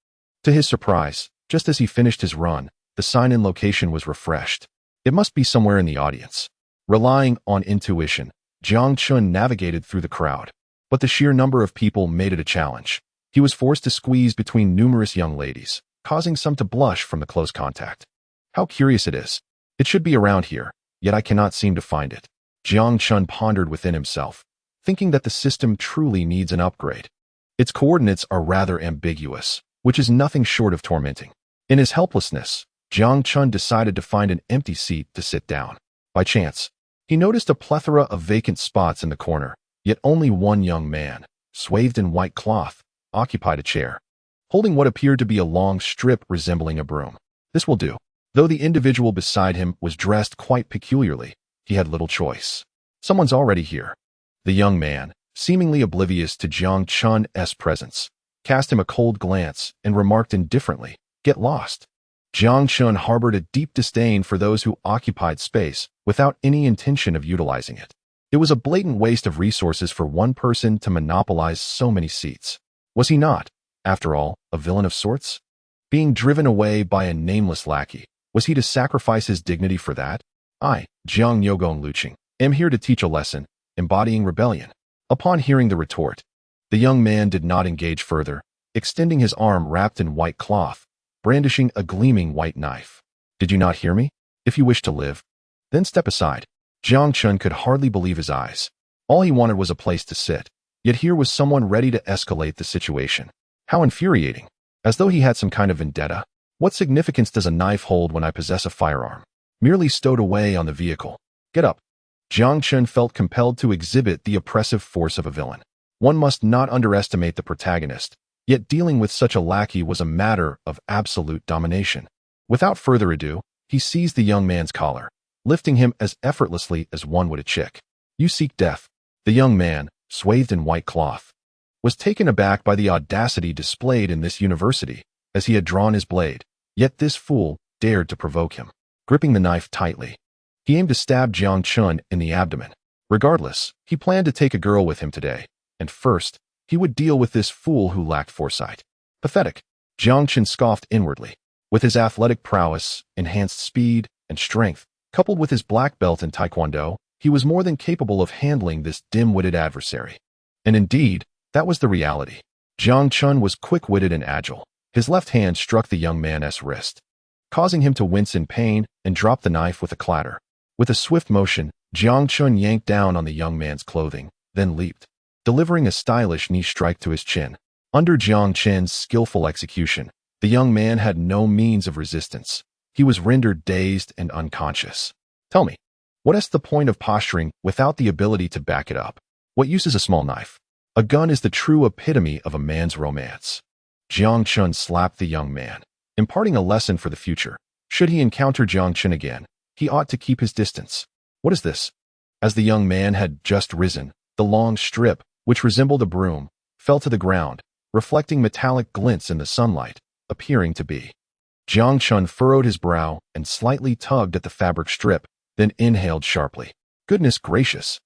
To his surprise, just as he finished his run, the sign-in location was refreshed. It must be somewhere in the audience. Relying on intuition, Jiang Chun navigated through the crowd, but the sheer number of people made it a challenge. He was forced to squeeze between numerous young ladies, causing some to blush from the close contact. "How curious it is. It should be around here, yet I cannot seem to find it." Jiang Chun pondered within himself, thinking that the system truly needs an upgrade. Its coordinates are rather ambiguous, which is nothing short of tormenting. In his helplessness, Jiang Chun decided to find an empty seat to sit down. By chance, he noticed a plethora of vacant spots in the corner, yet only one young man, swathed in white cloth, occupied a chair, holding what appeared to be a long strip resembling a broom. This will do. Though the individual beside him was dressed quite peculiarly, he had little choice. Someone's already here. The young man, seemingly oblivious to Jiang Chun's presence, cast him a cold glance and remarked indifferently, "Get lost." Jiang Chun harbored a deep disdain for those who occupied space without any intention of utilizing it. It was a blatant waste of resources for one person to monopolize so many seats. Was he not, after all, a villain of sorts? Being driven away by a nameless lackey, was he to sacrifice his dignity for that? "I, Jiang Yogong Luqing, am here to teach a lesson, embodying rebellion." Upon hearing the retort, the young man did not engage further, extending his arm wrapped in white cloth, brandishing a gleaming white knife. "Did you not hear me? If you wish to live, then step aside." Jiang Chun could hardly believe his eyes. All he wanted was a place to sit, yet here was someone ready to escalate the situation. How infuriating. As though he had some kind of vendetta. What significance does a knife hold when I possess a firearm? Merely stowed away on the vehicle. "Get up." Jiang Chun felt compelled to exhibit the oppressive force of a villain. One must not underestimate the protagonist, yet dealing with such a lackey was a matter of absolute domination. Without further ado, he seized the young man's collar, lifting him as effortlessly as one would a chick. "You seek death." The young man, swathed in white cloth, was taken aback by the audacity displayed in this university, as he had drawn his blade, yet this fool dared to provoke him. Gripping the knife tightly, he aimed to stab Jiang Chun in the abdomen. Regardless, he planned to take a girl with him today, and first, he would deal with this fool who lacked foresight. Pathetic. Jiang Chun scoffed inwardly. With his athletic prowess, enhanced speed, and strength, coupled with his black belt in Taekwondo, he was more than capable of handling this dim-witted adversary. And indeed, that was the reality. Jiang Chun was quick-witted and agile. His left hand struck the young man's wrist, causing him to wince in pain and drop the knife with a clatter. With a swift motion, Jiang Chun yanked down on the young man's clothing, then leaped, delivering a stylish knee strike to his chin. Under Jiang Chen's skillful execution, the young man had no means of resistance. He was rendered dazed and unconscious. Tell me, what is the point of posturing without the ability to back it up? What use is a small knife? A gun is the true epitome of a man's romance. Jiang Chun slapped the young man, imparting a lesson for the future. Should he encounter Jiang Chun again, he ought to keep his distance. What is this? As the young man had just risen, the long strip, which resembled a broom, fell to the ground, reflecting metallic glints in the sunlight, appearing to be. Jiang Chun furrowed his brow and slightly tugged at the fabric strip, then inhaled sharply. Goodness gracious!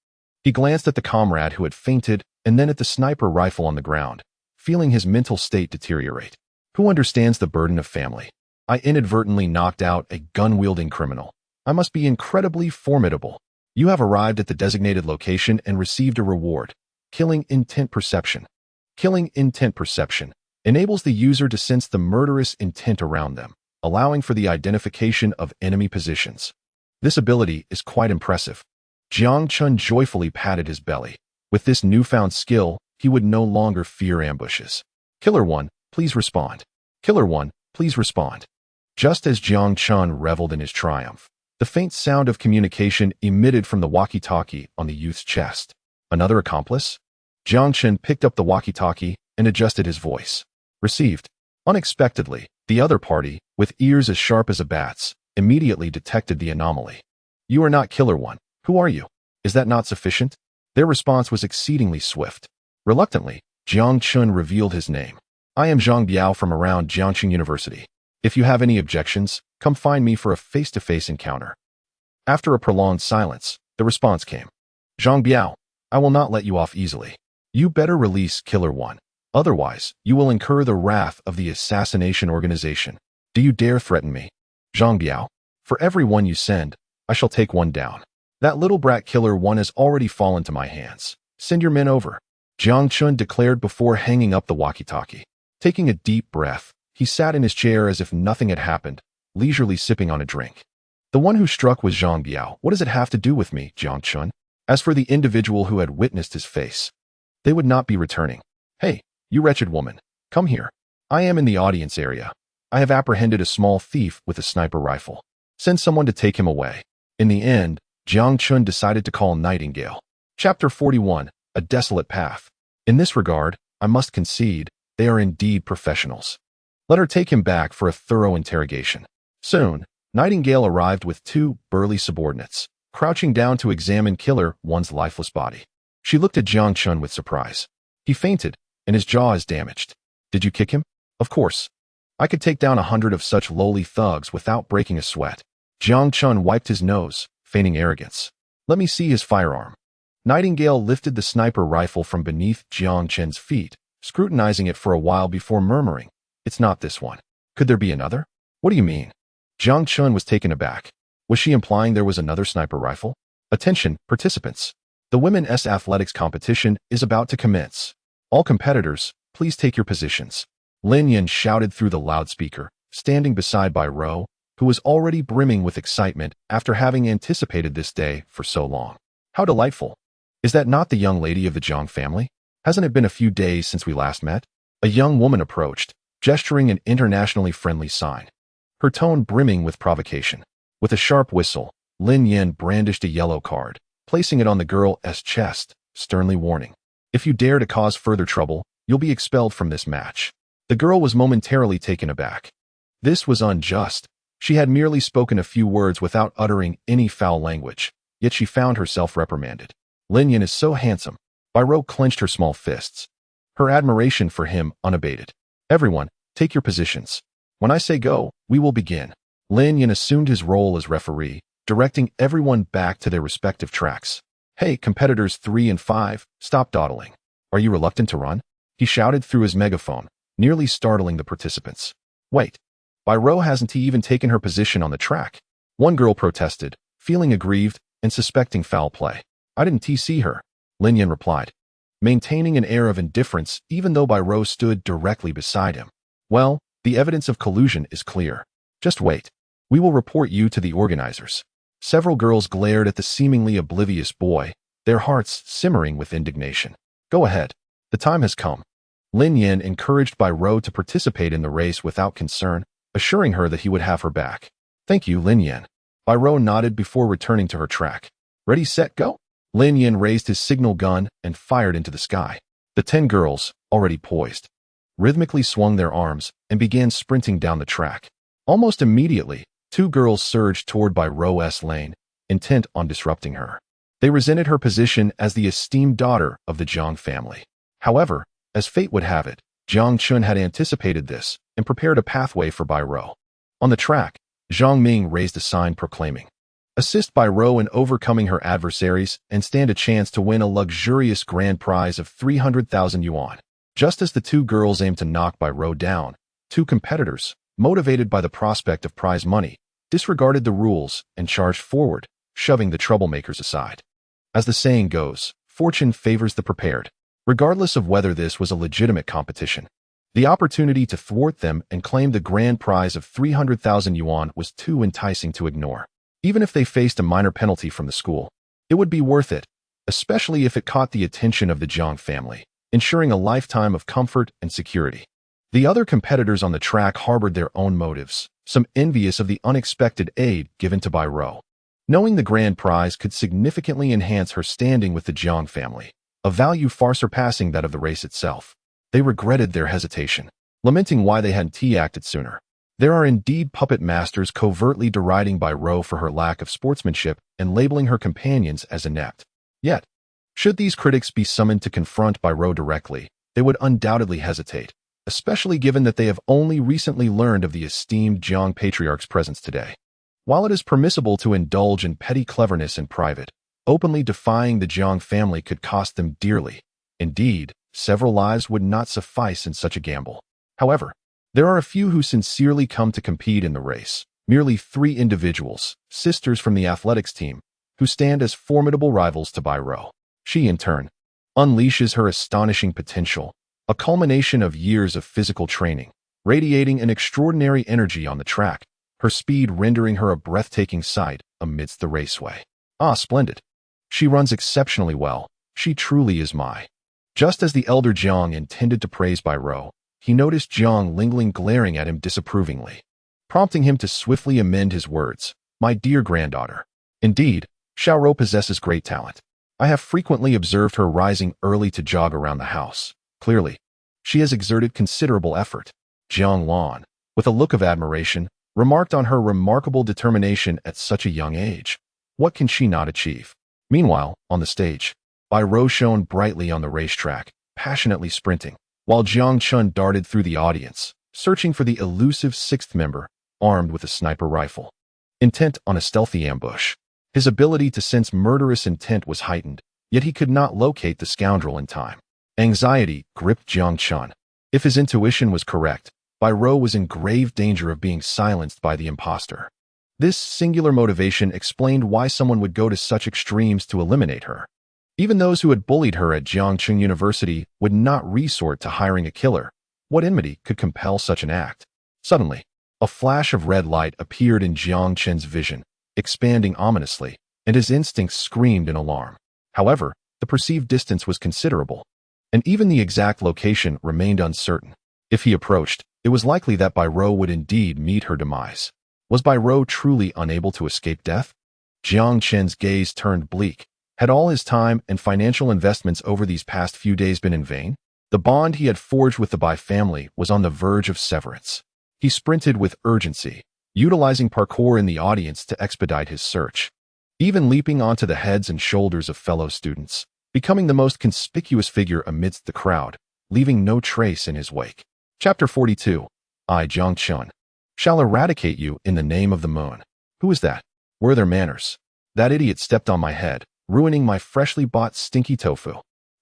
He glanced at the comrade who had fainted and then at the sniper rifle on the ground, feeling his mental state deteriorate. Who understands the burden of family? I inadvertently knocked out a gun-wielding criminal. I must be incredibly formidable. You have arrived at the designated location and received a reward. Killing intent perception. Killing intent perception enables the user to sense the murderous intent around them, allowing for the identification of enemy positions. This ability is quite impressive. Jiang Chun joyfully patted his belly. With this newfound skill, he would no longer fear ambushes. Killer 1, please respond. Killer 1, please respond. Just as Jiang Chun reveled in his triumph, the faint sound of communication emitted from the walkie-talkie on the youth's chest. Another accomplice? Jiang Chun picked up the walkie-talkie and adjusted his voice. Received. Unexpectedly, the other party, with ears as sharp as a bat's, immediately detected the anomaly. You are not Killer 1. Who are you? Is that not sufficient? Their response was exceedingly swift. Reluctantly, Jiang Chun revealed his name. I am Zhang Biao from around Jiangxing University. If you have any objections, come find me for a face-to-face encounter. After a prolonged silence, the response came. Zhang Biao, I will not let you off easily. You better release Killer 1. Otherwise, you will incur the wrath of the assassination organization. Do you dare threaten me? Zhang Biao, for every one you send, I shall take one down. That little brat Killer 1 has already fallen to my hands. Send your men over. Jiang Chun declared before hanging up the walkie-talkie. Taking a deep breath, he sat in his chair as if nothing had happened, leisurely sipping on a drink. The one who struck was Zhang Biao. What does it have to do with me, Jiang Chun? As for the individual who had witnessed his face, they would not be returning. Hey, you wretched woman, come here. I am in the audience area. I have apprehended a small thief with a sniper rifle. Send someone to take him away. In the end, Jiang Chun decided to call Nightingale. Chapter 41, A Desolate Path. In this regard, I must concede, they are indeed professionals. Let her take him back for a thorough interrogation. Soon, Nightingale arrived with 2 burly subordinates, crouching down to examine Killer 1's lifeless body. She looked at Jiang Chun with surprise. He fainted, and his jaw is damaged. Did you kick him? Of course. I could take down 100 of such lowly thugs without breaking a sweat. Jiang Chun wiped his nose, feigning arrogance. Let me see his firearm. Nightingale lifted the sniper rifle from beneath Jiang Chun's feet, scrutinizing it for a while before murmuring, It's not this one. Could there be another? What do you mean? Jiang Chun was taken aback. Was she implying there was another sniper rifle? Attention, participants. The women's athletics competition is about to commence. All competitors, please take your positions. Lin Yan shouted through the loudspeaker, standing beside Bai Rou, who was already brimming with excitement after having anticipated this day for so long. How delightful. Is that not the young lady of the Zhang family? Hasn't it been a few days since we last met? A young woman approached, gesturing an internationally friendly sign, her tone brimming with provocation. With a sharp whistle, Lin Yan brandished a yellow card, placing it on the girl's chest, sternly warning, If you dare to cause further trouble, you'll be expelled from this match. The girl was momentarily taken aback. This was unjust. She had merely spoken a few words without uttering any foul language, yet she found herself reprimanded. Lin Yan is so handsome. Bai Rou clenched her small fists, her admiration for him unabated. Everyone, take your positions. When I say go, we will begin. Lin Yan assumed his role as referee, directing everyone back to their respective tracks. Hey, competitors 3 and 5, stop dawdling. Are you reluctant to run? He shouted through his megaphone, nearly startling the participants. Wait. Bai Rou hasn't even taken her position on the track. One girl protested, feeling aggrieved and suspecting foul play. I didn't TC her, Lin Yan replied, maintaining an air of indifference even though Bai Rou stood directly beside him. Well, the evidence of collusion is clear. Just wait. We will report you to the organizers. Several girls glared at the seemingly oblivious boy, their hearts simmering with indignation. Go ahead. The time has come. Lin Yin encouraged Bai Rou to participate in the race without concern, assuring her that he would have her back. Thank you, Lin Yin. Bai Rou nodded before returning to her track. Ready, set, go? Lin Yin raised his signal gun and fired into the sky. The 10 girls, already poised, rhythmically swung their arms and began sprinting down the track. Almost immediately, 2 girls surged toward Bai Rou's lane, intent on disrupting her. They resented her position as the esteemed daughter of the Jiang family. However, as fate would have it, Jiang Chun had anticipated this and prepared a pathway for Bai Rou. On the track, Zhang Ming raised a sign proclaiming, "Assist Bai Rou in overcoming her adversaries and stand a chance to win a luxurious grand prize of 300,000 yuan." Just as the 2 girls aimed to knock Bai Rou down, 2 competitors, motivated by the prospect of prize money, disregarded the rules and charged forward, shoving the troublemakers aside. As the saying goes, fortune favors the prepared. Regardless of whether this was a legitimate competition, the opportunity to thwart them and claim the grand prize of 300,000 yuan was too enticing to ignore. Even if they faced a minor penalty from the school, it would be worth it, especially if it caught the attention of the Jiang family, ensuring a lifetime of comfort and security. The other competitors on the track harbored their own motives, some envious of the unexpected aid given to Bai Rou. Knowing the grand prize could significantly enhance her standing with the Jiang family, a value far surpassing that of the race itself, they regretted their hesitation, lamenting why they hadn't acted sooner. There are indeed puppet masters covertly deriding Bai Rou for her lack of sportsmanship and labeling her companions as inept. Yet, should these critics be summoned to confront Bai Rou directly, they would undoubtedly hesitate, especially given that they have only recently learned of the esteemed Jiang patriarch's presence today. While it is permissible to indulge in petty cleverness in private, openly defying the Jiang family could cost them dearly. Indeed, several lives would not suffice in such a gamble. However, there are a few who sincerely come to compete in the race, merely 3 individuals, sisters from the athletics team, who stand as formidable rivals to Bai Rou. She, in turn, unleashes her astonishing potential, a culmination of years of physical training, radiating an extraordinary energy on the track, her speed rendering her a breathtaking sight amidst the raceway. Ah, splendid. She runs exceptionally well. She truly is my. Just as the elder Jiang intended to praise Bai Rou, he noticed Jiang Lingling glaring at him disapprovingly, prompting him to swiftly amend his words. My dear granddaughter. Indeed, Xiao Rou possesses great talent. I have frequently observed her rising early to jog around the house. Clearly, she has exerted considerable effort. Jiang Lan, with a look of admiration, remarked on her remarkable determination at such a young age. What can she not achieve? Meanwhile, on the stage, Bai Rou shone brightly on the racetrack, passionately sprinting, while Jiang Chun darted through the audience, searching for the elusive 6th member, armed with a sniper rifle. Intent on a stealthy ambush. His ability to sense murderous intent was heightened, yet he could not locate the scoundrel in time. Anxiety gripped Jiang Chun. If his intuition was correct, Bai Rou was in grave danger of being silenced by the imposter. This singular motivation explained why someone would go to such extremes to eliminate her. Even those who had bullied her at Jiangcheng University would not resort to hiring a killer. What enmity could compel such an act? Suddenly, a flash of red light appeared in Jiang Chen's vision, expanding ominously, and his instincts screamed in alarm. However, the perceived distance was considerable, and even the exact location remained uncertain. If he approached, it was likely that Bai Rou would indeed meet her demise. Was Bai Rou truly unable to escape death? Jiang Chen's gaze turned bleak. Had all his time and financial investments over these past few days been in vain? The bond he had forged with the Bai family was on the verge of severance. He sprinted with urgency, utilizing parkour in the audience to expedite his search, even leaping onto the heads and shoulders of fellow students, becoming the most conspicuous figure amidst the crowd, leaving no trace in his wake. Chapter 42. I, Jiang Chun, shall eradicate you in the name of the moon. Who is that? Where are their manners? That idiot stepped on my head, ruining my freshly bought stinky tofu,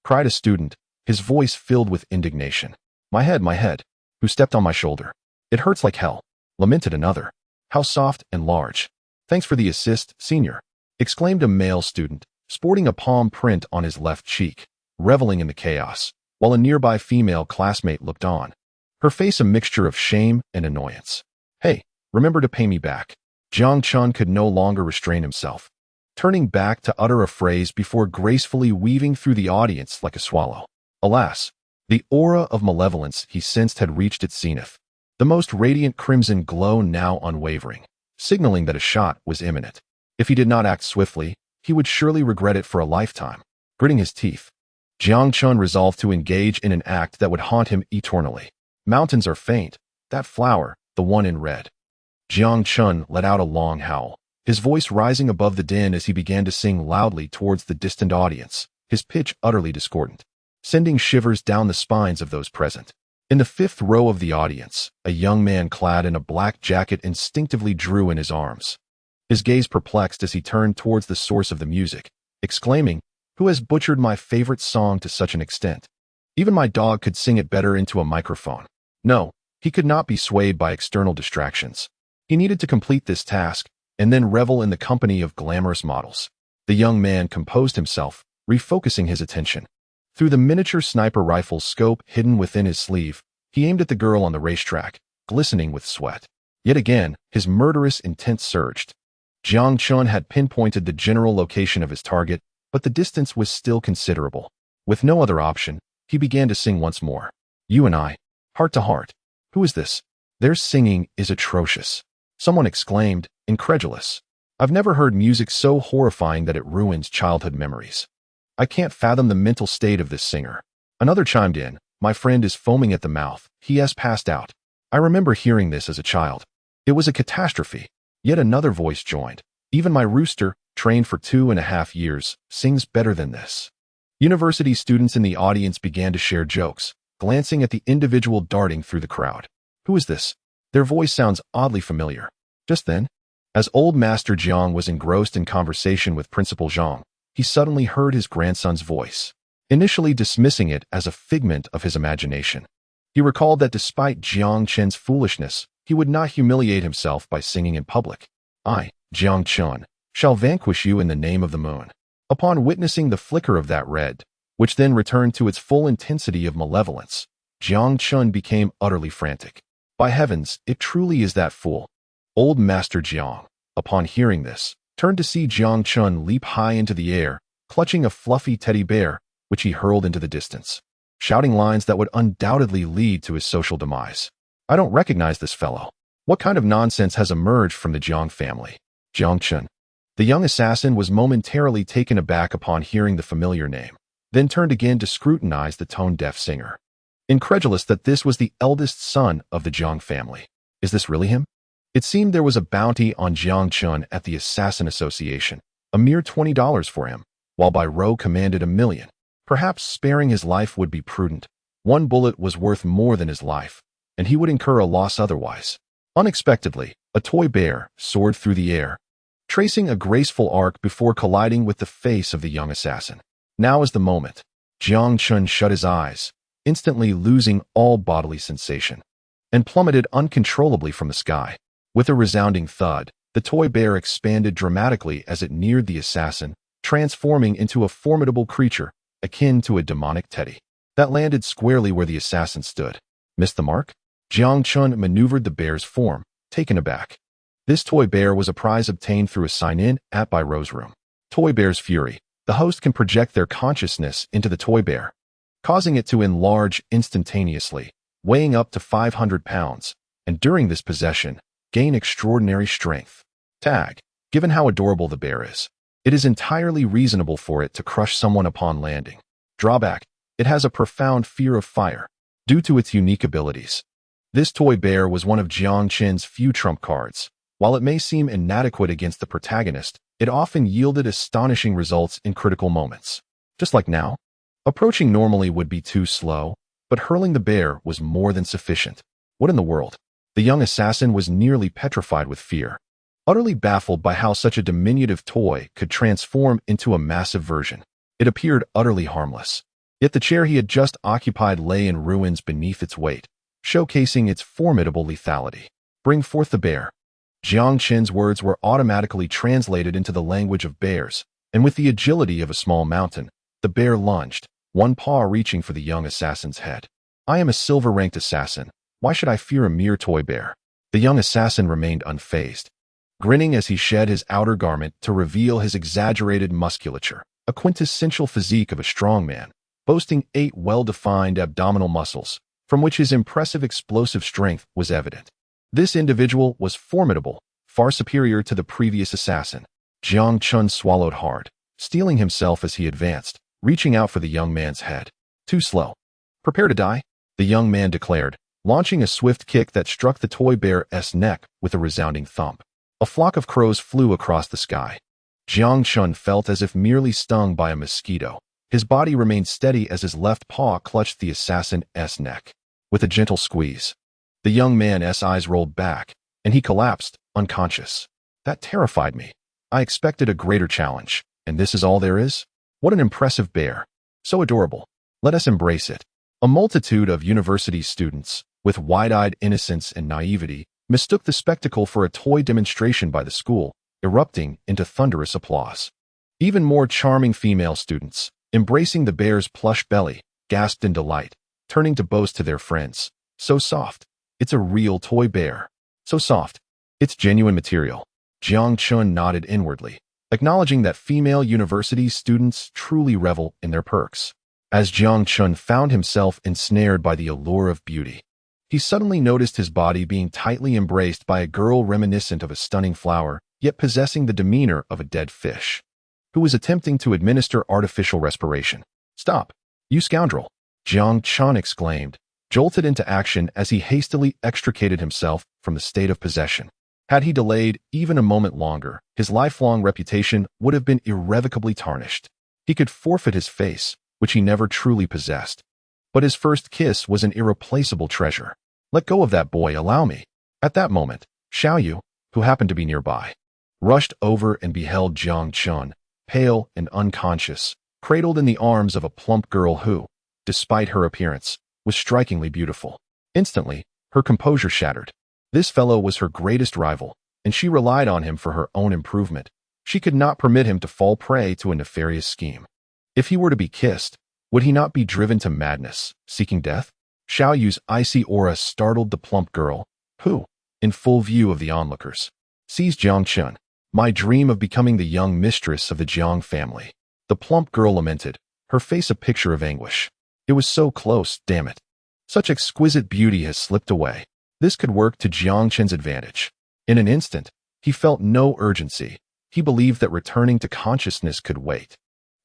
cried a student, his voice filled with indignation. My head, who stepped on my shoulder? It hurts like hell, lamented another. How soft and large. Thanks for the assist, senior, exclaimed a male student, sporting a palm print on his left cheek, reveling in the chaos, while a nearby female classmate looked on, her face a mixture of shame and annoyance. Hey, remember to pay me back. Jiang Chun could no longer restrain himself, turning back to utter a phrase before gracefully weaving through the audience like a swallow. Alas, the aura of malevolence he sensed had reached its zenith, the most radiant crimson glow now unwavering, signaling that a shot was imminent. If he did not act swiftly, he would surely regret it for a lifetime. Gritting his teeth, Jiang Chun resolved to engage in an act that would haunt him eternally. Mountains are faint, that flower, the one in red. Jiang Chun let out a long howl, his voice rising above the din as he began to sing loudly towards the distant audience, his pitch utterly discordant, sending shivers down the spines of those present. In the fifth row of the audience, a young man clad in a black jacket instinctively drew in his arms, his gaze perplexed as he turned towards the source of the music, exclaiming, "Who has butchered my favorite song to such an extent? Even my dog could sing it better into a microphone." No, he could not be swayed by external distractions. He needed to complete this task and then revel in the company of glamorous models. The young man composed himself, refocusing his attention. Through the miniature sniper rifle's scope hidden within his sleeve, he aimed at the girl on the racetrack, glistening with sweat. Yet again, his murderous intent surged. Jiang Chun had pinpointed the general location of his target, but the distance was still considerable. With no other option, he began to sing once more. "You and I, heart to heart. Who is this?" "Their singing is atrocious," someone exclaimed, incredulous. "I've never heard music so horrifying that it ruins childhood memories. I can't fathom the mental state of this singer." Another chimed in, "My friend is foaming at the mouth. He has passed out. I remember hearing this as a child. It was a catastrophe." Yet another voice joined. "Even my rooster, trained for 2.5 years, sings better than this." University students in the audience began to share jokes, glancing at the individual darting through the crowd. "Who is this? Their voice sounds oddly familiar." Just then, as old Master Jiang was engrossed in conversation with Principal Zhang, he suddenly heard his grandson's voice, initially dismissing it as a figment of his imagination. He recalled that despite Jiang Chen's foolishness, he would not humiliate himself by singing in public. "I, Jiang Chun, shall vanquish you in the name of the moon." Upon witnessing the flicker of that red, which then returned to its full intensity of malevolence, Jiang Chun became utterly frantic. "By heavens, it truly is that fool." Old Master Jiang, upon hearing this, turned to see Jiang Chun leap high into the air, clutching a fluffy teddy bear, which he hurled into the distance, shouting lines that would undoubtedly lead to his social demise. "I don't recognize this fellow. What kind of nonsense has emerged from the Jiang family?" "Jiang Chun." The young assassin was momentarily taken aback upon hearing the familiar name, then turned again to scrutinize the tone-deaf singer, incredulous that this was the eldest son of the Jiang family. Is this really him? It seemed there was a bounty on Jiang Chun at the Assassin Association, a mere $20 for him, while Bai Rou commanded $1 million. Perhaps sparing his life would be prudent. One bullet was worth more than his life, and he would incur a loss otherwise. Unexpectedly, a toy bear soared through the air, tracing a graceful arc before colliding with the face of the young assassin. Now is the moment. Jiang Chun shut his eyes, instantly losing all bodily sensation, and plummeted uncontrollably from the sky. With a resounding thud, the toy bear expanded dramatically as it neared the assassin, transforming into a formidable creature, akin to a demonic teddy, that landed squarely where the assassin stood. Missed the mark? Jiang Chun maneuvered the bear's form, taken aback. This toy bear was a prize obtained through a sign-in at Bai Rou's room. Toy Bear's Fury. The host can project their consciousness into the toy bear, causing it to enlarge instantaneously, weighing up to 500 pounds, and during this possession, gain extraordinary strength. Tag. Given how adorable the bear is, it is entirely reasonable for it to crush someone upon landing. Drawback. It has a profound fear of fire, due to its unique abilities. This toy bear was one of Jiang Chen's few trump cards. While it may seem inadequate against the protagonist, it often yielded astonishing results in critical moments. Just like now, approaching normally would be too slow, but hurling the bear was more than sufficient. What in the world? The young assassin was nearly petrified with fear, utterly baffled by how such a diminutive toy could transform into a massive version. It appeared utterly harmless, yet the chair he had just occupied lay in ruins beneath its weight, showcasing its formidable lethality. Bring forth the bear. Jiang Chen's words were automatically translated into the language of bears, and with the agility of a small mountain, the bear lunged, one paw reaching for the young assassin's head. I am a silver-ranked assassin. Why should I fear a mere toy bear? The young assassin remained unfazed, grinning as he shed his outer garment to reveal his exaggerated musculature, a quintessential physique of a strong man, boasting 8 well-defined abdominal muscles, from which his impressive explosive strength was evident. This individual was formidable, far superior to the previous assassin. Jiang Chun swallowed hard, steeling himself as he advanced, reaching out for the young man's head. Too slow. Prepare to die, the young man declared, launching a swift kick that struck the toy bear's neck with a resounding thump. A flock of crows flew across the sky. Jiang Chun felt as if merely stung by a mosquito. His body remained steady as his left paw clutched the assassin's neck. With a gentle squeeze, the young man's eyes rolled back, and he collapsed, unconscious. That terrified me. I expected a greater challenge, and this is all there is? What an impressive bear. So adorable. Let us embrace it. A multitude of university students, with wide-eyed innocence and naivety, mistook the spectacle for a toy demonstration by the school, erupting into thunderous applause. Even more charming female students, embracing the bear's plush belly, gasped in delight, turning to boast to their friends. So soft. It's a real toy bear. So soft. It's genuine material. Jiang Chun nodded inwardly, acknowledging that female university students truly revel in their perks. As Jiang Chun found himself ensnared by the allure of beauty, he suddenly noticed his body being tightly embraced by a girl reminiscent of a stunning flower, yet possessing the demeanor of a dead fish, who was attempting to administer artificial respiration. "Stop, you scoundrel!" Jiang Chun exclaimed, jolted into action as he hastily extricated himself from the state of possession. Had he delayed even a moment longer, his lifelong reputation would have been irrevocably tarnished. He could forfeit his face, which he never truly possessed. But his first kiss was an irreplaceable treasure. "Let go of that boy, allow me." At that moment, Xiaoyu, who happened to be nearby, rushed over and beheld Jiang Chun, pale and unconscious, cradled in the arms of a plump girl who, despite her appearance, was strikingly beautiful. Instantly, her composure shattered. This fellow was her greatest rival, and she relied on him for her own improvement. She could not permit him to fall prey to a nefarious scheme. If he were to be kissed, would he not be driven to madness, seeking death? Xiaoyu's icy aura startled the plump girl, who, in full view of the onlookers, seized Jiang Chun. "My dream of becoming the young mistress of the Jiang family." The plump girl lamented, her face a picture of anguish. It was so close, damn it. Such exquisite beauty has slipped away. This could work to Jiang Chun's advantage. In an instant, he felt no urgency. He believed that returning to consciousness could wait.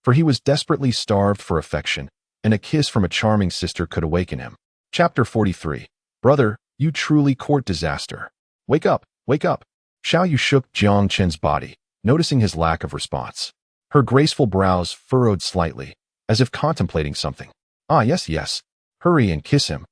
For he was desperately starved for affection, and a kiss from a charming sister could awaken him. Chapter 43. Brother, you truly court disaster. Wake up, wake up. Xiaoyu shook Jiang Chun's body, noticing his lack of response. Her graceful brows furrowed slightly, as if contemplating something. "Ah, yes, yes. Hurry and kiss him.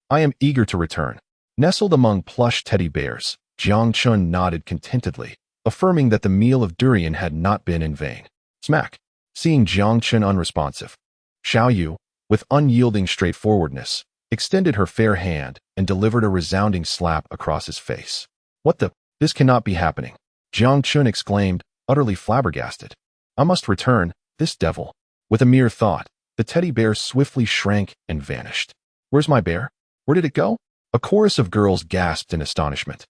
I am eager to return." Nestled among plush teddy bears, Jiang Chun nodded contentedly, affirming that the meal of durian had not been in vain. Smack. Seeing Jiang Chun unresponsive, Xiaoyu, with unyielding straightforwardness, extended her fair hand and delivered a resounding slap across his face. "What the? This cannot be happening," Jiang Chun exclaimed, utterly flabbergasted. "I must return, this devil." With a mere thought, the teddy bear swiftly shrank and vanished. "Where's my bear? Where did it go?" A chorus of girls gasped in astonishment,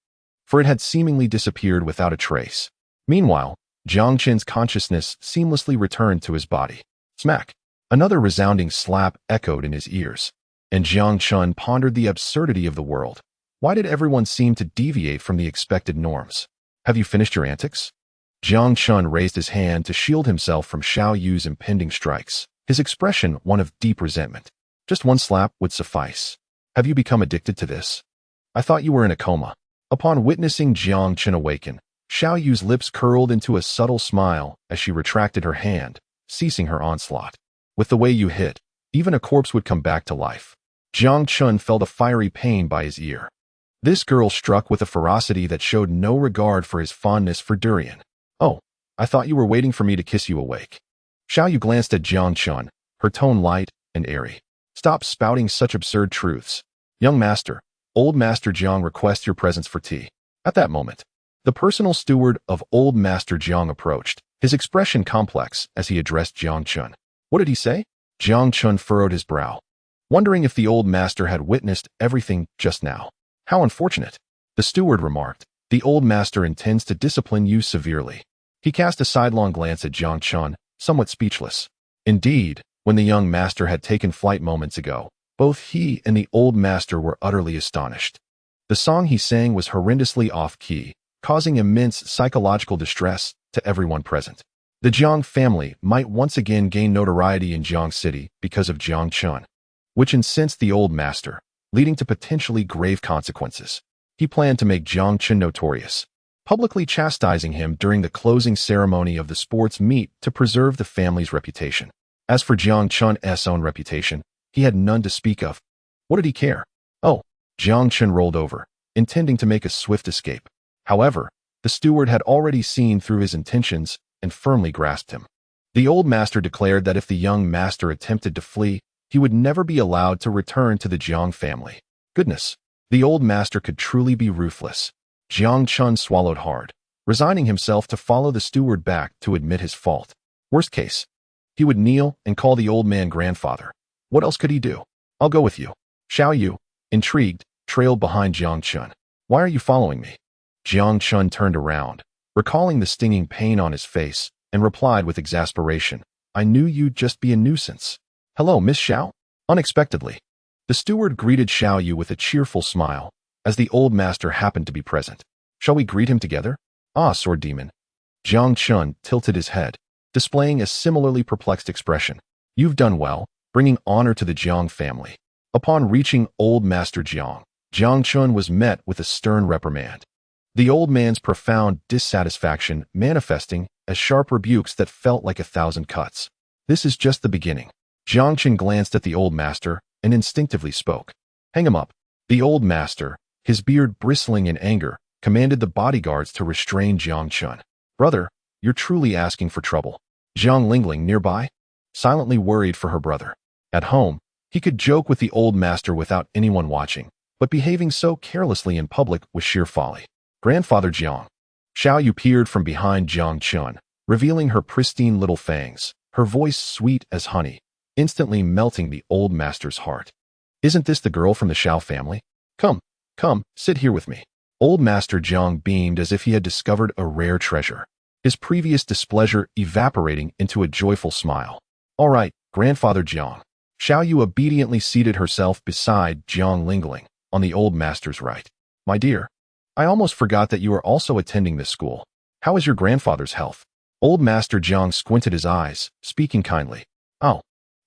for it had seemingly disappeared without a trace. Meanwhile, Jiang Chun's consciousness seamlessly returned to his body. Smack! Another resounding slap echoed in his ears, and Jiang Chun pondered the absurdity of the world. Why did everyone seem to deviate from the expected norms? "Have you finished your antics?" Jiang Chun raised his hand to shield himself from Xiaoyu's impending strikes, his expression one of deep resentment. "Just one slap would suffice. Have you become addicted to this? I thought you were in a coma." Upon witnessing Jiang Chun awaken, Xiaoyu's lips curled into a subtle smile as she retracted her hand, ceasing her onslaught. "With the way you hit, even a corpse would come back to life." Jiang Chun felt a fiery pain by his ear. This girl struck with a ferocity that showed no regard for his fondness for durian. "Oh, I thought you were waiting for me to kiss you awake." Xiaoyu glanced at Jiang Chun, her tone light and airy. "Stop spouting such absurd truths. Young master, old Master Jiang requests your presence for tea." At that moment, the personal steward of old Master Jiang approached, his expression complex as he addressed Jiang Chun. "What did he say?" Jiang Chun furrowed his brow, wondering if the old master had witnessed everything just now. "How unfortunate," the steward remarked, The old master intends to discipline you severely. He cast a sidelong glance at Jiang Chun, somewhat speechless. Indeed, when the young master had taken flight moments ago, both he and the old master were utterly astonished. The song he sang was horrendously off-key, causing immense psychological distress to everyone present. The Jiang family might once again gain notoriety in Jiang City because of Jiang Chun, which incensed the old master, leading to potentially grave consequences. He planned to make Jiang Chun notorious, publicly chastising him during the closing ceremony of the sports meet to preserve the family's reputation. As for Jiang Chun's own reputation, he had none to speak of. What did he care? Oh, Jiang Chun rolled over, intending to make a swift escape. However, the steward had already seen through his intentions and firmly grasped him. The old master declared that if the young master attempted to flee, he would never be allowed to return to the Jiang family. Goodness, the old master could truly be ruthless. Jiang Chun swallowed hard, resigning himself to follow the steward back to admit his fault. Worst case, he would kneel and call the old man grandfather. What else could he do? I'll go with you. Xiao Yu, intrigued, trailed behind Jiang Chun. Why are you following me? Jiang Chun turned around, recalling the stinging pain on his face, and replied with exasperation, I knew you'd just be a nuisance. Hello, Miss Xiao? Unexpectedly, the steward greeted Xiao Yu with a cheerful smile, as the old master happened to be present. Shall we greet him together? Ah, sword demon. Jiang Chun tilted his head, displaying a similarly perplexed expression. You've done well, bringing honor to the Jiang family. Upon reaching old master Jiang, Jiang Chun was met with a stern reprimand. The old man's profound dissatisfaction manifesting as sharp rebukes that felt like 1,000 cuts. This is just the beginning. Jiang Chun glanced at the old master and instinctively spoke. Hang him up. The old master, his beard bristling in anger, commanded the bodyguards to restrain Jiang Chun. Brother, you're truly asking for trouble. Jiang Lingling nearby, silently worried for her brother. At home, he could joke with the old master without anyone watching, but behaving so carelessly in public was sheer folly. Grandfather Jiang. Xiao Yu peered from behind Jiang Chun, revealing her pristine little fangs, her voice sweet as honey, instantly melting the old master's heart. Isn't this the girl from the Xiao family? Come, sit here with me. Old Master Jiang beamed as if he had discovered a rare treasure, his previous displeasure evaporating into a joyful smile. All right, Grandfather Jiang. Xiao Yu obediently seated herself beside Jiang Lingling, on the old master's right. My dear, I almost forgot that you are also attending this school. How is your grandfather's health? Old Master Jiang squinted his eyes, speaking kindly. Oh,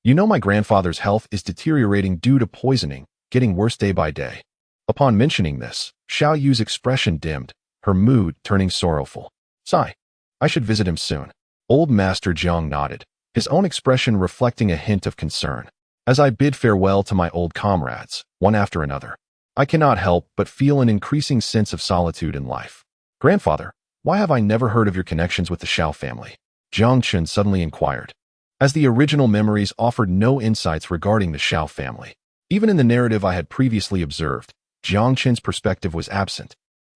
you know my grandfather's health is deteriorating due to poisoning, getting worse day by day. Upon mentioning this, Xiao Yu's expression dimmed, her mood turning sorrowful. Sigh. I should visit him soon. Old Master Jiang nodded, his own expression reflecting a hint of concern. As I bid farewell to my old comrades, one after another, I cannot help but feel an increasing sense of solitude in life. Grandfather, why have I never heard of your connections with the Xiao family? Jiang Chun suddenly inquired, as the original memories offered no insights regarding the Xiao family. Even in the narrative I had previously observed, Jiang Chun's perspective was absent,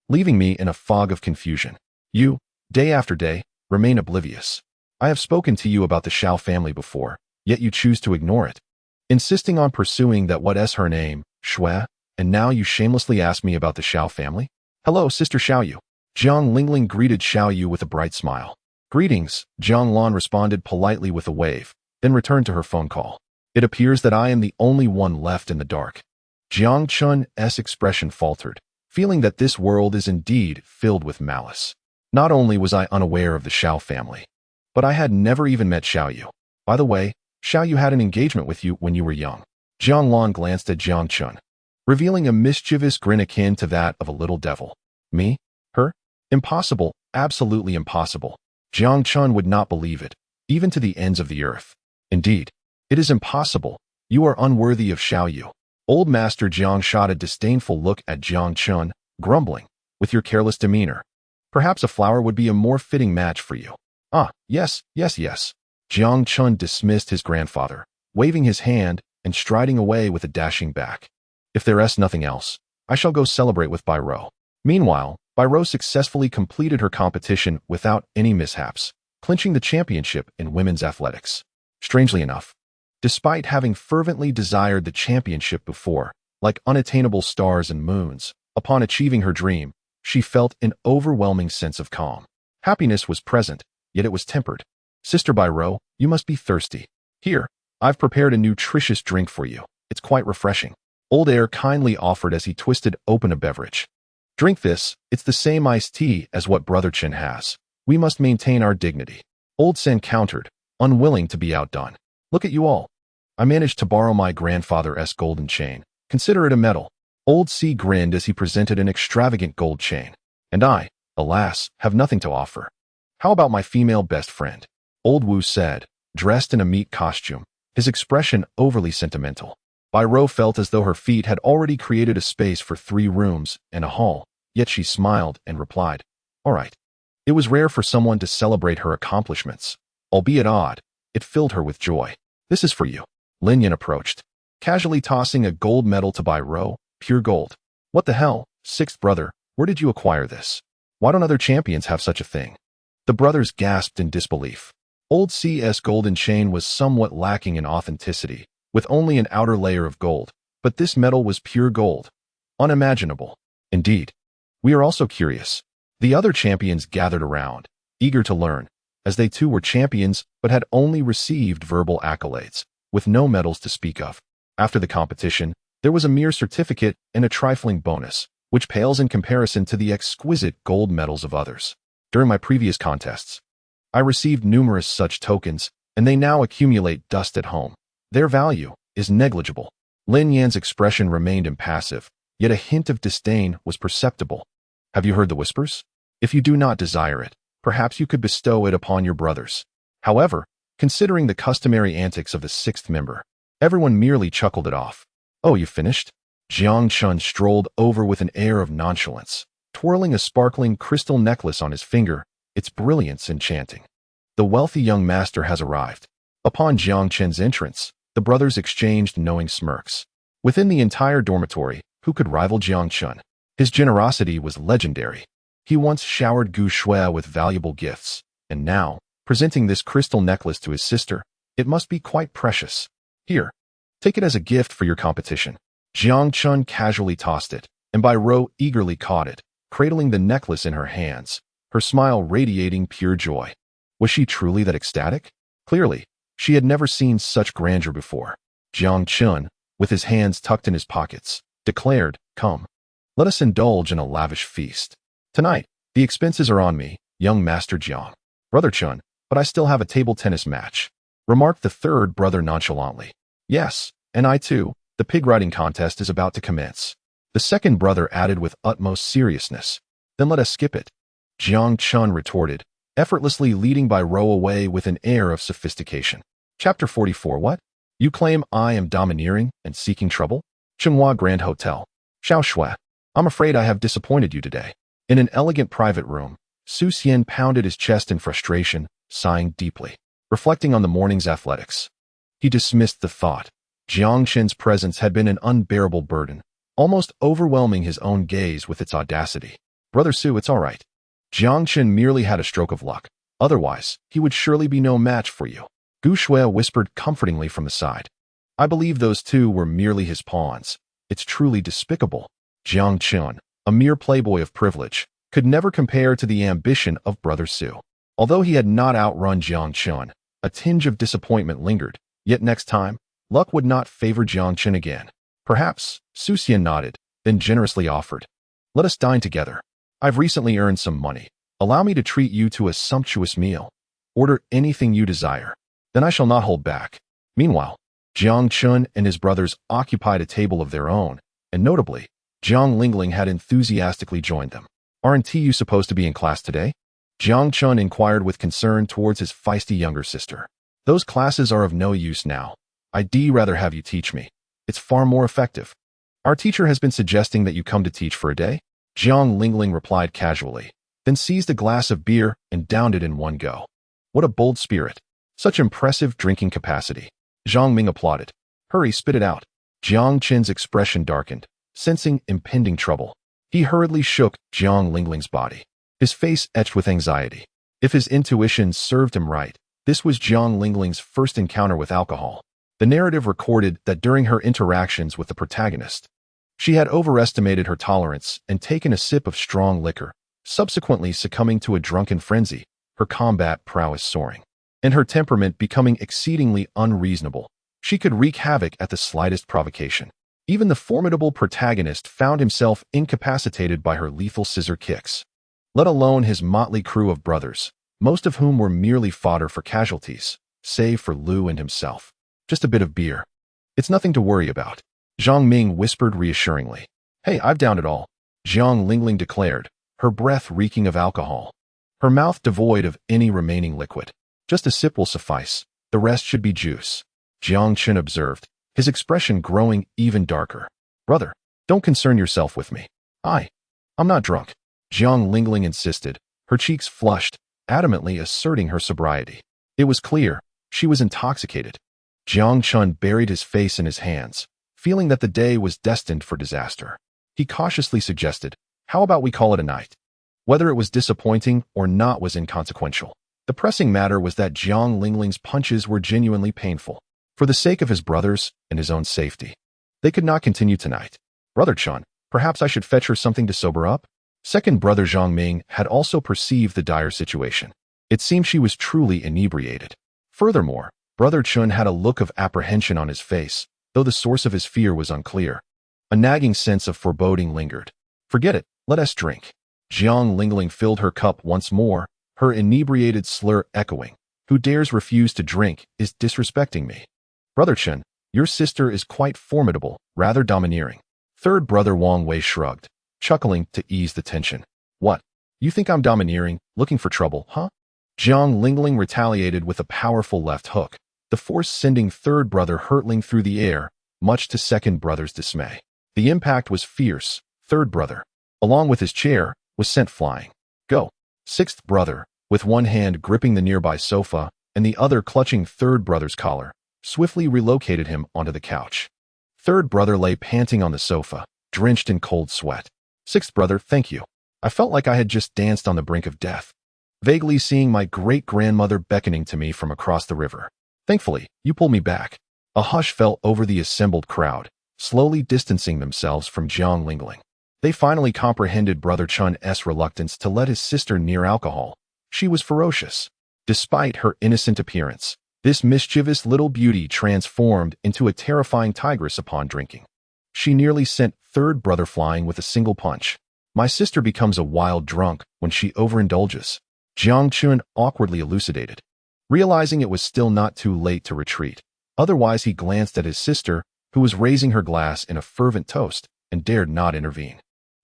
leaving me in a fog of confusion. You, day after day, remain oblivious. I have spoken to you about the Xiao family before, yet you choose to ignore it, insisting on pursuing that what's her name, Shui, and now you shamelessly ask me about the Xiao family? Hello, Sister Xiao Yu. Jiang Lingling greeted Xiao Yu with a bright smile. Greetings, Jiang Lan responded politely with a wave, then returned to her phone call. It appears that I am the only one left in the dark. Jiang Chun's expression faltered, feeling that this world is indeed filled with malice. Not only was I unaware of the Xiao family, but I had never even met Xiao Yu. By the way, Xiao Yu had an engagement with you when you were young. Jiang Lan glanced at Jiang Chun, revealing a mischievous grin akin to that of a little devil. Me? Her? Impossible, absolutely impossible. Jiang Chun would not believe it, even to the ends of the earth. Indeed, it is impossible. You are unworthy of Xiao Yu. Old Master Jiang shot a disdainful look at Jiang Chun, grumbling, with your careless demeanor. Perhaps a flower would be a more fitting match for you. Ah, yes. Jiang Chun dismissed his grandfather, waving his hand and striding away with a dashing back. If there's nothing else, I shall go celebrate with Bai Rou. Meanwhile, Bai Rou successfully completed her competition without any mishaps, clinching the championship in women's athletics. Strangely enough, despite having fervently desired the championship before, like unattainable stars and moons, upon achieving her dream, she felt an overwhelming sense of calm. Happiness was present, yet it was tempered. Sister Byro, you must be thirsty. Here, I've prepared a nutritious drink for you. It's quite refreshing. Old Air kindly offered as he twisted open a beverage. Drink this, it's the same iced tea as what Brother Chen has. We must maintain our dignity. Old Sen countered, unwilling to be outdone. Look at you all. I managed to borrow my grandfather's golden chain. Consider it a medal. Old C grinned as he presented an extravagant gold chain. And I, alas, have nothing to offer. How about my female best friend? Old Wu said, dressed in a meat costume, his expression overly sentimental. Byro felt as though her feet had already created a space for 3 rooms and a hall, yet she smiled and replied, all right. It was rare for someone to celebrate her accomplishments. Albeit odd, it filled her with joy. This is for you. Lin Yan approached, casually tossing a gold medal to Byro, pure gold. What the hell, sixth brother, where did you acquire this? Why don't other champions have such a thing? The brothers gasped in disbelief. Old CS golden chain was somewhat lacking in authenticity, with only an outer layer of gold, but this medal was pure gold. Unimaginable. Indeed. We are also curious. The other champions gathered around, eager to learn, as they too were champions but had only received verbal accolades, with no medals to speak of. After the competition, there was a mere certificate and a trifling bonus, which pales in comparison to the exquisite gold medals of others. During my previous contests, I received numerous such tokens, and they now accumulate dust at home. Their value is negligible. Lin Yan's expression remained impassive, yet a hint of disdain was perceptible. Have you heard the whispers? If you do not desire it, perhaps you could bestow it upon your brothers. However, considering the customary antics of the 6th member, everyone merely chuckled it off. Oh, you finished? Jiang Chun strolled over with an air of nonchalance, twirling a sparkling crystal necklace on his finger, its brilliance enchanting. The wealthy young master has arrived. Upon Jiang Chen's entrance, the brothers exchanged knowing smirks. Within the entire dormitory, who could rival Jiang Chun? His generosity was legendary. He once showered Gu Shui with valuable gifts, and now, presenting this crystal necklace to his sister, it must be quite precious. Here, take it as a gift for your competition. Jiang Chun casually tossed it, and Byro eagerly caught it, cradling the necklace in her hands, her smile radiating pure joy. Was she truly that ecstatic? Clearly, she had never seen such grandeur before. Jiang Chun, with his hands tucked in his pockets, declared, come, let us indulge in a lavish feast. Tonight, the expenses are on me, young Master Jiang. Brother Chun, but I still have a table tennis match, remarked the 3rd brother nonchalantly. Yes, and I too, the pig riding contest is about to commence. The 2nd brother added with utmost seriousness. Then let us skip it. Jiang Chun retorted, effortlessly leading Byro away with an air of sophistication. Chapter 44. What? You claim I am domineering and seeking trouble? Chenghua Grand Hotel. Xiao Shui. I'm afraid I have disappointed you today. In an elegant private room, Su Xian pounded his chest in frustration, sighing deeply, reflecting on the morning's athletics. He dismissed the thought. Jiang Chen's presence had been an unbearable burden, almost overwhelming his own gaze with its audacity. Brother Su, it's all right. Jiang Chen merely had a stroke of luck. Otherwise, he would surely be no match for you. Gu Shui whispered comfortingly from the side. I believe those two were merely his pawns. It's truly despicable. Jiang Chen, a mere playboy of privilege, could never compare to the ambition of Brother Su. Although he had not outrun Jiang Chen, a tinge of disappointment lingered. Yet next time, luck would not favor Jiang Chen again. Perhaps, Su Xian nodded, then generously offered. Let us dine together. I've recently earned some money. Allow me to treat you to a sumptuous meal. Order anything you desire. Then I shall not hold back. Meanwhile, Jiang Chun and his brothers occupied a table of their own, and notably, Jiang Lingling had enthusiastically joined them. Aren't you supposed to be in class today? Jiang Chun inquired with concern towards his feisty younger sister. Those classes are of no use now. I'd rather have you teach me. It's far more effective. Our teacher has been suggesting that you come to teach for a day. Jiang Lingling replied casually, then seized a glass of beer and downed it in one go. What a bold spirit. Such impressive drinking capacity. Zhang Ming applauded. Hurry, spit it out. Jiang Chen's expression darkened, sensing impending trouble. He hurriedly shook Jiang Lingling's body, his face etched with anxiety. If his intuition served him right, this was Jiang Lingling's first encounter with alcohol. The narrative recorded that during her interactions with the protagonist, She had overestimated her tolerance and taken a sip of strong liquor, subsequently succumbing to a drunken frenzy, her combat prowess soaring, and her temperament becoming exceedingly unreasonable. She could wreak havoc at the slightest provocation. Even the formidable protagonist found himself incapacitated by her lethal scissor kicks, let alone his motley crew of brothers, most of whom were merely fodder for casualties, save for Liu and himself. Just a bit of beer. It's nothing to worry about, Zhang Ming whispered reassuringly. Hey, I've downed it all, Jiang Lingling declared, her breath reeking of alcohol, her mouth devoid of any remaining liquid. Just a sip will suffice, the rest should be juice, Jiang Chen observed, his expression growing even darker. Brother, don't concern yourself with me. I'm not drunk, Jiang Lingling insisted, her cheeks flushed, adamantly asserting her sobriety. It was clear, she was intoxicated. Jiang Chun buried his face in his hands, feeling that the day was destined for disaster. He cautiously suggested, how about we call it a night? Whether it was disappointing or not was inconsequential. The pressing matter was that Jiang Lingling's punches were genuinely painful. For the sake of his brothers and his own safety, they could not continue tonight. Brother Chun, perhaps I should fetch her something to sober up? Second brother Zhang Ming had also perceived the dire situation. It seemed she was truly inebriated. Furthermore, Brother Chun had a look of apprehension on his face, though the source of his fear was unclear. A nagging sense of foreboding lingered. Forget it, let us drink. Jiang Lingling filled her cup once more, her inebriated slur echoing. Who dares refuse to drink is disrespecting me. Brother Chen, your sister is quite formidable, rather domineering. Third brother Wang Wei shrugged, chuckling to ease the tension. What? You think I'm domineering, looking for trouble, huh? Jiang Lingling retaliated with a powerful left hook, the force sending third brother hurtling through the air, much to second brother's dismay. The impact was fierce. Third brother, along with his chair, was sent flying. Go. Sixth brother, with one hand gripping the nearby sofa and the other clutching third brother's collar, swiftly relocated him onto the couch. Third brother lay panting on the sofa, drenched in cold sweat. Sixth brother, thank you. I felt like I had just danced on the brink of death, vaguely seeing my great-grandmother beckoning to me from across the river. Thankfully, you pulled me back. A hush fell over the assembled crowd, slowly distancing themselves from Jiang Lingling. They finally comprehended Brother Chun's reluctance to let his sister near alcohol. She was ferocious. Despite her innocent appearance, this mischievous little beauty transformed into a terrifying tigress upon drinking. She nearly sent third brother flying with a single punch. My sister becomes a wild drunk when she overindulges, Jiang Chun awkwardly elucidated. Realizing it was still not too late to retreat, otherwise he glanced at his sister, who was raising her glass in a fervent toast, and dared not intervene.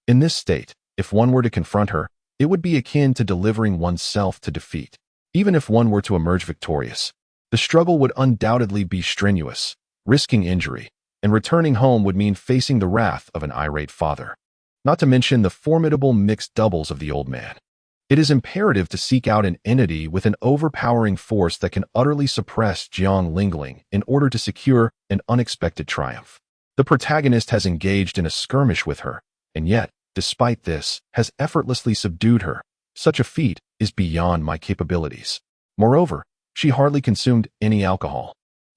In this state, if one were to confront her, it would be akin to delivering oneself to defeat. Even if one were to emerge victorious, the struggle would undoubtedly be strenuous, risking injury, and returning home would mean facing the wrath of an irate father. Not to mention the formidable mixed doubles of the old man. It is imperative to seek out an entity with an overpowering force that can utterly suppress Jiang Lingling in order to secure an unexpected triumph. The protagonist has engaged in a skirmish with her, and yet, despite this, has effortlessly subdued her. Such a feat is beyond my capabilities. Moreover, she hardly consumed any alcohol.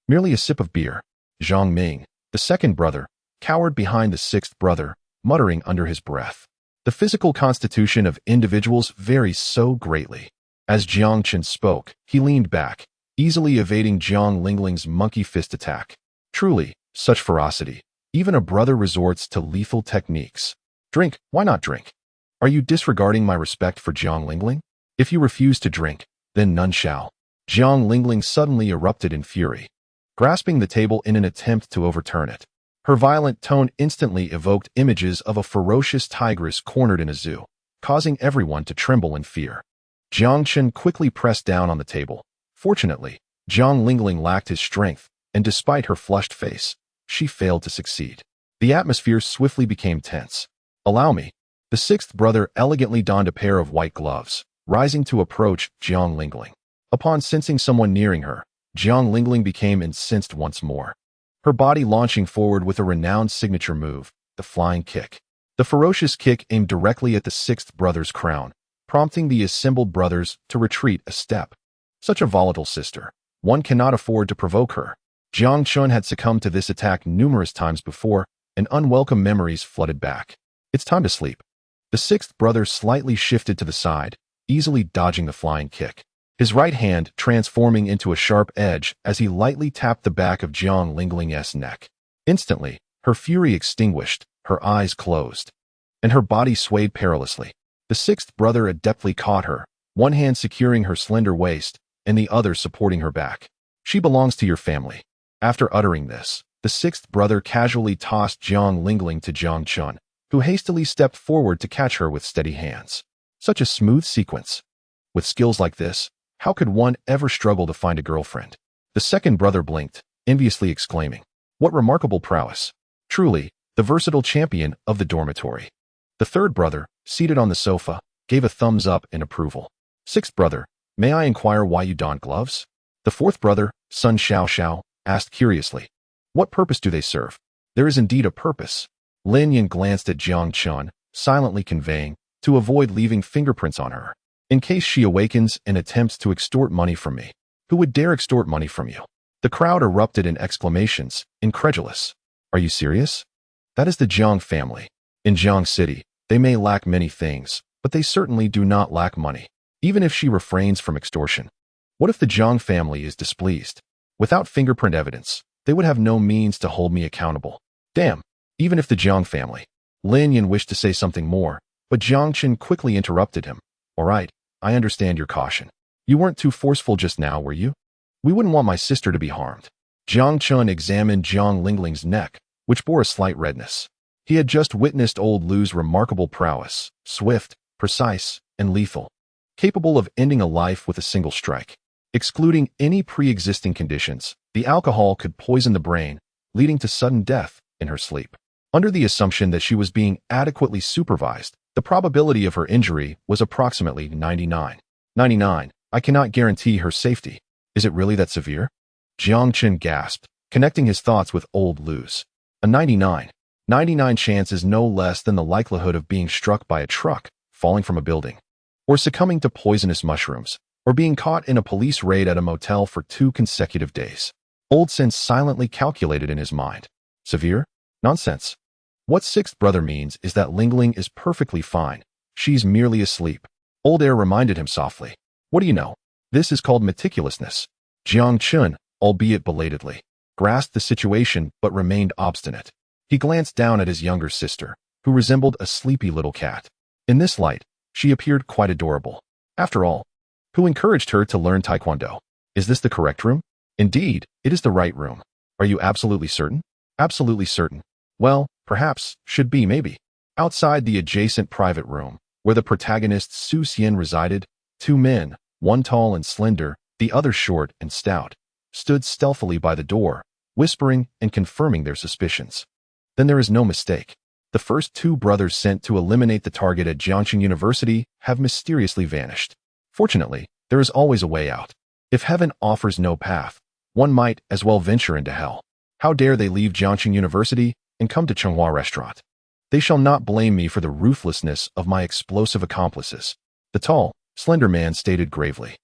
Merely a sip of beer. Zhang Ming, the second brother, cowered behind the sixth brother, muttering under his breath. The physical constitution of individuals varies so greatly. As Jiang Chen spoke, he leaned back, easily evading Jiang Lingling's monkey fist attack. Truly, such ferocity. Even a brother resorts to lethal techniques. Drink, why not drink? Are you disregarding my respect for Jiang Lingling? If you refuse to drink, then none shall. Jiang Lingling suddenly erupted in fury, grasping the table in an attempt to overturn it. Her violent tone instantly evoked images of a ferocious tigress cornered in a zoo, causing everyone to tremble in fear. Jiang Chen quickly pressed down on the table. Fortunately, Jiang Lingling lacked his strength, and despite her flushed face, she failed to succeed. The atmosphere swiftly became tense. Allow me. The sixth brother elegantly donned a pair of white gloves, rising to approach Jiang Lingling. Upon sensing someone nearing her, Jiang Lingling became incensed once more, her body launching forward with a renowned signature move, the flying kick. The ferocious kick aimed directly at the sixth brother's crown, prompting the assembled brothers to retreat a step. Such a volatile sister. One cannot afford to provoke her. Jiang Chun had succumbed to this attack numerous times before, and unwelcome memories flooded back. It's time to sleep. The sixth brother slightly shifted to the side, easily dodging the flying kick, his right hand transforming into a sharp edge as he lightly tapped the back of Jiang Lingling's neck. Instantly, her fury extinguished, her eyes closed, and her body swayed perilously. The sixth brother adeptly caught her, one hand securing her slender waist and the other supporting her back. She belongs to your family. After uttering this, the sixth brother casually tossed Jiang Lingling to Jiang Chun, who hastily stepped forward to catch her with steady hands. Such a smooth sequence. With skills like this, how could one ever struggle to find a girlfriend? The second brother blinked, enviously exclaiming, "What remarkable prowess! Truly, the versatile champion of the dormitory." The third brother, seated on the sofa, gave a thumbs up in approval. Sixth brother, may I inquire why you don gloves? The fourth brother, Sun Xiao, asked curiously, what purpose do they serve? There is indeed a purpose. Lin Yan glanced at Jiang Chun, silently conveying, to avoid leaving fingerprints on her, in case she awakens and attempts to extort money from me. Who would dare extort money from you? The crowd erupted in exclamations, incredulous. Are you serious? That is the Jiang family. In Jiang City, they may lack many things, but they certainly do not lack money, even if she refrains from extortion. What if the Jiang family is displeased? Without fingerprint evidence, they would have no means to hold me accountable. Damn, even if the Jiang family. Lin Yan wished to say something more, but Jiang Chen quickly interrupted him. All right, I understand your caution. You weren't too forceful just now, were you? We wouldn't want my sister to be harmed. Jiang Chun examined Jiang Lingling's neck, which bore a slight redness. He had just witnessed old Lu's remarkable prowess, swift, precise, and lethal, capable of ending a life with a single strike. Excluding any pre-existing conditions, the alcohol could poison the brain, leading to sudden death in her sleep. Under the assumption that she was being adequately supervised, the probability of her injury was approximately 99. 99. I cannot guarantee her safety. Is it really that severe? Jiang Chen gasped, connecting his thoughts with old Lu's. A 99 chance is no less than the likelihood of being struck by a truck, falling from a building, or succumbing to poisonous mushrooms, or being caught in a police raid at a motel for 2 consecutive days. Old Sen silently calculated in his mind. Severe? Nonsense. What sixth brother means is that Lingling is perfectly fine. She's merely asleep. Old Air reminded him softly. What do you know? This is called meticulousness. Jiang Chun, albeit belatedly, grasped the situation but remained obstinate. He glanced down at his younger sister, who resembled a sleepy little cat. In this light, she appeared quite adorable. After all, who encouraged her to learn Taekwondo? Is this the correct room? Indeed, it is the right room. Are you absolutely certain? Absolutely certain. Well, perhaps, should be maybe. Outside the adjacent private room, where the protagonist Su Xian resided, 2 men, one tall and slender, the other short and stout, stood stealthily by the door, whispering and confirming their suspicions. Then there is no mistake. The first 2 brothers sent to eliminate the target at Jiangxing University have mysteriously vanished. Fortunately, there is always a way out. If heaven offers no path, one might as well venture into hell. How dare they leave Jiangxing University and come to Chenghua Restaurant? They shall not blame me for the ruthlessness of my explosive accomplices. The tall, slender man stated gravely.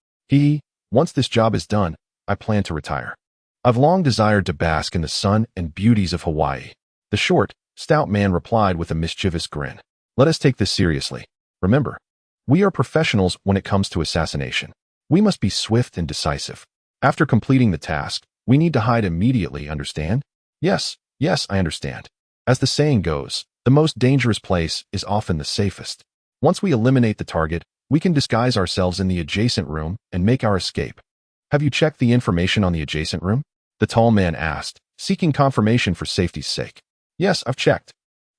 Once this job is done, I plan to retire. I've long desired to bask in the sun and beauties of Hawaii. The short, stout man replied with a mischievous grin. Let us take this seriously. Remember, we are professionals when it comes to assassination. We must be swift and decisive. After completing the task, we need to hide immediately, understand? Yes, I understand. As the saying goes, the most dangerous place is often the safest. Once we eliminate the target, we can disguise ourselves in the adjacent room and make our escape. Have you checked the information on the adjacent room? The tall man asked, seeking confirmation for safety's sake. Yes, I've checked.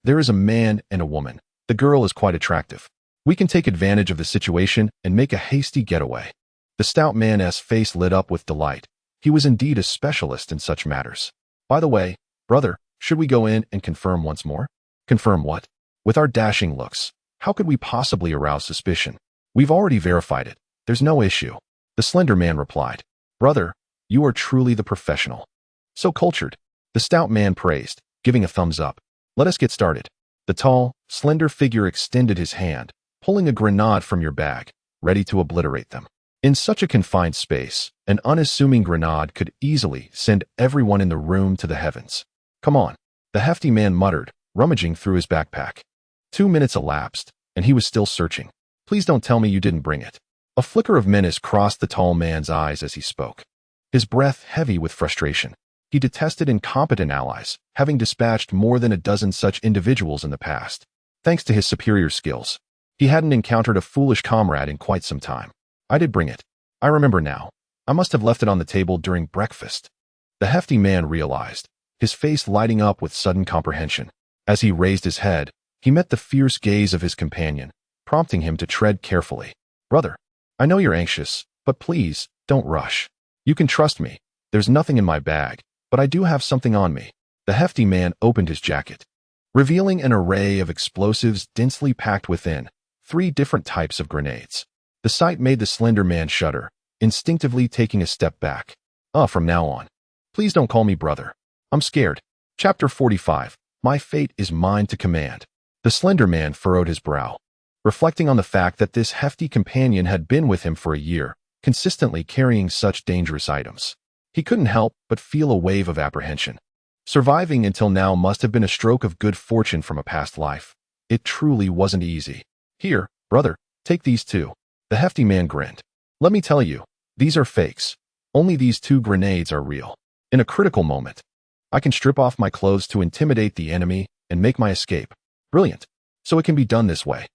There is a man and a woman. The girl is quite attractive. We can take advantage of the situation and make a hasty getaway. The stout man's face lit up with delight. He was indeed a specialist in such matters. By the way, brother, should we go in and confirm once more? Confirm what? With our dashing looks, how could we possibly arouse suspicion? We've already verified it. There's no issue. The slender man replied. Brother, you are truly the professional. So cultured. The stout man praised, giving a thumbs up. Let us get started. The tall, slender figure extended his hand, pulling a grenade from your bag, ready to obliterate them. In such a confined space, an unassuming grenade could easily send everyone in the room to the heavens. Come on. the hefty man muttered, rummaging through his backpack. 2 minutes elapsed, and he was still searching. Please don't tell me you didn't bring it. A flicker of menace crossed the tall man's eyes as he spoke, his breath heavy with frustration. He detested incompetent allies, having dispatched more than a dozen such individuals in the past. Thanks to his superior skills, he hadn't encountered a foolish comrade in quite some time. I did bring it. I remember now. I must have left it on the table during breakfast. The hefty man realized, his face lighting up with sudden comprehension. As he raised his head, he met the fierce gaze of his companion, prompting him to tread carefully. Brother, I know you're anxious, but please, don't rush. You can trust me. There's nothing in my bag, but I do have something on me. The hefty man opened his jacket, revealing an array of explosives densely packed within, 3 different types of grenades. The sight made the slender man shudder, instinctively taking a step back. From now on, please don't call me brother. I'm scared. Chapter 45. My fate is mine to command. The slender man furrowed his brow, reflecting on the fact that this hefty companion had been with him for a year, consistently carrying such dangerous items. He couldn't help but feel a wave of apprehension. Surviving until now must have been a stroke of good fortune from a past life. It truly wasn't easy. Here, brother, take these 2. The hefty man grinned. Let me tell you, these are fakes. Only these 2 grenades are real. In a critical moment, I can strip off my clothes to intimidate the enemy and make my escape. Brilliant. So it can be done this way.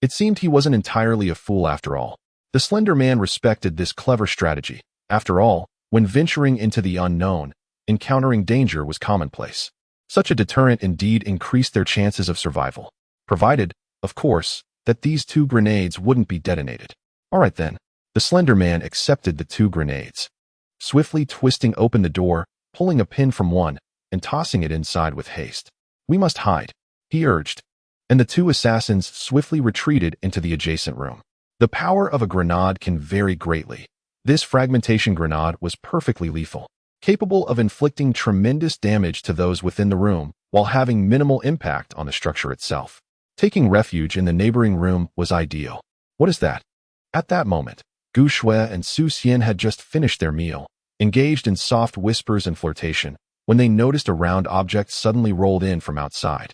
It seemed he wasn't entirely a fool after all. The slender man respected this clever strategy. After all, when venturing into the unknown, encountering danger was commonplace. Such a deterrent indeed increased their chances of survival, provided, of course, that these 2 grenades wouldn't be detonated. All right then. The slender man accepted the 2 grenades, swiftly twisting open the door, pulling a pin from one, and tossing it inside with haste. We must hide, he urged, and the 2 assassins swiftly retreated into the adjacent room. The power of a grenade can vary greatly. This fragmentation grenade was perfectly lethal, capable of inflicting tremendous damage to those within the room while having minimal impact on the structure itself. Taking refuge in the neighboring room was ideal. What is that? At that moment, Gu Shui and Su Xian had just finished their meal, engaged in soft whispers and flirtation, when they noticed a round object suddenly rolled in from outside,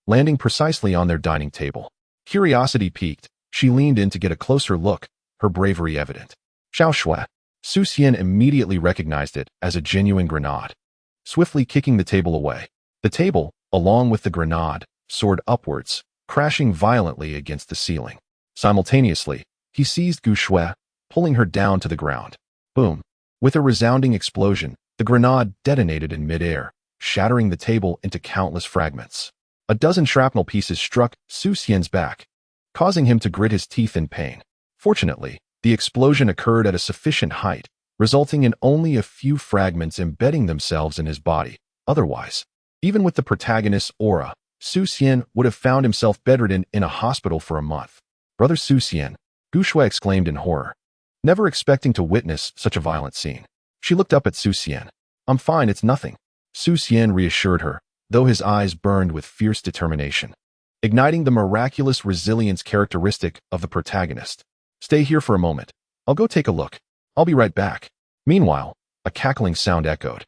landing precisely on their dining table. Curiosity piqued, she leaned in to get a closer look, her bravery evident. Xiao Shui. Su Xian immediately recognized it as a genuine grenade, swiftly kicking the table away. The table, along with the grenade, soared upwards, crashing violently against the ceiling. Simultaneously, he seized Gu Shui, pulling her down to the ground. Boom. With a resounding explosion, the grenade detonated in midair, shattering the table into countless fragments. A dozen shrapnel pieces struck Su Xian's back, causing him to grit his teeth in pain. Fortunately, the explosion occurred at a sufficient height, resulting in only a few fragments embedding themselves in his body. Otherwise, even with the protagonist's aura, Su Xian would have found himself bedridden in a hospital for a month. Brother Su Xian, Gu Shui exclaimed in horror, never expecting to witness such a violent scene. She looked up at Su Xian. I'm fine, it's nothing. Su Xian reassured her, though his eyes burned with fierce determination, igniting the miraculous resilience characteristic of the protagonist. Stay here for a moment. I'll go take a look. I'll be right back. Meanwhile, a cackling sound echoed.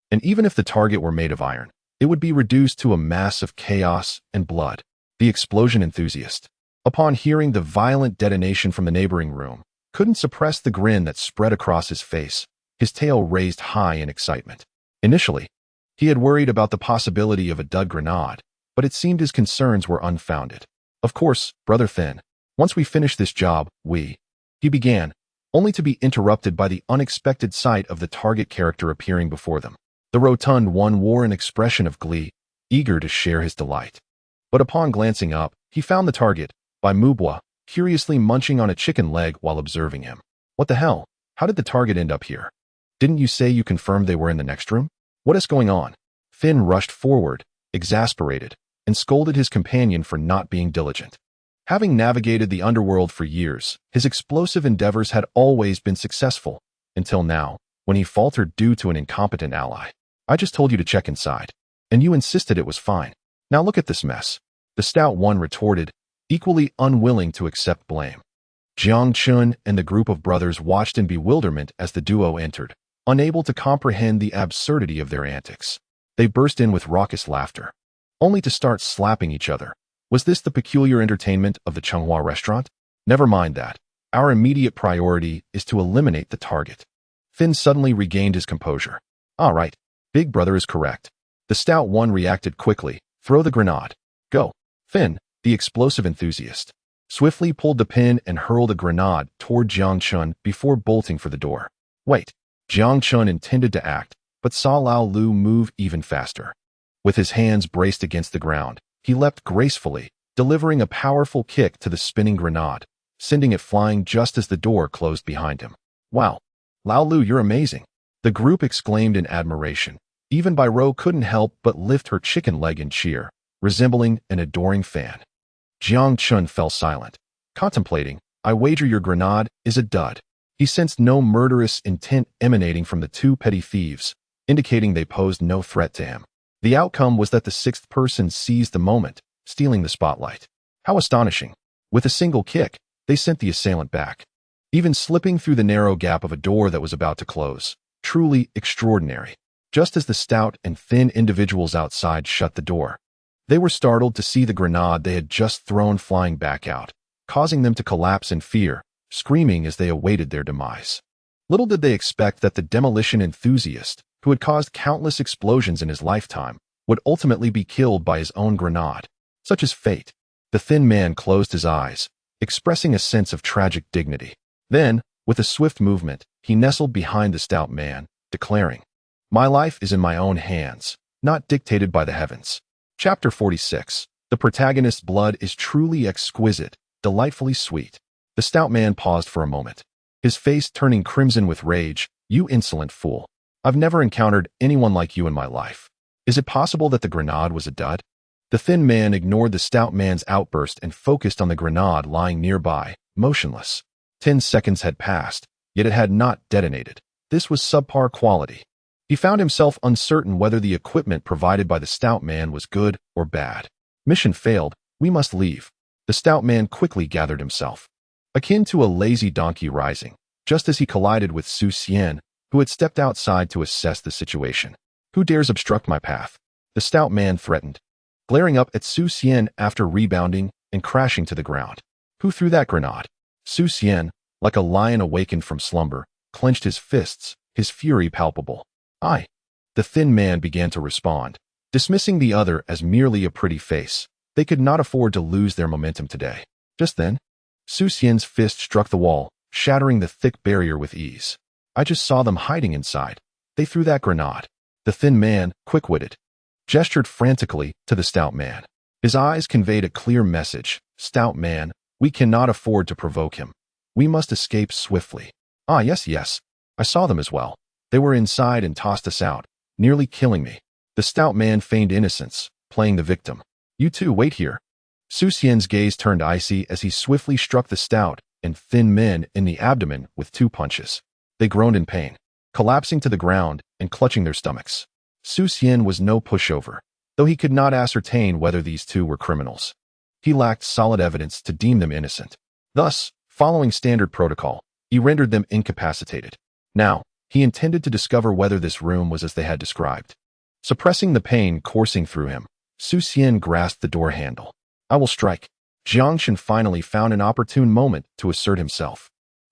And even if the target were made of iron, it would be reduced to a mass of chaos and blood. The explosion enthusiast, upon hearing the violent detonation from the neighboring room, couldn't suppress the grin that spread across his face, his tail raised high in excitement. Initially, he had worried about the possibility of a dud grenade, but it seemed his concerns were unfounded. Of course, Brother Thin, once we finish this job, he began, only to be interrupted by the unexpected sight of the target character appearing before them. The rotund one wore an expression of glee, eager to share his delight. But upon glancing up, he found the target, Bai Mubua, curiously munching on a chicken leg while observing him. What the hell? How did the target end up here? Didn't you say you confirmed they were in the next room? What is going on? Finn rushed forward, exasperated, and scolded his companion for not being diligent. Having navigated the underworld for years, his explosive endeavors had always been successful, until now, when he faltered due to an incompetent ally. I just told you to check inside, and you insisted it was fine. Now look at this mess. The stout one retorted, equally unwilling to accept blame. Jiang Chun and the group of brothers watched in bewilderment as the duo entered, unable to comprehend the absurdity of their antics. They burst in with raucous laughter. only to start slapping each other. Was this the peculiar entertainment of the Changhua restaurant? Never mind that. Our immediate priority is to eliminate the target. Finn suddenly regained his composure. All right, Big Brother is correct. The stout one reacted quickly. Throw the grenade. Go. Finn, the explosive enthusiast, swiftly pulled the pin and hurled a grenade toward Jiang Chun before bolting for the door. Wait. Jiang Chun intended to act, but saw Lao Lu move even faster. With his hands braced against the ground, he leapt gracefully, delivering a powerful kick to the spinning grenade, sending it flying just as the door closed behind him. Wow. Lao Lu, you're amazing. The group exclaimed in admiration. Even Bai Rou couldn't help but lift her chicken leg in cheer, resembling an adoring fan. Jiang Chun fell silent, contemplating. I wager your grenade is a dud. He sensed no murderous intent emanating from the two petty thieves, indicating they posed no threat to him. The outcome was that the sixth person seized the moment, stealing the spotlight. How astonishing. With a single kick, they sent the assailant back, even slipping through the narrow gap of a door that was about to close. Truly extraordinary. Just as the stout and thin individuals outside shut the door, they were startled to see the grenade they had just thrown flying back out, causing them to collapse in fear, screaming as they awaited their demise. Little did they expect that the demolition enthusiast, who had caused countless explosions in his lifetime, would ultimately be killed by his own grenade. Such is fate. The thin man closed his eyes, expressing a sense of tragic dignity. Then, with a swift movement, he nestled behind the stout man, declaring, My life is in my own hands, not dictated by the heavens. Chapter 46. The protagonist's blood is truly exquisite, delightfully sweet. The stout man paused for a moment, his face turning crimson with rage. You insolent fool. I've never encountered anyone like you in my life. Is it possible that the grenade was a dud? The thin man ignored the stout man's outburst and focused on the grenade lying nearby, motionless. 10 seconds had passed, yet it had not detonated. This was subpar quality. He found himself uncertain whether the equipment provided by the stout man was good or bad. Mission failed. We must leave. The stout man quickly gathered himself, akin to a lazy donkey rising, just as he collided with Su Xian, who had stepped outside to assess the situation. Who dares obstruct my path? The stout man threatened, glaring up at Su Xian after rebounding and crashing to the ground. Who threw that grenade? Su Xian, like a lion awakened from slumber, clenched his fists, his fury palpable. I. The thin man began to respond, dismissing the other as merely a pretty face. They could not afford to lose their momentum today. Just then, Su Xian's fist struck the wall, shattering the thick barrier with ease. I just saw them hiding inside. They threw that grenade. The thin man, quick-witted, gestured frantically to the stout man. His eyes conveyed a clear message. Stout man, we cannot afford to provoke him. We must escape swiftly. Ah, yes. I saw them as well. They were inside and tossed us out, nearly killing me. The stout man feigned innocence, playing the victim. You too, wait here. Su Xian's gaze turned icy as he swiftly struck the stout and thin men in the abdomen with 2 punches. They groaned in pain, collapsing to the ground and clutching their stomachs. Su Xian was no pushover, though he could not ascertain whether these two were criminals. He lacked solid evidence to deem them innocent. Thus, following standard protocol, he rendered them incapacitated. Now, he intended to discover whether this room was as they had described. Suppressing the pain coursing through him, Su Xian grasped the door handle. I will strike. Jiang Chun finally found an opportune moment to assert himself.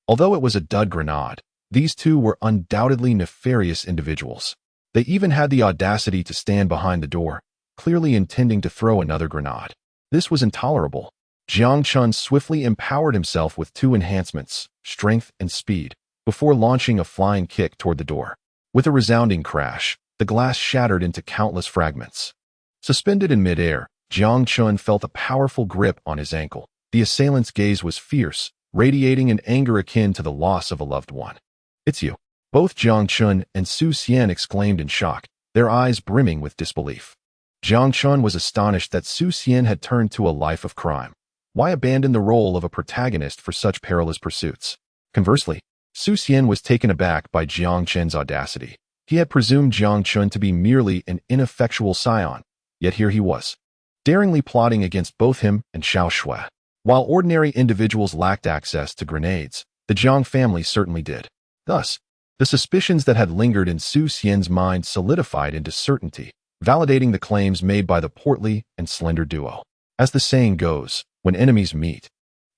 Although it was a dud grenade, these two were undoubtedly nefarious individuals. They even had the audacity to stand behind the door, clearly intending to throw another grenade. This was intolerable. Jiang Chun swiftly empowered himself with 2 enhancements, strength and speed, before launching a flying kick toward the door. With a resounding crash, the glass shattered into countless fragments. Suspended in midair, Jiang Chun felt a powerful grip on his ankle. The assailant's gaze was fierce, radiating an anger akin to the loss of a loved one. It's you. Both Jiang Chun and Su Xian exclaimed in shock, their eyes brimming with disbelief. Jiang Chun was astonished that Su Xian had turned to a life of crime. Why abandon the role of a protagonist for such perilous pursuits? Conversely, Su Xian was taken aback by Jiang Chun's audacity. He had presumed Jiang Chun to be merely an ineffectual scion, yet here he was, daringly plotting against both him and Xiao Shui. While ordinary individuals lacked access to grenades, the Jiang family certainly did. Thus, the suspicions that had lingered in Su Xian's mind solidified into certainty. validating the claims made by the portly and slender duo. As the saying goes, when enemies meet,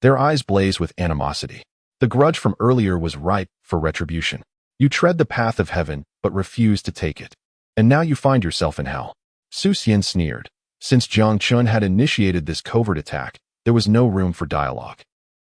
their eyes blaze with animosity. The grudge from earlier was ripe for retribution. You tread the path of heaven, but refuse to take it. And now you find yourself in hell. Su Xian sneered. Since Jiang Chun had initiated this covert attack, there was no room for dialogue.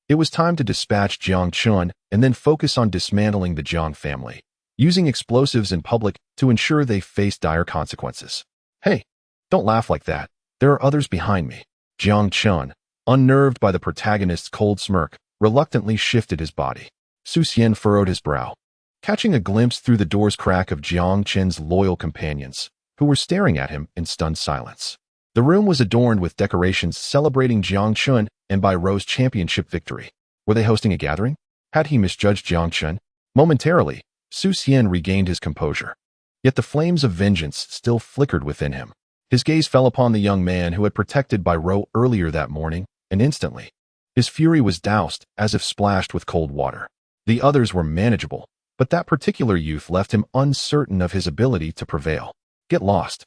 It was time to dispatch Jiang Chun and then focus on dismantling the Jiang family, using explosives in public to ensure they faced dire consequences. Hey, don't laugh like that. There are others behind me. Jiang Chun, unnerved by the protagonist's cold smirk, reluctantly shifted his body. Su Xian furrowed his brow, catching a glimpse through the door's crack of Jiang Chen's loyal companions, who were staring at him in stunned silence. The room was adorned with decorations celebrating Jiang Chun and Bai Ro's championship victory. Were they hosting a gathering? Had he misjudged Jiang Chun? Momentarily, Su Xian regained his composure. Yet the flames of vengeance still flickered within him. His gaze fell upon the young man who had protected Bai Ro earlier that morning, and instantly, his fury was doused as if splashed with cold water. The others were manageable, but that particular youth left him uncertain of his ability to prevail. Get lost.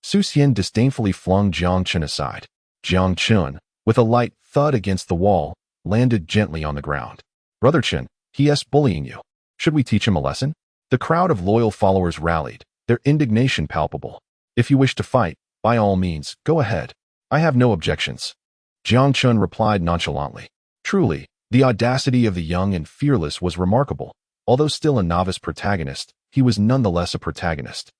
Su Xian disdainfully flung Jiang Chun aside. Jiang Chun, with a light thud against the wall, landed gently on the ground. Brother Chun, he's bullying you. Should we teach him a lesson? The crowd of loyal followers rallied, their indignation palpable. If you wish to fight, by all means, go ahead. I have no objections. Jiang Chun replied nonchalantly. Truly, the audacity of the young and fearless was remarkable. Although still a novice protagonist, he was nonetheless a protagonist.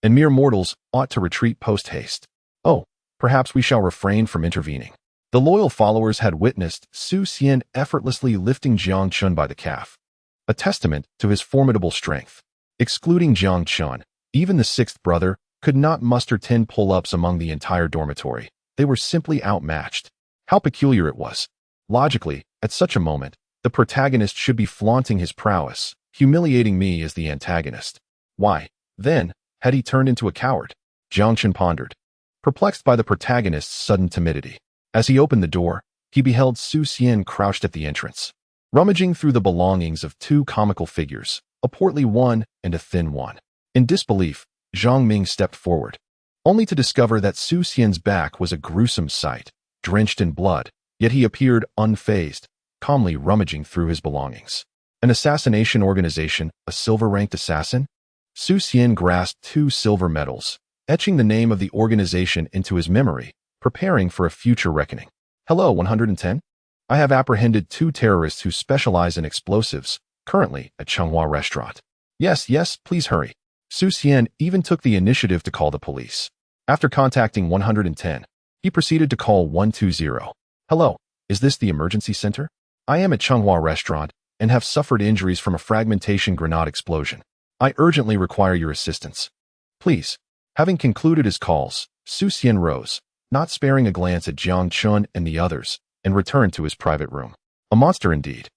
And mere mortals ought to retreat post-haste. Oh, perhaps we shall refrain from intervening. The loyal followers had witnessed Su Xian effortlessly lifting Jiang Chun by the calf, a testament to his formidable strength. Excluding Jiang Chun, even the sixth brother could not muster 10 pull-ups among the entire dormitory. They were simply outmatched. How peculiar it was. Logically, at such a moment, the protagonist should be flaunting his prowess, humiliating me as the antagonist. Why, then, had he turned into a coward? Jiang Chun pondered, perplexed by the protagonist's sudden timidity. As he opened the door, he beheld Su Xian crouched at the entrance, rummaging through the belongings of two comical figures, a portly one and a thin one. In disbelief, Zhang Ming stepped forward, only to discover that Su Xian's back was a gruesome sight, drenched in blood, yet he appeared unfazed, calmly rummaging through his belongings. An assassination organization, a silver-ranked assassin? Su Xian grasped 2 silver medals, etching the name of the organization into his memory, preparing for a future reckoning. Hello, 110? I have apprehended 2 terrorists who specialize in explosives, currently at Changhua Restaurant. Yes, please hurry. Su Xian even took the initiative to call the police. After contacting 110, he proceeded to call 120. Hello, is this the emergency center? I am at Changhua Restaurant and have suffered injuries from a fragmentation grenade explosion. I urgently require your assistance. Please. Having concluded his calls, Su Xian rose, not sparing a glance at Jiang Chun and the others, and returned to his private room. A monster indeed.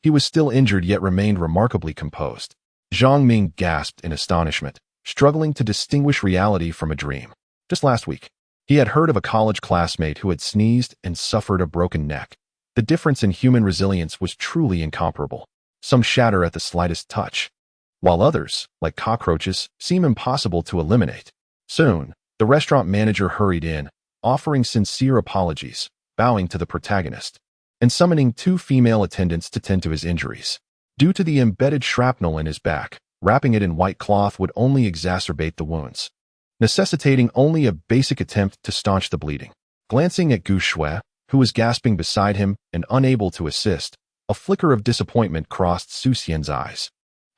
He was still injured yet remained remarkably composed. Zhang Ming gasped in astonishment, struggling to distinguish reality from a dream. Just last week, he had heard of a college classmate who had sneezed and suffered a broken neck. The difference in human resilience was truly incomparable. Some shatter at the slightest touch, while others, like cockroaches, seem impossible to eliminate. Soon, the restaurant manager hurried in, offering sincere apologies, bowing to the protagonist, and summoning 2 female attendants to tend to his injuries. Due to the embedded shrapnel in his back, wrapping it in white cloth would only exacerbate the wounds, necessitating only a basic attempt to staunch the bleeding. Glancing at Gu Shui, who was gasping beside him and unable to assist, a flicker of disappointment crossed Su Xian's eyes.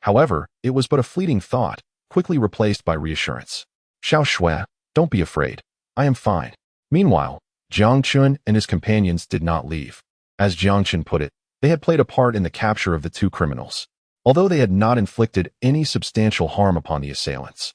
However, it was but a fleeting thought, quickly replaced by reassurance. Xiao Shui, don't be afraid. I am fine. Meanwhile, Jiang Chun and his companions did not leave. As Jiang Chun put it, they had played a part in the capture of the 2 criminals. Although they had not inflicted any substantial harm upon the assailants,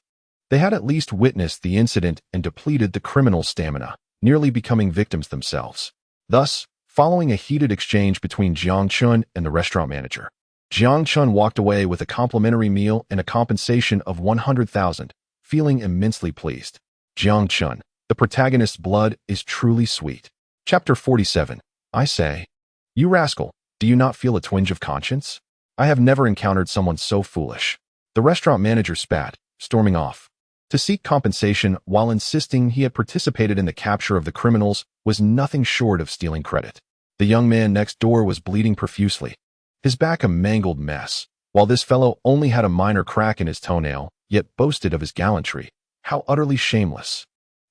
they had at least witnessed the incident and depleted the criminals' stamina, nearly becoming victims themselves. Thus, following a heated exchange between Jiang Chun and the restaurant manager, Jiang Chun walked away with a complimentary meal and a compensation of 100,000, feeling immensely pleased. Jiang Chun, the protagonist's blood is truly sweet. Chapter 47. I say, you rascal, do you not feel a twinge of conscience? I have never encountered someone so foolish. The restaurant manager spat, storming off. To seek compensation while insisting he had participated in the capture of the criminals was nothing short of stealing credit. The young man next door was bleeding profusely, his back a mangled mess, while this fellow only had a minor crack in his toenail, yet boasted of his gallantry. How utterly shameless.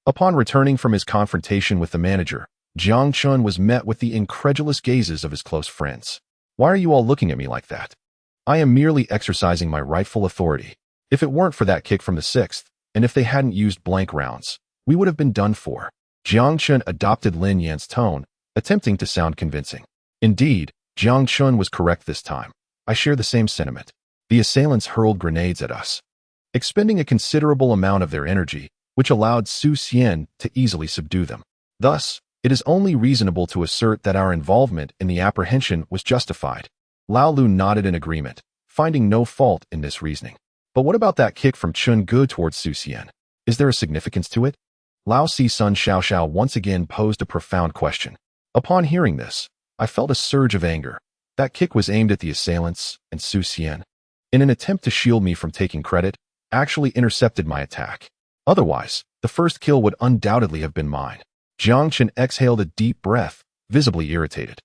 Upon returning from his confrontation with the manager, Jiang Chun was met with the incredulous gazes of his close friends. Why are you all looking at me like that? I am merely exercising my rightful authority. If it weren't for that kick from the 6th, and if they hadn't used blank rounds, we would have been done for. Jiang Chun adopted Lin Yan's tone, attempting to sound convincing. Indeed, Jiang Chun was correct this time. I share the same sentiment. The assailants hurled grenades at us, expending a considerable amount of their energy, which allowed Su Xian to easily subdue them. Thus, it is only reasonable to assert that our involvement in the apprehension was justified. Lao Lu nodded in agreement, finding no fault in this reasoning. But what about that kick from Chun Ge towards Su Xian? Is there a significance to it? Lao Si Sun Xiao once again posed a profound question. Upon hearing this, I felt a surge of anger. That kick was aimed at the assailants, and Su Xian, in an attempt to shield me from taking credit, actually intercepted my attack. Otherwise, the first kill would undoubtedly have been mine. Jiang Chun exhaled a deep breath, visibly irritated.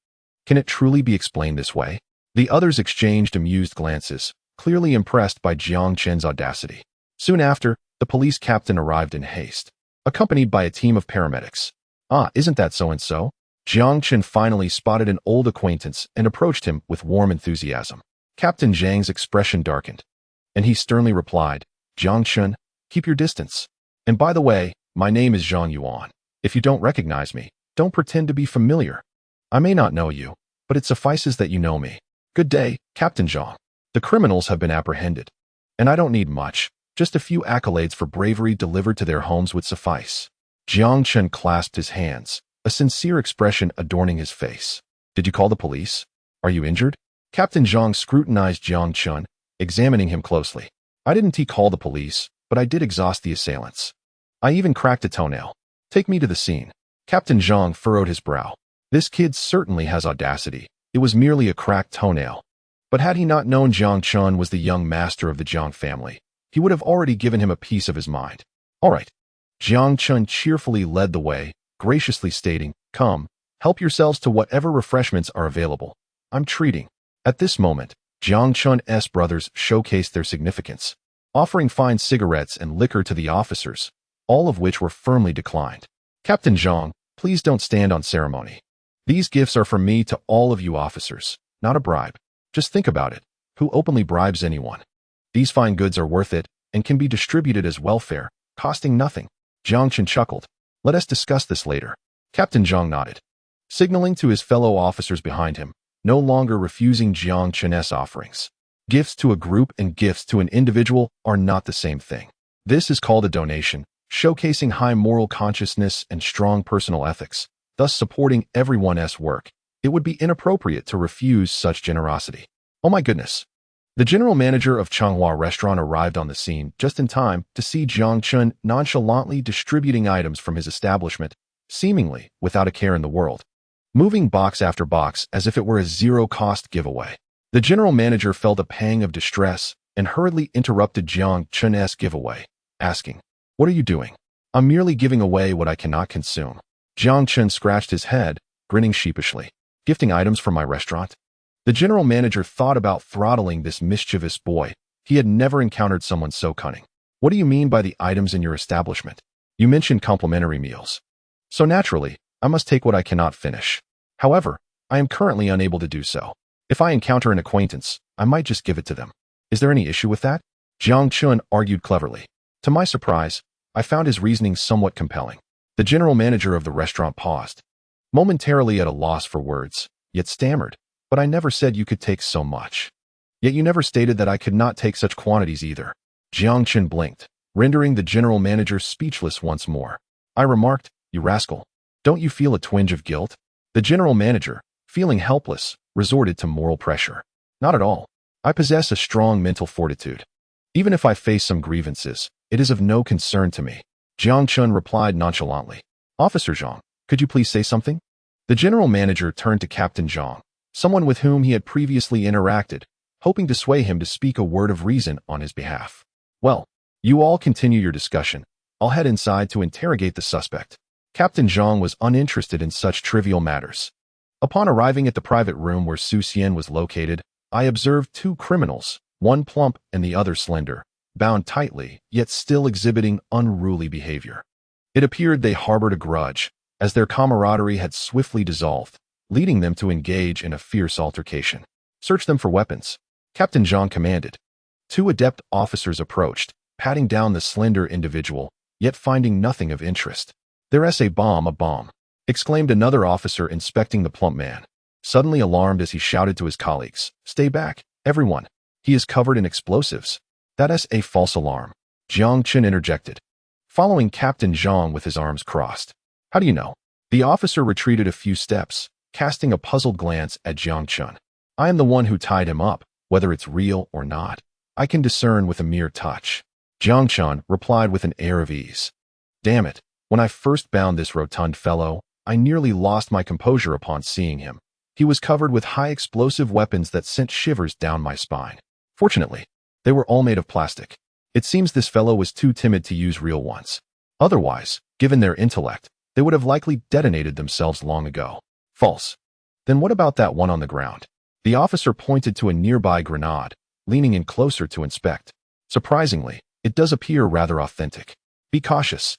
Can it truly be explained this way? The others exchanged amused glances, clearly impressed by Jiang Chun's audacity. Soon after, the police captain arrived in haste, accompanied by a team of paramedics. Ah, isn't that so-and-so? Jiang Chun finally spotted an old acquaintance and approached him with warm enthusiasm. Captain Zhang's expression darkened, and he sternly replied, Jiang Chun, keep your distance. And by the way, my name is Zhang Yuan. If you don't recognize me, don't pretend to be familiar. I may not know you, but it suffices that you know me. Good day, Captain Zhang. The criminals have been apprehended, and I don't need much. Just a few accolades for bravery delivered to their homes would suffice. Jiang Chun clasped his hands, a sincere expression adorning his face. Did you call the police? Are you injured? Captain Zhang scrutinized Jiang Chun, examining him closely. I didn't call the police, but I did exhaust the assailants. I even cracked a toenail. Take me to the scene. Captain Zhang furrowed his brow. This kid certainly has audacity. It was merely a cracked toenail. But had he not known Jiang Chun was the young master of the Jiang family, he would have already given him a piece of his mind. All right. Jiang Chun cheerfully led the way, graciously stating, come, help yourselves to whatever refreshments are available. I'm treating. At this moment, Jiang Chun's brothers showcased their significance, offering fine cigarettes and liquor to the officers, all of which were firmly declined. Captain Zhang, please don't stand on ceremony. These gifts are from me to all of you officers, not a bribe. Just think about it. Who openly bribes anyone? These fine goods are worth it and can be distributed as welfare, costing nothing. Jiang Chun chuckled. Let us discuss this later. Captain Zhang nodded, signaling to his fellow officers behind him, no longer refusing Jiang Chun's offerings. Gifts to a group and gifts to an individual are not the same thing. This is called a donation, showcasing high moral consciousness and strong personal ethics, thus supporting everyone's work. It would be inappropriate to refuse such generosity. Oh my goodness. The general manager of Changhua Restaurant arrived on the scene just in time to see Jiang Chun nonchalantly distributing items from his establishment, seemingly without a care in the world, moving box after box as if it were a zero-cost giveaway. The general manager felt a pang of distress and hurriedly interrupted Jiang Chun's giveaway, asking, what are you doing? I'm merely giving away what I cannot consume. Jiang Chun scratched his head, grinning sheepishly. Gifting items from my restaurant? The general manager thought about throttling this mischievous boy. He had never encountered someone so cunning. What do you mean by the items in your establishment? You mentioned complimentary meals. So naturally, I must take what I cannot finish. However, I am currently unable to do so. If I encounter an acquaintance, I might just give it to them. Is there any issue with that? Jiang Chun argued cleverly. To my surprise, I found his reasoning somewhat compelling. The general manager of the restaurant paused, momentarily at a loss for words, yet stammered, but I never said you could take so much. Yet you never stated that I could not take such quantities either. Jiang Chun blinked, rendering the general manager speechless once more. I remarked, you rascal, don't you feel a twinge of guilt? The general manager, feeling helpless, resorted to moral pressure. Not at all. I possess a strong mental fortitude. Even if I face some grievances, it is of no concern to me. Jiang Chun replied nonchalantly. Officer Zhang, could you please say something? The general manager turned to Captain Zhang, someone with whom he had previously interacted, hoping to sway him to speak a word of reason on his behalf. Well, You all continue your discussion. I'll head inside to interrogate the suspect. Captain Zhang was uninterested in such trivial matters. Upon arriving at the private room where Su Xian was located, I observed two criminals, one plump and the other slender, bound tightly, yet still exhibiting unruly behavior. It appeared they harbored a grudge, as their camaraderie had swiftly dissolved, leading them to engage in a fierce altercation. Search them for weapons, Captain Zhang commanded. Two adept officers approached, patting down the slender individual, yet finding nothing of interest. There's a bomb, exclaimed another officer inspecting the plump man, suddenly alarmed as he shouted to his colleagues, "Stay back, everyone. He is covered in explosives." "That's a false alarm," Jiang Chen interjected, following Captain Zhang with his arms crossed. "How do you know?" The officer retreated a few steps, casting a puzzled glance at Jiang Chen. "I am the one who tied him up, whether it's real or not. I can discern with a mere touch." Jiang Chen replied with an air of ease. "Damn it, when I first bound this rotund fellow, I nearly lost my composure upon seeing him. He was covered with high explosive weapons that sent shivers down my spine. Fortunately, they were all made of plastic. It seems this fellow was too timid to use real ones. Otherwise, given their intellect, they would have likely detonated themselves long ago." "False. Then what about that one on the ground?" The officer pointed to a nearby grenade, leaning in closer to inspect. "Surprisingly, it does appear rather authentic. Be cautious.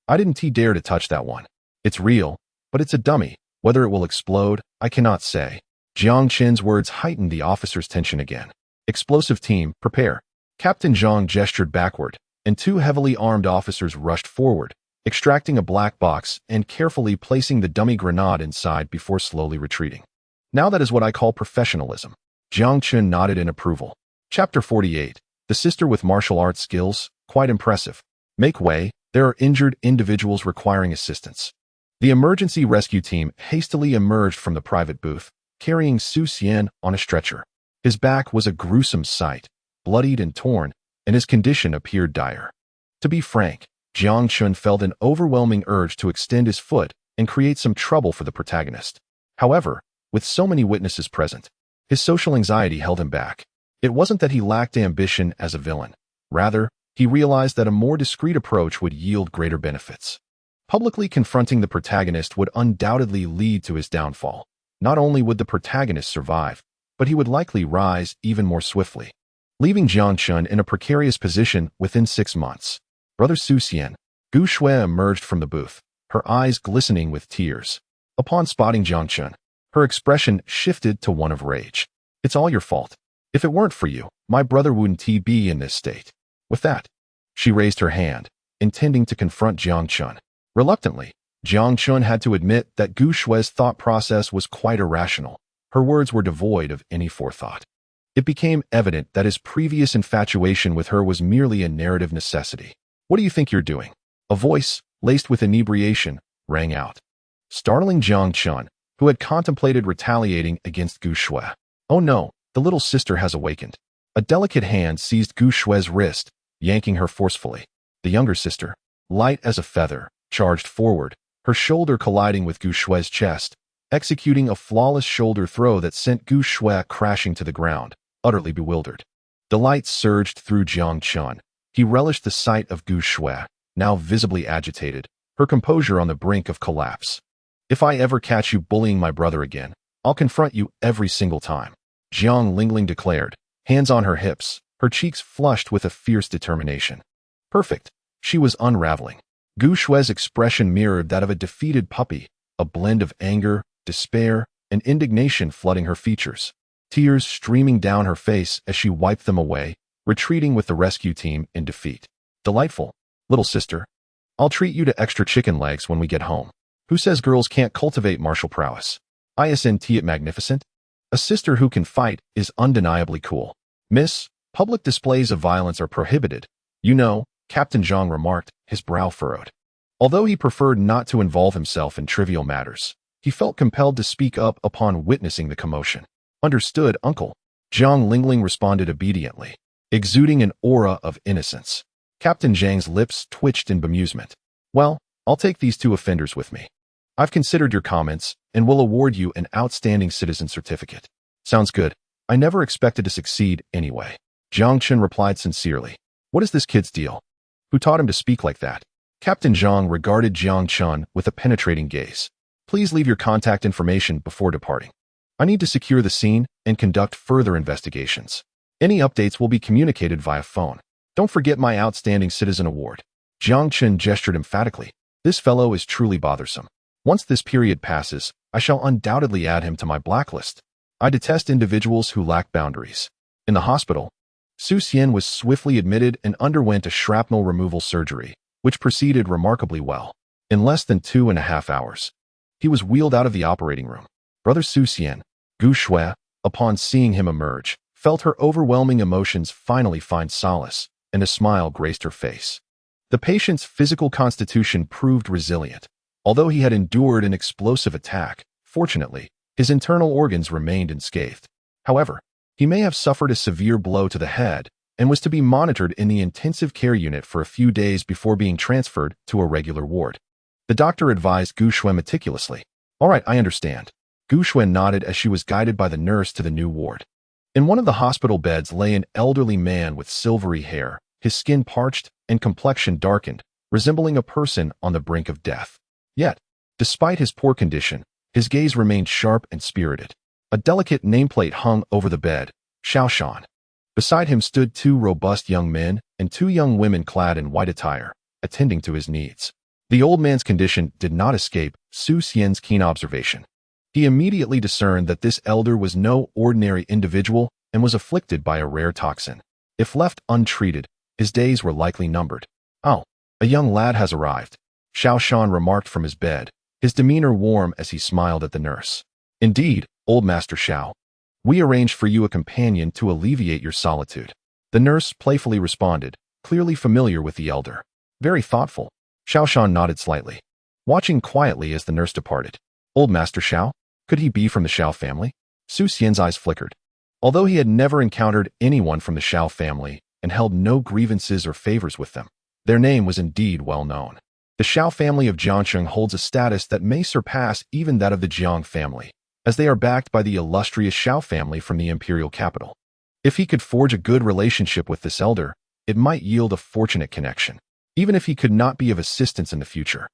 I didn't dare to touch that one. It's real, but it's a dummy. Whether it will explode, I cannot say." Jiang Chen's words heightened the officer's tension again. "Explosive team, prepare." Captain Zhang gestured backward, and two heavily armed officers rushed forward, extracting a black box and carefully placing the dummy grenade inside before slowly retreating. "Now that is what I call professionalism." Jiang Chen nodded in approval. Chapter 48. The sister with martial arts skills, quite impressive. Make way, there are injured individuals requiring assistance. The emergency rescue team hastily emerged from the private booth, carrying Su Xian on a stretcher. His back was a gruesome sight, bloodied and torn, and his condition appeared dire. To be frank, Jiang Chen felt an overwhelming urge to extend his foot and create some trouble for the protagonist. However, with so many witnesses present, his social anxiety held him back. It wasn't that he lacked ambition as a villain. Rather, he realized that a more discreet approach would yield greater benefits. Publicly confronting the protagonist would undoubtedly lead to his downfall. Not only would the protagonist survive, but he would likely rise even more swiftly, leaving Jiang Chen in a precarious position within 6 months. Brother Su Xian, Gu Shui emerged from the booth, her eyes glistening with tears. Upon spotting Jiang Chen, her expression shifted to one of rage. "It's all your fault. If it weren't for you, my brother wouldn't be in this state." With that, she raised her hand, intending to confront Jiang Chen. Reluctantly, Jiang Chen had to admit that Gu Shui's thought process was quite irrational. Her words were devoid of any forethought. It became evident that his previous infatuation with her was merely a narrative necessity. "What do you think you're doing?" A voice, laced with inebriation, rang out, startling Jiang Chen, who had contemplated retaliating against Gu Shui. Oh no, the little sister has awakened. A delicate hand seized Gu Shui's wrist, yanking her forcefully. The younger sister, light as a feather, charged forward, her shoulder colliding with Gu Shui's chest, executing a flawless shoulder throw that sent Gu Shui crashing to the ground, utterly bewildered. Delight surged through Jiang Chen. He relished the sight of Gu Shui, now visibly agitated, her composure on the brink of collapse. "If I ever catch you bullying my brother again, I'll confront you every single time," Jiang Lingling declared, hands on her hips, her cheeks flushed with a fierce determination. Perfect. She was unraveling. Gu Shui's expression mirrored that of a defeated puppy, a blend of anger, despair, and indignation flooding her features. Tears streaming down her face as she wiped them away, retreating with the rescue team in defeat. "Delightful. Little sister. I'll treat you to extra chicken legs when we get home. Who says girls can't cultivate martial prowess? Isn't it magnificent? A sister who can fight is undeniably cool. Miss, public displays of violence are prohibited. You know," Captain Zhang remarked, his brow furrowed. Although he preferred not to involve himself in trivial matters, he felt compelled to speak up upon witnessing the commotion. "Understood, uncle." Jiang Lingling responded obediently, exuding an aura of innocence. Captain Zhang's lips twitched in bemusement. "Well, I'll take these two offenders with me. I've considered your comments and will award you an outstanding citizen certificate." "Sounds good. I never expected to succeed anyway." Jiang Chen replied sincerely. "What is this kid's deal? Who taught him to speak like that? Captain Zhang regarded Jiang Chun with a penetrating gaze. Please leave your contact information before departing. I need to secure the scene and conduct further investigations. Any updates will be communicated via phone. Don't forget my Outstanding Citizen Award. Jiang Chun gestured emphatically. This fellow is truly bothersome. Once this period passes, I shall undoubtedly add him to my blacklist. I detest individuals who lack boundaries. In the hospital, Su Xian was swiftly admitted and underwent a shrapnel removal surgery, which proceeded remarkably well. In less than 2.5 hours, he was wheeled out of the operating room. Brother Su Xian, Gu Shui, upon seeing him emerge, felt her overwhelming emotions finally find solace, and a smile graced her face. The patient's physical constitution proved resilient. Although he had endured an explosive attack, fortunately, his internal organs remained unscathed. However, he may have suffered a severe blow to the head and was to be monitored in the intensive care unit for a few days before being transferred to a regular ward. The doctor advised Gu Shui meticulously. All right, I understand. Gu Shui nodded as she was guided by the nurse to the new ward. In one of the hospital beds lay an elderly man with silvery hair, his skin parched and complexion darkened, resembling a person on the brink of death. Yet, despite his poor condition, his gaze remained sharp and spirited. A delicate nameplate hung over the bed, Shaoshan. Beside him stood 2 robust young men and 2 young women clad in white attire, attending to his needs. The old man's condition did not escape Su Xian's keen observation. He immediately discerned that this elder was no ordinary individual and was afflicted by a rare toxin. If left untreated, his days were likely numbered. Oh, a young lad has arrived, Shaoshan remarked from his bed, his demeanor warm as he smiled at the nurse. Indeed, old Master Xiao. We arranged for you a companion to alleviate your solitude. The nurse playfully responded, clearly familiar with the elder. Very thoughtful. Shaoshan nodded slightly, watching quietly as the nurse departed. Old Master Xiao? Could he be from the Xiao family? Su Xian's eyes flickered. Although he had never encountered anyone from the Xiao family and held no grievances or favors with them, their name was indeed well known. The Xiao family of Jiangcheng holds a status that may surpass even that of the Jiang family, as they are backed by the illustrious Xiao family from the imperial capital. If he could forge a good relationship with this elder, it might yield a fortunate connection, even if he could not be of assistance in the future.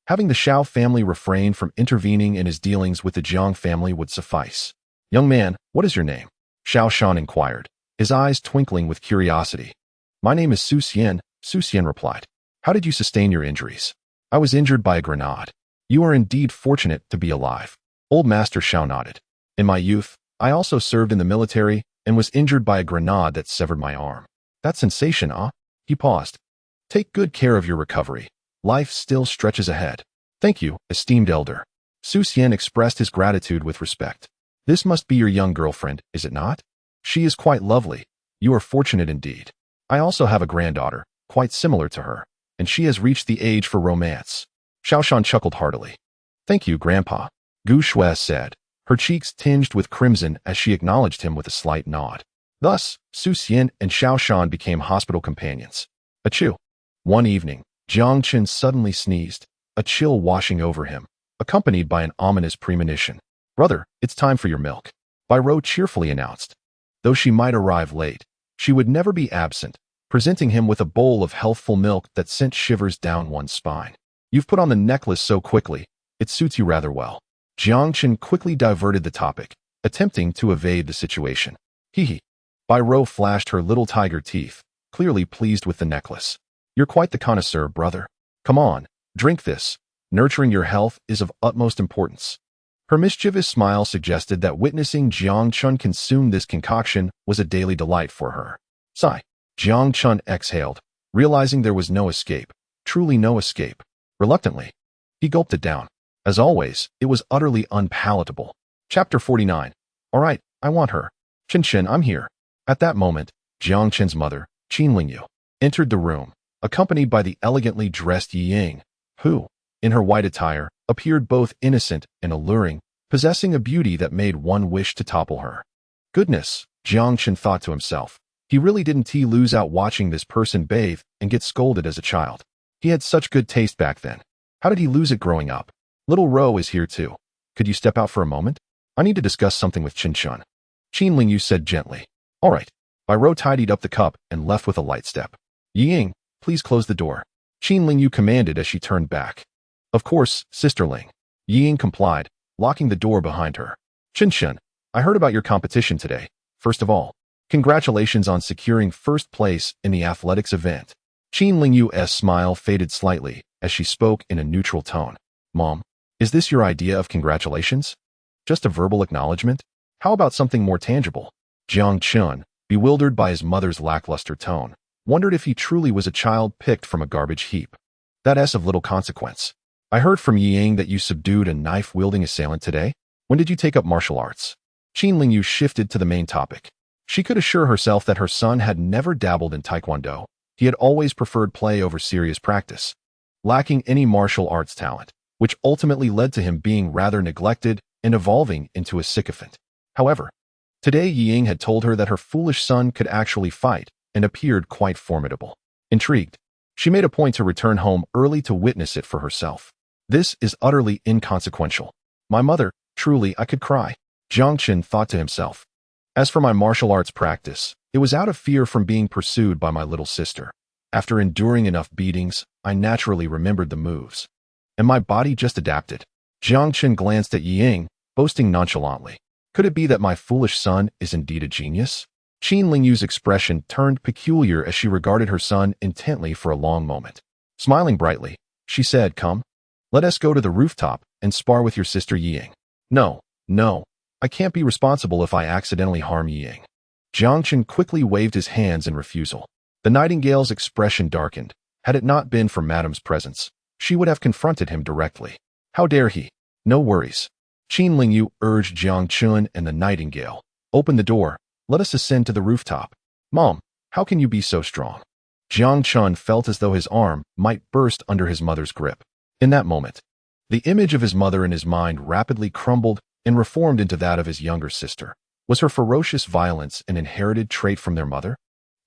Having the Xiao family refrain from intervening in his dealings with the Jiang family would suffice. Young man, what is your name? Shaoshan inquired, his eyes twinkling with curiosity. My name is Su Xian, Su Xian replied. How did you sustain your injuries? I was injured by a grenade. You are indeed fortunate to be alive. Old Master Xiao nodded. In my youth, I also served in the military and was injured by a grenade that severed my arm. That sensation, huh? He paused. Take good care of your recovery. Life still stretches ahead. Thank you, esteemed elder. Su Xian expressed his gratitude with respect. This must be your young girlfriend, is it not? She is quite lovely. You are fortunate indeed. I also have a granddaughter, quite similar to her, and she has reached the age for romance. Shaoshan chuckled heartily. Thank you, Grandpa, Gu Shui said, her cheeks tinged with crimson as she acknowledged him with a slight nod. Thus, Su Xian and Shaoshan became hospital companions. Achoo. One evening, Jiang Chen suddenly sneezed, a chill washing over him, accompanied by an ominous premonition. Brother, it's time for your milk, Bai Rou cheerfully announced. Though she might arrive late, she would never be absent, presenting him with a bowl of healthful milk that sent shivers down one's spine. You've put on the necklace so quickly, it suits you rather well. Jiang Chen quickly diverted the topic, attempting to evade the situation. Hee. Bai Rou flashed her little tiger teeth, clearly pleased with the necklace. You're quite the connoisseur, brother. Come on, drink this. Nurturing your health is of utmost importance. Her mischievous smile suggested that witnessing Jiang Chun consume this concoction was a daily delight for her. Sigh. Jiang Chun exhaled, realizing there was no escape, truly no escape. Reluctantly, he gulped it down. As always, it was utterly unpalatable. Chapter 49. All right, I want her. Chen, I'm here. At that moment, Jiang Chen's mother, Qin Lingyu, entered the room, accompanied by the elegantly dressed Yi Ying, who, in her white attire, appeared both innocent and alluring, possessing a beauty that made one wish to topple her. Goodness, Jiang Chen thought to himself. He really didn't lose out watching this person bathe and get scolded as a child. He had such good taste back then. How did he lose it growing up? Little Ro is here too. Could you step out for a moment? I need to discuss something with Qin. Qin Lingyu said gently. All right. Bai Rou tidied up the cup and left with a light step. Yi Ying, please close the door. Qin Lingyu commanded as she turned back. Of course, Sister Ling. Ying complied, locking the door behind her. Chen, I heard about your competition today. First of all, congratulations on securing first place in the athletics event. Qin Lingyu's smile faded slightly as she spoke in a neutral tone. Mom, is this your idea of congratulations? Just a verbal acknowledgement? How about something more tangible? Jiang Chun, bewildered by his mother's lackluster tone, wondered if he truly was a child picked from a garbage heap. That's of little consequence. I heard from Ying that you subdued a knife-wielding assailant today. When did you take up martial arts? Qin Lingyu shifted to the main topic. She could assure herself that her son had never dabbled in taekwondo. He had always preferred play over serious practice, lacking any martial arts talent, which ultimately led to him being rather neglected and evolving into a sycophant. However, today Ying had told her that her foolish son could actually fight and appeared quite formidable. Intrigued, she made a point to return home early to witness it for herself. This is utterly inconsequential. My mother, truly I could cry. Jiang Qin thought to himself. As for my martial arts practice, it was out of fear from being pursued by my little sister. After enduring enough beatings, I naturally remembered the moves. And my body just adapted. Jiang Qin glanced at Ying, boasting nonchalantly. Could it be that my foolish son is indeed a genius? Qin Lingyu's expression turned peculiar as she regarded her son intently for a long moment. Smiling brightly, she said, Come, let us go to the rooftop and spar with your sister Ying. No, I can't be responsible if I accidentally harm Ying. Jiang Qin quickly waved his hands in refusal. The nightingale's expression darkened. Had it not been for Madame's presence, she would have confronted him directly. How dare he? No worries. Qin Lingyu urged Jiang Qin and the nightingale. Open the door. Let us ascend to the rooftop. Mom, how can you be so strong? Jiang Qin felt as though his arm might burst under his mother's grip. In that moment, the image of his mother in his mind rapidly crumbled and reformed into that of his younger sister. Was her ferocious violence an inherited trait from their mother?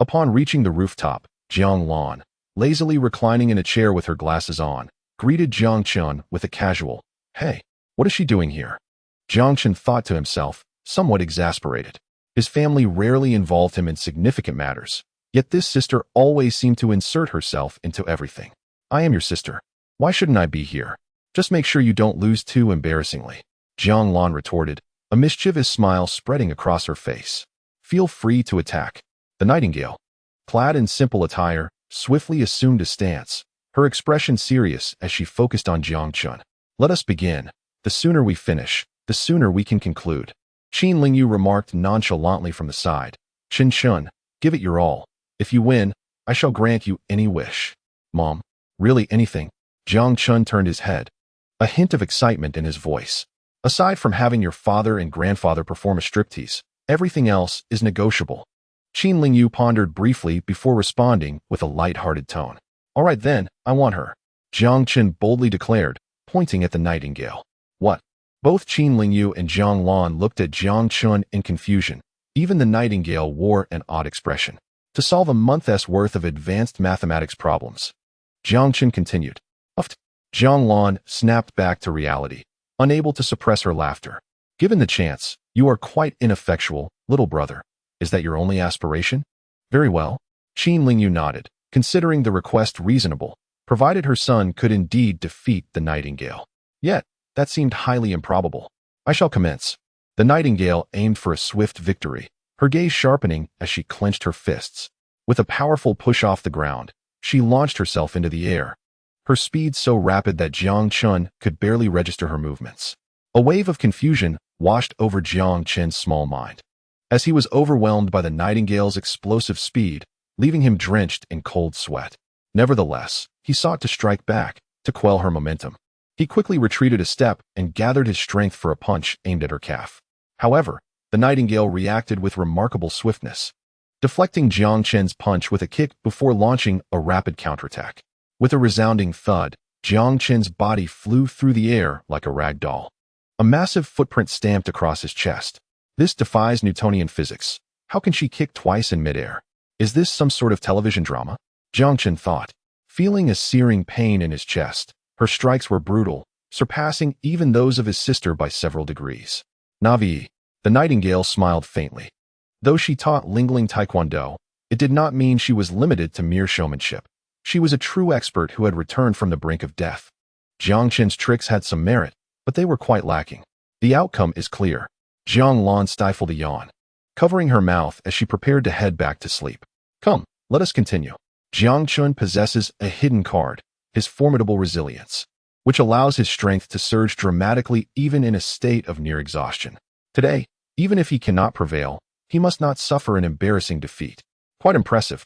Upon reaching the rooftop, Jiang Lan, lazily reclining in a chair with her glasses on, greeted Jiang Qin with a casual, Hey, what is she doing here? Jiang Qin thought to himself, somewhat exasperated. His family rarely involved him in significant matters, yet this sister always seemed to insert herself into everything. I am your sister. Why shouldn't I be here? Just make sure you don't lose too embarrassingly. Jiang Lan retorted, a mischievous smile spreading across her face. Feel free to attack. The nightingale, clad in simple attire, swiftly assumed a stance, her expression serious as she focused on Jiang Qin. Let us begin. The sooner we finish, the sooner we can conclude. Qin Lingyu remarked nonchalantly from the side. Qin, give it your all. If you win, I shall grant you any wish. Mom, really anything? Jiang Qin turned his head, a hint of excitement in his voice. Aside from having your father and grandfather perform a striptease, everything else is negotiable. Qin Lingyu pondered briefly before responding with a light-hearted tone. All right then, I want her. Jiang Qin boldly declared, pointing at the nightingale. What? Both Qin Lingyu and Jiang Lan looked at Jiang Qin in confusion. Even the nightingale wore an odd expression. To solve a month's worth of advanced mathematics problems. Jiang Qin continued. Pfft. Jiang Lan snapped back to reality, unable to suppress her laughter. Given the chance, you are quite ineffectual, little brother. Is that your only aspiration? Very well. Qin Lingyu nodded, considering the request reasonable, provided her son could indeed defeat the nightingale. Yet, that seemed highly improbable. I shall commence. The nightingale aimed for a swift victory, her gaze sharpening as she clenched her fists. With a powerful push off the ground, she launched herself into the air, her speed so rapid that Jiang Qin could barely register her movements. A wave of confusion washed over Jiang Qin's small mind, as he was overwhelmed by the nightingale's explosive speed, leaving him drenched in cold sweat. Nevertheless, he sought to strike back, to quell her momentum. He quickly retreated a step and gathered his strength for a punch aimed at her calf. However, the nightingale reacted with remarkable swiftness, deflecting Jiang Qin's punch with a kick before launching a rapid counterattack. With a resounding thud, Jiang Qin's body flew through the air like a rag doll. A massive footprint stamped across his chest. This defies Newtonian physics. How can she kick twice in midair? Is this some sort of television drama? Jiang Qin thought, feeling a searing pain in his chest. Her strikes were brutal, surpassing even those of his sister by several degrees. Navi, the nightingale smiled faintly. Though she taught Lingling Taekwondo, it did not mean she was limited to mere showmanship. She was a true expert who had returned from the brink of death. Jiang Qin's tricks had some merit, but they were quite lacking. The outcome is clear. Jiang Lan stifled a yawn, covering her mouth as she prepared to head back to sleep. Come, let us continue. Jiang Qin possesses a hidden card, his formidable resilience, which allows his strength to surge dramatically even in a state of near exhaustion. Today, even if he cannot prevail, he must not suffer an embarrassing defeat. Quite impressive.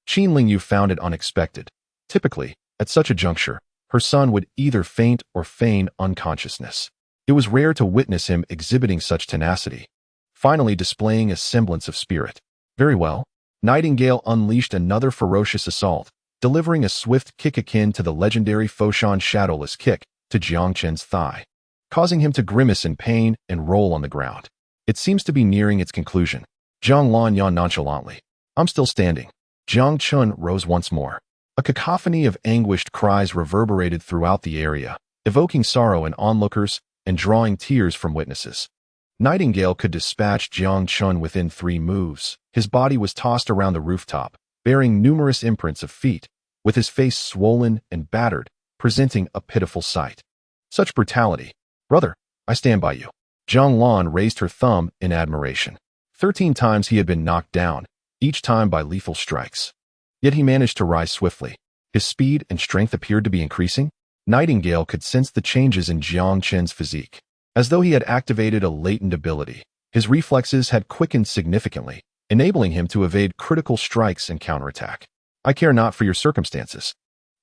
Qin Lingyu found it unexpected. Typically, at such a juncture, her son would either faint or feign unconsciousness. It was rare to witness him exhibiting such tenacity, finally displaying a semblance of spirit. Very well. Nightingale unleashed another ferocious assault, delivering a swift kick akin to the legendary Foshan shadowless kick to Jiang Qin's thigh, causing him to grimace in pain and roll on the ground. It seems to be nearing its conclusion. Jiang Lan yawned nonchalantly. I'm still standing. Jiang Qin rose once more. A cacophony of anguished cries reverberated throughout the area, evoking sorrow in onlookers and drawing tears from witnesses. Nightingale could dispatch Jiang Qin within 3 moves. His body was tossed around the rooftop, bearing numerous imprints of feet, with his face swollen and battered, presenting a pitiful sight. Such brutality. Brother, I stand by you. Jiang Lan raised her thumb in admiration. 13 times he had been knocked down, each time by lethal strikes. Yet he managed to rise swiftly. His speed and strength appeared to be increasing. Nightingale could sense the changes in Jiang Qin's physique. As though he had activated a latent ability, his reflexes had quickened significantly, enabling him to evade critical strikes and counterattack. I care not for your circumstances.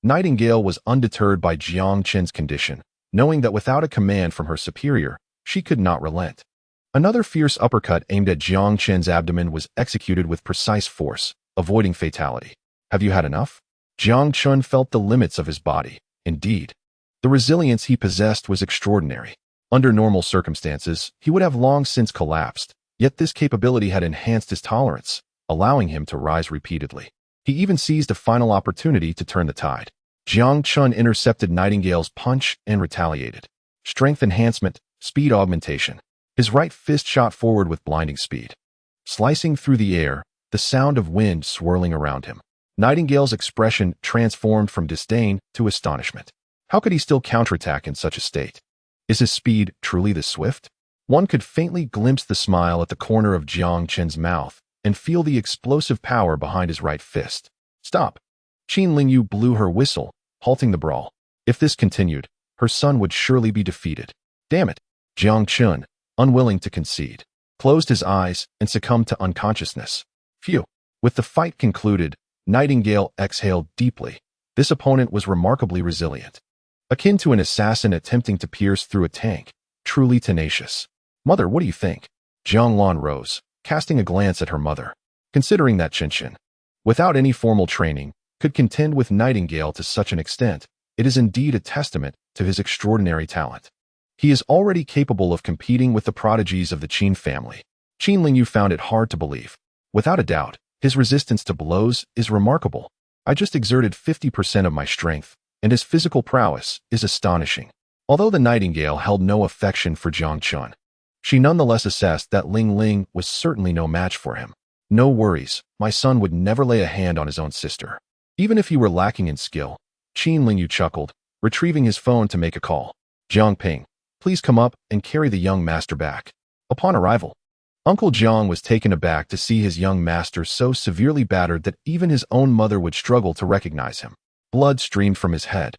Nightingale was undeterred by Jiang Qin's condition, knowing that without a command from her superior, she could not relent. Another fierce uppercut aimed at Jiang Qin's abdomen was executed with precise force, avoiding fatality. Have you had enough? Jiang Qin felt the limits of his body. Indeed, the resilience he possessed was extraordinary. Under normal circumstances, he would have long since collapsed, yet this capability had enhanced his tolerance, allowing him to rise repeatedly. He even seized a final opportunity to turn the tide. Jiang Qin intercepted Nightingale's punch and retaliated. Strength enhancement, speed augmentation. His right fist shot forward with blinding speed, slicing through the air, the sound of wind swirling around him. Nightingale's expression transformed from disdain to astonishment. How could he still counterattack in such a state? Is his speed truly this swift? One could faintly glimpse the smile at the corner of Jiang Qin's mouth and feel the explosive power behind his right fist. Stop! Qin Lingyu blew her whistle, halting the brawl. If this continued, her son would surely be defeated. Damn it! Jiang Qin, unwilling to concede, closed his eyes and succumbed to unconsciousness. Phew! With the fight concluded, Nightingale exhaled deeply. This opponent was remarkably resilient. Akin to an assassin attempting to pierce through a tank, truly tenacious. Mother, what do you think? Jiang Lan rose, casting a glance at her mother. Considering that Qin, without any formal training, could contend with Nightingale to such an extent, it is indeed a testament to his extraordinary talent. He is already capable of competing with the prodigies of the Qin family. Qin Lingyu found it hard to believe. Without a doubt, his resistance to blows is remarkable. I just exerted 50% of my strength, and his physical prowess is astonishing. Although the Nightingale held no affection for Jiang Qin, she nonetheless assessed that Ling Ling was certainly no match for him. No worries, my son would never lay a hand on his own sister. Even if he were lacking in skill, Qin Lingyu chuckled, retrieving his phone to make a call. Jiang Ping, please come up and carry the young master back. Upon arrival, Uncle Jiang was taken aback to see his young master so severely battered that even his own mother would struggle to recognize him. Blood streamed from his head,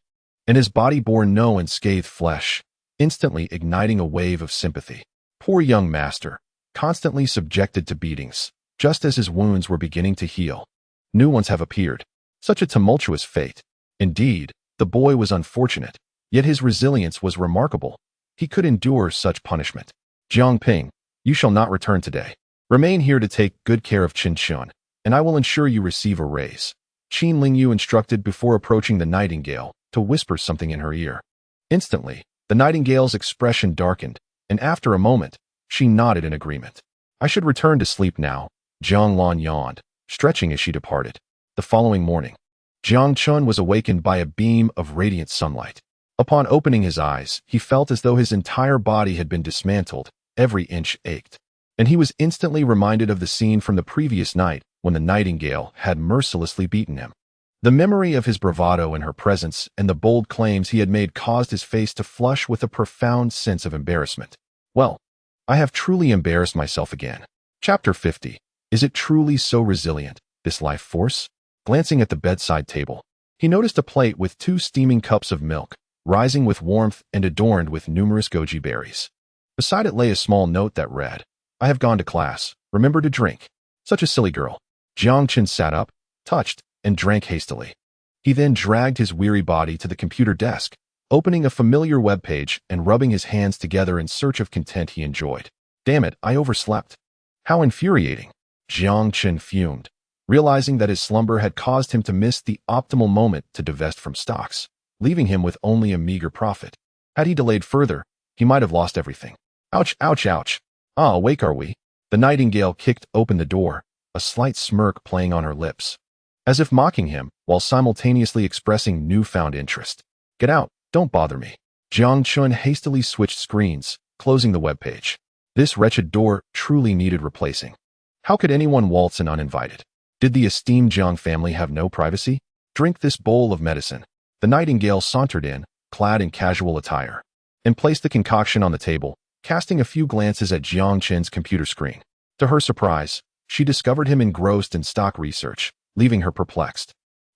and his body bore no unscathed flesh, instantly igniting a wave of sympathy. Poor young master, constantly subjected to beatings, just as his wounds were beginning to heal. New ones have appeared. Such a tumultuous fate. Indeed, the boy was unfortunate, yet his resilience was remarkable. He could endure such punishment. Jiang Ping, you shall not return today. Remain here to take good care of Qin, and I will ensure you receive a raise. Qin Lingyu instructed before approaching the Nightingale to whisper something in her ear. Instantly, the Nightingale's expression darkened, and after a moment, she nodded in agreement. I should return to sleep now. Jiang Lan yawned, stretching as she departed. The following morning, Jiang Qin was awakened by a beam of radiant sunlight. Upon opening his eyes, he felt as though his entire body had been dismantled. Every inch ached, and he was instantly reminded of the scene from the previous night when the Nightingale had mercilessly beaten him. The memory of his bravado in her presence and the bold claims he had made caused his face to flush with a profound sense of embarrassment. Well, I have truly embarrassed myself again. Chapter 50. Is it truly so resilient, this life force? Glancing at the bedside table, he noticed a plate with 2 steaming cups of milk, rising with warmth and adorned with numerous goji berries. Beside it lay a small note that read, "I have gone to class. Remember to drink." Such a silly girl. Jiang Chen sat up, touched, and drank hastily. He then dragged his weary body to the computer desk, opening a familiar web page and rubbing his hands together in search of content he enjoyed. Damn it, I overslept. How infuriating. Jiang Chen fumed, realizing that his slumber had caused him to miss the optimal moment to divest from stocks, leaving him with only a meager profit. Had he delayed further, he might have lost everything. Ouch, ouch, ouch. Ah, awake are we? The nightingale kicked open the door, a slight smirk playing on her lips, as if mocking him, while simultaneously expressing newfound interest. Get out, don't bother me. Jiang Chen hastily switched screens, closing the webpage. This wretched door truly needed replacing. How could anyone waltz in uninvited? Did the esteemed Jiang family have no privacy? Drink this bowl of medicine. The nightingale sauntered in, clad in casual attire, and placed the concoction on the table, casting a few glances at Jiang Chen's computer screen. To her surprise, she discovered him engrossed in stock research, leaving her perplexed.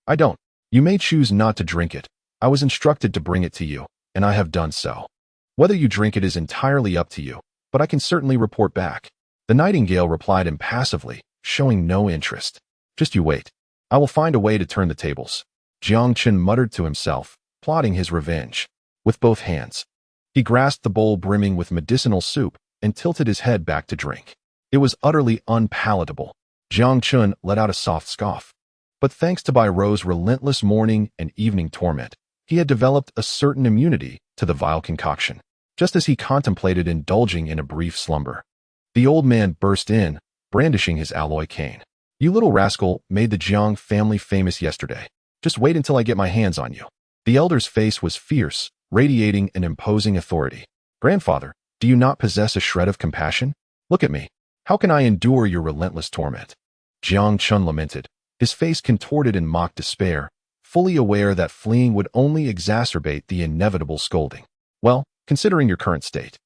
I don't. You may choose not to drink it. I was instructed to bring it to you, and I have done so. Whether you drink it is entirely up to you, but I can certainly report back. The nightingale replied impassively, showing no interest. Just you wait. I will find a way to turn the tables. Jiang Chen muttered to himself, plotting his revenge. With both hands, he grasped the bowl brimming with medicinal soup and tilted his head back to drink. It was utterly unpalatable. Jiang Chen let out a soft scoff. But thanks to Bai Ro's relentless morning and evening torment, he had developed a certain immunity to the vile concoction, just as he contemplated indulging in a brief slumber. The old man burst in, brandishing his alloy cane. You little rascal made the Jiang family famous yesterday. Just wait until I get my hands on you. The elder's face was fierce, radiating an imposing authority. Grandfather, do you not possess a shred of compassion? Look at me. How can I endure your relentless torment? Jiang Chen lamented, his face contorted in mock despair, fully aware that fleeing would only exacerbate the inevitable scolding. Well, considering your current state,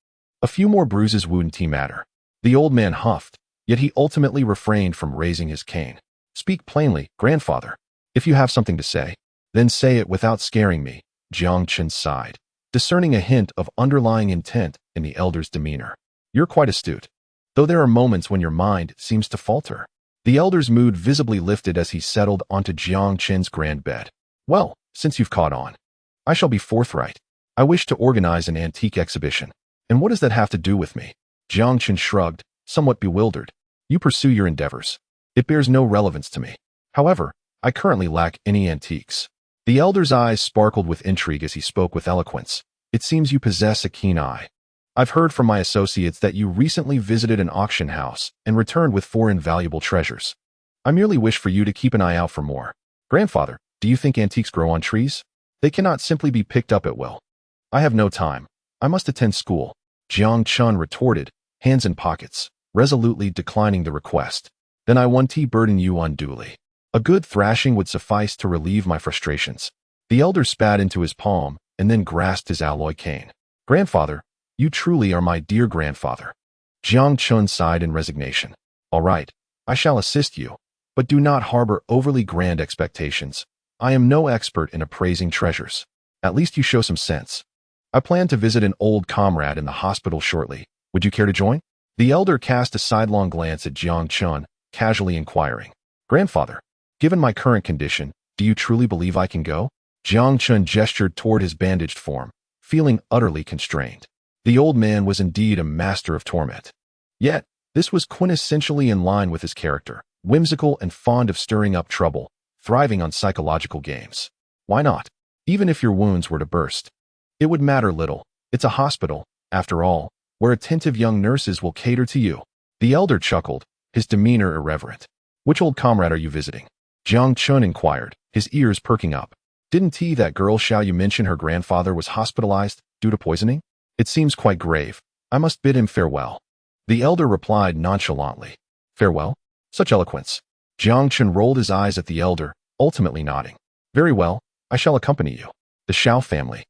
a few more bruises wouldn't matter. The old man huffed, yet he ultimately refrained from raising his cane. Speak plainly, grandfather. If you have something to say, then say it without scaring me. Jiang Chen sighed, discerning a hint of underlying intent in the elder's demeanor. You're quite astute, though there are moments when your mind seems to falter. The elder's mood visibly lifted as he settled onto Jiang Chen's grand bed. Well, since you've caught on, I shall be forthright. I wish to organize an antique exhibition. And what does that have to do with me? Jiang Chen shrugged, somewhat bewildered. You pursue your endeavors. It bears no relevance to me. However, I currently lack any antiques. The elder's eyes sparkled with intrigue as he spoke with eloquence. It seems you possess a keen eye. I've heard from my associates that you recently visited an auction house and returned with 4 invaluable treasures. I merely wish for you to keep an eye out for more. Grandfather, do you think antiques grow on trees? They cannot simply be picked up at will. I have no time. I must attend school. Jiang Chen retorted, hands in pockets, resolutely declining the request. Then I won't burden you unduly. A good thrashing would suffice to relieve my frustrations. The elder spat into his palm and then grasped his alloy cane. Grandfather, you truly are my dear grandfather. Jiang Chen sighed in resignation. All right, I shall assist you, but do not harbor overly grand expectations. I am no expert in appraising treasures. At least you show some sense. I plan to visit an old comrade in the hospital shortly. Would you care to join? The elder cast a sidelong glance at Jiang Chen, casually inquiring. Grandfather, given my current condition, do you truly believe I can go? Jiang Chen gestured toward his bandaged form, feeling utterly constrained. The old man was indeed a master of torment. Yet, this was quintessentially in line with his character, whimsical and fond of stirring up trouble, thriving on psychological games. Why not? Even if your wounds were to burst, it would matter little. It's a hospital, after all, where attentive young nurses will cater to you. The elder chuckled, his demeanor irreverent. Which old comrade are you visiting? Jiang Chen inquired, his ears perking up. Didn't that girl Xiao you mention her grandfather was hospitalized due to poisoning? It seems quite grave. I must bid him farewell. The elder replied nonchalantly. Farewell? Such eloquence. Jiang Chen rolled his eyes at the elder, ultimately nodding. Very well, I shall accompany you. The Xiao family,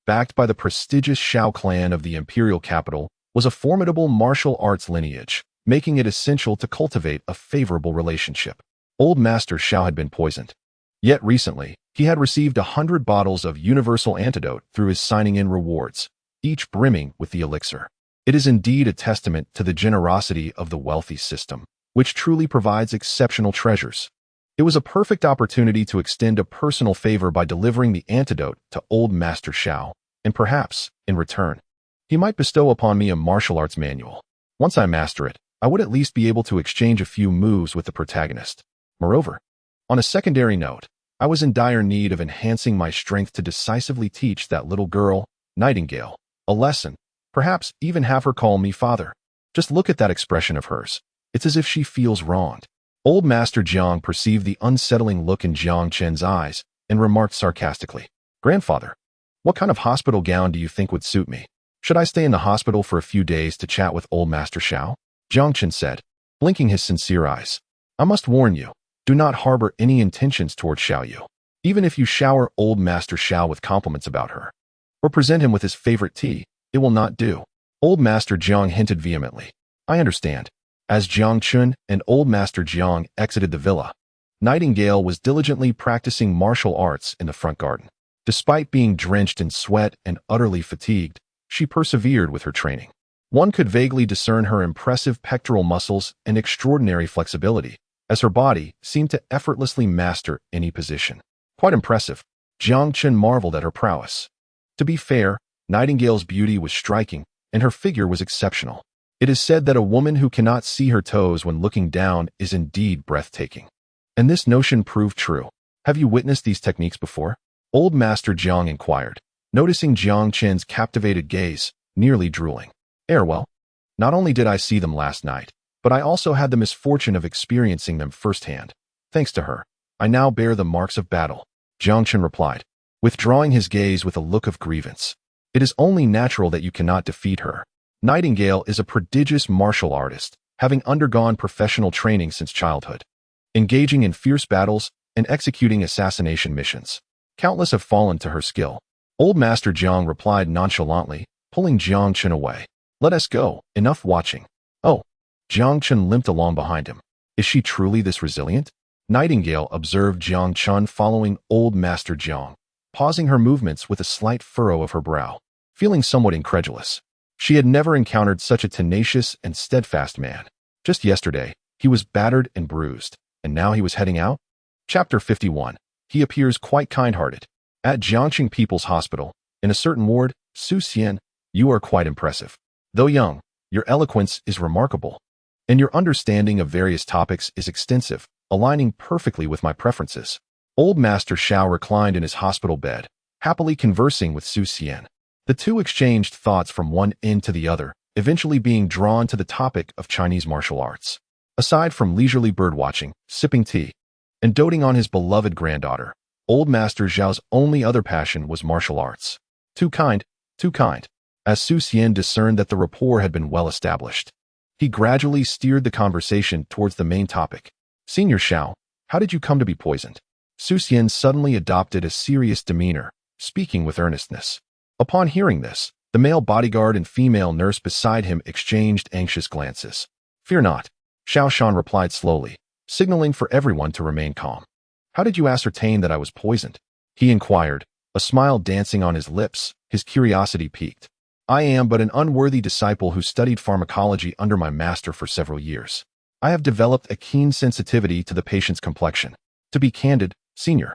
backed by the prestigious Xiao clan of the imperial capital, was a formidable martial arts lineage, making it essential to cultivate a favorable relationship. Old Master Xiao had been poisoned. Yet recently, he had received 100 bottles of universal antidote through his signing-in rewards, each brimming with the elixir. It is indeed a testament to the generosity of the wealthy system, which truly provides exceptional treasures. It was a perfect opportunity to extend a personal favor by delivering the antidote to Old Master Xiao, and perhaps, in return, he might bestow upon me a martial arts manual. Once I master it, I would at least be able to exchange a few moves with the protagonist. Moreover, on a secondary note, I was in dire need of enhancing my strength to decisively teach that little girl, Nightingale, a lesson, perhaps even have her call me father. Just look at that expression of hers. It's as if she feels wronged. Old Master Jiang perceived the unsettling look in Jiang Chen's eyes and remarked sarcastically, "Grandfather, what kind of hospital gown do you think would suit me? Should I stay in the hospital for a few days to chat with Old Master Xiao?" Jiang Chen said, blinking his sincere eyes. "I must warn you, do not harbor any intentions toward Xiao Yu. Even if you shower Old Master Xiao with compliments about her, or present him with his favorite tea, it will not do." Old Master Jiang hinted vehemently. "I understand." As Jiang Chun and Old Master Jiang exited the villa, Nightingale was diligently practicing martial arts in the front garden. Despite being drenched in sweat and utterly fatigued, she persevered with her training. One could vaguely discern her impressive pectoral muscles and extraordinary flexibility, as her body seemed to effortlessly master any position. Quite impressive. Jiang Chun marveled at her prowess. To be fair, Nightingale's beauty was striking, and her figure was exceptional. It is said that a woman who cannot see her toes when looking down is indeed breathtaking. And this notion proved true. "Have you witnessed these techniques before?" Old Master Jiang inquired, noticing Jiang Chen's captivated gaze, nearly drooling. "Well, not only did I see them last night, but I also had the misfortune of experiencing them firsthand. Thanks to her, I now bear the marks of battle," Jiang Chen replied, withdrawing his gaze with a look of grievance. "It is only natural that you cannot defeat her. Nightingale is a prodigious martial artist, having undergone professional training since childhood, engaging in fierce battles and executing assassination missions. Countless have fallen to her skill." Old Master Jiang replied nonchalantly, pulling Jiang Chen away. "Let us go, enough watching." "Oh." Jiang Chen limped along behind him. "Is she truly this resilient?" Nightingale observed Jiang Chen following Old Master Jiang, pausing her movements with a slight furrow of her brow, feeling somewhat incredulous. She had never encountered such a tenacious and steadfast man. Just yesterday, he was battered and bruised, and now he was heading out? Chapter 51. He appears quite kind-hearted. At Jiangqing People's Hospital, in a certain ward, Su Xian, you are quite impressive. Though young, your eloquence is remarkable, and your understanding of various topics is extensive, aligning perfectly with my preferences. Old Master Xiao reclined in his hospital bed, happily conversing with Su Xian. The two exchanged thoughts from one end to the other, eventually being drawn to the topic of Chinese martial arts. Aside from leisurely birdwatching, sipping tea, and doting on his beloved granddaughter, Old Master Zhao's only other passion was martial arts. Too kind, too kind. As Su Xian discerned that the rapport had been well established, he gradually steered the conversation towards the main topic. "Senior Xiao, how did you come to be poisoned?" Su Xian suddenly adopted a serious demeanor, speaking with earnestness. Upon hearing this, the male bodyguard and female nurse beside him exchanged anxious glances. "Fear not," Xiao Shan replied slowly, signaling for everyone to remain calm. "How did you ascertain that I was poisoned?" he inquired, a smile dancing on his lips, his curiosity piqued. "I am but an unworthy disciple who studied pharmacology under my master for several years. I have developed a keen sensitivity to the patient's complexion. To be candid, senior,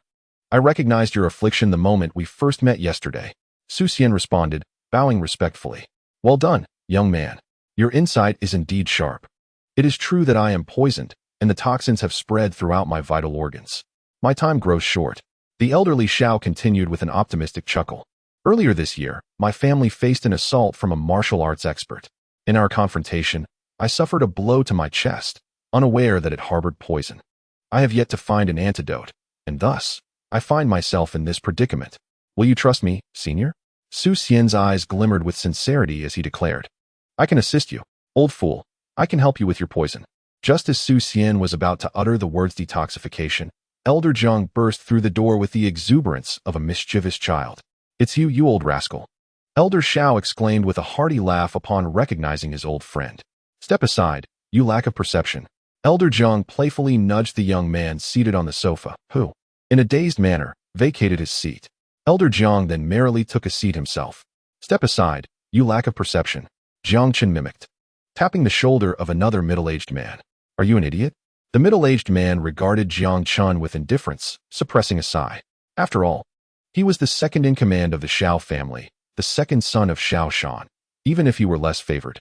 I recognized your affliction the moment we first met yesterday," Su Xian responded, bowing respectfully. "Well done, young man. Your insight is indeed sharp. It is true that I am poisoned, and the toxins have spread throughout my vital organs. My time grows short." The elderly Xiao continued with an optimistic chuckle. "Earlier this year, my family faced an assault from a martial arts expert. In our confrontation, I suffered a blow to my chest, unaware that it harbored poison. I have yet to find an antidote, and thus, I find myself in this predicament. Will you trust me, senior?" Su Xian's eyes glimmered with sincerity as he declared. "I can assist you, old fool. I can help you with your poison." Just as Su Xian was about to utter the words detoxification, Elder Jiang burst through the door with the exuberance of a mischievous child. "It's you, you old rascal!" Elder Xiao exclaimed with a hearty laugh upon recognizing his old friend. "Step aside, you lack of perception." Elder Jiang playfully nudged the young man seated on the sofa, who, in a dazed manner, vacated his seat. Elder Jiang then merrily took a seat himself. "Step aside, you lack of perception," Jiang Chen mimicked, tapping the shoulder of another middle-aged man. "Are you an idiot?" The middle-aged man regarded Jiang Chen with indifference, suppressing a sigh. After all, he was the second in command of the Xiao family, the second son of Xiao Shan. Even if he were less favored,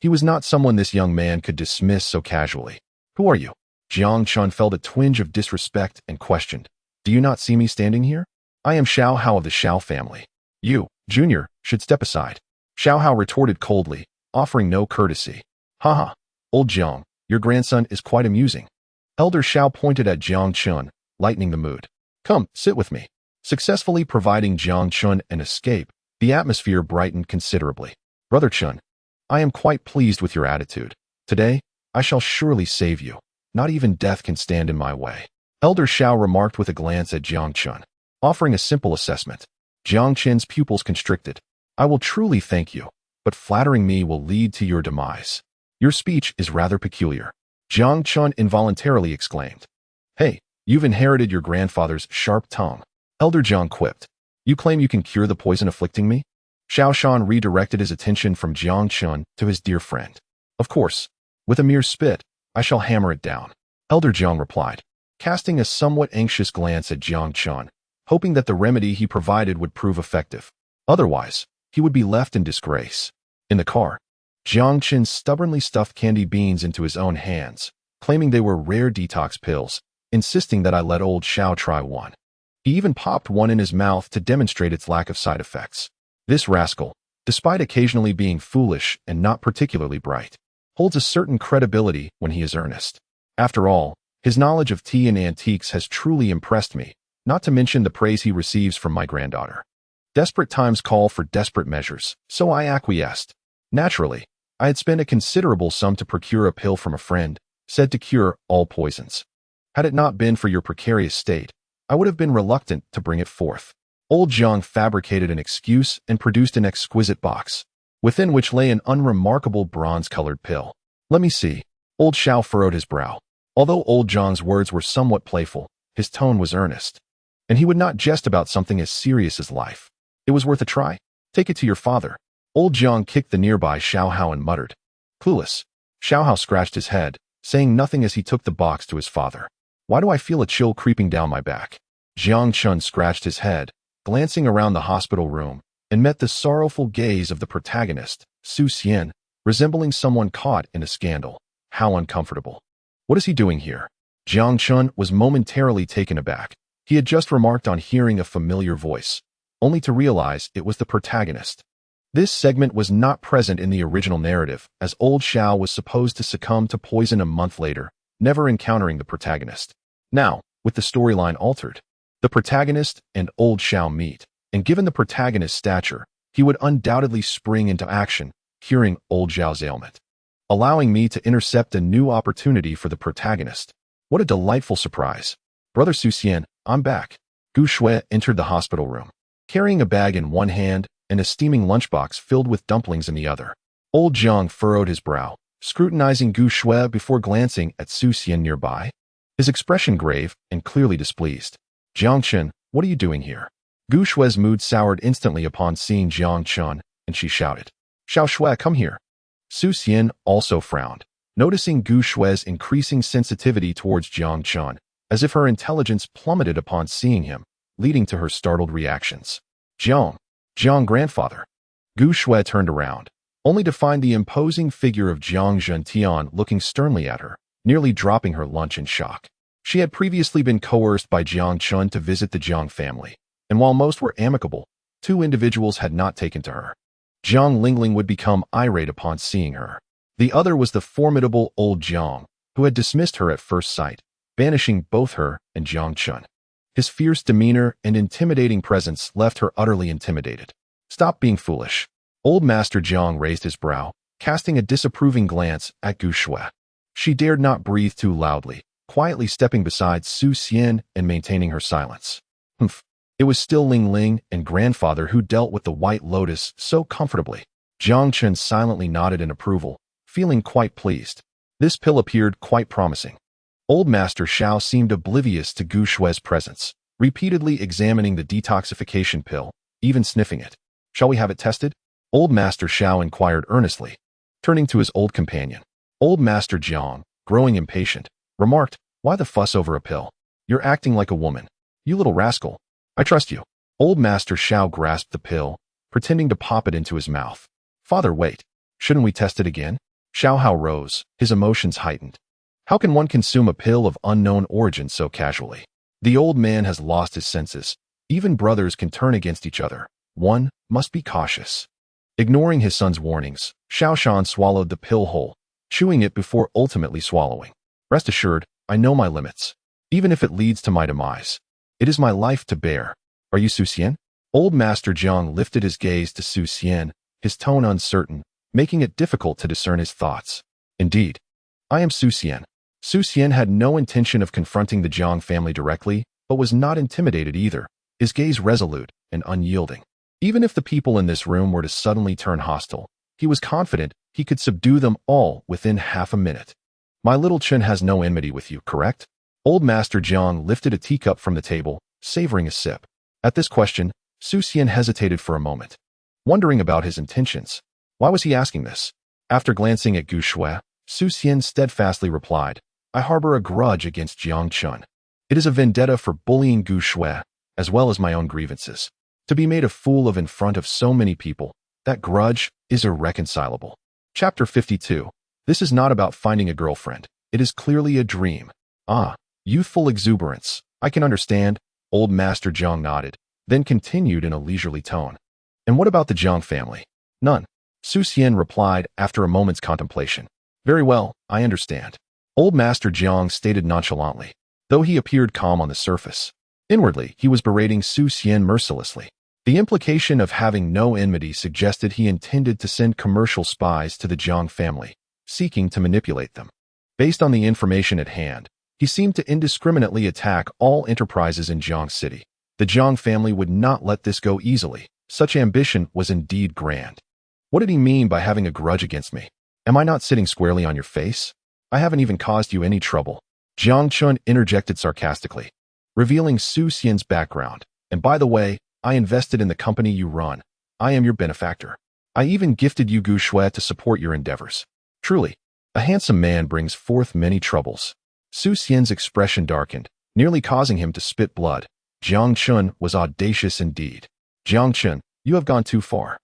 he was not someone this young man could dismiss so casually. "Who are you?" Jiang Chen felt a twinge of disrespect and questioned. "Do you not see me standing here? I am Xiao Hao of the Xiao family. You, Junior, should step aside." Xiao Hao retorted coldly, offering no courtesy. "Haha, old Jiang, your grandson is quite amusing." Elder Xiao pointed at Jiang Chen, lightening the mood. "Come, sit with me." Successfully providing Jiang Chen an escape, the atmosphere brightened considerably. "Brother Chen, I am quite pleased with your attitude. Today, I shall surely save you. Not even death can stand in my way." Elder Xiao remarked with a glance at Jiang Chen, offering a simple assessment. Jiang Chen's pupils constricted. "I will truly thank you, but flattering me will lead to your demise. Your speech is rather peculiar." Jiang Chen involuntarily exclaimed. "Hey, you've inherited your grandfather's sharp tongue." Elder Jiang quipped. "You claim you can cure the poison afflicting me?" Xiao Shan redirected his attention from Jiang Chen to his dear friend. "Of course, with a mere spit, I shall hammer it down," Elder Jiang replied, casting a somewhat anxious glance at Jiang Chen, hoping that the remedy he provided would prove effective. Otherwise, he would be left in disgrace. In the car, Jiang Chen stubbornly stuffed candy beans into his own hands, claiming they were rare detox pills, insisting that I let old Xiao try one. He even popped one in his mouth to demonstrate its lack of side effects. This rascal, despite occasionally being foolish and not particularly bright, holds a certain credibility when he is earnest. After all, his knowledge of tea and antiques has truly impressed me, not to mention the praise he receives from my granddaughter. Desperate times call for desperate measures, so I acquiesced. Naturally, I had spent a considerable sum to procure a pill from a friend, said to cure all poisons. Had it not been for your precarious state, I would have been reluctant to bring it forth. Old Jiang fabricated an excuse and produced an exquisite box, within which lay an unremarkable bronze-colored pill. "Let me see." Old Xiao furrowed his brow. Although old Jiang's words were somewhat playful, his tone was earnest, and he would not jest about something as serious as life. "It was worth a try. Take it to your father." Old Jiang kicked the nearby Xiao Hao and muttered. Clueless, Xiao Hao scratched his head, saying nothing as he took the box to his father. "Why do I feel a chill creeping down my back?" Jiang Chen scratched his head, glancing around the hospital room, and met the sorrowful gaze of the protagonist, Su Xian, resembling someone caught in a scandal. How uncomfortable. What is he doing here? Jiang Chen was momentarily taken aback. He had just remarked on hearing a familiar voice, only to realize it was the protagonist. This segment was not present in the original narrative, as old Xiao was supposed to succumb to poison a month later, never encountering the protagonist. Now, with the storyline altered, the protagonist and old Xiao meet, and given the protagonist's stature, he would undoubtedly spring into action, curing old Xiao's ailment, allowing me to intercept a new opportunity for the protagonist. What a delightful surprise. "Brother Su Xian, I'm back." Gu Shui entered the hospital room, carrying a bag in one hand and a steaming lunchbox filled with dumplings in the other. Old Jiang furrowed his brow, scrutinizing Gu Shui before glancing at Su Xian nearby, his expression grave and clearly displeased. "Jiang Chen, what are you doing here?" Gu Shui's mood soured instantly upon seeing Jiang Chen, and she shouted, "Xiao Shui, come here." Su Xian also frowned, noticing Gu Shui's increasing sensitivity towards Jiang Chen, as if her intelligence plummeted upon seeing him, leading to her startled reactions. Jiang grandfather." Gu Shui turned around, only to find the imposing figure of Jiang Zhentian looking sternly at her, nearly dropping her lunch in shock. She had previously been coerced by Jiang Chen to visit the Jiang family, and while most were amicable, two individuals had not taken to her. Jiang Lingling would become irate upon seeing her. The other was the formidable old Jiang, who had dismissed her at first sight, banishing both her and Jiang Chen. His fierce demeanor and intimidating presence left her utterly intimidated. "Stop being foolish." Old Master Jiang raised his brow, casting a disapproving glance at Gu Shui. She dared not breathe too loudly, quietly stepping beside Su Xian and maintaining her silence. Pfft. It was still Ling Ling and grandfather who dealt with the White Lotus so comfortably. Jiang Chen silently nodded in approval, feeling quite pleased. This pill appeared quite promising. Old Master Xiao seemed oblivious to Gu Shue's presence, repeatedly examining the detoxification pill, even sniffing it. Shall we have it tested? Old Master Xiao inquired earnestly, turning to his old companion. Old Master Jiang, growing impatient, remarked, "Why the fuss over a pill? You're acting like a woman. You little rascal. I trust you." Old Master Xiao grasped the pill, pretending to pop it into his mouth. "Father, wait. Shouldn't we test it again?" Xiao Hao rose, his emotions heightened. How can one consume a pill of unknown origin so casually? The old man has lost his senses. Even brothers can turn against each other. One must be cautious. Ignoring his son's warnings, Xiao Shan swallowed the pill whole, chewing it before ultimately swallowing. Rest assured, I know my limits. Even if it leads to my demise. It is my life to bear. Are you Su Xian? Old Master Jiang lifted his gaze to Su Xian, his tone uncertain, making it difficult to discern his thoughts. Indeed, I am Su Xian. Su Xian had no intention of confronting the Jiang family directly, but was not intimidated either, his gaze resolute and unyielding. Even if the people in this room were to suddenly turn hostile, he was confident he could subdue them all within half a minute. My little Chen has no enmity with you, correct? Old Master Jiang lifted a teacup from the table, savoring a sip. At this question, Su Xian hesitated for a moment, wondering about his intentions. Why was he asking this? After glancing at Gu Shui, Su Xian steadfastly replied, I harbor a grudge against Jiang Chun. It is a vendetta for bullying Gu Shui, as well as my own grievances. To be made a fool of in front of so many people, that grudge is irreconcilable. Chapter 52. This is not about finding a girlfriend. It is clearly a dream. Ah, youthful exuberance. I can understand. Old Master Jiang nodded, then continued in a leisurely tone. And what about the Jiang family? None. Su Xian replied after a moment's contemplation. Very well, I understand. Old Master Jiang stated nonchalantly, though he appeared calm on the surface. Inwardly, he was berating Su Xian mercilessly. The implication of having no enmity suggested he intended to send commercial spies to the Jiang family, seeking to manipulate them. Based on the information at hand, he seemed to indiscriminately attack all enterprises in Jiang City. The Jiang family would not let this go easily. Such ambition was indeed grand. What did he mean by having a grudge against me? Am I not sitting squarely on your face? I haven't even caused you any trouble. Jiang Chun interjected sarcastically, revealing Su Xian's background. And by the way, I invested in the company you run. I am your benefactor. I even gifted you Gu Shui to support your endeavors. Truly, a handsome man brings forth many troubles. Su Xian's expression darkened, nearly causing him to spit blood. Jiang Chun was audacious indeed. Jiang Chun, you have gone too far.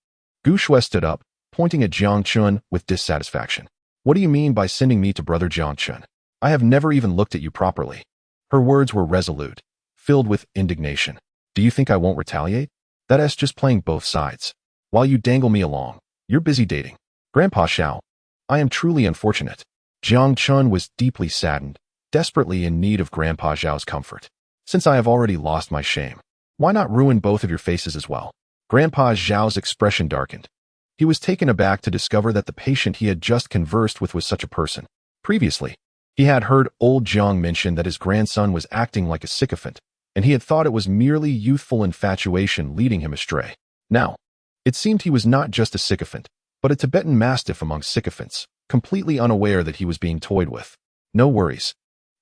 Gu Shui stood up, pointing at Jiang Chun with dissatisfaction. What do you mean by sending me to Brother Jiang Chun? I have never even looked at you properly. Her words were resolute, filled with indignation. Do you think I won't retaliate? That's just playing both sides. While you dangle me along, you're busy dating. Grandpa Xiao, I am truly unfortunate. Jiang Chun was deeply saddened, desperately in need of Grandpa Xiao's comfort. Since I have already lost my shame, why not ruin both of your faces as well? Grandpa Xiao's expression darkened. He was taken aback to discover that the patient he had just conversed with was such a person. Previously, he had heard old Jiang mention that his grandson was acting like a sycophant, and he had thought it was merely youthful infatuation leading him astray. Now, it seemed he was not just a sycophant, but a Tibetan mastiff among sycophants, completely unaware that he was being toyed with. No worries.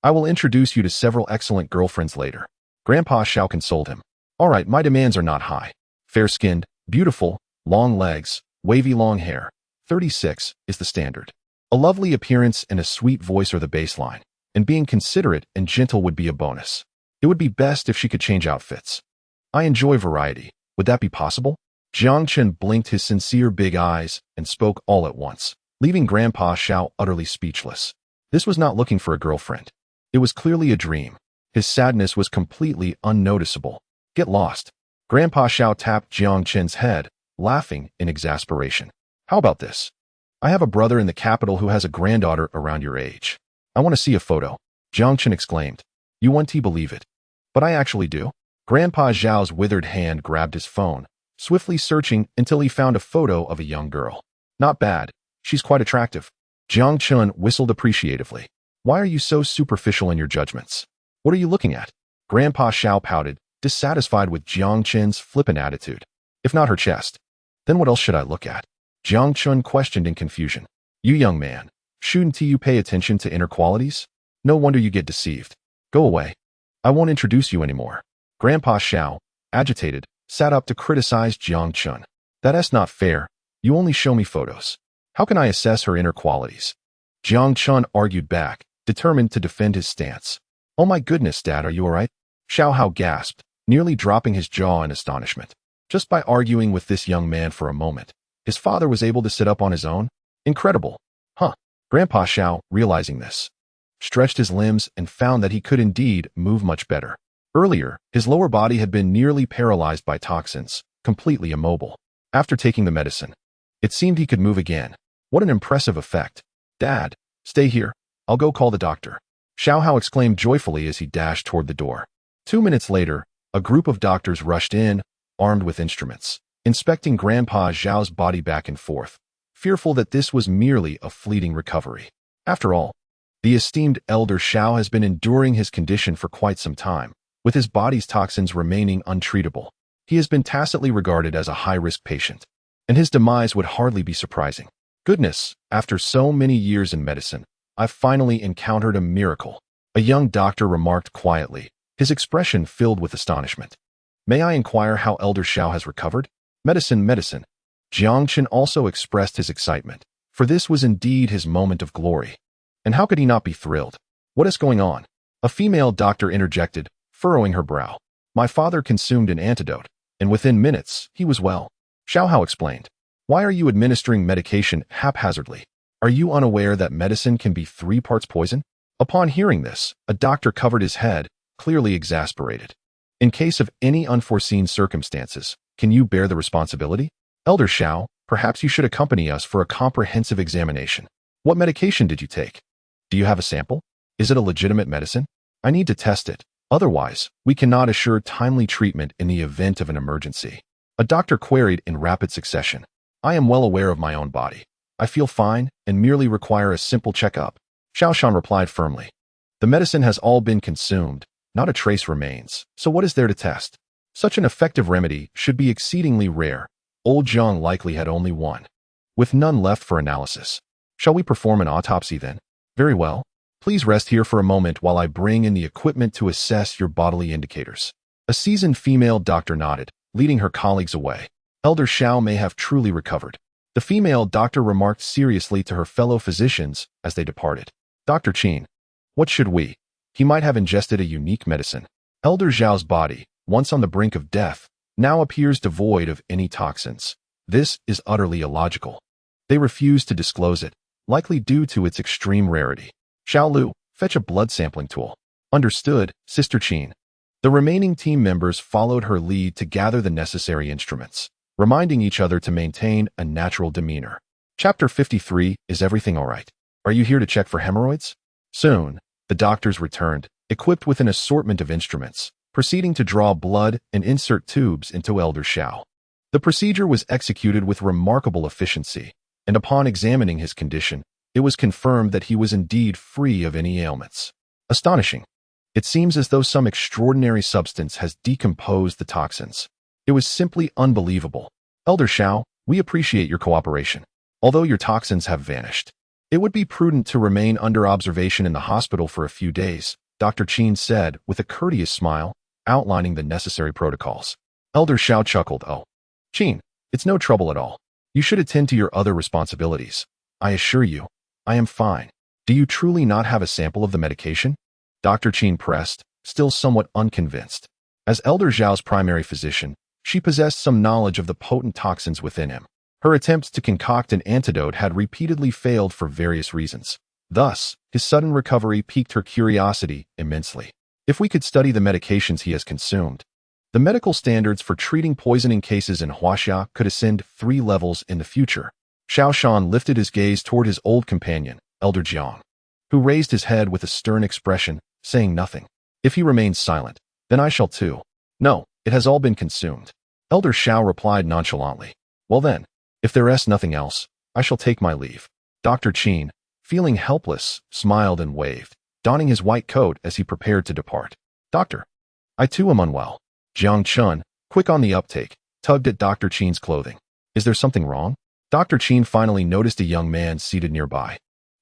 I will introduce you to several excellent girlfriends later. Grandpa Xiao consoled him. All right, my demands are not high. Fair-skinned, beautiful, long legs, wavy long hair. 36 is the standard. A lovely appearance and a sweet voice are the baseline, and being considerate and gentle would be a bonus. It would be best if she could change outfits. I enjoy variety. Would that be possible? Jiang Chen blinked his sincere big eyes and spoke all at once, leaving Grandpa Xiao utterly speechless. This was not looking for a girlfriend. It was clearly a dream. His sadness was completely unnoticeable. Get lost. Grandpa Xiao tapped Jiang Chen's head, laughing in exasperation. How about this? I have a brother in the capital who has a granddaughter around your age. I want to see a photo. Jiang Chen exclaimed. You won't believe it. But I actually do. Grandpa Xiao's withered hand grabbed his phone, swiftly searching until he found a photo of a young girl. Not bad. She's quite attractive. Jiang Chun whistled appreciatively. Why are you so superficial in your judgments? What are you looking at? Grandpa Xiao pouted, dissatisfied with Jiang Qin's flippant attitude. If not her chest, then what else should I look at? Jiang Qin questioned in confusion. You young man, shouldn't you pay attention to inner qualities? No wonder you get deceived. Go away. I won't introduce you anymore. Grandpa Xiao, agitated, sat up to criticize Jiang Qin. That's not fair. You only show me photos. How can I assess her inner qualities? Jiang Qin argued back, determined to defend his stance. Oh my goodness, Dad, are you alright? Xiao Hao gasped, nearly dropping his jaw in astonishment. Just by arguing with this young man for a moment, his father was able to sit up on his own? Incredible. Huh. Grandpa Xiao, realizing this, stretched his limbs and found that he could indeed move much better. Earlier, his lower body had been nearly paralyzed by toxins, completely immobile. After taking the medicine, it seemed he could move again. What an impressive effect. Dad, stay here. I'll go call the doctor. Xiao Hao exclaimed joyfully as he dashed toward the door. 2 minutes later, a group of doctors rushed in, armed with instruments, inspecting Grandpa Zhao's body back and forth, fearful that this was merely a fleeting recovery. After all, the esteemed elder Xiao has been enduring his condition for quite some time, with his body's toxins remaining untreatable. He has been tacitly regarded as a high-risk patient, and his demise would hardly be surprising. Goodness, after so many years in medicine, I've finally encountered a miracle, a young doctor remarked quietly, his expression filled with astonishment. May I inquire how Elder Xiao has recovered? Medicine, medicine. Jiang Qin also expressed his excitement, for this was indeed his moment of glory. And how could he not be thrilled? What is going on? A female doctor interjected, furrowing her brow. My father consumed an antidote, and within minutes, he was well. Xiao Hao explained. Why are you administering medication haphazardly? Are you unaware that medicine can be 3 parts poison? Upon hearing this, a doctor covered his head, clearly exasperated. In case of any unforeseen circumstances, can you bear the responsibility? Elder Xiao, perhaps you should accompany us for a comprehensive examination. What medication did you take? Do you have a sample? Is it a legitimate medicine? I need to test it. Otherwise, we cannot assure timely treatment in the event of an emergency. A doctor queried in rapid succession. I am well aware of my own body. I feel fine and merely require a simple checkup. Xiao Shan replied firmly. The medicine has all been consumed. Not a trace remains. So what is there to test? Such an effective remedy should be exceedingly rare. Old Zhang likely had only one, with none left for analysis. Shall we perform an autopsy then? Very well. Please rest here for a moment while I bring in the equipment to assess your bodily indicators. A seasoned female doctor nodded, leading her colleagues away. Elder Xiao may have truly recovered. The female doctor remarked seriously to her fellow physicians as they departed. Dr. Qin, what should we? He might have ingested a unique medicine. Elder Zhao's body, once on the brink of death, now appears devoid of any toxins. This is utterly illogical. They refuse to disclose it, likely due to its extreme rarity. Xiao Lu, fetch a blood sampling tool. Understood, Sister Qin. The remaining team members followed her lead to gather the necessary instruments, reminding each other to maintain a natural demeanor. Chapter 53, Is Everything Alright? Are you here to check for hemorrhoids? Soon, the doctors returned, equipped with an assortment of instruments, proceeding to draw blood and insert tubes into Elder Xiao. The procedure was executed with remarkable efficiency, and upon examining his condition, it was confirmed that he was indeed free of any ailments. Astonishing. It seems as though some extraordinary substance has decomposed the toxins. It was simply unbelievable. Elder Xiao, we appreciate your cooperation. Although your toxins have vanished, it would be prudent to remain under observation in the hospital for a few days, Dr. Qin said with a courteous smile, outlining the necessary protocols. Elder Xiao chuckled. Oh, Qin, it's no trouble at all. You should attend to your other responsibilities. I assure you, I am fine. Do you truly not have a sample of the medication? Dr. Qin pressed, still somewhat unconvinced. As Elder Zhao's primary physician, she possessed some knowledge of the potent toxins within him. Her attempts to concoct an antidote had repeatedly failed for various reasons. Thus, his sudden recovery piqued her curiosity immensely. If we could study the medications he has consumed, the medical standards for treating poisoning cases in Huaxia could ascend 3 levels in the future. Xiao Shan lifted his gaze toward his old companion, Elder Jiang, who raised his head with a stern expression, saying nothing. If he remains silent, then I shall too. No, it has all been consumed. Elder Xiao replied nonchalantly. Well then, if there is nothing else, I shall take my leave. Dr. Qin, feeling helpless, smiled and waved. donning his white coat as he prepared to depart. Doctor, I too am unwell. Jiang Chun, quick on the uptake, tugged at Dr. Qin's clothing. Is there something wrong? Dr. Qin finally noticed a young man seated nearby.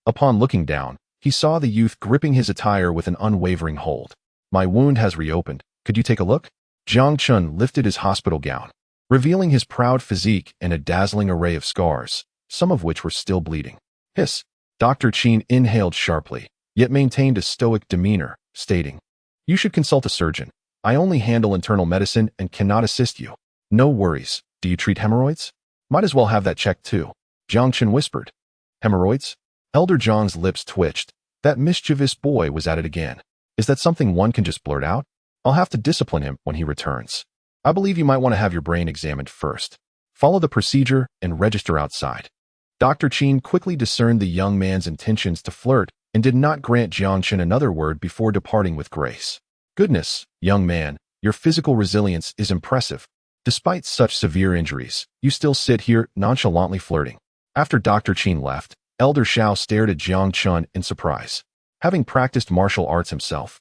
Upon looking down, he saw the youth gripping his attire with an unwavering hold. My wound has reopened. Could you take a look? Jiang Chun lifted his hospital gown, revealing his proud physique and a dazzling array of scars, some of which were still bleeding. Hiss. Dr. Qin inhaled sharply, yet maintained a stoic demeanor, stating, You should consult a surgeon. I only handle internal medicine and cannot assist you. No worries. Do you treat hemorrhoids? Might as well have that checked too. Jiang Chun whispered. Hemorrhoids? Elder Zhang's lips twitched. That mischievous boy was at it again. Is that something one can just blurt out? I'll have to discipline him when he returns. I believe you might want to have your brain examined first. Follow the procedure and register outside. Dr. Qin quickly discerned the young man's intentions to flirt and did not grant Jiang Chun another word before departing with grace. Goodness, young man, your physical resilience is impressive. Despite such severe injuries, you still sit here nonchalantly flirting. After Dr. Qin left, Elder Xiao stared at Jiang Chun in surprise. Having practiced martial arts himself,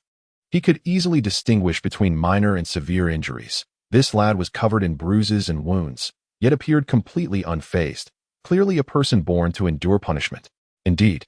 he could easily distinguish between minor and severe injuries. This lad was covered in bruises and wounds, yet appeared completely unfazed, clearly a person born to endure punishment. Indeed,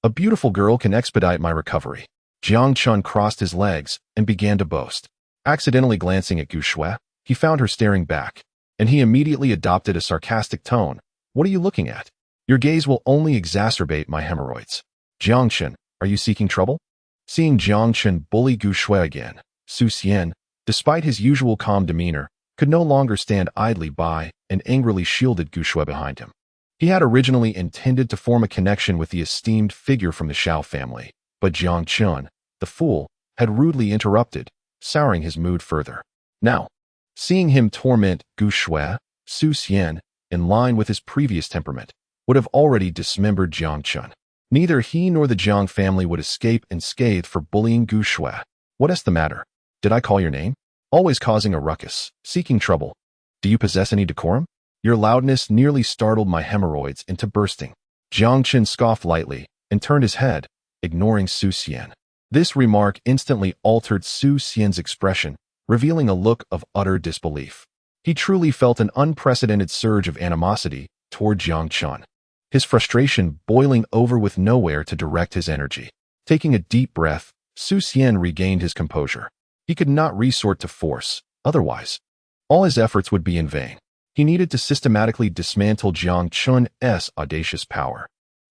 a beautiful girl can expedite my recovery. Jiang Chun crossed his legs and began to boast. Accidentally glancing at Gu Shui, he found her staring back, and he immediately adopted a sarcastic tone. What are you looking at? Your gaze will only exacerbate my hemorrhoids. Jiang Chun, are you seeking trouble? Seeing Jiang Chun bully Gu Shui again, Su Xian, despite his usual calm demeanor, could no longer stand idly by and angrily shielded Gu Shui behind him. He had originally intended to form a connection with the esteemed figure from the Xiao family, but Jiang Chun, the fool, had rudely interrupted, souring his mood further. Now, seeing him torment Gu Shui, Su Xian, in line with his previous temperament, would have already dismembered Jiang Chun. Neither he nor the Jiang family would escape unscathed for bullying Gu Shui. What is the matter? Did I call your name? Always causing a ruckus, seeking trouble. Do you possess any decorum? Your loudness nearly startled my hemorrhoids into bursting. Jiang Chun scoffed lightly and turned his head, ignoring Su Xian. This remark instantly altered Su Xian's expression, revealing a look of utter disbelief. He truly felt an unprecedented surge of animosity toward Jiang Chun, his frustration boiling over with nowhere to direct his energy. Taking a deep breath, Su Xian regained his composure. He could not resort to force, otherwise, all his efforts would be in vain. He needed to systematically dismantle Jiang Chun's audacious power,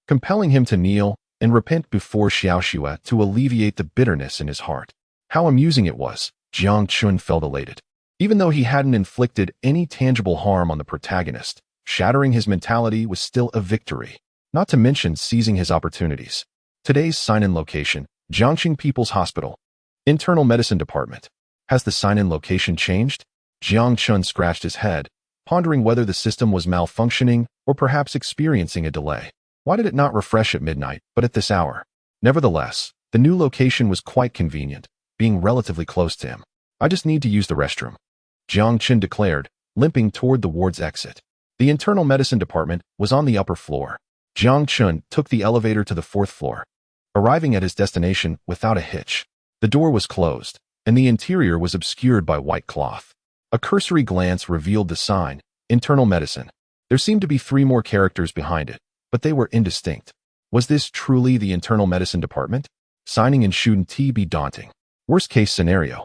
compelling him to kneel and repent before Xiao Xue to alleviate the bitterness in his heart. How amusing it was, Jiang Chun felt elated. Even though he hadn't inflicted any tangible harm on the protagonist, shattering his mentality was still a victory, not to mention seizing his opportunities. Today's sign-in location, Jiangxing People's Hospital. Internal Medicine Department. Has the sign-in location changed? Jiang Chun scratched his head, pondering whether the system was malfunctioning or perhaps experiencing a delay. Why did it not refresh at midnight, but at this hour? Nevertheless, the new location was quite convenient, being relatively close to him. I just need to use the restroom, Jiang Chun declared, limping toward the ward's exit. The internal medicine department was on the upper floor. Jiang Chun took the elevator to the 4th floor, arriving at his destination without a hitch. The door was closed, and the interior was obscured by white cloth. A cursory glance revealed the sign, Internal Medicine. There seemed to be 3 more characters behind it, but they were indistinct. Was this truly the internal medicine department? Signing in shouldn't be daunting. Worst case scenario,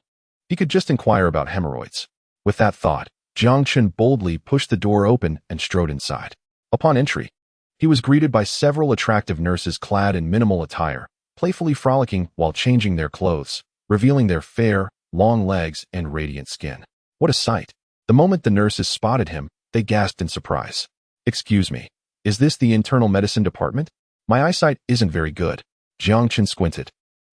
he could just inquire about hemorrhoids. With that thought, Jiang Chun boldly pushed the door open and strode inside. Upon entry, he was greeted by several attractive nurses clad in minimal attire, playfully frolicking while changing their clothes, revealing their fair, long legs and radiant skin. What a sight! The moment the nurses spotted him, they gasped in surprise. Excuse me, is this the internal medicine department? My eyesight isn't very good. Jiang Chun squinted,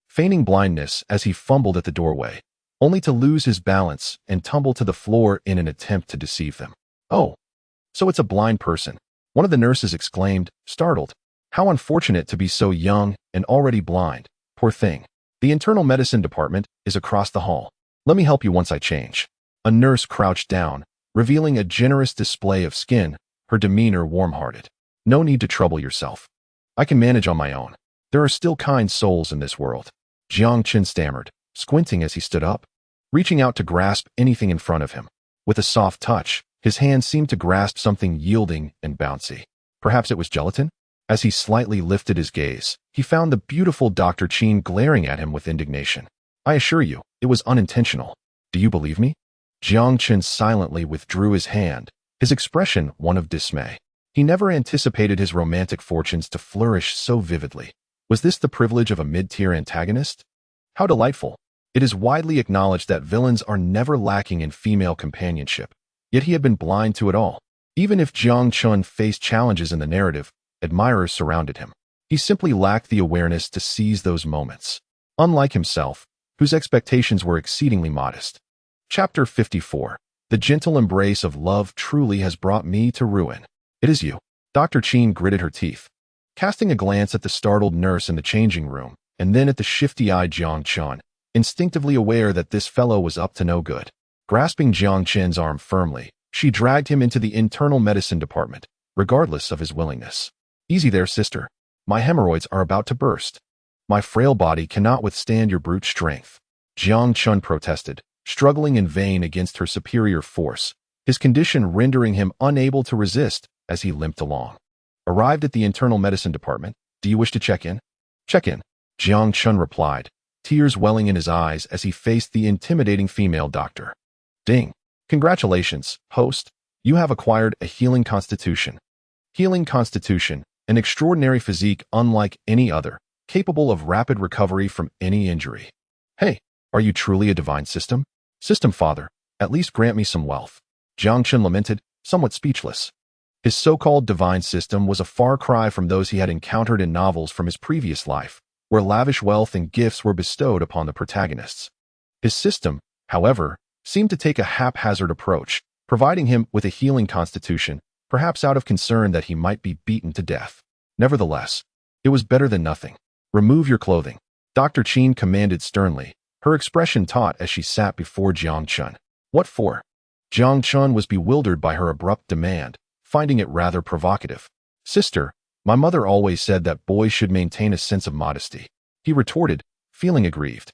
feigning blindness as he fumbled at the doorway, only to lose his balance and tumble to the floor in an attempt to deceive them. Oh, so it's a blind person. One of the nurses exclaimed, startled. How unfortunate to be so young and already blind. Poor thing. The internal medicine department is across the hall. Let me help you once I change. A nurse crouched down, revealing a generous display of skin, her demeanor warm-hearted. No need to trouble yourself. I can manage on my own. There are still kind souls in this world. Jiang Chen stammered, squinting as he stood up, reaching out to grasp anything in front of him. With a soft touch, his hand seemed to grasp something yielding and bouncy. Perhaps it was gelatin? As he slightly lifted his gaze, he found the beautiful Dr. Qin glaring at him with indignation. I assure you, it was unintentional. Do you believe me? Jiang Chen silently withdrew his hand, his expression one of dismay. He never anticipated his romantic fortunes to flourish so vividly. Was this the privilege of a mid-tier antagonist? How delightful. It is widely acknowledged that villains are never lacking in female companionship, yet he had been blind to it all. Even if Jiang Chen faced challenges in the narrative, admirers surrounded him. He simply lacked the awareness to seize those moments. Unlike himself, whose expectations were exceedingly modest. Chapter 54. The gentle embrace of love truly has brought me to ruin. It is you. Dr. Qin gritted her teeth, casting a glance at the startled nurse in the changing room, and then at the shifty-eyed Jiang Chen, instinctively aware that this fellow was up to no good. Grasping Jiang Chen's arm firmly, she dragged him into the internal medicine department, regardless of his willingness. Easy there, sister. My hemorrhoids are about to burst. My frail body cannot withstand your brute strength. Jiang Chen protested, struggling in vain against her superior force, his condition rendering him unable to resist as he limped along. Arrived at the internal medicine department, do you wish to check in? Check in, Jiang Chen replied, tears welling in his eyes as he faced the intimidating female doctor. Ding. Congratulations, host. You have acquired a healing constitution. Healing constitution, an extraordinary physique unlike any other, capable of rapid recovery from any injury. Hey, are you truly a divine system? System father, at least grant me some wealth. Jiang Chen lamented, somewhat speechless. His so-called divine system was a far cry from those he had encountered in novels from his previous life, where lavish wealth and gifts were bestowed upon the protagonists. His system, however, seemed to take a haphazard approach, providing him with a healing constitution, perhaps out of concern that he might be beaten to death. Nevertheless, it was better than nothing. Remove your clothing, Dr. Qin commanded sternly, her expression taut as she sat before Jiang Chen. What for? Jiang Chen was bewildered by her abrupt demand, finding it rather provocative. Sister, my mother always said that boys should maintain a sense of modesty. He retorted, feeling aggrieved.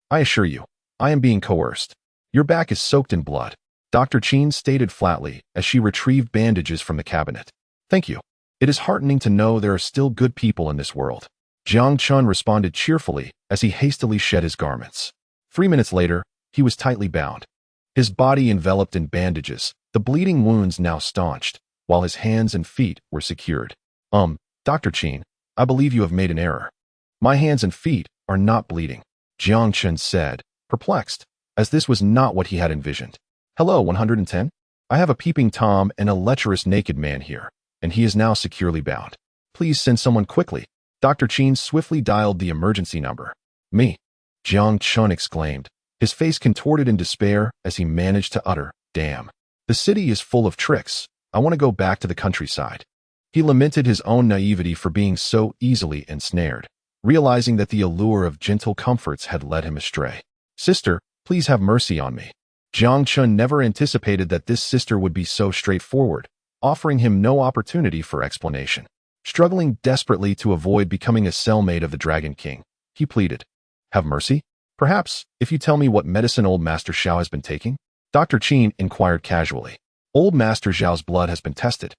I assure you, I am being coerced. Your back is soaked in blood, Dr. Qin stated flatly as she retrieved bandages from the cabinet. Thank you. It is heartening to know there are still good people in this world. Jiang Chen responded cheerfully as he hastily shed his garments. 3 minutes later, he was tightly bound. His body enveloped in bandages, the bleeding wounds now staunched, while his hands and feet were secured. Dr. Qin, I believe you have made an error. My hands and feet are not bleeding, Jiang Chen said, perplexed, as this was not what he had envisioned. Hello, 110? I have a peeping Tom and a lecherous naked man here, and he is now securely bound. Please send someone quickly. Dr. Qin swiftly dialed the emergency number. Me, Jiang Chen exclaimed, his face contorted in despair as he managed to utter, damn. The city is full of tricks. I want to go back to the countryside. He lamented his own naivety for being so easily ensnared, realizing that the allure of gentle comforts had led him astray. Sister, please have mercy on me. Jiang Chen never anticipated that this sister would be so straightforward, offering him no opportunity for explanation. Struggling desperately to avoid becoming a cellmate of the Dragon King, he pleaded, have mercy? Perhaps, if you tell me what medicine old Master Xiao has been taking? Dr. Qin inquired casually. Old Master Xiao's blood has been tested,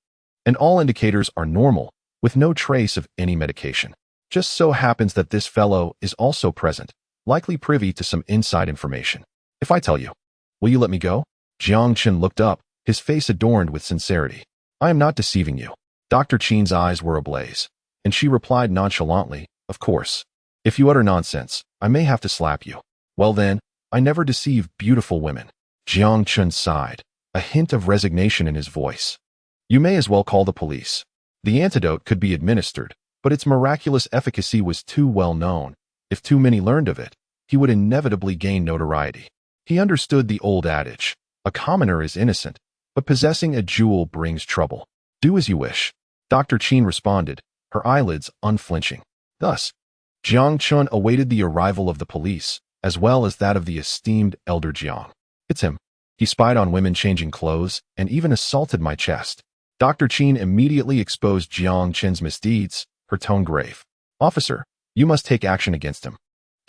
and all indicators are normal, with no trace of any medication. Just so happens that this fellow is also present, likely privy to some inside information. If I tell you, will you let me go? Jiang Chen looked up, his face adorned with sincerity. I am not deceiving you. Dr. Qin's eyes were ablaze, and she replied nonchalantly, of course. If you utter nonsense, I may have to slap you. Well then, I never deceive beautiful women. Jiang Chen sighed, a hint of resignation in his voice. You may as well call the police. The antidote could be administered, but its miraculous efficacy was too well known. If too many learned of it, he would inevitably gain notoriety. He understood the old adage, a commoner is innocent, but possessing a jewel brings trouble. Do as you wish. Dr. Qin responded, her eyelids unflinching. Thus, Jiang Chen awaited the arrival of the police, as well as that of the esteemed elder Jiang. It's him. He spied on women changing clothes and even assaulted my chest. Dr. Qin immediately exposed Jiang Chen's misdeeds, her tone grave. Officer, you must take action against him.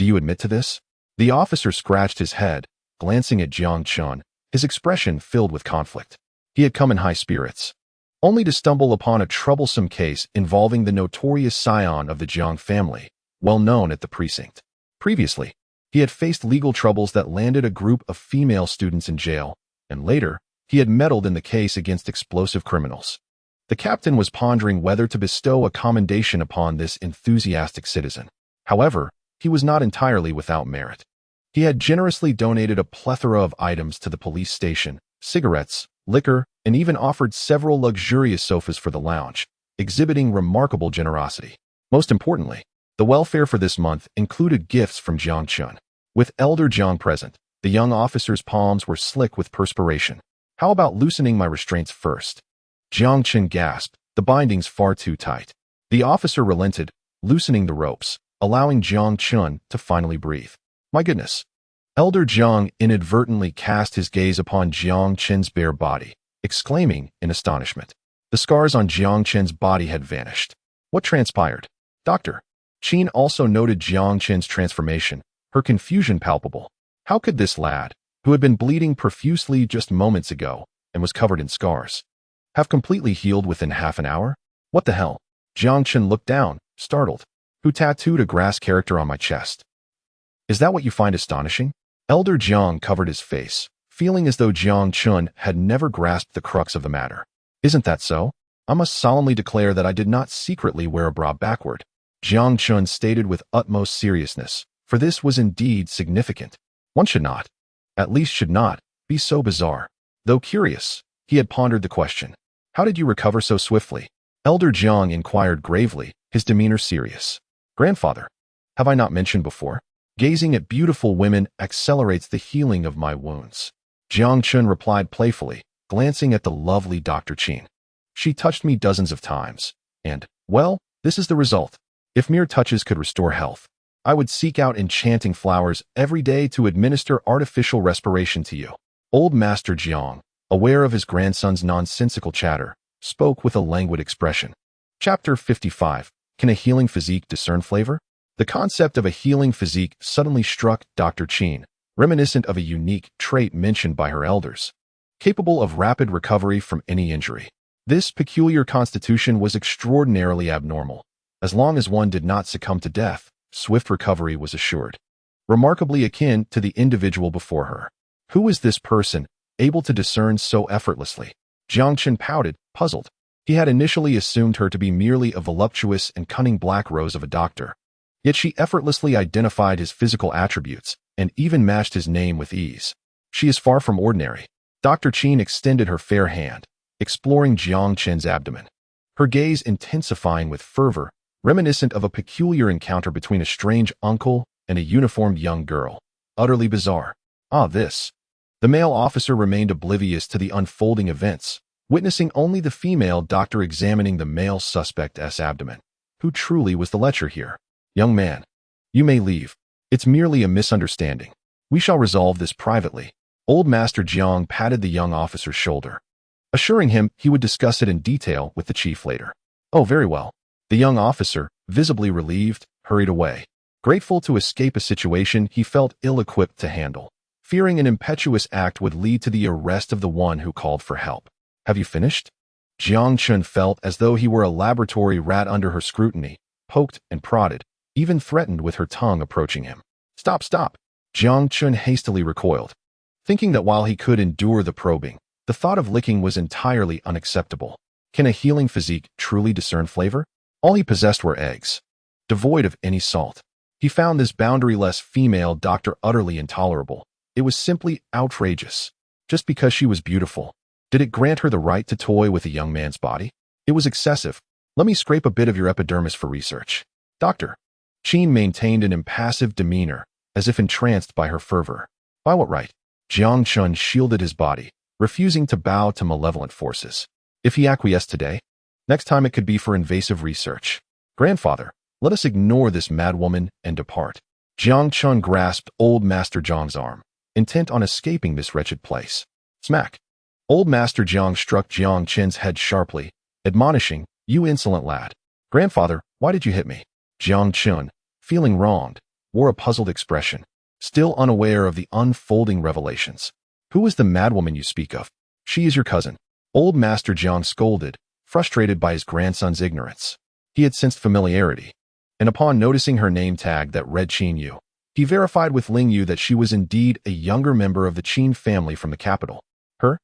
Do you admit to this? The officer scratched his head, glancing at Jiang Chun, his expression filled with conflict. He had come in high spirits, only to stumble upon a troublesome case involving the notorious scion of the Jiang family, well known at the precinct. Previously, he had faced legal troubles that landed a group of female students in jail, and later, he had meddled in the case against explosive criminals. The captain was pondering whether to bestow a commendation upon this enthusiastic citizen. However, he was not entirely without merit. He had generously donated a plethora of items to the police station, cigarettes, liquor, and even offered several luxurious sofas for the lounge, exhibiting remarkable generosity. Most importantly, the welfare for this month included gifts from Jiang Chun. With Elder Jiang present, the young officer's palms were slick with perspiration. How about loosening my restraints first? Jiang Chun gasped, the bindings far too tight. The officer relented, loosening the ropes, allowing Jiang Chun to finally breathe. My goodness. Elder Jiang inadvertently cast his gaze upon Jiang Chun's bare body, exclaiming in astonishment. The scars on Jiang Chun's body had vanished. What transpired? Doctor. Qin also noted Jiang Chun's transformation, her confusion palpable. How could this lad, who had been bleeding profusely just moments ago and was covered in scars, have completely healed within half an hour? What the hell? Jiang Chun looked down, startled. Who tattooed a grass character on my chest? Is that what you find astonishing? Elder Jiang covered his face, feeling as though Jiang Chun had never grasped the crux of the matter. Isn't that so? I must solemnly declare that I did not secretly wear a bra backward, Jiang Chun stated with utmost seriousness, for this was indeed significant. One should not, at least should not, be so bizarre. Though curious, he had pondered the question. How did you recover so swiftly? Elder Jiang inquired gravely, his demeanor serious. Grandfather, have I not mentioned before? Gazing at beautiful women accelerates the healing of my wounds. Jiang Chun replied playfully, glancing at the lovely Dr. Qin. She touched me dozens of times, and, well, this is the result. If mere touches could restore health, I would seek out enchanting flowers every day to administer artificial respiration to you. Old Master Jiang, aware of his grandson's nonsensical chatter, spoke with a languid expression. Chapter 55. Can a healing physique discern flavor? The concept of a healing physique suddenly struck Dr. Qin, reminiscent of a unique trait mentioned by her elders, capable of rapid recovery from any injury. This peculiar constitution was extraordinarily abnormal. As long as one did not succumb to death, swift recovery was assured. Remarkably akin to the individual before her. Who was this person, able to discern so effortlessly? Jiang Chun pouted, puzzled. He had initially assumed her to be merely a voluptuous and cunning black rose of a doctor. Yet she effortlessly identified his physical attributes and even matched his name with ease. She is far from ordinary. Dr. Qin extended her fair hand, exploring Jiang Chun's abdomen, her gaze intensifying with fervor, reminiscent of a peculiar encounter between a strange uncle and a uniformed young girl. Utterly bizarre. Ah, this. The male officer remained oblivious to the unfolding events, witnessing only the female doctor examining the male suspect's abdomen. Who truly was the lecher here? Young man, you may leave. It's merely a misunderstanding. We shall resolve this privately. Old Master Jiang patted the young officer's shoulder, assuring him he would discuss it in detail with the chief later. Oh, very well. The young officer, visibly relieved, hurried away, grateful to escape a situation he felt ill-equipped to handle, fearing an impetuous act would lead to the arrest of the one who called for help. Have you finished? Jiang Chun felt as though he were a laboratory rat under her scrutiny, poked and prodded, even threatened with her tongue approaching him. Stop, stop! Jiang Chun hastily recoiled, thinking that while he could endure the probing, the thought of licking was entirely unacceptable. Can a healing physique truly discern flavor? All he possessed were eggs, devoid of any salt. He found this boundaryless female doctor utterly intolerable. It was simply outrageous. Just because she was beautiful, did it grant her the right to toy with a young man's body? It was excessive. Let me scrape a bit of your epidermis for research. Doctor. Qin maintained an impassive demeanor, as if entranced by her fervor. By what right? Jiang Chun shielded his body, refusing to bow to malevolent forces. If he acquiesced today, next time it could be for invasive research. Grandfather, let us ignore this madwoman and depart. Jiang Chun grasped Old Master Jiang's arm, intent on escaping this wretched place. Smack. Old Master Jiang struck Jiang Chun's head sharply, admonishing, You insolent lad. Grandfather, why did you hit me? Jiang Chun, feeling wronged, wore a puzzled expression, still unaware of the unfolding revelations. Who is the madwoman you speak of? She is your cousin. Old Master Jiang scolded, frustrated by his grandson's ignorance. He had sensed familiarity, and upon noticing her name tag that read Qin Yu, he verified with Ling Yu that she was indeed a younger member of the Qin family from the capital. Her?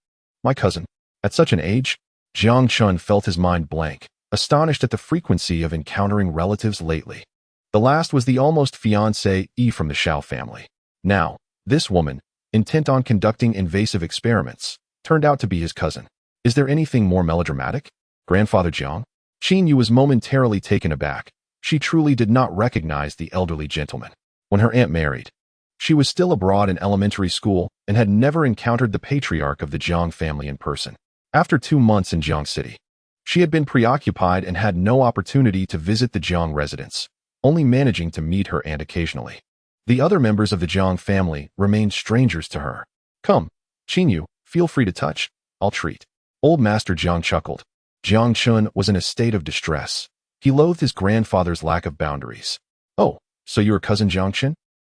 My cousin. At such an age? Jiang Chun felt his mind blank, astonished at the frequency of encountering relatives lately. The last was the almost fiancée Yi from the Shao family. Now, this woman, intent on conducting invasive experiments, turned out to be his cousin. Is there anything more melodramatic? Grandfather Jiang? Qin Yu was momentarily taken aback. She truly did not recognize the elderly gentleman. When her aunt married, she was still abroad in elementary school and had never encountered the patriarch of the Jiang family in person. After 2 months in Jiang City, she had been preoccupied and had no opportunity to visit the Jiang residence, only managing to meet her aunt occasionally. The other members of the Jiang family remained strangers to her. Come, Qin Yu, feel free to touch. I'll treat. Old Master Jiang chuckled. Jiang Chun was in a state of distress. He loathed his grandfather's lack of boundaries. Oh, so you're cousin Jiang Chun?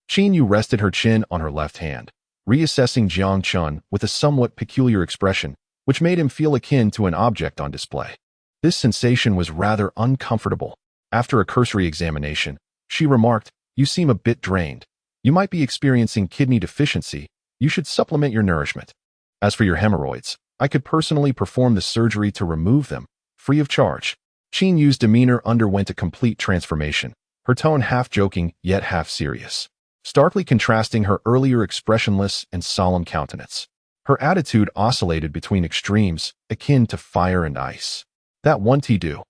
Qin Yu rested her chin on her left hand, reassessing Jiang Chun with a somewhat peculiar expression, which made him feel akin to an object on display. This sensation was rather uncomfortable. After a cursory examination, she remarked, You seem a bit drained. You might be experiencing kidney deficiency. You should supplement your nourishment. As for your hemorrhoids, I could personally perform the surgery to remove them, free of charge. Qin Yu's demeanor underwent a complete transformation, her tone half joking yet half serious, starkly contrasting her earlier expressionless and solemn countenance. Her attitude oscillated between extremes, akin to fire and ice. That won't do.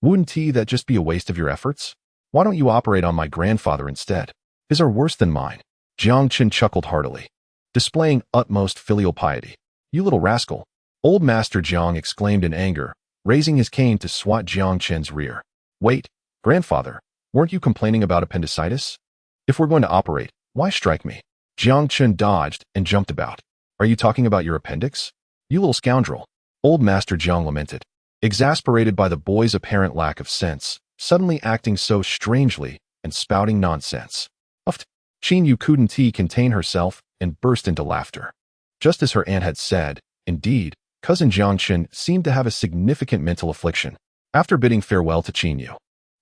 Wouldn't that just be a waste of your efforts? Why don't you operate on my grandfather instead? His are worse than mine. Jiang Chun chuckled heartily, displaying utmost filial piety. You little rascal. Old Master Jiang exclaimed in anger, raising his cane to swat Jiang Chen's rear. Wait, grandfather. Weren't you complaining about appendicitis? If we're going to operate, why strike me? Jiang Chun dodged and jumped about. Are you talking about your appendix? You little scoundrel. Old Master Jiang lamented, exasperated by the boy's apparent lack of sense, suddenly acting so strangely and spouting nonsense. Pfft. Qin Yu couldn't contain herself and burst into laughter. Just as her aunt had said, indeed, cousin Jiang Chun seemed to have a significant mental affliction. After bidding farewell to Qin Yu,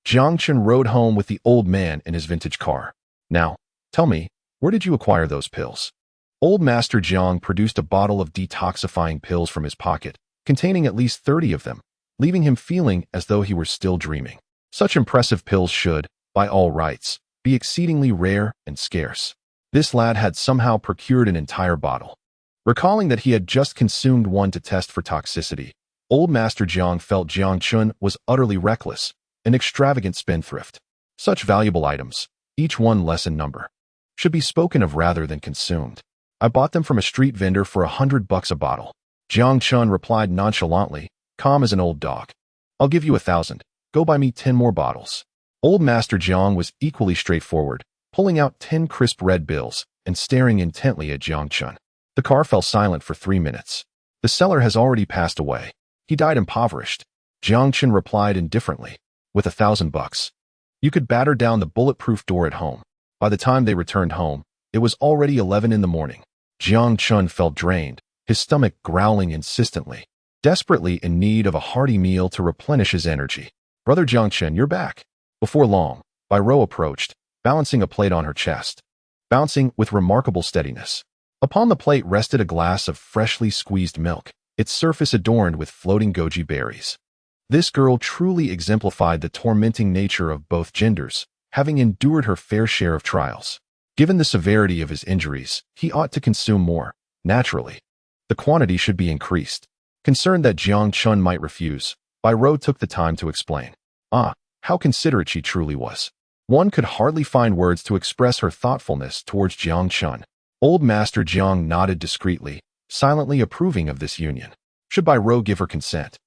Jiang Chun rode home with the old man in his vintage car. Now, tell me, where did you acquire those pills? Old Master Jiang produced a bottle of detoxifying pills from his pocket, containing at least 30 of them, leaving him feeling as though he were still dreaming. Such impressive pills should, by all rights, be exceedingly rare and scarce. This lad had somehow procured an entire bottle. Recalling that he had just consumed one to test for toxicity, Old Master Jiang felt Jiang Chun was utterly reckless, an extravagant spendthrift. Such valuable items, each one less in number, should be spoken of rather than consumed. I bought them from a street vendor for $100 a bottle. Jiang Chun replied nonchalantly, calm as an old dog. I'll give you 1,000. Go buy me 10 more bottles. Old Master Jiang was equally straightforward, pulling out 10 crisp red bills and staring intently at Jiang Chun. The car fell silent for 3 minutes. The seller has already passed away. He died impoverished. Jiang Chun replied indifferently, with $1,000. You could batter down the bulletproof door at home. By the time they returned home, it was already 11 in the morning. Jiang Chun felt drained, his stomach growling insistently, desperately in need of a hearty meal to replenish his energy. Brother Jiang Chun, you're back. Before long, Bai Rou approached, balancing a plate on her chest, bouncing with remarkable steadiness. Upon the plate rested a glass of freshly squeezed milk, its surface adorned with floating goji berries. This girl truly exemplified the tormenting nature of both genders, having endured her fair share of trials. Given the severity of his injuries, he ought to consume more. Naturally, the quantity should be increased. Concerned that Jiang Chun might refuse, Bai Rou took the time to explain. Ah, how considerate she truly was. One could hardly find words to express her thoughtfulness towards Jiang Chun. Old Master Jiang nodded discreetly, silently approving of this union. Should Bai Rou give her consent,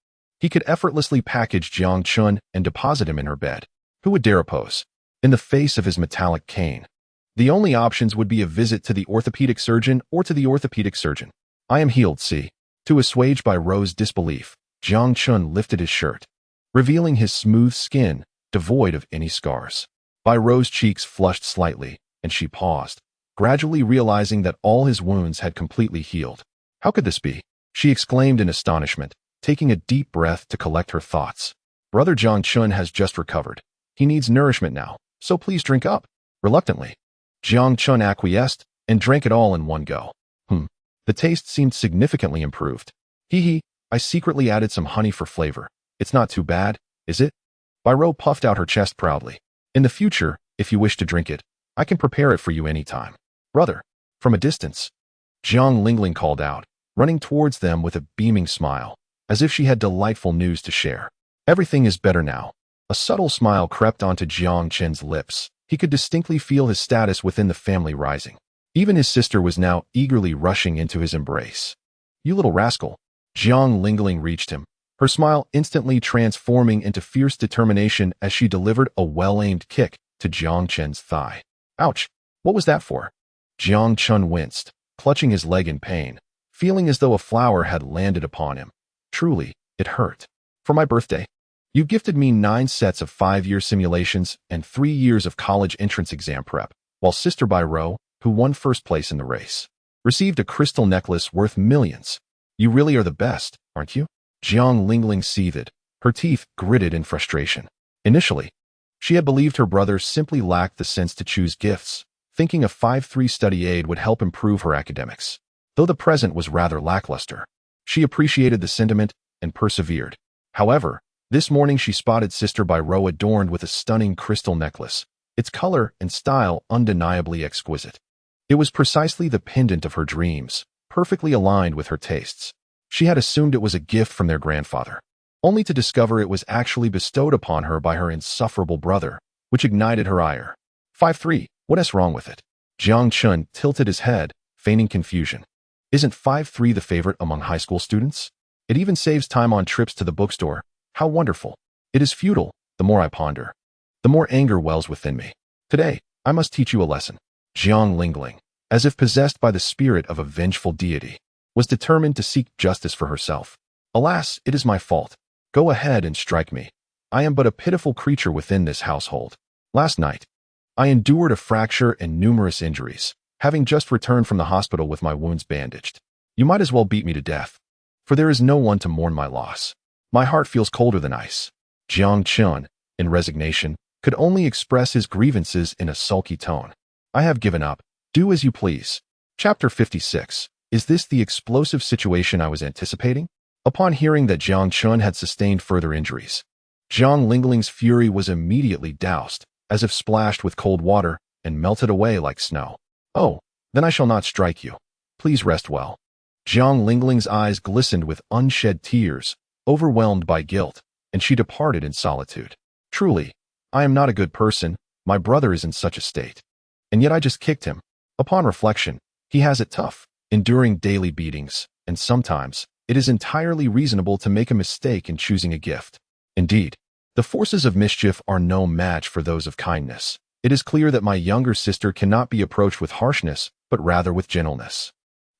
he could effortlessly package Jiang Chun and deposit him in her bed. Who would dare oppose? In the face of his metallic cane, the only options would be a visit to the orthopedic surgeon or to the orthopedic surgeon. I am healed, see. To assuage Bai Rou's disbelief, Jiang Chun lifted his shirt, revealing his smooth skin, devoid of any scars. Bai Ro's cheeks flushed slightly, and she paused, gradually realizing that all his wounds had completely healed. How could this be? She exclaimed in astonishment, taking a deep breath to collect her thoughts. Brother Jiang Chun has just recovered. He needs nourishment now, so please drink up. Reluctantly, Jiang Chun acquiesced and drank it all in one go. The taste seemed significantly improved. Hee, I secretly added some honey for flavor. It's not too bad, is it? Bai Ro puffed out her chest proudly. In the future, if you wish to drink it, I can prepare it for you anytime. Brother, from a distance, Jiang Lingling called out, running towards them with a beaming smile, as if she had delightful news to share. Everything is better now. A subtle smile crept onto Jiang Chen's lips. He could distinctly feel his status within the family rising. Even his sister was now eagerly rushing into his embrace. You little rascal. Jiang Lingling reached him, her smile instantly transforming into fierce determination as she delivered a well-aimed kick to Jiang Chen's thigh. Ouch! What was that for? Jiang Chun winced, clutching his leg in pain, feeling as though a flower had landed upon him. Truly, it hurt. For my birthday, you gifted me 9 sets of 5-year simulations and 3 years of college entrance exam prep, while Sister Bai Ro, who won first place in the race, received a crystal necklace worth millions. You really are the best, aren't you? Jiang Lingling seethed, her teeth gritted in frustration. Initially, she had believed her brother simply lacked the sense to choose gifts, thinking a 5-3 study aid would help improve her academics. Though the present was rather lackluster, she appreciated the sentiment and persevered. However, this morning she spotted Sister Bai Ro adorned with a stunning crystal necklace, its color and style undeniably exquisite. It was precisely the pendant of her dreams, perfectly aligned with her tastes. She had assumed it was a gift from their grandfather, only to discover it was actually bestowed upon her by her insufferable brother, which ignited her ire. 5-3, what's wrong with it? Jiang Chun tilted his head, feigning confusion. Isn't 5-3 the favorite among high school students? It even saves time on trips to the bookstore. How wonderful. It is futile, the more I ponder. The more anger wells within me. Today, I must teach you a lesson. Jiang Lingling, as if possessed by the spirit of a vengeful deity, was determined to seek justice for herself. Alas, it is my fault. Go ahead and strike me. I am but a pitiful creature within this household. Last night, I endured a fracture and numerous injuries, having just returned from the hospital with my wounds bandaged. You might as well beat me to death, for there is no one to mourn my loss. My heart feels colder than ice. Jiang Chun, in resignation, could only express his grievances in a sulky tone. I have given up. Do as you please. Chapter 56. Is this the explosive situation I was anticipating? Upon hearing that Jiang Chun had sustained further injuries, Jiang Lingling's fury was immediately doused, as if splashed with cold water, and melted away like snow. Oh, then I shall not strike you. Please rest well. Jiang Lingling's eyes glistened with unshed tears, overwhelmed by guilt, and she departed in solitude. Truly, I am not a good person. My brother is in such a state. And yet I just kicked him. Upon reflection, he has it tough, enduring daily beatings, and sometimes it is entirely reasonable to make a mistake in choosing a gift. Indeed, the forces of mischief are no match for those of kindness. It is clear that my younger sister cannot be approached with harshness, but rather with gentleness.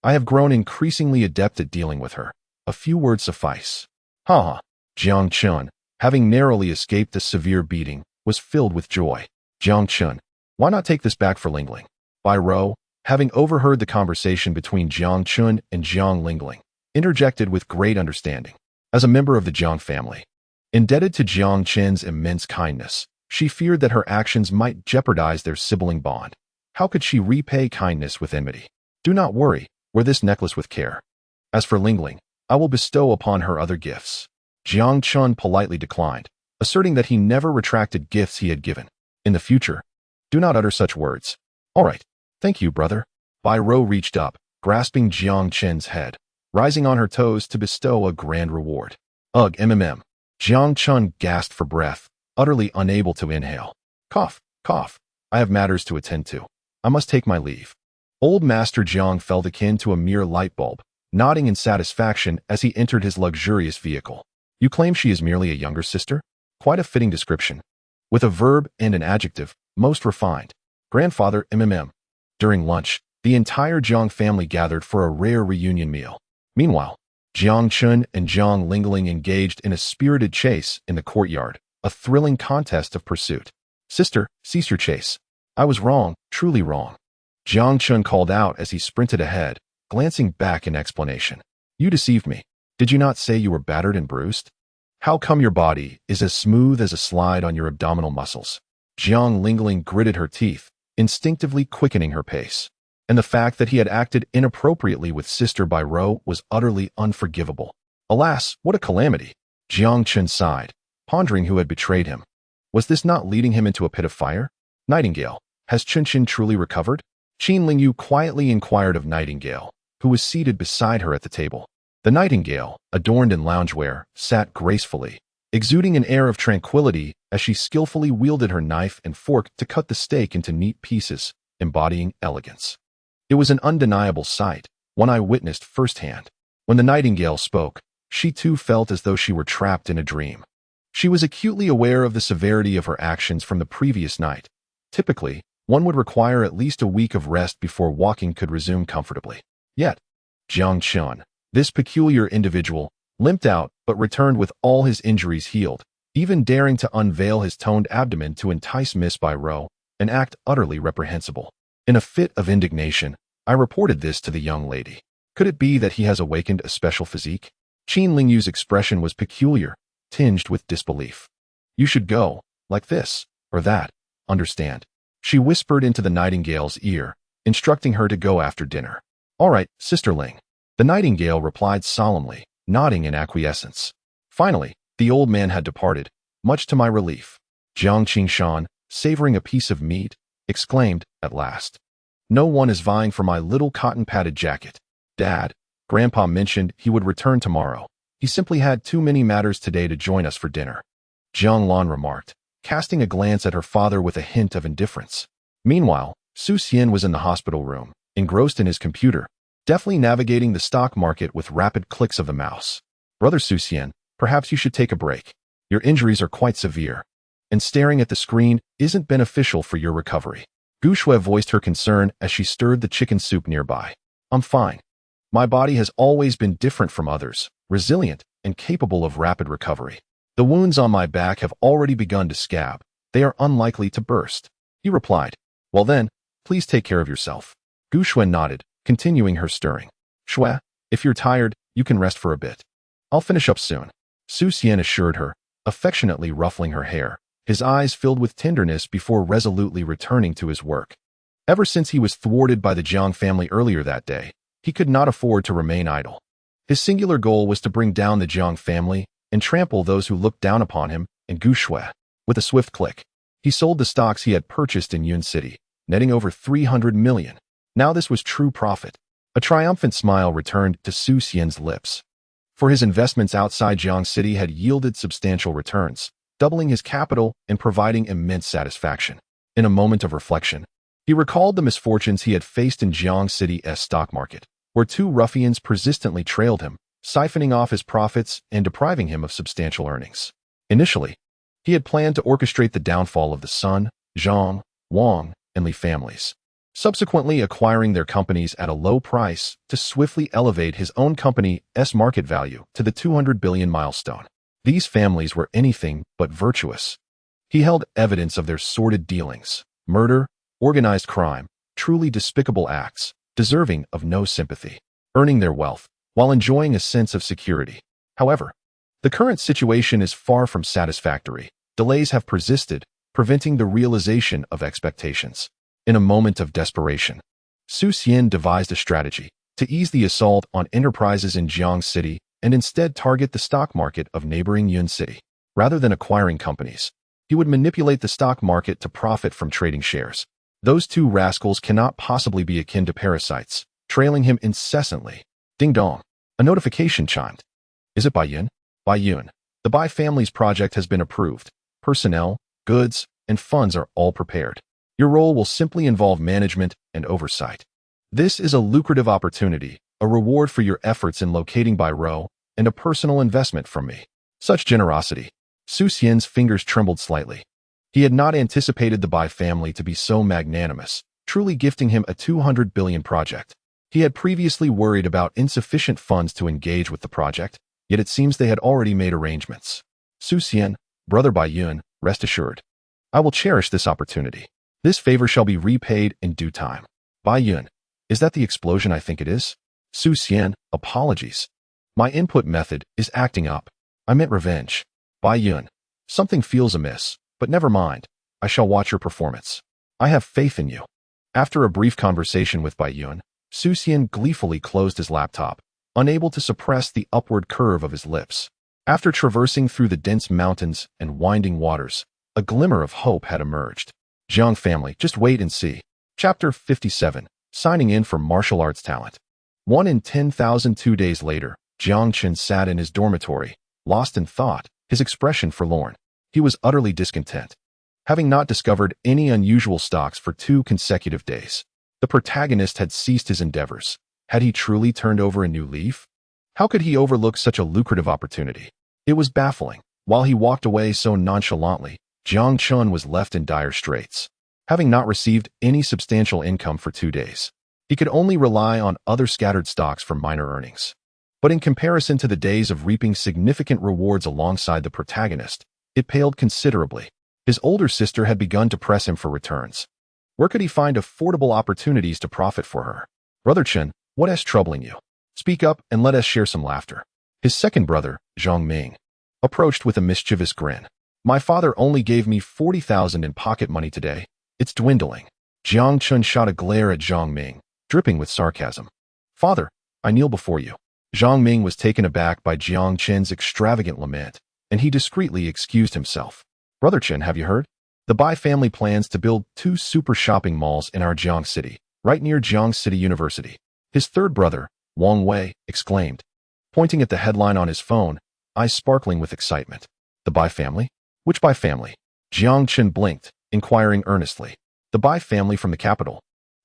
I have grown increasingly adept at dealing with her. A few words suffice. Jiang Chun, having narrowly escaped a severe beating, was filled with joy. Jiang Chun, why not take this back for Lingling? Bai Ro, having overheard the conversation between Jiang Chun and Jiang Lingling, interjected with great understanding. As a member of the Jiang family, indebted to Jiang Chen's immense kindness, she feared that her actions might jeopardize their sibling bond. How could she repay kindness with enmity? Do not worry, wear this necklace with care. As for Lingling, I will bestow upon her other gifts. Jiang Chun politely declined, asserting that he never retracted gifts he had given. In the future, do not utter such words. All right, thank you, brother. Bai Ro reached up, grasping Jiang Chen's head, rising on her toes to bestow a grand reward. Ugh, Jiang Chun gasped for breath, utterly unable to inhale. Cough, cough. I have matters to attend to. I must take my leave. Old Master Jiang felt akin to a mere light bulb, nodding in satisfaction as he entered his luxurious vehicle. You claim she is merely a younger sister? Quite a fitting description. With a verb and an adjective, most refined. Grandfather During lunch, the entire Jiang family gathered for a rare reunion meal. Meanwhile, Jiang Chun and Jiang Lingling engaged in a spirited chase in the courtyard, a thrilling contest of pursuit. Sister, cease your chase. I was wrong, truly wrong. Jiang Chun called out as he sprinted ahead, glancing back in explanation. You deceived me. Did you not say you were battered and bruised? How come your body is as smooth as a slide on your abdominal muscles? Jiang Lingling gritted her teeth, instinctively quickening her pace. And the fact that he had acted inappropriately with Sister Bai Rou was utterly unforgivable. Alas, what a calamity! Jiang Chun sighed, pondering who had betrayed him. Was this not leading him into a pit of fire? Nightingale, has Chun Chin truly recovered? Qin Lingyu quietly inquired of Nightingale, who was seated beside her at the table. The Nightingale, adorned in loungewear, sat gracefully, exuding an air of tranquility as she skillfully wielded her knife and fork to cut the steak into neat pieces, embodying elegance. It was an undeniable sight, one I witnessed firsthand. When the Nightingale spoke, she too felt as though she were trapped in a dream. She was acutely aware of the severity of her actions from the previous night. Typically, one would require at least a week of rest before walking could resume comfortably. Yet, Jiang Chun, this peculiar individual, limped out but returned with all his injuries healed, even daring to unveil his toned abdomen to entice Miss Bai Rou, an act utterly reprehensible. In a fit of indignation, I reported this to the young lady. Could it be that he has awakened a special physique? Qin Lingyu's expression was peculiar, tinged with disbelief. You should go, like this, or that, understand. She whispered into the Nightingale's ear, instructing her to go after dinner. All right, Sister Ling. The Nightingale replied solemnly, nodding in acquiescence. Finally, the old man had departed, much to my relief. Jiang Qingshan, savoring a piece of meat, exclaimed, at last. No one is vying for my little cotton-padded jacket. Dad, Grandpa mentioned he would return tomorrow. He simply had too many matters today to join us for dinner. Jiang Lan remarked, casting a glance at her father with a hint of indifference. Meanwhile, Su Xian was in the hospital room, engrossed in his computer, deftly navigating the stock market with rapid clicks of the mouse. Brother Su Xian, perhaps you should take a break. Your injuries are quite severe, and staring at the screen isn't beneficial for your recovery. Gu Shui voiced her concern as she stirred the chicken soup nearby. I'm fine. My body has always been different from others, resilient and capable of rapid recovery. The wounds on my back have already begun to scab. They are unlikely to burst. He replied. Well then, please take care of yourself. Gu Shui nodded, continuing her stirring. Shui, if you're tired, you can rest for a bit. I'll finish up soon. Su Xian assured her, affectionately ruffling her hair, his eyes filled with tenderness before resolutely returning to his work. Ever since he was thwarted by the Jiang family earlier that day, he could not afford to remain idle. His singular goal was to bring down the Jiang family and trample those who looked down upon him and Gu Shui. With a swift click, he sold the stocks he had purchased in Yun City, netting over 300 million. Now this was true profit. A triumphant smile returned to Su Xian's lips. For his investments outside Jiang City had yielded substantial returns, doubling his capital and providing immense satisfaction. In a moment of reflection, he recalled the misfortunes he had faced in Jiang City's stock market, where two ruffians persistently trailed him, siphoning off his profits and depriving him of substantial earnings. Initially, he had planned to orchestrate the downfall of the Sun, Zhang, Wang, and Li families, subsequently acquiring their companies at a low price to swiftly elevate his own company's market value to the 200 billion milestone. These families were anything but virtuous. He held evidence of their sordid dealings, murder, organized crime, truly despicable acts, deserving of no sympathy, earning their wealth while enjoying a sense of security. However, the current situation is far from satisfactory. Delays have persisted, preventing the realization of expectations. In a moment of desperation, Su Xian devised a strategy to ease the assault on enterprises in Jiang City and instead target the stock market of neighboring Yun City. Rather than acquiring companies, he would manipulate the stock market to profit from trading shares. Those two rascals cannot possibly be akin to parasites, trailing him incessantly. Ding dong. A notification chimed. Is it Bai Yun? Bai Yun. The Bai family's project has been approved. Personnel, goods, and funds are all prepared. Your role will simply involve management and oversight. This is a lucrative opportunity, a reward for your efforts in locating Bai Rou, and a personal investment from me. Such generosity. Su Xian's fingers trembled slightly. He had not anticipated the Bai family to be so magnanimous, truly gifting him a 200 billion project. He had previously worried about insufficient funds to engage with the project, yet it seems they had already made arrangements. Su Xian, brother Bai Yun, rest assured. I will cherish this opportunity. This favor shall be repaid in due time. Bai Yun. Is that the explosion I think it is? Su Xian, apologies. My input method is acting up. I meant revenge. Bai Yun. Something feels amiss, but never mind. I shall watch your performance. I have faith in you. After a brief conversation with Bai Yun, Su Xian gleefully closed his laptop, unable to suppress the upward curve of his lips. After traversing through the dense mountains and winding waters, a glimmer of hope had emerged. Jiang family, just wait and see. Chapter 57. Signing in for martial arts talent. 1 in 10,000. 2 days later, Jiang Chen sat in his dormitory, lost in thought, his expression forlorn. He was utterly discontent. Having not discovered any unusual stocks for 2 consecutive days, the protagonist had ceased his endeavors. Had he truly turned over a new leaf? How could he overlook such a lucrative opportunity? It was baffling. While he walked away so nonchalantly, Jiang Chen was left in dire straits. Having not received any substantial income for 2 days, he could only rely on other scattered stocks for minor earnings. But in comparison to the days of reaping significant rewards alongside the protagonist, it paled considerably. His older sister had begun to press him for returns. Where could he find affordable opportunities to profit for her? Brother Chen, what is troubling you? Speak up and let us share some laughter. His second brother, Zhang Ming, approached with a mischievous grin. My father only gave me 40,000 in pocket money today. It's dwindling. Jiang Chen shot a glare at Zhang Ming, dripping with sarcasm. Father, I kneel before you. Zhang Ming was taken aback by Jiang Chen's extravagant lament, and he discreetly excused himself. Brother Chen, have you heard? The Bai family plans to build 2 super shopping malls in our Jiang City, right near Jiang City University. His third brother, Wang Wei, exclaimed, pointing at the headline on his phone, eyes sparkling with excitement. The Bai family? Which Bai family? Jiang Chen blinked, inquiring earnestly. The Bai family from the capital.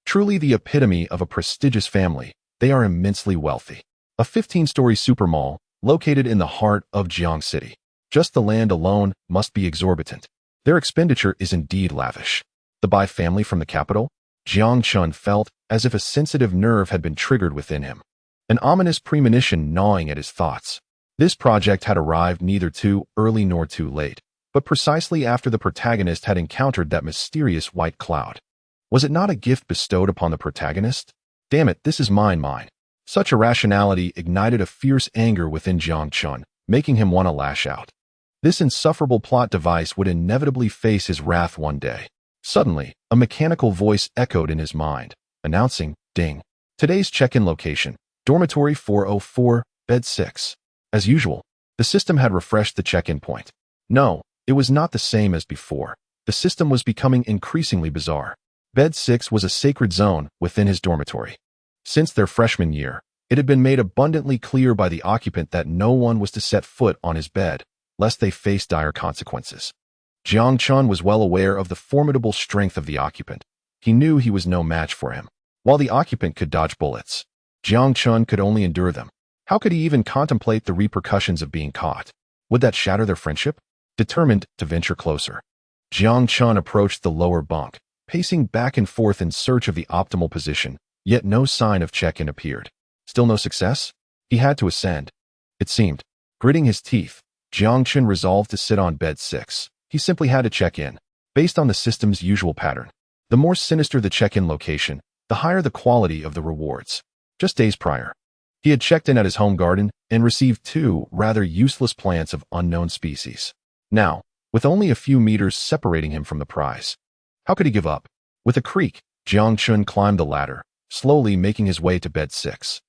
Truly the epitome of a prestigious family, they are immensely wealthy. A 15-story super mall, located in the heart of Jiang City. Just the land alone must be exorbitant. Their expenditure is indeed lavish. The Bai family from the capital? Jiang Chen felt as if a sensitive nerve had been triggered within him. An ominous premonition gnawing at his thoughts. This project had arrived neither too early nor too late, but precisely after the protagonist had encountered that mysterious white cloud. Was it not a gift bestowed upon the protagonist? Damn it, this is mine. Such irrationality ignited a fierce anger within Jiang Chen, making him want to lash out. This insufferable plot device would inevitably face his wrath one day. Suddenly, a mechanical voice echoed in his mind, announcing, ding. Today's check-in location, dormitory 404, bed 6. As usual, the system had refreshed the check-in point. No, it was not the same as before. The system was becoming increasingly bizarre. Bed 6 was a sacred zone within his dormitory. Since their freshman year, it had been made abundantly clear by the occupant that no one was to set foot on his bed, lest they face dire consequences. Jiang Chen was well aware of the formidable strength of the occupant. He knew he was no match for him. While the occupant could dodge bullets, Jiang Chen could only endure them. How could he even contemplate the repercussions of being caught? Would that shatter their friendship? Determined to venture closer, Jiang Chen approached the lower bunk, pacing back and forth in search of the optimal position, yet no sign of check-in appeared. Still no success? He had to ascend. It seemed. Gritting his teeth, Jiang Chen resolved to sit on bed 6. He simply had to check in, based on the system's usual pattern. The more sinister the check-in location, the higher the quality of the rewards. Just days prior, he had checked in at his home garden and received 2 rather useless plants of unknown species. Now, with only a few meters separating him from the prize, how could he give up? With a creak, Jiang Chen climbed the ladder, slowly making his way to bed 6.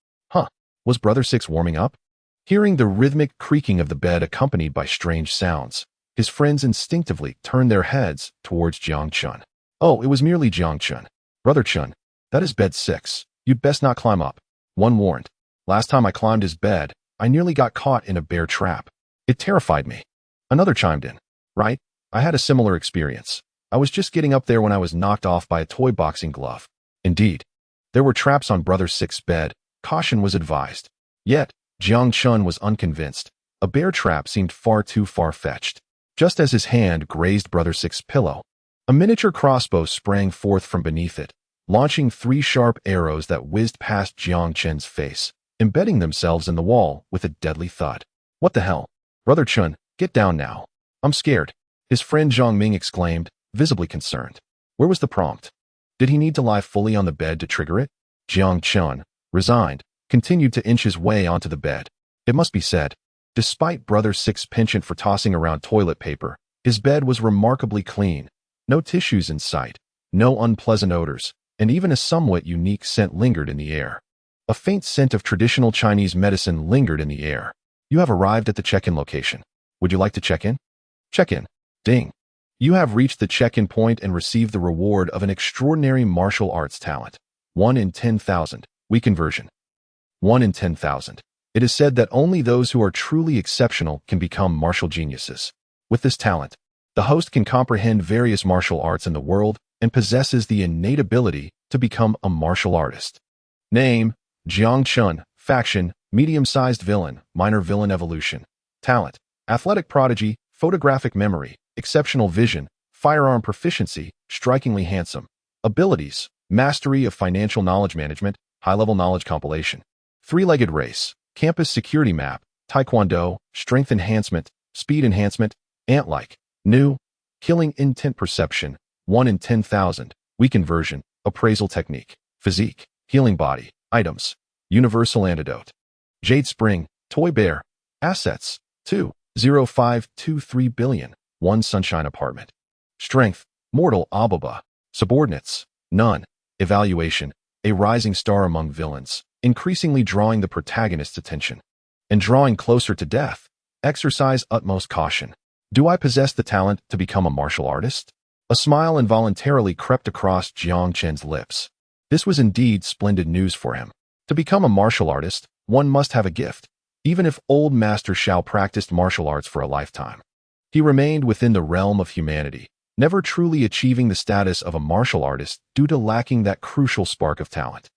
Was Brother 6 warming up? Hearing the rhythmic creaking of the bed accompanied by strange sounds, his friends instinctively turned their heads towards Jiang Chen. Oh, it was merely Jiang Chen. Brother Chen, that is bed 6. You'd best not climb up. One warned. Last time I climbed his bed, I nearly got caught in a bear trap. It terrified me. Another chimed in. Right? I had a similar experience. I was just getting up there when I was knocked off by a toy boxing glove. Indeed. There were traps on Brother 6's bed. Caution was advised. Yet, Jiang Chen was unconvinced. A bear trap seemed far too far-fetched. Just as his hand grazed Brother 6's pillow, a miniature crossbow sprang forth from beneath it, launching 3 sharp arrows that whizzed past Jiang Chen's face, embedding themselves in the wall with a deadly thud. What the hell? Brother Chen, get down now. I'm scared. His friend Zhang Ming exclaimed, visibly concerned. Where was the prompt? Did he need to lie fully on the bed to trigger it? Jiang Chun, resigned, continued to inch his way onto the bed. It must be said, despite Brother Six's penchant for tossing around toilet paper, his bed was remarkably clean. No tissues in sight, no unpleasant odors, and even a somewhat unique scent lingered in the air. A faint scent of traditional Chinese medicine lingered in the air. You have arrived at the check-in location. Would you like to check in? Check in. Ding. You have reached the check-in point and received the reward of an extraordinary martial arts talent. 1 in 10,000. Weak conversion. 1 in 10,000. It is said that only those who are truly exceptional can become martial geniuses. With this talent, the host can comprehend various martial arts in the world and possesses the innate ability to become a martial artist. Name: Jiang Chun. Faction: medium-sized villain, minor villain evolution. Talent: athletic prodigy, photographic memory, exceptional vision, firearm proficiency, strikingly handsome. Abilities: mastery of financial knowledge management, high-level knowledge compilation. Three-legged race, campus security map, taekwondo, strength enhancement, speed enhancement, ant-like. New: killing intent perception, 1 in 10,000, weak conversion, appraisal technique, physique, healing body, items, universal antidote. Jade Spring, toy bear, assets, 2.0523 billion, 1 sunshine apartment. Strength, mortal Ababa, subordinates, none. Evaluation, a rising star among villains, increasingly drawing the protagonist's attention. And drawing closer to death, exercise utmost caution. Do I possess the talent to become a martial artist? A smile involuntarily crept across Jiang Chen's lips. This was indeed splendid news for him. To become a martial artist, one must have a gift, even if old Master Shao practiced martial arts for a lifetime. He remained within the realm of humanity, never truly achieving the status of a martial artist due to lacking that crucial spark of talent.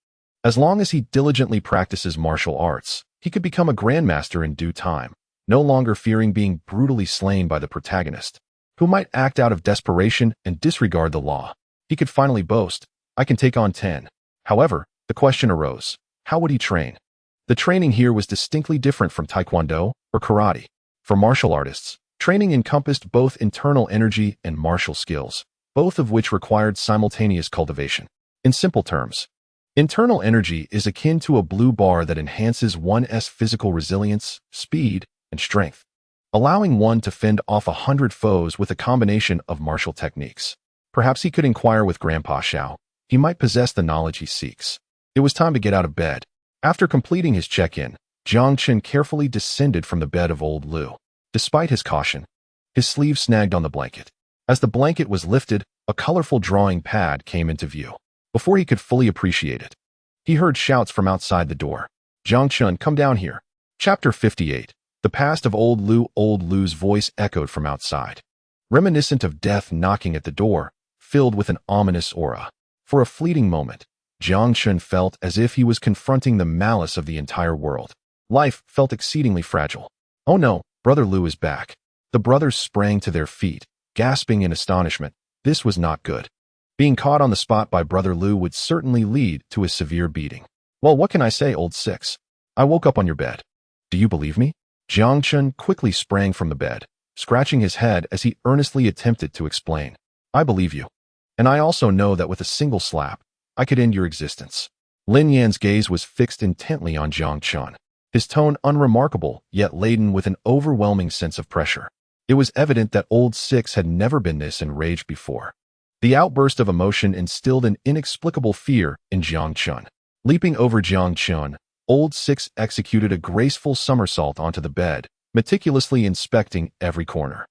As long as he diligently practices martial arts, he could become a grandmaster in due time, no longer fearing being brutally slain by the protagonist, who might act out of desperation and disregard the law. He could finally boast, I can take on 10. However, the question arose, how would he train? The training here was distinctly different from taekwondo or karate. For martial artists, training encompassed both internal energy and martial skills, both of which required simultaneous cultivation. In simple terms, internal energy is akin to a blue bar that enhances one's physical resilience, speed, and strength, allowing one to fend off 100 foes with a combination of martial techniques. Perhaps he could inquire with Grandpa Shao. He might possess the knowledge he seeks. It was time to get out of bed. After completing his check-in, Jiang Chen carefully descended from the bed of old Lu. Despite his caution, his sleeve snagged on the blanket. As the blanket was lifted, a colorful drawing pad came into view. Before he could fully appreciate it, he heard shouts from outside the door. Jiang Chen, come down here. Chapter 58. The past of old Lu. Old Lu's voice echoed from outside, reminiscent of death knocking at the door, filled with an ominous aura. For a fleeting moment, Jiang Chen felt as if he was confronting the malice of the entire world. Life felt exceedingly fragile. Oh no, Brother Lu is back. The brothers sprang to their feet, gasping in astonishment. This was not good. Being caught on the spot by Brother Lu would certainly lead to a severe beating. Well, what can I say, old Six? I woke up on your bed. Do you believe me? Jiang Chen quickly sprang from the bed, scratching his head as he earnestly attempted to explain. I believe you. And I also know that with a single slap, I could end your existence. Lin Yan's gaze was fixed intently on Jiang Chen, his tone unremarkable yet laden with an overwhelming sense of pressure. It was evident that old Six had never been this enraged before. The outburst of emotion instilled an inexplicable fear in Jiang Chen. Leaping over Jiang Chen, old Six executed a graceful somersault onto the bed, meticulously inspecting every corner.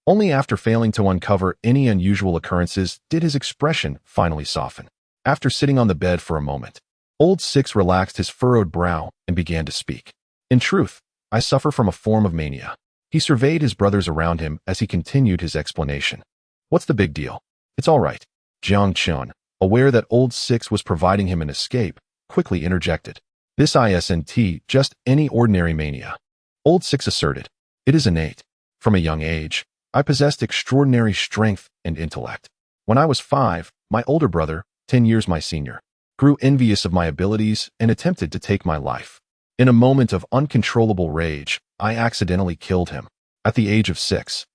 Only after failing to uncover any unusual occurrences did his expression finally soften. After sitting on the bed for a moment, old Six relaxed his furrowed brow and began to speak. In truth, I suffer from a form of mania. He surveyed his brothers around him as he continued his explanation. What's the big deal? It's all right. Jiang Chen, aware that old Six was providing him an escape, quickly interjected. This isn't just any ordinary mania. Old Six asserted. It is innate. From a young age, I possessed extraordinary strength and intellect. When I was 5, my older brother, 10 years my senior, grew envious of my abilities and attempted to take my life. In a moment of uncontrollable rage, I accidentally killed him. At the age of 6,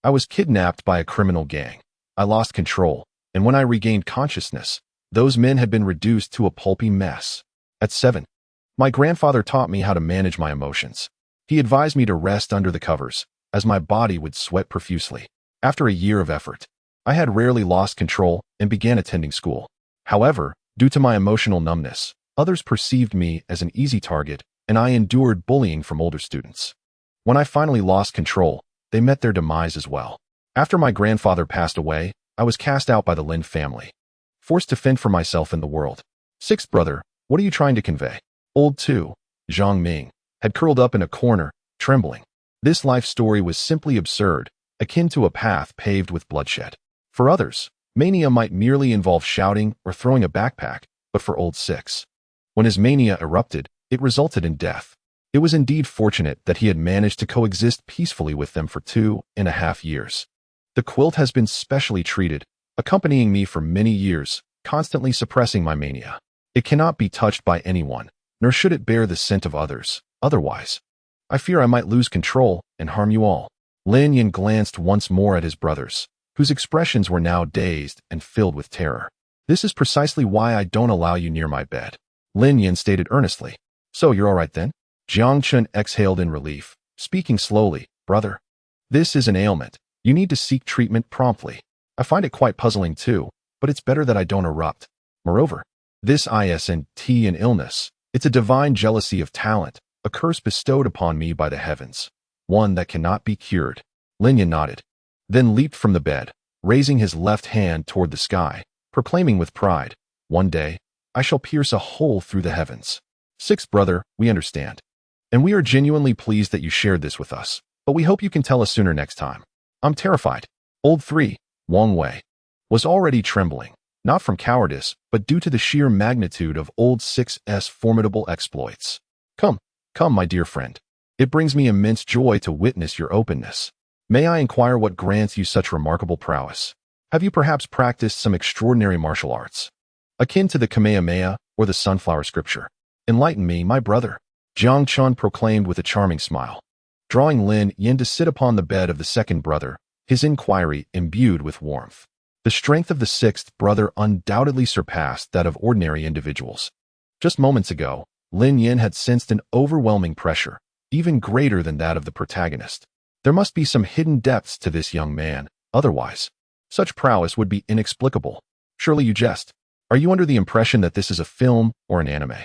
I was kidnapped by a criminal gang. I lost control, and when I regained consciousness, those men had been reduced to a pulpy mess. At 7, my grandfather taught me how to manage my emotions. He advised me to rest under the covers, as my body would sweat profusely. After a year of effort, I had rarely lost control and began attending school. However, due to my emotional numbness, others perceived me as an easy target, and I endured bullying from older students. When I finally lost control, they met their demise as well. After my grandfather passed away, I was cast out by the Lin family, forced to fend for myself in the world. Sixth brother, what are you trying to convey? Old 2, Zhang Ming, had curled up in a corner, trembling. This life story was simply absurd, akin to a path paved with bloodshed. For others, mania might merely involve shouting or throwing a backpack, but for old 6, when his mania erupted, it resulted in death. It was indeed fortunate that he had managed to coexist peacefully with them for 2.5 years. The quilt has been specially treated, accompanying me for many years, constantly suppressing my mania. It cannot be touched by anyone, nor should it bear the scent of others. Otherwise, I fear I might lose control and harm you all. Lin Yin glanced once more at his brothers, whose expressions were now dazed and filled with terror. This is precisely why I don't allow you near my bed, Lin Yin stated earnestly. So you're all right then? Jiang Chun exhaled in relief, speaking slowly. Brother, this is an ailment. You need to seek treatment promptly. I find it quite puzzling too, but it's better that I don't erupt. Moreover, this isn't an illness. It's a divine jealousy of talent, a curse bestowed upon me by the heavens, one that cannot be cured. Lin Yin nodded, then leaped from the bed, raising his left hand toward the sky, proclaiming with pride, one day, I shall pierce a hole through the heavens. Sixth brother, we understand. And we are genuinely pleased that you shared this with us, but we hope you can tell us sooner next time. I'm terrified. Old 3, Wang Wei, was already trembling, not from cowardice, but due to the sheer magnitude of Old 6's formidable exploits. Come, my dear friend. It brings me immense joy to witness your openness. May I inquire what grants you such remarkable prowess? Have you perhaps practiced some extraordinary martial arts, akin to the Kamehameha or the sunflower scripture? Enlighten me, my brother, Jiang Chun proclaimed with a charming smile, drawing Lin Yin to sit upon the bed of the second brother, his inquiry imbued with warmth. The strength of the sixth brother undoubtedly surpassed that of ordinary individuals. Just moments ago, Lin Yin had sensed an overwhelming pressure, even greater than that of the protagonist. There must be some hidden depths to this young man, otherwise, such prowess would be inexplicable. Surely you jest. Are you under the impression that this is a film or an anime?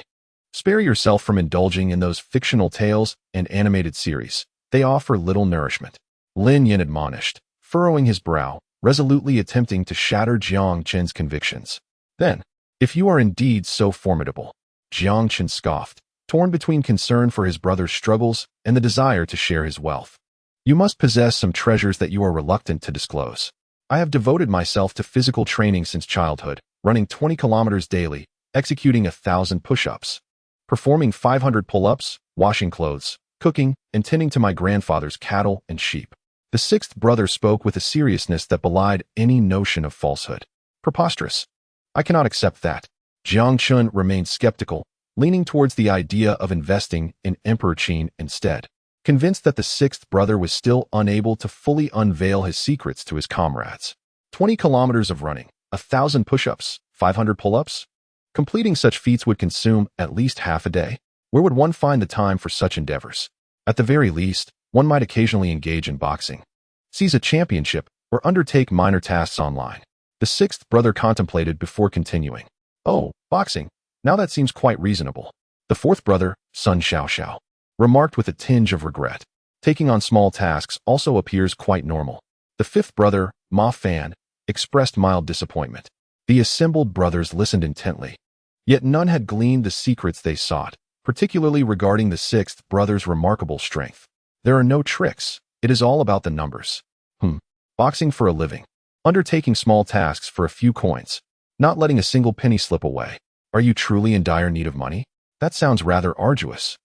Spare yourself from indulging in those fictional tales and animated series. They offer little nourishment. Lin Yin admonished, furrowing his brow, resolutely attempting to shatter Jiang Chen's convictions. Then, if you are indeed so formidable, Jiang Chen scoffed, torn between concern for his brother's struggles and the desire to share his wealth. You must possess some treasures that you are reluctant to disclose. I have devoted myself to physical training since childhood, running 20 kilometers daily, executing 1,000 push-ups, performing 500 pull-ups, washing clothes, cooking, and tending to my grandfather's cattle and sheep. The sixth brother spoke with a seriousness that belied any notion of falsehood. Preposterous. I cannot accept that. Jiang Chun remained skeptical, leaning towards the idea of investing in Emperor Qin instead, convinced that the sixth brother was still unable to fully unveil his secrets to his comrades. 20 kilometers of running, 1,000 push-ups, 500 pull-ups? Completing such feats would consume at least half a day. Where would one find the time for such endeavors? At the very least, one might occasionally engage in boxing, seize a championship, or undertake minor tasks online. The sixth brother contemplated before continuing. Oh, boxing. Now that seems quite reasonable. The fourth brother, Sun Xiaoxiao, remarked with a tinge of regret. Taking on small tasks also appears quite normal. The fifth brother, Ma Fan, expressed mild disappointment. The assembled brothers listened intently. Yet none had gleaned the secrets they sought, particularly regarding the sixth brother's remarkable strength. There are no tricks. It is all about the numbers. Boxing for a living. Undertaking small tasks for a few coins. Not letting a single penny slip away. Are you truly in dire need of money? That sounds rather arduous.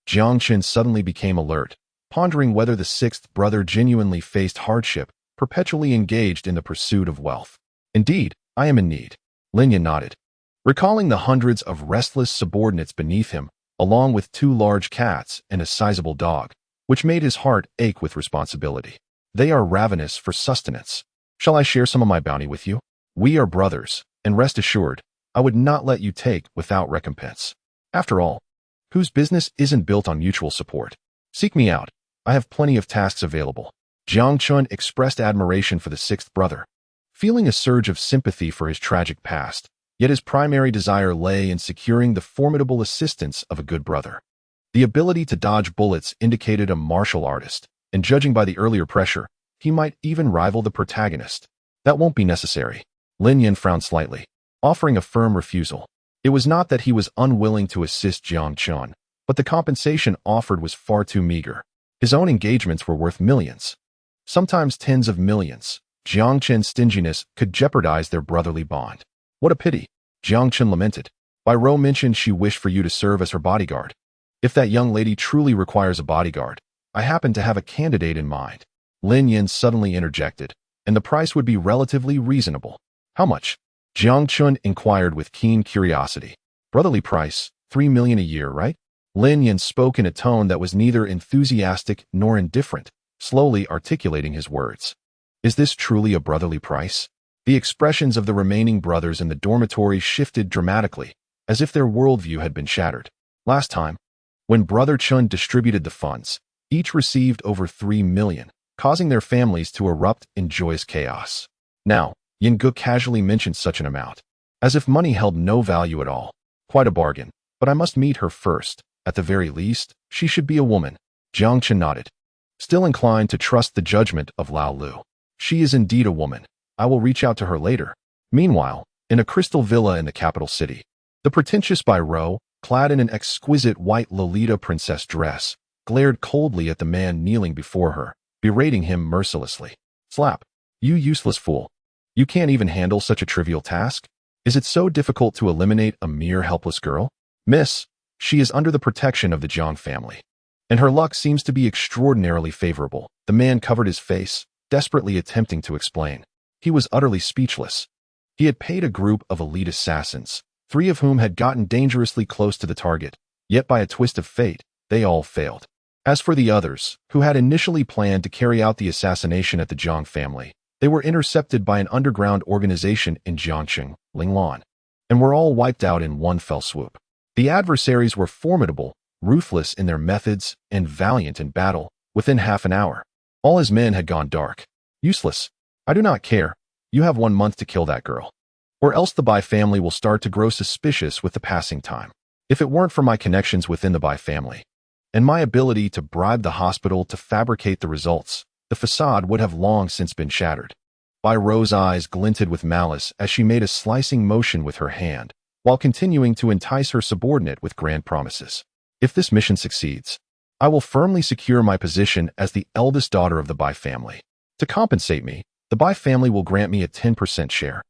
Jiang Chen suddenly became alert, pondering whether the sixth brother genuinely faced hardship, perpetually engaged in the pursuit of wealth. Indeed, I am in need. Lin Yin nodded, recalling the hundreds of restless subordinates beneath him, along with 2 large cats and a sizable dog, which made his heart ache with responsibility. They are ravenous for sustenance. Shall I share some of my bounty with you? We are brothers, and rest assured, I would not let you take without recompense. After all, whose business isn't built on mutual support? Seek me out. I have plenty of tasks available. Jiang Chun expressed admiration for the sixth brother, feeling a surge of sympathy for his tragic past, yet his primary desire lay in securing the formidable assistance of a good brother. The ability to dodge bullets indicated a martial artist, and judging by the earlier pressure, he might even rival the protagonist. That won't be necessary. Lin Yin frowned slightly, offering a firm refusal. It was not that he was unwilling to assist Jiang Chun, but the compensation offered was far too meager. His own engagements were worth millions, sometimes tens of millions. Jiang Chen's stinginess could jeopardize their brotherly bond. What a pity, Jiang Chen lamented. Bai Rou mentioned she wished for you to serve as her bodyguard. If that young lady truly requires a bodyguard, I happen to have a candidate in mind. Lin Yin suddenly interjected, and the price would be relatively reasonable. How much? Jiang Chun inquired with keen curiosity. Brotherly price, 3 million a year, right? Lin Yin spoke in a tone that was neither enthusiastic nor indifferent, slowly articulating his words. Is this truly a brotherly price? The expressions of the remaining brothers in the dormitory shifted dramatically, as if their worldview had been shattered. Last time, when Brother Chun distributed the funds, each received over 3 million, causing their families to erupt in joyous chaos. Now, Yin Gu casually mentioned such an amount, as if money held no value at all. Quite a bargain, but I must meet her first. At the very least, she should be a woman. Jiang Chen nodded, still inclined to trust the judgment of Lao Lu. She is indeed a woman. I will reach out to her later. Meanwhile, in a crystal villa in the capital city, the pretentious Bai Rou, clad in an exquisite white Lolita princess dress, glared coldly at the man kneeling before her, berating him mercilessly. Slap. You useless fool. You can't even handle such a trivial task? Is it so difficult to eliminate a mere helpless girl? Miss, she is under the protection of the Jiang family, and her luck seems to be extraordinarily favorable. The man covered his face, desperately attempting to explain. He was utterly speechless. He had paid a group of elite assassins, 3 of whom had gotten dangerously close to the target, yet by a twist of fate, they all failed. As for the others, who had initially planned to carry out the assassination at the Jiang family, they were intercepted by an underground organization in Jiangcheng, Linglan, and were all wiped out in one fell swoop. The adversaries were formidable, ruthless in their methods, and valiant in battle. Within half an hour, all his men had gone dark. Useless. I do not care. You have 1 month to kill that girl, or else the Bai family will start to grow suspicious with the passing time. If it weren't for my connections within the Bai family, and my ability to bribe the hospital to fabricate the results, the facade would have long since been shattered. Bai Rou's eyes glinted with malice as she made a slicing motion with her hand, while continuing to entice her subordinate with grand promises. If this mission succeeds, I will firmly secure my position as the eldest daughter of the Bai family. To compensate me, the Bai family will grant me a 10% share,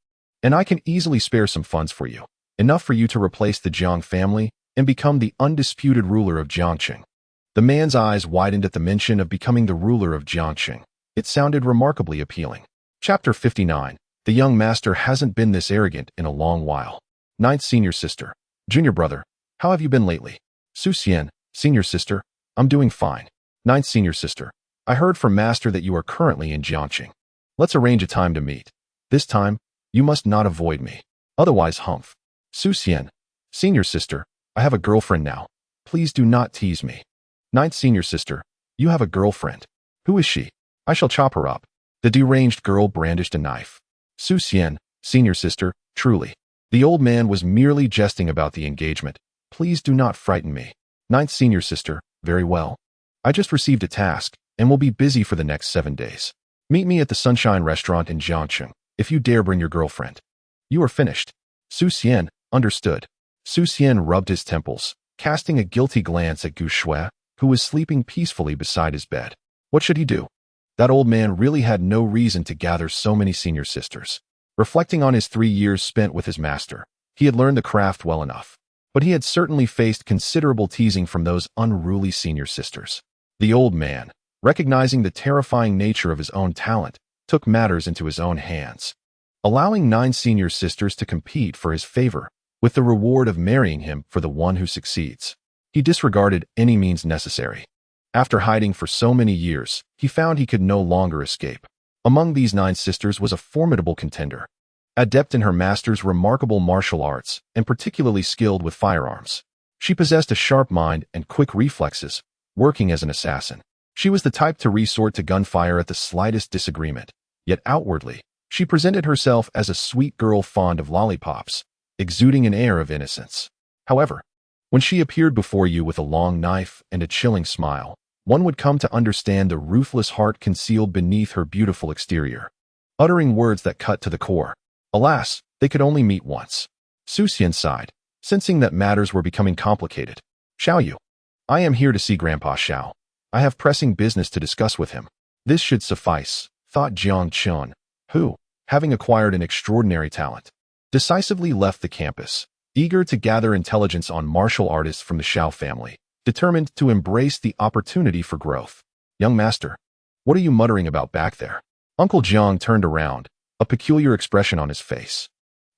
and I can easily spare some funds for you, enough for you to replace the Jiang family and become the undisputed ruler of Jiangcheng. The man's eyes widened at the mention of becoming the ruler of Jiangcheng. It sounded remarkably appealing. Chapter 59. The young master hasn't been this arrogant in a long while. Ninth senior sister. Junior brother, how have you been lately? Su Xian, senior sister, I'm doing fine. Ninth senior sister, I heard from master that you are currently in Jiangcheng. Let's arrange a time to meet. This time, you must not avoid me. Otherwise, humph. Su Xian, senior sister, I have a girlfriend now. Please do not tease me. Ninth senior sister, you have a girlfriend. Who is she? I shall chop her up. The deranged girl brandished a knife. Su Xian, senior sister, truly. The old man was merely jesting about the engagement. Please do not frighten me. Ninth senior sister, very well. I just received a task, and will be busy for the next 7 days. Meet me at the Sunshine Restaurant in Jiangcheng, if you dare bring your girlfriend. You are finished. Su Xian, understood. Su Xian rubbed his temples, casting a guilty glance at Gu Shui, who was sleeping peacefully beside his bed. What should he do? That old man really had no reason to gather so many senior sisters. Reflecting on his 3 years spent with his master, he had learned the craft well enough, but he had certainly faced considerable teasing from those unruly senior sisters. The old man, recognizing the terrifying nature of his own talent, took matters into his own hands, allowing 9 senior sisters to compete for his favor, with the reward of marrying him for the one who succeeds. He disregarded any means necessary. After hiding for so many years, he found he could no longer escape. Among these 9 sisters was a formidable contender, adept in her master's remarkable martial arts and particularly skilled with firearms. She possessed a sharp mind and quick reflexes, working as an assassin. She was the type to resort to gunfire at the slightest disagreement, yet outwardly, she presented herself as a sweet girl fond of lollipops, exuding an air of innocence. However, when she appeared before you with a long knife and a chilling smile, one would come to understand the ruthless heart concealed beneath her beautiful exterior, uttering words that cut to the core. Alas, they could only meet once. Su Xian sighed, sensing that matters were becoming complicated. Xiao Yu, I am here to see Grandpa Xiao. I have pressing business to discuss with him. This should suffice, thought Jiang Chun, who, having acquired an extraordinary talent, decisively left the campus, eager to gather intelligence on martial artists from the Xiao family, determined to embrace the opportunity for growth. Young master, what are you muttering about back there? Uncle Jiang turned around, a peculiar expression on his face.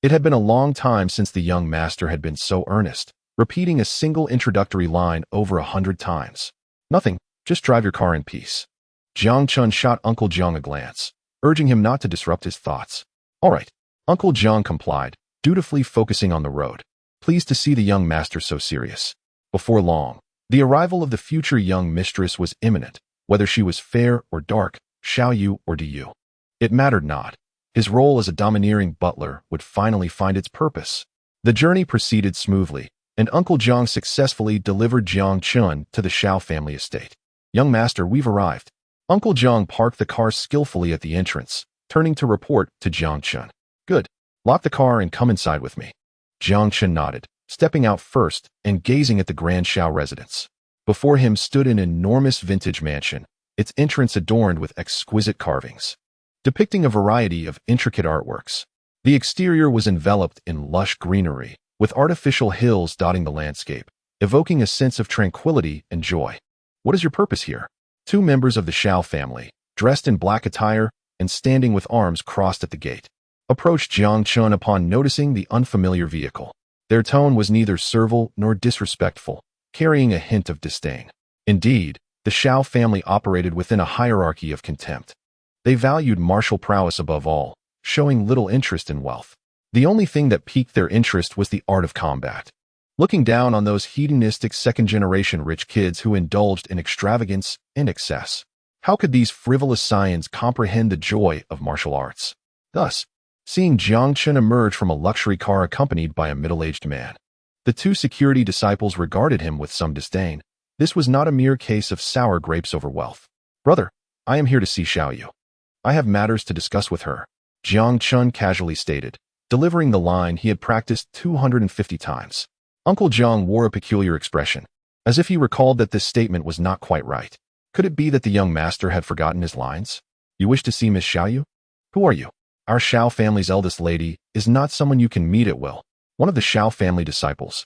It had been a long time since the young master had been so earnest, repeating a single introductory line over 100 times. Nothing, just drive your car in peace. Jiang Chun shot Uncle Jiang a glance, urging him not to disrupt his thoughts. All right. Uncle Jiang complied, dutifully focusing on the road, pleased to see the young master so serious. Before long, the arrival of the future young mistress was imminent, whether she was fair or dark, Xiao Yu or Diyu. It mattered not. His role as a domineering butler would finally find its purpose. The journey proceeded smoothly, and Uncle Jiang successfully delivered Jiang Chun to the Xiao family estate. Young master, we've arrived. Uncle Jiang parked the car skillfully at the entrance, turning to report to Jiang Chun. Good. Lock the car and come inside with me. Jiang Chun nodded, stepping out first and gazing at the grand Xiao residence. Before him stood an enormous vintage mansion, its entrance adorned with exquisite carvings, depicting a variety of intricate artworks. The exterior was enveloped in lush greenery, with artificial hills dotting the landscape, evoking a sense of tranquility and joy. What is your purpose here? 2 members of the Xiao family, dressed in black attire and standing with arms crossed at the gate, approached Jiang Chun upon noticing the unfamiliar vehicle. Their tone was neither servile nor disrespectful, carrying a hint of disdain. Indeed, the Xiao family operated within a hierarchy of contempt. They valued martial prowess above all, showing little interest in wealth. The only thing that piqued their interest was the art of combat. Looking down on those hedonistic second-generation rich kids who indulged in extravagance and excess. How could these frivolous scions comprehend the joy of martial arts? Thus, seeing Jiang Chun emerge from a luxury car accompanied by a middle-aged man, the 2 security disciples regarded him with some disdain. This was not a mere case of sour grapes over wealth. Brother, I am here to see Xiao Yu. I have matters to discuss with her, Jiang Chun casually stated, delivering the line he had practiced 250 times. Uncle Jiang wore a peculiar expression, as if he recalled that this statement was not quite right. Could it be that the young master had forgotten his lines? You wish to see Miss Xiao Yu? Who are you? Our Xiao family's eldest lady is not someone you can meet at will. One of the Xiao family disciples,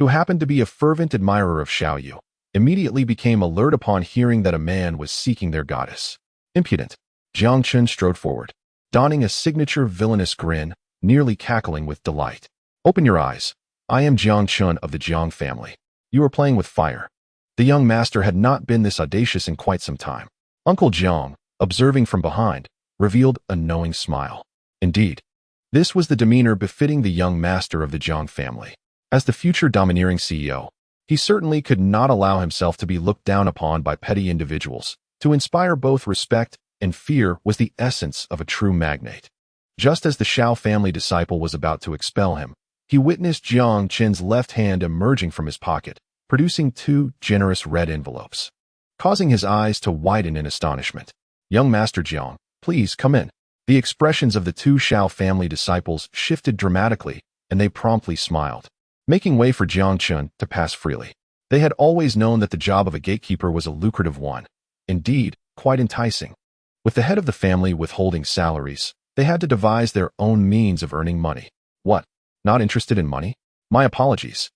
who happened to be a fervent admirer of Xiao Yu, immediately became alert upon hearing that a man was seeking their goddess. Impudent. Jiang Chun strode forward, donning a signature villainous grin, nearly cackling with delight. Open your eyes. I am Jiang Chun of the Jiang family. You are playing with fire. The young master had not been this audacious in quite some time. Uncle Jiang, observing from behind, revealed a knowing smile. Indeed, this was the demeanor befitting the young master of the Jiang family. As the future domineering CEO, he certainly could not allow himself to be looked down upon by petty individuals. To inspire both respect and fear was the essence of a true magnate. Just as the Xiao family disciple was about to expel him, he witnessed Jiang Chun's left hand emerging from his pocket, producing 2 generous red envelopes, causing his eyes to widen in astonishment. Young Master Jiang, please come in. The expressions of the 2 Xiao family disciples shifted dramatically, and they promptly smiled, making way for Jiang Chun to pass freely. They had always known that the job of a gatekeeper was a lucrative one, indeed, quite enticing. With the head of the family withholding salaries, they had to devise their own means of earning money. What? Not interested in money? My apologies.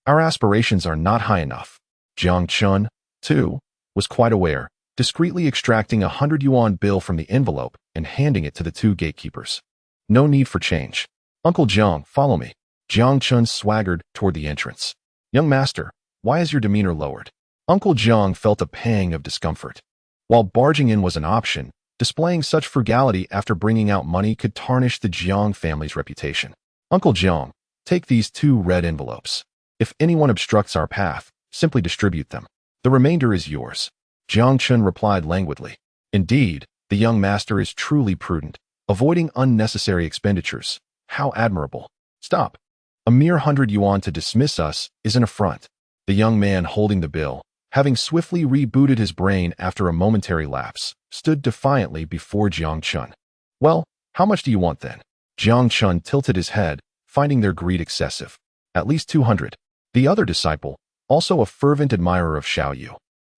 Our aspirations are not high enough. Jiang Chun, too, was quite aware, discreetly extracting a 100 yuan bill from the envelope and handing it to the 2 gatekeepers. No need for change. Uncle Jiang, follow me. Jiang Chun swaggered toward the entrance. Young master, why is your demeanor lowered? Uncle Jiang felt a pang of discomfort. While barging in was an option, Displaying such frugality after bringing out money could tarnish the Jiang family's reputation. Uncle Jiang, take these 2 red envelopes. If anyone obstructs our path, simply distribute them. The remainder is yours. Jiang Chun replied languidly. Indeed, the young master is truly prudent, avoiding unnecessary expenditures. How admirable. Stop. A mere 100 yuan to dismiss us is an affront. The young man holding the bill, having swiftly rebooted his brain after a momentary lapse, stood defiantly before Jiang Chun. Well, how much do you want then? Jiang Chun tilted his head, finding their greed excessive. At least 200. The other disciple, also a fervent admirer of Xiaoyu,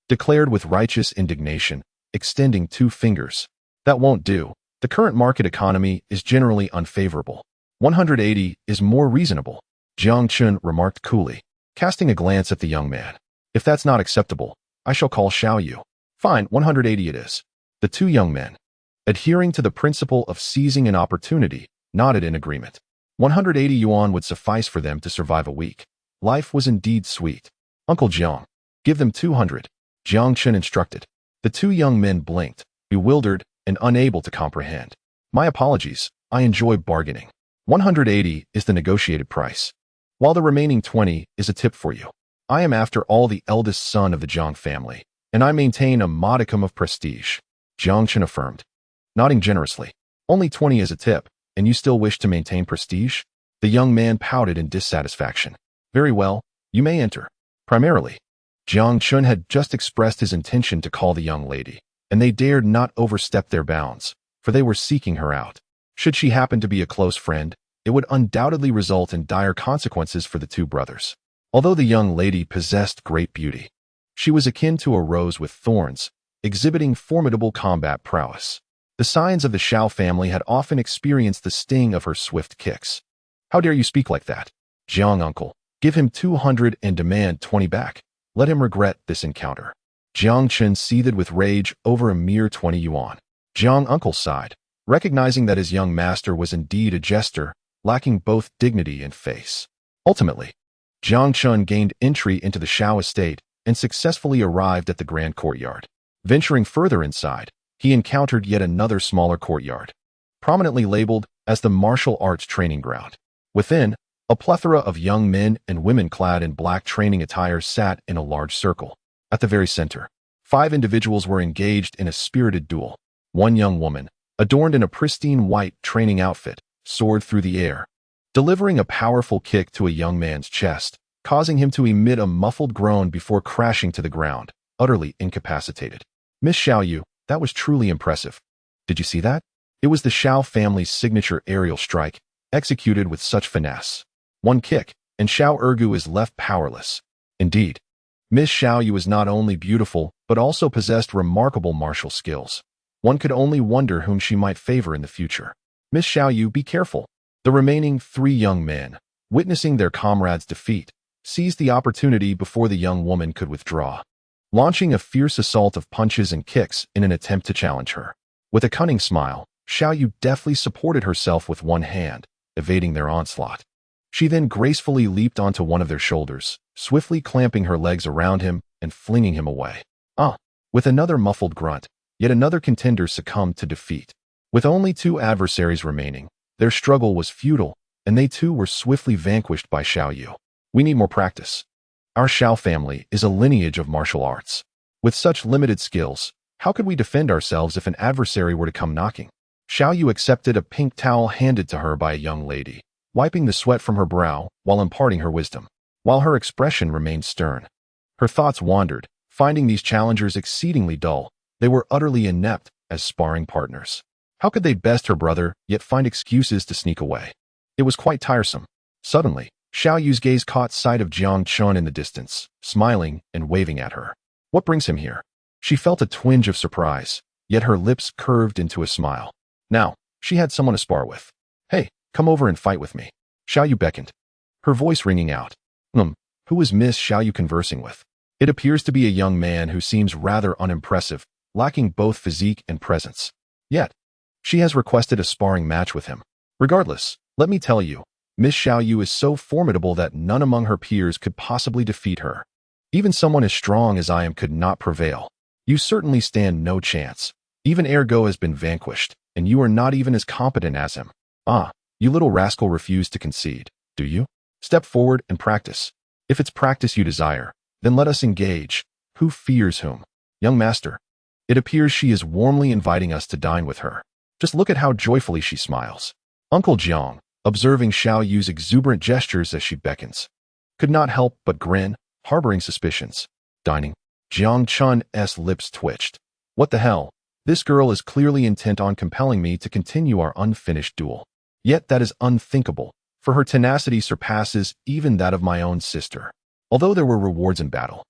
declared with righteous indignation, extending 2 fingers. That won't do. The current market economy is generally unfavorable. 180 is more reasonable, Jiang Chun remarked coolly, casting a glance at the young man. If that's not acceptable, I shall call Xiaoyu. Fine, 180 it is. The 2 young men, adhering to the principle of seizing an opportunity, nodded in agreement. 180 yuan would suffice for them to survive a week. Life was indeed sweet. Uncle Jiang, give them 200, Jiang Chun instructed. The 2 young men blinked, bewildered and unable to comprehend. My apologies, I enjoy bargaining. 180 is the negotiated price, while the remaining 20 is a tip for you. I am after all the eldest son of the Jiang family, and I maintain a modicum of prestige, Jiang Chun affirmed, nodding generously. Only 20 is a tip, and you still wish to maintain prestige? The young man pouted in dissatisfaction. Very well, you may enter. Primarily, Jiang Chun had just expressed his intention to call the young lady, and they dared not overstep their bounds, for they were seeking her out. Should she happen to be a close friend, it would undoubtedly result in dire consequences for the 2 brothers. Although the young lady possessed great beauty, she was akin to a rose with thorns, exhibiting formidable combat prowess. The signs of the Xiao family had often experienced the sting of her swift kicks. How dare you speak like that? Jiang uncle, give him 200 and demand 20 back. Let him regret this encounter. Jiang Chun seethed with rage over a mere 20 yuan. Jiang uncle sighed, recognizing that his young master was indeed a jester, lacking both dignity and face. Ultimately, Jiang Chun gained entry into the Xiao estate and successfully arrived at the grand courtyard. Venturing further inside, he encountered yet another smaller courtyard, prominently labeled as the martial arts training ground. Within, a plethora of young men and women clad in black training attire sat in a large circle. At the very center, 5 individuals were engaged in a spirited duel. One young woman, adorned in a pristine white training outfit, soared through the air, delivering a powerful kick to a young man's chest, causing him to emit a muffled groan before crashing to the ground, utterly incapacitated. Miss Xiaoyu, that was truly impressive. Did you see that? It was the Xiao family's signature aerial strike, executed with such finesse. One kick, and Xiao Ergu is left powerless. Indeed, Miss Xiaoyu is not only beautiful, but also possessed remarkable martial skills. One could only wonder whom she might favor in the future. Miss Xiaoyu, be careful. The remaining 3 young men, witnessing their comrade's defeat, seized the opportunity before the young woman could withdraw, launching a fierce assault of punches and kicks in an attempt to challenge her. With a cunning smile, Xiaoyu deftly supported herself with one hand, evading their onslaught. She then gracefully leaped onto one of their shoulders, swiftly clamping her legs around him and flinging him away. With another muffled grunt, yet another contender succumbed to defeat. With only 2 adversaries remaining, their struggle was futile, and they too were swiftly vanquished by Xiaoyu. We need more practice. Our Xiao family is a lineage of martial arts. With such limited skills, how could we defend ourselves if an adversary were to come knocking? Xiaoyu accepted a pink towel handed to her by a young lady, wiping the sweat from her brow while imparting her wisdom. While her expression remained stern, her thoughts wandered, finding these challengers exceedingly dull. They were utterly inept as sparring partners. How could they best her brother, yet find excuses to sneak away? It was quite tiresome. Suddenly, Xiaoyu's gaze caught sight of Jiang Chun in the distance, smiling and waving at her. What brings him here? She felt a twinge of surprise, yet her lips curved into a smile. Now, she had someone to spar with. Hey, come over and fight with me. Xiaoyu beckoned, her voice ringing out. Who is Miss Xiaoyu conversing with? It appears to be a young man who seems rather unimpressive, lacking both physique and presence. Yet, she has requested a sparring match with him. Regardless, let me tell you, Miss Xiaoyu is so formidable that none among her peers could possibly defeat her. Even someone as strong as I am could not prevail. You certainly stand no chance. Even Ergo has been vanquished, and you are not even as competent as him. Ah, you little rascal refuse to concede, do you? Step forward and practice. If it's practice you desire, then let us engage. Who fears whom? Young master. It appears she is warmly inviting us to dine with her. Just look at how joyfully she smiles. Uncle Jiang, observing Xiao Yu's exuberant gestures as she beckons, could not help but grin, harboring suspicions. Dining. Jiang Chun's lips twitched. What the hell? This girl is clearly intent on compelling me to continue our unfinished duel. Yet that is unthinkable, for her tenacity surpasses even that of my own sister. Although there were rewards in battle,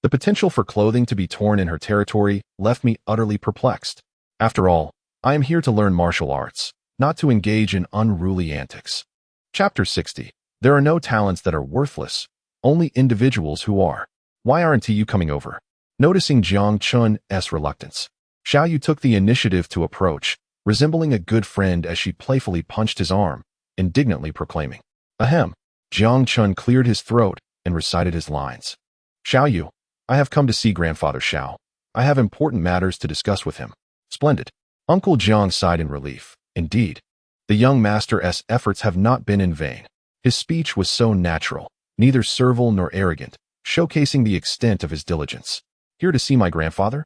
the potential for clothing to be torn in her territory left me utterly perplexed. After all, I am here to learn martial arts, not to engage in unruly antics. Chapter 60. There are no talents that are worthless, only individuals who are. Why aren't you coming over? Noticing Jiang Chun's reluctance, Xiao Yu took the initiative to approach, resembling a good friend as she playfully punched his arm, indignantly proclaiming, Ahem. Jiang Chun cleared his throat and recited his lines. Xiao Yu, I have come to see Grandfather Xiao. I have important matters to discuss with him. Splendid. Uncle Jiang sighed in relief. Indeed, the young master's efforts have not been in vain. His speech was so natural, neither servile nor arrogant, showcasing the extent of his diligence. Here to see my grandfather?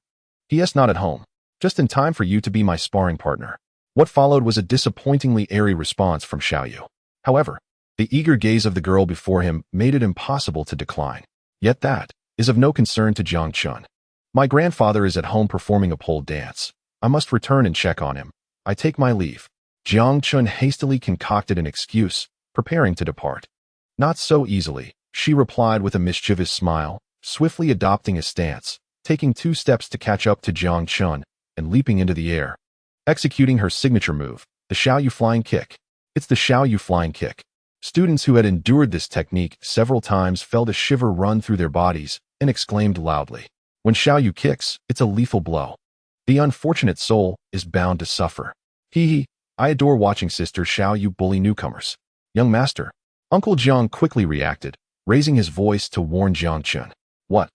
He is not at home. Just in time for you to be my sparring partner. What followed was a disappointingly airy response from Xiao Yu. However, the eager gaze of the girl before him made it impossible to decline. Yet that is of no concern to Jiang Chun. My grandfather is at home performing a pole dance. I must return and check on him. I take my leave. Jiang Chun hastily concocted an excuse, preparing to depart. Not so easily, she replied with a mischievous smile, swiftly adopting a stance, taking 2 steps to catch up to Jiang Chun, and leaping into the air. Executing her signature move, the Xiao Yu flying kick. It's the Xiao Yu flying kick. Students who had endured this technique several times felt a shiver run through their bodies and exclaimed loudly. When Xiao Yu kicks, it's a lethal blow. The unfortunate soul is bound to suffer. Hee, I adore watching Sister Xiao Yu bully newcomers. Young master. Uncle Jiang quickly reacted, raising his voice to warn Jiang Chun. What?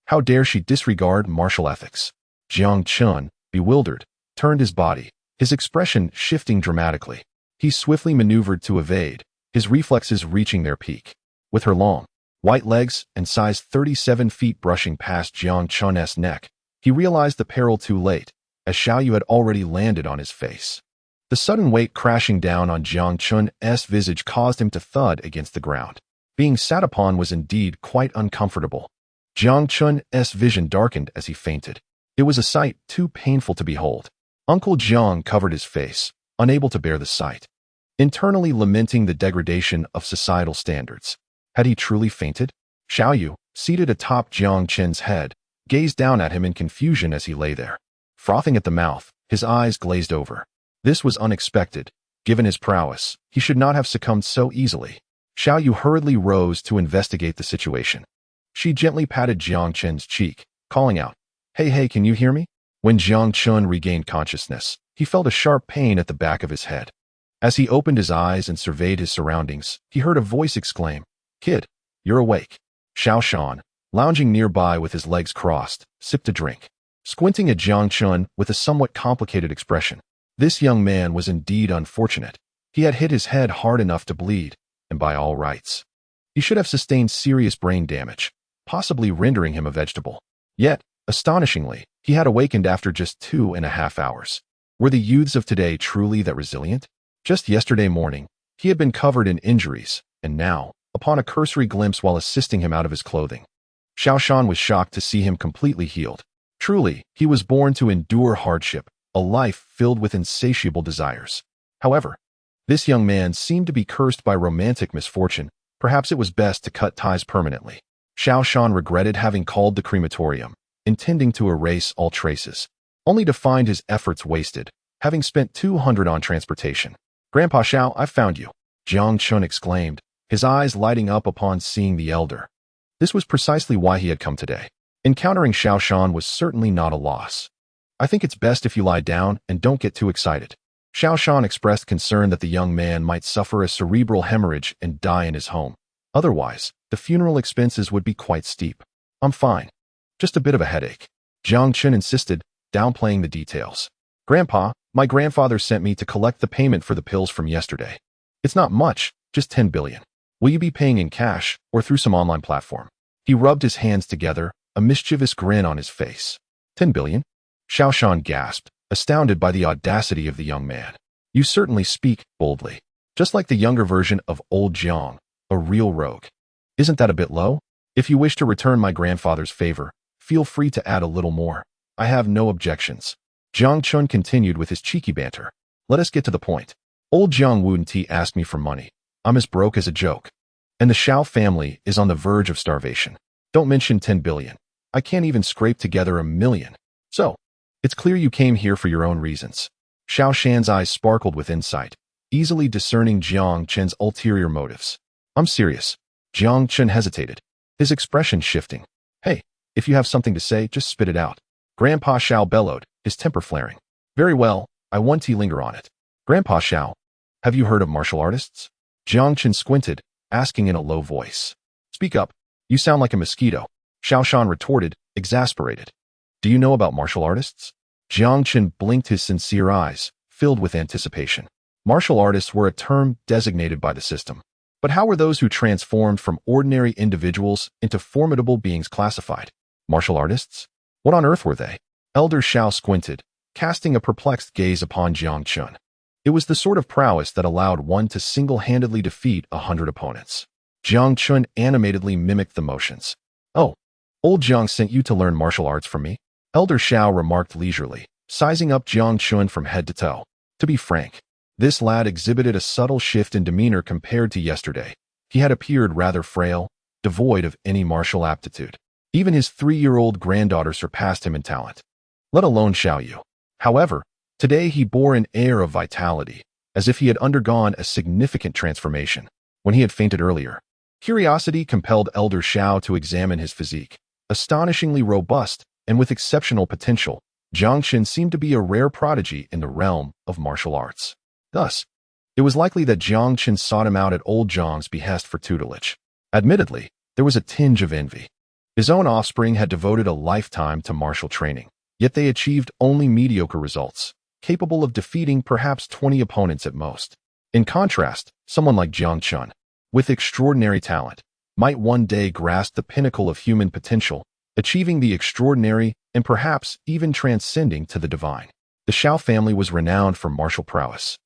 How dare she disregard martial ethics? Jiang Chun, bewildered, turned his body, his expression shifting dramatically. He swiftly maneuvered to evade, his reflexes reaching their peak. With her long, white legs and size 37 feet brushing past Jiang Chun's neck, he realized the peril too late, as Xiao Yu had already landed on his face. The sudden weight crashing down on Jiang Chun's visage caused him to thud against the ground. Being sat upon was indeed quite uncomfortable. Jiang Chun's vision darkened as he fainted. It was a sight too painful to behold. Uncle Jiang covered his face, unable to bear the sight, internally lamenting the degradation of societal standards. Had he truly fainted? Xiao Yu, seated atop Jiang Chen's head, gazed down at him in confusion as he lay there. Frothing at the mouth, his eyes glazed over. This was unexpected. Given his prowess, he should not have succumbed so easily. Xiao Yu hurriedly rose to investigate the situation. She gently patted Jiang Chen's cheek, calling out, Hey, can you hear me? When Jiang Chun regained consciousness, he felt a sharp pain at the back of his head. As he opened his eyes and surveyed his surroundings, he heard a voice exclaim, Kid, you're awake. Xiao Shan, lounging nearby with his legs crossed, sipped a drink, squinting at Jiang Chun with a somewhat complicated expression. This young man was indeed unfortunate. He had hit his head hard enough to bleed, and by all rights, he should have sustained serious brain damage, possibly rendering him a vegetable. Yet, astonishingly, he had awakened after just 2.5 hours. Were the youths of today truly that resilient? Just yesterday morning, he had been covered in injuries, and now, upon a cursory glimpse while assisting him out of his clothing, Xiao Shan was shocked to see him completely healed. Truly, he was born to endure hardship, a life filled with insatiable desires. However, this young man seemed to be cursed by romantic misfortune. Perhaps it was best to cut ties permanently. Xiao Shan regretted having called the crematorium, intending to erase all traces, only to find his efforts wasted, having spent 200 on transportation. Grandpa Xiao, I found you, Jiang Chun exclaimed, his eyes lighting up upon seeing the elder. This was precisely why he had come today. Encountering Xiao Shan was certainly not a loss. I think it's best if you lie down and don't get too excited. Xiao Shan expressed concern that the young man might suffer a cerebral hemorrhage and die in his home. Otherwise, the funeral expenses would be quite steep. I'm fine. Just a bit of a headache. Jiang Chun insisted, downplaying the details. Grandpa, my grandfather sent me to collect the payment for the pills from yesterday. It's not much, just 10 billion. Will you be paying in cash or through some online platform? He rubbed his hands together, a mischievous grin on his face. 10 billion? Xiao Shan gasped, astounded by the audacity of the young man. You certainly speak boldly. Just like the younger version of old Jiang, a real rogue. Isn't that a bit low? If you wish to return my grandfather's favor, feel free to add a little more. I have no objections. Jiang Chun continued with his cheeky banter. Let us get to the point. Old Jiang Wunti asked me for money. I'm as broke as a joke. And the Xiao family is on the verge of starvation. Don't mention 10 billion. I can't even scrape together 1 million. So, it's clear you came here for your own reasons. Xiao Shan's eyes sparkled with insight, easily discerning Jiang Chen's ulterior motives. I'm serious. Jiang Chen hesitated, his expression shifting. Hey, if you have something to say, just spit it out. Grandpa Xiao bellowed, his temper flaring. Very well, I want to linger on it. Grandpa Xiao, have you heard of martial artists? Jiang Chen squinted, asking in a low voice. Speak up. You sound like a mosquito. Xiao Shan retorted, exasperated. Do you know about martial artists? Jiang Chen blinked his sincere eyes, filled with anticipation. Martial artists were a term designated by the system. But how were those who transformed from ordinary individuals into formidable beings classified? Martial artists? What on earth were they? Elder Xiao squinted, casting a perplexed gaze upon Jiang Chen. It was the sort of prowess that allowed one to single-handedly defeat 100 opponents. Jiang Chen animatedly mimicked the motions. Oh, old Jiang sent you to learn martial arts from me? Elder Xiao remarked leisurely, sizing up Jiang Chen from head to toe. To be frank, this lad exhibited a subtle shift in demeanor compared to yesterday. He had appeared rather frail, devoid of any martial aptitude. Even his 3-year-old granddaughter surpassed him in talent, let alone Xiao Yu. However, today he bore an air of vitality, as if he had undergone a significant transformation. When he had fainted earlier, curiosity compelled Elder Xiao to examine his physique. Astonishingly robust and with exceptional potential, Jiang Chen seemed to be a rare prodigy in the realm of martial arts. Thus, it was likely that Jiang Chen sought him out at old Jiang's behest for tutelage. Admittedly, there was a tinge of envy. His own offspring had devoted a lifetime to martial training, yet they achieved only mediocre results, capable of defeating perhaps 20 opponents at most. In contrast, someone like Jiang Chen, with extraordinary talent, might one day grasp the pinnacle of human potential, achieving the extraordinary and perhaps even transcending to the divine. The Xiao family was renowned for martial prowess.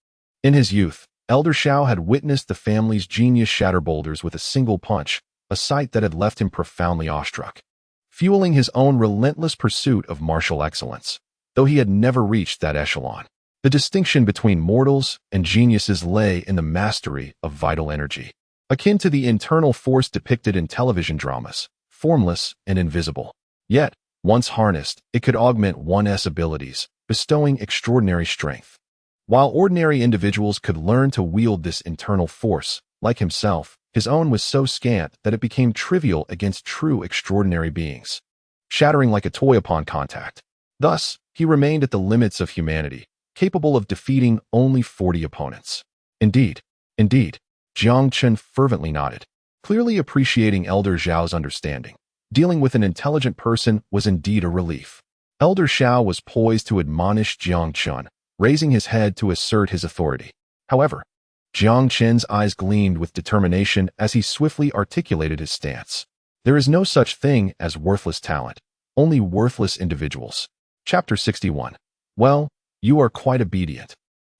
In his youth, Elder Xiao had witnessed the family's genius shatter boulders with a single punch, a sight that had left him profoundly awestruck, fueling his own relentless pursuit of martial excellence, though he had never reached that echelon. The distinction between mortals and geniuses lay in the mastery of vital energy, akin to the internal force depicted in television dramas, formless and invisible. Yet, once harnessed, it could augment one's abilities, bestowing extraordinary strength. While ordinary individuals could learn to wield this internal force, like himself, his own was so scant that it became trivial against true extraordinary beings, shattering like a toy upon contact. Thus, he remained at the limits of humanity, capable of defeating only 40 opponents. Indeed, Jiang Chen fervently nodded, clearly appreciating Elder Xiao's understanding. Dealing with an intelligent person was indeed a relief. Elder Xiao was poised to admonish Jiang Chen, raising his head to assert his authority. However, Jiang Chen's eyes gleamed with determination as he swiftly articulated his stance. There is no such thing as worthless talent, only worthless individuals. Chapter 61. Well, you are quite obedient.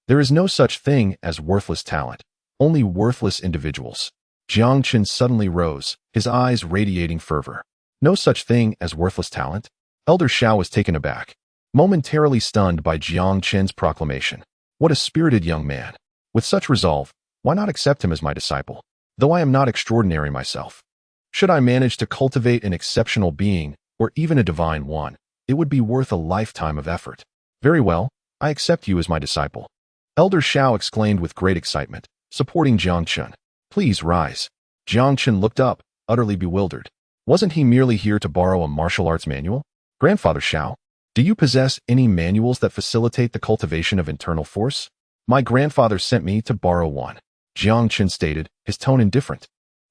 There is no such thing as worthless talent, only worthless individuals. Jiang Chen suddenly rose, his eyes radiating fervor. No such thing as worthless talent? Elder Xiao was taken aback, momentarily stunned by Jiang Chen's proclamation. What a spirited young man. With such resolve, why not accept him as my disciple? Though I am not extraordinary myself. Should I manage to cultivate an exceptional being, or even a divine one, it would be worth a lifetime of effort. Very well, I accept you as my disciple. Elder Xiao exclaimed with great excitement, supporting Jiang Chen. Please rise. Jiang Chen looked up, utterly bewildered. Wasn't he merely here to borrow a martial arts manual? Grandfather Xiao, do you possess any manuals that facilitate the cultivation of internal force? My grandfather sent me to borrow one, Jiang Chen stated, his tone indifferent,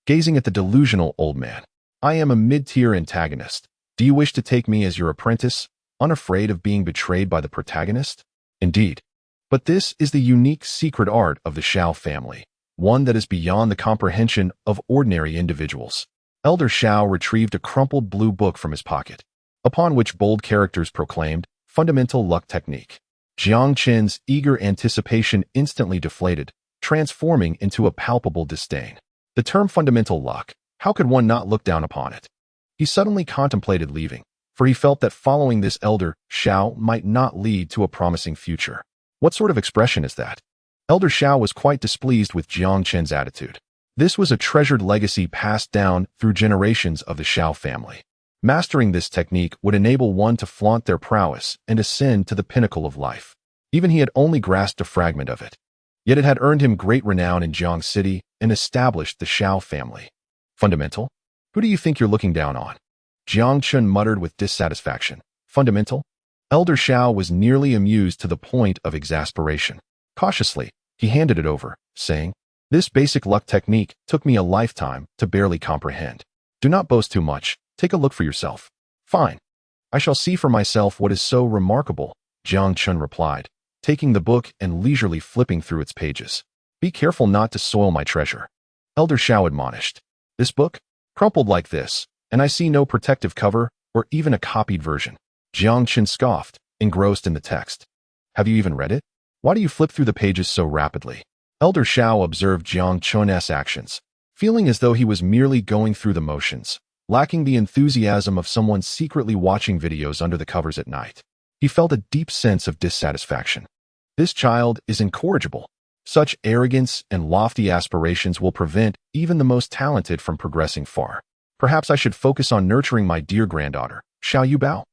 gazing at the delusional old man. I am a mid-tier antagonist. Do you wish to take me as your apprentice, unafraid of being betrayed by the protagonist? Indeed. But this is the unique secret art of the Xiao family, one that is beyond the comprehension of ordinary individuals. Elder Xiao retrieved a crumpled blue book from his pocket, upon which bold characters proclaimed, "Fundamental Luck Technique." Jiang Qin's eager anticipation instantly deflated, transforming into a palpable disdain. The term fundamental luck, how could one not look down upon it? He suddenly contemplated leaving, for he felt that following this Elder Xiao might not lead to a promising future. What sort of expression is that? Elder Xiao was quite displeased with Jiang Qin's attitude. This was a treasured legacy passed down through generations of the Xiao family. Mastering this technique would enable one to flaunt their prowess and ascend to the pinnacle of life. Even he had only grasped a fragment of it. Yet it had earned him great renown in Jiang City and established the Xiao family. Fundamental? Who do you think you're looking down on? Jiang Qin muttered with dissatisfaction. Fundamental? Elder Xiao was nearly amused to the point of exasperation. Cautiously, he handed it over, saying, "This basic luck technique took me a lifetime to barely comprehend. Do not boast too much. Take a look for yourself." "Fine. I shall see for myself what is so remarkable," Jiang Qin replied, taking the book and leisurely flipping through its pages. "Be careful not to soil my treasure," Elder Xiao admonished. "This book? Crumpled like this, and I see no protective cover or even a copied version." Jiang Qin scoffed, engrossed in the text. "Have you even read it? Why do you flip through the pages so rapidly?" Elder Xiao observed Jiang Qin's actions, feeling as though he was merely going through the motions, lacking the enthusiasm of someone secretly watching videos under the covers at night. He felt a deep sense of dissatisfaction. This child is incorrigible. Such arrogance and lofty aspirations will prevent even the most talented from progressing far. Perhaps I should focus on nurturing my dear granddaughter, Xiao Yubao.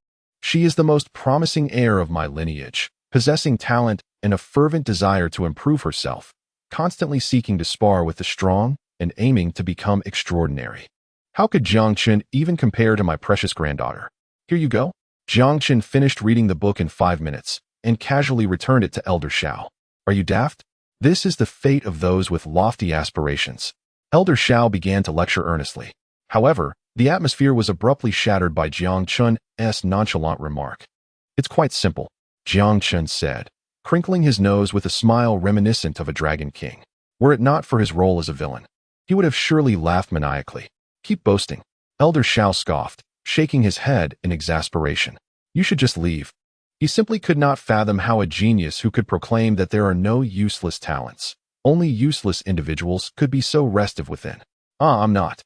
She is the most promising heir of my lineage, possessing talent and a fervent desire to improve herself, constantly seeking to spar with the strong and aiming to become extraordinary. How could Jiang Qin even compare to my precious granddaughter? Here you go." Jiang Qin finished reading the book in 5 minutes and casually returned it to Elder Xiao. "Are you daft? This is the fate of those with lofty aspirations." Elder Xiao began to lecture earnestly. However, the atmosphere was abruptly shattered by Jiang Qin's nonchalant remark. "It's quite simple," Jiang Qin said, crinkling his nose with a smile reminiscent of a dragon king. Were it not for his role as a villain, he would have surely laughed maniacally. "Keep boasting," Elder Xiao scoffed, shaking his head in exasperation. "You should just leave." He simply could not fathom how a genius who could proclaim that there are no useless talents, only useless individuals, could be so restive within. I'm not."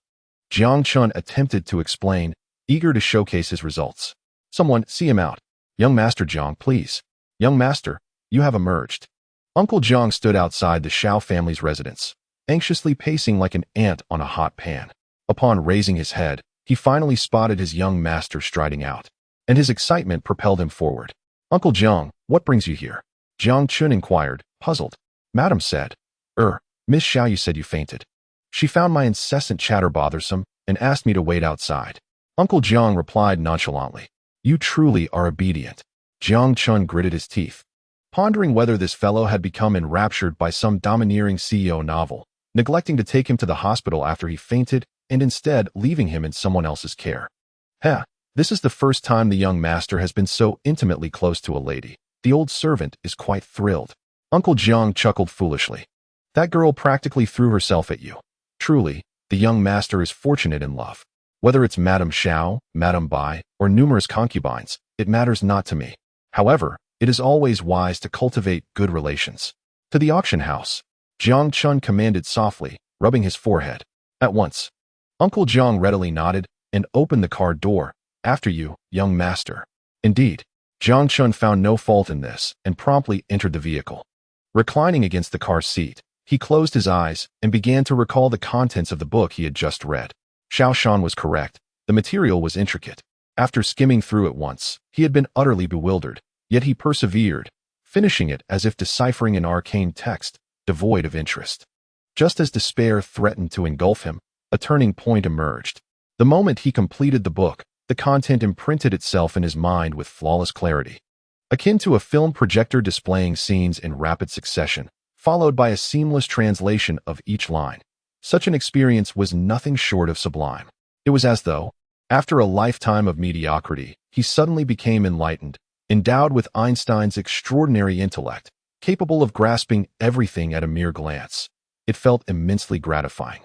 Jiang Qin attempted to explain, eager to showcase his results. "Someone, see him out. Young Master Jiang, please. Young Master, you have emerged." Uncle Jiang stood outside the Xiao family's residence, anxiously pacing like an ant on a hot pan. Upon raising his head, he finally spotted his young master striding out, and his excitement propelled him forward. "Uncle Jiang, what brings you here?" Jiang Qin inquired, puzzled. Madam said, Miss Xiao, you said you fainted. She found my incessant chatter bothersome and asked me to wait outside." Uncle Jiang replied nonchalantly, "You truly are obedient." Jiang Qin gritted his teeth, pondering whether this fellow had become enraptured by some domineering CEO novel, neglecting to take him to the hospital after he fainted and instead leaving him in someone else's care. This is the first time the young master has been so intimately close to a lady. The old servant is quite thrilled. Uncle Jiang chuckled foolishly. "That girl practically threw herself at you. Truly, the young master is fortunate in love. Whether it's Madame Xiao, Madame Bai, or numerous concubines, it matters not to me. However, it is always wise to cultivate good relations." "To the auction house," Jiang Qin commanded softly, rubbing his forehead. "At once." Uncle Jiang readily nodded and opened the car door. "After you, young master." Indeed, Jiang Qin found no fault in this and promptly entered the vehicle. Reclining against the car seat, he closed his eyes and began to recall the contents of the book he had just read. Xiao Shan was correct. The material was intricate. After skimming through it once, he had been utterly bewildered, yet he persevered, finishing it as if deciphering an arcane text, devoid of interest. Just as despair threatened to engulf him, a turning point emerged. The moment he completed the book, the content imprinted itself in his mind with flawless clarity. Akin to a film projector displaying scenes in rapid succession, followed by a seamless translation of each line. Such an experience was nothing short of sublime. It was as though, after a lifetime of mediocrity, he suddenly became enlightened, endowed with Einstein's extraordinary intellect, capable of grasping everything at a mere glance. It felt immensely gratifying.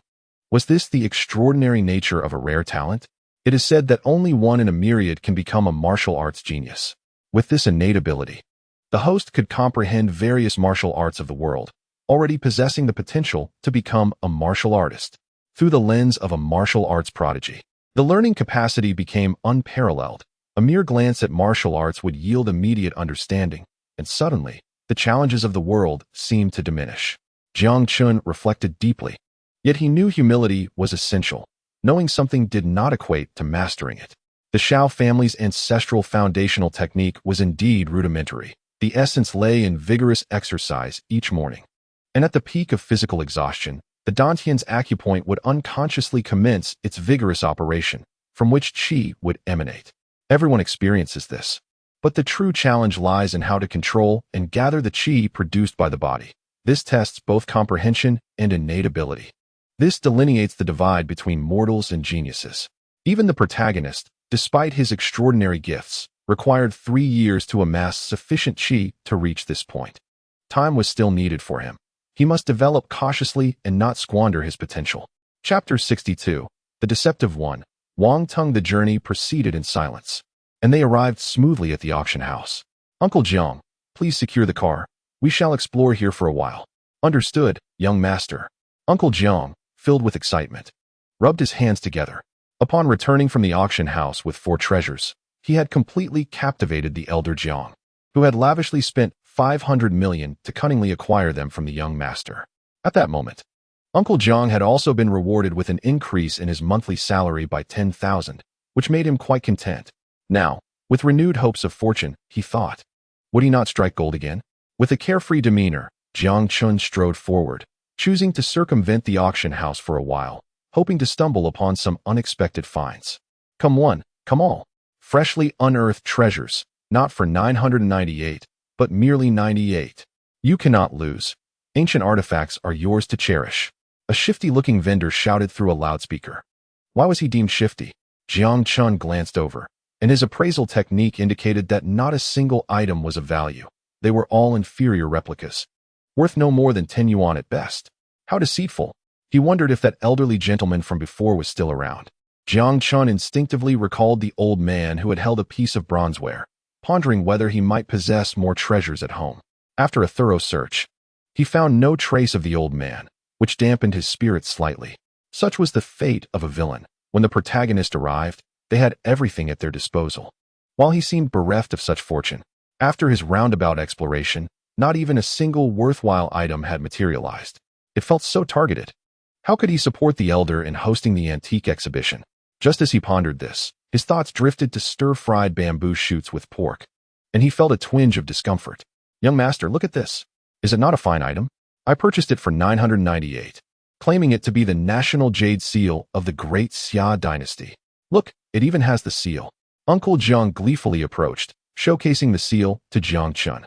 Was this the extraordinary nature of a rare talent? It is said that only one in a myriad can become a martial arts genius. With this innate ability, the host could comprehend various martial arts of the world, already possessing the potential to become a martial artist. Through the lens of a martial arts prodigy, the learning capacity became unparalleled. A mere glance at martial arts would yield immediate understanding, and suddenly, the challenges of the world seemed to diminish. Jiang Chun reflected deeply. Yet he knew humility was essential. Knowing something did not equate to mastering it. The Shao family's ancestral foundational technique was indeed rudimentary. The essence lay in vigorous exercise each morning. And at the peak of physical exhaustion, the Dantian's acupoint would unconsciously commence its vigorous operation, from which qi would emanate. Everyone experiences this. But the true challenge lies in how to control and gather the qi produced by the body. This tests both comprehension and innate ability. This delineates the divide between mortals and geniuses. Even the protagonist, despite his extraordinary gifts, required 3 years to amass sufficient qi to reach this point. Time was still needed for him. He must develop cautiously and not squander his potential. Chapter 62. The Deceptive One. Wang Tung. The journey proceeded in silence, and they arrived smoothly at the auction house. Uncle Jiang, please secure the car. We shall explore here for a while. Understood, young master. Uncle Jiang, filled with excitement, rubbed his hands together. Upon returning from the auction house with 4 treasures, he had completely captivated the elder Jiang, who had lavishly spent 500 million to cunningly acquire them from the young master. At that moment, Uncle Jiang had also been rewarded with an increase in his monthly salary by 10,000, which made him quite content. Now, with renewed hopes of fortune, he thought, would he not strike gold again? With a carefree demeanor, Jiang Chun strode forward, choosing to circumvent the auction house for a while, hoping to stumble upon some unexpected finds. Come one, come all. Freshly unearthed treasures, not for 998, but merely 98. You cannot lose. Ancient artifacts are yours to cherish. A shifty-looking vendor shouted through a loudspeaker. Why was he deemed shifty? Jiang Chun glanced over, and his appraisal technique indicated that not a single item was of value. They were all inferior replicas, worth no more than 10 yuan at best. How deceitful! He wondered if that elderly gentleman from before was still around. Jiang Chun instinctively recalled the old man who had held a piece of bronzeware, pondering whether he might possess more treasures at home. After a thorough search, he found no trace of the old man, which dampened his spirits slightly. Such was the fate of a villain. When the protagonist arrived, they had everything at their disposal. While he seemed bereft of such fortune, after his roundabout exploration, not even a single worthwhile item had materialized. It felt so targeted. How could he support the elder in hosting the antique exhibition? Just as he pondered this, his thoughts drifted to stir-fried bamboo shoots with pork, and he felt a twinge of discomfort. Young master, look at this. Is it not a fine item? I purchased it for 998, claiming it to be the national jade seal of the great Xia dynasty. Look, it even has the seal. Uncle Jiang gleefully approached, showcasing the seal to Jiang Chun.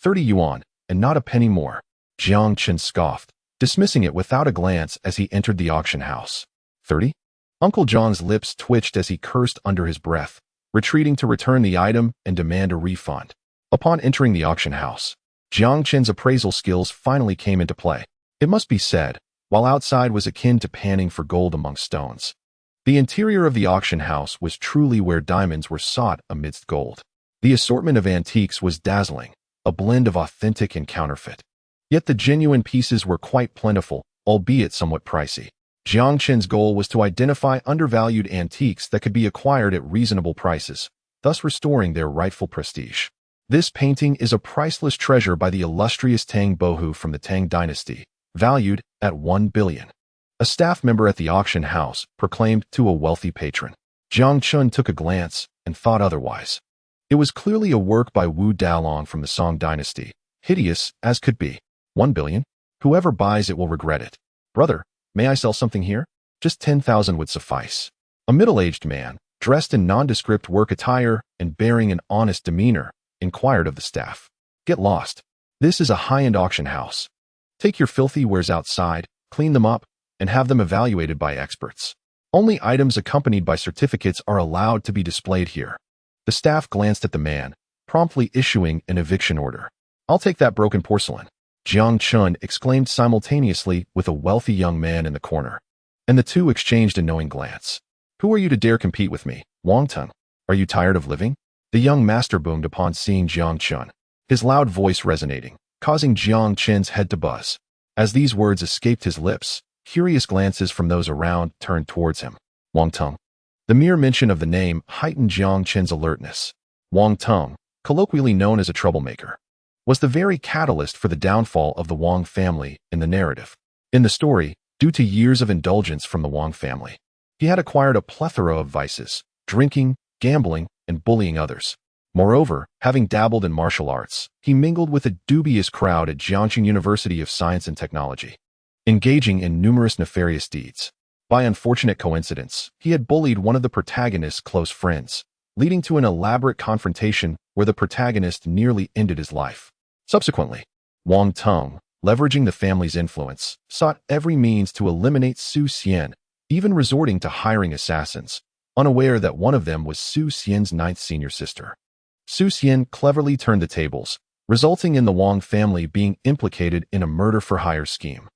30 yuan, and not a penny more. Jiang Chun scoffed, dismissing it without a glance as he entered the auction house. 30? Uncle Jiang's lips twitched as he cursed under his breath, retreating to return the item and demand a refund. Upon entering the auction house, Jiang Chen's appraisal skills finally came into play. It must be said, while outside was akin to panning for gold among stones, the interior of the auction house was truly where diamonds were sought amidst gold. The assortment of antiques was dazzling, a blend of authentic and counterfeit. Yet the genuine pieces were quite plentiful, albeit somewhat pricey. Jiang Chen's goal was to identify undervalued antiques that could be acquired at reasonable prices, thus restoring their rightful prestige. This painting is a priceless treasure by the illustrious Tang Bohu from the Tang dynasty, valued at 1 billion. A staff member at the auction house proclaimed to a wealthy patron. Jiang Chun took a glance and thought otherwise. It was clearly a work by Wu Dalong from the Song dynasty, hideous as could be. 1 billion? Whoever buys it will regret it. Brother, may I sell something here? Just 10,000 would suffice. A middle-aged man, dressed in nondescript work attire and bearing an honest demeanor, inquired of the staff. Get lost. This is a high-end auction house. Take your filthy wares outside, clean them up, and have them evaluated by experts. Only items accompanied by certificates are allowed to be displayed here. The staff glanced at the man, promptly issuing an eviction order. "I'll take that broken porcelain," Jiang Chun exclaimed simultaneously with a wealthy young man in the corner. And the two exchanged a knowing glance. "Who are you to dare compete with me, Wang Teng? Are you tired of living?" The young master boomed upon seeing Jiang Chun, his loud voice resonating, causing Jiang Chen's head to buzz. As these words escaped his lips, curious glances from those around turned towards him. Wang Teng. The mere mention of the name heightened Jiang Chen's alertness. Wang Teng, colloquially known as a troublemaker, was the very catalyst for the downfall of the Wang family in the narrative. In the story, due to years of indulgence from the Wang family, he had acquired a plethora of vices: drinking, gambling, and bullying others. Moreover, having dabbled in martial arts, he mingled with a dubious crowd at Jiangxing University of Science and Technology, engaging in numerous nefarious deeds. By unfortunate coincidence, he had bullied one of the protagonist's close friends, leading to an elaborate confrontation where the protagonist nearly ended his life. Subsequently, Wang Teng, leveraging the family's influence, sought every means to eliminate Su Xian, even resorting to hiring assassins, unaware that one of them was Su Xian's ninth senior sister. Su Xian cleverly turned the tables, resulting in the Wang family being implicated in a murder-for-hire scheme,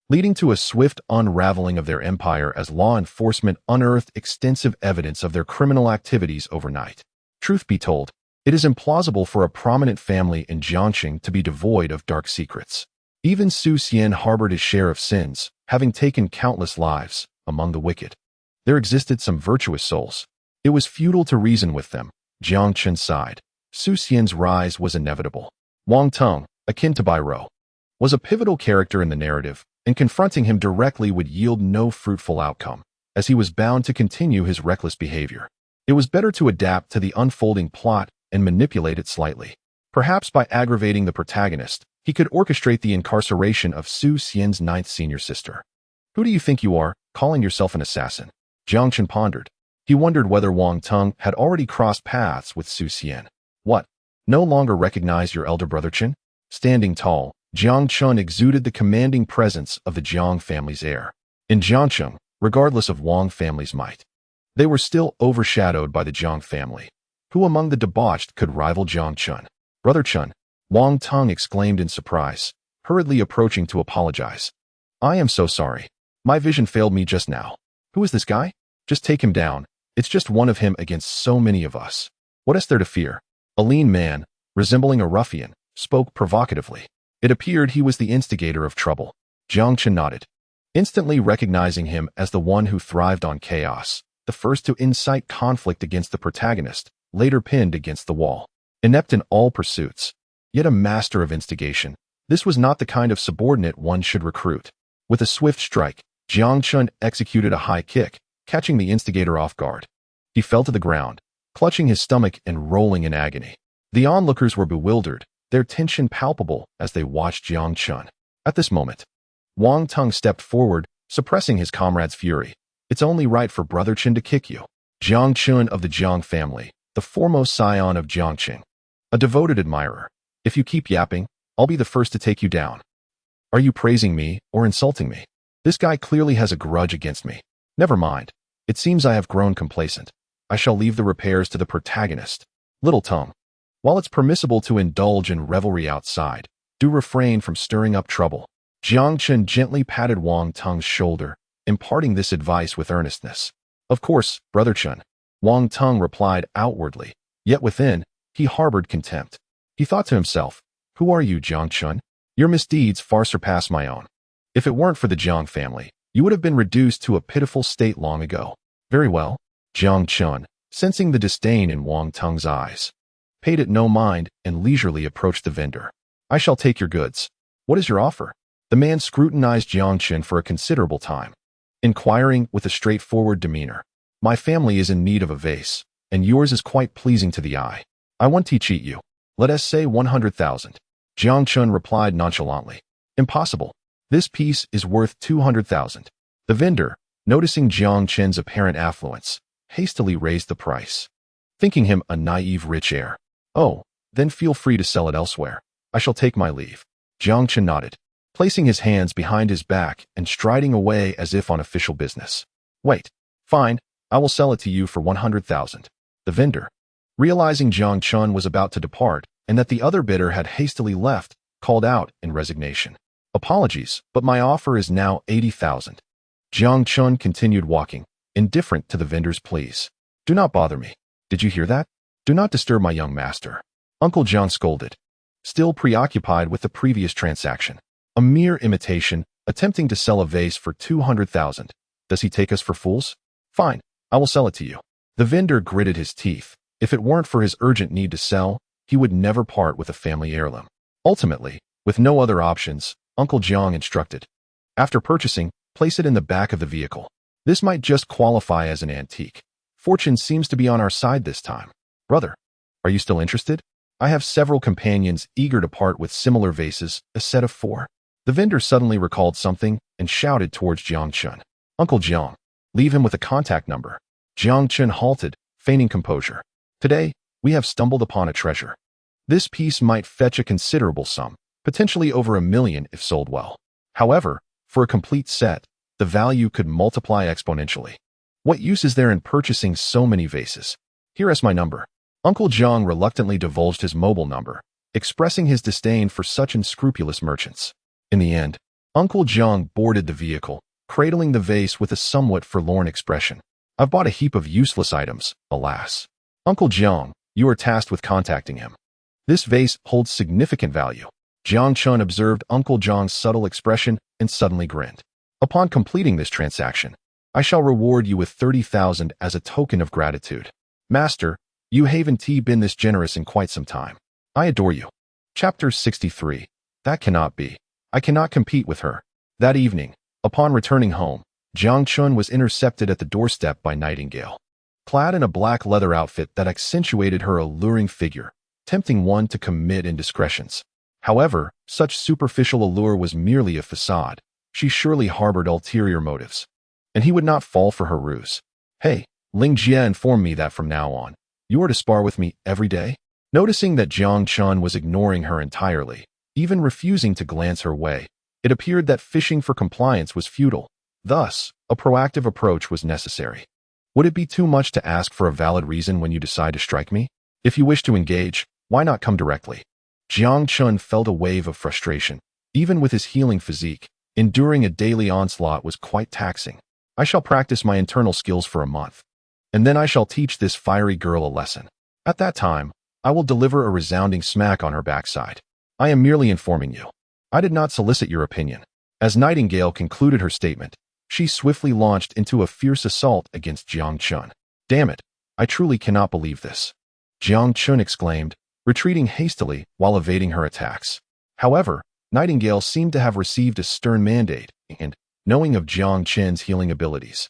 leading to a swift unraveling of their empire as law enforcement unearthed extensive evidence of their criminal activities overnight. Truth be told, it is implausible for a prominent family in Jiangxing to be devoid of dark secrets. Even Su Xian harbored his share of sins, having taken countless lives among the wicked. There existed some virtuous souls. It was futile to reason with them. Jiang Chen sighed. Su Xian's rise was inevitable. Wang Teng, akin to Bai Rou, was a pivotal character in the narrative, and confronting him directly would yield no fruitful outcome, as he was bound to continue his reckless behavior. It was better to adapt to the unfolding plot and manipulate it slightly. Perhaps by aggravating the protagonist, he could orchestrate the incarceration of Su Xian's ninth senior sister. "Who do you think you are, calling yourself an assassin?" Jiang Chen pondered. He wondered whether Wang Teng had already crossed paths with Su Xian. "What? No longer recognize your elder brother Chen?" Standing tall, Jiang Chun exuded the commanding presence of the Jiang family's heir. In Jiangxing, regardless of Wang family's might, they were still overshadowed by the Jiang family. Who among the debauched could rival Jiang Chun? "Brother Chun," Wang Teng exclaimed in surprise, hurriedly approaching to apologize. "I am so sorry. My vision failed me just now. Who is this guy? Just take him down. It's just one of him against so many of us. What is there to fear?" A lean man, resembling a ruffian, spoke provocatively. It appeared he was the instigator of trouble. Jiang Chen nodded, instantly recognizing him as the one who thrived on chaos, the first to incite conflict against the protagonist, later pinned against the wall. Inept in all pursuits, yet a master of instigation, this was not the kind of subordinate one should recruit. With a swift strike, Jiang Chun executed a high kick, catching the instigator off guard. He fell to the ground, clutching his stomach and rolling in agony. The onlookers were bewildered, their tension palpable as they watched Jiang Chun. At this moment, Wang Teng stepped forward, suppressing his comrade's fury. "It's only right for Brother Chen to kick you." Jiang Chun of the Jiang family, the foremost scion of Jiangxing, a devoted admirer. "If you keep yapping, I'll be the first to take you down." "Are you praising me or insulting me? This guy clearly has a grudge against me. Never mind. It seems I have grown complacent. I shall leave the repairs to the protagonist. Little tongue. While it's permissible to indulge in revelry outside, do refrain from stirring up trouble." Jiang Chen gently patted Wang Teng's shoulder, imparting this advice with earnestness. "Of course, Brother Chen," Wang Teng replied outwardly, yet within, he harbored contempt. He thought to himself, "Who are you, Jiang Chun? Your misdeeds far surpass my own. If it weren't for the Jiang family, you would have been reduced to a pitiful state long ago." "Very well." Jiang Chun, sensing the disdain in Wang Teng's eyes, paid it no mind and leisurely approached the vendor. "I shall take your goods. What is your offer?" The man scrutinized Jiang Chen for a considerable time, inquiring with a straightforward demeanor. "My family is in need of a vase, and yours is quite pleasing to the eye. I want to cheat you. Let us say 100,000. Jiang Chun replied nonchalantly. "Impossible. This piece is worth 200,000. The vendor, noticing Jiang Chen's apparent affluence, hastily raised the price, thinking him a naive rich heir. "Oh, then feel free to sell it elsewhere. I shall take my leave." Jiang Chen nodded, placing his hands behind his back and striding away as if on official business. "Wait. Fine, I will sell it to you for 100,000. The vendor, Realizing Jiang Chun was about to depart and that the other bidder had hastily left, called out in resignation. Apologies, but my offer is now 80,000. Jiang Chun continued walking, indifferent to the vendor's pleas. Do not bother me. Did you hear that? Do not disturb my young master. Uncle Jiang scolded, still preoccupied with the previous transaction. A mere imitation, attempting to sell a vase for 200,000. Does he take us for fools? Fine, I will sell it to you. The vendor gritted his teeth. If it weren't for his urgent need to sell, he would never part with a family heirloom. Ultimately, with no other options, Uncle Jiang instructed. After purchasing, place it in the back of the vehicle. This might just qualify as an antique. Fortune seems to be on our side this time. Brother, are you still interested? I have several companions eager to part with similar vases, a set of 4. The vendor suddenly recalled something and shouted towards Jiang Chun. Uncle Jiang, leave him with a contact number. Jiang Chun halted, feigning composure. Today, we have stumbled upon a treasure. This piece might fetch a considerable sum, potentially over 1 million if sold well. However, for a complete set, the value could multiply exponentially. What use is there in purchasing so many vases? Here is my number. Uncle Jiang reluctantly divulged his mobile number, expressing his disdain for such unscrupulous merchants. In the end, Uncle Jiang boarded the vehicle, cradling the vase with a somewhat forlorn expression. I've bought a heap of useless items, alas. Uncle Jiang, you are tasked with contacting him. This vase holds significant value. Jiang Chun observed Uncle Jiang's subtle expression and suddenly grinned. Upon completing this transaction, I shall reward you with 30,000 as a token of gratitude. Master, you haven't been this generous in quite some time. I adore you. Chapter 63. That cannot be. I cannot compete with her. That evening, upon returning home, Jiang Chun was intercepted at the doorstep by Nightingale. Clad in a black leather outfit that accentuated her alluring figure, tempting one to commit indiscretions. However, such superficial allure was merely a facade. She surely harbored ulterior motives. And he would not fall for her ruse. Hey, Ling Jie informed me that from now on, you are to spar with me every day? Noticing that Jiang Chun was ignoring her entirely, even refusing to glance her way, it appeared that fishing for compliance was futile. Thus, a proactive approach was necessary. Would it be too much to ask for a valid reason when you decide to strike me? If you wish to engage, why not come directly? Jiang Chun felt a wave of frustration. Even with his healing physique, enduring a daily onslaught was quite taxing. I shall practice my internal skills for a month. And then I shall teach this fiery girl a lesson. At that time, I will deliver a resounding smack on her backside. I am merely informing you. I did not solicit your opinion. As Nightingale concluded her statement, she swiftly launched into a fierce assault against Jiang Chun. Damn it, I truly cannot believe this. Jiang Chun exclaimed, retreating hastily while evading her attacks. However, Nightingale seemed to have received a stern mandate and, knowing of Jiang Chun's healing abilities,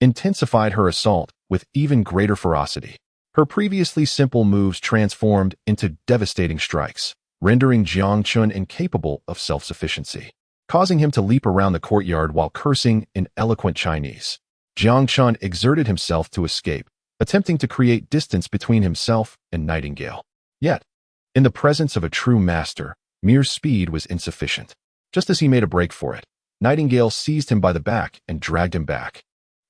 intensified her assault with even greater ferocity. Her previously simple moves transformed into devastating strikes, rendering Jiang Chun incapable of self-sufficiency, causing him to leap around the courtyard while cursing in eloquent Chinese. Jiang Chun exerted himself to escape, attempting to create distance between himself and Nightingale. Yet, in the presence of a true master, mere speed was insufficient. Just as he made a break for it, Nightingale seized him by the back and dragged him back,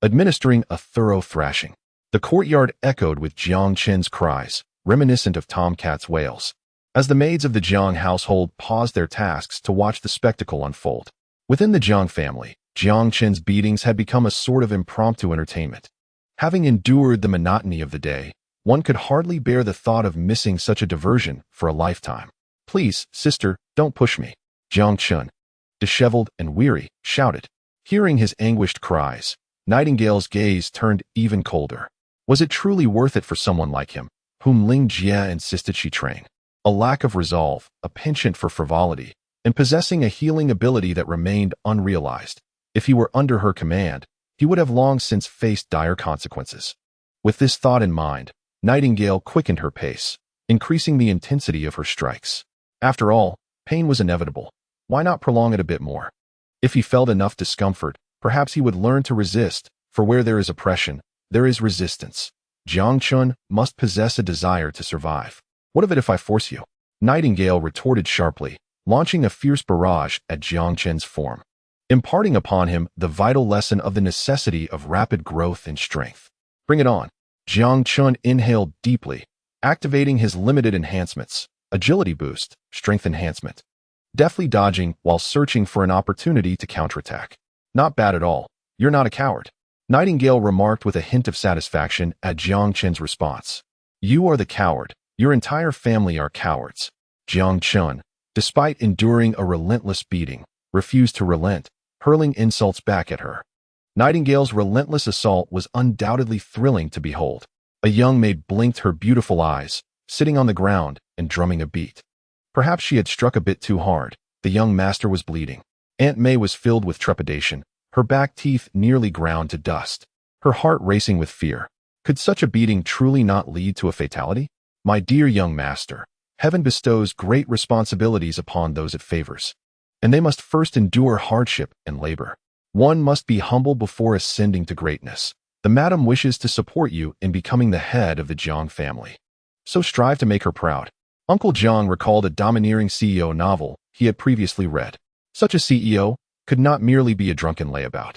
administering a thorough thrashing. The courtyard echoed with Jiang Chun's cries, reminiscent of tomcats' wails, as the maids of the Jiang household paused their tasks to watch the spectacle unfold. Within the Jiang family, Jiang Chun's beatings had become a sort of impromptu entertainment. Having endured the monotony of the day, one could hardly bear the thought of missing such a diversion for a lifetime. Please, sister, don't push me. Jiang Chun, disheveled and weary, shouted. Hearing his anguished cries, Nightingale's gaze turned even colder. Was it truly worth it for someone like him, whom Ling Jie insisted she train? A lack of resolve, a penchant for frivolity, and possessing a healing ability that remained unrealized. If he were under her command, he would have long since faced dire consequences. With this thought in mind, Nightingale quickened her pace, increasing the intensity of her strikes. After all, pain was inevitable. Why not prolong it a bit more? If he felt enough discomfort, perhaps he would learn to resist, for where there is oppression, there is resistance. Jiang Chun must possess a desire to survive. What of it if I force you? Nightingale retorted sharply, launching a fierce barrage at Jiang Chun's form, imparting upon him the vital lesson of the necessity of rapid growth and strength. Bring it on. Jiang Chun inhaled deeply, activating his limited enhancements, agility boost, strength enhancement, deftly dodging while searching for an opportunity to counterattack. Not bad at all. You're not a coward. Nightingale remarked with a hint of satisfaction at Jiang Chen's response. You are the coward. Your entire family are cowards. Jiang Chen, despite enduring a relentless beating, refused to relent, hurling insults back at her. Nightingale's relentless assault was undoubtedly thrilling to behold. A young maid blinked her beautiful eyes, sitting on the ground and drumming a beat. Perhaps she had struck a bit too hard. The young master was bleeding. Aunt May was filled with trepidation, her back teeth nearly ground to dust, her heart racing with fear. Could such a beating truly not lead to a fatality? My dear young master, heaven bestows great responsibilities upon those it favors, and they must first endure hardship and labor. One must be humble before ascending to greatness. The madam wishes to support you in becoming the head of the Jiang family, so strive to make her proud. Uncle Jiang recalled a domineering CEO novel he had previously read. Such a CEO could not merely be a drunken layabout.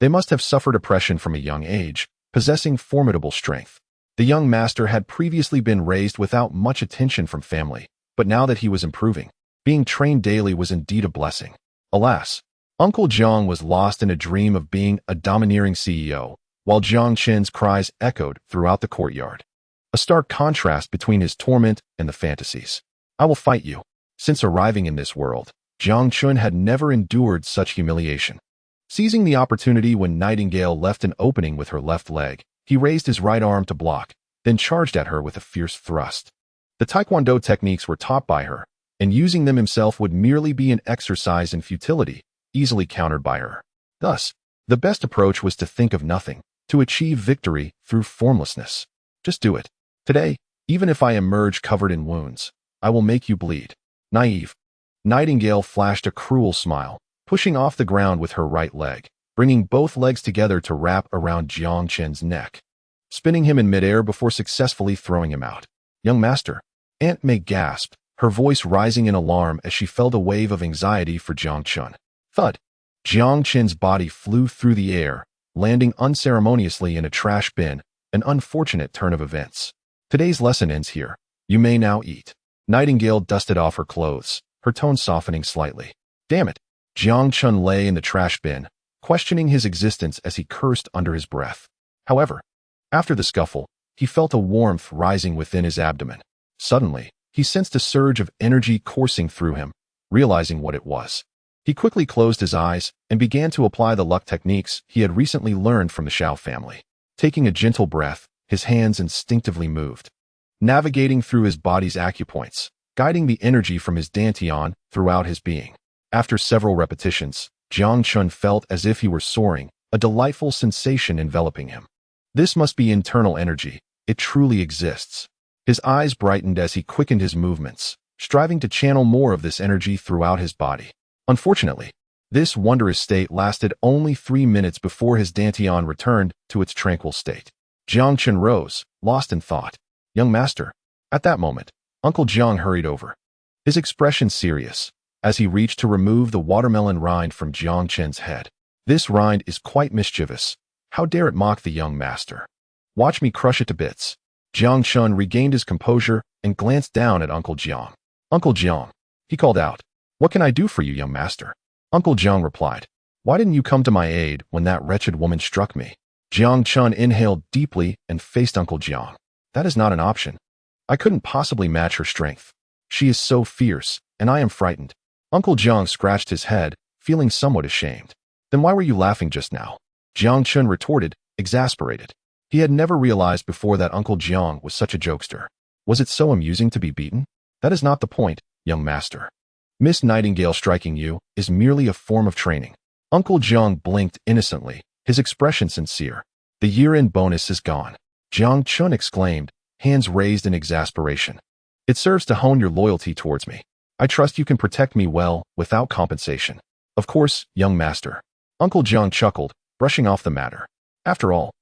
They must have suffered oppression from a young age, possessing formidable strength. The young master had previously been raised without much attention from family, but now that he was improving, being trained daily was indeed a blessing. Alas, Uncle Jiang was lost in a dream of being a domineering CEO, while Jiang Chen's cries echoed throughout the courtyard. A stark contrast between his torment and the fantasies. I will fight you. Since arriving in this world, Jiang Chen had never endured such humiliation. Seizing the opportunity when Nightingale left an opening with her left leg, he raised his right arm to block, then charged at her with a fierce thrust. The Taekwondo techniques were taught by her, and using them himself would merely be an exercise in futility, easily countered by her. Thus, the best approach was to think of nothing, to achieve victory through formlessness. Just do it. Today, even if I emerge covered in wounds, I will make you bleed. Naive. Nightingale flashed a cruel smile, pushing off the ground with her right leg, bringing both legs together to wrap around Jiang Chen's neck, spinning him in midair before successfully throwing him out. Young master. Aunt May gasped, her voice rising in alarm as she felt a wave of anxiety for Jiang Chen. Thud. Jiang Chen's body flew through the air, landing unceremoniously in a trash bin, an unfortunate turn of events. Today's lesson ends here. You may now eat. Nightingale dusted off her clothes, her tone softening slightly. Damn it. Jiang Chen lay in the trash bin, questioning his existence as he cursed under his breath. However, after the scuffle, he felt a warmth rising within his abdomen. Suddenly, he sensed a surge of energy coursing through him, realizing what it was. He quickly closed his eyes and began to apply the luck techniques he had recently learned from the Shao family. Taking a gentle breath, his hands instinctively moved, navigating through his body's acupoints, guiding the energy from his dantian throughout his being. After several repetitions, Jiang Chen felt as if he were soaring, a delightful sensation enveloping him. This must be internal energy. It truly exists. His eyes brightened as he quickened his movements, striving to channel more of this energy throughout his body. Unfortunately, this wondrous state lasted only 3 minutes before his dantian returned to its tranquil state. Jiang Chen rose, lost in thought. Young master. At that moment, Uncle Jiang hurried over, his expression serious, as he reached to remove the watermelon rind from Jiang Chen's head. This rind is quite mischievous. How dare it mock the young master? Watch me crush it to bits. Jiang Chen regained his composure and glanced down at Uncle Jiang. Uncle Jiang, he called out. What can I do for you, young master? Uncle Jiang replied. Why didn't you come to my aid when that wretched woman struck me? Jiang Chen inhaled deeply and faced Uncle Jiang. That is not an option. I couldn't possibly match her strength. She is so fierce, and I am frightened. Uncle Jiang scratched his head, feeling somewhat ashamed. Then why were you laughing just now? Jiang Chen retorted, exasperated. He had never realized before that Uncle Jiang was such a jokester. Was it so amusing to be beaten? That is not the point, young master. Miss Nightingale striking you is merely a form of training. Uncle Jiang blinked innocently, his expression sincere. The year-end bonus is gone. Jiang Chen exclaimed, hands raised in exasperation. It serves to hone your loyalty towards me. I trust you can protect me well, without compensation. Of course, young master. Uncle Jiang chuckled, brushing off the matter. After all,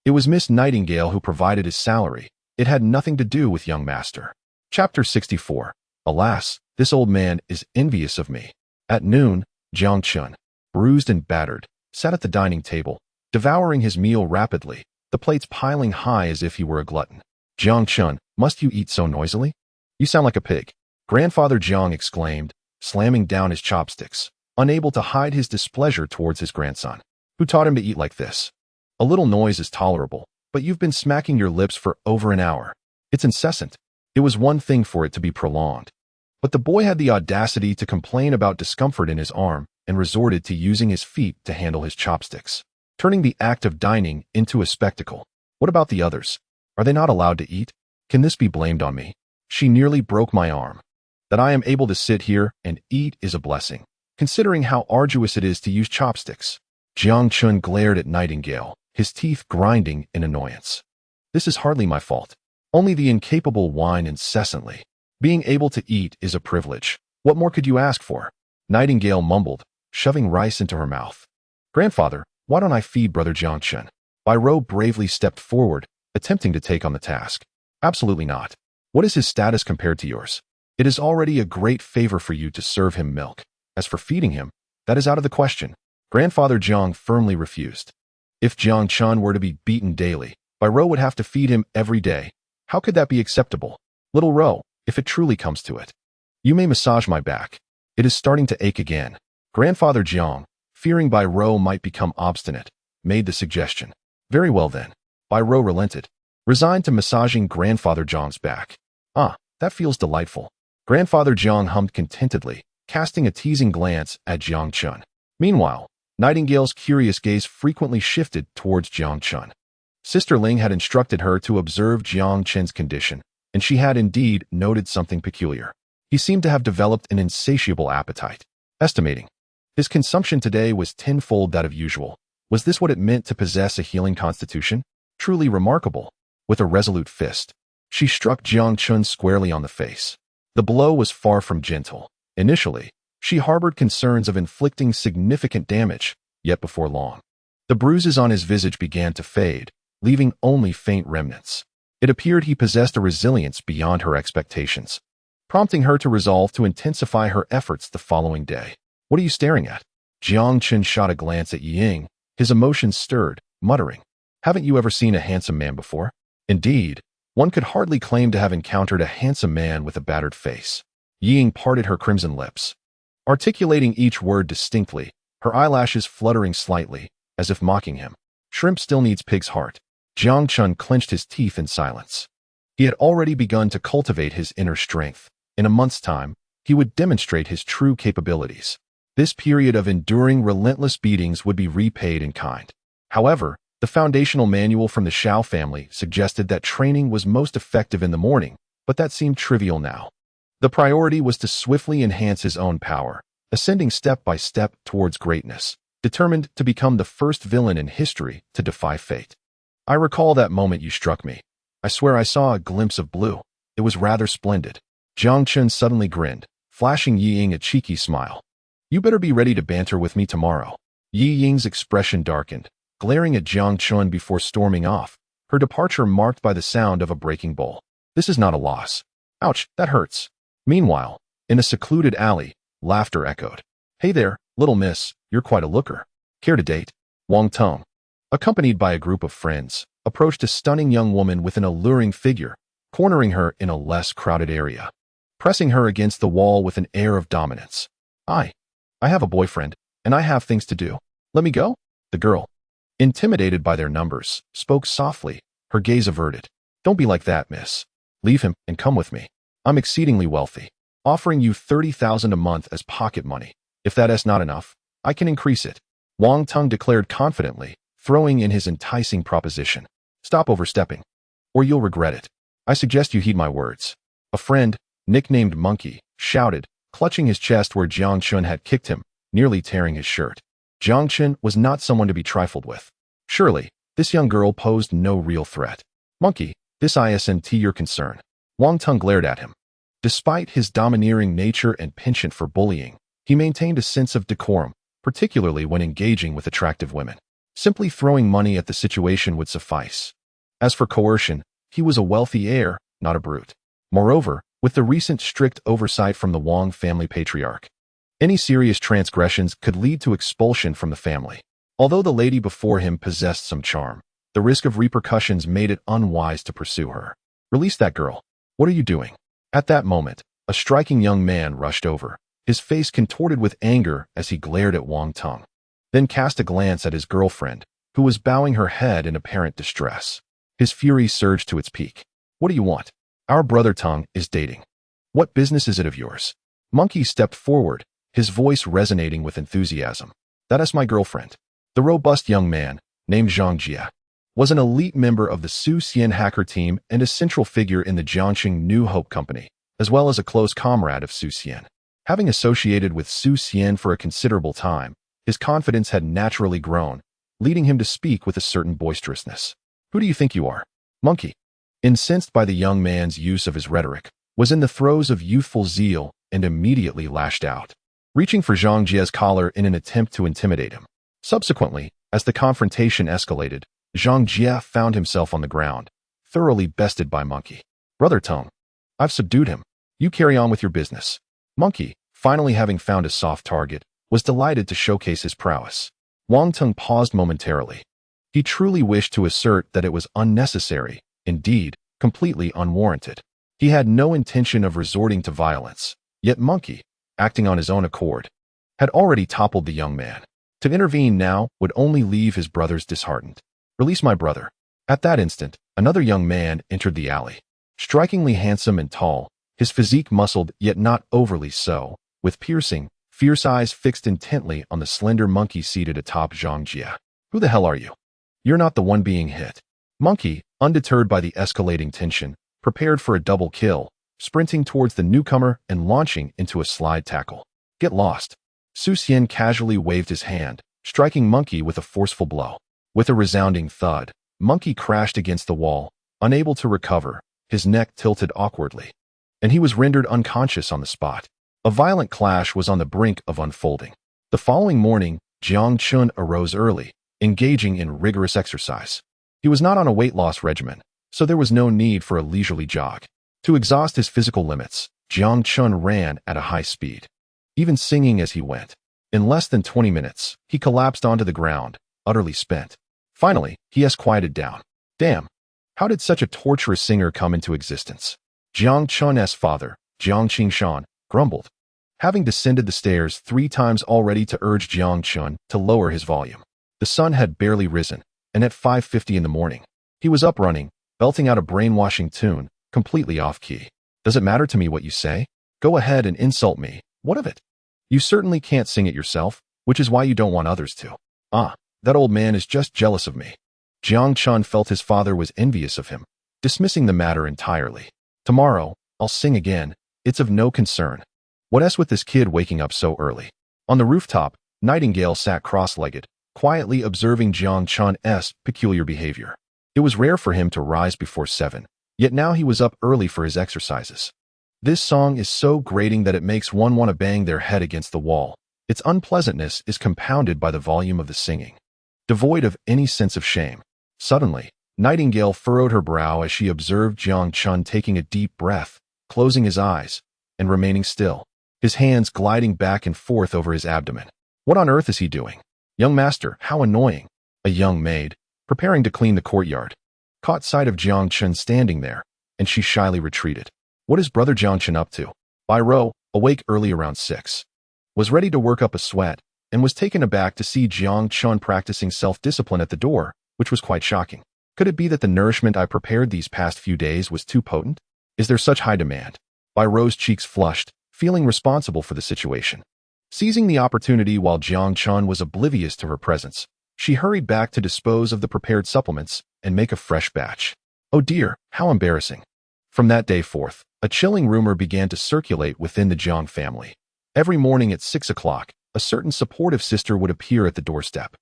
it was Miss Nightingale who provided his salary. It had nothing to do with young master. Chapter 64. Alas, this old man is envious of me. At noon, Jiang Chen, bruised and battered, sat at the dining table, devouring his meal rapidly, the plates piling high as if he were a glutton. Jiang Chun, must you eat so noisily? You sound like a pig. Grandfather Jiang exclaimed, slamming down his chopsticks, unable to hide his displeasure towards his grandson. Who taught him to eat like this? A little noise is tolerable, but you've been smacking your lips for over an hour. It's incessant. It was one thing for it to be prolonged. But the boy had the audacity to complain about discomfort in his arm and resorted to using his feet to handle his chopsticks, turning the act of dining into a spectacle. What about the others? Are they not allowed to eat? Can this be blamed on me? She nearly broke my arm. That I am able to sit here and eat is a blessing, considering how arduous it is to use chopsticks. Jiang Chun glared at Nightingale, his teeth grinding in annoyance. This is hardly my fault. Only the incapable whine incessantly. Being able to eat is a privilege. What more could you ask for? Nightingale mumbled, shoving rice into her mouth. Grandfather, why don't I feed Brother Jiang Chun? Bai Rou bravely stepped forward, attempting to take on the task. Absolutely not. What is his status compared to yours? It is already a great favor for you to serve him milk. As for feeding him, that is out of the question. Grandfather Jiang firmly refused. If Jiang Chun were to be beaten daily, Bai Rou would have to feed him every day. How could that be acceptable? Little Rou, if it truly comes to it. You may massage my back. It is starting to ache again. Grandfather Jiang, fearing Bai Rou might become obstinate, made the suggestion. Very well then. Bai Rou relented, resigned to massaging Grandfather Jiang's back. Ah, that feels delightful. Grandfather Jiang hummed contentedly, casting a teasing glance at Jiang Chun. Meanwhile, Nightingale's curious gaze frequently shifted towards Jiang Chun. Sister Ling had instructed her to observe Jiang Chun's condition, and she had indeed noted something peculiar. He seemed to have developed an insatiable appetite. Estimating. His consumption today was tenfold that of usual. Was this what it meant to possess a healing constitution? Truly remarkable. With a resolute fist, she struck Jiang Chun squarely on the face. The blow was far from gentle. Initially, she harbored concerns of inflicting significant damage, yet before long, the bruises on his visage began to fade, leaving only faint remnants. It appeared he possessed a resilience beyond her expectations, prompting her to resolve to intensify her efforts the following day. What are you staring at? Jiang Chun shot a glance at Ying, his emotions stirred, muttering, Haven't you ever seen a handsome man before? Indeed, one could hardly claim to have encountered a handsome man with a battered face. Ying parted her crimson lips, articulating each word distinctly, her eyelashes fluttering slightly, as if mocking him. Shrimp still needs pig's heart. Jiang Chun clenched his teeth in silence. He had already begun to cultivate his inner strength. In a month's time, he would demonstrate his true capabilities. This period of enduring relentless beatings would be repaid in kind. However, the foundational manual from the Shao family suggested that training was most effective in the morning, but that seemed trivial now. The priority was to swiftly enhance his own power, ascending step by step towards greatness, determined to become the first villain in history to defy fate. I recall that moment you struck me. I swear I saw a glimpse of blue. It was rather splendid. Jiang Chun suddenly grinned, flashing Yi Ying a cheeky smile. You better be ready to banter with me tomorrow. Yi Ying's expression darkened, glaring at Jiang Chun before storming off, her departure marked by the sound of a breaking bowl. This is not a loss. Ouch, that hurts. Meanwhile, in a secluded alley, laughter echoed. Hey there, little miss, you're quite a looker. Care to date? Wang Tong, accompanied by a group of friends, approached a stunning young woman with an alluring figure, cornering her in a less crowded area, pressing her against the wall with an air of dominance. I have a boyfriend, and I have things to do. Let me go? The girl, intimidated by their numbers, spoke softly, her gaze averted. Don't be like that, miss. Leave him and come with me. I'm exceedingly wealthy, offering you 30,000 a month as pocket money. If that is not enough, I can increase it. Wang Tong declared confidently, throwing in his enticing proposition. Stop overstepping, or you'll regret it. I suggest you heed my words. A friend, nicknamed Monkey, shouted, clutching his chest where Jiang Chun had kicked him, nearly tearing his shirt. Jiang Chun was not someone to be trifled with. Surely, this young girl posed no real threat. Monkey, this isn't your concern. Wang Tong glared at him. Despite his domineering nature and penchant for bullying, he maintained a sense of decorum, particularly when engaging with attractive women. Simply throwing money at the situation would suffice. As for coercion, he was a wealthy heir, not a brute. Moreover, with the recent strict oversight from the Wang family patriarch, any serious transgressions could lead to expulsion from the family. Although the lady before him possessed some charm, the risk of repercussions made it unwise to pursue her. Release that girl. What are you doing? At that moment, a striking young man rushed over, his face contorted with anger as he glared at Wang Teng, then cast a glance at his girlfriend, who was bowing her head in apparent distress. His fury surged to its peak. What do you want? Our brother Teng is dating. What business is it of yours? Monkey stepped forward, his voice resonating with enthusiasm. That is my girlfriend. The robust young man, named Zhang Jie, was an elite member of the Su Xian hacker team and a central figure in the Jiangxing New Hope Company, as well as a close comrade of Su Xian. Having associated with Su Xian for a considerable time, his confidence had naturally grown, leading him to speak with a certain boisterousness. Who do you think you are? Monkey, incensed by the young man's use of his rhetoric, was in the throes of youthful zeal and immediately lashed out, reaching for Zhang Jie's collar in an attempt to intimidate him. Subsequently, as the confrontation escalated, Zhang Jie found himself on the ground, thoroughly bested by Monkey. Brother Teng, I've subdued him. You carry on with your business. Monkey, finally having found a soft target, was delighted to showcase his prowess. Wang Teng paused momentarily. He truly wished to assert that it was unnecessary, indeed, completely unwarranted. He had no intention of resorting to violence, yet Monkey, acting on his own accord, had already toppled the young man. To intervene now would only leave his brothers disheartened. Release my brother. At that instant, another young man entered the alley. Strikingly handsome and tall, his physique muscled yet not overly so, with piercing, fierce eyes fixed intently on the slender monkey seated atop Zhang Jie. Who the hell are you? You're not the one being hit. Monkey, undeterred by the escalating tension, prepared for a double kill, sprinting towards the newcomer and launching into a slide tackle. Get lost. Su Xian casually waved his hand, striking Monkey with a forceful blow. With a resounding thud, Monkey crashed against the wall, unable to recover, his neck tilted awkwardly, and he was rendered unconscious on the spot. A violent clash was on the brink of unfolding. The following morning, Jiang Chun arose early, engaging in rigorous exercise. He was not on a weight loss regimen, so there was no need for a leisurely jog. To exhaust his physical limits, Jiang Chun ran at a high speed, even singing as he went. In less than 20 minutes, he collapsed onto the ground, utterly spent. Finally, he quieted down. Damn, how did such a torturous singer come into existence? Jiang Chun's father, Jiang Qingshan, grumbled, having descended the stairs 3 times already to urge Jiang Chun to lower his volume. The sun had barely risen, and at 5:50 in the morning, he was up running, belting out a brainwashing tune, completely off-key. Does it matter to me what you say? Go ahead and insult me. What of it? You certainly can't sing it yourself, which is why you don't want others to. Ah, that old man is just jealous of me. Jiang Chun felt his father was envious of him, dismissing the matter entirely. Tomorrow, I'll sing again. It's of no concern. What's with this kid waking up so early? On the rooftop, Nightingale sat cross-legged, quietly observing Jiang Chun's peculiar behavior. It was rare for him to rise before 7, yet now he was up early for his exercises. This song is so grating that it makes one want to bang their head against the wall. Its unpleasantness is compounded by the volume of the singing, devoid of any sense of shame. Suddenly, Nightingale furrowed her brow as she observed Jiang Chun taking a deep breath, closing his eyes, and remaining still, his hands gliding back and forth over his abdomen. What on earth is he doing? Young master, how annoying. A young maid, preparing to clean the courtyard, caught sight of Jiang Chun standing there, and she shyly retreated. What is brother Jiang Chun up to? Bai Rou, awake early around 6, was ready to work up a sweat, and was taken aback to see Jiang Chun practicing self-discipline at the door, which was quite shocking. Could it be that the nourishment I prepared these past few days was too potent? Is there such high demand? Bai Rou's cheeks flushed, feeling responsible for the situation. Seizing the opportunity while Jiang Chun was oblivious to her presence, she hurried back to dispose of the prepared supplements and make a fresh batch. Oh dear, how embarrassing. From that day forth, a chilling rumor began to circulate within the Jiang family. Every morning at 6 o'clock, a certain supportive sister would appear at the doorstep,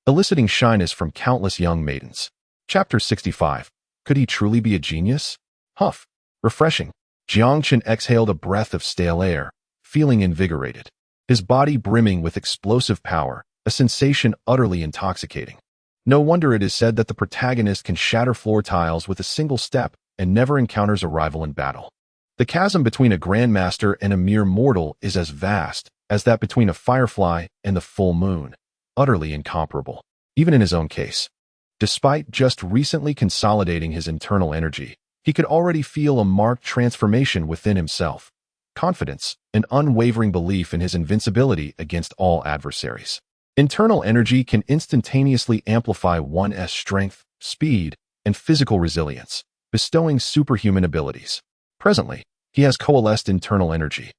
eliciting shyness from countless young maidens. Chapter 65. Could he truly be a genius? Huff. Refreshing. Jiang Chun exhaled a breath of stale air, feeling invigorated, his body brimming with explosive power, a sensation utterly intoxicating. No wonder it is said that the protagonist can shatter floor tiles with a single step and never encounters a rival in battle. The chasm between a grandmaster and a mere mortal is as vast as that between a firefly and the full moon, utterly incomparable, even in his own case. Despite just recently consolidating his internal energy, He could already feel a marked transformation within himself. Confidence, an unwavering belief in his invincibility against all adversaries. Internal energy can instantaneously amplify one's strength, speed, and physical resilience, bestowing superhuman abilities. Presently, he has coalesced internal energy,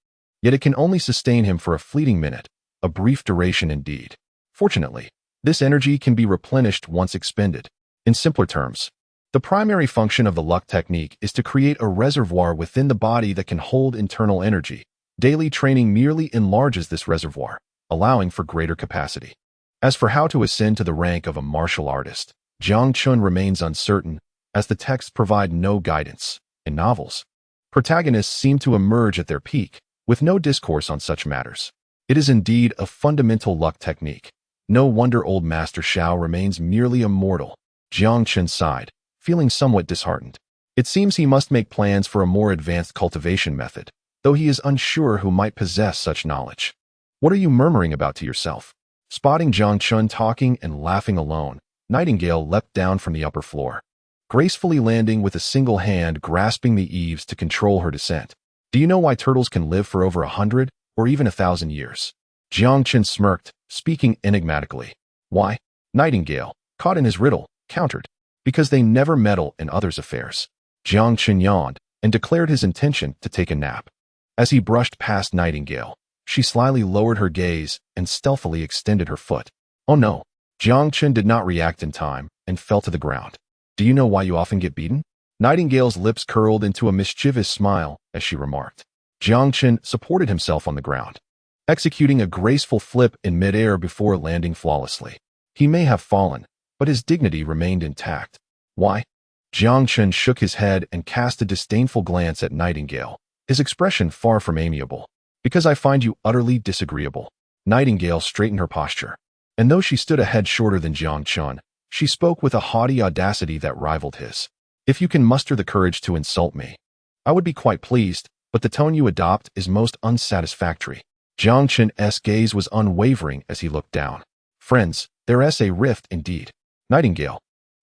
yet it can only sustain him for a fleeting minute, a brief duration indeed. Fortunately, this energy can be replenished once expended. In simpler terms, the primary function of the luck technique is to create a reservoir within the body that can hold internal energy. Daily training merely enlarges this reservoir, allowing for greater capacity. As for how to ascend to the rank of a martial artist, Jiang Chun remains uncertain, as the texts provide no guidance. In novels, protagonists seem to emerge at their peak, with no discourse on such matters. It is indeed a fundamental luck technique. No wonder old Master Shao remains merely a mortal. Jiang Chun sighed, feeling somewhat disheartened. It seems he must make plans for a more advanced cultivation method, though he is unsure who might possess such knowledge. What are you murmuring about to yourself? Spotting Jiang Chun talking and laughing alone, Nightingale leapt down from the upper floor, gracefully landing with a single hand grasping the eaves to control her descent. Do you know why turtles can live for over 100 or even 1,000 years? Jiang Chun smirked, speaking enigmatically. Why? Nightingale, caught in his riddle, countered. Because they never meddle in others' affairs. Jiang Chun yawned and declared his intention to take a nap. As he brushed past Nightingale, she slyly lowered her gaze and stealthily extended her foot. Oh no! Jiang Chun did not react in time and fell to the ground. Do you know why you often get beaten? Nightingale's lips curled into a mischievous smile as she remarked. Jiang Chun supported himself on the ground, executing a graceful flip in midair before landing flawlessly. He may have fallen, but his dignity remained intact. Why? Jiang Chun shook his head and cast a disdainful glance at Nightingale, his expression far from amiable. Because I find you utterly disagreeable. Nightingale straightened her posture, and though she stood a head shorter than Jiang Chun, she spoke with a haughty audacity that rivaled his. If you can muster the courage to insult me, I would be quite pleased, but the tone you adopt is most unsatisfactory. Jiang Chun's gaze was unwavering as he looked down. Friends, there's a rift indeed. Nightingale,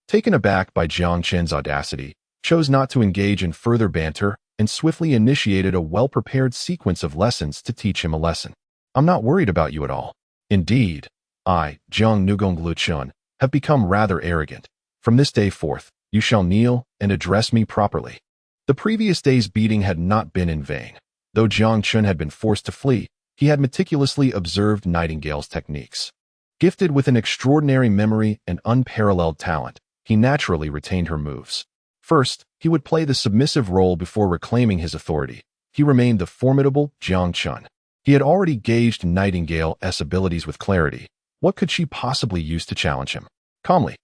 taken aback by Jiang Chun's audacity, chose not to engage in further banter and swiftly initiated a well-prepared sequence of lessons to teach him a lesson. I'm not worried about you at all. Indeed, I, Jiang Nugonglu Chun, have become rather arrogant. From this day forth, you shall kneel and address me properly. The previous day's beating had not been in vain. Though Jiang Chun had been forced to flee, he had meticulously observed Nightingale's techniques. Gifted with an extraordinary memory and unparalleled talent, he naturally retained her moves. First, he would play the submissive role before reclaiming his authority. He remained the formidable Jiang Chun. He had already gauged Nightingale's abilities with clarity. What could she possibly use to challenge him? Calmly,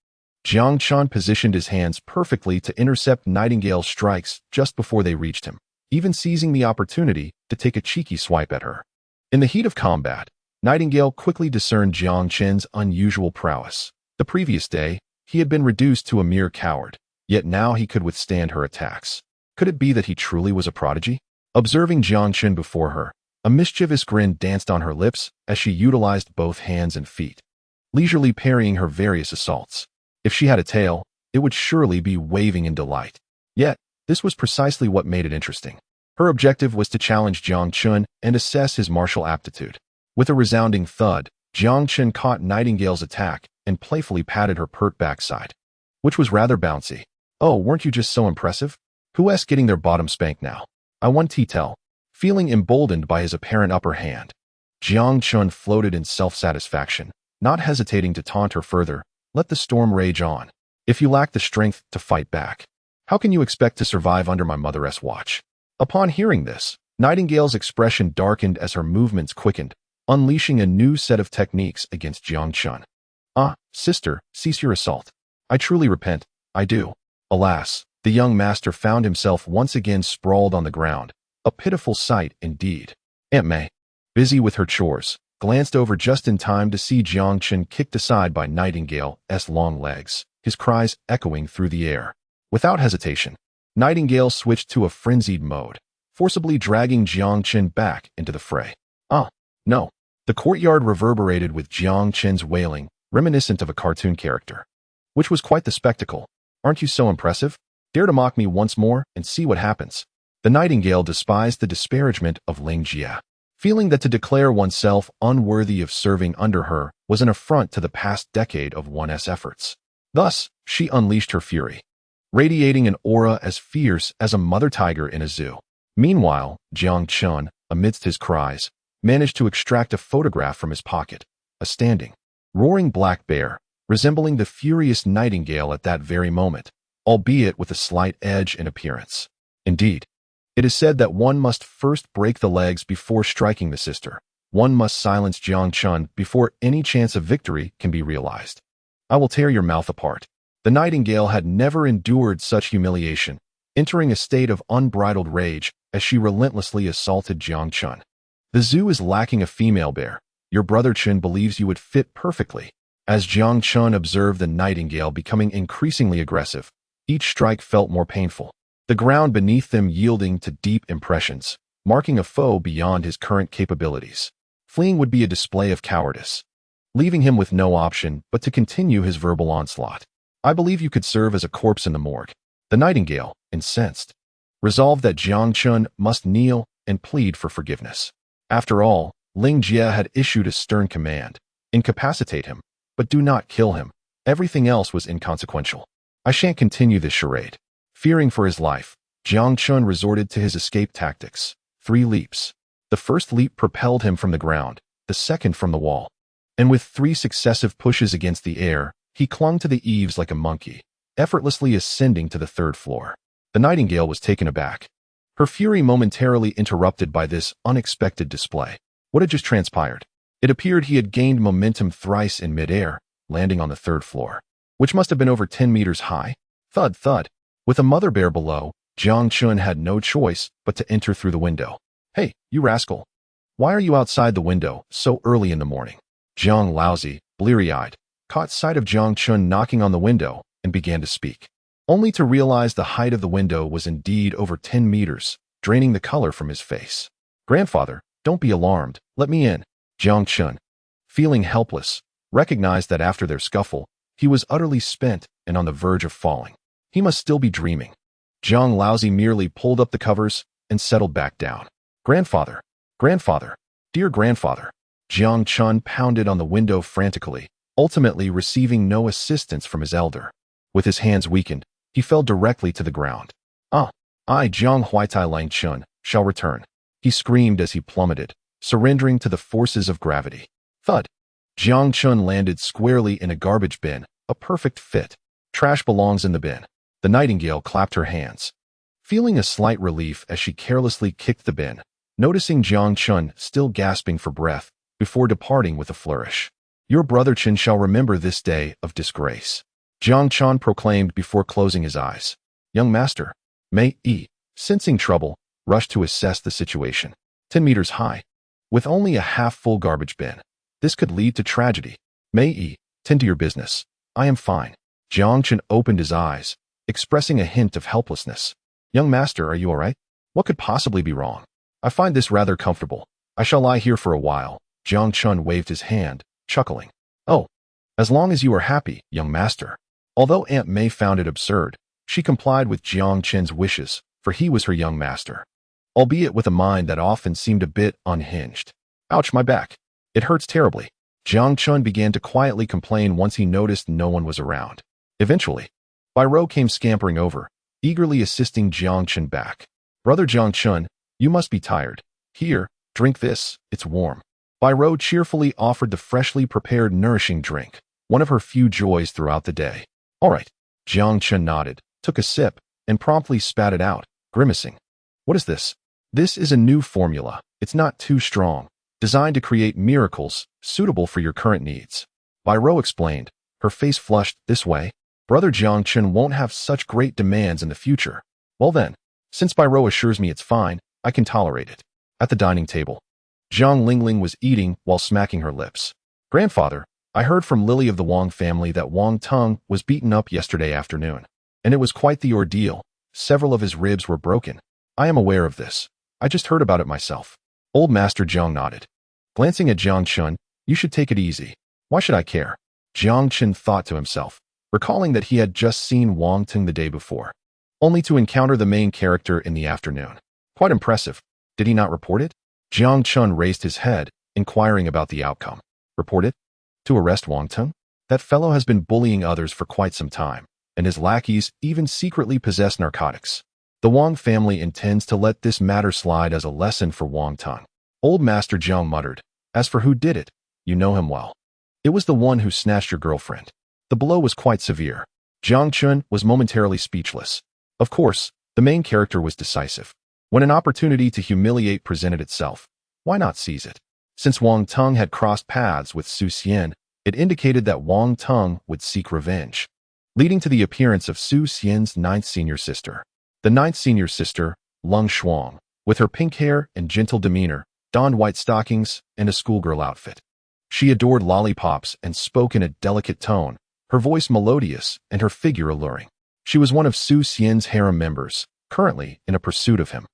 Jiang Chun positioned his hands perfectly to intercept Nightingale's strikes just before they reached him, even seizing the opportunity to take a cheeky swipe at her. In the heat of combat, Nightingale quickly discerned Jiang Chun's unusual prowess. The previous day, he had been reduced to a mere coward, yet now he could withstand her attacks. Could it be that he truly was a prodigy? Observing Jiang Chun before her, a mischievous grin danced on her lips as she utilized both hands and feet, leisurely parrying her various assaults. If she had a tail, it would surely be waving in delight. Yet, this was precisely what made it interesting. Her objective was to challenge Jiang Chun and assess his martial aptitude. With a resounding thud, Jiang Chun caught Nightingale's attack and playfully patted her pert backside, which was rather bouncy. Oh, weren't you just so impressive? Who's getting their bottom spanked now? I won T-tell. Feeling emboldened by his apparent upper hand, Jiang Chun floated in self-satisfaction, not hesitating to taunt her further. Let the storm rage on. If you lack the strength to fight back, how can you expect to survive under my mother's watch? Upon hearing this, Nightingale's expression darkened as her movements quickened, unleashing a new set of techniques against Jiang Chun. Ah, sister, cease your assault. I truly repent, I do. Alas, the young master found himself once again sprawled on the ground, a pitiful sight indeed. Aunt May, busy with her chores, glanced over just in time to see Jiang Chun kicked aside by Nightingale's long legs, his cries echoing through the air. Without hesitation, Nightingale switched to a frenzied mode, forcibly dragging Jiang Chun back into the fray. Ah, no. The courtyard reverberated with Jiang Chun's wailing, reminiscent of a cartoon character, which was quite the spectacle. Aren't you so impressive? Dare to mock me once more and see what happens. The nightingale despised the disparagement of Ling Jia, feeling that to declare oneself unworthy of serving under her was an affront to the past decade of one's efforts. Thus, she unleashed her fury, radiating an aura as fierce as a mother tiger in a zoo. Meanwhile, Jiang Chun, amidst his cries, managed to extract a photograph from his pocket, a standing, roaring black bear, resembling the furious nightingale at that very moment, albeit with a slight edge in appearance. Indeed, it is said that one must first break the legs before striking the sister. One must silence Jiang Chun before any chance of victory can be realized. I will tear your mouth apart. The nightingale had never endured such humiliation, entering a state of unbridled rage as she relentlessly assaulted Jiang Chun. The zoo is lacking a female bear. Your brother Chun believes you would fit perfectly. As Jiang Chun observed the nightingale becoming increasingly aggressive, each strike felt more painful, the ground beneath them yielding to deep impressions, marking a foe beyond his current capabilities. Fleeing would be a display of cowardice, leaving him with no option but to continue his verbal onslaught. I believe you could serve as a corpse in the morgue. The nightingale, incensed, resolved that Jiang Chun must kneel and plead for forgiveness. After all, Ling Jia had issued a stern command: incapacitate him, but do not kill him. Everything else was inconsequential. I shan't continue this charade. Fearing for his life, Jiang Chun resorted to his escape tactics. 3 leaps. The first leap propelled him from the ground, the second from the wall. And with 3 successive pushes against the air, he clung to the eaves like a monkey, effortlessly ascending to the 3rd floor. The nightingale was taken aback, her fury momentarily interrupted by this unexpected display. What had just transpired? It appeared he had gained momentum thrice in midair, landing on the 3rd floor, which must have been over 10 meters high. Thud, thud. With a mother bear below, Jiang Chun had no choice but to enter through the window. Hey, you rascal. Why are you outside the window so early in the morning? Jiang Laozi, bleary-eyed, caught sight of Jiang Chun knocking on the window and began to speak, only to realize the height of the window was indeed over 10 meters, draining the color from his face. Grandfather, don't be alarmed. Let me in. Jiang Chun, feeling helpless, recognized that after their scuffle, he was utterly spent and on the verge of falling. He must still be dreaming. Jiang Laozi merely pulled up the covers and settled back down. Grandfather, grandfather, dear grandfather. Jiang Chun pounded on the window frantically, ultimately receiving no assistance from his elder. With his hands weakened, he fell directly to the ground. I, Jiang Huaitai Lang Chun, shall return. He screamed as he plummeted, surrendering to the forces of gravity. Thud. Jiang Chun landed squarely in a garbage bin, a perfect fit. Trash belongs in the bin. The nightingale clapped her hands, feeling a slight relief as she carelessly kicked the bin, noticing Jiang Chun still gasping for breath before departing with a flourish. Your brother Chun shall remember this day of disgrace, Jiang Chun proclaimed before closing his eyes. Young master, Mei Yi, sensing trouble, rushed to assess the situation. 10 meters high, with only a half-full garbage bin. This could lead to tragedy. Mei Yi, tend to your business. I am fine. Jiang Chun opened his eyes, expressing a hint of helplessness. Young master, are you all right? What could possibly be wrong? I find this rather comfortable. I shall lie here for a while. Jiang Chun waved his hand, chuckling. Oh, as long as you are happy, young master. Although Aunt May found it absurd, she complied with Jiang Chun's wishes, for he was her young master, albeit with a mind that often seemed a bit unhinged. Ouch, my back. It hurts terribly. Jiang Chun began to quietly complain once he noticed no one was around. Eventually, Bai Rou came scampering over, eagerly assisting Jiang Chun back. Brother Jiang Chun, you must be tired. Here, drink this, it's warm. Bai Rou cheerfully offered the freshly prepared nourishing drink, one of her few joys throughout the day. All right. Jiang Chun nodded, took a sip, and promptly spat it out, grimacing. What is this? This is a new formula. It's not too strong, designed to create miracles, suitable for your current needs. Bai Rou explained, her face flushed. This way, Brother Jiang Chun won't have such great demands in the future. Well then, since Bai Rou assures me it's fine, I can tolerate it. At the dining table, Zhang Lingling was eating while smacking her lips. Grandfather, I heard from Lily of the Wang family that Wang Tung was beaten up yesterday afternoon, and it was quite the ordeal. Several of his ribs were broken. I am aware of this. I just heard about it myself. Old Master Zhang nodded. Glancing at Jiang Chun, you should take it easy. Why should I care? Jiang Chun thought to himself, recalling that he had just seen Wang Tung the day before. only to encounter the main character in the afternoon. Quite impressive. Did he not report it? Jiang Chun raised his head, inquiring about the outcome. Report it? To arrest Wang Teng? That fellow has been bullying others for quite some time, and his lackeys even secretly possess narcotics. The Wang family intends to let this matter slide as a lesson for Wang Teng. Old Master Jiang muttered. As for who did it, you know him well. It was the one who snatched your girlfriend. The blow was quite severe. Jiang Chun was momentarily speechless. Of course, the main character was decisive. When an opportunity to humiliate presented itself, why not seize it? Since Wang Teng had crossed paths with Su Xian, it indicated that Wang Teng would seek revenge, leading to the appearance of Su Xian's ninth senior sister. The ninth senior sister, Lung Shuang, with her pink hair and gentle demeanor, donned white stockings and a schoolgirl outfit. She adored lollipops and spoke in a delicate tone, her voice melodious and her figure alluring. She was one of Su Xian's harem members, currently in a pursuit of him.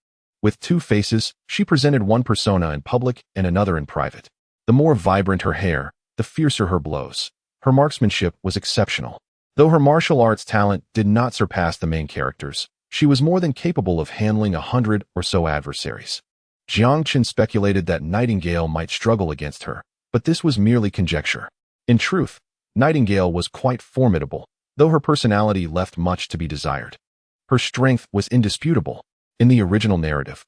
With two faces, she presented one persona in public and another in private. The more vibrant her hair, the fiercer her blows. Her marksmanship was exceptional. Though her martial arts talent did not surpass the main characters, she was more than capable of handling 100 or so adversaries. Jiang Chun speculated that Nightingale might struggle against her, but this was merely conjecture. In truth, Nightingale was quite formidable, though her personality left much to be desired. Her strength was indisputable. In the original narrative,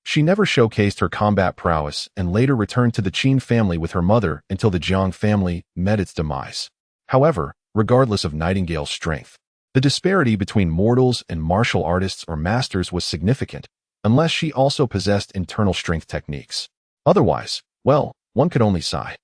she never showcased her combat prowess and later returned to the Qin family with her mother until the Jiang family met its demise. However, regardless of Nightingale's strength, the disparity between mortals and martial artists or masters was significant, unless she also possessed internal strength techniques. Otherwise, well, one could only sigh.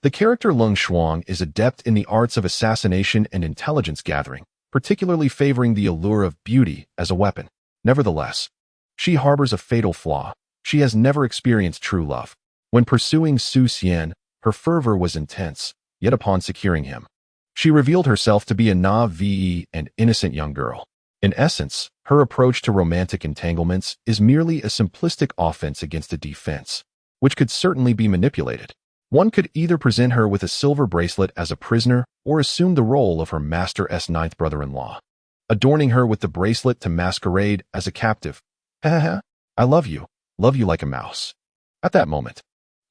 The character Lung Shuang is adept in the arts of assassination and intelligence gathering, particularly favoring the allure of beauty as a weapon. Nevertheless, she harbors a fatal flaw. She has never experienced true love. When pursuing Su Xian, her fervor was intense, yet upon securing him, she revealed herself to be a naive and innocent young girl. In essence, her approach to romantic entanglements is merely a simplistic offense against a defense, which could certainly be manipulated. One could either present her with a silver bracelet as a prisoner or assume the role of her master's ninth brother-in-law, adorning her with the bracelet to masquerade as a captive. I love you like a mouse. At that moment,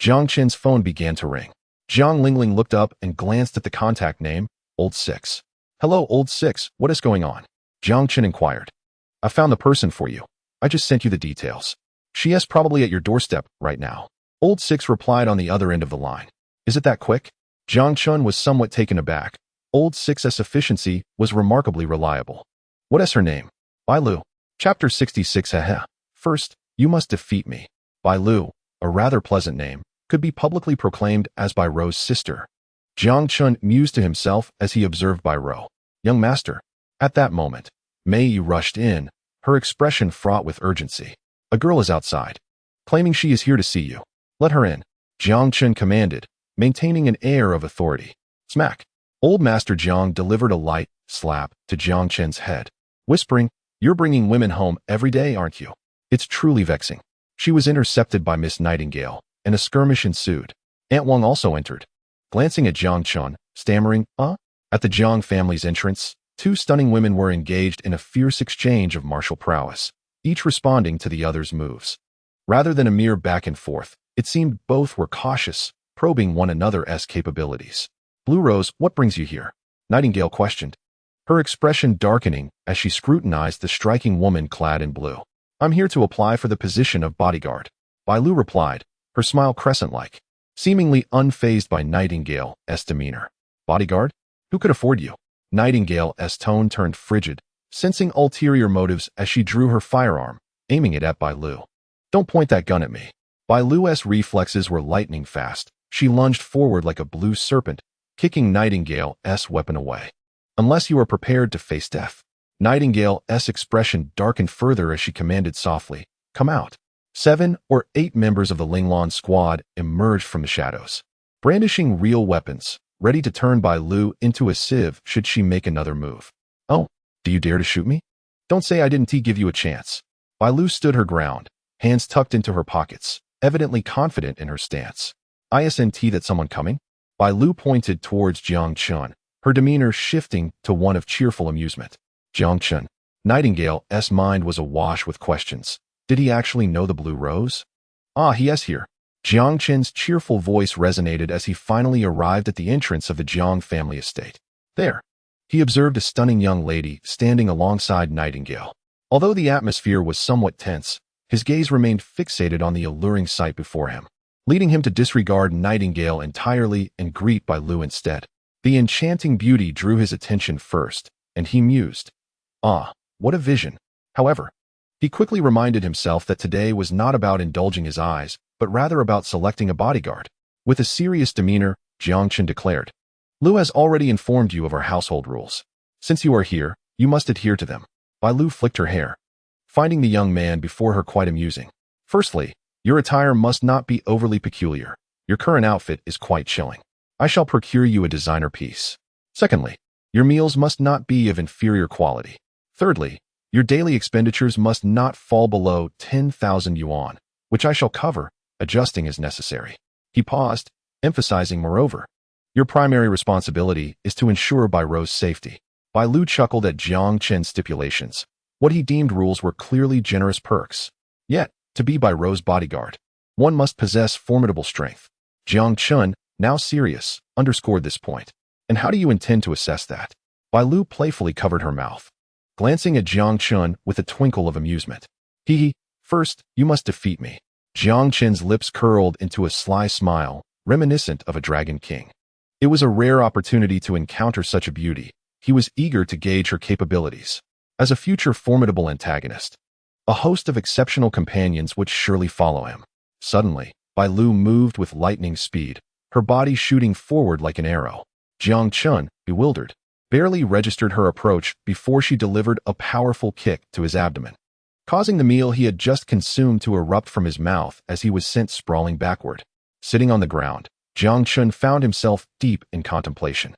Jiang Chen's phone began to ring. Jiang Lingling looked up and glanced at the contact name, Old Six. Hello, Old Six, what is going on? Jiang Chen inquired. I found the person for you. I just sent you the details. She is probably at your doorstep right now. Old Six replied on the other end of the line. Is it that quick? Jiang Chun was somewhat taken aback. Old Six's efficiency was remarkably reliable. What is her name? Bai Lu. Chapter 66. First, you must defeat me. Bai Lu, a rather pleasant name, could be publicly proclaimed as Bai Ro's sister. Jiang Chun mused to himself as he observed Bai Ro. Young master. At that moment, Mei Yi rushed in, her expression fraught with urgency. A girl is outside, claiming she is here to see you. Let her in, Jiang Chun commanded, maintaining an air of authority. Smack. Old Master Jiang delivered a light slap to Jiang Chen's head, whispering, You're bringing women home every day, aren't you? It's truly vexing. She was intercepted by Miss Nightingale, and a skirmish ensued. Aunt Wang also entered, glancing at Jiang Chun, stammering, At the Jiang family's entrance, two stunning women were engaged in a fierce exchange of martial prowess, each responding to the other's moves. Rather than a mere back and forth, it seemed both were cautious, probing one another's capabilities. Blue Rose, what brings you here? Nightingale questioned, her expression darkening as she scrutinized the striking woman clad in blue. I'm here to apply for the position of bodyguard. Bai Lu replied, her smile crescent-like, seemingly unfazed by Nightingale's demeanor. Bodyguard? Who could afford you? Nightingale's tone turned frigid, sensing ulterior motives as she drew her firearm, aiming it at Bai Lu. Don't point that gun at me. Bai Lu's reflexes were lightning fast. She lunged forward like a blue serpent, kicking Nightingale's weapon away. Unless you are prepared to face death. Nightingale's expression darkened further as she commanded softly, Come out. 7 or 8 members of the Linglan squad emerged from the shadows, brandishing real weapons, ready to turn Bai Lu into a sieve should she make another move. Oh, do you dare to shoot me? Don't say I didn't give you a chance. Bai Lu stood her ground, hands tucked into her pockets, evidently confident in her stance. Isn't that someone coming? Bai Lu pointed towards Jiang Chun, her demeanor shifting to one of cheerful amusement. Jiang Chun, Nightingale's mind was awash with questions. Did he actually know the Blue Rose? Ah, he is here. Jiang Qin's cheerful voice resonated as he finally arrived at the entrance of the Jiang family estate. There, he observed a stunning young lady standing alongside Nightingale. Although the atmosphere was somewhat tense, his gaze remained fixated on the alluring sight before him, leading him to disregard Nightingale entirely and greet Bai Lu instead. The enchanting beauty drew his attention first, and he mused, "Ah, what a vision." However, he quickly reminded himself that today was not about indulging his eyes, but rather about selecting a bodyguard. With a serious demeanor, Jiang Qin declared, "Lu has already informed you of our household rules. Since you are here, you must adhere to them." Bai Lu flicked her hair, finding the young man before her quite amusing. "Firstly, your attire must not be overly peculiar. Your current outfit is quite chilling. I shall procure you a designer piece. Secondly, your meals must not be of inferior quality. Thirdly, your daily expenditures must not fall below 10,000 yuan, which I shall cover, adjusting as necessary." He paused, emphasizing moreover, "Your primary responsibility is to ensure Bai Ro's safety." Bai Lu chuckled at Jiang Qin's stipulations. What he deemed rules were clearly generous perks. Yet, to be Bai Ro's bodyguard, one must possess formidable strength. Jiang Qin, now serious, underscored this point. "And how do you intend to assess that?" Bai Lu playfully covered her mouth, glancing at Jiang Qin with a twinkle of amusement. "Hee, first, you must defeat me." Jiang Qin's lips curled into a sly smile, reminiscent of a dragon king. It was a rare opportunity to encounter such a beauty. He was eager to gauge her capabilities. As a future formidable antagonist, a host of exceptional companions would surely follow him. Suddenly, Bai Lu moved with lightning speed, her body shooting forward like an arrow. Jiang Qin, bewildered, barely registered her approach before she delivered a powerful kick to his abdomen, causing the meal he had just consumed to erupt from his mouth as he was sent sprawling backward. Sitting on the ground, Jiang Qin found himself deep in contemplation.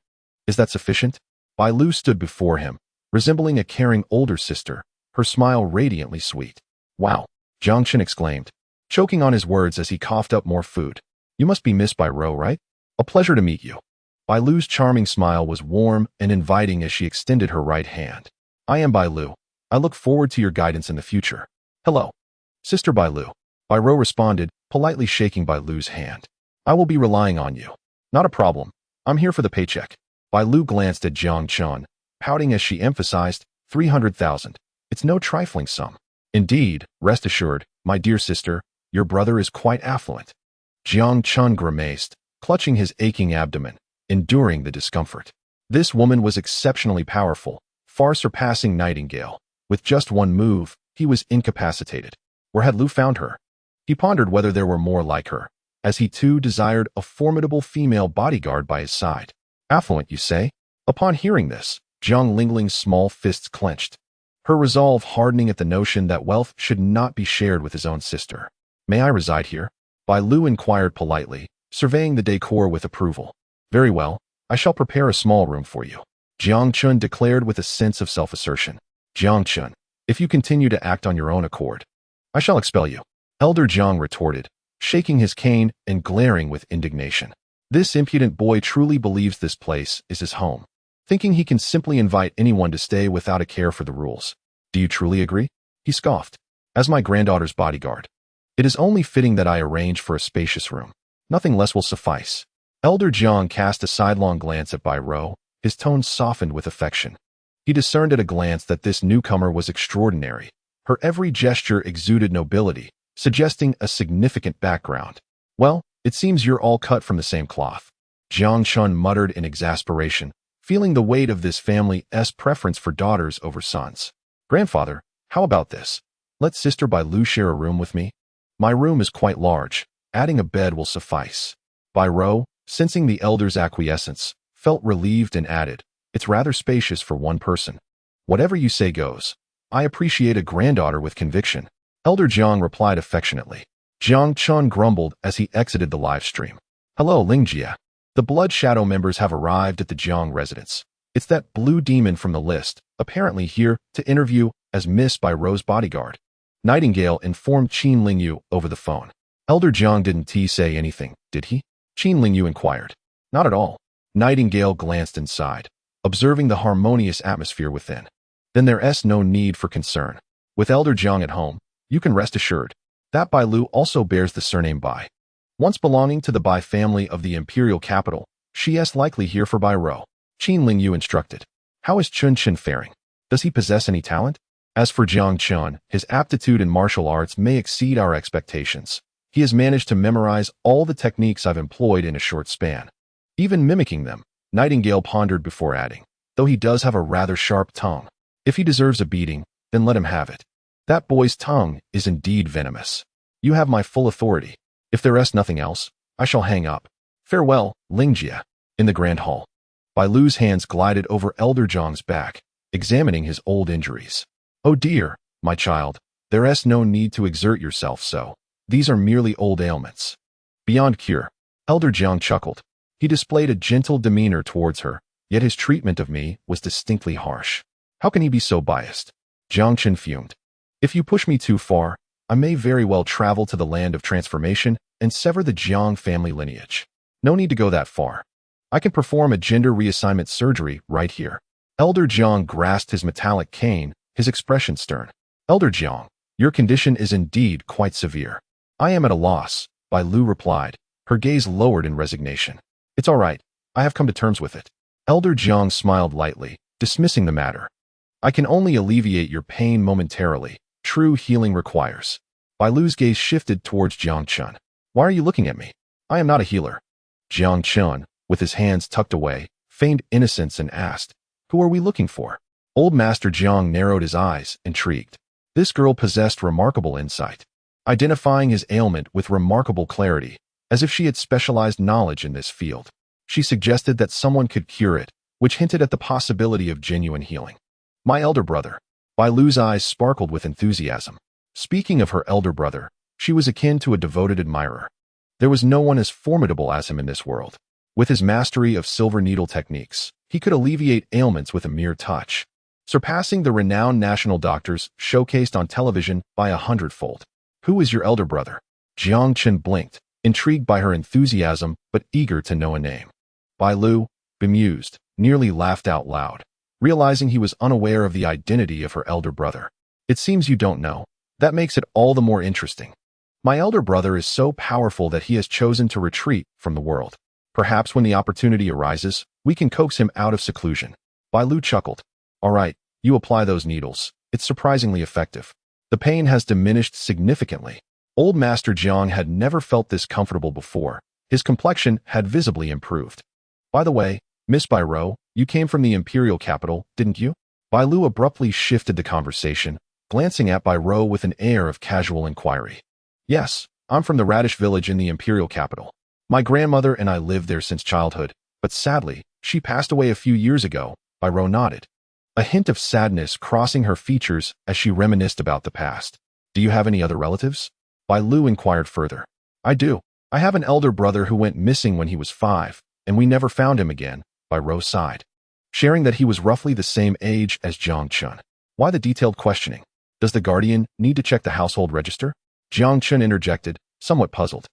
Is that sufficient? Bai Lu stood before him, resembling a caring older sister, her smile radiantly sweet. "Wow," Jiang Qin exclaimed, choking on his words as he coughed up more food. "You must be Miss Bai Ro, right? A pleasure to meet you." Bai Lu's charming smile was warm and inviting as she extended her right hand. "I am Bai Lu. I look forward to your guidance in the future." "Hello, Sister Bai Lu," Bai Ro responded, politely shaking Bai Lu's hand. "I will be relying on you." "Not a problem. I'm here for the paycheck." Bai Lu glanced at Jiang Qin, pouting as she emphasized, 300,000. It's no trifling sum. "Indeed, rest assured, my dear sister, your brother is quite affluent." Jiang Qin grimaced, clutching his aching abdomen, enduring the discomfort. This woman was exceptionally powerful, far surpassing Nightingale. With just one move, he was incapacitated. Where had Lu found her? He pondered whether there were more like her, as he too desired a formidable female bodyguard by his side. "Affluent, you say?" Upon hearing this, Jiang Lingling's small fists clenched, her resolve hardening at the notion that wealth should not be shared with his own sister. "May I reside here?" Bai Lu inquired politely, surveying the decor with approval. "Very well, I shall prepare a small room for you," Jiang Qin declared with a sense of self-assertion. "Jiang Qin, if you continue to act on your own accord, I shall expel you," Elder Jiang retorted, shaking his cane and glaring with indignation. This impudent boy truly believes this place is his home, thinking he can simply invite anyone to stay without a care for the rules. "Do you truly agree?" he scoffed. "As my granddaughter's bodyguard, it is only fitting that I arrange for a spacious room. Nothing less will suffice." Elder Jiang cast a sidelong glance at Bai Ro, his tone softened with affection. He discerned at a glance that this newcomer was extraordinary. Her every gesture exuded nobility, suggesting a significant background. "Well, it seems you're all cut from the same cloth," Jiang Qin muttered in exasperation, feeling the weight of this family's preference for daughters over sons. "Grandfather, how about this? Let Sister Bai Lu share a room with me. My room is quite large. Adding a bed will suffice." Bai Ro, sensing the elder's acquiescence, felt relieved and added, "It's rather spacious for one person." "Whatever you say goes. I appreciate a granddaughter with conviction," Elder Jiang replied affectionately. Jiang Qin grumbled as he exited the live stream. "Hello, Lingjia. The Blood Shadow members have arrived at the Jiang residence. It's that blue demon from the list, apparently here to interview as Miss Bai Ro's bodyguard." Nightingale informed Qin Lingyu over the phone. Elder Jiang didn't say anything, did he? Qin Lingyu inquired. "Not at all." Nightingale glanced inside, observing the harmonious atmosphere within. then there's no need for concern. With Elder Jiang at home, you can rest assured that Bai Lu also bears the surname Bai. Once belonging to the Bai family of the imperial capital, she is likely here for Bai Rou. Qin Ling Yu instructed. How is Chun Chen faring? Does he possess any talent? As for Jiang Chun, his aptitude in martial arts may exceed our expectations. He has managed to memorize all the techniques I've employed in a short span. Even mimicking them, Nightingale pondered before adding, though he does have a rather sharp tongue. If he deserves a beating, then let him have it. That boy's tongue is indeed venomous. You have my full authority. If there is nothing else, I shall hang up. Farewell, Lingjie. In the grand hall, Bai Lu's hands glided over Elder Jiang's back, examining his old injuries. Oh dear, my child, there is no need to exert yourself so. These are merely old ailments. Beyond cure. Elder Jiang chuckled. He displayed a gentle demeanor towards her, yet his treatment of me was distinctly harsh. How can he be so biased? Jiang Chen fumed. If you push me too far, I may very well travel to the land of transformation and sever the Jiang family lineage. No need to go that far. I can perform a gender reassignment surgery right here. Elder Jiang grasped his metallic cane, his expression stern. Elder Jiang, your condition is indeed quite severe. I am at a loss, Bai Lu replied, her gaze lowered in resignation. It's all right. I have come to terms with it. Elder Jiang smiled lightly, dismissing the matter. I can only alleviate your pain momentarily. True healing requires. Bai Lu's gaze shifted towards Jiang Chun. Why are you looking at me? I am not a healer. Jiang Chun, with his hands tucked away, feigned innocence and asked, Who are we looking for? Old Master Jiang narrowed his eyes, intrigued. This girl possessed remarkable insight, identifying his ailment with remarkable clarity, as if she had specialized knowledge in this field. She suggested that someone could cure it, which hinted at the possibility of genuine healing. My elder brother. Bai Lu's eyes sparkled with enthusiasm. Speaking of her elder brother, she was akin to a devoted admirer. There was no one as formidable as him in this world. With his mastery of silver needle techniques, he could alleviate ailments with a mere touch, surpassing the renowned national doctors showcased on television by 100-fold. Who is your elder brother? Jiang Chen blinked, intrigued by her enthusiasm but eager to know a name. Bai Lu, bemused, nearly laughed out loud, realizing he was unaware of the identity of her elder brother. It seems you don't know. That makes it all the more interesting. My elder brother is so powerful that he has chosen to retreat from the world. Perhaps when the opportunity arises, we can coax him out of seclusion. Bai Lu chuckled. All right, you apply those needles. It's surprisingly effective. The pain has diminished significantly. Old Master Jiang had never felt this comfortable before. His complexion had visibly improved. By the way, Miss Bai Rou, you came from the imperial capital, didn't you? Bai Lu abruptly shifted the conversation, glancing at Bai Rou with an air of casual inquiry. Yes, I'm from the Radish village in the imperial capital. My grandmother and I lived there since childhood, but sadly, she passed away a few years ago. Bai Rou nodded, a hint of sadness crossing her features as she reminisced about the past. Do you have any other relatives? Bai Lu inquired further. I do. I have an elder brother who went missing when he was 5, and we never found him again. Bai Rou sighed, sharing that he was roughly the same age as Jiang Chun. Why the detailed questioning? Does the guardian need to check the household register? Jiang Chun interjected, somewhat puzzled.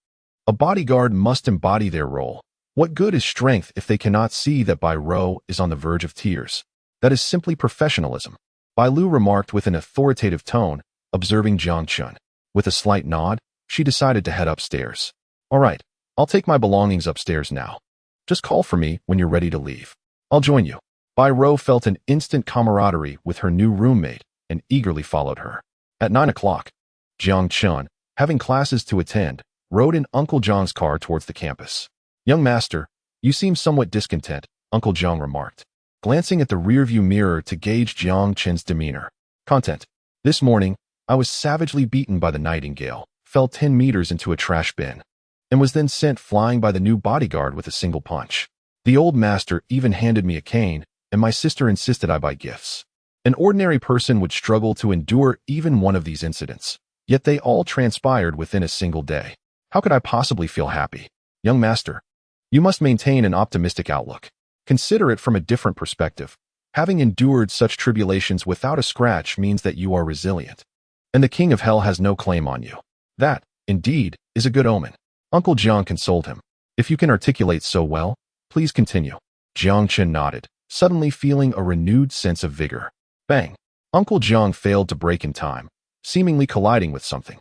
A bodyguard must embody their role. What good is strength if they cannot see that Bai Rou is on the verge of tears? That is simply professionalism. Bai Lu remarked with an authoritative tone, observing Jiang Chun. With a slight nod, she decided to head upstairs. All right, I'll take my belongings upstairs now. Just call for me when you're ready to leave. I'll join you. Bai Rou felt an instant camaraderie with her new roommate and eagerly followed her. At 9 o'clock, Jiang Chun, having classes to attend, rode in Uncle Jiang's car towards the campus. Young master, you seem somewhat discontent, Uncle Jiang remarked, glancing at the rearview mirror to gauge Jiang Chen's demeanor. Content. This morning, I was savagely beaten by the Nightingale, fell 10 meters into a trash bin, and was then sent flying by the new bodyguard with a single punch. The old master even handed me a cane, and my sister insisted I buy gifts. An ordinary person would struggle to endure even one of these incidents, yet they all transpired within a single day. How could I possibly feel happy? Young master, you must maintain an optimistic outlook. Consider it from a different perspective. Having endured such tribulations without a scratch means that you are resilient, and the king of hell has no claim on you. That, indeed, is a good omen. Uncle Jiang consoled him. If you can articulate so well, please continue. Jiang Chen nodded, suddenly feeling a renewed sense of vigor. Bang! Uncle Jiang failed to brake in time, seemingly colliding with something.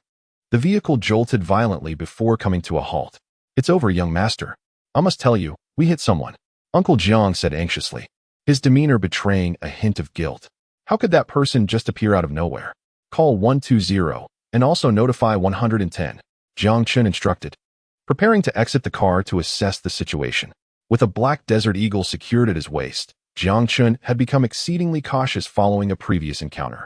The vehicle jolted violently before coming to a halt. "It's over, young master. I must tell you, we hit someone," Uncle Jiang said anxiously, his demeanor betraying a hint of guilt. "How could that person just appear out of nowhere? Call 120 and also notify 110, Jiang Chun instructed, preparing to exit the car to assess the situation. With a black Desert Eagle secured at his waist, Jiang Chun had become exceedingly cautious following a previous encounter.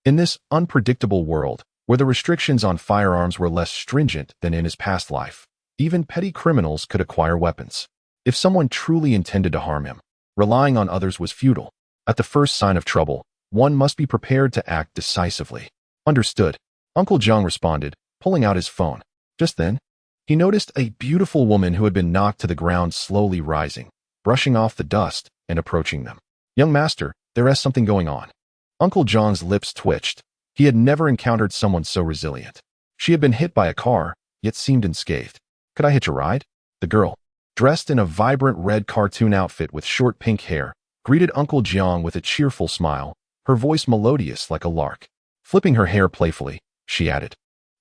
In this unpredictable world, where the restrictions on firearms were less stringent than in his past life, even petty criminals could acquire weapons. If someone truly intended to harm him, relying on others was futile. At the first sign of trouble, one must be prepared to act decisively. "Understood," Uncle Jiang responded, pulling out his phone. Just then, he noticed a beautiful woman who had been knocked to the ground slowly rising, brushing off the dust, and approaching them. "Young master, there is something going on." Uncle Jiang's lips twitched. He had never encountered someone so resilient. She had been hit by a car, yet seemed unscathed. "Could I hitch a ride?" The girl, dressed in a vibrant red cartoon outfit with short pink hair, greeted Uncle Jiang with a cheerful smile, her voice melodious like a lark. Flipping her hair playfully, she added,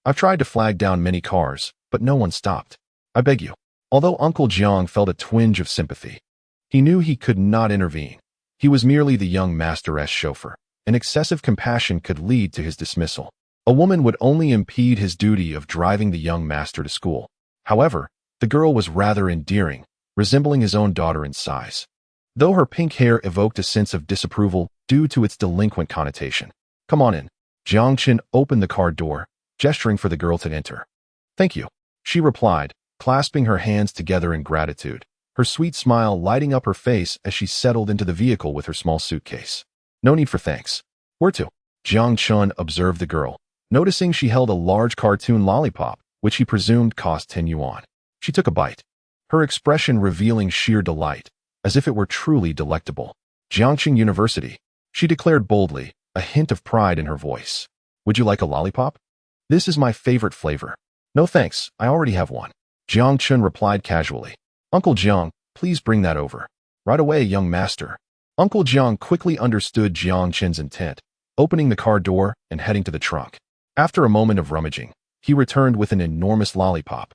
"I've tried to flag down many cars, but no one stopped. I beg you." Although Uncle Jiang felt a twinge of sympathy, he knew he could not intervene. He was merely the young master's chauffeur, and excessive compassion could lead to his dismissal. A woman would only impede his duty of driving the young master to school. However, the girl was rather endearing, resembling his own daughter in size, though her pink hair evoked a sense of disapproval due to its delinquent connotation. "Come on in." Jiang Chen opened the car door, gesturing for the girl to enter. "Thank you," she replied, clasping her hands together in gratitude, her sweet smile lighting up her face as she settled into the vehicle with her small suitcase. "No need for thanks. Where to?" Jiang Chen observed the girl, noticing she held a large cartoon lollipop, which he presumed cost 10 yuan. She took a bite, her expression revealing sheer delight, as if it were truly delectable. "Jiangqing University," she declared boldly, a hint of pride in her voice. "Would you like a lollipop? This is my favorite flavor." "No thanks, I already have one," Jiang Chen replied casually. "Uncle Jiang, please bring that over." "Right away, young master." Uncle Jiang quickly understood Jiang Chen's intent, opening the car door and heading to the trunk. After a moment of rummaging, he returned with an enormous lollipop.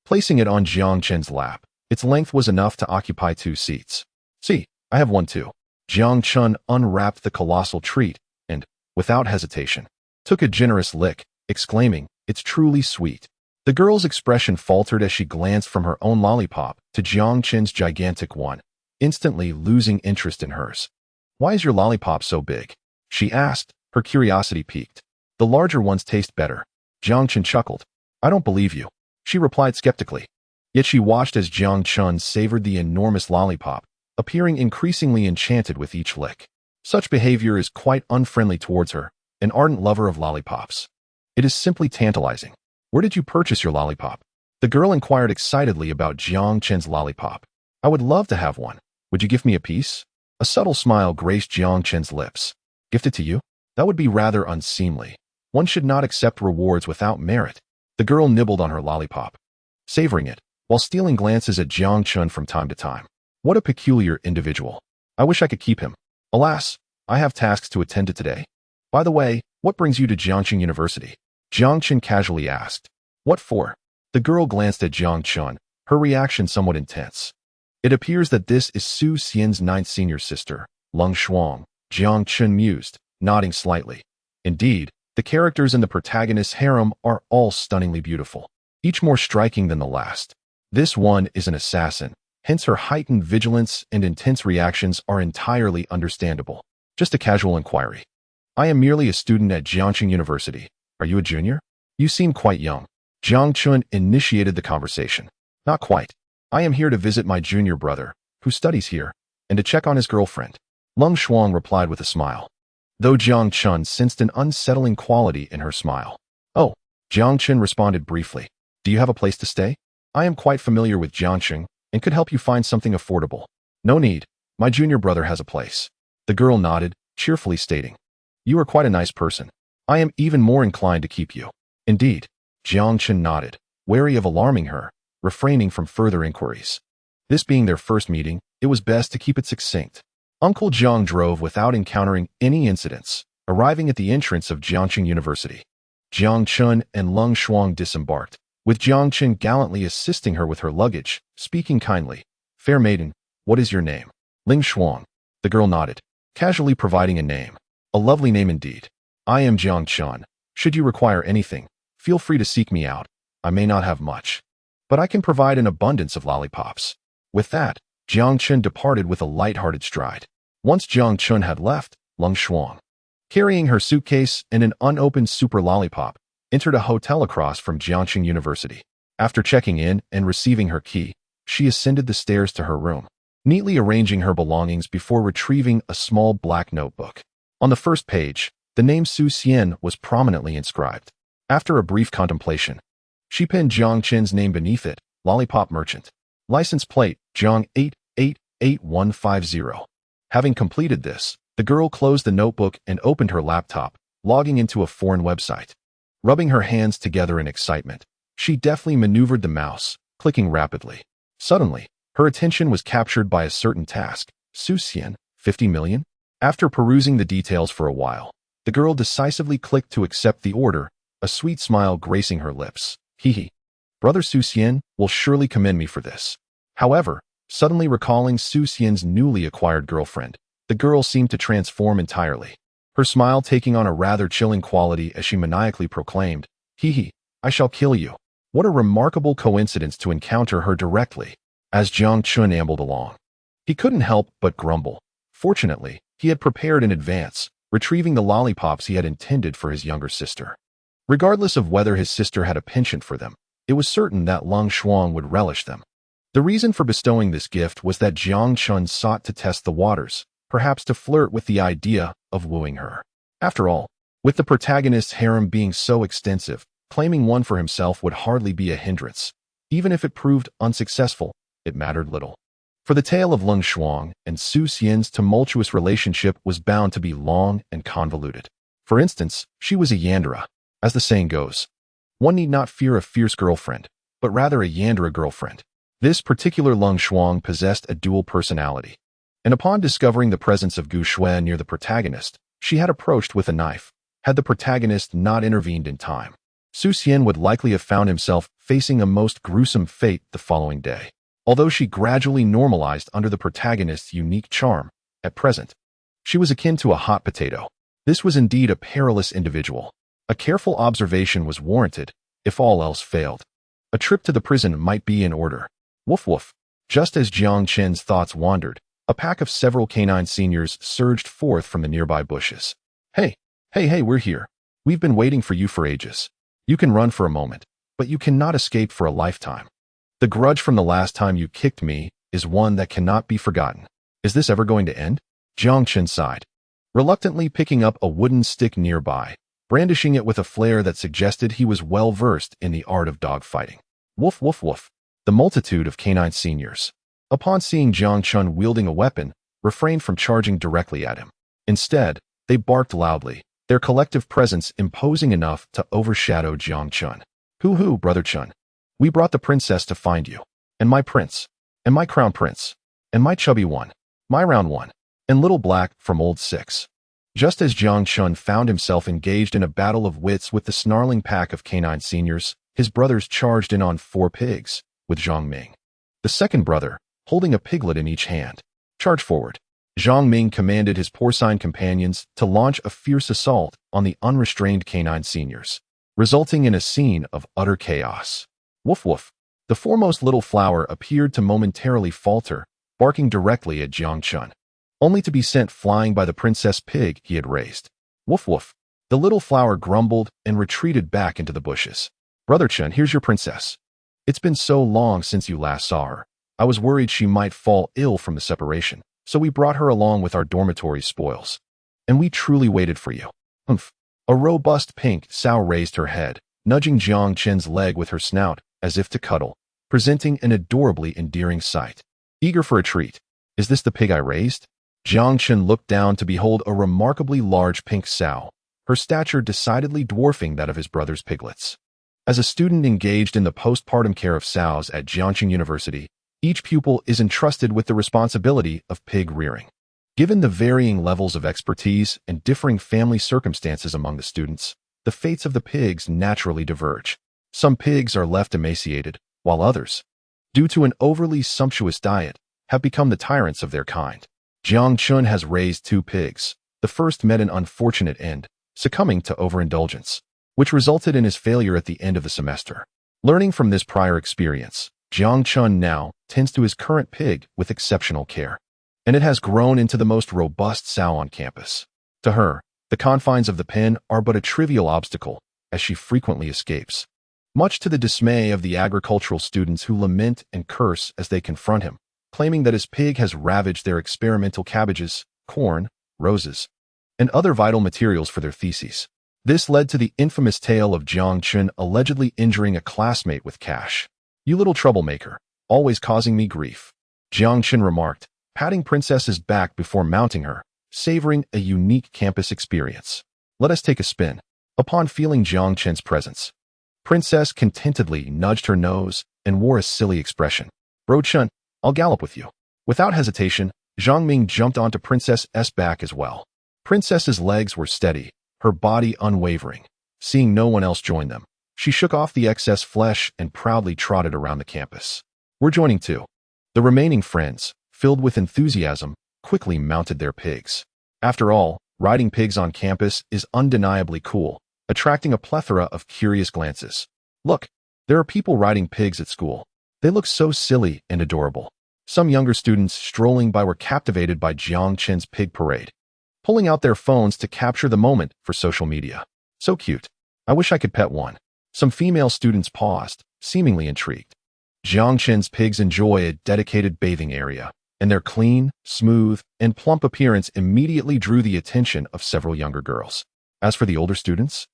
Placing it on Jiang Chen's lap, its length was enough to occupy 2 seats. "See, I have one too." Jiang Chen unwrapped the colossal treat and, without hesitation, took a generous lick, exclaiming, "It's truly sweet." The girl's expression faltered as she glanced from her own lollipop to Jiang Chen's gigantic one, instantly losing interest in hers. "Why is your lollipop so big?" she asked, her curiosity piqued. "The larger ones taste better." Jiang Chen chuckled. "I don't believe you," she replied skeptically. Yet she watched as Jiang Chen savored the enormous lollipop, appearing increasingly enchanted with each lick. Such behavior is quite unfriendly towards her, an ardent lover of lollipops. It is simply tantalizing. "Where did you purchase your lollipop?" The girl inquired excitedly about Jiang Chen's lollipop. "I would love to have one. Would you give me a piece?" A subtle smile graced Jiang Chen's lips. "Gift it to you? That would be rather unseemly. One should not accept rewards without merit." The girl nibbled on her lollipop, savoring it, while stealing glances at Jiang Chen from time to time. What a peculiar individual. I wish I could keep him. Alas, I have tasks to attend to today. By the way, what brings you to Jiangqing University? Jiang Chen casually asked. "What for?" The girl glanced at Jiang Chen, her reaction somewhat intense. "It appears that this is Su Xian's 9th senior sister, Leng Shuang," Jiang Chen mused, nodding slightly. Indeed, the characters in the protagonist's harem are all stunningly beautiful, each more striking than the last. This one is an assassin, hence her heightened vigilance and intense reactions are entirely understandable. Just a casual inquiry. "I am merely a student at Jiangqing University. Are you a junior? You seem quite young." Jiang Chen initiated the conversation. "Not quite. I am here to visit my junior brother, who studies here, and to check on his girlfriend." Leng Shuang replied with a smile, though Jiang Chen sensed an unsettling quality in her smile. "Oh," Jiang Chen responded briefly. "Do you have a place to stay? I am quite familiar with Jiangqing and could help you find something affordable." "No need. My junior brother has a place." The girl nodded, cheerfully stating, "You are quite a nice person. I am even more inclined to keep you." "Indeed." Jiang Chen nodded, wary of alarming her, refraining from further inquiries. This being their first meeting, it was best to keep it succinct. Uncle Jiang drove without encountering any incidents, Arriving at the entrance of Jiangqing University, Jiang Chun and Lung Shuang disembarked, with Jiang Chun gallantly assisting her with her luggage, speaking kindly. "Fair maiden, what is your name?" "Ling Shuang." The girl nodded, casually providing a name. "A lovely name indeed. I am Jiang Chun. Should you require anything, feel free to seek me out. I may not have much, but I can provide an abundance of lollipops." With that, Jiang Chun departed with a light-hearted stride. Once Jiang Chun had left, Lung Shuang, carrying her suitcase and an unopened super lollipop, entered a hotel across from Jiangqing University. After checking in and receiving her key, she ascended the stairs to her room, neatly arranging her belongings before retrieving a small black notebook. On the first page, the name Su Xian was prominently inscribed. After a brief contemplation, she pinned Jiang Chen's name beneath it, Lollipop Merchant. License plate, Jiang 888150. Having completed this, the girl closed the notebook and opened her laptop, logging into a foreign website. Rubbing her hands together in excitement, she deftly maneuvered the mouse, clicking rapidly. Suddenly, her attention was captured by a certain task. Su Xian, 50 million? After perusing the details for a while, the girl decisively clicked to accept the order, a sweet smile gracing her lips. Hee. Brother Su Xian will surely commend me for this. However, suddenly recalling Su Xian's newly acquired girlfriend, the girl seemed to transform entirely, her smile taking on a rather chilling quality as she maniacally proclaimed, "Hee, I shall kill you." What a remarkable coincidence to encounter her directly. As Jiang Chun ambled along, he couldn't help but grumble. Fortunately, he had prepared in advance, retrieving the lollipops he had intended for his younger sister. Regardless of whether his sister had a penchant for them, it was certain that Lung Shuang would relish them. The reason for bestowing this gift was that Jiang Chun sought to test the waters, perhaps to flirt with the idea of wooing her. After all, with the protagonist's harem being so extensive, claiming one for himself would hardly be a hindrance. Even if it proved unsuccessful, it mattered little. For the tale of Lung Shuang and Su Xian's tumultuous relationship was bound to be long and convoluted. For instance, she was a yandere. As the saying goes, one need not fear a fierce girlfriend, but rather a yandere girlfriend. This particular Lung Shuang possessed a dual personality, and upon discovering the presence of Gu Shui near the protagonist, she had approached with a knife. Had the protagonist not intervened in time, Su Xian would likely have found himself facing a most gruesome fate the following day. Although she gradually normalized under the protagonist's unique charm, at present, she was akin to a hot potato. This was indeed a perilous individual. A careful observation was warranted, if all else failed. A trip to the prison might be in order. Woof woof. Just as Jiang Chen's thoughts wandered, a pack of several canine seniors surged forth from the nearby bushes. Hey, we're here. We've been waiting for you for ages. You can run for a moment, but you cannot escape for a lifetime. The grudge from the last time you kicked me is one that cannot be forgotten. Is this ever going to end? Jiang Chen sighed, reluctantly picking up a wooden stick nearby, brandishing it with a flair that suggested he was well versed in the art of dogfighting. Woof woof woof. The multitude of canine seniors, upon seeing Jiang Chun wielding a weapon, refrained from charging directly at him. Instead, they barked loudly, their collective presence imposing enough to overshadow Jiang Chun. Hoo-hoo, Brother Chun. We brought the princess to find you. And my prince. And my crown prince. And my chubby one. My round one. And little black from old 6. Just as Jiang Chun found himself engaged in a battle of wits with the snarling pack of canine seniors, his brothers charged in on 4 pigs, with Zhang Ming, the second brother, holding a piglet in each hand. Charge forward. Zhang Ming commanded his porcine companions to launch a fierce assault on the unrestrained canine seniors, resulting in a scene of utter chaos. Woof woof. The foremost little flower appeared to momentarily falter, barking directly at Jiang Chun, only to be sent flying by the princess pig he had raised. Woof woof. The little flower grumbled and retreated back into the bushes. Brother Chun, here's your princess. It's been so long since you last saw her. I was worried she might fall ill from the separation, so we brought her along with our dormitory spoils. And we truly waited for you. Humph. A robust pink sow raised her head, nudging Jiang Chen's leg with her snout, as if to cuddle, presenting an adorably endearing sight. Eager for a treat. Is this the pig I raised? Jiang Chen looked down to behold a remarkably large pink sow, her stature decidedly dwarfing that of his brother's piglets. As a student engaged in the postpartum care of sows at Jiangqing University, each pupil is entrusted with the responsibility of pig rearing. Given the varying levels of expertise and differing family circumstances among the students, the fates of the pigs naturally diverge. Some pigs are left emaciated, while others, due to an overly sumptuous diet, have become the tyrants of their kind. Jiang Chun has raised 2 pigs. The first met an unfortunate end, succumbing to overindulgence, which resulted in his failure at the end of the semester. Learning from this prior experience, Jiang Chun now tends to his current pig with exceptional care, and it has grown into the most robust sow on campus. To her, the confines of the pen are but a trivial obstacle, as she frequently escapes, much to the dismay of the agricultural students who lament and curse as they confront him, claiming that his pig has ravaged their experimental cabbages, corn, roses, and other vital materials for their theses. This led to the infamous tale of Jiang Chun allegedly injuring a classmate with cash. "You little troublemaker, always causing me grief," Jiang Chun remarked, patting Princess's back before mounting her, savoring a unique campus experience. "Let us take a spin." Upon feeling Jiang Chun's presence, Princess contentedly nudged her nose and wore a silly expression. "Bro Chun, I'll gallop with you." Without hesitation, Zhang Ming jumped onto Princess's back as well. Princess's legs were steady, her body unwavering. Seeing no one else join them, she shook off the excess flesh and proudly trotted around the campus. "We're joining too." The remaining friends, filled with enthusiasm, quickly mounted their pigs. After all, riding pigs on campus is undeniably cool, attracting a plethora of curious glances. "Look, there are people riding pigs at school. They look so silly and adorable." Some younger students strolling by were captivated by Jiang Chun's pig parade, pulling out their phones to capture the moment for social media. "So cute. I wish I could pet one." Some female students paused, seemingly intrigued. Jiang Chun's pigs enjoy a dedicated bathing area, and their clean, smooth, and plump appearance immediately drew the attention of several younger girls. As for the older students,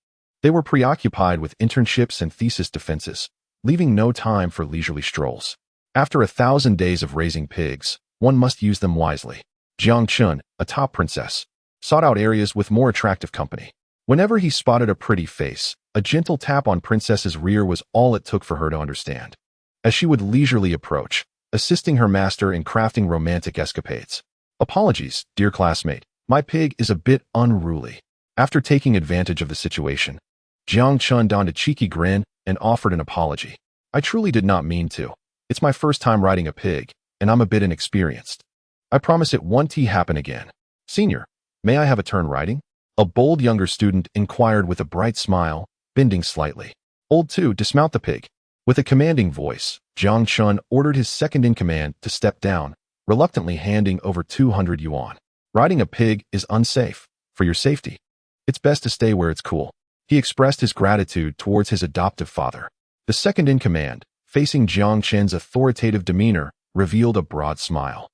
they were preoccupied with internships and thesis defenses, leaving no time for leisurely strolls. After 1,000 days of raising pigs, one must use them wisely. Jiang Chun, a top princess, sought out areas with more attractive company. Whenever he spotted a pretty face, a gentle tap on Princess's rear was all it took for her to understand, as she would leisurely approach, assisting her master in crafting romantic escapades. "Apologies, dear classmate, my pig is a bit unruly." After taking advantage of the situation, Jiang Chun donned a cheeky grin and offered an apology. "I truly did not mean to. It's my first time riding a pig, and I'm a bit inexperienced. I promise it won't happen again. Senior, may I have a turn riding?" A bold younger student inquired with a bright smile, bending slightly. "Old 2, dismount the pig." With a commanding voice, Jiang Chun ordered his second-in-command to step down, reluctantly handing over 200 yuan. "Riding a pig is unsafe. For your safety, it's best to stay where it's cool." He expressed his gratitude towards his adoptive father. The second-in-command, facing Jiang Chun's authoritative demeanor, revealed a broad smile,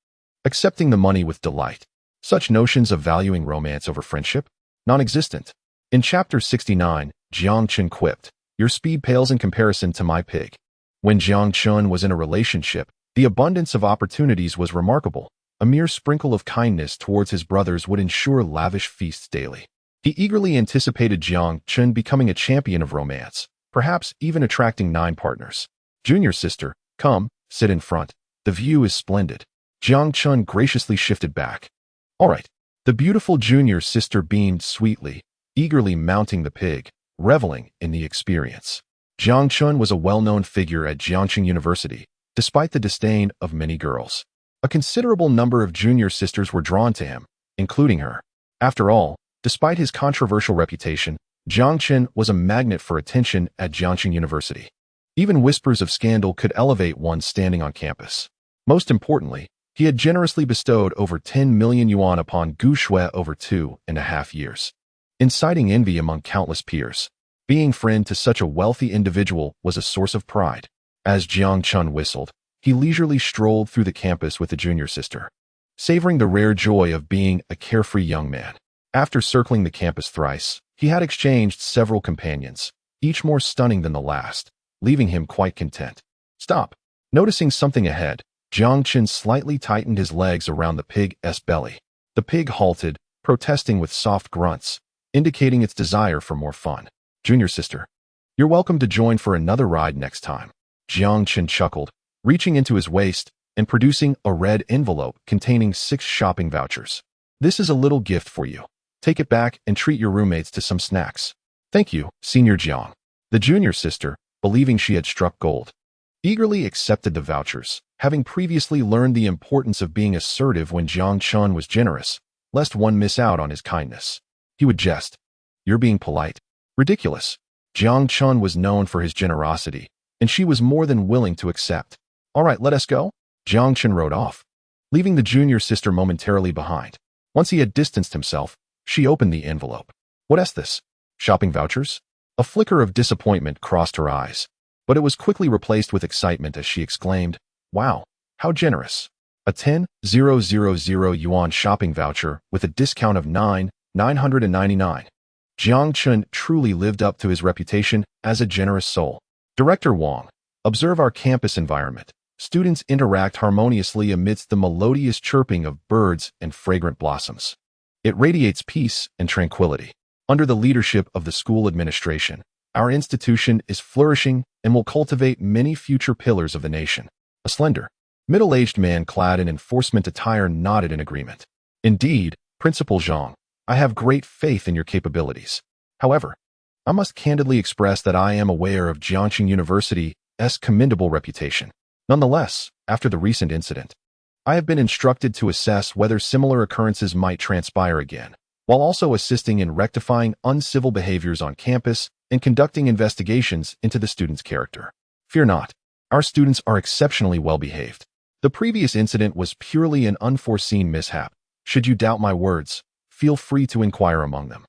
accepting the money with delight. Such notions of valuing romance over friendship? Non-existent. In Chapter 69, Jiang Chun quipped, "Your speed pales in comparison to my pig." When Jiang Chun was in a relationship, the abundance of opportunities was remarkable. A mere sprinkle of kindness towards his brothers would ensure lavish feasts daily. He eagerly anticipated Jiang Chun becoming a champion of romance, perhaps even attracting 9 partners. "Junior sister, come, sit in front. The view is splendid." Jiang Chun graciously shifted back. "All right." The beautiful junior sister beamed sweetly, eagerly mounting the pig, reveling in the experience. Jiang Chun was a well-known figure at Jiangxing University, despite the disdain of many girls. A considerable number of junior sisters were drawn to him, including her. After all, despite his controversial reputation, Jiang Chun was a magnet for attention at Jiangxing University. Even whispers of scandal could elevate one's standing on campus. Most importantly, he had generously bestowed over 10 million yuan upon Gu Shui over 2.5 years, inciting envy among countless peers. Being friend to such a wealthy individual was a source of pride. As Jiang Chun whistled, he leisurely strolled through the campus with the junior sister, savoring the rare joy of being a carefree young man. After circling the campus thrice, he had exchanged several companions, each more stunning than the last, leaving him quite content. "Stop." Noticing something ahead, Jiang Chun slightly tightened his legs around the pig's belly. The pig halted, protesting with soft grunts, indicating its desire for more fun. "Junior sister, you're welcome to join for another ride next time." Jiang Chun chuckled, reaching into his waist and producing a red envelope containing 6 shopping vouchers. This is a little gift for you. Take it back and treat your roommates to some snacks. Thank you, Senior Jiang. The junior sister, believing she had struck gold, eagerly accepted the vouchers, having previously learned the importance of being assertive when Jiang Chun was generous, lest one miss out on his kindness. He would jest. You're being polite. Ridiculous. Jiang Chun was known for his generosity, and she was more than willing to accept. All right, let us go. Jiang Chun rode off, leaving the junior sister momentarily behind. Once he had distanced himself, she opened the envelope. What is this? Shopping vouchers? A flicker of disappointment crossed her eyes, but it was quickly replaced with excitement as she exclaimed, Wow, how generous. A 10,000 yuan shopping voucher with a discount of 999. Jiang Chun truly lived up to his reputation as a generous soul. Director Wang, observe our campus environment. Students interact harmoniously amidst the melodious chirping of birds and fragrant blossoms. It radiates peace and tranquility. Under the leadership of the school administration, our institution is flourishing and will cultivate many future pillars of the nation. A slender, middle-aged man clad in enforcement attire nodded in agreement. Indeed, Principal Zhang, I have great faith in your capabilities. However, I must candidly express that I am aware of Jiangxing University's commendable reputation. Nonetheless, after the recent incident, I have been instructed to assess whether similar occurrences might transpire again, while also assisting in rectifying uncivil behaviors on campus and conducting investigations into the students' character. Fear not, our students are exceptionally well behaved. The previous incident was purely an unforeseen mishap. Should you doubt my words, feel free to inquire among them.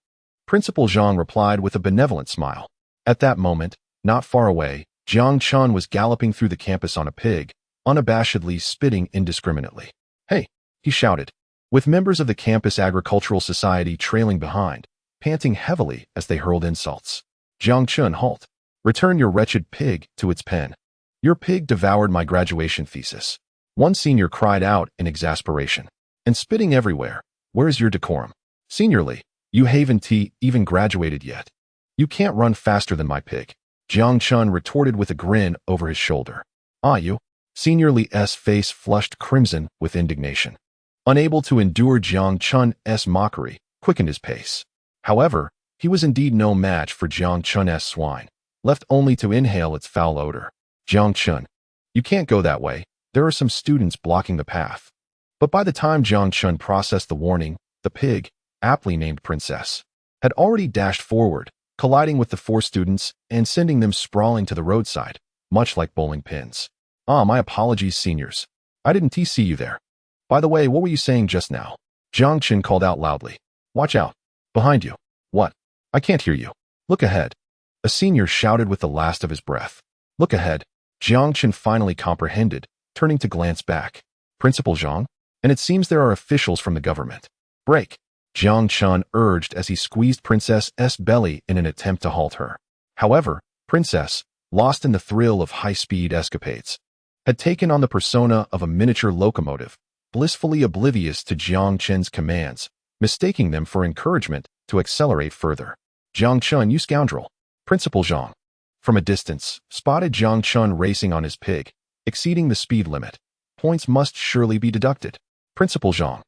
Principal Zhang replied with a benevolent smile. At that moment, not far away, Jiang Chun was galloping through the campus on a pig, unabashedly spitting indiscriminately. Hey, he shouted, with members of the campus agricultural society trailing behind, panting heavily as they hurled insults. Jiang Chun, halt. Return your wretched pig to its pen. Your pig devoured my graduation thesis. One senior cried out in exasperation. And spitting everywhere. Where is your decorum? Seniorly, you haven't even graduated yet. You can't run faster than my pig. Jiang Chun retorted with a grin over his shoulder. Ah, you? Seniorly's face flushed crimson with indignation. Unable to endure Jiang Chun's mockery, quickened his pace. However, he was indeed no match for Jiang Chun's swine, left only to inhale its foul odor. Jiang Chun, you can't go that way. There are some students blocking the path. But by the time Jiang Chun processed the warning, the pig, aptly named Princess, had already dashed forward, colliding with the 4 students and sending them sprawling to the roadside, much like bowling pins. Ah, my apologies, seniors. I didn't see you there. By the way, what were you saying just now? Jiang Chun called out loudly. Watch out. Behind you. What? I can't hear you. Look ahead. A senior shouted with the last of his breath. Look ahead. Jiang Chun finally comprehended, turning to glance back. Principal Zhang? And it seems there are officials from the government. Break. Jiang Chun urged as he squeezed Princess's belly in an attempt to halt her. However, Princess, lost in the thrill of high-speed escapades, had taken on the persona of a miniature locomotive, blissfully oblivious to Jiang Chun's commands, mistaking them for encouragement to accelerate further. Jiang Chun, you scoundrel. Principal Zhang, from a distance, spotted Jiang Chun racing on his pig, exceeding the speed limit. Points must surely be deducted. Principal Zhang,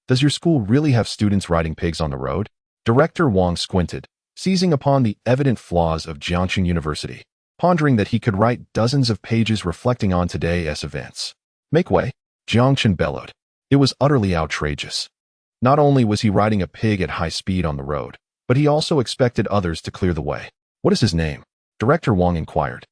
does your school really have students riding pigs on the road? Director Wang squinted, seizing upon the evident flaws of Jiangxing University, pondering that he could write dozens of pages reflecting on today's events. Make way, Jiang Chun bellowed. It was utterly outrageous. Not only was he riding a pig at high speed on the road, but he also expected others to clear the way. What is his name? Director Wang inquired,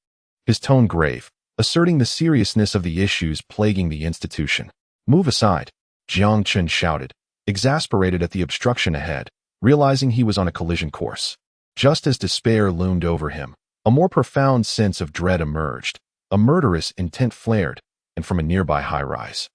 his tone grave, asserting the seriousness of the issues plaguing the institution. Move aside, Jiang Chun shouted, exasperated at the obstruction ahead, realizing he was on a collision course. Just as despair loomed over him, a more profound sense of dread emerged. A murderous intent flared, and from a nearby high-rise,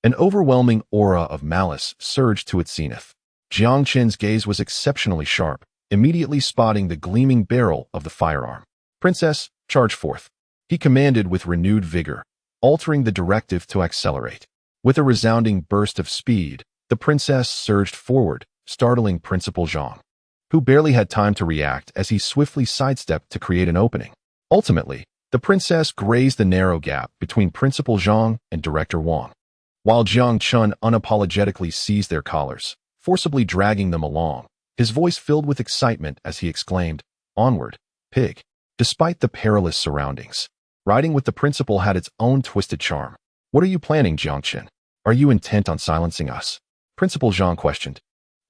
an overwhelming aura of malice surged to its zenith. Jiang Chun's gaze was exceptionally sharp, immediately spotting the gleaming barrel of the firearm. Princess, charge forth. He commanded with renewed vigor, altering the directive to accelerate. With a resounding burst of speed, the princess surged forward, startling Principal Zhang, who barely had time to react as he swiftly sidestepped to create an opening. Ultimately, the princess grazed the narrow gap between Principal Zhang and Director Wang, while Jiang Chun unapologetically seized their collars, forcibly dragging them along, his voice filled with excitement as he exclaimed, "Onward, pig!" Despite the perilous surroundings, riding with the principal had its own twisted charm. "What are you planning, Jiangchen? Are you intent on silencing us?" Principal Zhang questioned,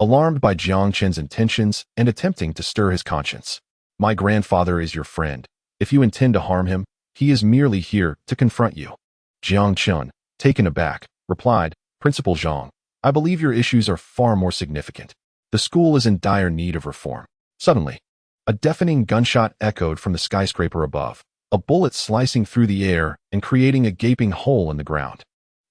alarmed by Jiangchen's intentions and attempting to stir his conscience. "My grandfather is your friend. If you intend to harm him, he is merely here to confront you." Jiangchen, taken aback, replied, "Principal Zhang, I believe your issues are far more significant. The school is in dire need of reform." Suddenly, a deafening gunshot echoed from the skyscraper above, a bullet slicing through the air and creating a gaping hole in the ground.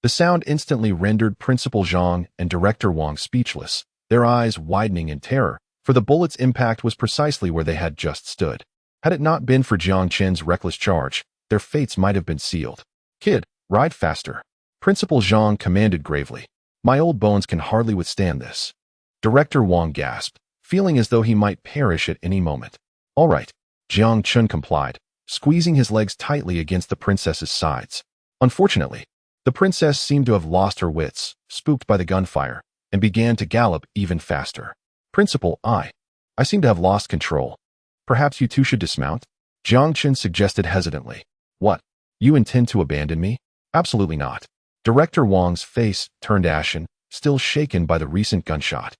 The sound instantly rendered Principal Zhang and Director Wang speechless, their eyes widening in terror, for the bullet's impact was precisely where they had just stood. Had it not been for Jiang Chen's reckless charge, their fates might have been sealed. "Kid, ride faster," Principal Zhang commanded gravely. "My old bones can hardly withstand this." Director Wang gasped, feeling as though he might perish at any moment. "All right," Jiang Chen complied, squeezing his legs tightly against the princess's sides. Unfortunately, the princess seemed to have lost her wits, spooked by the gunfire, and began to gallop even faster. "Principal, I seem to have lost control. Perhaps you two should dismount?" Jiang Chen suggested hesitantly. "What? You intend to abandon me?" "Absolutely not." Director Wang's face turned ashen, still shaken by the recent gunshot,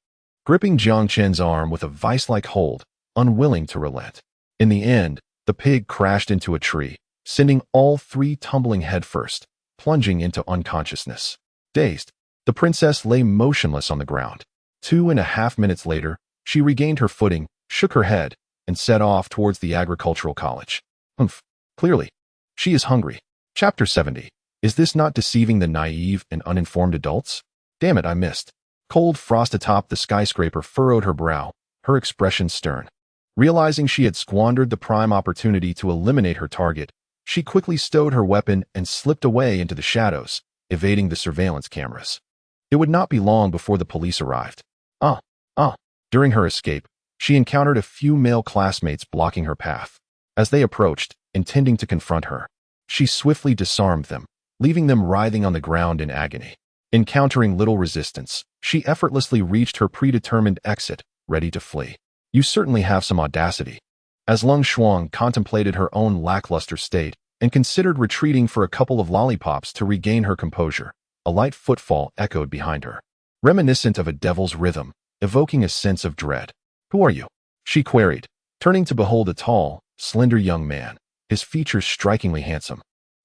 gripping Jiang Chen's arm with a vice-like hold, unwilling to relent. In the end, the pig crashed into a tree, sending all three tumbling headfirst, plunging into unconsciousness. Dazed, the princess lay motionless on the ground. 2.5 minutes later, she regained her footing, shook her head, and set off towards the agricultural college. Clearly, she is hungry. Chapter 70. Is this not deceiving the naive and uninformed adults? Damn it, I missed. Cold frost atop the skyscraper furrowed her brow, her expression stern. Realizing she had squandered the prime opportunity to eliminate her target, she quickly stowed her weapon and slipped away into the shadows, evading the surveillance cameras. It would not be long before the police arrived. During her escape, she encountered a few male classmates blocking her path. As they approached, intending to confront her, she swiftly disarmed them, leaving them writhing on the ground in agony. Encountering little resistance, she effortlessly reached her predetermined exit, ready to flee. "You certainly have some audacity." As Lung Shuang contemplated her own lackluster state and considered retreating for a couple of lollipops to regain her composure, a light footfall echoed behind her, reminiscent of a devil's rhythm, evoking a sense of dread. "Who are you?" she queried, turning to behold a tall, slender young man, his features strikingly handsome,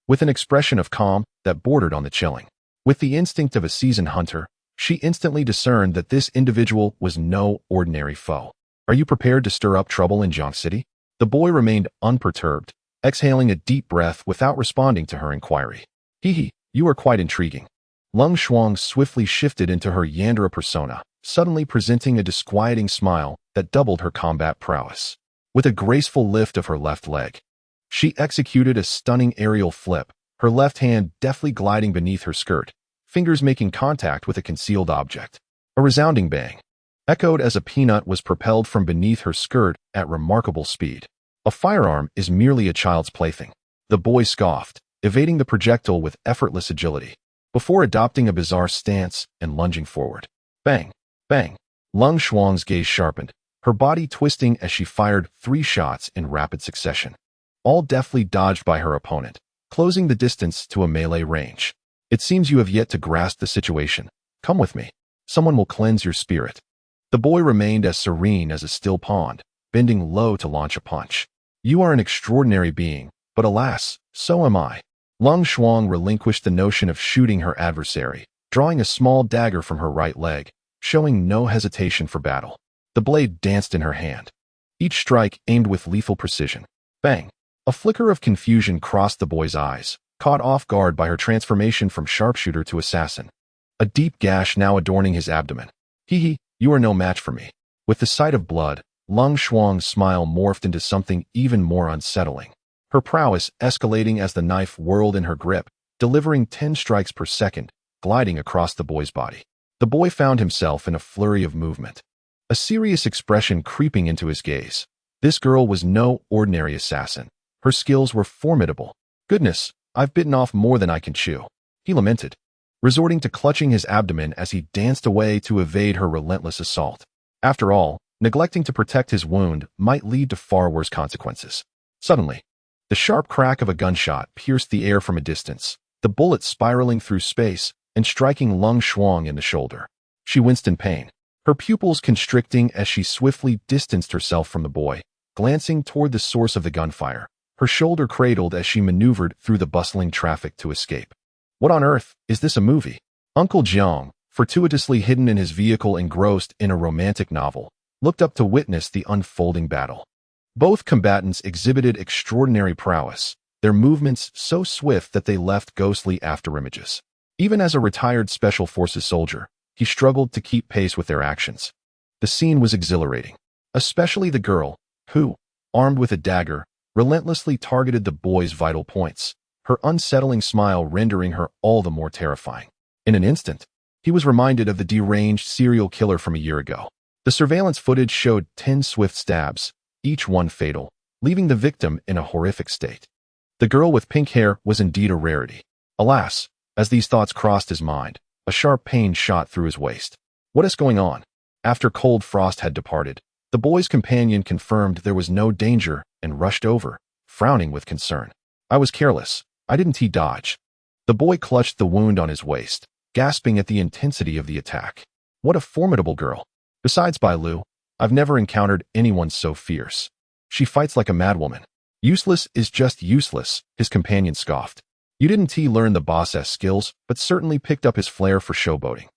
with an expression of calm that bordered on the chilling. With the instinct of a seasoned hunter, she instantly discerned that this individual was no ordinary foe. "Are you prepared to stir up trouble in Jiang City?" The boy remained unperturbed, exhaling a deep breath without responding to her inquiry. You are quite intriguing." Lung Shuang swiftly shifted into her Yandera persona, suddenly presenting a disquieting smile that doubled her combat prowess. With a graceful lift of her left leg, she executed a stunning aerial flip, her left hand deftly gliding beneath her skirt, fingers making contact with a concealed object. A resounding bang echoed as a peanut was propelled from beneath her skirt at remarkable speed. "A firearm is merely a child's plaything," the boy scoffed, evading the projectile with effortless agility, before adopting a bizarre stance and lunging forward. Bang! Bang! Lung Shuang's gaze sharpened, her body twisting as she fired 3 shots in rapid succession, all deftly dodged by her opponent, closing the distance to a melee range. "It seems you have yet to grasp the situation. Come with me. Someone will cleanse your spirit." The boy remained as serene as a still pond, bending low to launch a punch. "You are an extraordinary being, but alas, so am I." Lung Shuang relinquished the notion of shooting her adversary, drawing a small dagger from her right leg, showing no hesitation for battle. The blade danced in her hand, each strike aimed with lethal precision. Bang! A flicker of confusion crossed the boy's eyes, caught off guard by her transformation from sharpshooter to assassin, a deep gash now adorning his abdomen. You are no match for me." With the sight of blood, Lung Shuang's smile morphed into something even more unsettling, her prowess escalating as the knife whirled in her grip, delivering 10 strikes per second, gliding across the boy's body. The boy found himself in a flurry of movement, a serious expression creeping into his gaze. This girl was no ordinary assassin. Her skills were formidable. "Goodness, I've bitten off more than I can chew," he lamented, resorting to clutching his abdomen as he danced away to evade her relentless assault. After all, neglecting to protect his wound might lead to far worse consequences. Suddenly, the sharp crack of a gunshot pierced the air from a distance, the bullet spiraling through space and striking Lung Shuang in the shoulder. She winced in pain, her pupils constricting as she swiftly distanced herself from the boy, glancing toward the source of the gunfire, her shoulder cradled as she maneuvered through the bustling traffic to escape. What on earth is this, a movie? Uncle Jiang, fortuitously hidden in his vehicle engrossed in a romantic novel, looked up to witness the unfolding battle. Both combatants exhibited extraordinary prowess, their movements so swift that they left ghostly afterimages. Even as a retired Special Forces soldier, he struggled to keep pace with their actions. The scene was exhilarating, especially the girl, who, armed with a dagger, relentlessly targeted the boy's vital points, her unsettling smile rendering her all the more terrifying. In an instant, he was reminded of the deranged serial killer from a year ago. The surveillance footage showed 10 swift stabs, each one fatal, leaving the victim in a horrific state. The girl with pink hair was indeed a rarity. Alas, as these thoughts crossed his mind, a sharp pain shot through his waist. What is going on? After Cold Frost had departed, the boy's companion confirmed there was no danger and rushed over, frowning with concern. I was careless. I didn't dodge. The boy clutched the wound on his waist, gasping at the intensity of the attack. What a formidable girl. Besides Bai Lu, I've never encountered anyone so fierce. She fights like a madwoman. Useless is just useless, his companion scoffed. You didn't learn the boss's skills, but certainly picked up his flair for showboating.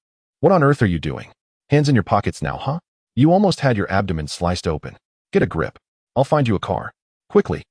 What on earth are you doing? Hands in your pockets now, huh? You almost had your abdomen sliced open. Get a grip. I'll find you a car. Quickly.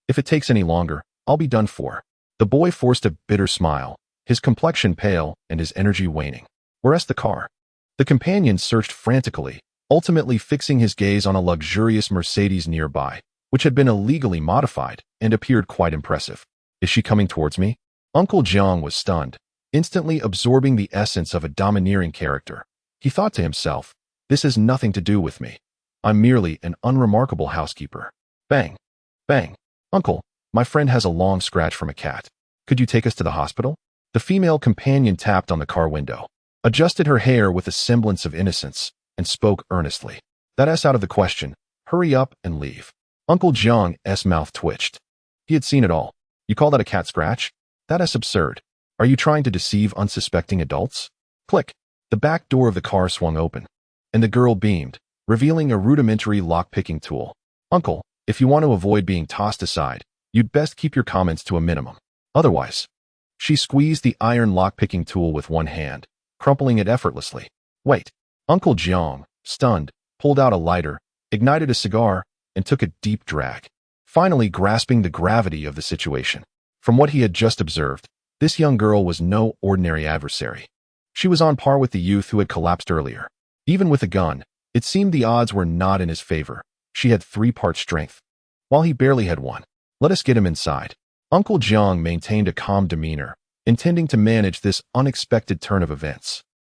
If it takes any longer, I'll be done for. The boy forced a bitter smile, his complexion pale and his energy waning. Where's the car? The companion searched frantically, ultimately fixing his gaze on a luxurious Mercedes nearby, which had been illegally modified and appeared quite impressive. Is she coming towards me? Uncle Jiang was stunned, instantly absorbing the essence of a domineering character. He thought to himself, this has nothing to do with me. I'm merely an unremarkable housekeeper. Bang. Bang. Uncle, my friend has a long scratch from a cat. Could you take us to the hospital? The female companion tapped on the car window, adjusted her hair with a semblance of innocence, and spoke earnestly. That's out of the question. Hurry up and leave. Uncle Jiang's mouth twitched. He had seen it all. You call that a cat scratch? That's absurd. Are you trying to deceive unsuspecting adults? Click. The back door of the car swung open, and the girl beamed, revealing a rudimentary lock-picking tool. Uncle, if you want to avoid being tossed aside, you'd best keep your comments to a minimum. Otherwise, she squeezed the iron lock-picking tool with one hand, crumpling it effortlessly. Wait. Uncle Jiang, stunned, pulled out a lighter, ignited a cigar, and took a deep drag, finally grasping the gravity of the situation. From what he had just observed, this young girl was no ordinary adversary. She was on par with the youth who had collapsed earlier. Even with a gun, it seemed the odds were not in his favor. She had 3-part strength, while he barely had 1. Let us get him inside. Uncle Jiang maintained a calm demeanor, intending to manage this unexpected turn of events.